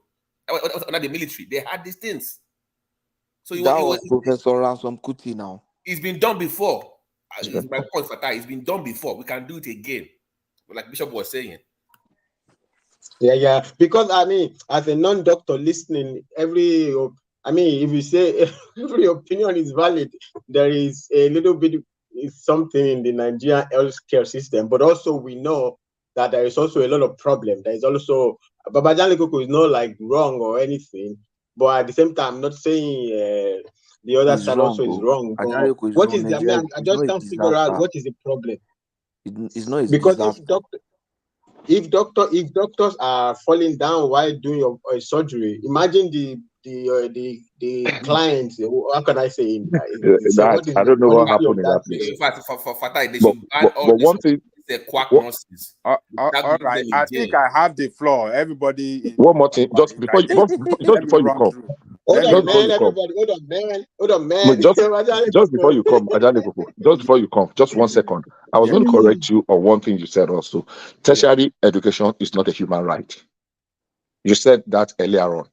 That was under the military. They had these things. So that was Professor Ransom Kuti now. It's been done before. It's my point, Fatah. It's been done before. We can do it again, like Bishop was saying. Yeah. Because I mean, as a non-doctor listening, if you say every opinion is valid, there is a little bit something in the Nigerian healthcare system. But also we know that there is also a lot of problem. There is also Babajale Koko is not like wrong or anything, but at the same time, I'm not saying the other side also is wrong. But what is the? I just can't figure out what is the problem. It's not because if doctors are falling down while doing a surgery, imagine the clients. How can I say? I don't know what happened in that place. In fact, for Fatah, they should ban all the quack nurses. All right, I think I have the floor. Everybody. One more thing, just before you come. Hold on, man. Just before you come, just before you come, just 1 second. I was going to correct you on one thing you said also. Tertiary education is not a human right. You said that earlier on.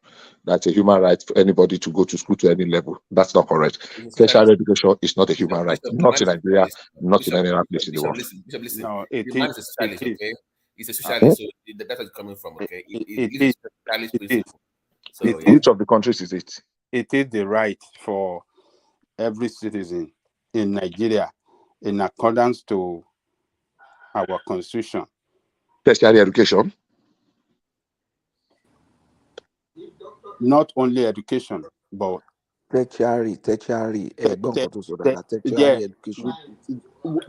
That's a human right for anybody to go to school to any level. That's not correct. Tertiary education is not a human right. Not in Nigeria, not in any other place in the world. Listen. No, it is a socialist, okay? It's a socialist, so that's where it's coming from, okay? It is a socialist principle. So, which of the countries is it? It is the right for every citizen in Nigeria, in accordance to our constitution. Tertiary education? Not only education, but tertiary education.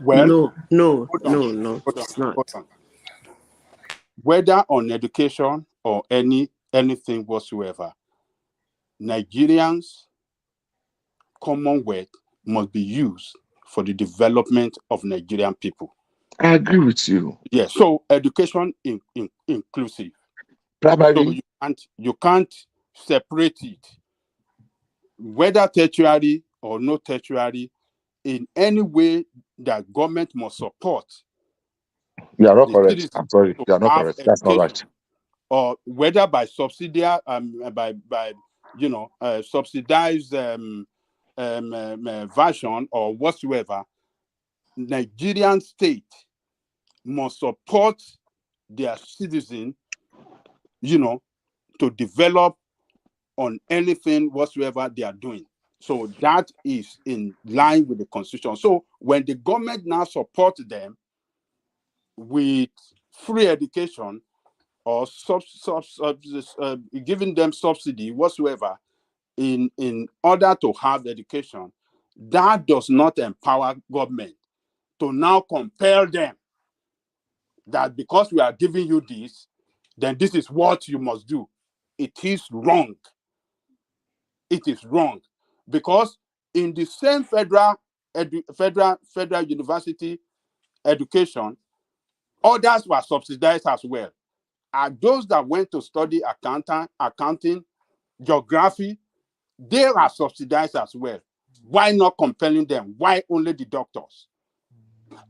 Well, no, it's not. Whether on education or anything whatsoever, Nigerians' commonwealth must be used for the development of Nigerian people. I agree with you. Yeah, so education inclusive. Primary. So you can't separate it. Whether tertiary or no tertiary, in any way that government must support You are not the correct. citizens I'm sorry. to You are not have correct. That's not right. education, or whether by subsidy, by subsidized version or whatsoever, Nigerian state must support their citizen, to develop on anything whatsoever they are doing. So that is in line with the constitution. So when the government now supports them with free education or giving them subsidy whatsoever in order to have education, that does not empower government to now compel them that because we are giving you this, then this is what you must do. It is wrong. It is wrong, because in the same federal university education, others were subsidized as well. And those that went to study accounting, geography, they are subsidized as well. Why not compelling them? Why only the doctors?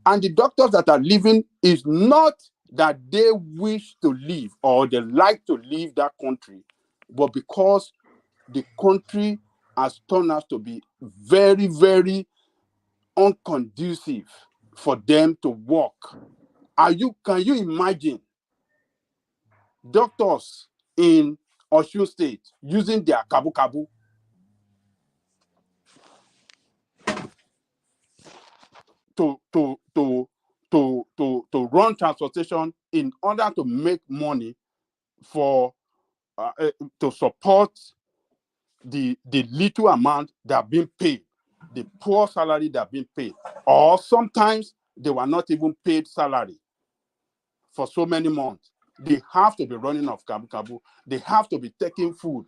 And the doctors that are leaving is not that they wish to leave or they like to leave that country, but because the country has turned out to be very, very unconducive for them to work. Can you imagine doctors in Osun State using their kabu to run transportation in order to make money for to support the little amount that are being paid, the poor salary that are being paid, or sometimes they were not even paid salary for so many months. They have to be running off kabu. They have to be taking food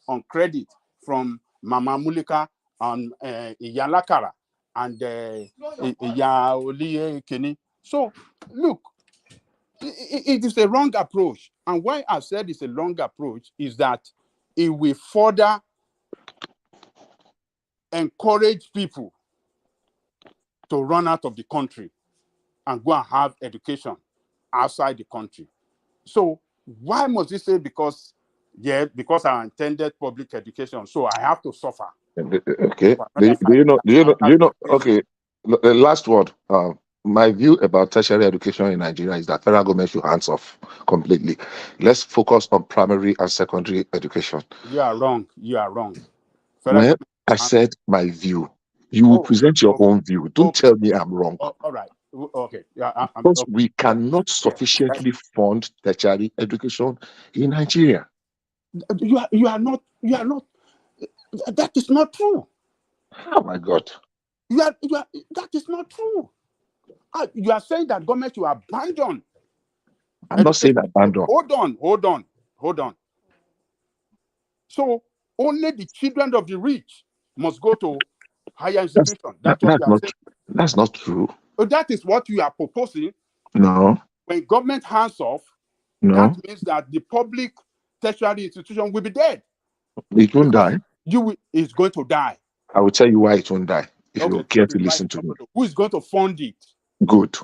on credit from Mama Mulika and Iyalakara and Iyaoli Keni. So look, it is a wrong approach. And why I said it's a wrong approach is that it will further encourage people to run out of the country and go and have education outside the country. So why must you say because I intended public education, so I have to suffer? Okay. Do you know? Okay. The last word. My view about tertiary education in Nigeria is that federal government should hands off completely. Let's focus on primary and secondary education. You are wrong. You are wrong. When I said my view, you will present your own view. Don't tell me I'm wrong. All right. Okay. Yeah. Because we cannot sufficiently fund tertiary education in Nigeria. You are not. That is not true. Oh my God. That is not true. You are saying that government should abandon. I'm not saying abandon. Hold on. So only the children of the rich must go to higher institutions. That's what you are saying. That's not true. That is what you are proposing. No. When government hands off, no, that means that the public tertiary institution will be dead. It won't die. It's going to die. I will tell you why it won't die if you care to listen to me. Who is going to fund it? Good.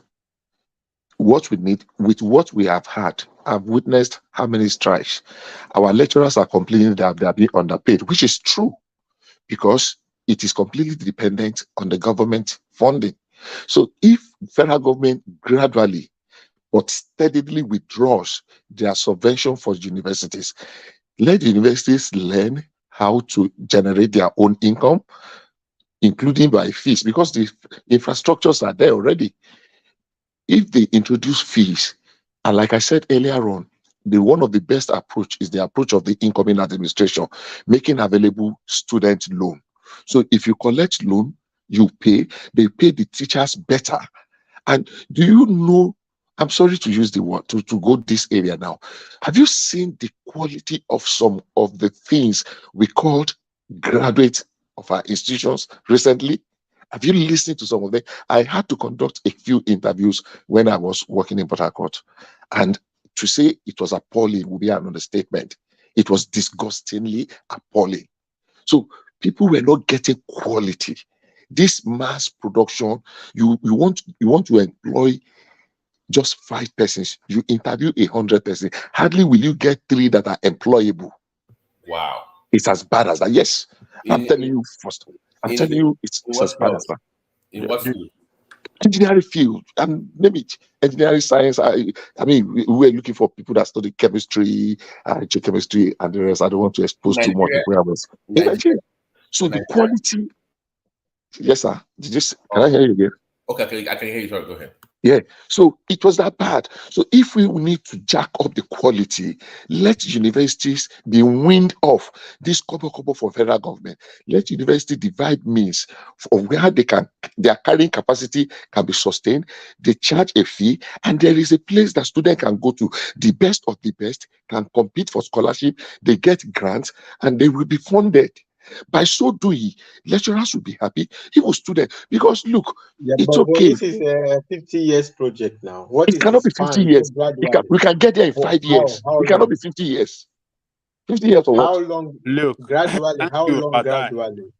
What we need, with what we have had, I've witnessed how many strikes. Our lecturers are complaining that they are being underpaid, which is true, because it is completely dependent on the government funding. So if federal government gradually but steadily withdraws their subvention for universities, let the universities learn how to generate their own income, including by fees, because the infrastructures are there already. If they introduce fees, and like I said earlier on, one of the best approach is the approach of the incoming administration, making available student loan. So if you collect loan, you pay, they pay the teachers better. And do you know, I'm sorry to use the word, to go this area now. Have you seen the quality of some of the things we called graduates of our institutions recently? Have you listened to some of them? I had to conduct a few interviews when I was working in Port Harcourt. And to say it was appalling would be an understatement. It was disgustingly appalling. So people were not getting quality. This mass production, you want to employ just 5 persons. You interview 100 persons. Hardly will you get 3 that are employable. Wow. It's as bad as that. Yes, I'm telling you first. I'm telling you, it's as bad as that. In what field? Engineering field, maybe engineering science. I mean, we're looking for people that study chemistry, geochemistry, and the rest. I don't want to expose too much of where I was in Nigeria. So the quality, yes, sir. Can I hear you again? Okay, I can hear you. Sorry, go ahead. Yeah, so it was that bad. So if we need to jack up the quality, let universities be weaned off this couple for federal government. Let university divide means of where their carrying capacity can be sustained. They charge a fee, and there is a place that students can go to. The best of the best can compete for scholarship. They get grants, and they will be funded. By so doing, lecturers will be happy, even students, because look, it's but okay. this is a 50 years project now. What It is cannot the be 50 span? years. We can get there in 5 years. How It cannot long? be 50 years. 50 years or what? How long? Look, Gradually. thank How you, long Fatai. gradually?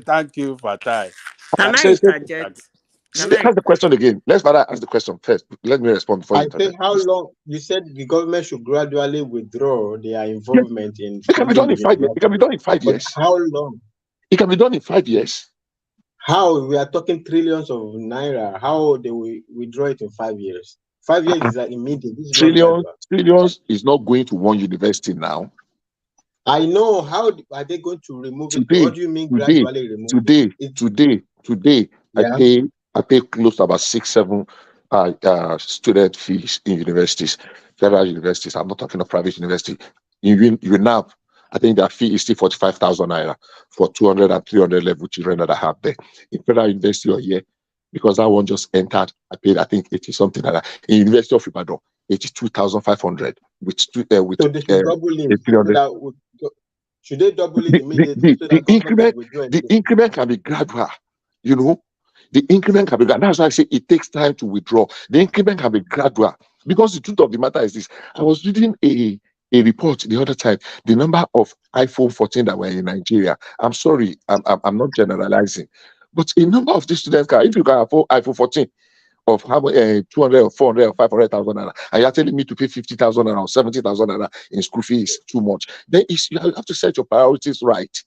Thank you, Fatai. Can I Say- say- interject? Can I Ask the question again. Let's ask the question first. Let me respond before you I interject. say how long? You said the government should gradually withdraw their involvement in It can be done in 5 years. It can be done in 5 But years. how long? It can be done in 5 years. How? We are talking trillions of naira. How they will withdraw it in 5 years? 5 years is like immediate. This is not gradual. Trillions is not going to one university now. I know. How are they going to remove it? Today, What do you mean gradually remove it? Today, Yeah. I pay close to about 6-7 student fees in universities, federal universities. I'm not talking of private university. In UNAP, I think their fee is still 45,000 naira for 200 and 300 level children that I have there. In federal university or here, because that one just entered, I paid, I think 80 something like that. In University of Ibadan, 82,500 with So they should double it. 300. Should they double it immediately so that government can withdraw it? The increment can be gradual, you know. The increment can be gradual. That's why I say it takes time to withdraw. The increment can be gradual. Because the truth of the matter is this. I was reading a report the other time, the number of iPhone 14 that were in Nigeria. I'm sorry, I'm not generalizing. But a number of these students if you can afford iPhone 14 of how 200 or 400 or 500,000 naira, and you're telling me to pay 50,000 naira or 70,000 naira in school fees, too much. Then you have to set your priorities right.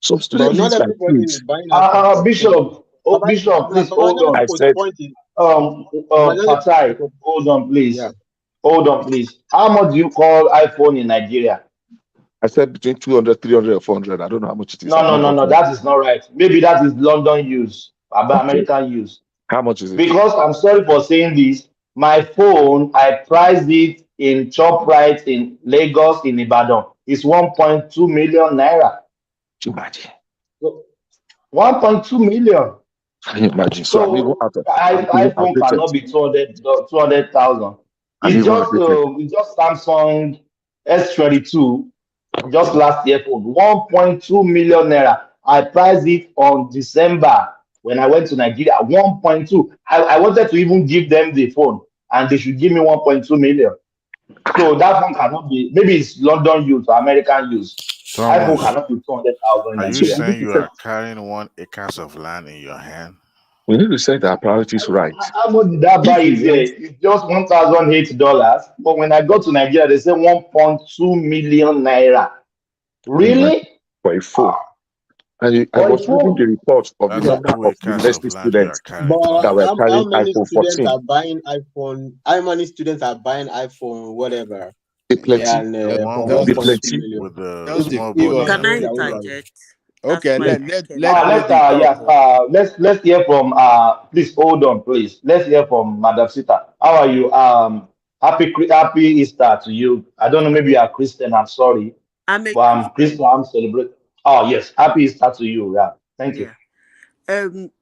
Some students, not everybody is buying Bishop. Bishop, please hold on. I said, Fatai, hold on, please. Yeah. Hold on, please. How much do you call iPhone in Nigeria? I said between 200, 300, or 400. I don't know how much it is. No. That is not right. Maybe that is London use, American use. How much is it? Because I'm sorry for saying this, my phone, I priced it in ShopRite in Lagos, in Ibadan. It's 1.2 million naira. Imagine. So, 1.2 million. Can you imagine? So iPhone cannot be 200,000. It's just Samsung S22, just last year phone, 1.2 million naira. I priced it on December when I went to Nigeria, 1.2. I wanted to even give them the phone, and they should give me 1.2 million. So that one cannot be. Maybe it's London use or American use. iPhone cannot be 200,000 in Are you Nigeria. saying you are carrying 1 acre of land in your hand? We need to set our priorities right. How much did that buy is there? It's just $1,008. But when I got to Nigeria, they say 1.2 million naira. Really? For a phone. And I was reading the report of the number of university students that were carrying iPhone 14. Are buying iPhone? How many students are buying iPhone? Whatever. Plenty. And plenty. With the small body. Can I interject? Okay, let's hear from please hold on, please. Let's hear from Madam Sita. How are you? Happy Easter to you. I don't know, maybe you are Christian, I'm sorry. I'm a Christian. I'm celebrating. Oh yes, happy Easter to you. Yeah. Thank you.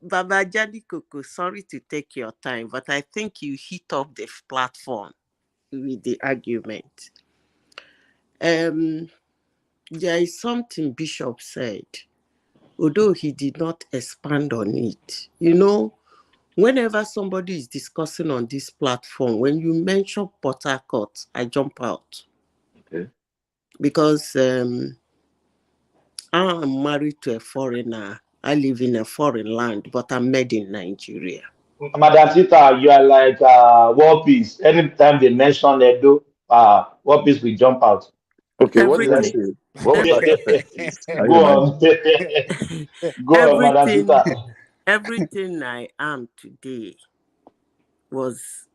Baba Jadi Koko, sorry to take your time, but I think you hit up the platform with the argument. There is something Bishop said, although he did not expand on it. You know, whenever somebody is discussing on this platform, when you mention Port Harcourt, I jump out. Okay. Because I'm married to a foreigner. I live in a foreign land, but I'm made in Nigeria. Madam Sita, you are like War Peace. Anytime they mention Edo, War Peace will jump out. Okay, what did I Everything, say? What was that complexities? Can you Go remind on. me? Go on, Madam Sita. everything I am today was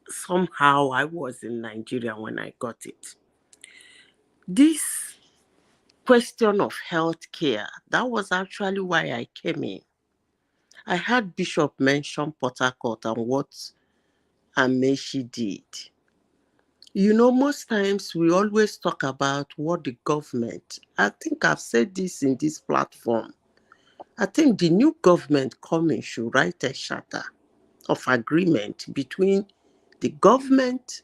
somehow I was in Nigeria when I got it. This question of healthcare, that was actually why I came in. I had Bishop mention Port Harcourt and what Amaechi did. You know, most times we always talk about what the government, I think I've said this in this platform, I think the new government coming should write a charter of agreement between the government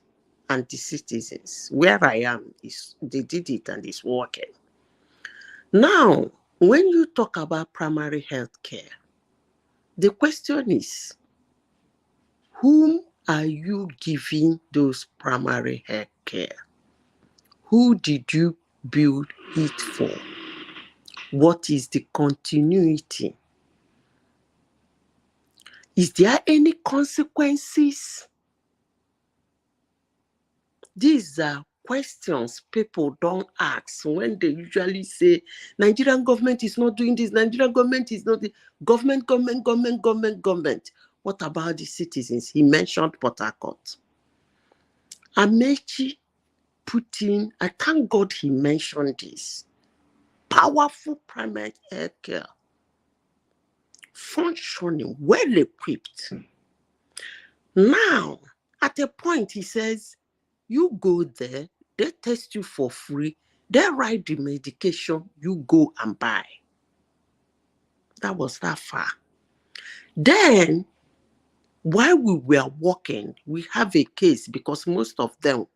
and the citizens. Where I am, is they did it and it's working. Now, when you talk about primary health care, the question is, whom are you giving those primary health care? Who did you build it for? What is the continuity? Is there any consequences? These are questions people don't ask when they usually say, Nigerian government is not doing this, Nigerian government is not the government. What about the citizens? He mentioned Port Harcourt. Amaechi put in, I thank God he mentioned this, powerful primary health care, functioning, well equipped. Now, at a point, he says, you go there, they test you for free, they write the medication, you go and buy. That was that far. Then, while we were working, we have a case because most of them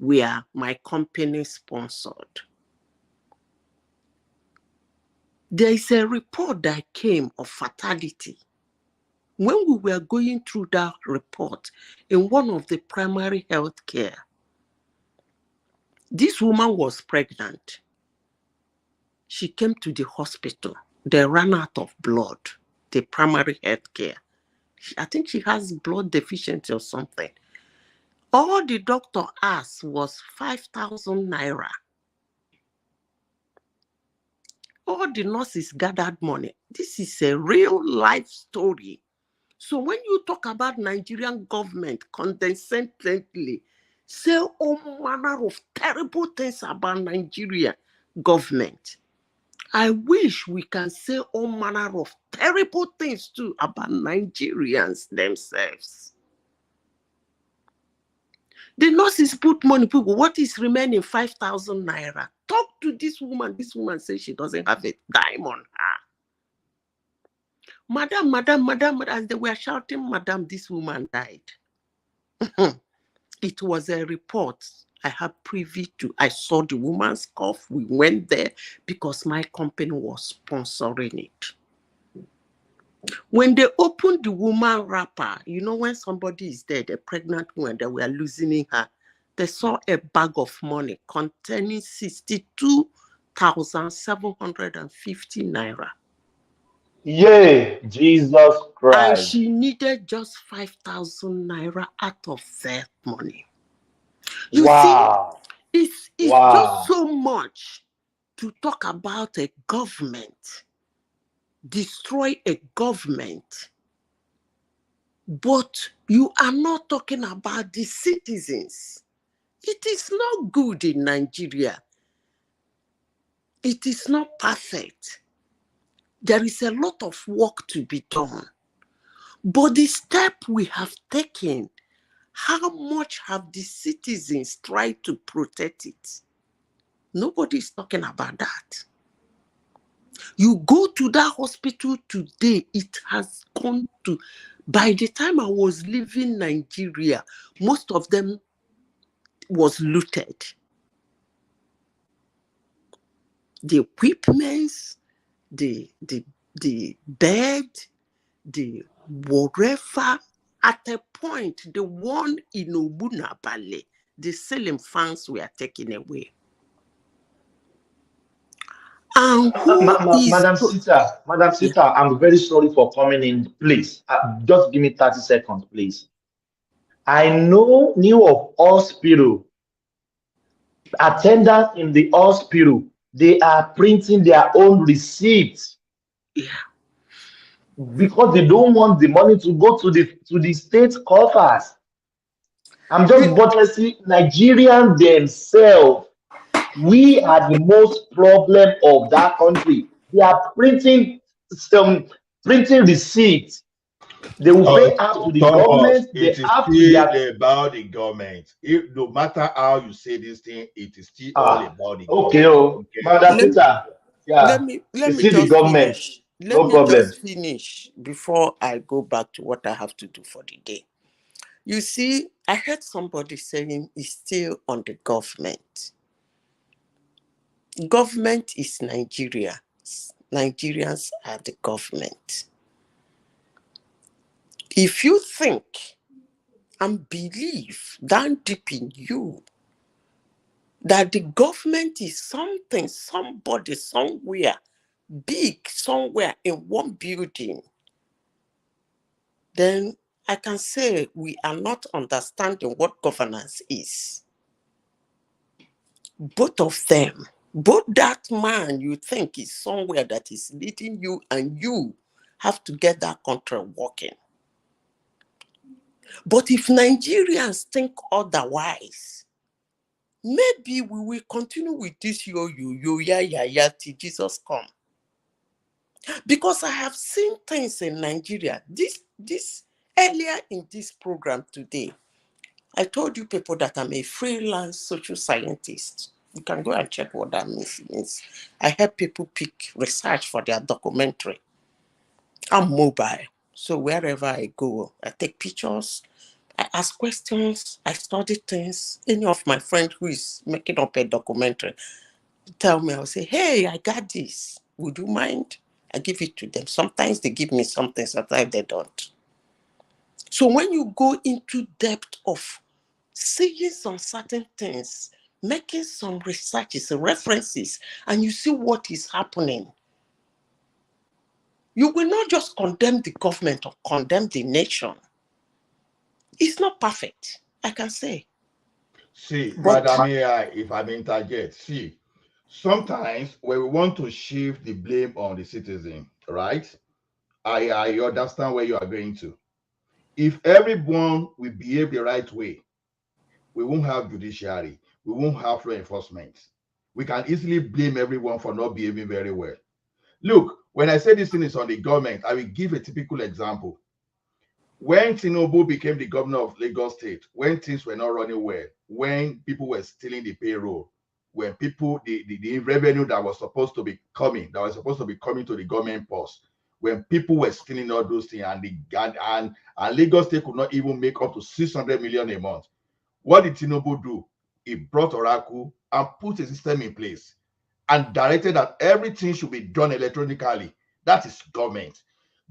were my company sponsored. There is a report that came of fatality. When we were going through that report in one of the primary health care, this woman was pregnant. She came to the hospital. They ran out of blood, the primary health care. I think she has blood deficiency or something. All the doctor asked was 5,000 naira. All the nurses gathered money. This is a real life story. So when you talk about Nigerian government condescendingly, say all manner of terrible things about Nigerian government, I wish we can say all manner of terrible things too about Nigerians themselves. The nurses put money, people, what is remaining? 5,000 naira. Talk to this woman. This woman says she doesn't have a dime on her. Madam, as they were shouting, Madam, this woman died. It was a report I had privy to. I saw the woman's cough. We went there because my company was sponsoring it. When they opened the woman wrapper, you know, when somebody is dead, a pregnant woman, they were losing her, they saw a bag of money containing 62,750 naira. Yay, Jesus Christ. And she needed just 5,000 naira out of that money. You see, it's just so much to talk about a government, destroy a government, but you are not talking about the citizens. It is not good in Nigeria. It is not perfect. There is a lot of work to be done. But the step we have taken, how much have the citizens tried to protect it? Nobody is talking about that. You go to that hospital today, it has gone to, by the time I was leaving Nigeria, most of them was looted. The equipments, the bed, the whatever. At a point, the one in Obunabale, the ceiling fans were taken away. And who is Madam Sita, I'm very sorry for coming in. Please, just give me 30 seconds, please. I knew of hospital attendants in the hospital. They are printing their own receipts because they don't want the money to go to the state coffers. I'm just buttressing Nigerians themselves. We are the most problem of that country. They are printing receipts. They will pay out to the Thomas, government. it is still about the government. If no matter how you say this thing, it is still all about the okay, government. Madam Peter, let me the government. finish. No problem. Just finish before I go back to what I have to do for the day. You see, I heard somebody saying it's still on the government. Government is Nigeria. Nigerians are the government. If you think and believe down deep in you that the government is something, somebody, somewhere, big, somewhere in one building, then I can say we are not understanding what governance is. Both of them, both that man you think is somewhere that is leading you, and you have to get that country working. But if Nigerians think otherwise, maybe we will continue with this ya till Jesus come. Because I have seen things in Nigeria. This earlier in this program today, I told you people that I'm a freelance social scientist. You can go and check what that means. I help people pick research for their documentary. I'm mobile. So wherever I go, I take pictures, I ask questions, I study things. Any of my friends who is making up a documentary tell me, I'll say, hey, I got this. Would you mind? I give it to them. Sometimes they give me something, sometimes they don't. So when you go into depth of seeing some certain things, making some researches, references, and you see what is happening, you will not just condemn the government or condemn the nation. It's not perfect, I can say. See, But Madam AI, if I may interject, see, sometimes when we want to shift the blame on the citizen, right? I understand where you are going to. If everyone will behave the right way, we won't have judiciary, we won't have law enforcement. We can easily blame everyone for not behaving very well. Look, when I say this thing is on the government, I will give a typical example. When Tinubu became the governor of Lagos State, when things were not running well, when people were stealing the payroll, when people, the revenue that was supposed to be coming to the government purse, when people were stealing all those things, and Lagos State could not even make up to 600 million a month, what did Tinubu do? He brought Oracle and put a system in place and directed that everything should be done electronically. That is government.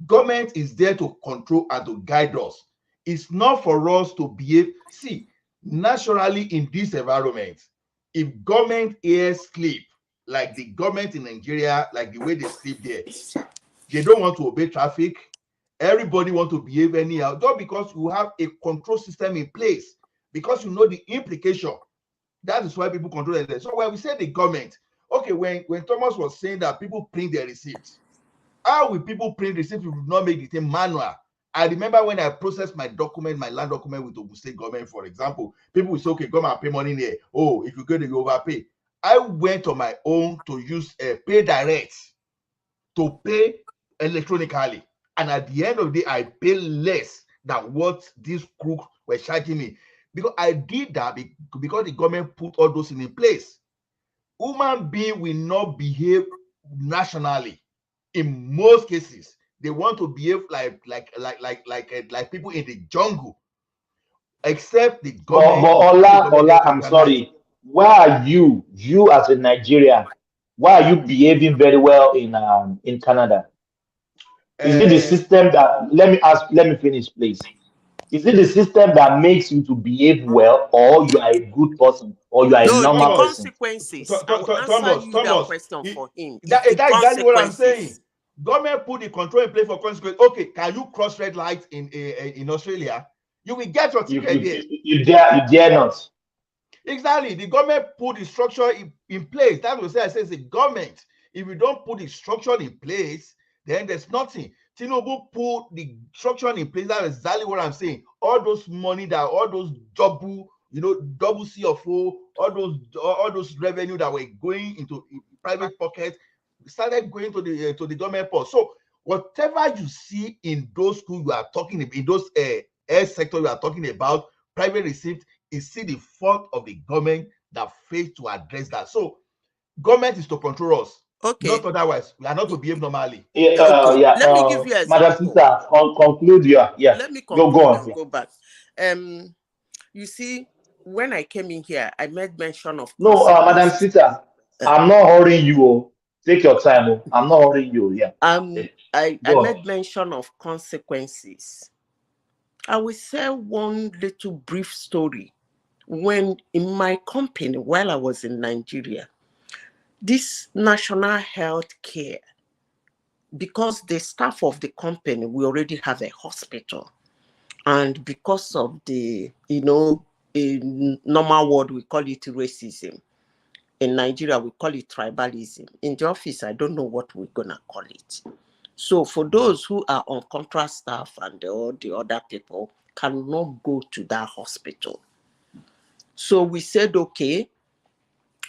Government is there to control and to guide us. It's not for us to behave. See, naturally in this environment, if government ears sleep, like the government in Nigeria, like the way they sleep there, they don't want to obey traffic. Everybody want to behave anyhow, just because you have a control system in place, because you know the implication. That is why people control it. So when we say the government, okay, when Thomas was saying that people print their receipts, how will people print receipts if we do not make the thing manual? I remember when I processed my document, my land document with Ogun State government, for example, people will say, okay, come and pay money there. Oh, if you go, you overpay. I went on my own to use pay direct to pay electronically. And at the end of the day, I pay less than what these crooks were charging me. Because I did that because the government put all those in place. Human being will not behave nationally. In most cases, they want to behave like people in the jungle, except the government. But Ola, I'm sorry. Why are you as a Nigerian, why are you behaving very well in Canada? Is it the system that? Let me finish, please. Is it the system that makes you to behave well, or you are a good person, or you are a No, the normal Thomas, person? consequences. I will answer Thomas, you that Thomas, question for him. It's that, the that's exactly what I'm saying. consequences. Government put the control in place for consequences. Okay, can you cross red lights in Australia? You will get your ticket there. You dare not. Exactly. The government put the structure in place. That's what I say it's the government. If you don't put the structure in place, then there's nothing. Tinubu put the structure in place. That's exactly what I'm saying. All those money that all those double CFO, all those revenue that were going into private pockets started going to the government purse. So whatever you see in those schools you are talking about, in those air sector you are talking about, private receipt, is still the fault of the government that failed to address that. So government is to control us. Okay. Not otherwise. We are not to behave normally. Let me give you an Madam example. Sister, conclude. Yeah. Let me Go conclude on. and go back. You see, when I came in here, I made mention of No, Madam consequences. Sister, I'm not hurrying you. Oh. Take your time. Oh. I'm not hurrying you. Yeah. I Go on. made mention of consequences. I will share one little brief story. When in my company, while I was in Nigeria, this national health care, because the staff of the company, we already have a hospital. And because of the, in normal word, we call it racism. In Nigeria, we call it tribalism. In the office, I don't know what we're going to call it. So for those who are on contract staff and all the other people cannot go to that hospital. So we said, okay,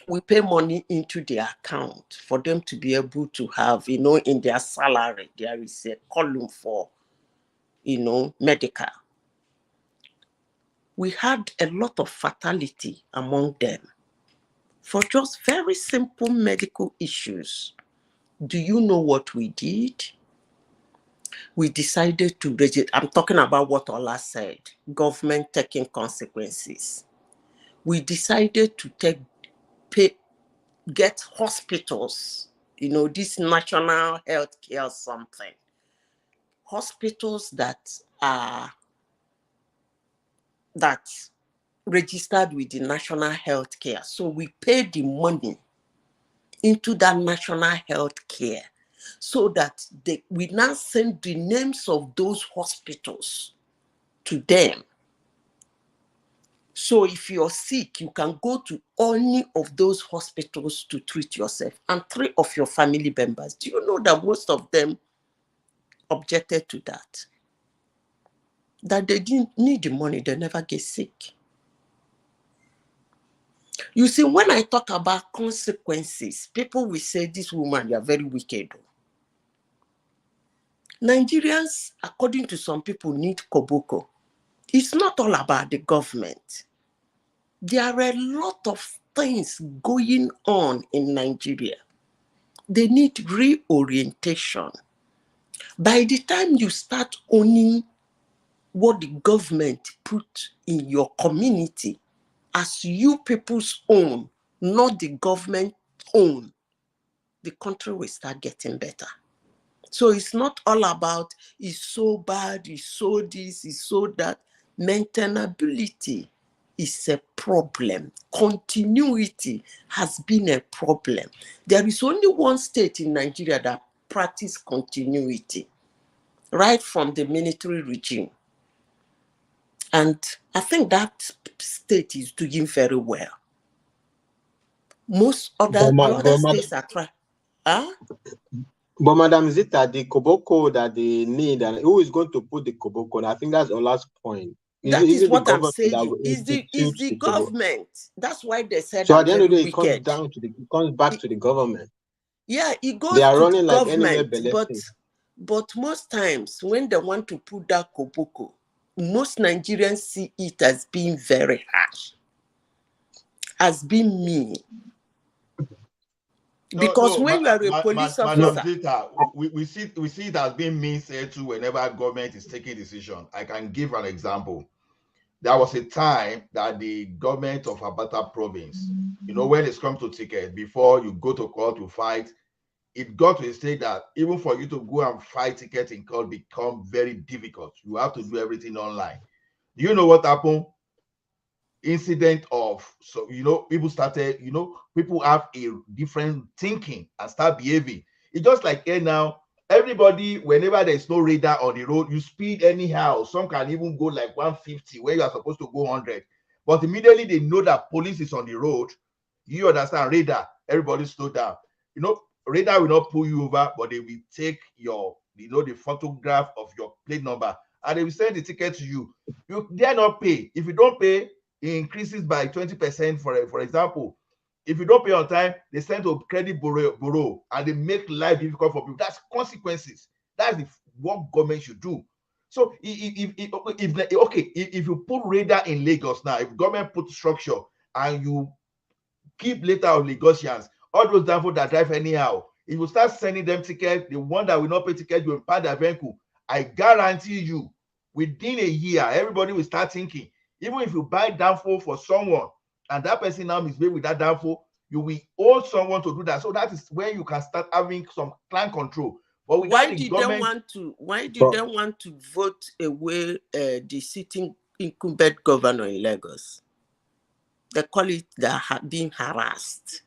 we pay money into their account for them to be able to have, in their salary, there is a column for, medical. We had a lot of fatality among them for just very simple medical issues. Do you know what we did? We decided to raise it. I'm talking about what Ola said, government taking consequences. We decided to get hospitals, this national health care something. Hospitals that are registered with the national health care. So we paid the money into that national health care so that we now send the names of those hospitals to them. So if you're sick, you can go to any of those hospitals to treat yourself, and 3 of your family members. Do you know that most of them objected to that? That they didn't need the money, they never get sick. You see, when I talk about consequences, people will say, this woman, you are very wicked. Nigerians, according to some people, need koboko. It's not all about the government. There are a lot of things going on in Nigeria. They need reorientation. By the time you start owning what the government put in your community as you people's own, not the government own, the country will start getting better. So it's not all about it's so bad, it's so this, it's so that. Maintainability is a problem. Continuity has been a problem. There is only one state in Nigeria that practices continuity, right from the military regime. And I think that state is doing very well. Most other states are trying. Huh? But Madam Zita, the koboko that they need, and who is going to put the koboko? I think that's our last point. That is what I'm saying. Is the government. That's why they said. So at the end of the day, it comes back to the government. Yeah, it goes. They are to running the like government, but most times when they want to put that koboko, most Nigerians see it as being very harsh, as being mean. Because when you are a police officer, Zita, we see it as being mean said to whenever government is taking decision. I can give an example. There was a time that the government of ABATA province, when it comes to ticket, before you go to court to fight, it got to a state that even for you to go and fight ticket in court become very difficult. You have to do everything online. Do you know what happened? Incident of, so people started, people have a different thinking and start behaving. It's just like here now, everybody, whenever there's no radar on the road, you speed anyhow. Some can even go like 150 where you are supposed to go 100. But immediately they know that police is on the road, you understand, radar, everybody slow down. Radar will not pull you over, but they will take your, the photograph of your plate number, and they will send the ticket to you. You dare not pay. If you don't pay, it increases by 20%. For example, if you don't pay on time, they send to credit bureau, and they make life difficult for people. That's consequences. That's what government should do. So if you put radar in Lagos now, if government put structure and you keep later of Lagosians, all those downfall that drive anyhow, if you start sending them tickets, the one that will not pay ticket will impact their vehicle. I guarantee you, within a year, everybody will start thinking. Even if you buy downfall for someone and that person now misbehave with that downfall, you will owe someone to do that. So that is when you can start having some plan control. But why did they want to vote away the sitting incumbent governor in Lagos? They call it being harassed.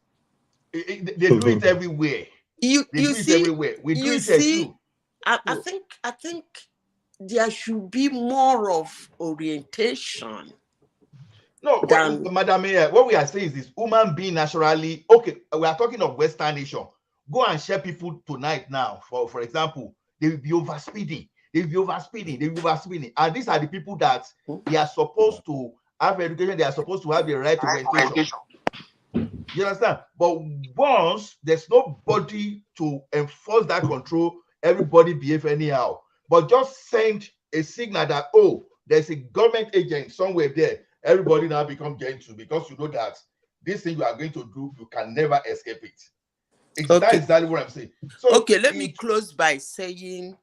They do it everywhere. We do it here too. I think there should be more of orientation. No, Madam Mayor, what we are saying is this: human being naturally, okay, we are talking of Western nation. Go and share people tonight now. For example, they will be overspeeding. And these are the people that they are supposed to have education. They are supposed to have the right to orientation. You understand? But once there's nobody to enforce that control, everybody behave anyhow. But just send a signal that, oh, there's a government agent somewhere there. Everybody now become gentle, because you know that this thing you are going to do, you can never escape it. That's exactly what I'm saying. So okay, let me close by saying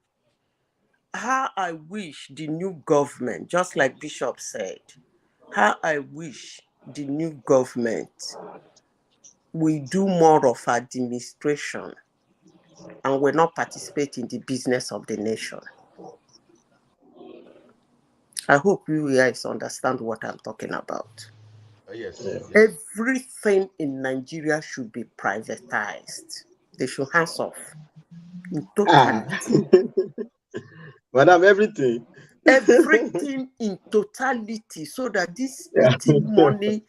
how I wish the new government, just like Bishop said, how I wish the new government will do more of administration and will not participate in the business of the nation. I hope you guys understand what I'm talking about. Yes. Everything in Nigeria should be privatized. They should hands off in totality. Madam, everything in totality, so that this eating money,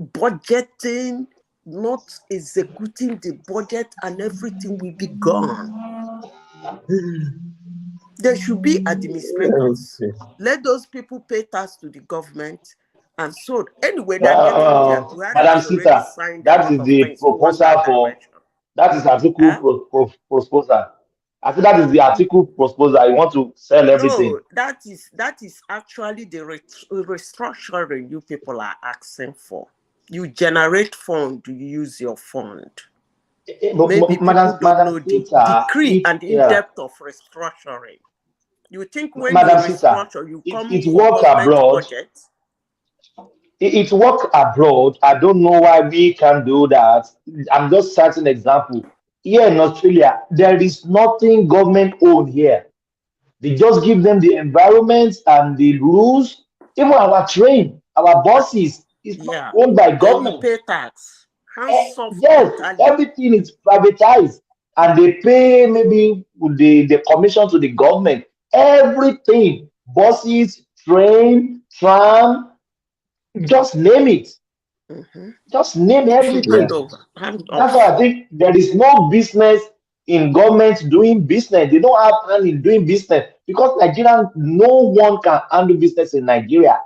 budgeting, not executing the budget, and everything will be gone. There should be administrators. Let those people pay tax to the government, and so anyway, they're getting there. Madam Sita, that is the proposal for. That is article proposal. I think that is the article proposal. You want to sell everything. No, that is actually the restructuring you people are asking for. You generate fund, you use your fund. Maybe people don't know the decree and the in-depth of restructuring. You think when you restructure, you come for government budget? It work abroad. I don't know why we can do that. I'm just citing an example. Here in Australia, there is nothing government owned here. They just give them the environment and the rules. Even our train, our buses is not owned by government. They pay tax. Yes, everything is privatized, and they pay maybe the commission to the government. Everything, buses, train, tram, just name it. Just name everything. That's why I think there is no business in government doing business. They don't have hand in doing business, because Nigerian, no one can handle business in Nigeria.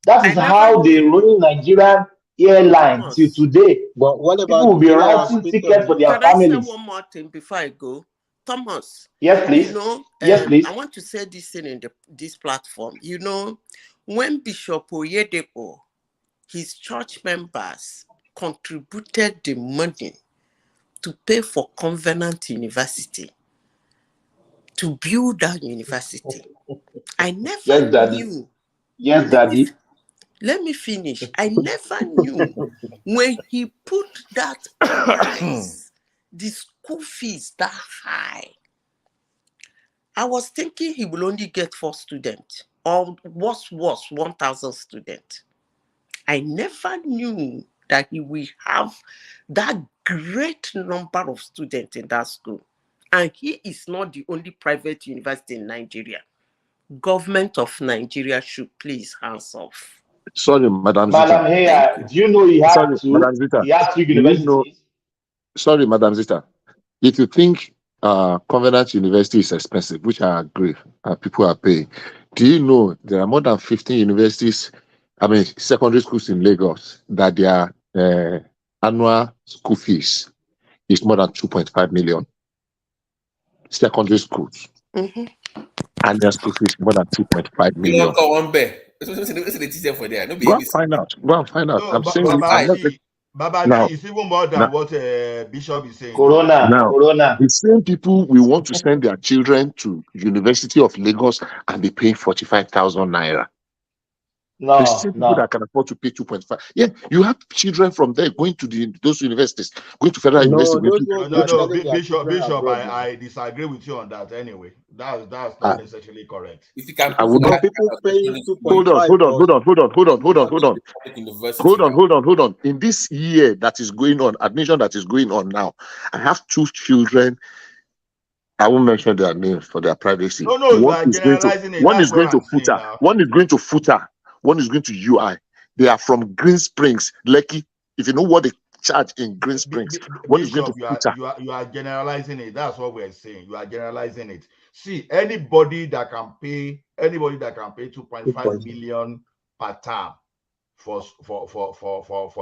That is how they run Nigerian airlines till today. But what about people will be writing tickets for their families? Can I say one more thing before I go? Thomas. Yes, please. Yes, please. I want to say this thing in this platform. When Bishop Oyedepo, his church members contributed the money to pay for Covenant University, to build that university. I never knew. Yes, Daddy. Let me finish. I never knew when he put that price, the school fees that high. I was thinking he will only get 4 students. or what's 1,000 students. I never knew that he will have that great number of students in that school. And he is not the only private university in Nigeria. Government of Nigeria should please hands off. Sorry, Madam Madam Zita. Heya, do you know he has Sorry, two? Madam Zita. He has two Do you know? universities. Sorry, Madam Zita. If you think Covenant University is expensive, which I agree, people are paying, do you know there are more than 15 universities, secondary schools in Lagos, that their annual school fees is more than 2.5 million? Secondary schools. Mm-hmm. Annual school fees more than 2.5 million. Go and find out. Go and find out. No, I'm saying it. I'm not Babaji is even more than what Bishop is saying. Corona. The same people we want to send their children to University of Lagos and be paying 45,000 naira. The same people that can afford to pay 2.5. Yeah, you have children from there going to those universities, going to federal university. Bishop, I disagree with you on that anyway. That's not necessarily correct. If you can, hold on. In this year that is going on, admission that is going on now, I have two children. I won't mention their names for their privacy. One is going to FUTA. One is going to FUTA. One is going to UI. They are from Green Springs, Lekki. If you know what they charge in Green Springs, one is going to FUTA. You are generalizing it. That's what we're saying. You are generalizing it. See, anybody that can pay 2.5 million per term for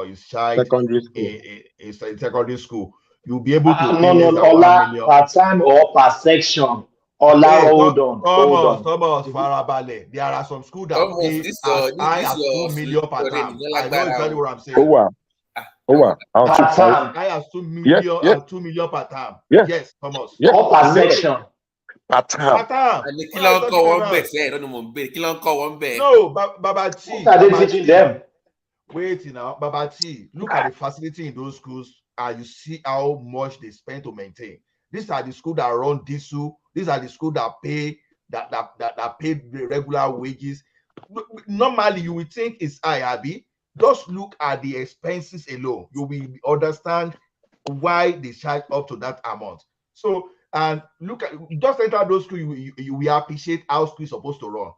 his child in secondary school, you'll be able to Ola, per time or per section. Ola, hold on. Thomas, Farabale. There are some schools that pay as high as 2 million per term. I know exactly what I'm saying. Per term. High as 2 million, 2 million per term. Yes, Thomas. Or per section. Per term. And the killer call one bet. No, Babati. What are they teaching them? Wait now, Babati. Look at the facility in those schools, and you see how much they spend to maintain. These are the schools that run diesel. These are the schools that pay that pay the regular wages. Normally, you would think it's IRB. Just look at the expenses alone. You will understand why they charge up to that amount. So, and look at just enter those schools. You will appreciate how school is supposed to run.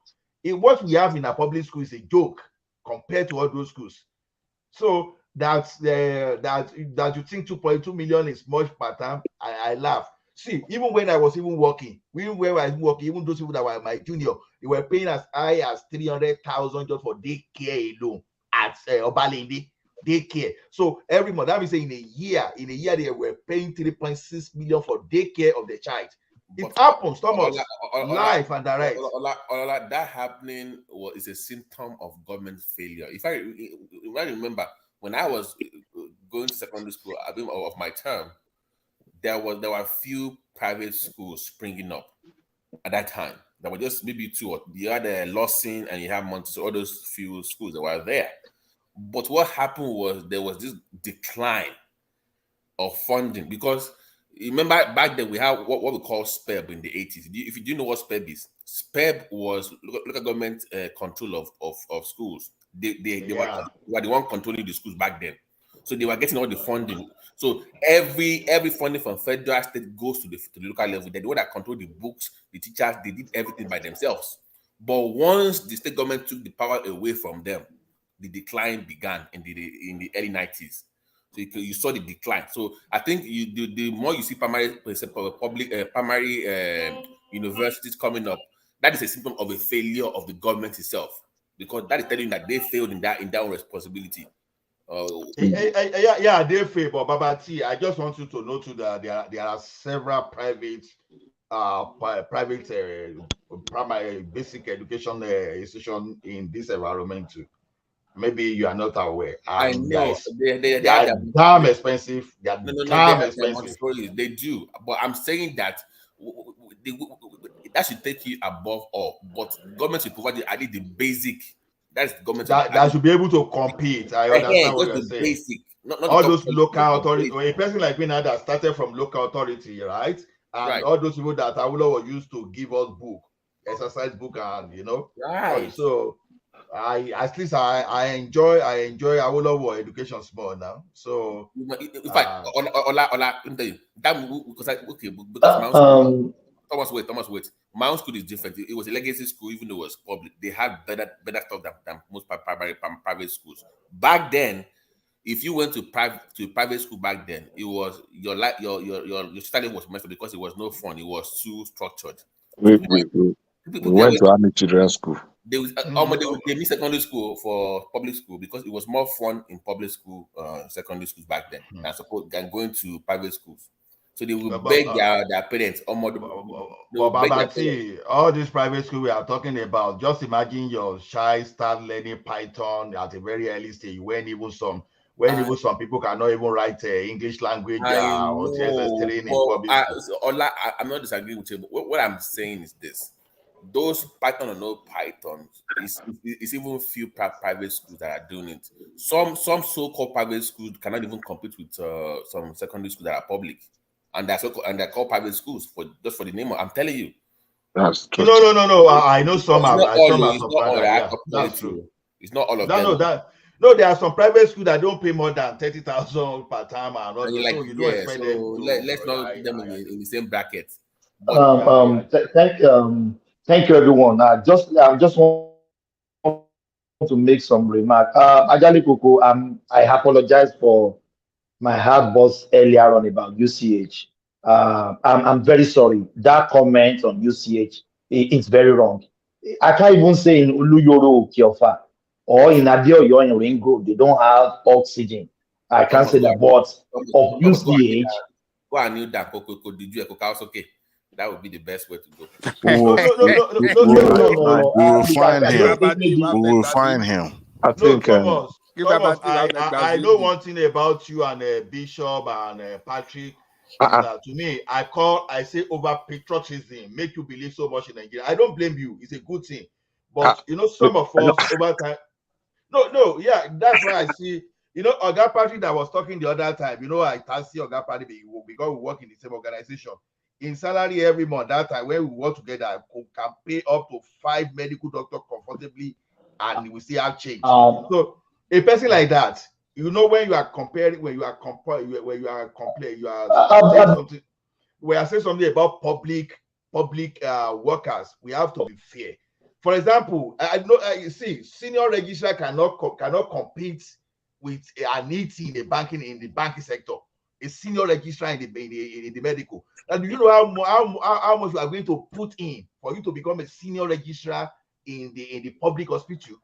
What we have in a public school is a joke compared to all those schools. So that you think 2.2 million is much per term, I laugh. See, even when I was working, even those people that were my junior, they were paying as high as 300,000 just for daycare alone at Obalende daycare. So every month, that means in a year they were paying 3.6 million for daycare of the child. It happens, Thomas. Life and direct. That happening is a symptom of government failure. If I remember, when I was going to secondary school of my term, there were few private schools springing up at that time. There were just maybe two. You had Lawson and you had Montessori, so all those few schools that were there. But what happened was there was this decline of funding because remember back then we had what we call SPEB in the 80s. If you do know what SPEB is, SPEB was local government control of schools. They were the one controlling the schools back then. So they were getting all the funding. So every funding from federal state goes to the local level. They're the one that control the books, the teachers. They did everything by themselves. But once the state government took the power away from them, the decline began in the early 90s. So you saw the decline. So I think the more you see primary universities coming up, that is a symptom of a failure of the government itself, because that is telling you that they failed in their own responsibility. They fail, but Babati, I just want you to know too that there are several private primary basic education institutions in this environment too. Maybe you are not aware. I know they are damn expensive. They are damn expensive. They do, but I'm saying that that should take you above all. But government should provide at least the basic. That's the government that should be able to compete. I understand what you're saying. Basic. Not all those local authorities, or a person like me now that started from local authority, right? And all those people that Awolowo used to give us book. exercise book, and Right. so at least I enjoy Awolowo education small now. So In fact, Ola, let me tell you that because my own school. Um, Thomas, wait. My own school is different. It was a legacy school, even though it was public. They had better stuff than most private schools. Back then, if you went to private school back then, it was your study was messed up because it was no fun. It was too structured. So We went to Army Children's School. they missed secondary school for public school because it was more fun in public school, secondary schools back then than going to private schools. So they would beg their parents. But ABATI, all these private school we are talking about, just imagine your child start learning Python at a very early stage when even some people cannot even write English language or JSS3 in public school. I'm not disagreeing with you. What I'm saying is this: those Python or no Python, it's even few private schools that are doing it. Some so-called private schools cannot even compete with some secondary schools that are public. And they're called private schools just for the name. I'm telling you. That's true. No. I know some are. That's true. It's not all of them. No, there are some private schools that don't pay more than 30,000 per time, and so you don't expect them to. Let's not put them in the same bracket. Thank you, everyone. I just want to make some remark. Ajali Koko, I apologize for my hard boss earlier on about UCH. I'm very sorry. That comment on UCH it's very wrong. I can't even say in Uluyoro Kiofa or in Adeoyo in Ringo, they don't have oxygen. I can't say that, but of UCH. Go and kneel down, did you okay? That would be the best way to go. We will find him. We will find him. I think. Thomas, I know one thing about you and Bishop and Patrick. To me, I say over patriotism make you believe so much in Nigeria. I don't blame you; it's a good thing. But some of us over time. That's why I see. Oga Patrick that was talking the other time. I can see Oga Patrick because we work in the same organization. In salary every month, that time when we work together, we can pay up to 5 medical doctors comfortably, and we still have change. So a person like that, when you are comparing, we are saying something about public workers. We have to be fair. For example, I know you see, senior registrar cannot compete with an ET in the banking sector. A senior registrar in the medical. And do you know how much you are going to put in for you to become a senior registrar in the public hospital?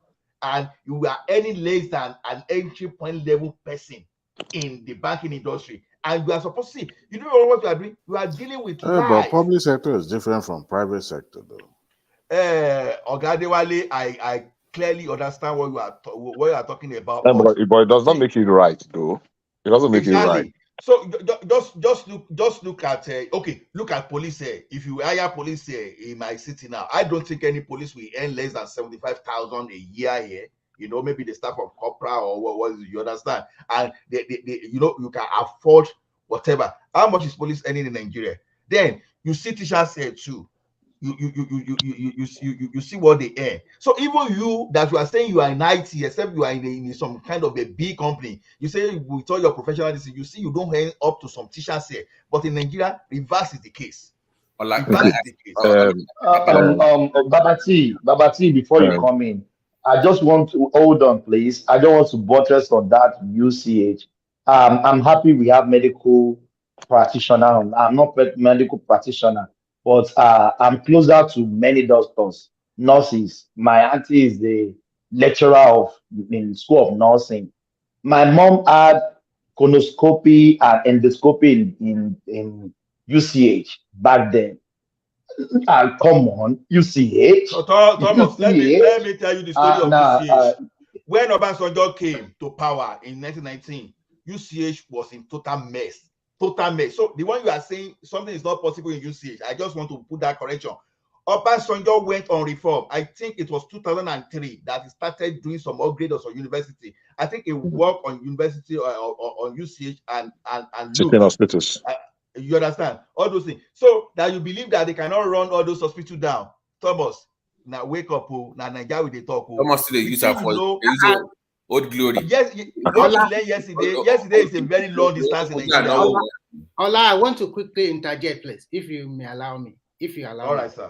And you are earning less than an entry point level person in the banking industry. And you are supposed to see, you know what you are doing? You are dealing with but public sector is different from private sector, though. Ogadewale, I clearly understand what you are talking about. But it does not make it right, though. It doesn't make it right. So just look at look at police here. If you hire police here in my city now, I don't think any police will earn less than 75,000 a year here. Maybe the staff of corporal or what you understand, and they you can afford whatever. How much is police earning in Nigeria? Then you see teachers here too. You see what they earn. So even you that you are saying you are in IT, except you are in some kind of a big company, you say with all your professionalism, you see you don't earn up to some teachers here. But in Nigeria, reverse is the case. Babati, before you come in, I just want to hold on, please. I don't want to buttress on that UCH. I'm happy we have medical practitioner. I'm not a medical practitioner, but I'm closer to many doctors, nurses. My auntie is the lecturer in School of Nursing. My mom had colonoscopy and endoscopy in UCH back then. Come on, UCH. So, Thomas, let me tell you the story of UCH. When Obasanjo came to power in 1919, UCH was in total mess. So the one you are saying something is not possible in UCH, I just want to put that correction. Obasanjo went on reform. I think it was 2003 that he started doing some upgrades on university. I think he worked on university on UCH and hospitals. You understand all those things, so that you believe that they cannot run all those hospitals down. Thomas, now wake up, now Nigeria with the talk. Thomas today use that for old glory. Yes, what you learned yesterday. Yesterday is a very long distance in Nigeria. Ola, I want to quickly interject, please, if you may allow me. If you allow me. All right, sir.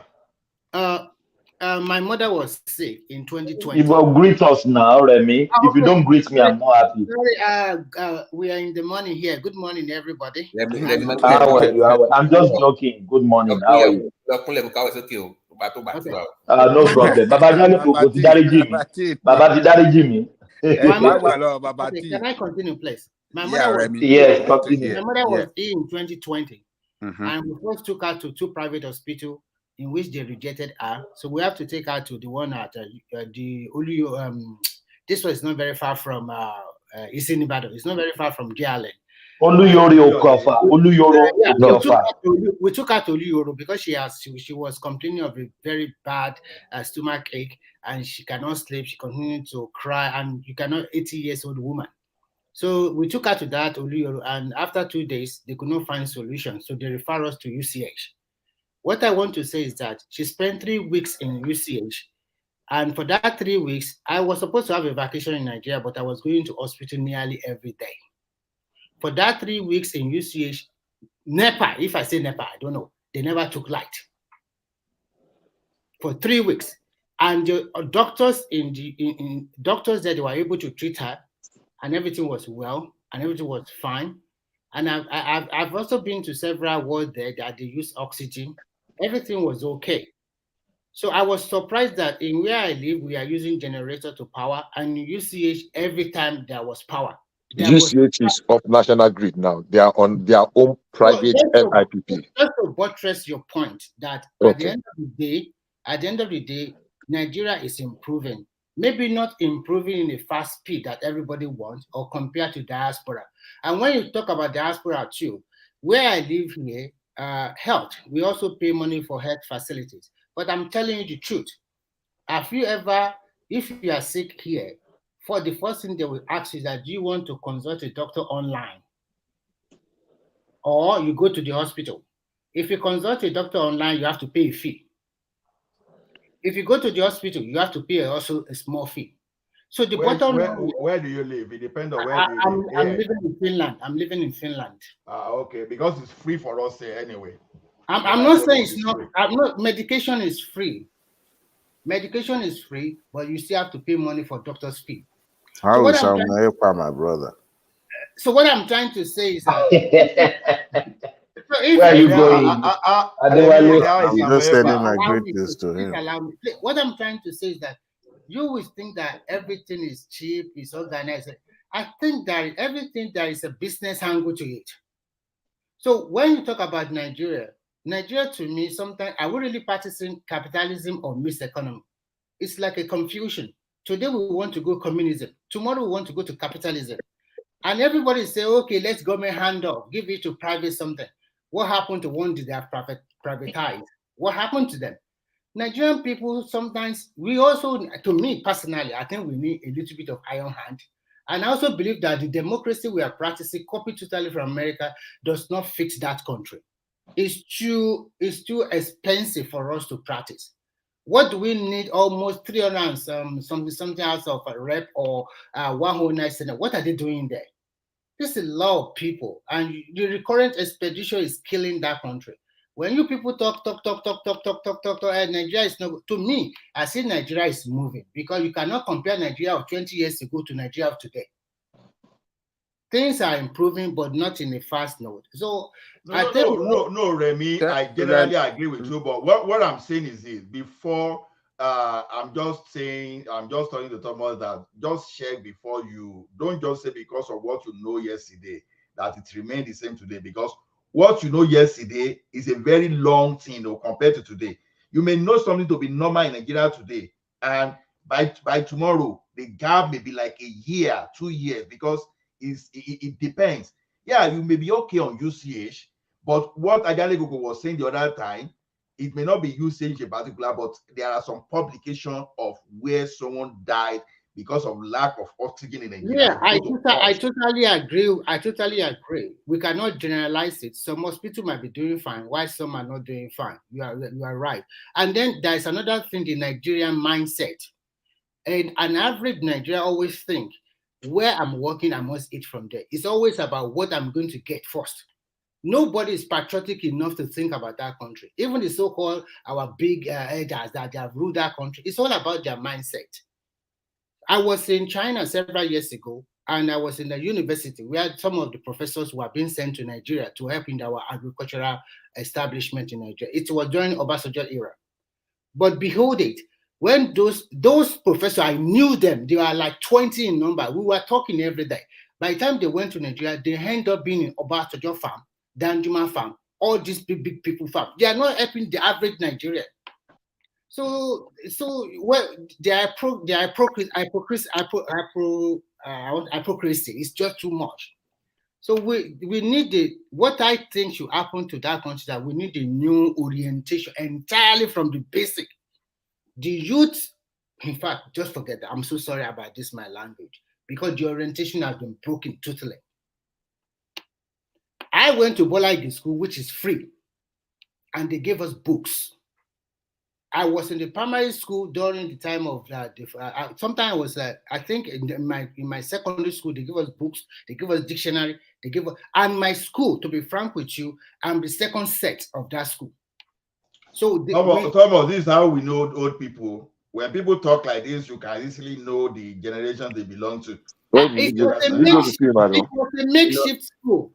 My mother was sick in 2020. You will greet us now, Remy. If you don't greet me, I'm not happy. Sorry, we are in the morning here. Good morning, everybody. How are you? I'm just joking. Good morning. How are you? No problem. Baba Jimmy. Okay, can I continue, please? My mother was continue. My mother was ill in 2020, and we first took her to 2 private hospitals in which they rejected her. So we have to take her to the one at the Oluyo. This was not very far from it's in Ibadan. It's not very far from DELE. Oluyoro Kofa. We took her to Oluyoro because she was complaining of a very bad stomach ache, and she cannot sleep. She continued to cry, and you cannot 80-year-old woman. So we took her to that Oluyoro, and after 2 days, they could not find solution. So they refer us to UCH. What I want to say is that she spent 3 weeks in UCH, and for that 3 weeks, I was supposed to have a vacation in Nigeria, but I was going to hospital nearly every day. For that 3 weeks in UCH, NEPA, if I say NEPA, I don't know, they never took light. For 3 weeks. And the doctors doctors that they were able to treat her, and everything was well, and everything was fine. And I've also been to several wards there that they use oxygen. Everything was okay. So I was surprised that in where I live, we are using generator to power, and in UCH, every time there was power. UCH is off national grid now. They are on their own private NIPP. Just to buttress your point that at the end of the day, Nigeria is improving. Maybe not improving in a fast speed that everybody wants or compared to diaspora. And when you talk about diaspora too, where I live here, health, we also pay money for health facilities. But I'm telling you the truth. Have you ever, if you are sick here, for the first thing they will ask you that, do you want to consult a doctor online? Or you go to the hospital. If you consult a doctor online, you have to pay a fee. If you go to the hospital, you have to pay also a small fee. So the bottom line, where do you live? It depends on where you live. I'm living in Finland. I'm living in Finland. Okay, because it's free for us here anyway. I'm not saying it's not. Medication is free. Medication is free, but you still have to pay money for doctor's fee. How is my brother? So what I'm trying to say is that where are you going? I'm just sending my greetings to him. What I'm trying to say is that you always think that everything is cheap, is organized. I think that everything there is a business angle to it. So when you talk about Nigeria to me, sometimes I would really practice in capitalism or mixed economy. It's like a confusion. Today we want to go communism. Tomorrow we want to go to capitalism. And everybody say, okay, let's government hand off, give it to private something. What happened to one they have privatized? What happened to them? Nigerian people sometimes, we also, to me personally, I think we need a little bit of iron hand. And I also believe that the democracy we are practicing, copied totally from America, does not fix that country. It's too expensive for us to practice. What do we need? Almost 300 something else of a rep or 109 Senate. What are they doing there? There's a lot of people, and the recurrent expedition is killing that country. When you people talk, and Nigeria is not, to me, I see Nigeria is moving, because you cannot compare Nigeria of 20 years ago to Nigeria of today. Things are improving, but not in a fast note. So no, Remy, I generally agree with you. But what I'm saying is this: before I'm just telling the Thomas that just check before you don't just say because of what you know yesterday that it remained the same today. Because what you know yesterday is a very long thing compared to today. You may know something to be normal in Nigeria today, and by tomorrow the gap may be like a year, 2 years, because it depends. Yeah, you may be okay on UCH, but what ALAKE was saying the other time, it may not be UCH in particular, but there are some publication of where someone died because of lack of oxygen in Nigeria. Yeah, I totally agree. I totally agree. We cannot generalize it. Some hospitals might be doing fine, while some are not doing fine. You are right. And then there is another thing: the Nigerian mindset. And an average Nigerian always think, where I'm working, I must eat from there. It's always about what I'm going to get first. Nobody is patriotic enough to think about that country. Even the so-called our big elders that they have ruled that country. It's all about their mindset. I was in China several years ago, and I was in the university where some of the professors were being sent to Nigeria to help in our agricultural establishment in Nigeria. It was during Obasanjo era. But behold it, when those professors, I knew them, they were like 20 in number. We were talking every day. By the time they went to Nigeria, they ended up being in Obasanjo farm, Danjuma farm, all these big people farm. They are not helping the average Nigerian. So well, their hypocrisy is just too much. So we need what I think should happen to that country, that we need a new orientation entirely from the basic. The youth, in fact, just forget that. I'm so sorry about this, my language, because the orientation has been broken totally. I went to Bolagi school, which is free, and they gave us books. I was in the primary school during the time of sometimes I was I think in my secondary school, they give us books, they give us dictionary, and my school, to be frank with you, I'm the second set of that school. So Thomas, this is how we know old people. When people talk like this, you can easily know the generation they belong to. It was a makeshift school.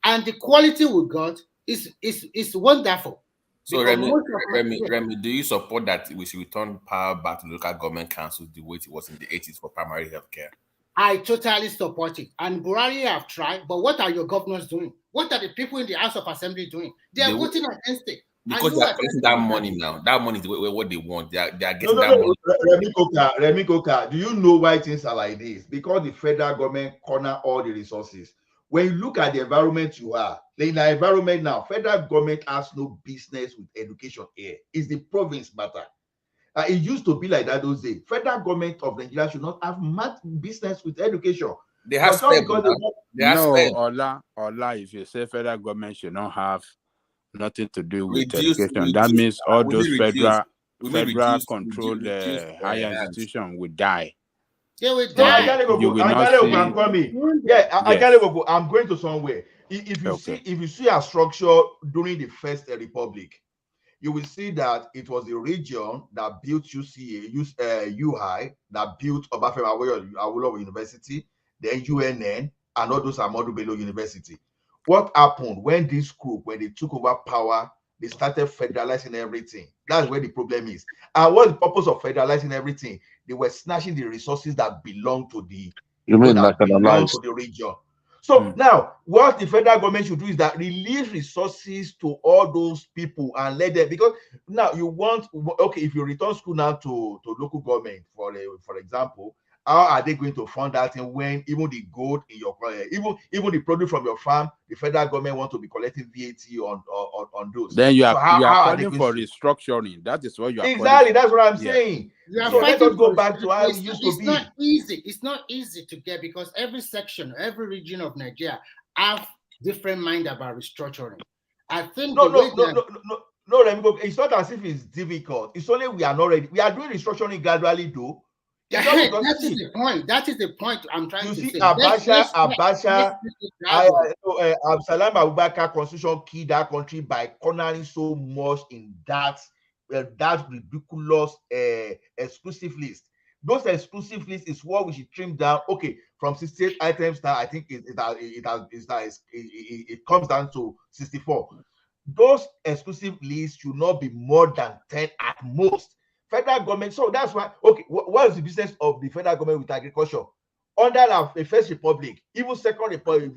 And the quality we got is wonderful. So Remy, do you support that we should return power back to local government councils the way it was in the 80s for primary health care? I totally support it. And Buhari have tried, but what are your governors doing? What are the people in the House of Assembly doing? They are voting against it. Because they are getting that money now. That money is what they want. They are getting that money. Remy Koka, do you know why things are like this? Because the federal government corner all the resources. When you look at the environment you are, in the environment now, federal government has no business with education here. It's the province matter. It used to be like that those days. Federal government of Nigeria should not have much business with education. They have spent. Ola, if you say federal government should not have nothing to do with education, that means all those federal controlled higher institutions will die. They will die. You will not see. I'm going to somewhere. If you see a structure during the First Republic, you will see that it was the region that built UI, that built Obafemi Awolowo University, then UNN, and all those Ahmadu Bello University. What happened when this group, when they took over power, they started federalizing everything? That's where the problem is. And what's the purpose of federalizing everything? They were snatching the resources that belong to the region. So now, what the federal government should do is that release resources to all those people and let them, because now you want, okay, if you return school now to local government, for example, how are they going to fund that thing when even the gold in your even the produce from your farm, the federal government want to be collecting VAT on those? Then you are calling for restructuring. That is what you are exactly. That's what I'm saying. So let us go back to how it used to be. It's not easy. It's not easy to get, because every section, every region of Nigeria have different mind about restructuring. I think it's not as if it's difficult. It's only we are not ready. We are doing restructuring gradually, though. That is the point. That is the point I'm trying to say. Absalam Abubakar constitution killed that country by cornering so much in that ridiculous exclusive list. Those exclusive lists is what we should trim down. Okay, from 68 items now, I think it comes down to 64. Those exclusive lists should not be more than 10 at most. Federal government, so that's why, okay, what is the business of the federal government with agriculture? Under the First Republic, even Second Republic,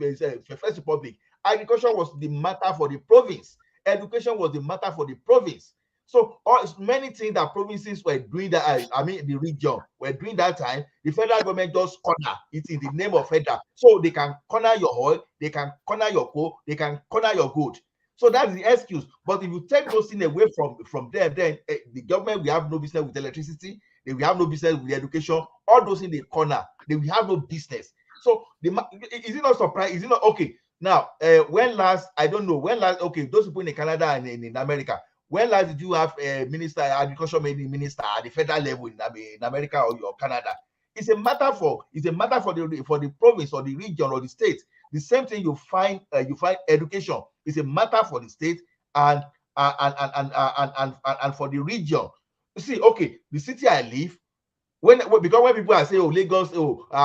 First Republic, agriculture was the matter for the province. Education was the matter for the province. So many things that provinces were doing that, the region were doing that time, the federal government just corner it in the name of federal. So they can corner your oil, they can corner your coal, they can corner your gold. So that's the excuse. But if you take those things away from them, then the government will have no business with electricity. they will have no business with education. All those in the corner, they will have no business. So is it not surprising? Is it not okay? Now, when last, I don't know, when last, okay, those people in Canada and in America, when last did you have a minister, agriculture minister at the federal level in America or Canada? It's a matter for the province or the region or the state. The same thing you find education is a matter for the state and for the region. You see, okay, the city I live, because when people are saying, oh, Lagos,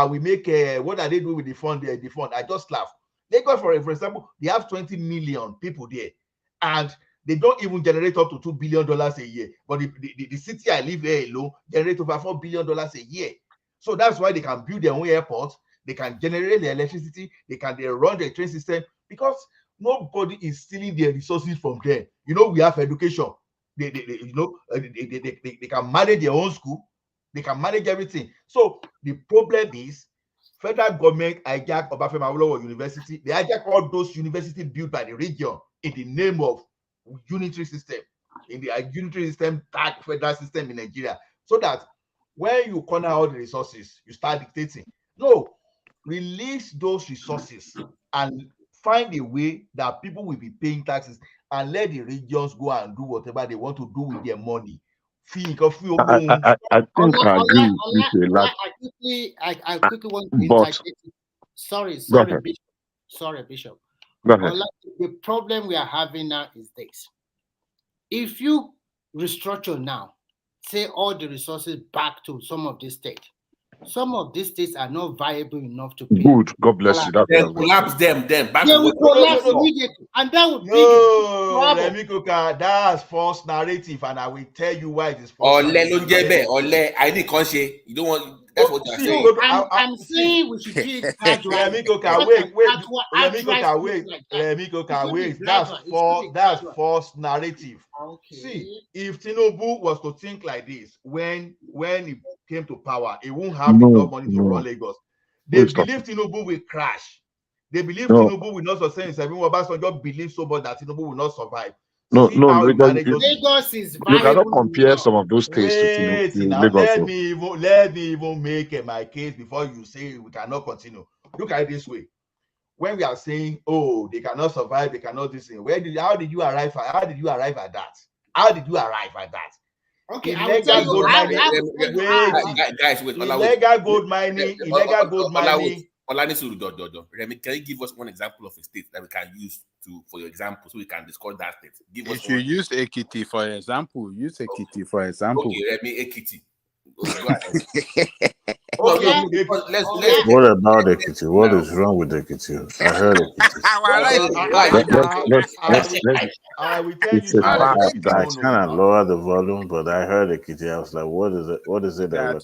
we make what are they doing with the fund? The fund, I just laugh. Lagos, for example, they have 20 million people there, and they don't even generate up to $2 billion a year. But the city I live here alone generates over $4 billion a year. So that's why they can build their own airport, they can generate the electricity, they run the train system, because nobody is stealing their resources from there. You know, we have education. They can manage their own school, they can manage everything. So the problem is federal government hijack Obafemi Awolowo University. They hijack all those universities built by the region in the name of unitary system, in the unitary system, tag federal system in Nigeria, so that when you corner all the resources, you start dictating. No, release those resources and find a way that people will be paying taxes, and let the regions go and do whatever they want to do with their money. I think I agree with you a lot. I quickly want to But interject. Sorry, ahead. Bishop. Sorry, Bishop. Go ahead. The problem we are having now is this. If you restructure now, say all the resources back to some of these states are not viable enough to pay. Good. God bless you. That's what I was collapse them. Back They to will collapse immediately, and that would no, Remi Koka, that's false narrative, and I will tell you why it is false narrative. I did conscious. You don't want. That's what you're saying. No, I'm saying we should do it gradually. Remi Koka, wait. That's false narrative. Okay. See, if Tinubu was to think like this when he came to power, he won't have enough money to run Lagos. They believe Tinubu will crash. They believe Tinubu will not sustain himself. Obasanjo believes so much that Tinubu will not survive. Lagos is viable. You cannot compare some of those states to Lagos. Let me even make my case before you say we cannot continue. Look at it this way. When we are saying, oh, they cannot survive, they cannot do this, how did you arrive at that? Okay, illegal gold mining. Illegal gold mining. Remi, can you give us one example of a state that we can use for your example, so we can discuss that state? If you use Ekiti for example, Okay, Remi, Ekiti. What about Ekiti? What is wrong with Ekiti? I heard Ekiti. I will tell you. I kind of lower the volume, but I heard Ekiti. I was like, what is it? What is it that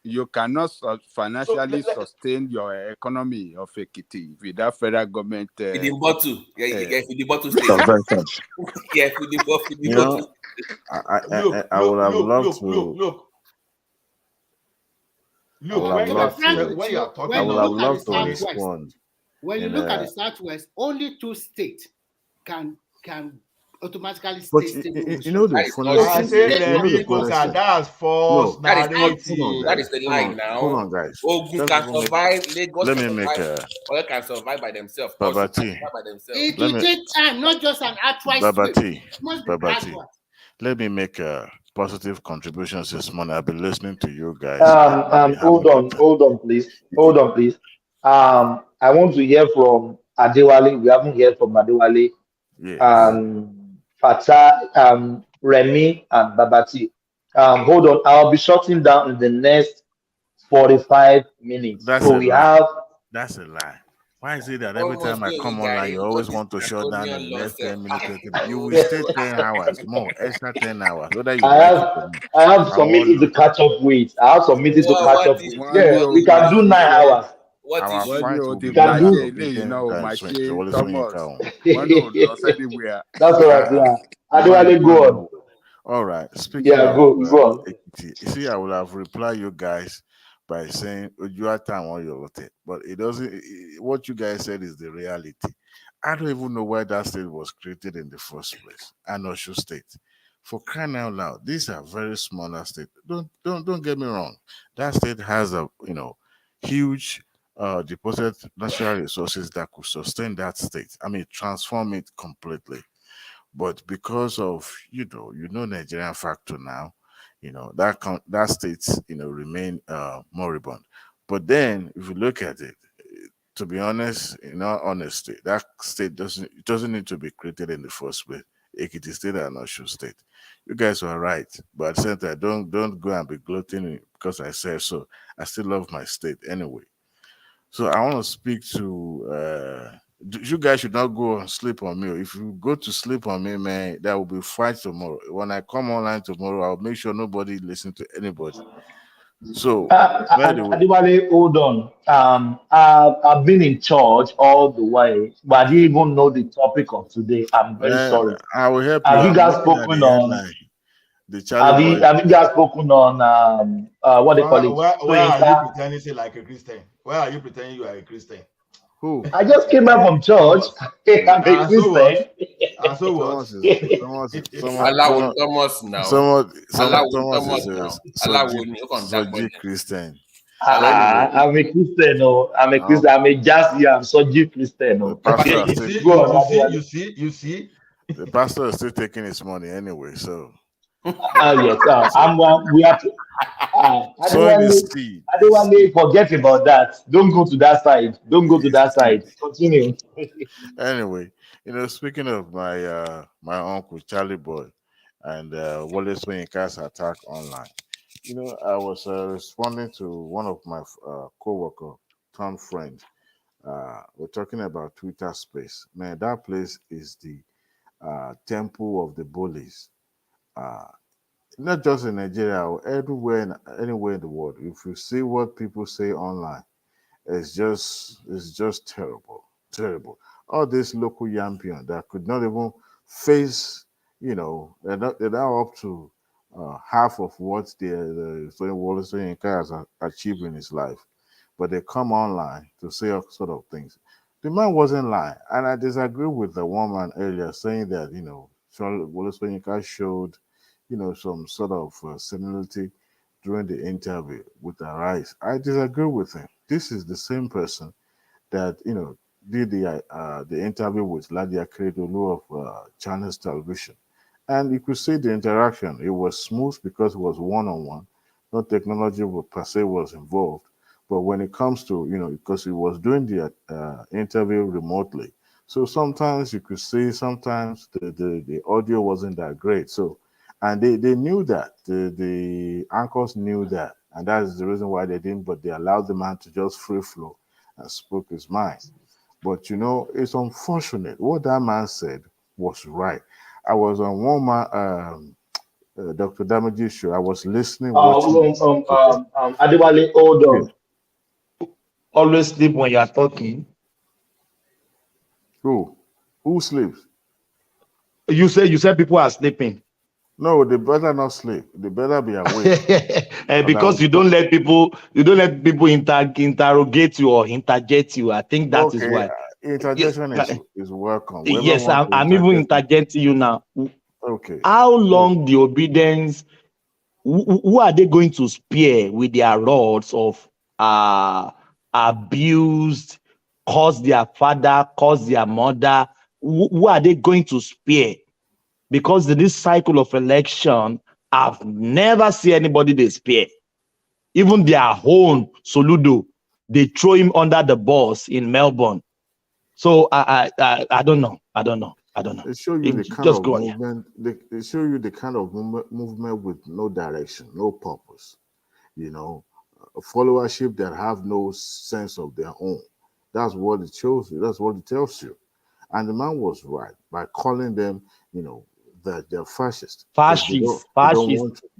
you cannot financially sustain your economy of Ekiti without federal government. With the bottle state. You know, I would have loved to. When you look at the Southwest, only 2 states can automatically stay. You know the funny that's false narrative. That is the line now. Hold on, guys. Ogun can survive. Lagos can survive by themselves. It will take time, not just an outright switch. Let me make a positive contributions this morning. I've been listening to you guys. Hold on, please. I want to hear from Adewale. We haven't heard from Adewale. Yes. Fatah, Remi, and Babati. Hold on. I'll be shutting down in the next 45 minutes. That's so we have. That's a lie. Why is it that every time I come online, you always want to shut down in the next 10 minutes? You will stay 10 hours more, extra 10 hours. Whether you I have some meetings to catch up with. Yeah, we can do 9 hours. Our fight will be can do. That's all right. Yeah. Adewale, go on. All right. Speaking of go on. See, I will have replied you guys by saying you are time on your rotate, but it doesn't. What you guys said is the reality. I don't even know why that state was created in the first place. Anoshu State. For crying out loud, these are very smaller states. Don't get me wrong. That state has a huge deposit natural resources that could sustain that state. I mean, transform it completely. But because of Nigerian factor now, that states remain moribund. But then if you look at it, to be honest, in all honesty, that state doesn't need to be created in the first place. Ekiti State and Osun State. You guys were right, but at the same time, don't go and be gloating because I said so. I still love my state anyway. So I want to speak to you guys should not go and sleep on me. If you go to sleep on me, man, there will be fight tomorrow. When I come online tomorrow, I'll make sure nobody listen to anybody. So Adewale, hold on. I've been in church all the way, but I didn't even know the topic of today. I'm very sorry. I will help you. Have you guys spoken on the Charly have you guys spoken on what they call it? Why are you pretending to like a Christian? Why are you pretending you are a Christian? Who? I just came back from church. I'm a Christian. So what? Christian. I'm a Christian. No, I'm a Christian. I'm a jazzy. I'm Soji Christian. No. You see. The pastor is still taking his money anyway. So. Yes. We have to. I don't want to forget about that. Don't go to that side. Don't go to that side. Continue. Anyway, speaking of my my uncle Charlie Boy and Wole Soyinka's attack online, I was responding to one of my co-worker, Tom friend. We're talking about Twitter Space. Man, that place is the temple of the bullies. Not just in Nigeria, anywhere in the world. If you see what people say online, it's just terrible. All this local champion that could not even face, they're now up to half of what the Wole Soyinka has achieved in his life, but they come online to say all sort of things. The man wasn't lying, and I disagree with the woman earlier saying that Wole Soyinka showed some sort of similarity during the interview with Arise. I disagree with him. This is the same person that did the interview with Ladia Kredolu of Channels Television, and you could see the interaction. It was smooth because it was one-on-one. No technology per se was involved, but when it comes to because he was doing the interview remotely, so sometimes you could see sometimes the audio wasn't that great. So. And they knew that. The anchors knew that. And that is the reason why they didn't, but they allowed the man to just free flow and spoke his mind. But it's unfortunate. What that man said was right. I was on one man, Dr. Damage's show. I was listening. Adewale, hold on. Always sleep when you are talking. Who sleeps? You said people are sleeping. No, they better not sleep. They better be awake. Because you don't let people interrogate you or interject you. I think that is why. Interjection is welcome. Yes, I'm even interjecting you now. Okay. How long the obedience? Who are they going to spare with their rods of abused, cause their father, cause their mother? Who are they going to spare? Because in this cycle of election, I've never seen anybody they spare. Even their own Soludo, they throw him under the bus in Melbourne. So I don't know. They show you the kind of movement. They show you the kind of movement with no direction, no purpose. A followership that have no sense of their own. That's what it shows you. That's what it tells you. And the man was right by calling them, that they're fascist. Fascist.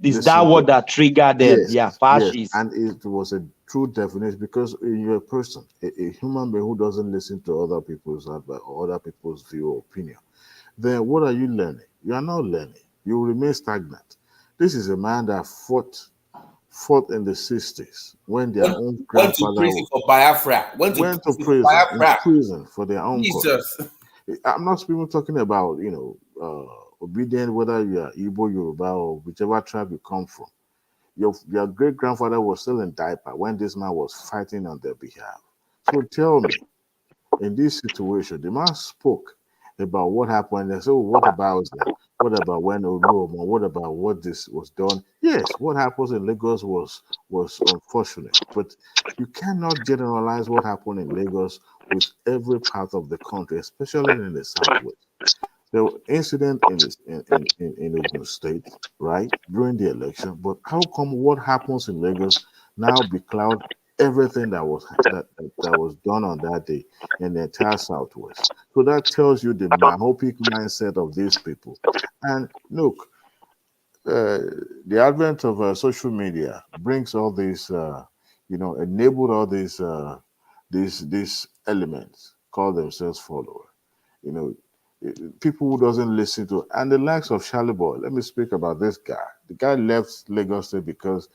Is that what that triggered them? Yes, yeah, fascist. Yes. And it was a true definition because you're a person, a human being who doesn't listen to other people's advice or other people's view or opinion. Then what are you learning? You are not learning. You will remain stagnant. This is a man that fought in the 60s when their own grandfather went to prison for Biafra. Went to prison for their own cause. I'm not even talking about obedient, whether you are Igbo, Yoruba, or whichever tribe you come from. Your great grandfather was still in diaper when this man was fighting on their behalf. So tell me, in this situation, the man spoke about what happened. They said, oh, what about them? What about when Oluomo? What about what this was done? Yes, what happens in Lagos was unfortunate, but you cannot generalize what happened in Lagos with every part of the country, especially in the southwest. There were incidents in Ogun State, right, during the election, but how come what happens in Lagos now becloud everything that was done on that day in the entire southwest? So that tells you the myopic mindset of these people. And look, the advent of social media brings all these, enabled all these elements, call themselves followers. People who doesn't listen to, and the likes of Charly Boy. Let me speak about this guy. The guy left Lagos State because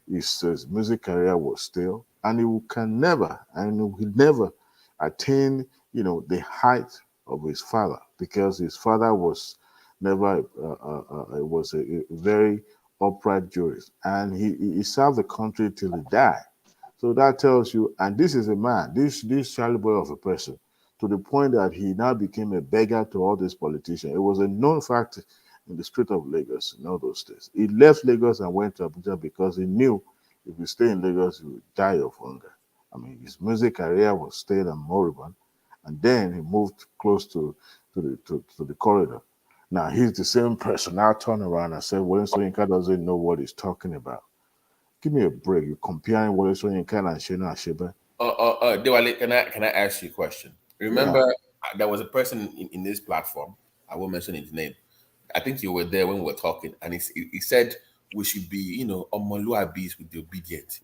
his music career was stale, and he can never, and he will never attain, the height of his father, because his father was never was a very upright jurist, and he served the country till he died. So that tells you, and this is a man, this Charly Boy of a person, to the point that he now became a beggar to all these politicians. It was a known fact in the street of Lagos in all those days. He left Lagos and went to Abuja because he knew if he stayed in Lagos, he would die of hunger. I mean, his music career was stale and moribund, and then he moved close to the corridor. Now he's the same person. Now turn around and say, Wole Soyinka doesn't know what he's talking about. Give me a break. You're comparing Wole Soyinka and Chinua Achebe. DELE, can I ask you a question? Remember, there was a person in this platform, I won't mention his name. I think you were there when we were talking, and he said we should be, omoluabis with the obedient.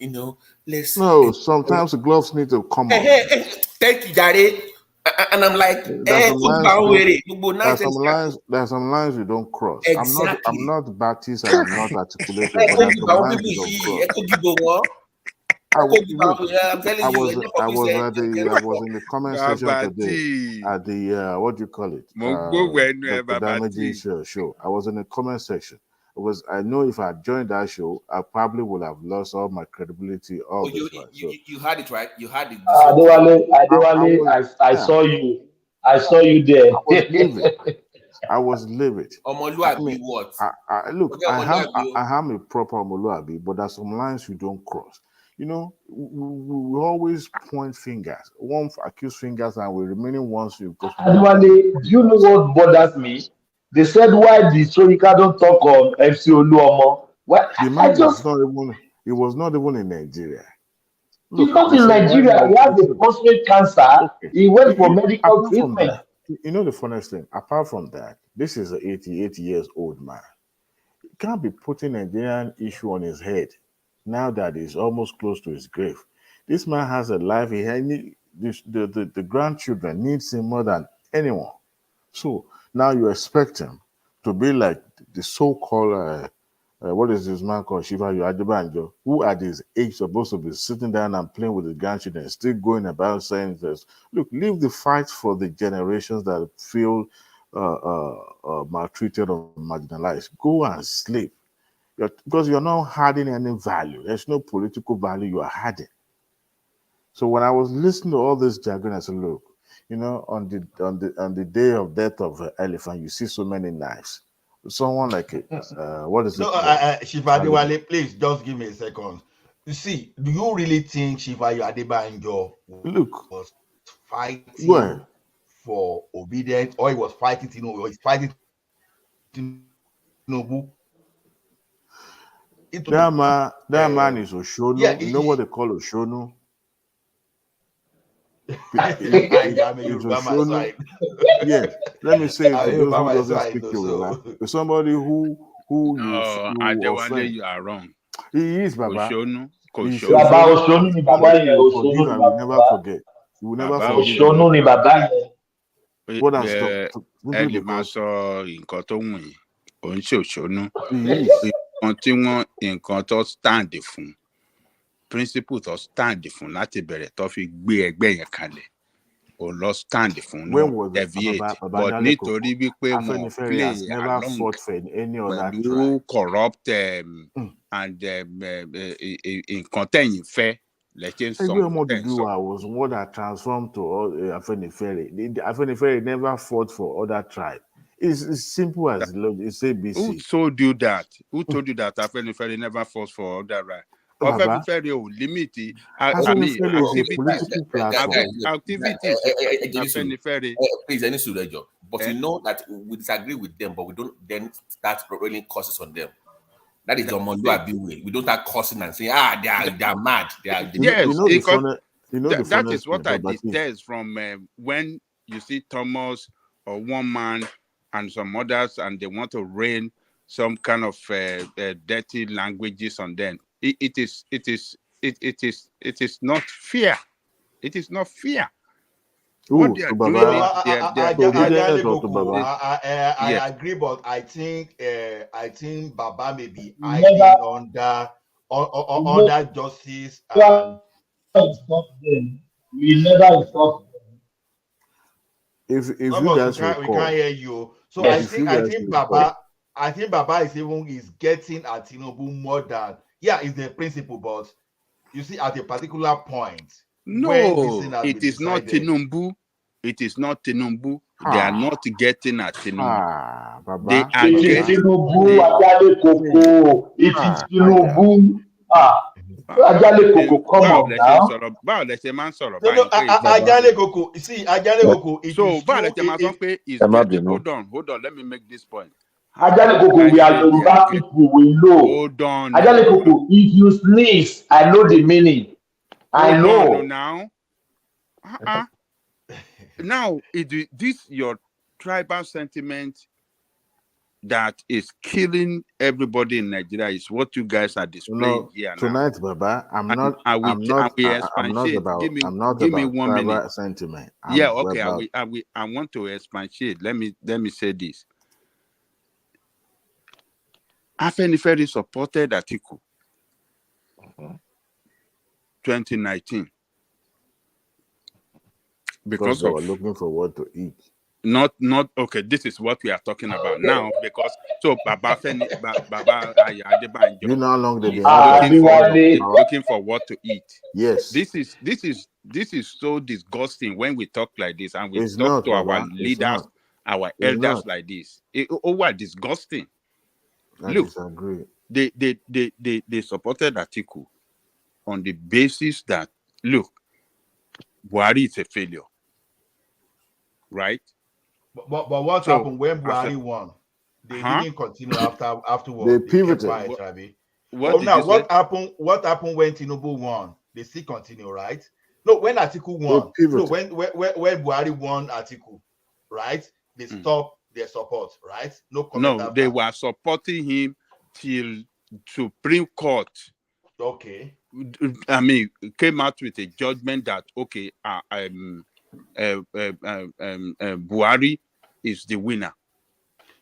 Let's. No, sometimes the gloves need to come on. Thank you, Jare. And I'm like, there's some lines you don't cross. Exactly. I'm not Baptist and I'm not articulated, but there's some lines you don't cross. I was in the comment section today at the what do you call it? The Damages show. I was in the comment section. I know if I joined that show, I probably would have lost all my credibility. You had it right. You had it. Adewale, I saw you. I saw you there. I was livid. Omoluabi, what? Look, I am a proper Omoluabi, but there's some lines you don't cross. We always point fingers. One accuse fingers, and we remaining ones. Adewale, do you know what bothers me? They said, why the Soyinka don't talk on MC Oluomo? He was not even in Nigeria. He's not in Nigeria. He has a prostate cancer. Okay. He went for medical treatment. The funniest thing, apart from that, this is an 88 years old man. He can't be putting Nigerian issue on his head now that he's almost close to his grave. This man has a life. The grandchildren needs him more than anyone. So now you expect him to be like the so-called what is this man called Shivayo Adebanjo, who at his age supposed to be sitting down and playing with the grandchildren, still going about saying this. Look, leave the fight for the generations that feel maltreated or marginalized. Go and sleep, because you're not adding any value. There's no political value you are adding. So when I was listening to all this jargon, I said, look, on the day of death of an elephant, you see so many knives. Someone like what is it? No, Shivayo Adewale, please just give me a second. You see, do you really think Shivayo Adebanjo was fighting for obedience, or he was fighting Tinubu, or he's fighting Tinubu? That man is Oshonu. Yeah, you know what they call Oshonu? Yes, let me say it to those who doesn't speak Yoruba. Somebody who you offend. You are wrong. He is Baba. Oshonu. Oshonu ni Baba yẹn. Oshonu ni Baba. Never forget. You will never forget. Oshonu ni Baba yẹn. What has to ẹni máa sọ nǹkan tó wù yín òun ṣe Oshonu. Nǹkan tí nǹkan tó stand fún. Principle tó stand fún láti bẹ̀rẹ̀ tó fi gbé ẹgbẹ́ yẹn kalẹ̀ ò lọ stand fún When náà was deviate Baba but Dale Koko? nítorí wípé wọn Afenifere has play never along fought for any other pẹ̀lú tribe. corrupt and nǹkan tẹ̀yìn fẹ́ lẹ́tí ń sọ Every nǹkan tẹ̀ ń sọ. Omoduduwa was one that transformed to Afenifere. The Afenifere never fought for other tribe. It's as simple as it's ABC. Who told you that? Who told you that Afenifere never fought for other right? Baba, Afenifere ò limit Afenifere is a political platform. activities Afenifere. Please, any student job. But you know that we disagree with them, but we don't then start rolling curses on them. That is the Omoluabi way. We don't start cursing and saying, they are mad. They are. Yes, that is thing, what I Baba, detest from when you see Thomas or one man and some others, and they want to rain some kind of dirty languages on them. It is not fair. It is not fair. What they are doing I agree, but I think Baba may be hiding under justice. We never stop them. If you guys we can't hear you. So yes. I think Baba is getting at Tinubu more than it's the principle, but you see at a particular point. No, it is not Tinubu. It is not Tinubu. They are not getting at Tinubu. They are getting Tinubu. It is Tinubu. Ajale Koko, come on now. Ajale Koko, see, Ajale Koko. So, hold on. Let me make this point. Ajale Koko, we are Yoruba people, we know. Hold on. Ajale Koko, if you sneeze, I know the meaning. I know. Now, this your tribal sentiment that is killing everybody in Nigeria is what you guys are displaying here tonight, now. Baba. I'm not about one minute sentiment. I want to expatiate. Let me say this. Afenifere supported Atiku 2019 because they were looking for what to eat. Not okay. This is what we are talking about now because Baba Adebanjo, you no longer looking for what to eat. Yes, this is so disgusting when we talk like this and we talk to our leaders, our elders like this. What disgusting! Look, they supported Atiku on the basis that look, Buhari is a failure, right? But what happened when Buhari won? They didn't continue afterwards. They pivoted. What happened? What happened when Tinubu won? They still continue, right? No, when Atiku won. No, when Buhari won Atiku, right? They stopped their support, right? No, they were supporting him till Supreme Court. Okay. I mean, came out with a judgment that Buhari is the winner.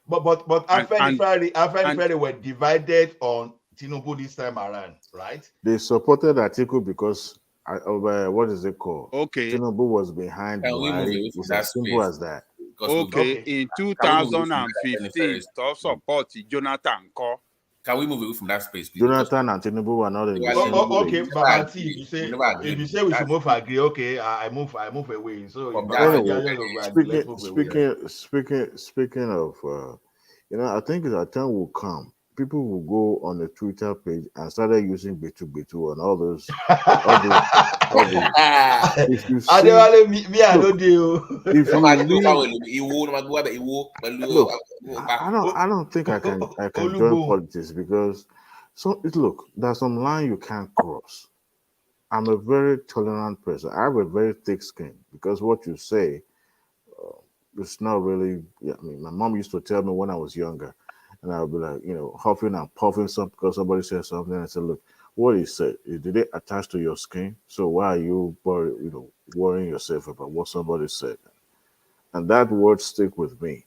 But Afenifere were divided on Tinubu this time around, right? They supported Atiku because what is it called? Okay. Tinubu was behind Buhari. It's as simple as that. Okay. In 2015, to support Jonathan Ko. Can we move away from that space, please? Jonathan and Tinubu were not in the same okay, but if you say we should move agree, okay, I move away. So speaking of I think a time will come. People will go on the Twitter page and started using Betu and all those. If you see, I don't do. I don't think I can join politics because there's some line you can't cross. I'm a very tolerant person. I have a very thick skin because what you say, it's not really. I mean, my mom used to tell me when I was younger. And I'll be like, huffing and puffing something because somebody said something. And I said, look, what he said, did it attach to your skin? So why are you, worrying yourself about what somebody said? And that word stick with me.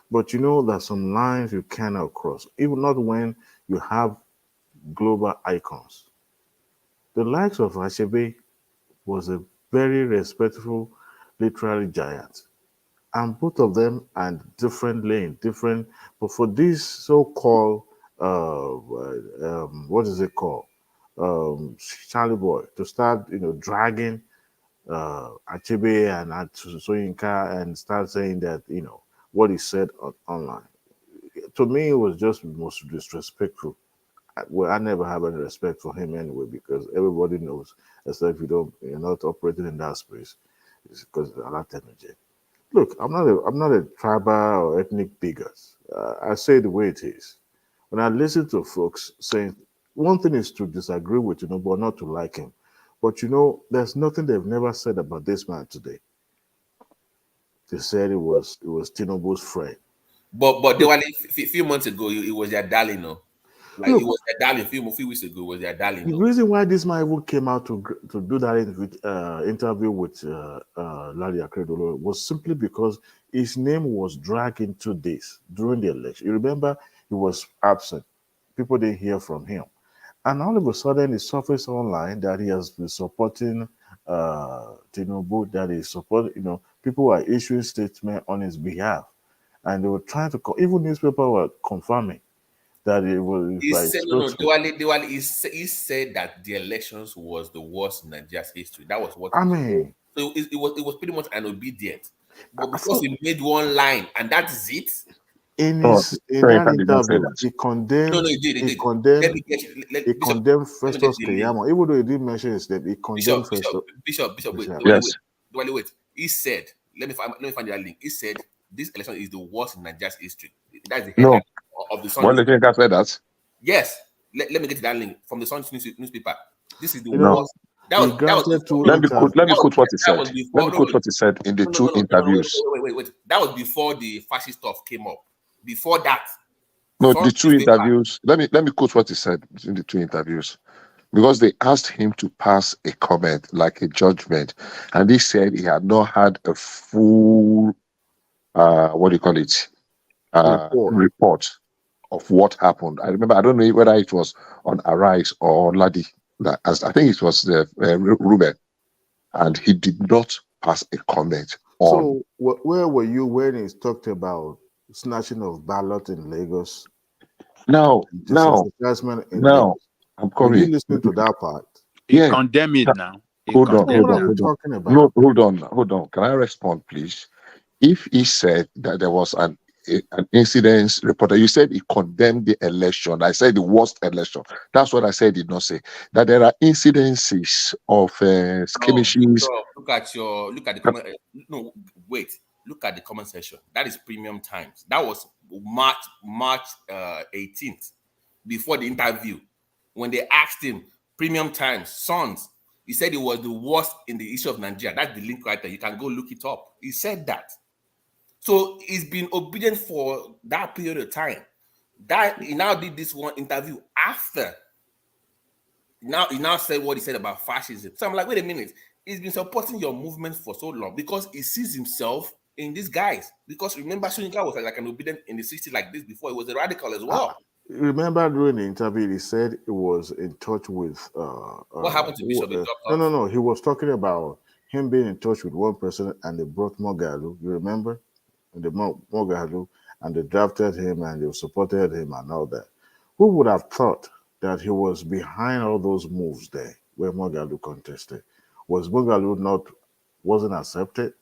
But there's some lines you cannot cross, even not when you have global icons. The likes of Achebe was a very respectful literary giants. And both of them are in different lane, different. But for this so-called, what is it called, Charlie boy to start, dragging Achebe and Soyinka and start saying that what he said online. To me, it was just most disrespectful. Well, I never have any respect for him anyway because everybody knows, except if you're not operating in that space, it's because of a lot of energy. Look, I'm not a tribal or ethnic bigot. I say it the way it is. When I listen to folks saying one thing is to disagree with but not to like him. But there's nothing they've never said about this man today. They said it was TINUBU'S friend. But they were a few months ago, it was their darling, no? Like Look, it was their darling. A few weeks ago, it was their darling. The reason why this man even came out to do that interview with Larry Akredolo was simply because his name was dragged into this during the election. You remember he was absent. People didn't hear from him. And all of a sudden, it surfaced online that he has been supporting Tinubu, that he supporting, people were issuing statements on his behalf. And they were trying to, even newspapers were confirming that it was He by said, he said that the elections was the worst in Nigeria's history. That was what I mean. So it was pretty much an obedient. But because he made one line and that is it. Oh, In that Soyinka did not say interview, that. he condemned. No, he did. He condemned. He condemned Festus the link. Keyamo. Even though he didn't mention his name, he condemned Festus. Bishop. Yes. Wait. He said, let me find that link. He said this election is the worst in Nigeria's history. That's the headline of the Sun. Wole Soyinka said that. Yes. Let me get to that link from the Sun newspaper. This is the No. worst. That was Let me quote what he said. Let me quote what he said in the two interviews. Wait. That was before the fascist stuff came up. Before that. No, the two interviews. Let me quote what he said in the two interviews. Because they asked him to pass a comment, like a judgment, and he said he had not had a full report of what happened. I remember, I don't know whether it was on Arise or Ladi. I think it was REUBEN, and he did not pass a comment on. So, where were you when he talked about snatching of ballot in Lagos? No. I'm coming. Were you listening to that part? He condemned it now. Hold on. Hold on. Can I respond, please? If he said that there was an incident reported, you said he condemned the election. I said the worst election. That's what I said. Did not say that there are incidences of skirmishes. Look at the comment. No, wait. Look at the comment section. That is Premium Times. That was March 18th, before the interview, when they asked him. Premium Times, Sons. He said it was the worst in the history of Nigeria. That's the link right there. You can go look it up. He said that. So he's been obedient for that period of time. That he now did this one interview after. Now he said what he said about fascism. So I'm like, wait a minute. He's been supporting your movement for so long because he sees himself in these guys. Because remember, Soyinka was like an obedient in the 60s like this before. He was a radical as well. Remember during the interview, he said he was in touch with. What happened to Bishop? No. He was talking about him being in touch with one person, and they brought Mogalu. You remember? And the Mogalu, and they drafted him, and they supported him, and all that. Who would have thought that he was behind all those moves there, where Mogalu contested? Was Mogalu wasn't accepted?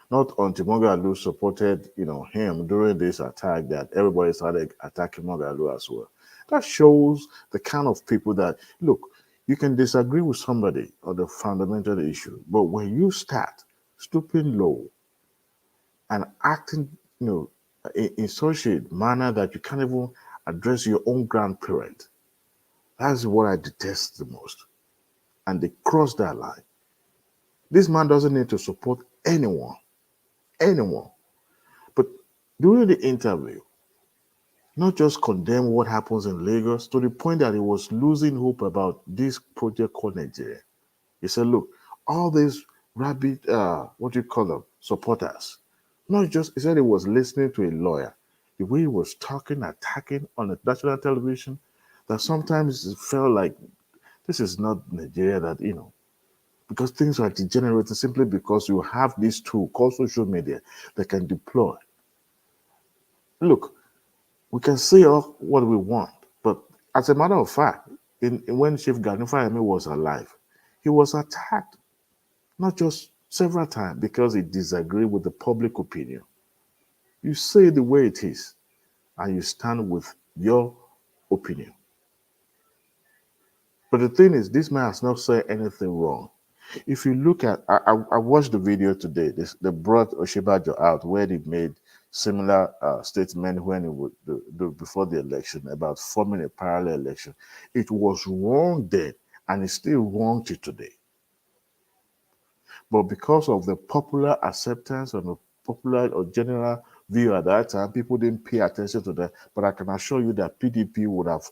Not until Mogalu supported, him during this attack that everybody started attacking Mogalu as well. That shows the kind of people that, look, you can disagree with somebody on the fundamental issue, but when you start stooping low and acting, in such a manner that you can't even address your own grandparent, that's what I detest the most. And they cross that line. This man doesn't need to support anyone. But during the interview, not just condemn what happens in Lagos to the point that he was losing hope about this project called Nigeria. He said, look, all these rabid, supporters, not just, he said he was listening to a lawyer. The way he was talking, attacking on the national television, that sometimes it felt like this is not Nigeria that, because things are degenerating simply because you have this tool called social media that can deploy. Look, we can say all what we want, but as a matter of fact, when Chief Gani Fayemi was alive, he was attacked, not just several times, because he disagreed with the public opinion. You say the way it is, and you stand with your opinion. But the thing is, this man has not said anything wrong. If you look at, I watched the video today. They brought Oshibajo out where he made similar statement when he would before the election about forming a parallel election. It was wrong then, and it's still wrong to today. But because of the popular acceptance and the popular or general view at that time, people didn't pay attention to that. But I can assure you that PDP would have,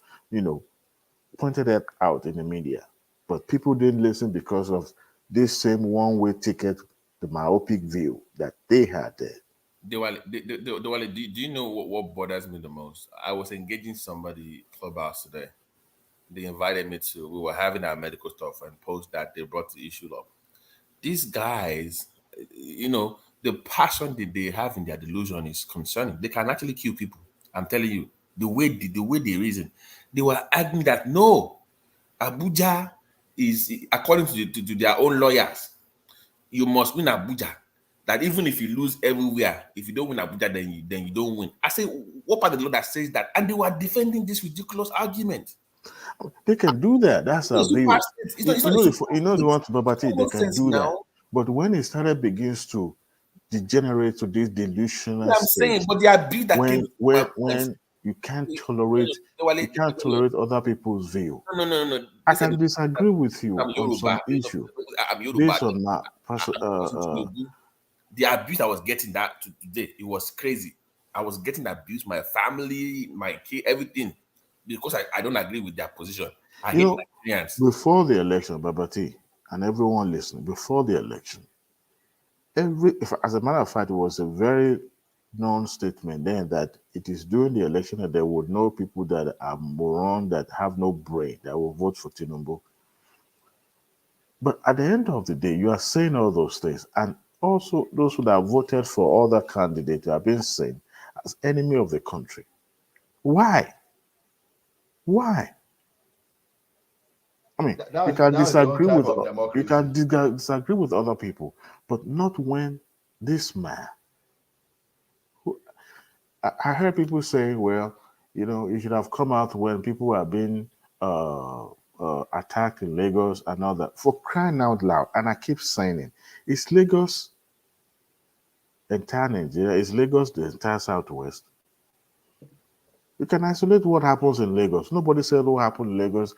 pointed that out in the media. But people didn't listen because of this same one-way ticket, the myopic view that they had there. Do you know what bothers me the most? I was engaging somebody Clubhouse today. They invited me to, we were having our medical stuff and post that they brought the issue up. These guys, the passion that they have in their delusion is concerning. They can actually kill people. I'm telling you, the way they reason. They were arguing that no, Abuja is, according to their own lawyers, you must win Abuja. That even if you lose everywhere, if you don't win Abuja, then you don't win. I say, what part of the law that says that? And they were defending this ridiculous argument. They can do that. That's a view. You know the one to ABATI, they can do that. But when it begins to degenerate to this delusional I'm saying, but they are beat that when you can't tolerate other people's view. No. I can disagree with you on some issue. I'm Yoruba. Based on that, the abuse I was getting that today, it was crazy. I was getting abused, my family, my kid, everything, because I don't agree with their position. I hate Nigerians. Before the election, ABATI, and everyone listening, before the election, as a matter of fact, it was a very known statement then that it is during the election that they would know people that are moron, that have no brain, that will vote for Tinubu. But at the end of the day, you are saying all those things, and also those who have voted for other candidates are being seen as enemy of the country. Why? I mean, you can disagree with other people, but not when this man. I heard people say, well, you should have come out when people are being attacked in Lagos and all that. For crying out loud, and I keep saying it, is Lagos entire Nigeria? Is Lagos the entire Southwest? You can isolate what happens in Lagos. Nobody said what happened in Lagos,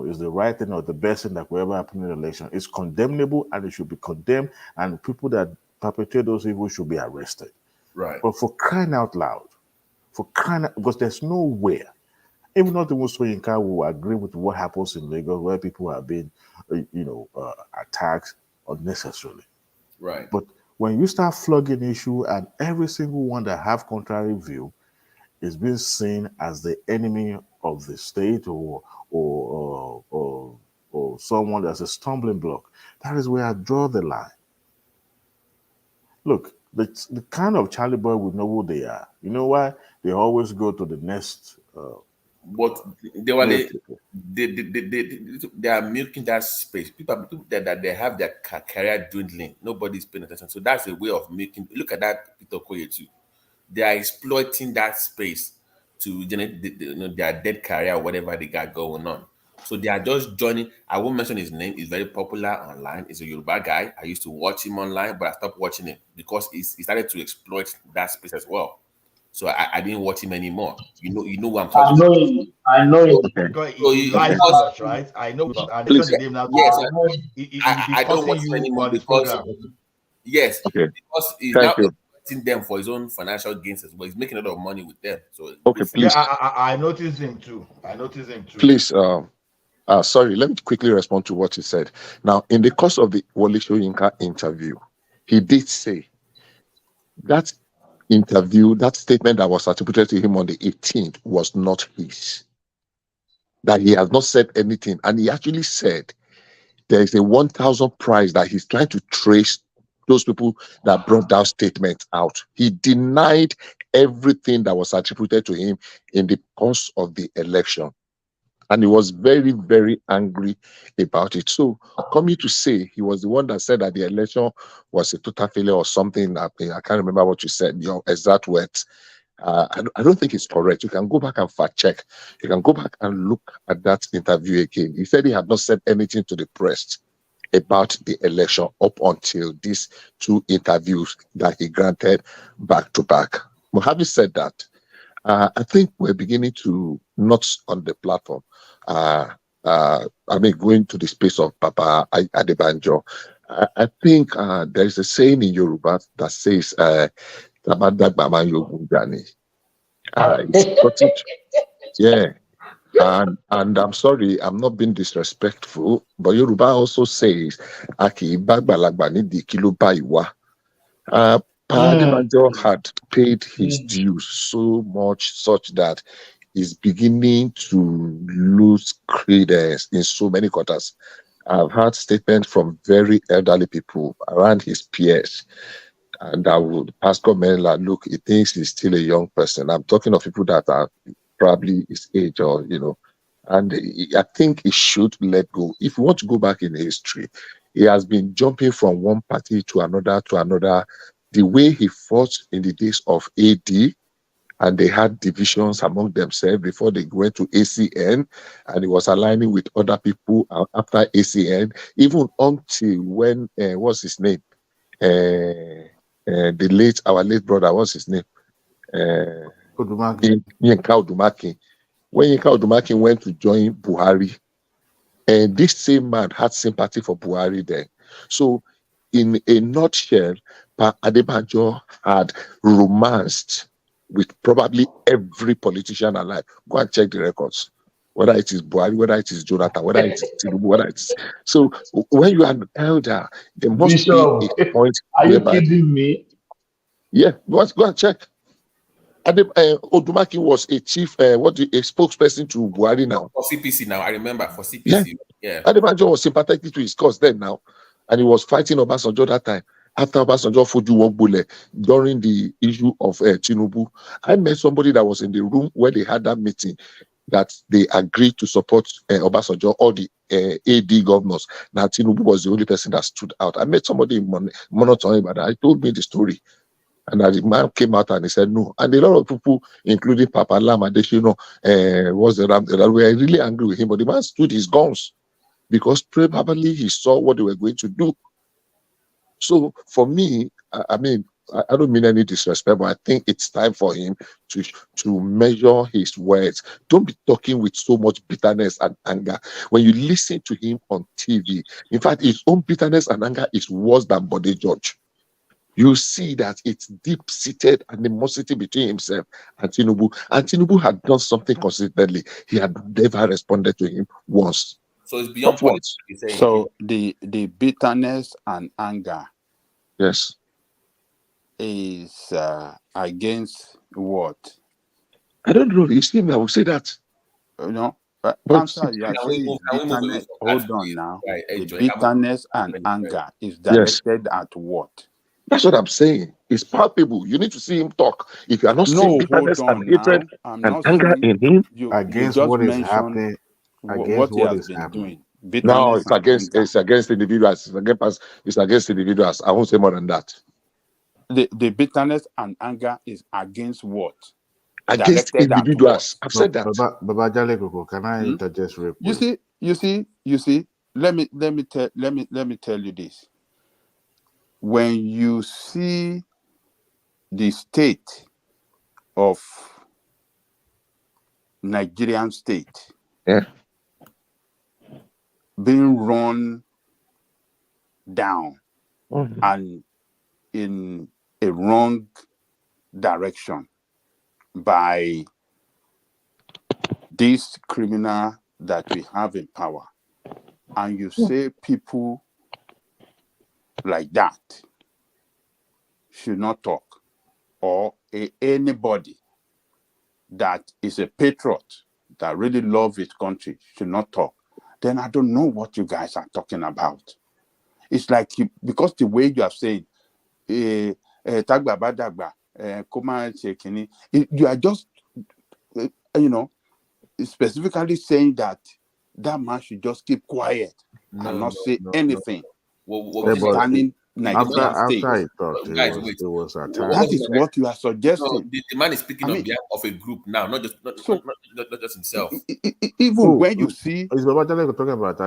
is the right thing or the best thing that will ever happen in an election. It's condemnable and it should be condemned, and people that perpetrate those evils should be arrested. Right. But for crying out loud, because there's nowhere, even not the Wole Soyinka will agree with what happens in Lagos where people are being, attacked unnecessarily. Right. But when you start flogging issue and every single one that have contrary view is being seen as the enemy of the state or someone that's a stumbling block, that is where I draw the line. Look, the kind of Charlie boy we know who they are. You know why? They always go to the next. But they are milking that space. People that they have their career dwindling. Nobody's paying attention. So that's a way of milking. Look at that Peter Koye too. They are exploiting that space to generate their dead career or whatever they got going on. So they are just joining. I won't mention his name. He's very popular online. He's a Yoruba guy. I used to watch him online, but I stopped watching him because he started to exploit that space as well. So I didn't watch him anymore. You know what I'm talking about. I know him. Because he lies so much, right? I know. I know the name now. Yes, I don't watch him anymore because yes, because he's now exploiting them for his own financial gains as well. He's making a lot of money with them. So please. I noticed him too. Please, sorry, let me quickly respond to what he said. Now, in the course of the Wole Soyinka interview, he did say that interview, that statement that was attributed to him on the 18th was not his. That he has not said anything. And he actually said there is a 1,000 prize that he's trying to trace those people that brought that statement out. He denied everything that was attributed to him in the course of the election. And he was very, very angry about it. So coming to say he was the one that said that the election was a total failure or something, I can't remember what you said, your exact words. I don't think it's correct. You can go back and fact check. You can go back and look at that interview again. He said he had not said anything to the press about the election up until these two interviews that he granted back to back. But having said that, I think we're beginning to, not on the platform, going to the space of Papa Adebanjo. I think there is a saying in Yoruba that says, yeah. And I'm sorry, I'm not being disrespectful, but Yoruba also says, Aki Bagbalagba ni di kilo baiwa. Pa Adebanjo had paid his dues so much such that he's beginning to lose credence in so many quarters. I've heard statements from very elderly people around his peers, and I would ask Menla, look, he thinks he's still a young person. I'm talking of people that are probably his age or, and I think he should let go. If you want to go back in history, he has been jumping from one party to another. The way he fought in the days of AD, and they had divisions among themselves before they went to ACN, and he was aligning with other people after ACN, even until when, what's his name? Our late brother, what's his name? Yinka Odumaki. When Yinka Odumaki went to join Buhari, and this same man had sympathy for Buhari then. So, in a nutshell, Pa Adebanjo had romanced with probably every politician alive. Go and check the records. Whether it is Buhari, whether it is Jonathan, whether it is TINUBU, whether it is... So, when you are an elder, there must Bishop, be a point. are you kidding me? Yeah, go and check. Odumaki was a chief, a spokesperson to Buhari now. For CPC now, I remember, for CPC. Yeah. Adebanjo was sympathetic to his cause then now, and he was fighting Obasanjo that time. After Obasanjo Foju Wogbule, during the issue of Tinubu, I met somebody that was in the room where they had that meeting, that they agreed to support Obasanjo, all the AD governors. Now Tinubu was the only person that stood out. I met somebody in monitoring, but I told me the story. And the man came out and he said no. And a lot of people, including Papa Lam and Adichie, were really angry with him. But the man stood his guns because probably he saw what they were going to do. So for me, I don't mean any disrespect, but I think it's time for him to measure his words. Don't be talking with so much bitterness and anger. When you listen to him on TV, in fact, his own bitterness and anger is worse than Bode George. You see that it's deep-seated animosity between himself and Tinubu. And Tinubu had done something consistently. He had never responded to him once. So it's beyond politics. So the bitterness and anger, yes, is against what? I don't know. You see me, I will say that. Answer, you are saying bitterness. Hold on now. The bitterness and anger is directed at what? That's what I'm saying. It's palpable. You need to see him talk. If you are not seeing bitterness and hatred and anger in him, against what is happening, what he has been doing. No, it's against individuals. It's against individuals. I won't say more than that. The bitterness and anger is against what? Against individuals. I've said that. Baba Jalekoko, can I interject real quick? You see. Let me tell you this. When you see the state of Nigerian state being run down and in a wrong direction by this criminal that we have in power, and you say people like that should not talk, or anybody that is a patriot that really loves his country should not talk, then I don't know what you guys are talking about. It's like because the way you have said, Tagba Badagba, Koma Chekini, you are just, specifically saying that man should just keep quiet and not say anything concerning Nigerian state. After I thought guys, it was attacked. That is what you are suggesting. No, the man is speaking on behalf of a group now, not just himself. Even when you see, is Baba Jale talking about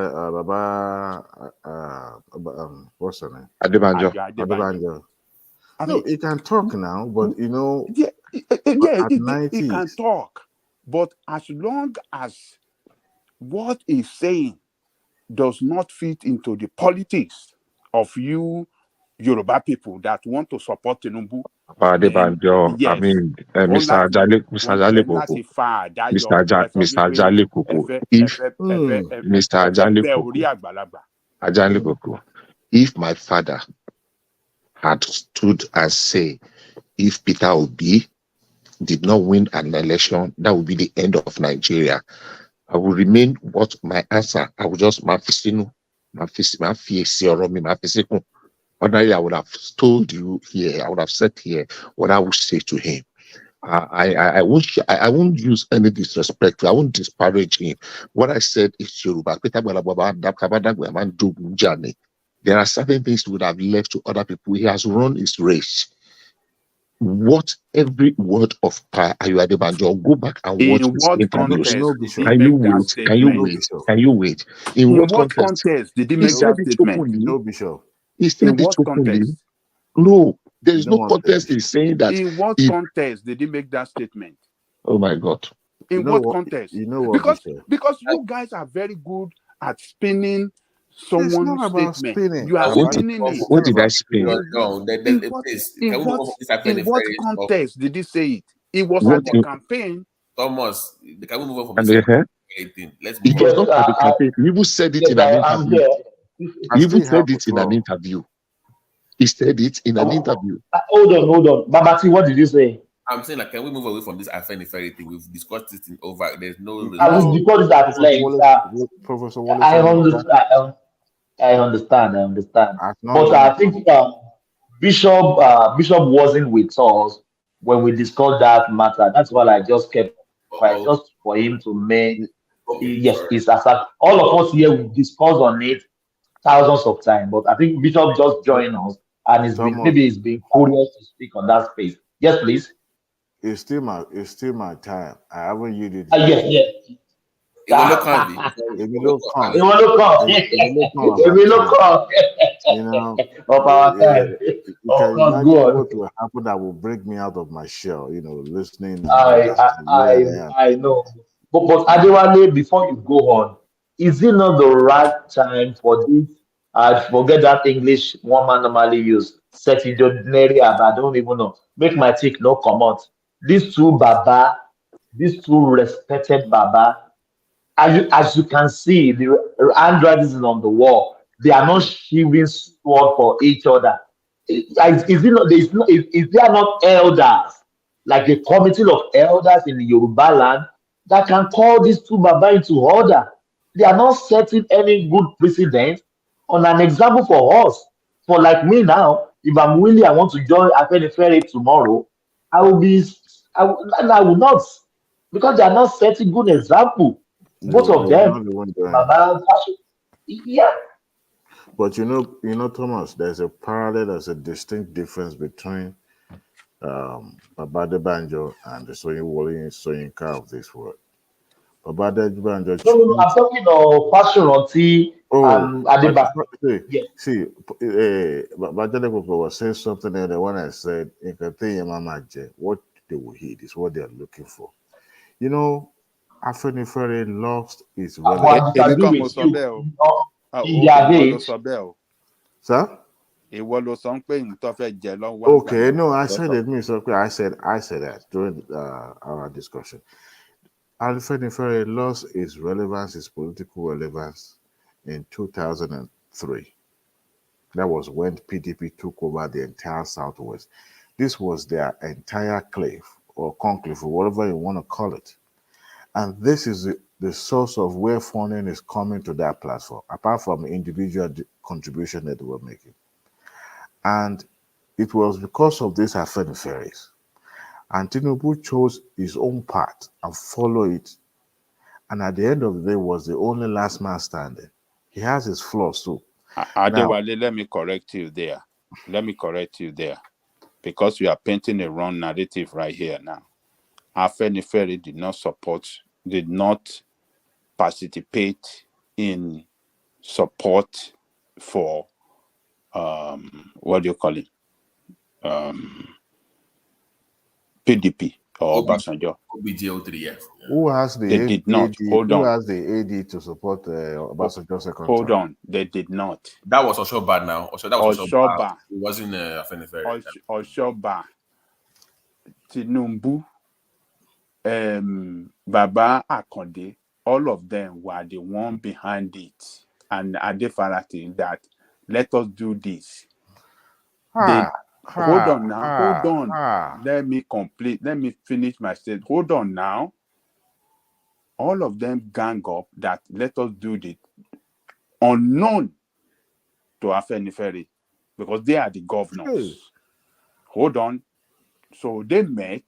what's her name? Adebanjo. No, he can talk now, but he can talk, but as long as what he's saying does not fit into the politics of you Yoruba people that want to support Tinubu. Adebanjo, Yes. I mean, Mr. Ajale Koko, if Ajale Koko, if my father had stood and say, if Peter Obi did not win an election, that would be the end of Nigeria, I will remain what my answer. I will just ordinarily, I would have told you here, I would have said here what I would say to him. I won't use any disrespect. I won't disparage him. What I said is Yoruba. There are certain things he would have left to other people. He has run his race. What every word of Ayo Adebanjo, go back and watch in his what interviews. context Can you wait? In what context did he make that statement? No, Bishop. He said it openly. No, there is no contest in saying that. In what context did he make that statement? Oh my God. In what context? You know what? Because you guys are very good at spinning someone's statement. Spinning. You are spinning it. What did I spin? In what context did he say it? It was at the campaign. Thomas, can we move on from and this? Let's move it was not at the campaign. You even said it in an interview. You even said it in an interview. He said it in an interview. Hold on. Babati, what did you say? I'm saying, can we move away from this Afenifere thing? We've discussed this thing over. There's no. Because that Professor Wole I understand. But I think Bishop wasn't with us when we discussed that matter. That's why I just kept quiet, just for him to make. It's all of us here we discussed on it thousands of times. But I think Bishop just joined us and he's been curious to speak on that space. Yes, please. It's still my time. I haven't used it. Yes. You know, of our time. You can imagine what will happen that will break me out of my shell, listening. I know. But Adewale, before you go on, is it not the right time for this? I forget that English one man normally use. Setidonary, I don't even know. Make my tick no come out. These two respected Baba, as you can see, the handwriting on the wall. They are not shielding sword for each other. Is there not elders, like a committee of elders in the Yoruba land, that can call these two Baba into order? They are not setting any good precedent on an example for us. For like me now, if I'm willing, I want to join Afenifere tomorrow, I will not, because they are not setting good example. Both of them, Baba, yeah. But you know, Thomas, there's a parallel, there's a distinct difference between Baba Adebanjo and the Wole Soyinka of this world. Baba Adebanjo. No, I'm talking of Passion Tea and Adebanjo. See, Baba Adebanjo was saying something there when I said, what they will heed is what they are looking for. Afenifere lost its relevance. Sir? Okay, no, I said it means okay. I said that during our discussion. Afenifere lost its relevance, its political relevance in 2003. That was when PDP took over the entire Southwest. This was their entire clave or conclave or whatever you want to call it. And this is the source of where funding is coming to that platform, apart from the individual contribution that they were making. And it was because of this affaires. And Tinubu chose his own path and followed it. And at the end of the day, was the only last man standing. He has his flaws too. Adewale, let me correct you there. Because you are painting a wrong narrative right here now. Afenifere did not participate in support for what do you call it? PDP or Obasanjo. OBGO3, yes. Who has the They did not. Hold who on. has the AD to support Obasanjo second Hold term? on. They did not. That was Oshoba now. That was Oshoba. It wasn't Afenifere. Oshoba, Tinubu, Baba Akonde, all of them were the one behind it. And Adefarati that let us do this. Hold on now. Let me complete. Let me finish my statement. Hold on now. All of them gang up that let us do this unknown to Afenifere because they are the governors. Hold on. So they met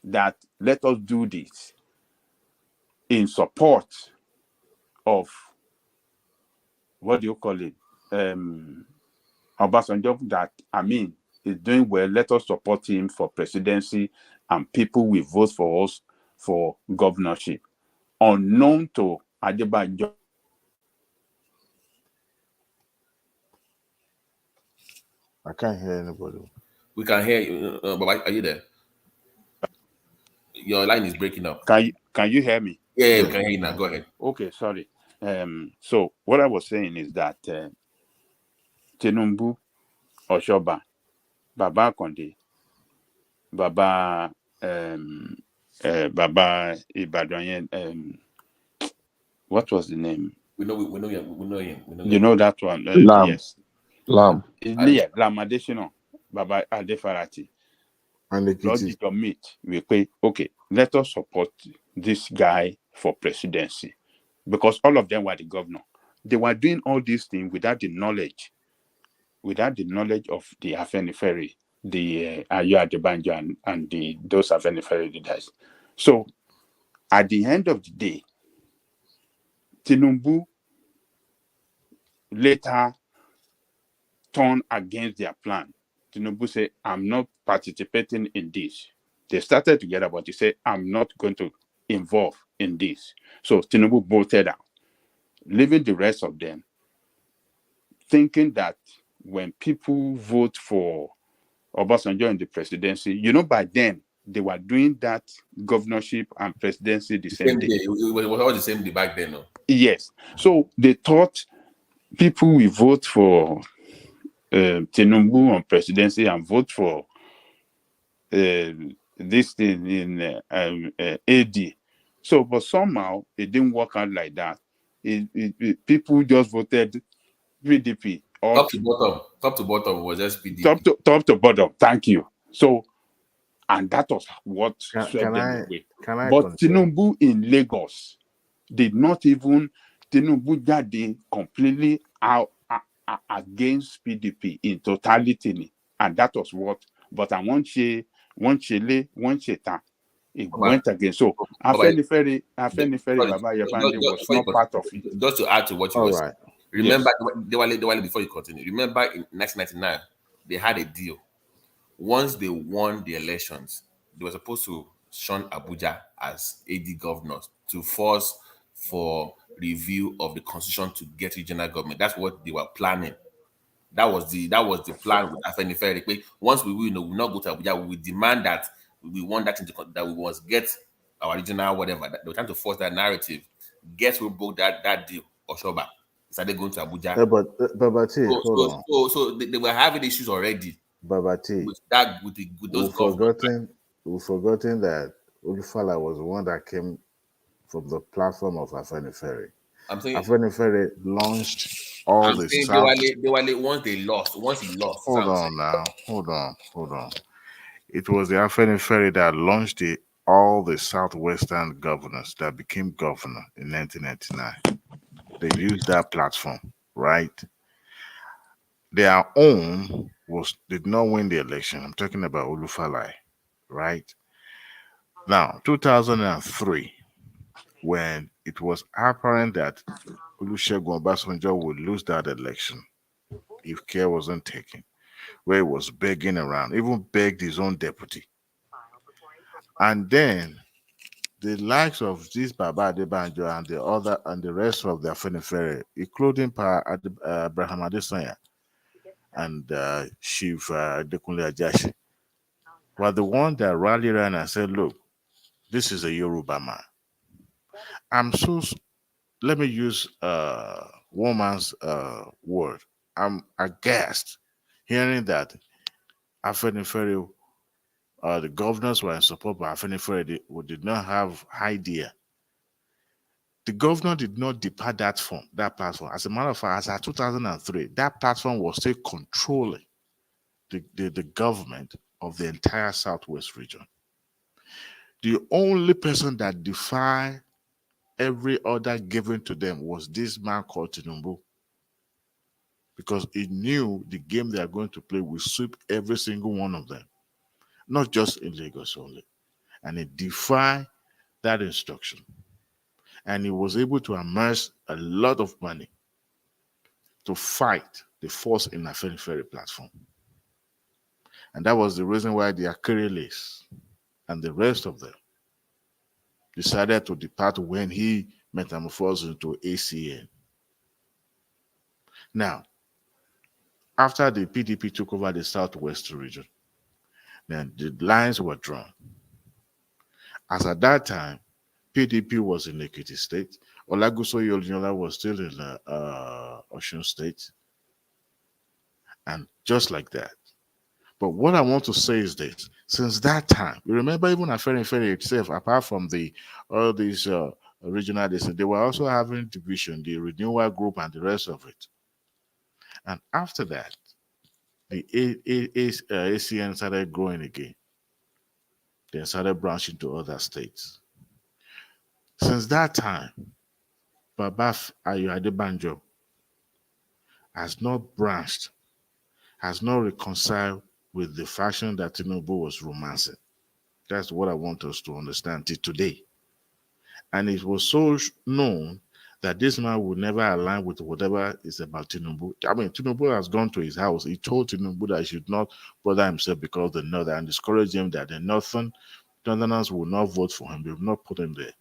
that let us do this in support of what do you call it? Obasanjo that is doing well. Let us support him for presidency and people will vote for us for governorship. Unknown to Adebanjo. I can't hear anybody. We can hear you, but are you there? Your line is breaking up. Can you hear me? Yeah, we can hear you now. Go ahead. Okay, sorry. So what I was saying is that Tinubu, Oshoba, Baba Konde, Baba Ibadan, what was the name? We know him. You know that one? Lam. Yes. Lam. Yeah, Lamadeshino, Baba Adefarati. And Lord, your meet. We pay. Okay, let us support this guy for presidency because all of them were the governor. They were doing all these things without the knowledge of the Afenifere, the Ayo Adebanjo and those Afenifere leaders. So at the end of the day, Tinubu later turned against their plan. Tinubu said, I'm not participating in this. They started together, but he said, I'm not going to involve in this. So Tinubu bolted out, leaving the rest of them thinking that when people vote for Obasanjo in the presidency, by then they were doing that governorship and presidency the same day. It was all the same day back then, no? Yes. So they thought people will vote for Tinubu on presidency and vote for this thing in AD. So, but somehow it didn't work out like that. People just voted PDP. Top to bottom was just PDP. Top to bottom. Thank you. So, and that was what swept them away. But Tinubu in Lagos did not even Tinubu Jade completely out against PDP in totality, and that was what. But I want Chile, it went again. So Afenifere Baba Yabande was not part of it. Just to add to what you were saying, remember Dewale, before you continue, remember in 1999 they had a deal. Once they won the elections, they were supposed to shun Abuja as AD governors to force for review of the constitution to get regional government. That's what they were planning. That was the plan with Afenifere. Once we will not go to Abuja, we will demand that we want that we must get our regional whatever. They were trying to force that narrative. Guess who broke that deal? Oshoba. Started going to Abuja. Yeah, but Babati, hold on. So they were having issues already. Babati, with those we've forgotten that Olufala was the one that came from the platform of Afenifere. I'm saying Afenifere launched all this. Once he lost. Hold on. It was the Afenifere that launched the all the southwestern governors that became governor in 1999. They used that platform, right? Their own did not win the election. I'm talking about Olufalai, right? Now, 2003, when it was apparent that Olusegun Obasanjo would lose that election if care wasn't taken, where he was begging around, even begged his own deputy. And then the likes of this Baba Adebanjo and the rest of the Afenifere, including Abraham Adesanya and Chief Adekunle Ajashi, were the one that rallied around and said, "Look, this is a Yoruba man." Let me use woman's word. I'm aghast hearing that Afenifere, the governors were in support, but Afenifere did not have idea. The governor did not depart that platform. As a matter of fact, as of 2003, that platform was still controlling the government of the entire Southwest region. The only person that defied every order given to them was this man called Tinubu, because he knew the game they are going to play will sweep every single one of them, not just in Lagos only. And he defied that instruction. And he was able to amass a lot of money to fight the force in Afenifere platform. And that was the reason why the Akereles and the rest of them decided to depart when he metamorphosed into ACN. Now, after the PDP took over the Southwest region, then the lines were drawn. As at that time, PDP was in Ekiti State. Olagusoye Olunyola was still in Osun State. And just like that. But what I want to say is this. Since that time, you remember even Afenifere itself, apart from all these regional districts, they were also having division, the Renewal Group and the rest of it. And after that, the ACN started growing again. They started branching to other states. Since that time, Baba Ayo Adebanjo has not branched, has not reconciled with the faction that Tinubu was romancing. That's what I want us to understand till today. And it was so known that this man would never align with whatever is about Tinubu. I mean, Tinubu has gone to his house. He told Tinubu that he should not bother himself because the Northern, and discouraged him that the Northerners will not vote for him. They will not put him there.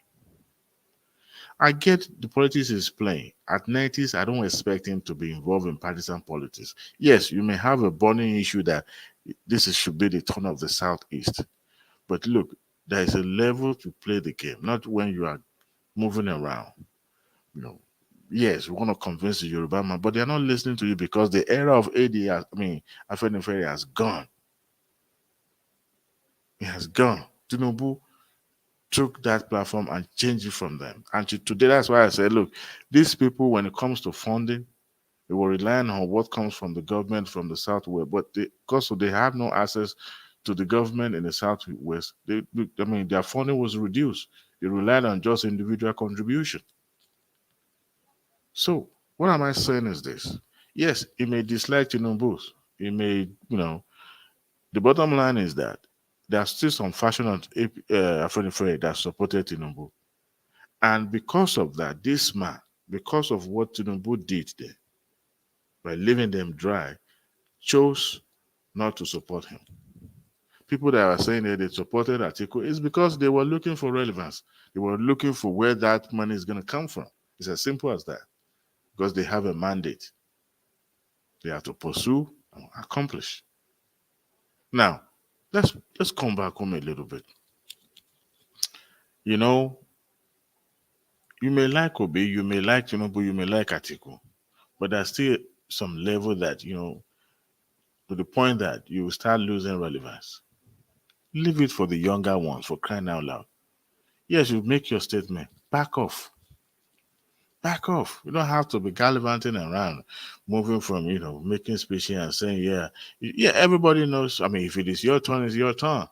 I get the politics he's playing. At 90s, I don't expect him to be involved in partisan politics. Yes, you may have a burning issue that should be the turn of the Southeast. But look, there is a level to play the game, not when you are moving around. Yes, we want to convince the Yoruba man, but they're not listening to you because the era of Afenifere has gone. It has gone. Tinubu took that platform and changed it from them. And today, that's why I said, look, these people, when it comes to funding, they were relying on what comes from the government from the Southwest. But because they have no access to the government in the Southwest, their funding was reduced. They relied on just individual contribution. So what am I saying is this? Yes, he may dislike TINUBU'S. He may, the bottom line is that there's still some faction of Afenifere that supported Tinubu. And because of that, this man, because of what Tinubu did there, by leaving them dry, chose not to support him. People that are saying that they supported Atiku is because they were looking for relevance. They were looking for where that money is going to come from. It's as simple as that. Because they have a mandate. They have to pursue and accomplish. Now, let's come back home a little bit. You may like Obi, you may like Tinubu, you may like Atiku, but there's still some level that, to the point that you start losing relevance. Leave it for the younger ones, for crying out loud. Yes, you make your statement. Back off. Back off. You don't have to be gallivanting around, moving from, making speeches and saying, yeah, everybody knows. I mean, if it is your turn, it's your turn.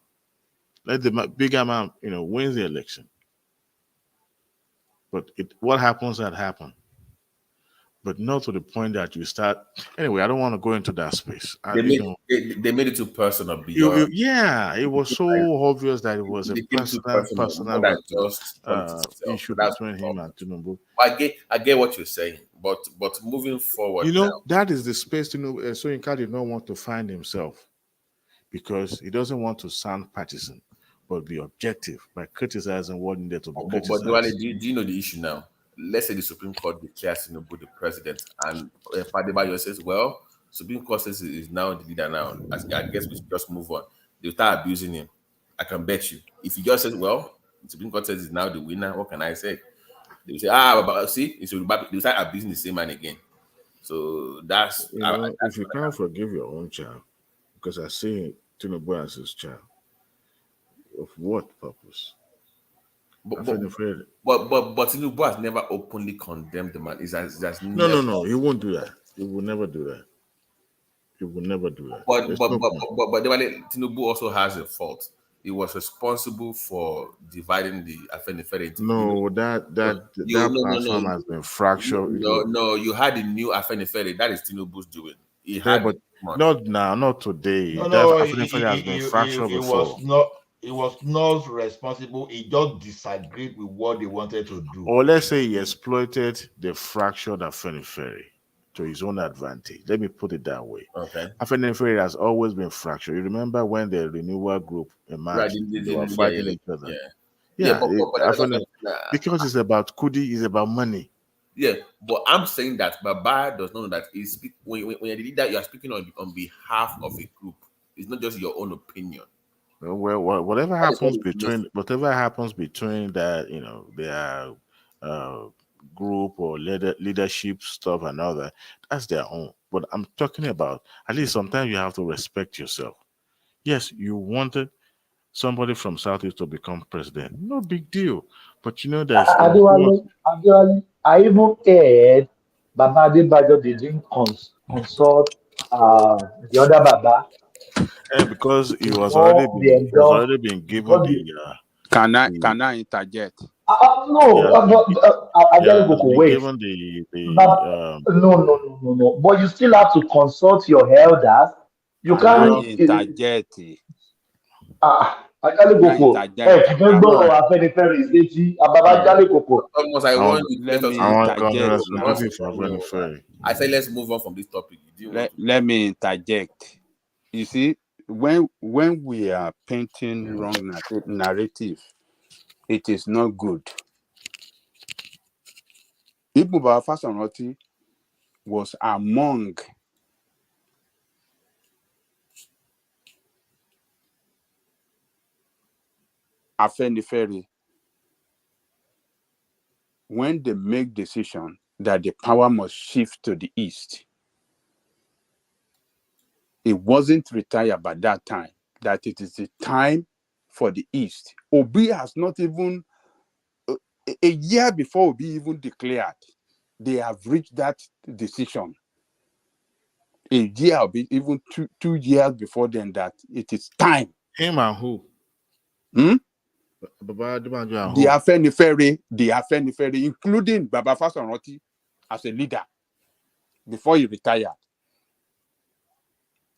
Let the bigger man, wins the election. But what happens that happen. But not to the point that you start. Anyway, I don't want to go into that space. They made it too personal beyond. It was so obvious that it was a personal issue between him and Tinubu. I get what you're saying, but moving forward, that is the space Soyinka did not want to find himself, because he doesn't want to sound partisan, but be objective by criticizing what needed to be criticized. But do you know the issue now? Let's say the Supreme Court declares Tinubu the president, and Adebayo says, well, Supreme Court says he is now the leader now. I guess we should just move on. They'll start abusing him. I can bet you. If he just says, well, the Supreme Court says he's now the winner, what can I say? They'll say, but see, they'll start abusing the same man again. So that's... if you can't forgive your own child, because I see Tinubu as his child, of what purpose? But Tinubu has never openly condemned the man. No. He won't do that. He will never do that. He will never do that. But Tinubu also has a fault. He was responsible for dividing the Afenifere. No, that platform has been fractured. No, you had a new Afenifere. That is Tinubu's doing. But not now, not today. Afenifere has been fractured before. He was not responsible. He just disagreed with what they wanted to do. Or let's say he exploited the fractured Afenifere to his own advantage. Let me put it that way. Okay. Afenifere has always been fractured. You remember when the renewal group emerged, they were fighting each other. Because it's about Kudi, it's about money. Yeah, but I'm saying that Baba does not know that when you're the leader, you are speaking on behalf of a group. It's not just your own opinion. Well, whatever happens between that, their group or leadership stuff and all that, that's their own. But I'm talking about, at least sometimes you have to respect yourself. Yes, you wanted somebody from Southeast to become president. No big deal. But there's... I even heard Baba Adebayo didn't consult the other Baba. Because he was already been given the... Can I interject? No. Wait. No. But you still have to consult your elders. You can't interject. Let me I say let's move on from this topic. Let me interject. You see, when we are painting wrong narrative, it is not good. Ibu Fasanoti was among Afenifere when they make decision that the power must shift to the east. It wasn't retired by that time, that it is the time for the east. Obi has not even, a year before Obi even declared, they have reached that decision. A year, even two years before then, that it is time. Him and who? The Afenifere, including Baba Fasanoti as a leader before he retired,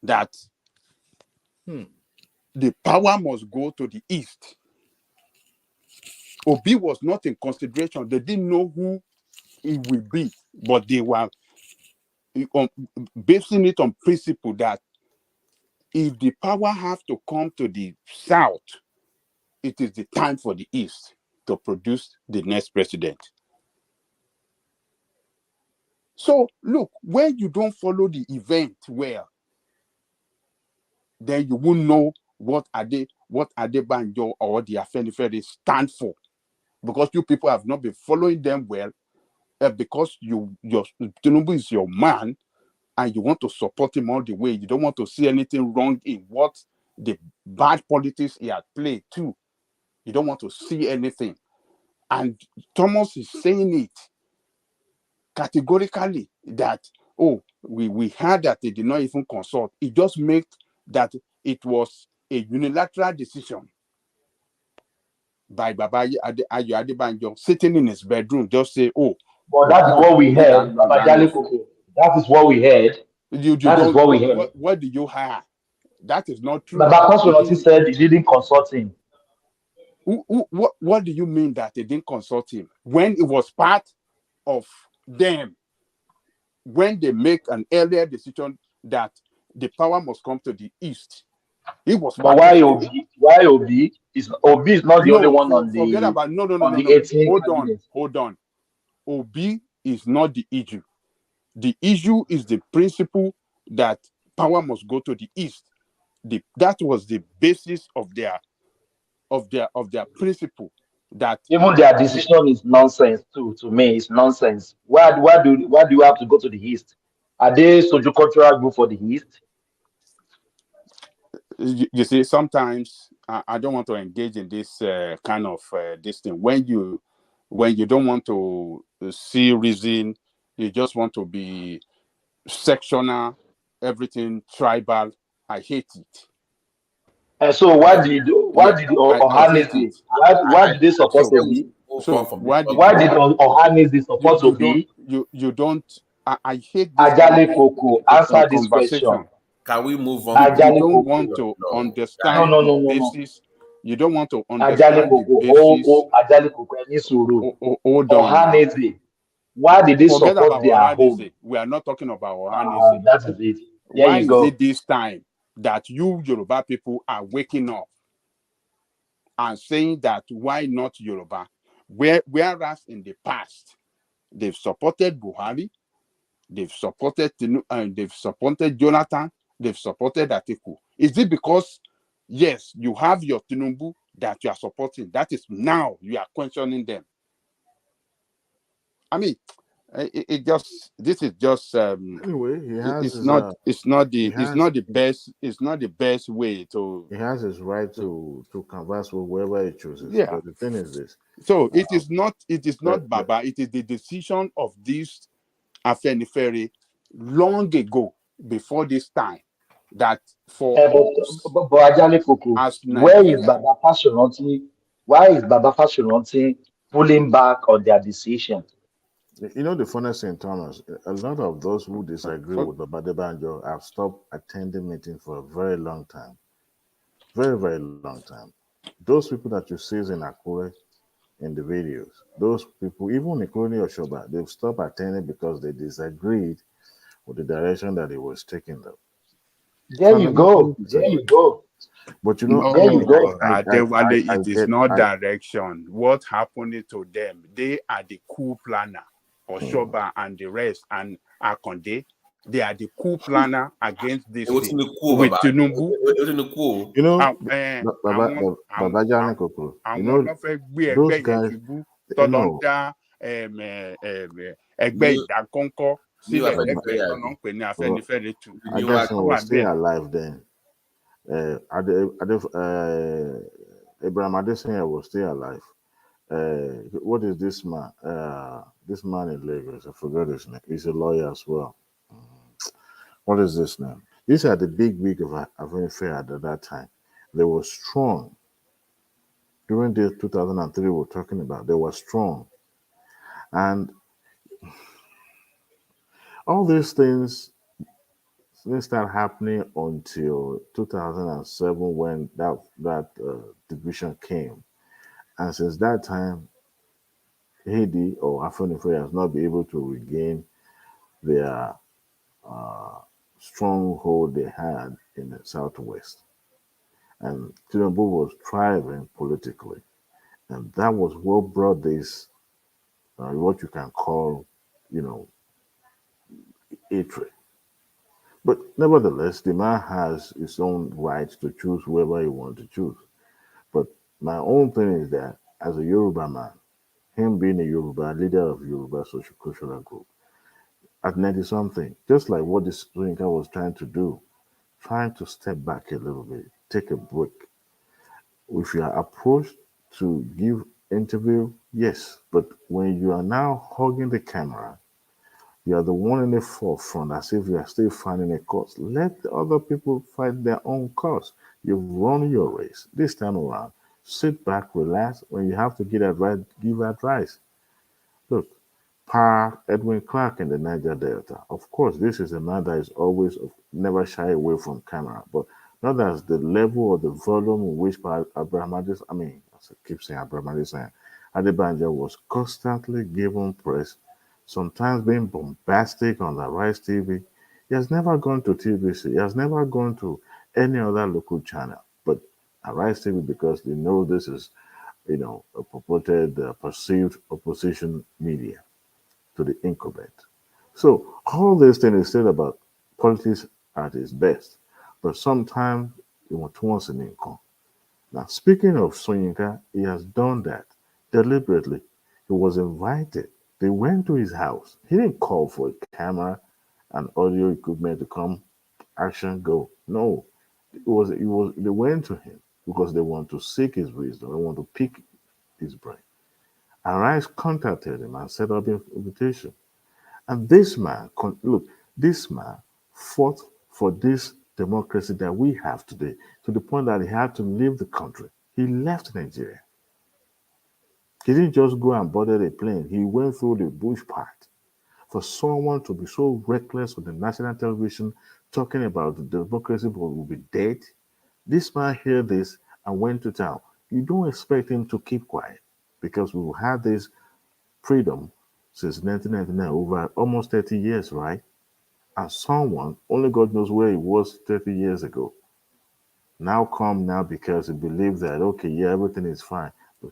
that the power must go to the east. Obi was not in consideration. They didn't know who he will be, but they were basing it on principle that if the power have to come to the south, it is the time for the east to produce the next president. So look, when you don't follow the event well, then you won't know what Adebanjo or the Afenifere stand for, because you people have not been following them well, because your Tinubu is your man, and you want to support him all the way. You don't want to see anything wrong in what the bad politics he had played too. You don't want to see anything. And Thomas is saying it categorically that, we heard that they did not even consult. It just made that it was a unilateral decision by Baba Ayo Adebanjo sitting in his bedroom, just say, "Oh, But that is what we heard, Baba Jale Koko. That is what we heard. That is what we heard. What do you hear? That is not true. Baba Konsolati said he didn't consult him. What do you mean that they didn't consult him when it was part of them? When they make an earlier decision that the power must come to the east, it was. But why Obi? Why Obi? Obi is not the only one on the. Forget about no. 18 Hold on. Obi is not the issue. The issue is the principle that power must go to the east. That was the basis of their principle. That even their decision is nonsense too. To me, it's nonsense. Why do you have to go to the east? Are they socio-cultural group for the east? You see, sometimes I don't want to engage in this kind of this thing. When you don't want to see reason, you just want to be sectional, everything tribal. I hate it. And so why did Ohanese why did they support Obi? Why did Ohanese support Obi? You don't. I hate this Ajale Koko, answer this question. Can we move on? You don't want to understand the basis. You don't want to understand the basis. Ajale Koko, any suru. Hold on. Ohanese. Why did they Forget support about their Ohanese. home? We are not talking about Ohanese. That is it. There Why you go. is it this time that you Yoruba people are waking up and saying that why not Yoruba? Whereas in the past, they've supported Buhari, they've supported Jonathan, they've supported Atiku. Is it because, yes, you have your Tinubu that you are supporting? That is now you are questioning them. I mean, this is just anyway. He has it's not the best way to. He has his right to converse with whoever he chooses. Yeah. But the thing is this. So it is not Baba. It is the decision of this Afenifere long ago, before this time, that for but Ajale Koko, where is Baba Fashionati? Why is Baba Fashionati pulling back on their decision? You know the funniest thing, Thomas, a lot of those who disagree with Baba Adebanjo have stopped attending meetings for a very long time. Very, very long time. Those people that you see in Akure in the videos, those people, even including Oshoba, they've stopped attending because they disagreed with the direction that he was taking them. There you go. There you go. But you know, there you go. It is not direction. What happened to them? They are the coup planner, Oshoba and the rest, and Akonde. They are the coup planner against this thing with Tinubu. You know, Baba Jale Koko, you know, those guys, you know, Adeson was still alive then. Abraham Adesanya was still alive. What is this man? This man in Lagos, I forgot his name. He's a lawyer as well. What is this name? These are the big wig of Afenifere at that time. They were strong. During the 2003 we're talking about, they were strong. And all these things didn't start happening until 2007 when that division came. And since that time, Haiti or Afenifere has not been able to regain their stronghold they had in the Southwest. And Tinubu was thriving politically. And that was what brought this, what you can call, hatred. But nevertheless, the man has his own right to choose whoever he wants to choose. But my own thing is that as a Yoruba man, him being a Yoruba, leader of Yoruba social cultural group, at 90-something, just like what this Soyinka was trying to do, trying to step back a little bit, take a break. If you are approached to give interview, yes, but when you are now hugging the camera, you are the one in the forefront as if you are still finding a cause. Let the other people fight their own cause. You've run your race. This time around, Sit back, relax. When you have to give advice. Look, Edwin Clark in the Niger Delta. Of course, this is a man that is always never shy away from camera, but not as the level or the volume in which Abraham, I mean, I keep saying Abraham, Adebanjo was constantly given press, sometimes being bombastic on the Rise TV. He has never gone to TVC. He has never gone to any other local channel, but Rise TV because they know this is, a purported, perceived opposition media to the incumbent. So all these things is said about politics at its best, but sometimes you want towards an income. Now, speaking of Soyinka, he has done that deliberately. He was invited. They went to his house. He didn't call for a camera and audio equipment to come, action, go. No, they went to him because they want to seek his wisdom. They want to pick his brain. And Rice contacted him and set up an invitation. And this man, look, this man fought for this democracy that we have today to the point that he had to leave the country. He left Nigeria. He didn't just go and board a plane. He went through the bush part. For someone to be so reckless on the national television talking about the democracy will be dead, this man heard this and went to town. You don't expect him to keep quiet because we've had this freedom since 1999, over almost 30 years, right? And someone, only God knows where he was 30 years ago, now come now because he believes that, okay, yeah, everything is fine. But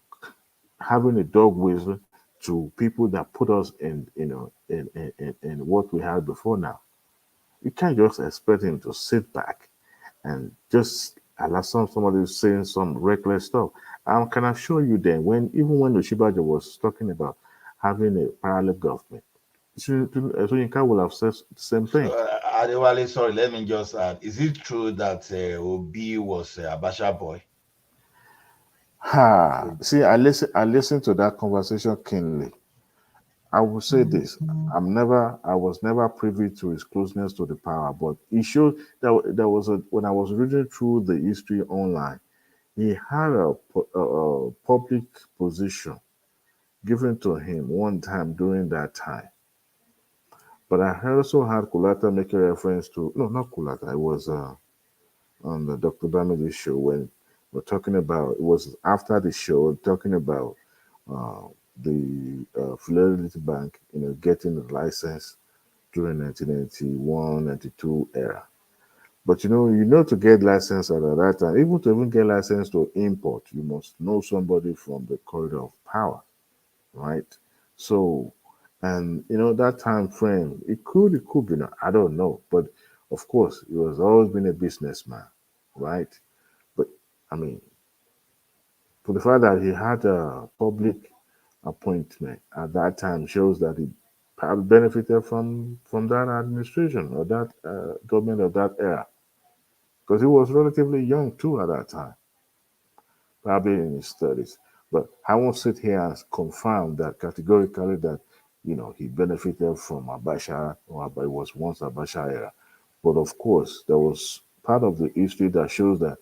having a dog whistle to people that put us in, in what we had before now, you can't just expect him to sit back and just allow somebody saying some reckless stuff. I can assure you then, even when Oshibaja was talking about having a parallel government, Soyinka will have said the same thing. Adewale, sorry, let me just add. Is it true that Obi was a Abacha boy? See, I listened to that conversation keenly. I will say this: I was never privy to his closeness to the power, but it showed that there was when I was reading through the history online, he had a public position given to him one time during that time. But I also had Kulata make a reference to, no, not Kulata, it was on the Dr. Bamidi show when we're talking about, it was after the show, talking about the Fidelity Bank, getting the license during 1991, 92 era. But to get license at that time, even to even get license to import, you must know somebody from the corridor of power, right? So, and that time frame, it could be, I don't know, but of course, he has always been a businessman, right? But I mean, for the fact that he had a public appointment at that time shows that he probably benefited from that administration or that government of that era, because he was relatively young too at that time, probably in his 30s. But I won't sit here and confirm that categorically that he benefited from Abacha or it was once Abacha era. But of course, there was part of the history that shows that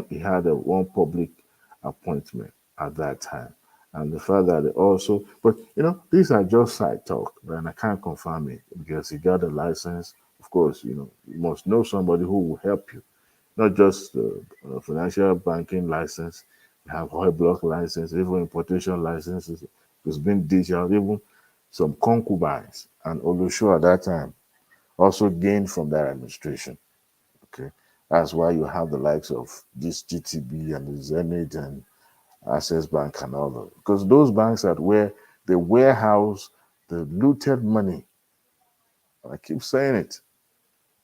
he had one public appointment at that time. And the fact that but these are just side talk, and I can't confirm it because he got a license. Of course, you must know somebody who will help you, not just financial banking license. You have oil block license, even importation licenses. It's been detailed, even some concubines and Olusho at that time also gained from that administration. Okay, that's why you have the likes of this GTB and the Zenith and Access Bank and all that, because those banks are where they warehouse the looted money. I keep saying it.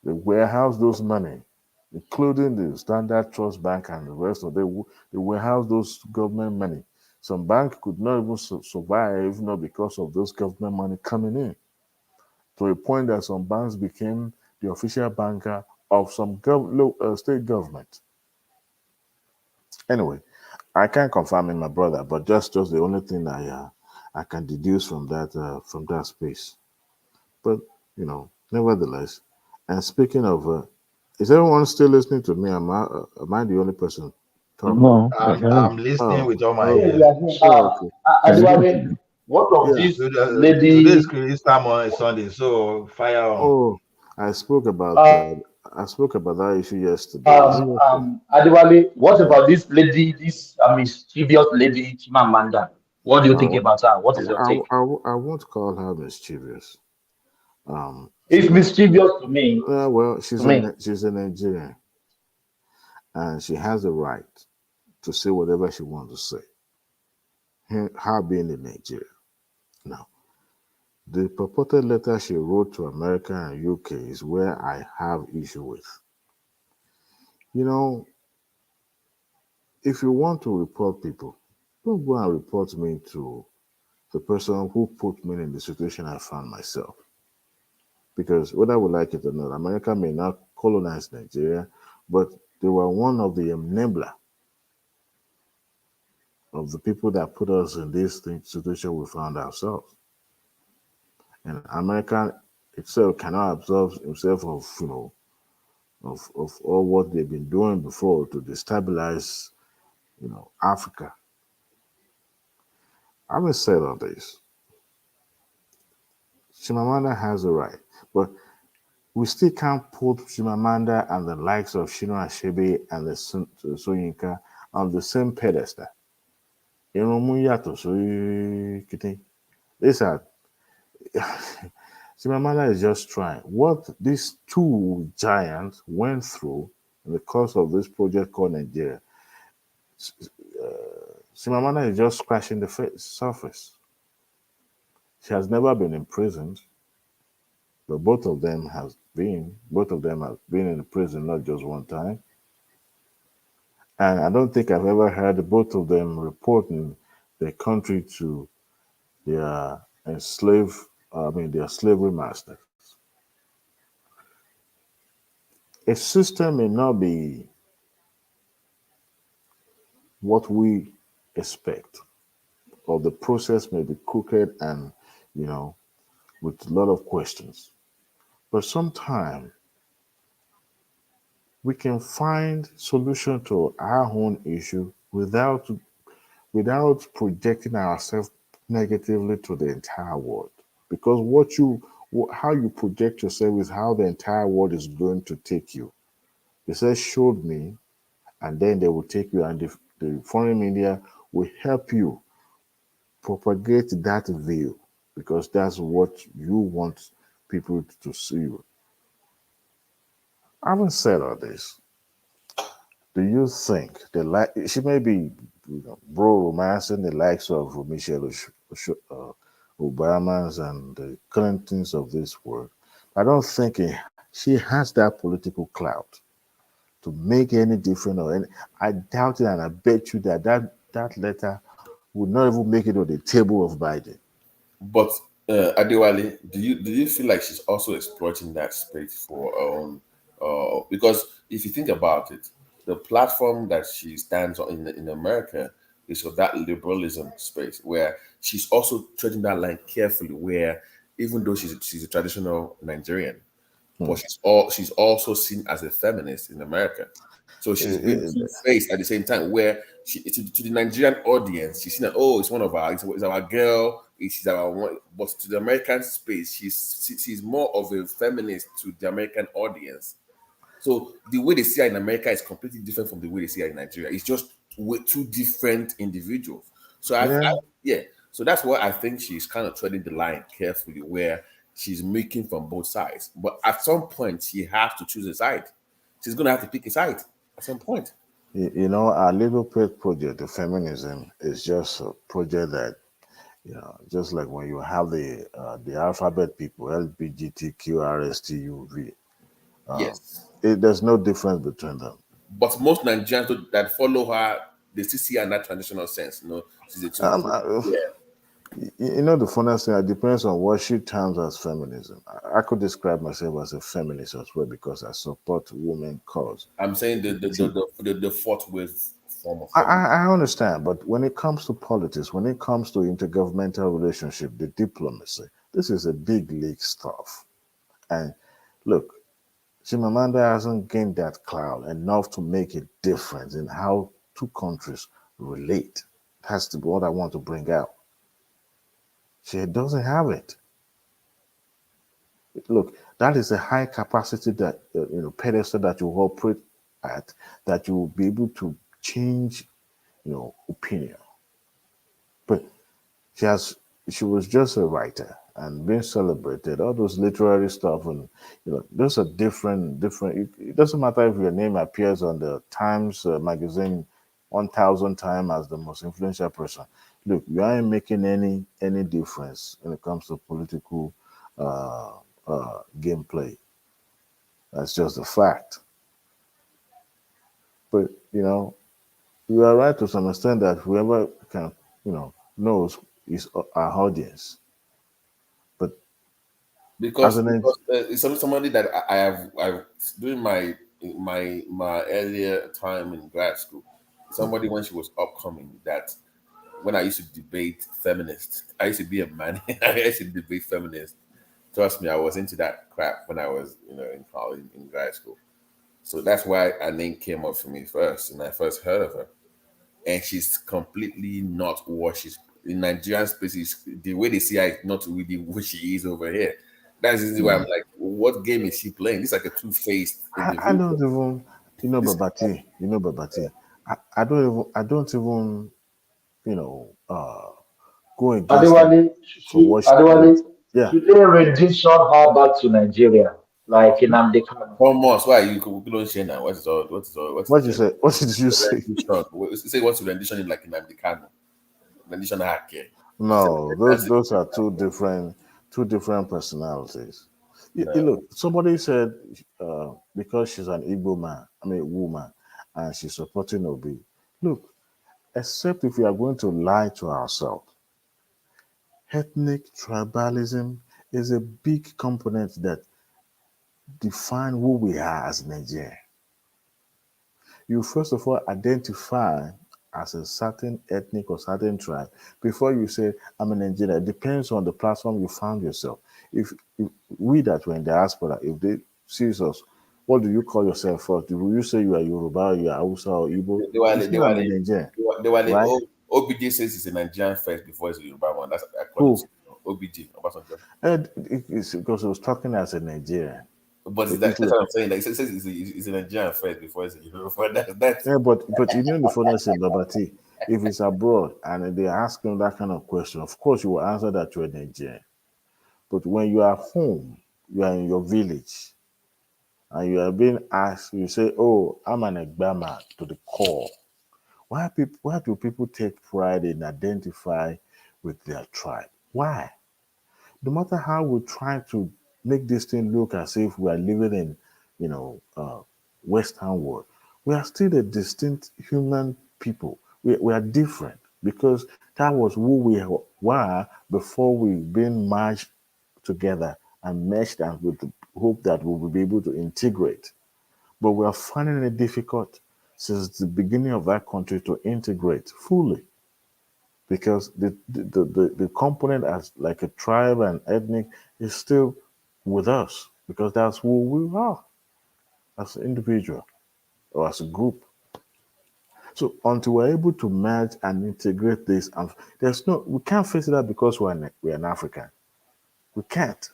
They warehouse those money, including the Standard Trust Bank and the rest of them. They warehouse those government money. Some bank could not even survive, not because of those government money coming in, to a point that some banks became the official banker of some state government. Anyway, I can't confirm it, my brother, but just the only thing I can deduce from that space. But nevertheless, and speaking of, is everyone still listening to me? Am I the only person talking? talk? No. I'm listening Oh, with all my Yeah, okay. we ears. are here. Oh, okay. Adewale, what of Yeah. this Today is lady? Easter Sunday, so fire on. Oh, Uh, I spoke about that issue yesterday. Is it okay? Adewale, what about this lady, this mischievous lady, Chimamanda? What do you think about her? What is your take? I won't call her mischievous. It's mischievous to me. Well, To me. she's a Nigerian, and she has the right to say whatever she wants to say. Her being in Nigeria. Now, the purported letter she wrote to America and UK is where I have issue with. You know, if you want to report people, don't go and report me to the person who put me in the situation I found myself. Because whether we like it or not, America may not colonize Nigeria, but they were one of the enabler of the people that put us in this situation we found ourselves. And America itself cannot absolve himself of, of all what they've been doing before to destabilize, Africa. Having said all this, Chimamanda has a right, but we still can't put Chimamanda and the likes of Chinua Achebe and the Soyinka on the same pedestal. These are Chimamanda is just trying. What these two giants went through in the course of this project called Nigeria, Chimamanda is just scratching the surface. She has never been imprisoned, but both of them have been in prison not just one time. And I don't think I've ever heard both of them reporting their country to their their slavery masters. A system may not be what we expect, or the process may be crooked and, with a lot of questions. But sometimes we can find solution to our own issue without projecting ourselves negatively to the entire world. Because how you project yourself is how the entire world is going to take you. They say, showed me, and then they will take you, and the foreign media will help you propagate that view because that's what you want people to see you. Having said all this, do you think she may be bro romancing the likes of Michelle Obama's and the Clintons of this world? I don't think she has that political clout to make any difference or any. I doubt it, and I bet you that letter would not even make it on the table of Biden. But Adewale, do you feel like she's also exploiting that space for because if you think about it, the platform that she stands on in America is for that liberalism space where she's also treading that line carefully. Where even though she's a traditional Nigerian, but she's also seen as a feminist in America. So she's being faced at the same time where to the Nigerian audience, she's seen that, oh, it's one of our, it's our girl, she's our one, but to the American space, she's more of a feminist to the American audience. So the way they see her in America is completely different from the way they see her in Nigeria. It's just two different individuals. So so that's why I think she's kind of treading the line carefully, where she's making from both sides. But at some point, she has to choose a side. She's going to have to pick a side at some point. Our little pet project, the feminism, is just a project that, just like when you have the alphabet people, LGBTQRSTUV. Yes. There's no difference between them. But most Nigerians that follow her, they still see her in that traditional sense. She's a the funniest thing, it depends on what she terms as feminism. I could describe myself as a feminist as well because I support women cause. I'm saying the fourth wave form of I understand, but when it comes to politics, when it comes to intergovernmental relationship, the diplomacy, this is a big league stuff. And look, Chimamanda hasn't gained that clout enough to make a difference in how two countries relate. That's what I want to bring out. She doesn't have it. Look, that is a high capacity that pedestal that you operate at, that you will be able to change opinion. But she was just a writer and being celebrated. All those literary stuff, and those are different. It doesn't matter if your name appears on the Times magazine 1,000 times as the most influential person. Look, you aren't making any difference when it comes to political gameplay. That's just a fact. But you are right to some extent that whoever can knows is our audience. But because it's somebody that I've during my earlier time in grad school, somebody when she was upcoming, that when I used to debate feminists, I used to be a man. I used to debate feminists. Trust me, I was into that crap when I was in college, in grad school. So that's why her name came up for me first, and I first heard of her. And she's completely not what she's in Nigerian spaces. The way they see her is not really what she is over here. That's the reason why I'm like, what game is she playing? This is like a two-faced individual. I don't even, Babati. I don't even, go against Adewale, for what Adewale, yeah. should they rendition her back to Nigeria, like in Kanu? Almost. Why you don't share now? What you say? What did you say? Say what's the rendition in like in Kanu? Rendition Hake. No, those are two different personalities. Look, somebody said because she's an Igbo woman, and she's supporting Obi. Look, except if we are going to lie to ourselves, ethnic tribalism is a big component that defines who we are as Nigerians. You first of all identify as a certain ethnic or certain tribe before you say I'm a Nigerian. It depends on the platform you found yourself. If we that were in diaspora, if they see us, what do you call yourself first? Do you say you are Yoruba, you are Hausa or Igbo? They were Nigerian. Right? OBJ says it's a Nigerian first before it's a Yoruba one. That's who? OBJ. And it's because I was talking as a Nigerian. But that's what I'm saying. Like, it says it's a Nigerian first before it's a Yoruba. Yeah, but the funny thing, Babati, if it's abroad and they ask them that kind of question, of course you will answer that you're a Nigerian. But when you are home, you are in your village, and you are being asked, you say, "Oh, I'm an Egbama to the core." Why do people take pride in identify with their tribe? Why? No matter how we try to make this thing look as if we are living in, Western world, we are still a distinct human people. We are different because that was who we were before we been merged together and meshed, and with the hope that we will be able to integrate. But we are finding it difficult since the beginning of our country to integrate fully, because the component as like a tribe and ethnic is still with us, because that's who we are as an individual or as a group. So until we're able to merge and integrate this, and we can't face that because we're an African. We can't.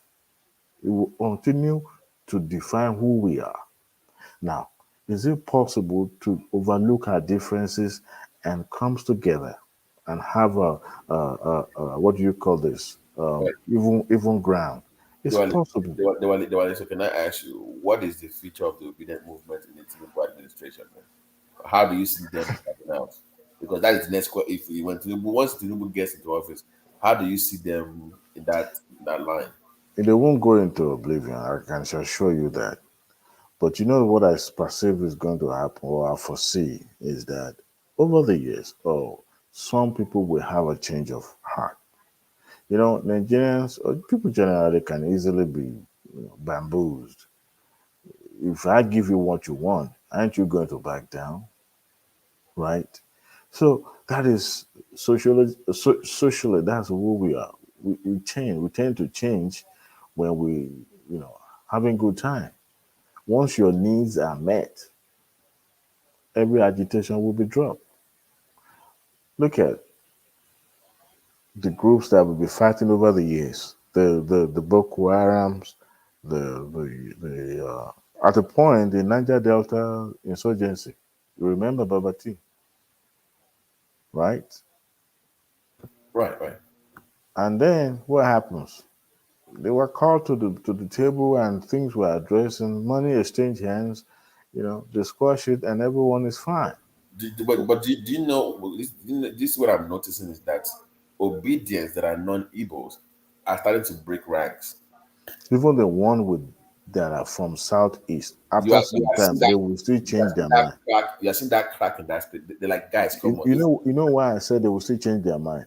It will continue to define who we are. Now, is it possible to overlook our differences and come together and have a what do you call this? Even ground. It's possible. So can I ask you, what is the future of the obedient movement in the TINUBU administration? How do you see them coming out? Because that is the next question. If we went to once TINUBU gets into office, how do you see them in that line? They won't go into oblivion. I can assure you that. But you know what I perceive is going to happen, or I foresee, is that over the years, some people will have a change of heart. Nigerians, or people generally, can easily be bamboozled. If I give you what you want, aren't you going to back down? Right? So that is socially, that's who we are. We change. We tend to change when we, having good time. Once your needs are met, every agitation will be dropped. look at the groups that will be fighting over the years. The Boko Harams, the at a point the Niger Delta insurgency. You remember ABATI, right? Right. And then what happens? They were called to the table and things were addressed and money exchanged hands, they squash it and everyone is fine. But do you know, this is what I'm noticing is that obedience that are non-Igbos are starting to break ranks. Even the one that are from southeast, You after are, you some are seeing time, that they will still you are change seeing their that mind. crack. You are seeing that crack in that space. They're like, guys, come on. You know why I said they will still change their mind?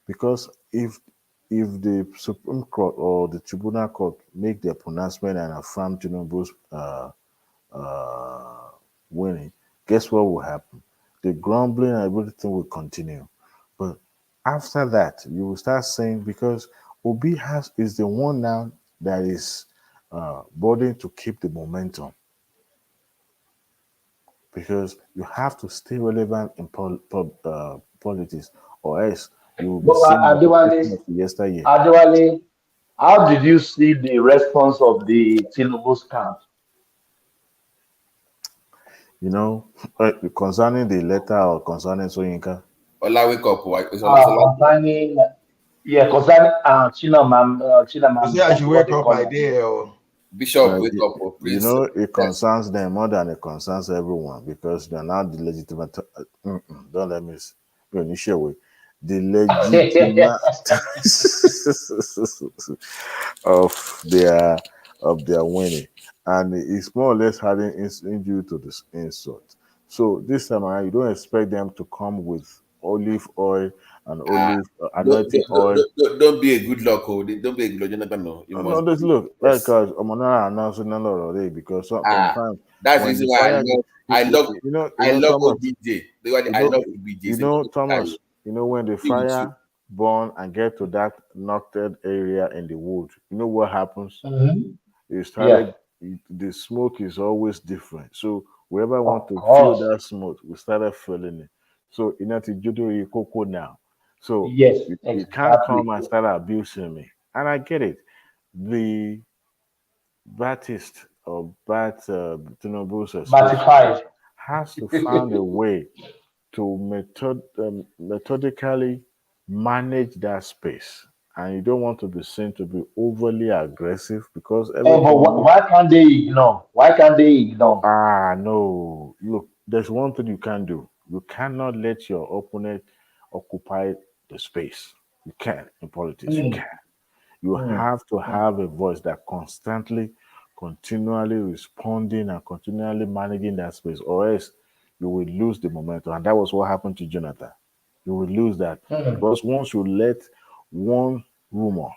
Because if the Supreme Court or the Tribunal Court make their pronouncement and affirm TINUBU'S winning, guess what will happen? The grumbling and everything will continue. But after that, you will start saying, because Obi is the one now that is boarding to keep the momentum. Because you have to stay relevant in politics, or else you will be But seen as Adewale, yesteryear. Adewale, how did you see the response of the TINUBU'S camp? Concerning the letter or concerning Soyinka. Ola, wake up. Concerning, concerning Chimamanda, You say I should what wake they up call my her. day. Bishop, wake up. Please. It concerns them more than it concerns everyone, because they're not the legitimate. Don't let me go initial way. The legitimate of their winning, and it's more or less having injury to this insult. So this time around, you don't expect them to come with olive oil and anointing oil. Don't be a good luck. Don't be a good luck, Jonathan. No, you No, must. this look Yes. because I'm not announcing a lot already, because sometimes That's the when reason the why fire, I love Thomas, OBJ. I love OBJ. Thomas, when the fire burn and get to that knocked area in the wood, you know what happens? Mhm. It Yeah, started. The smoke is always different. So whoever want of to feel course. that smoke, we started feeling it. So in that judo cocoa now. So Yes, you can't exactly. come and start abusing me, and I get it. The Baptist or TINUBU'S especially Batified. has to find a way to methodically manage that space. And you don't want to be seen to be overly aggressive, because But everything. why can't they ignore? Why can't they ignore? No. Look, there's one thing you can't do. You cannot let your opponent occupy the space. You can't in politics. You Mm, can't. You mm, have to mm. have a voice that continually responding and continually managing that space, or else you will lose the momentum. And that was what happened to Jonathan. You will lose that, Mm. because once you let one rumor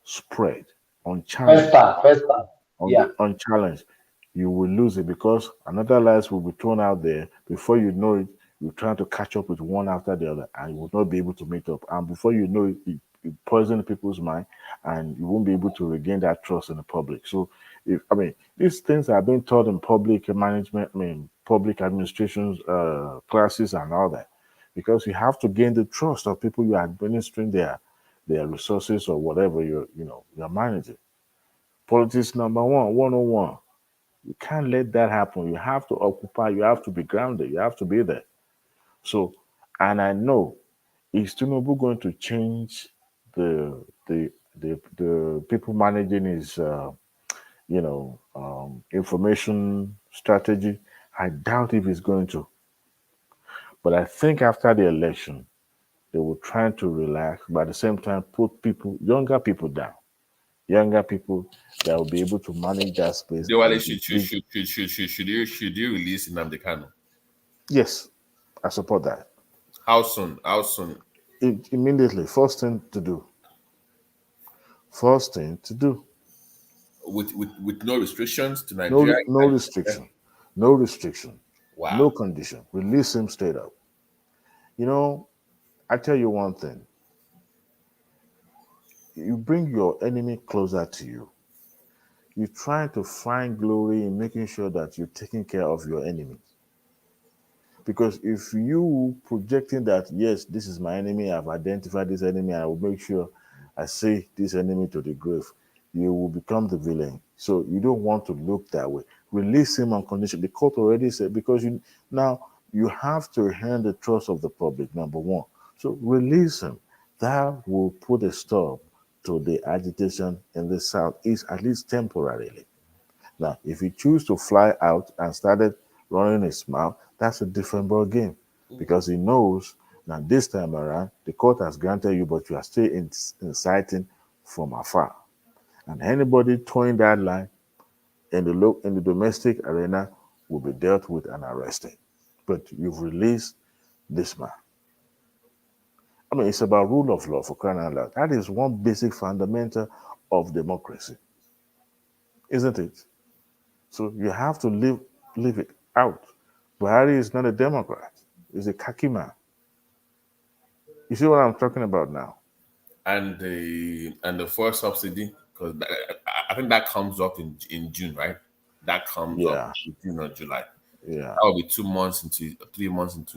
spread First unchallenged, time, first time. Yeah. unchallenged, you will lose it, because another lies will be thrown out there. Before you know it, you're trying to catch up with one after the other, and you will not be able to meet up. And before you know it, it poisons people's mind, and you won't be able to regain that trust in the public. So, these things are being taught in public management, public administrations classes and all that, because you have to gain the trust of people you are administering their resources or whatever you're managing. Politics number 101. You can't let that happen. You have to occupy, you have to be grounded, you have to be there. So, and I know, is Tinubu going to change the people managing his information strategy? I doubt if he's going to. But I think after the election, they will try to relax, but at the same time put younger people down. Younger people that will be able to manage that space Diwali, and should you release Nnamdi Kanu? yes, I support that. How soon? How soon? Immediately, first thing to do. First thing to do. With no restrictions to No, Nigeria? no restriction. No restriction. Wow. No condition. Release him straight up. I tell you one thing. You bring your enemy closer to you. You try to find glory in making sure that you're taking care of your enemy. Because if you projecting that, yes, this is my enemy, I've identified this enemy, I will make sure I say this enemy to the grave, you will become the villain. So you don't want to look that way. Release him on condition. The court already said, because now you have to earn the trust of the public, number one. So release him. That will put a stop to the agitation in the Southeast, at least temporarily. Now, if he choose to fly out and started running his mouth, that's a different ball game, because he knows that this time around the court has granted you, but you are still inciting from afar. And anybody towing that line in the domestic arena will be dealt with and arrested. But you've released this man. I mean, it's about rule of law, for crying out loud. That is one basic fundamental of democracy, isn't it? So you have to live it out. Buhari is not a Democrat. He's a khaki man. You see what I'm talking about now? And the first subsidy, because I think that comes up in June, right? That comes up in June or July. Yeah. That will be 3 months into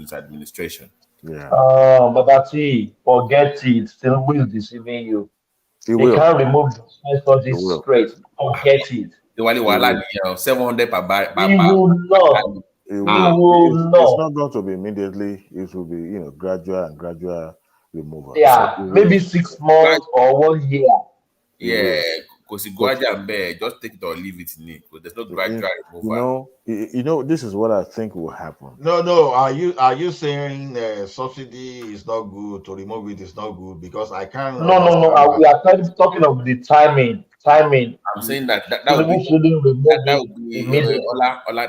his administration. Yeah. Babati, forget it. Still will deceiving you. He They can't remove the subsidies straight. Forget it. The Wale 700 per bar. He will not. It will it's not. not going to be immediately. It will be, gradual removal. Yeah, So maybe 6 months or 1 year. Yeah, because just take it or leave it in it. Because there's no gradual removal. This is what I think will happen. No. Are you saying subsidy is not good, to remove it is not good? Because I can't. No. We are talking of the timing. I'm saying that would be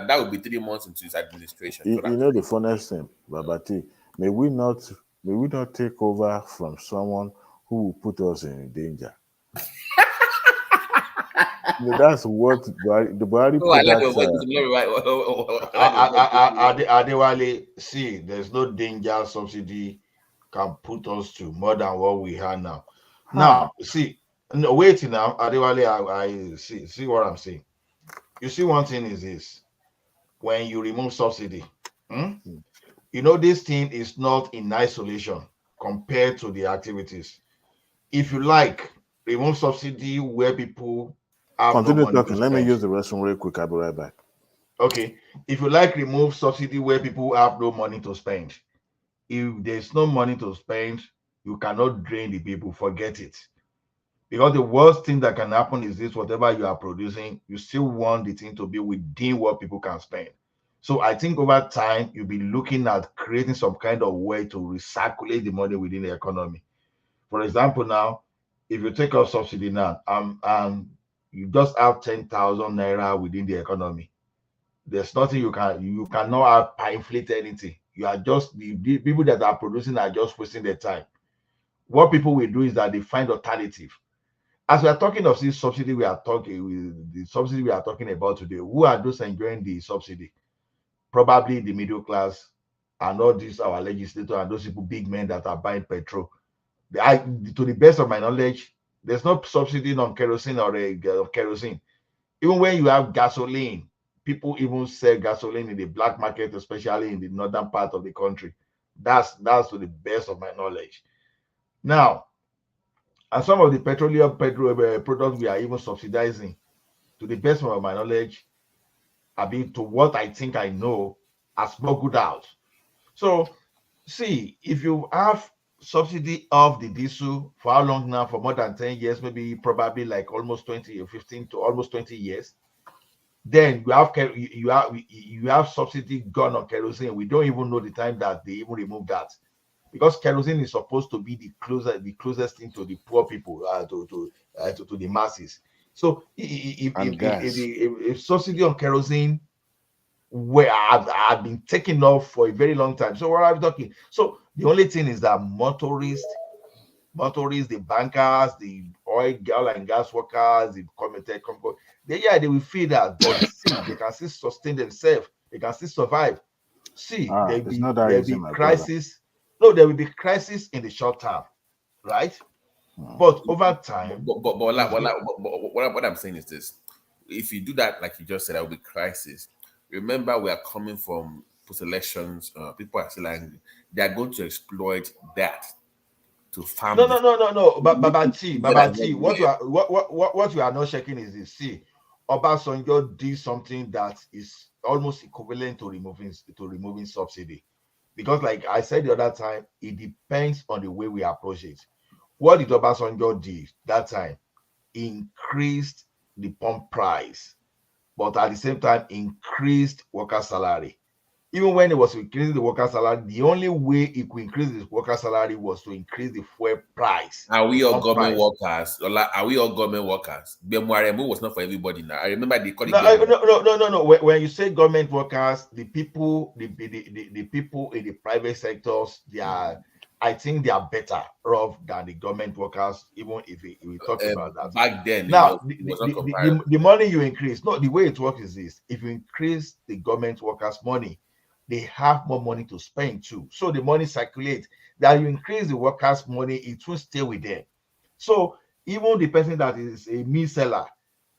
that would be 3 months into his administration. The funniest thing, Babati, may we not take over from someone who will put us in danger. That's what the Buhari put Adewale, see, there's no danger subsidy can put us to more than what we have now. Now, see, no, wait now, Adewale, I see what I'm saying. You see, one thing is this: when you remove subsidy, this thing is not in isolation compared to the activities. If you like, remove subsidy where people have continue no money talking. to Let me spend. use the restroom real quick. I'll be right back. Okay. If you like, remove subsidy where people have no money to spend. If there's no money to spend, you cannot drain the people. Forget it. Because the worst thing that can happen is this: whatever you are producing, you still want the thing to be within what people can spend. So I think over time, you'll be looking at creating some kind of way to recirculate the money within the economy. For example, now, if you take off subsidy now, you just have 10,000 naira within the economy. There's nothing you cannot inflate anything. You are just the people that are producing are just wasting their time. What people will do is that they find alternative. As we are talking of this subsidy, we are talking about today. Who are those enjoying the subsidy? Probably the middle class, and all these our legislators and those people, big men that are buying petrol. To the best of my knowledge, there's no subsidy on kerosene or kerosene. Even when you have gasoline, people even sell gasoline in the black market, especially in the northern part of the country. That's to the best of my knowledge. Now, and some of the petroleum products we are even subsidizing, to the best of my knowledge, to what I think I know, are smuggled out. So, see, if you have subsidy of the diesel for how long now? For more than 10 years, maybe probably like almost 20 or 15 to almost 20 years. Then you have subsidy gone on kerosene. We don't even know the time that they even removed that, because kerosene is supposed to be the closest thing to the poor people, to the masses. So if subsidy on kerosene have been taken off for a very long time. So what are we talking? So the only thing is that motorists, the bankers, the oil and gas workers, the they will feel that, but see, they can still sustain themselves, they can still survive. See, there will be crisis. No, there will be crisis in the short term, right? But over time. But what I'm saying is this: if you do that, like you just said, there will be crisis. Remember, we are coming from post-elections, people are still angry. They are going to exploit that to farm. No. Babati, What I Babati. heard What you are not checking is this. See, Obasanjo did something that is almost equivalent to removing subsidy, because, like I said the other time, it depends on the way we approach it. What did Obasanjo do that time? Increased the pump price, but at the same time increased worker salary. Even when it was increasing the worker salary, the only way it could increase the worker salary was to increase the fuel price. Are we the all pump government price. workers? Are we all government workers? Bemwaremu was not for everybody now. I remember they called it No. When you say government workers, the people in the private sectors, I think they are better off than the government workers, even if we talk about that. Back then. Now, it was not comparable. the money you increase, no, the way it works is this: if you increase the government workers' money, they have more money to spend too. So the money circulates. That you increase the workers' money, it will stay with them. So even the person that is a meat seller,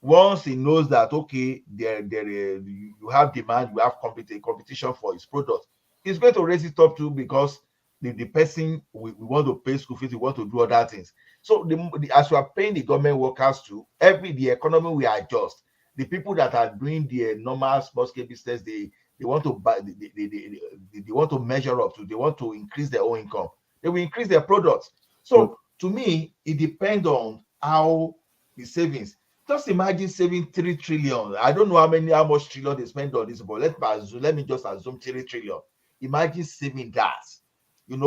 once he knows that, okay, you have demand, you have competition for his product, he's going to raise it up too, because the person we want to pay school fees, we want to do other things. So as we are paying the government workers too, the economy will adjust. The people that are doing the normal small scale business, they want to buy, they want to measure up to, they want to increase their own income, they will increase their products. So to me, it depends on how the savings. Just imagine saving 3 trillion. I don't know how much trillion they spend on this, but let me just assume 3 trillion. Imagine saving that,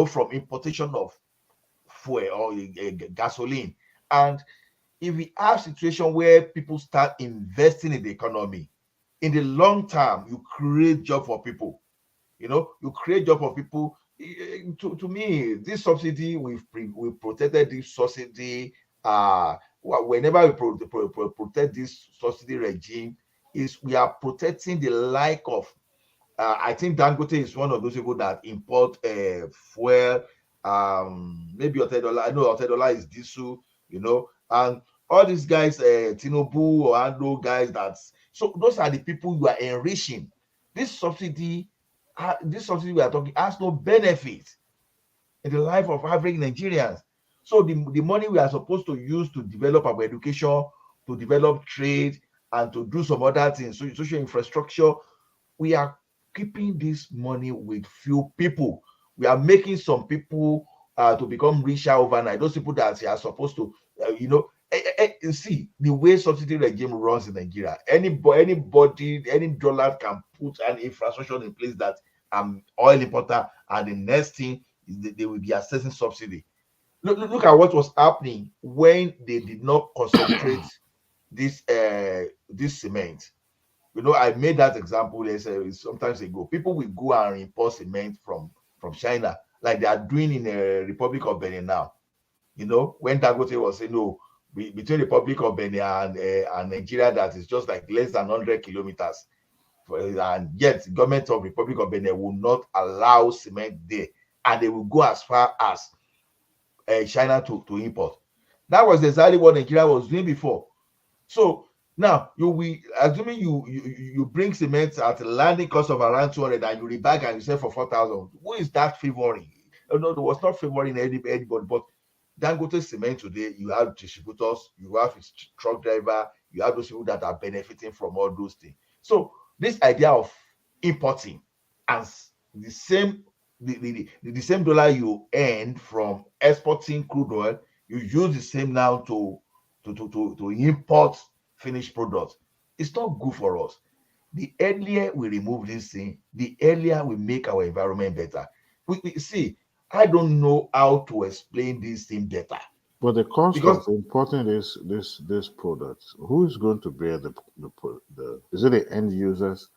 from importation of fuel or gasoline. And if we have situation where people start investing in the economy, in the long term, you create job for people. You create job for people. To me, this subsidy, we protected this subsidy. Whenever we protect this subsidy regime, we are protecting the like of. I think Dangote is one of those people that import fuel. Maybe $10. I know $10 is diesel. And all these guys, TINUBU or Ando guys, so those are the people you are enriching. This subsidy we are talking has no benefit in the life of average Nigerians. So the money we are supposed to use to develop our education, to develop trade, and to do some other things, so social infrastructure, we are keeping this money with few people. We are making some people to become richer overnight. Those people that are supposed to, you see the way subsidy regime runs in Nigeria. Anybody, any dollar can put an infrastructure in place that oil importer, and the next thing is they will be assessing subsidy. Look at what was happening when they did not concentrate this cement. I made that example sometimes ago. People will go and import cement from China, like they are doing in the Republic of Benin now. When Dangote was saying, no, between the Republic of Benin and Nigeria, that is just like less than 100 kilometers. And yet, the government of Republic of Benin will not allow cement there, and they will go as far as China to import. That was exactly what Nigeria was doing before. So now assuming you bring cement at a landing cost of around 200, and you rebag and you sell for 4,000. Who is that favoring? No, it was not favoring anybody, but Dangote cement today, you have distributors, you have his truck driver, you have those people that are benefiting from all those things. So this idea of importing, and the same dollar you earn from exporting crude oil, you use the same now to import finished products. It's not good for us. The earlier we remove this thing, the earlier we make our environment better. We see, I don't know how to explain this thing better. But the cost of importing this product, who is going to bear the is it the end users?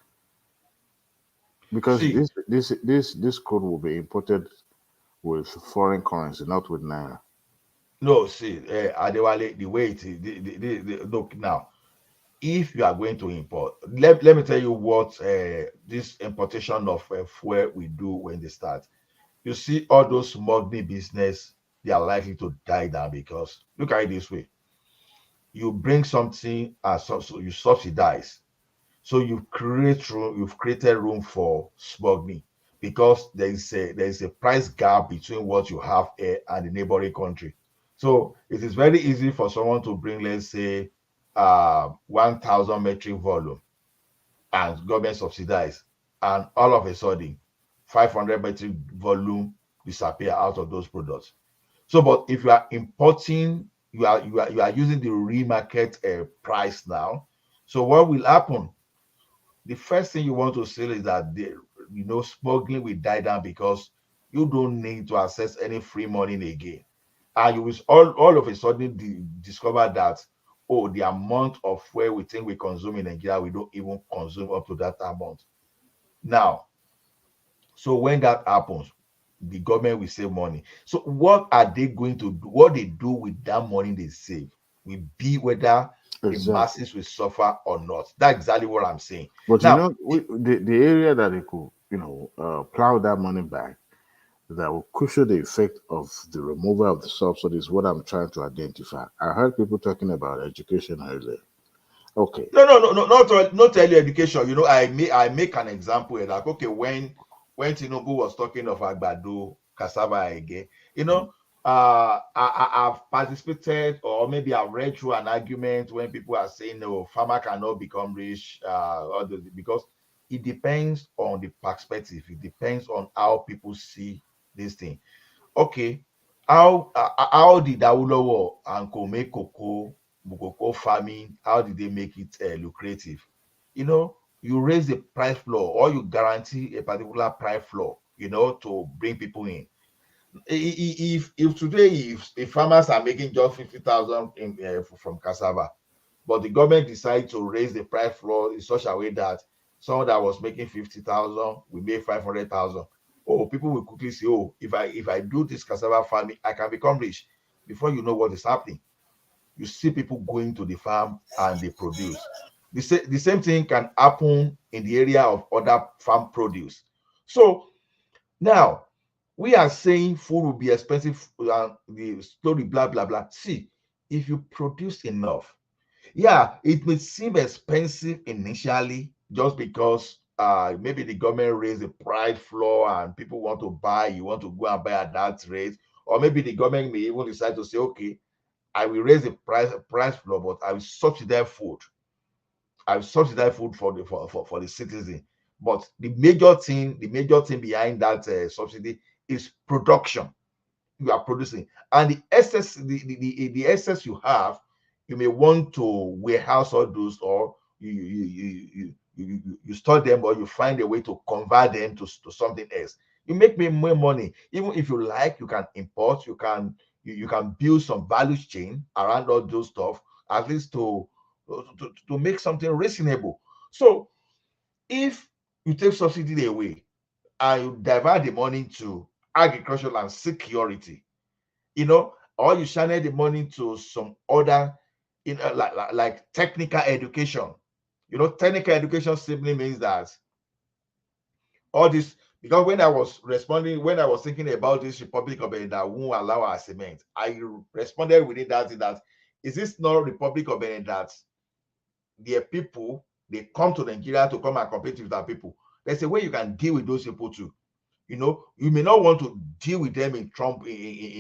Because this code will be imported with foreign currency, not with naira. No, see, Adewale, the way it is, look now. If you are going to import, let me tell you what this importation of fuel we do when they start. You see, all those smuggling business, they are likely to die down, because look at it this way: you bring something, so you subsidize. So you've created room for smuggling because there is a price gap between what you have here and the neighboring country. So it is very easy for someone to bring, let's say, 1,000 metric volume and government subsidize, and all of a sudden 500 metric volume disappear out of those products. So, but if you are importing, you are using the remarket price now. So what will happen? The first thing you want to say is that smuggling will die down because you don't need to access any free money again, and you will all of a sudden discover that, oh, the amount of fuel we think we consume in Nigeria, we don't even consume up to that amount now. So when that happens, the government will save money. So what are they going to do? What they do with that money they save will be whether the Exactly. masses will suffer or not. That's exactly what I'm saying. But Now, the area that they could, plow that money back, that will cushion the effect of the removal of the subsidies, what I'm trying to identify. I heard people talking about education earlier. Okay. No, not early education. I make an example here, like, okay, when Tinubu was talking of Agbado, cassava again, I've participated, or maybe I've read through an argument when people are saying, no, farmer cannot become rich, because it depends on the perspective. It depends on how people see this thing. Okay, how did Awolowo and Co make cocoa farming? How did they make it lucrative? You raise the price floor, or you guarantee a particular price floor, to bring people in. If today, if farmers are making just 50,000 from cassava, but the government decide to raise the price floor in such a way that someone that was making 50,000 will make 500,000. Oh, people will quickly say, oh, if I do this cassava farming, I can become rich. Before you know what is happening, you see people going to the farm and they produce. The same thing can happen in the area of other farm produce. So now we are saying food will be expensive, the story, blah, blah, blah. See, if you produce enough, yeah, it may seem expensive initially just because maybe the government raised the price floor and people want to buy, you want to go and buy at that rate. Or maybe the government may even decide to say, okay, I will raise the price floor, but I will subsidize food. I will subsidize food for the citizen. But the major thing behind that subsidy is production. You are producing, and the excess you have, you may want to warehouse all those, or you store them, or you find a way to convert them to something else. You make me more money. Even if you like, you can import, you can build some value chain around all those stuff, at least to make something reasonable. So if you take subsidy away and you divert the money to agriculture and security, or you channel the money to some other, like technical education. Technical education simply means that all this, because when I was thinking about this Republic of Benin that won't allow our cement, I responded within that is this not Republic of Benin that their people, they come to Nigeria to come and compete with our people? There's a way you can deal with those people too. You may not want to deal with them in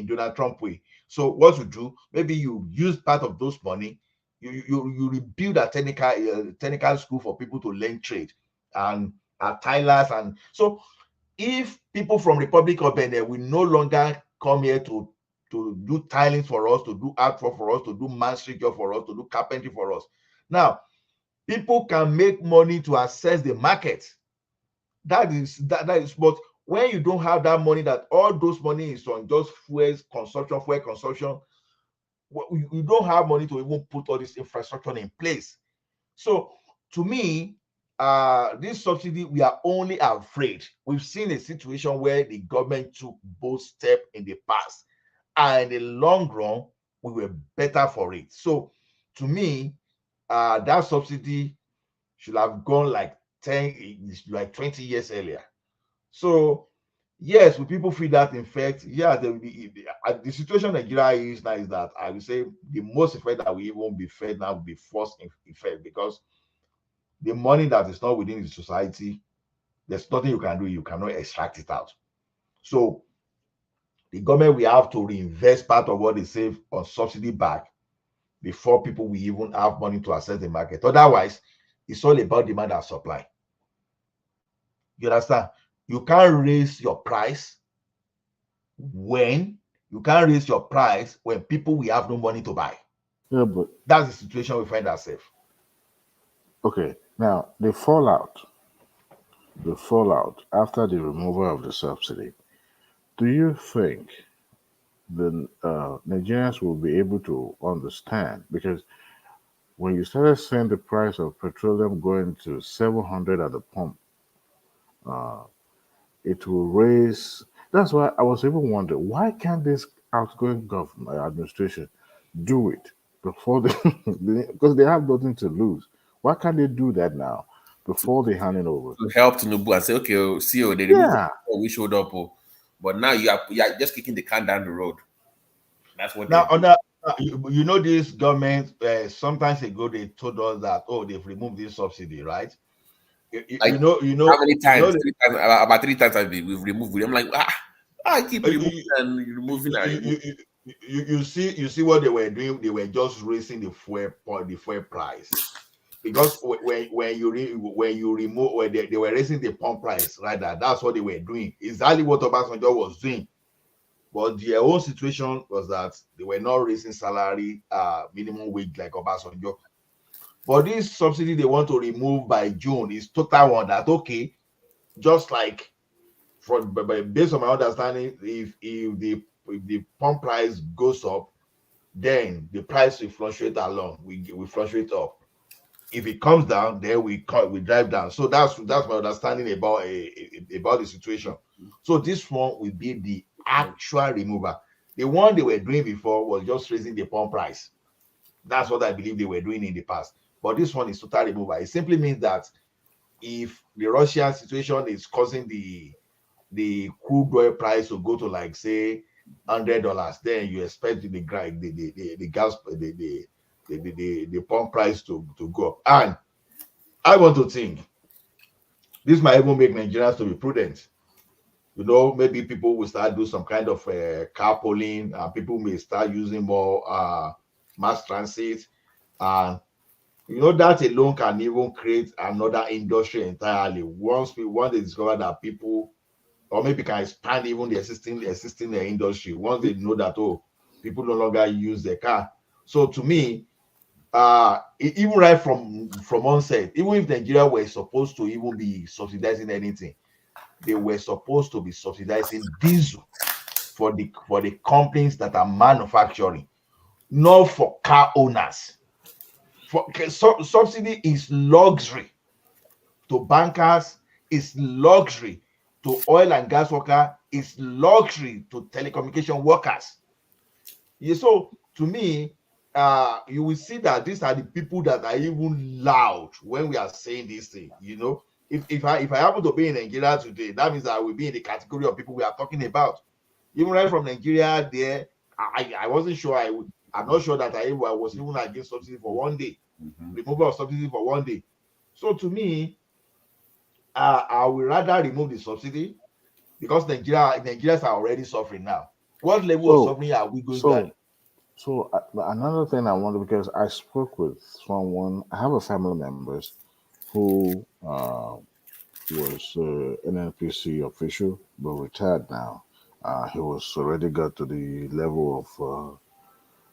Donald Trump way. So what you do, maybe you use part of those money, you rebuild a technical school for people to learn trade and tilers. And so if people from Republic of Benin will no longer come here to do tiling for us, to do artwork for us, to do masonry job for us, to do carpentry for us, now people can make money to access the market. That is, but when you don't have that money, that all those money is on just fuel consumption, you don't have money to even put all this infrastructure in place. So to me, this subsidy, we are only afraid. We've seen a situation where the government took both steps in the past, and in the long run, we were better for it. So to me, that subsidy should have gone like 20 years earlier. So yes, will people feel that effect? Yeah, the situation in Nigeria is now is that I would say the most effect that we even be felt now will be forced effect, because the money that is not within the society, there's nothing you can do. You cannot extract it out. So the government will have to reinvest part of what they save on subsidy back before people will even have money to access the market. Otherwise, it's all about demand and supply. You understand? You can't raise your price when people will have no money to buy. Yeah, but that's the situation we find ourselves. Okay, now the fallout after the removal of the subsidy. Do you think the Nigerians will be able to understand? Because when you started seeing the price of petroleum going to 700 at the pump, it will raise. That's why I was even wondering, why can't this outgoing government administration do it before they, because they have nothing to lose. Why can't they do that now before they hand it over? To help TINUBU and say, okay, CEO, they removed we showed up, but now you are just kicking the can down the road. That's what now on that. You know, this government sometimes ago they told us that they've removed this subsidy, right? Like, you know how many times? you know, About 3 times we've removed it. I'm like, I keep removing and removing you see what they were doing. They were just raising the fuel price, because when you remove, when they were raising the pump price, right? That's what they were doing. Exactly what Obasanjo was doing. But their own situation was that they were not raising salary, minimum wage like Obasanjo. But this subsidy they want to remove by June is total one that, okay, just like based on my understanding, if the pump price goes up, then the price will fluctuate along. We fluctuate up. If it comes down, then we drive down. So that's my understanding about the situation. So this one will be the actual remover. The one they were doing before was just raising the pump price. That's what I believe they were doing in the past. But this one is total remover. It simply means that if the Russian situation is causing the crude oil price to go to, like, say, $100, then you expect the gas the pump price to go up. And I want to think this might even make Nigerians to be prudent. You know, maybe people will start do some kind of carpooling. People may start using more mass transit, and that alone can even create another industry entirely. Once they discover that people, or maybe can expand even the existing industry, once they know that people no longer use their car. So to me, even right from onset, even if Nigeria were supposed to even be subsidizing anything, they were supposed to be subsidizing diesel for the companies that are manufacturing, not for car owners. Subsidy is luxury to bankers, is luxury to oil and gas workers, is luxury to telecommunication workers. Yeah, so to me, you will see that these are the people that are even loud when we are saying this thing. If I happen to be in Nigeria today, that means I will be in the category of people we are talking about. Even right from Nigeria, there, I wasn't sure I'm not sure that I was even against subsidy for one day, removal of subsidy for one day. So to me, I would rather remove the subsidy, because Nigerians are already suffering now. What level of suffering are we going to? So another thing I wonder, because I spoke with someone, I have a family members who was an NNPC official but retired now. He was already got to the level of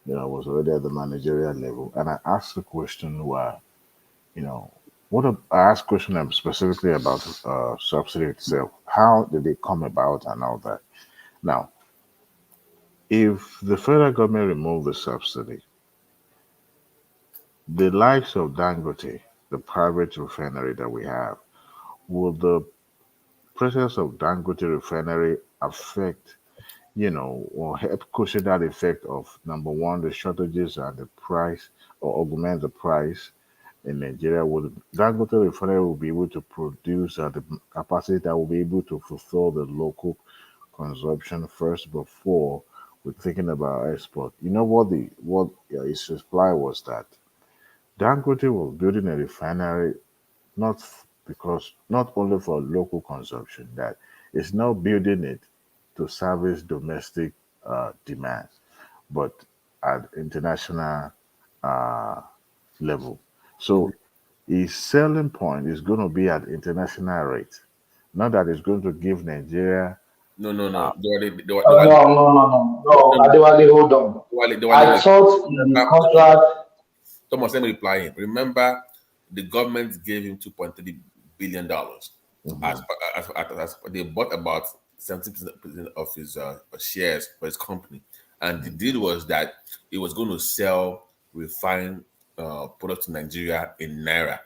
was already at the managerial level, and I asked the question why, I asked question specifically about subsidy itself. How did it come about and all that? Now, if the federal government removed the subsidy, the likes of Dangote, the private refinery that we have, will the presence of Dangote refinery affect, or help cushion that effect of, number one, the shortages and the price, or augment the price in Nigeria? Will Dangote refinery will be able to produce at the capacity that will be able to fulfill the local consumption first before we're thinking about export? You know what his reply was that Dangote was building a refinery not because not only for local consumption, that it's now building it to service domestic demands, but at international uh, level. So his selling point is going to be at international rate, not that it's going to give Nigeria. No. No, Adewale, hold on. I thought in the contract. Thomas, let me reply him. Remember, the government gave him $2.3 billion. As they bought about 70% of his shares for his company. And the deal was that he was going to sell refined products to Nigeria in Naira.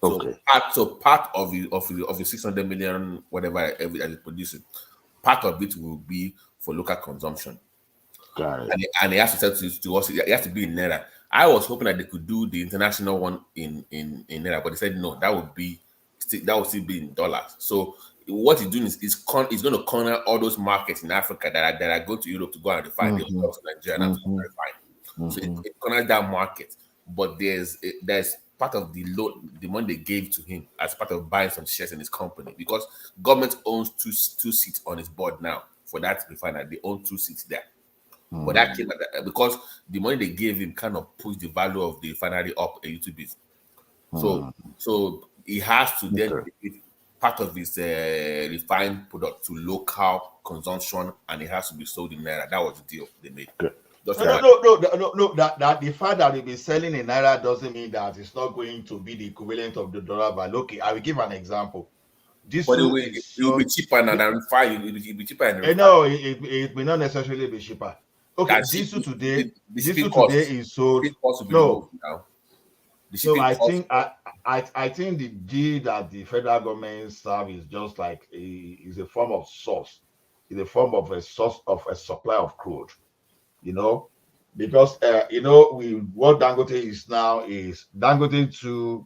Okay. So part of the 600 million, whatever that is producing, part of it will be for local consumption. Got it. And it has to sell to us. It has to be in Naira. I was hoping that they could do the international one in Naira, but they said no. That would still be in dollars. So what he's doing is going to corner all those markets in Africa that are going to Europe to go and refine the oil to Nigeria and to refine. So it corners that market. But there's part of the money they gave to him as part of buying some shares in his company, because government owns two seats on his board now for that refinery. They own 2 seats there. But that came because the money they gave him kind of pushed the value of the refinery up a little bit. So he has to then give part of his refined product to local consumption, and it has to be sold in Naira. That was the deal they made. No. That the fact that we'll be selling in Naira doesn't mean that it's not going to be the equivalent of the dollar value. Okay, I will give an example. It will be cheaper than refined. It will be cheaper than refined. No, it will not necessarily be cheaper. Okay, diesel today is sold. No, I think the deal that the federal government serve is just like is a form of source. It's a form of a source of a supply of crude. Because what Dangote is now is Dangote too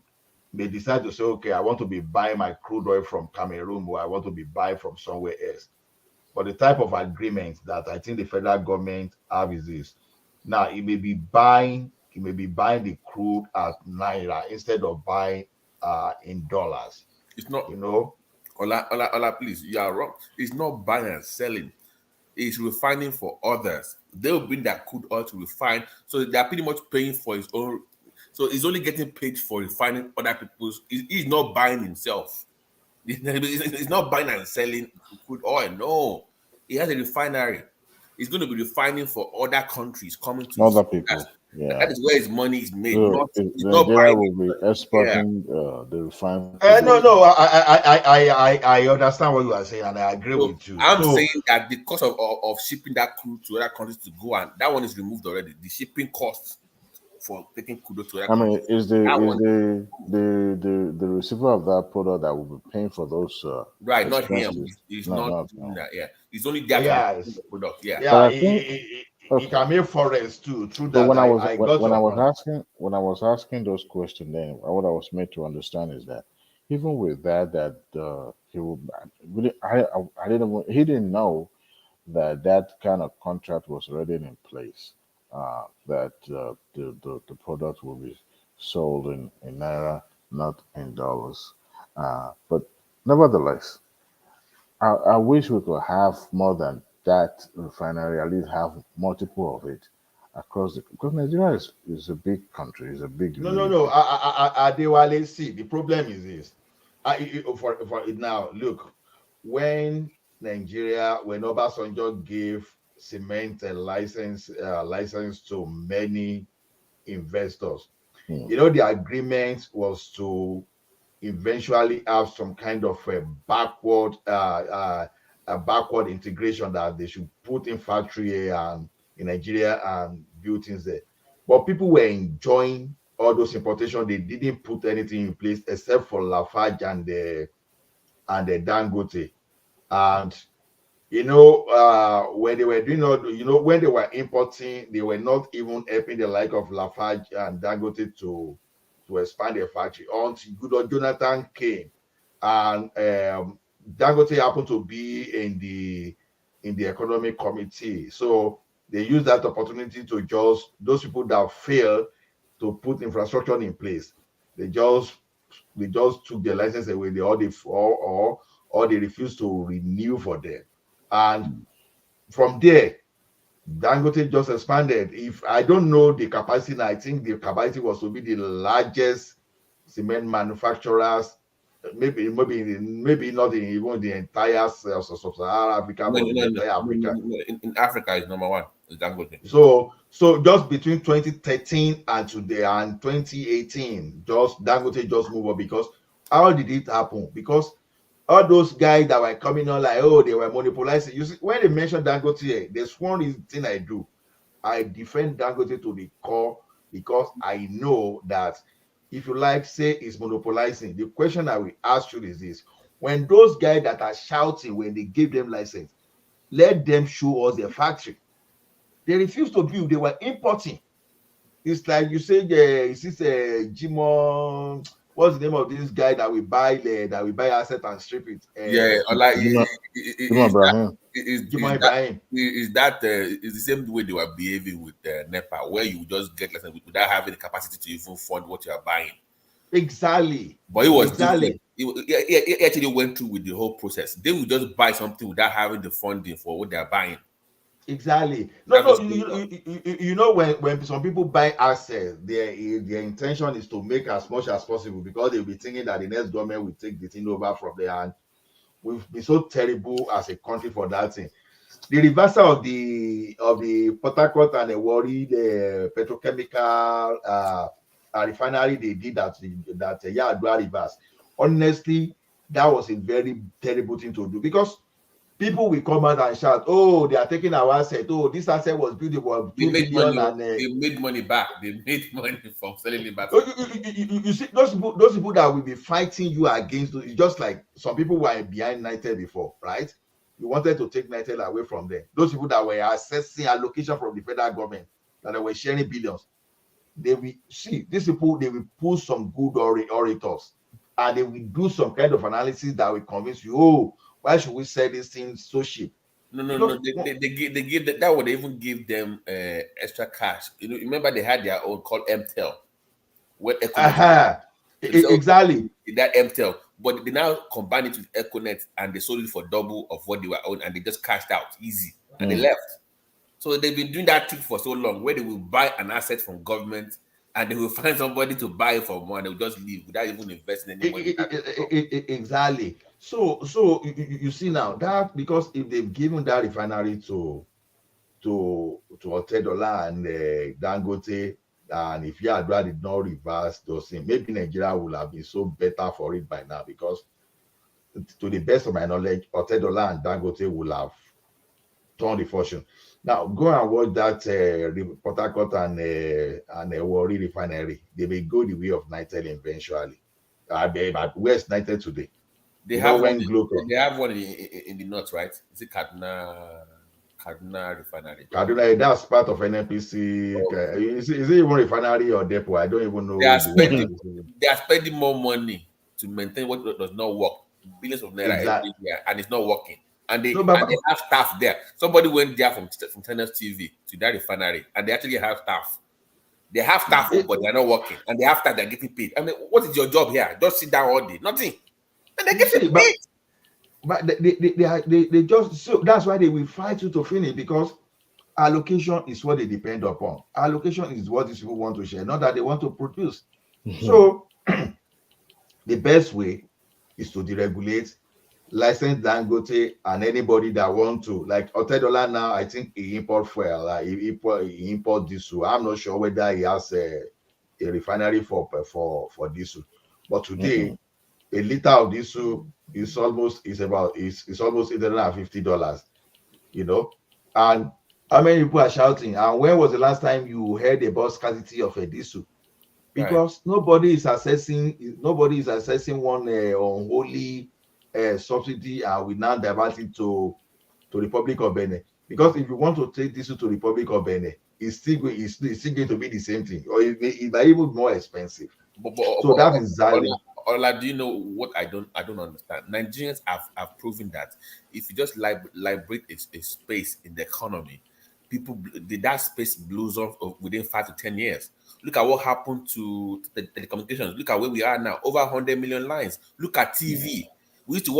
may decide to say, okay, I want to be buying my crude oil from Cameroon, or I want to be buying from somewhere else. But the type of agreement that I think the federal government have is this. Now it may be buying the crude at Naira instead of buying in dollars. It's not, Ola, please, you are wrong. It's not buying and selling. It's refining for others. They'll bring that crude oil to refine. So they're pretty much paying for his own. So he's only getting paid for refining other people's. He's not buying himself. He's not buying and selling crude oil. No, he has a refinery. He's going to be refining for other countries coming to other people. That is where his money is made. So Nigeria will be exporting the refined. No. I understand what you are saying, and I agree with you. I'm saying that the cost of shipping that crude to other countries to go, and that one is removed already. The shipping costs for taking crude to other countries. Is the receiver of that product that will be paying for those? Right, not him. He's not doing that. Yeah, he's only there for the product. Yeah. He can make forex too. Through that, when I was asking those questions, then what I was made to understand is that even with that he will really, he didn't know that kind of contract was already in place. That the product will be sold in Naira, not in dollars. But nevertheless, I wish we could have more than that refinery, at least have multiple of it across because Nigeria is a big country, it's a big. No. Adewale, see, the problem is this. For it now, look, when Obasanjo gave cement and license to many investors, the agreement was to eventually have some kind of a backward integration, that they should put in factory here and in Nigeria and build things there. But people were enjoying all those importations. They didn't put anything in place except for Lafarge and the Dangote. And when they were doing when they were importing, they were not even helping the like of Lafarge and Dangote to expand their factory until good old Jonathan came, and Dangote happened to be in the economic committee. So they used that opportunity to just, those people that fail to put infrastructure in place, they just they just took their license away. Or they refused to renew for them. And from there, Dangote just expanded. If I don't know the capacity, I think the capacity was to be the largest cement manufacturers, maybe not in even the entire sub-Saharan Africa, but in the entire Africa. In Africa is number one. Is Dangote. So just between 2013 and today and 2018, just Dangote just move up. Because how did it happen? Because all those guys that were coming on like, oh, they were monopolizing. You see, when they mention Dangote, there's one thing I do. I defend Dangote to the core, because I know that if you like, say it's monopolizing, the question I will ask you is this: when those guys that are shouting when they give them license, let them show us their factory. They refused to build, they were importing. It's like you say, is this Jimon? What's the name of this guy that we buy asset and strip it? Is the same way they were behaving with NEPA, where you just get lessons without having the capacity to even fund what you are buying. Exactly. But it was different. He actually went through with the whole process. They would just buy something without having the funding for what they are buying. Exactly. You know, when some people buy assets, their intention is to make as much as possible, because they'll be thinking that the next government will take the thing over from there. And we've been so terrible as a country for that thing. The reversal of the Port Harcourt and the Warri, the petrochemical refinery they did that Yadua reverse. Honestly, that was a very terrible thing to do, because people will come out and shout, "Oh, they are taking our asset. Oh, this asset was beautiful. They made money back. They made money from selling it back." You see, those people that will be fighting you against, it's just like some people were behind Nitel before, right? You wanted to take Nitel away from them. Those people that were assessing allocation from the federal government, that they were sharing billions, they will see these people. They will pull some good orators, and they will do some kind of analysis that will convince you, oh, why should we sell this thing so cheap? No. They give that would even give them extra cash. You know, remember they had their own called MTEL. Exactly. That MTEL, but they now combine it with Econet and they sold it for double of what they were on, and they just cashed out easy and they left. So they've been doing that trick for so long, where they will buy an asset from government and they will find somebody to buy it for more, and they will just leave without even investing any money. Exactly. So you see now that, because if they've given that refinery to Otedola and Dangote, and if Yadua did not reverse those things, maybe Nigeria would have been so better for it by now, because to the best of my knowledge, Otedola and Dangote will have turned the fortune. Now go and watch that Port Harcourt and Warri refinery. They will go the way of Nitel eventually. But where's Nitel today? They have one in the north, right? Is it Kaduna refinery? Kaduna, that's part of NNPC. Is it even refinery or depot? I don't even know. They are spending more money to maintain what does not work. Billions of naira every year, and it's not working. And they have staff there. Somebody went there from Channels TV to that refinery, and they actually have staff. They have staff, but they're not working, and they have staff, they're getting paid. I mean, what is your job here? Just sit down all day, nothing, and they're getting paid. But they just, so that's why they will fight you to finish, because allocation is what they depend upon. Allocation is what these people want to share, not that they want to produce. So the best way is to deregulate, license Dangote and anybody that want to, like Otedola now, I think he import fuel, he import diesel. I'm not sure whether he has a refinery for diesel, but today a liter of diesel is almost $850, you know. And how many people are shouting? And when was the last time you heard about scarcity of a diesel? Because nobody is assessing one unholy subsidy, and we now divert it to Republic of Benin. Because if you want to take diesel to Republic of Benin, it's still going to be the same thing, or it might even more expensive. So that is exactly. Ola, do you know what I don't understand? Nigerians have proven that if you just liberate a space in the economy, that space blows off within 5 to 10 years. Look at what happened to the telecommunications. Look at where we are now, over 100 million lines. Look at TV. We used to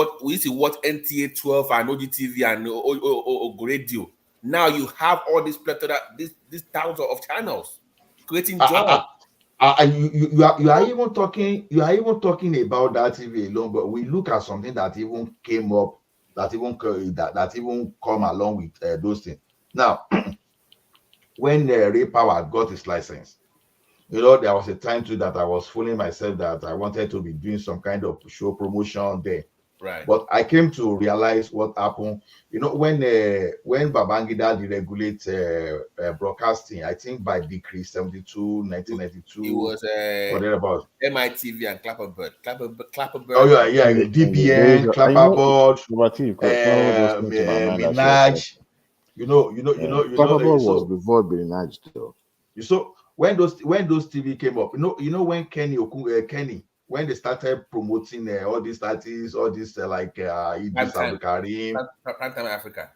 watch NTA 12 and OGTV and Ogo Radio. Now you have all this plethora, these thousands of channels creating jobs. You are even talking about that TV alone, but we look at something that even came up, that even come along with those things. Now, when Ray Power got his license, there was a time too that I was fooling myself that I wanted to be doing some kind of show promotion there. Right. But I came to realize what happened. When Babangida deregulate broadcasting, I think by decree 72, 1992. It was whatever about MITV and Clapperbird. Oh yeah, DBN, Clapperbird, Minaj. Clapperbird was before Minaj though. So when those TV came up, when Kenny, when they started promoting all these artists, all this Idris Abdulkarim, Prime Time Africa.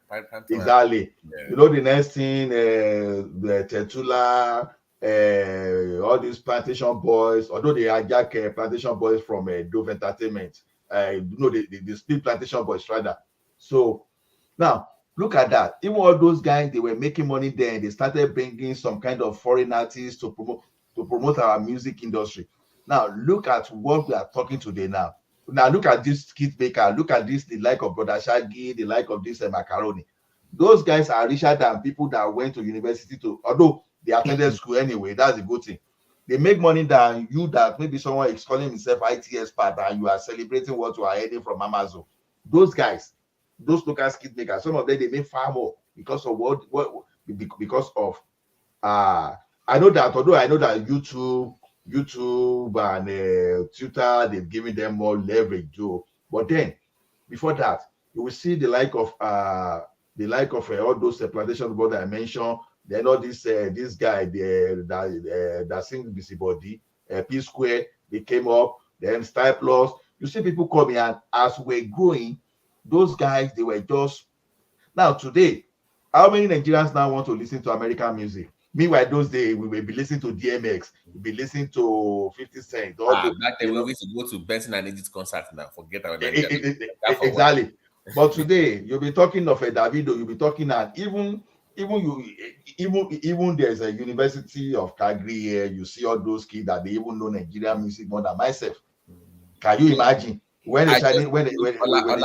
Exactly. Yeah. The next thing, the Tetula, all these plantation boys, although they hijack plantation boys from Dove Entertainment, they split plantation boys rather. So now look at that. Even all those guys, they were making money then. They started bringing some kind of foreign artists to promote our music industry. Now look at what we are talking today now. Now look at this Kid Baker. Look at this, the like of Brother Shaggy, the like of this Macaroni. Those guys are richer than people that went to university although they attended school anyway. That's a good thing. They make money than you, that maybe someone is calling himself IT expert and you are celebrating what you are heading from Amazon. Those guys, those local skit makers, some of them they make far more because of because of I know that YouTube and Twitter, they've given them more leverage too. But then before that, you will see the like of all those plantation board I mentioned. Then all this guy that sings Busybody, P Square, they came up. Then Style Plus. You see people coming, and as we're growing, those guys, they were just now today. How many Nigerians now want to listen to American music? Meanwhile, those days we will be listening to DMX, we'll be listening to 50 Cent. Back then we used to go to Benson and Edith's concert. Now forget about that. Exactly. But today you'll be talking of a Davido, you'll be talking, and even there's a University of Calgary here. You see all those kids that they even know Nigerian music more than myself. Can you imagine when the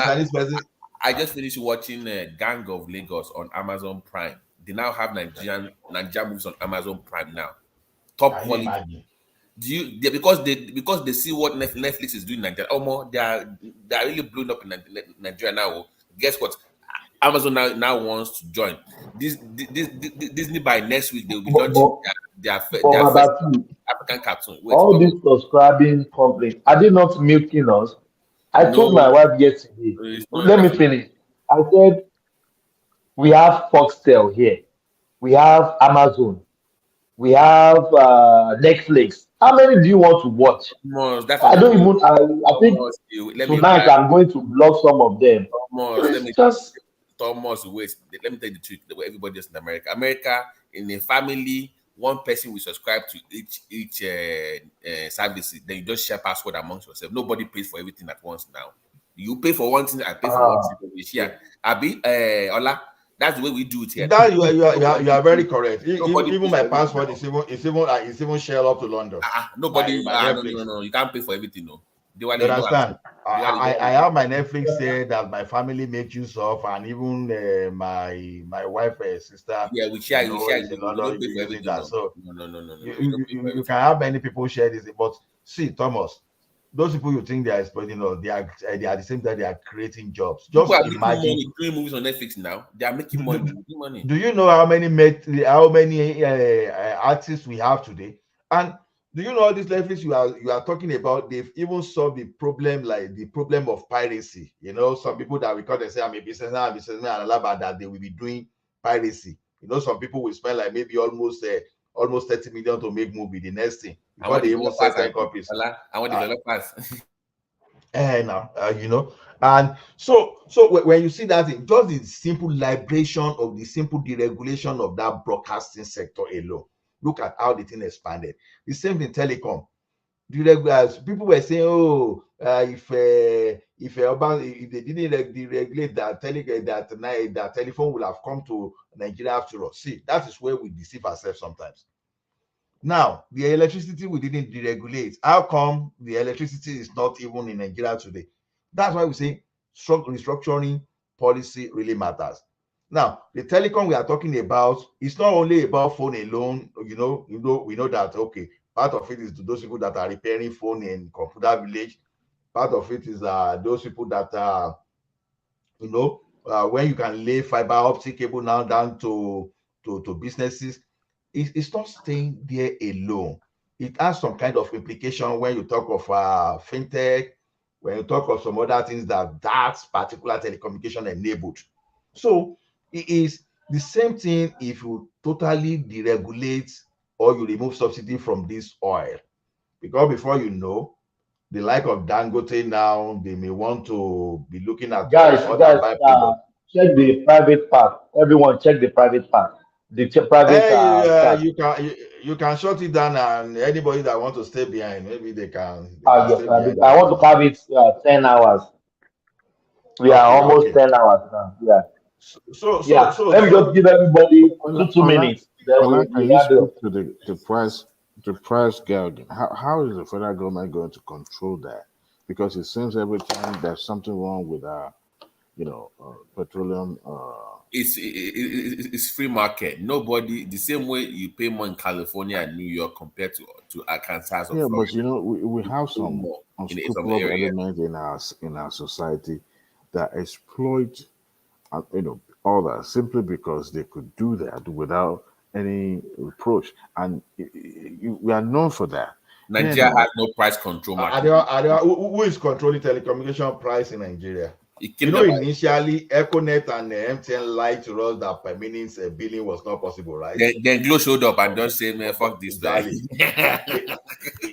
Chinese person? I just finished watching Gang of Lagos on Amazon Prime. They now have Nigerian movies on Amazon Prime now. Top quality. Because they see what Netflix is doing in Nigeria. They are really blown up in Nigeria now. Guess what? Amazon now wants to join. Disney by next week they will be launching their first African cartoon. All these subscribing companies, are they not milking us? I told my wife yesterday. Let me finish. I said we have Foxtel here, we have Amazon, we have Netflix. How many do you want to watch? I don't even. I think tonight I'm going to block some of them. Thomas, wait. Let me tell you the truth. Everybody is in America, in a family, one person will subscribe to each service. Then you just share password amongst yourself. Nobody pays for everything at once now. You pay for one thing, I pay for one thing. We share. Ola, that's the way we do it here. That you are very correct. Even my password is even shared up to London. Nobody. No. You can't pay for everything. No. You understand? I have my Netflix here that my family make use of, and even my wife sister. Yeah, we share. No. So no. You can have many people share this, but see, Thomas, those people you think they are exploiting, they are at the same time they are creating jobs. Just imagine doing movies on Netflix now. They are making money. Do you know how many artists we have today? And do you know all these Netflix you are talking about? They've even solved the problem, like the problem of piracy. Some people that because they say I'm a businessman, and that they will be doing piracy. Some people will spend like maybe almost 30 million to make movie. The next thing, before they even sell 10 copies. I want developers. And you know, and so when you see that, just the simple liberation of the simple deregulation of that broadcasting sector alone, look at how the thing expanded. The same thing telecom. As people were saying, oh, if they didn't deregulate that telephone would have come to Nigeria after all. See, that is where we deceive ourselves sometimes. Now, the electricity we didn't deregulate. How come the electricity is not even in Nigeria today? That's why we say restructuring policy really matters. Now, the telecom we are talking about is not only about phone alone. We know that, okay, part of it is to those people that are repairing phone in computer village. Part of it is those people that are, when you can lay fiber optic cable now down to businesses. It's not staying there alone. It has some kind of implication when you talk of fintech, when you talk of some other things that particular telecommunication enabled. So it is the same thing if you totally deregulate or you remove subsidy from this oil. Because before you know, the like of Dangote now, they may want to be looking at Guys, other byproducts. check the private part. Everyone, check the private part. The private chat. You can shut it down, and anybody that want to stay behind, maybe they can Yes, stay I behind. want to have it 10 hours. We are almost 10 hours now. Yeah. So let me just give everybody two minutes. Then Can you speak to the price gouging? How is the federal government going to control that? Because it seems every time there's something wrong with petroleum. It's free market. Nobody, the same way you pay more in California and New York compared to Arkansas or Florida. But we have some unscrupulous elements in our society that exploit others simply because they could do that without any reproach, and we are known for that. Nigeria has no price control market. Who is controlling telecommunication price in Nigeria? Initially, Econet and MTN lied to us that per minute billing was not possible, right? Then Glo showed up and just said, "Man, fuck this guy."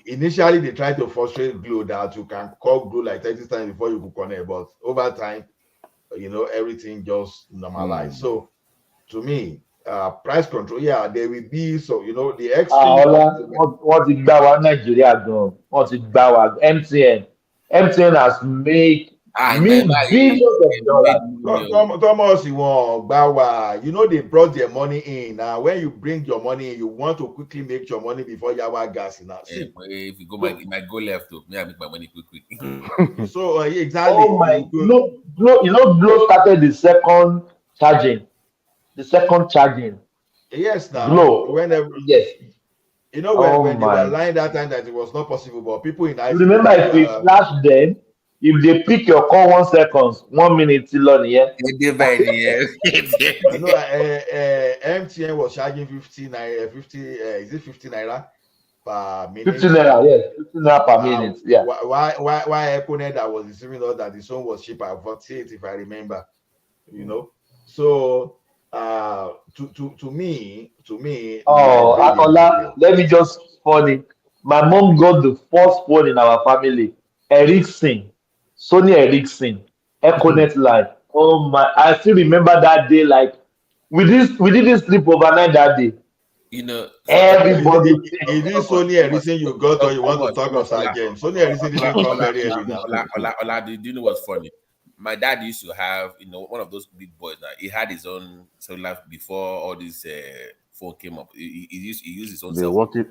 Initially, they tried to frustrate Glo that you can call Glo like 30 times before you could connect, but over time, everything just normalized. So, to me, price control, there will be. So, the extreme. What is our Nigeria go? What is our MTN? MTN has made billions of dollars. Thomas, they brought their money in. Now, when you bring your money in, you want to quickly make your money before you have gas. If you go go left, I make my money quick. So exactly. Oh my! Glo started the second charging. Yes, now. Glo. Whenever. Yes. When they were lying that time that it was not possible, but people in you remember if we flash them, if they pick your call 1 second, 1 minute till on here. MTN was charging 50 naira. Is it 50 naira per minute? 50 naira, yes, 50 naira per minute. Yeah. Why Econet that was receiving us that the song was cheaper, 48 if I remember. So to me. Oh, Akola, let me just funny. My mom got the first phone in our family, Sony Ericsson, Econet Live. Oh my! I still remember that day. Like we didn't sleep overnight that day. Everybody. Is this Sony Ericsson you got, or you want to talk of again? Sony Ericsson didn't come very early now. Do you know what's funny? My dad used to have, one of those big boys. Now he had his own cellular before all this phone came up. He used his own cell phone.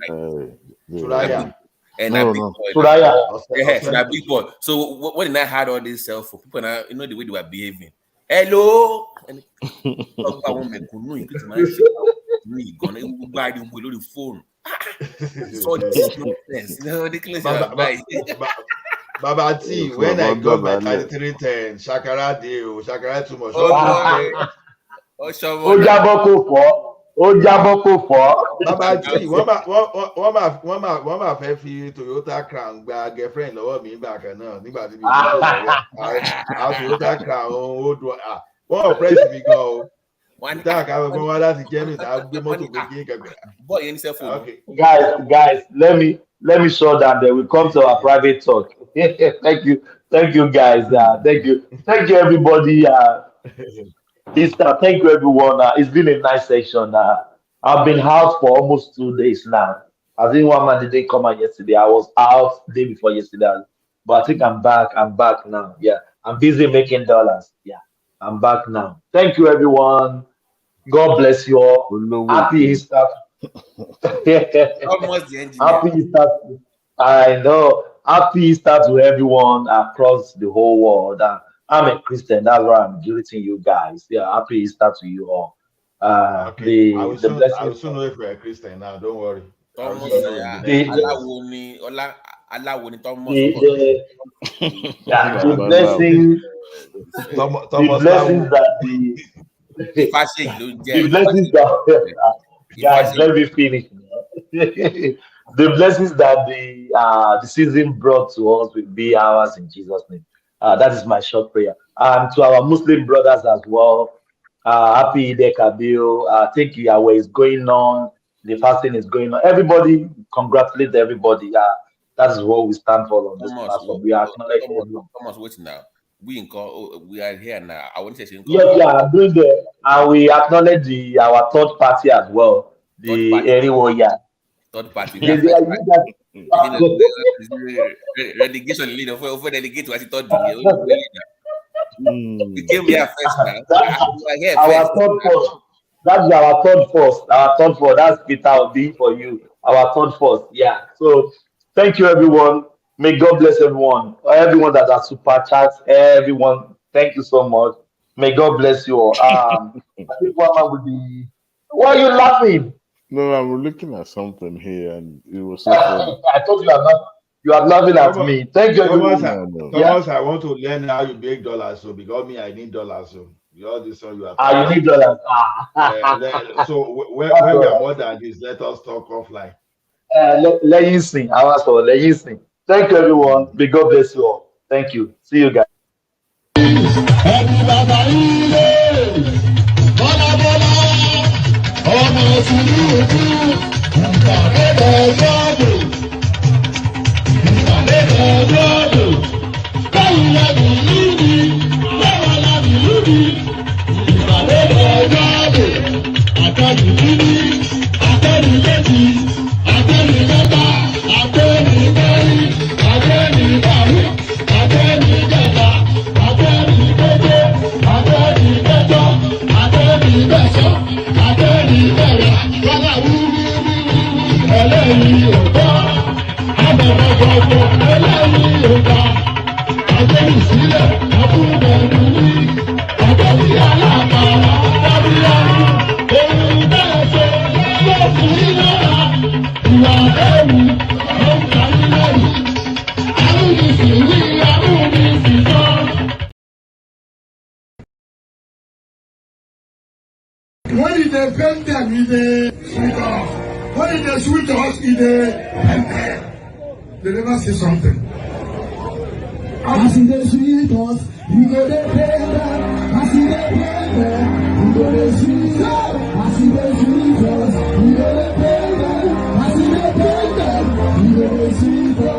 Suraya. And Suraya. Big boy. So when I had all these cell phone, people now, the way they were behaving. Hello. And phone. Baba T, when I got my 3310, Shakara Deo, Shakara too much. Baba T, one my favorite Toyota Crown, girlfriend lọ́wọ́ mi back now. Nígbà tí mi Toyota Crown, one press me go. One time I was going to Germany, I'll be more to Guys, let me shut down there. We come to our private talk. Thank you. Thank you, guys. Thank you, everybody. Easter, thank you, everyone. It's been a nice session. I've been out for almost 2 days now. I think one man didn't come out yesterday. I was out the day before yesterday, but I think I'm back. I'm back now. Yeah, I'm busy making dollars. Yeah, I'm back now. Thank you, everyone. God bless you all. Happy Easter. Almost the engineer. Happy Easter. I know. Happy Easter to everyone across the whole world. I'm a Christian. That's why I'm greeting you guys. Yeah, happy Easter to you all. Okay. I will The soon blessings. know if you're a Christian now. Don't worry. I will Almost soon know in the next the blessings, the blessings that the blessings that guys, let me finish. The blessings that the season brought to us will be ours in Jesus' name. That is my short prayer. And to our Muslim brothers as well, happy Eid Kabir. Thank you. Where is going on? The fasting is going on. Everybody, congratulate everybody. That is what we stand for on this platform. We acknowledge everyone. Thomas, wait now. We are here now. I want to say I'm doing that. And we acknowledge our third party as well. The Eriwoya. Third party. Relegation leader over delegate to third division. We came here first now. Our third force. That's our third force. Our third force. That's Peter Obi for you. Our third force. Yeah. So thank you, everyone. May God bless everyone. Everyone that has super chats. Everyone. Thank you so much. May God bless you all. I think one man would be. Why are you laughing? No, I'm looking at something here, and it was so funny. I thought you are not. You are laughing at me. Thank you, everyone. Thomas, I want to learn how you make dollars. So because me, I need dollars. So all this one you are. You need dollars. So when we are more than this, let us talk offline. Let you sing. I was for let you sing. Thank you, everyone. May God bless you all. Thank you. See you guys. When they bend them, they sweet us. When they sweet us, they never say something. As they sweet us, we go they pay them. As they pay them, we go they sweet us. As they sweet us, we go they pay them. As they pay them, we go they sweet us.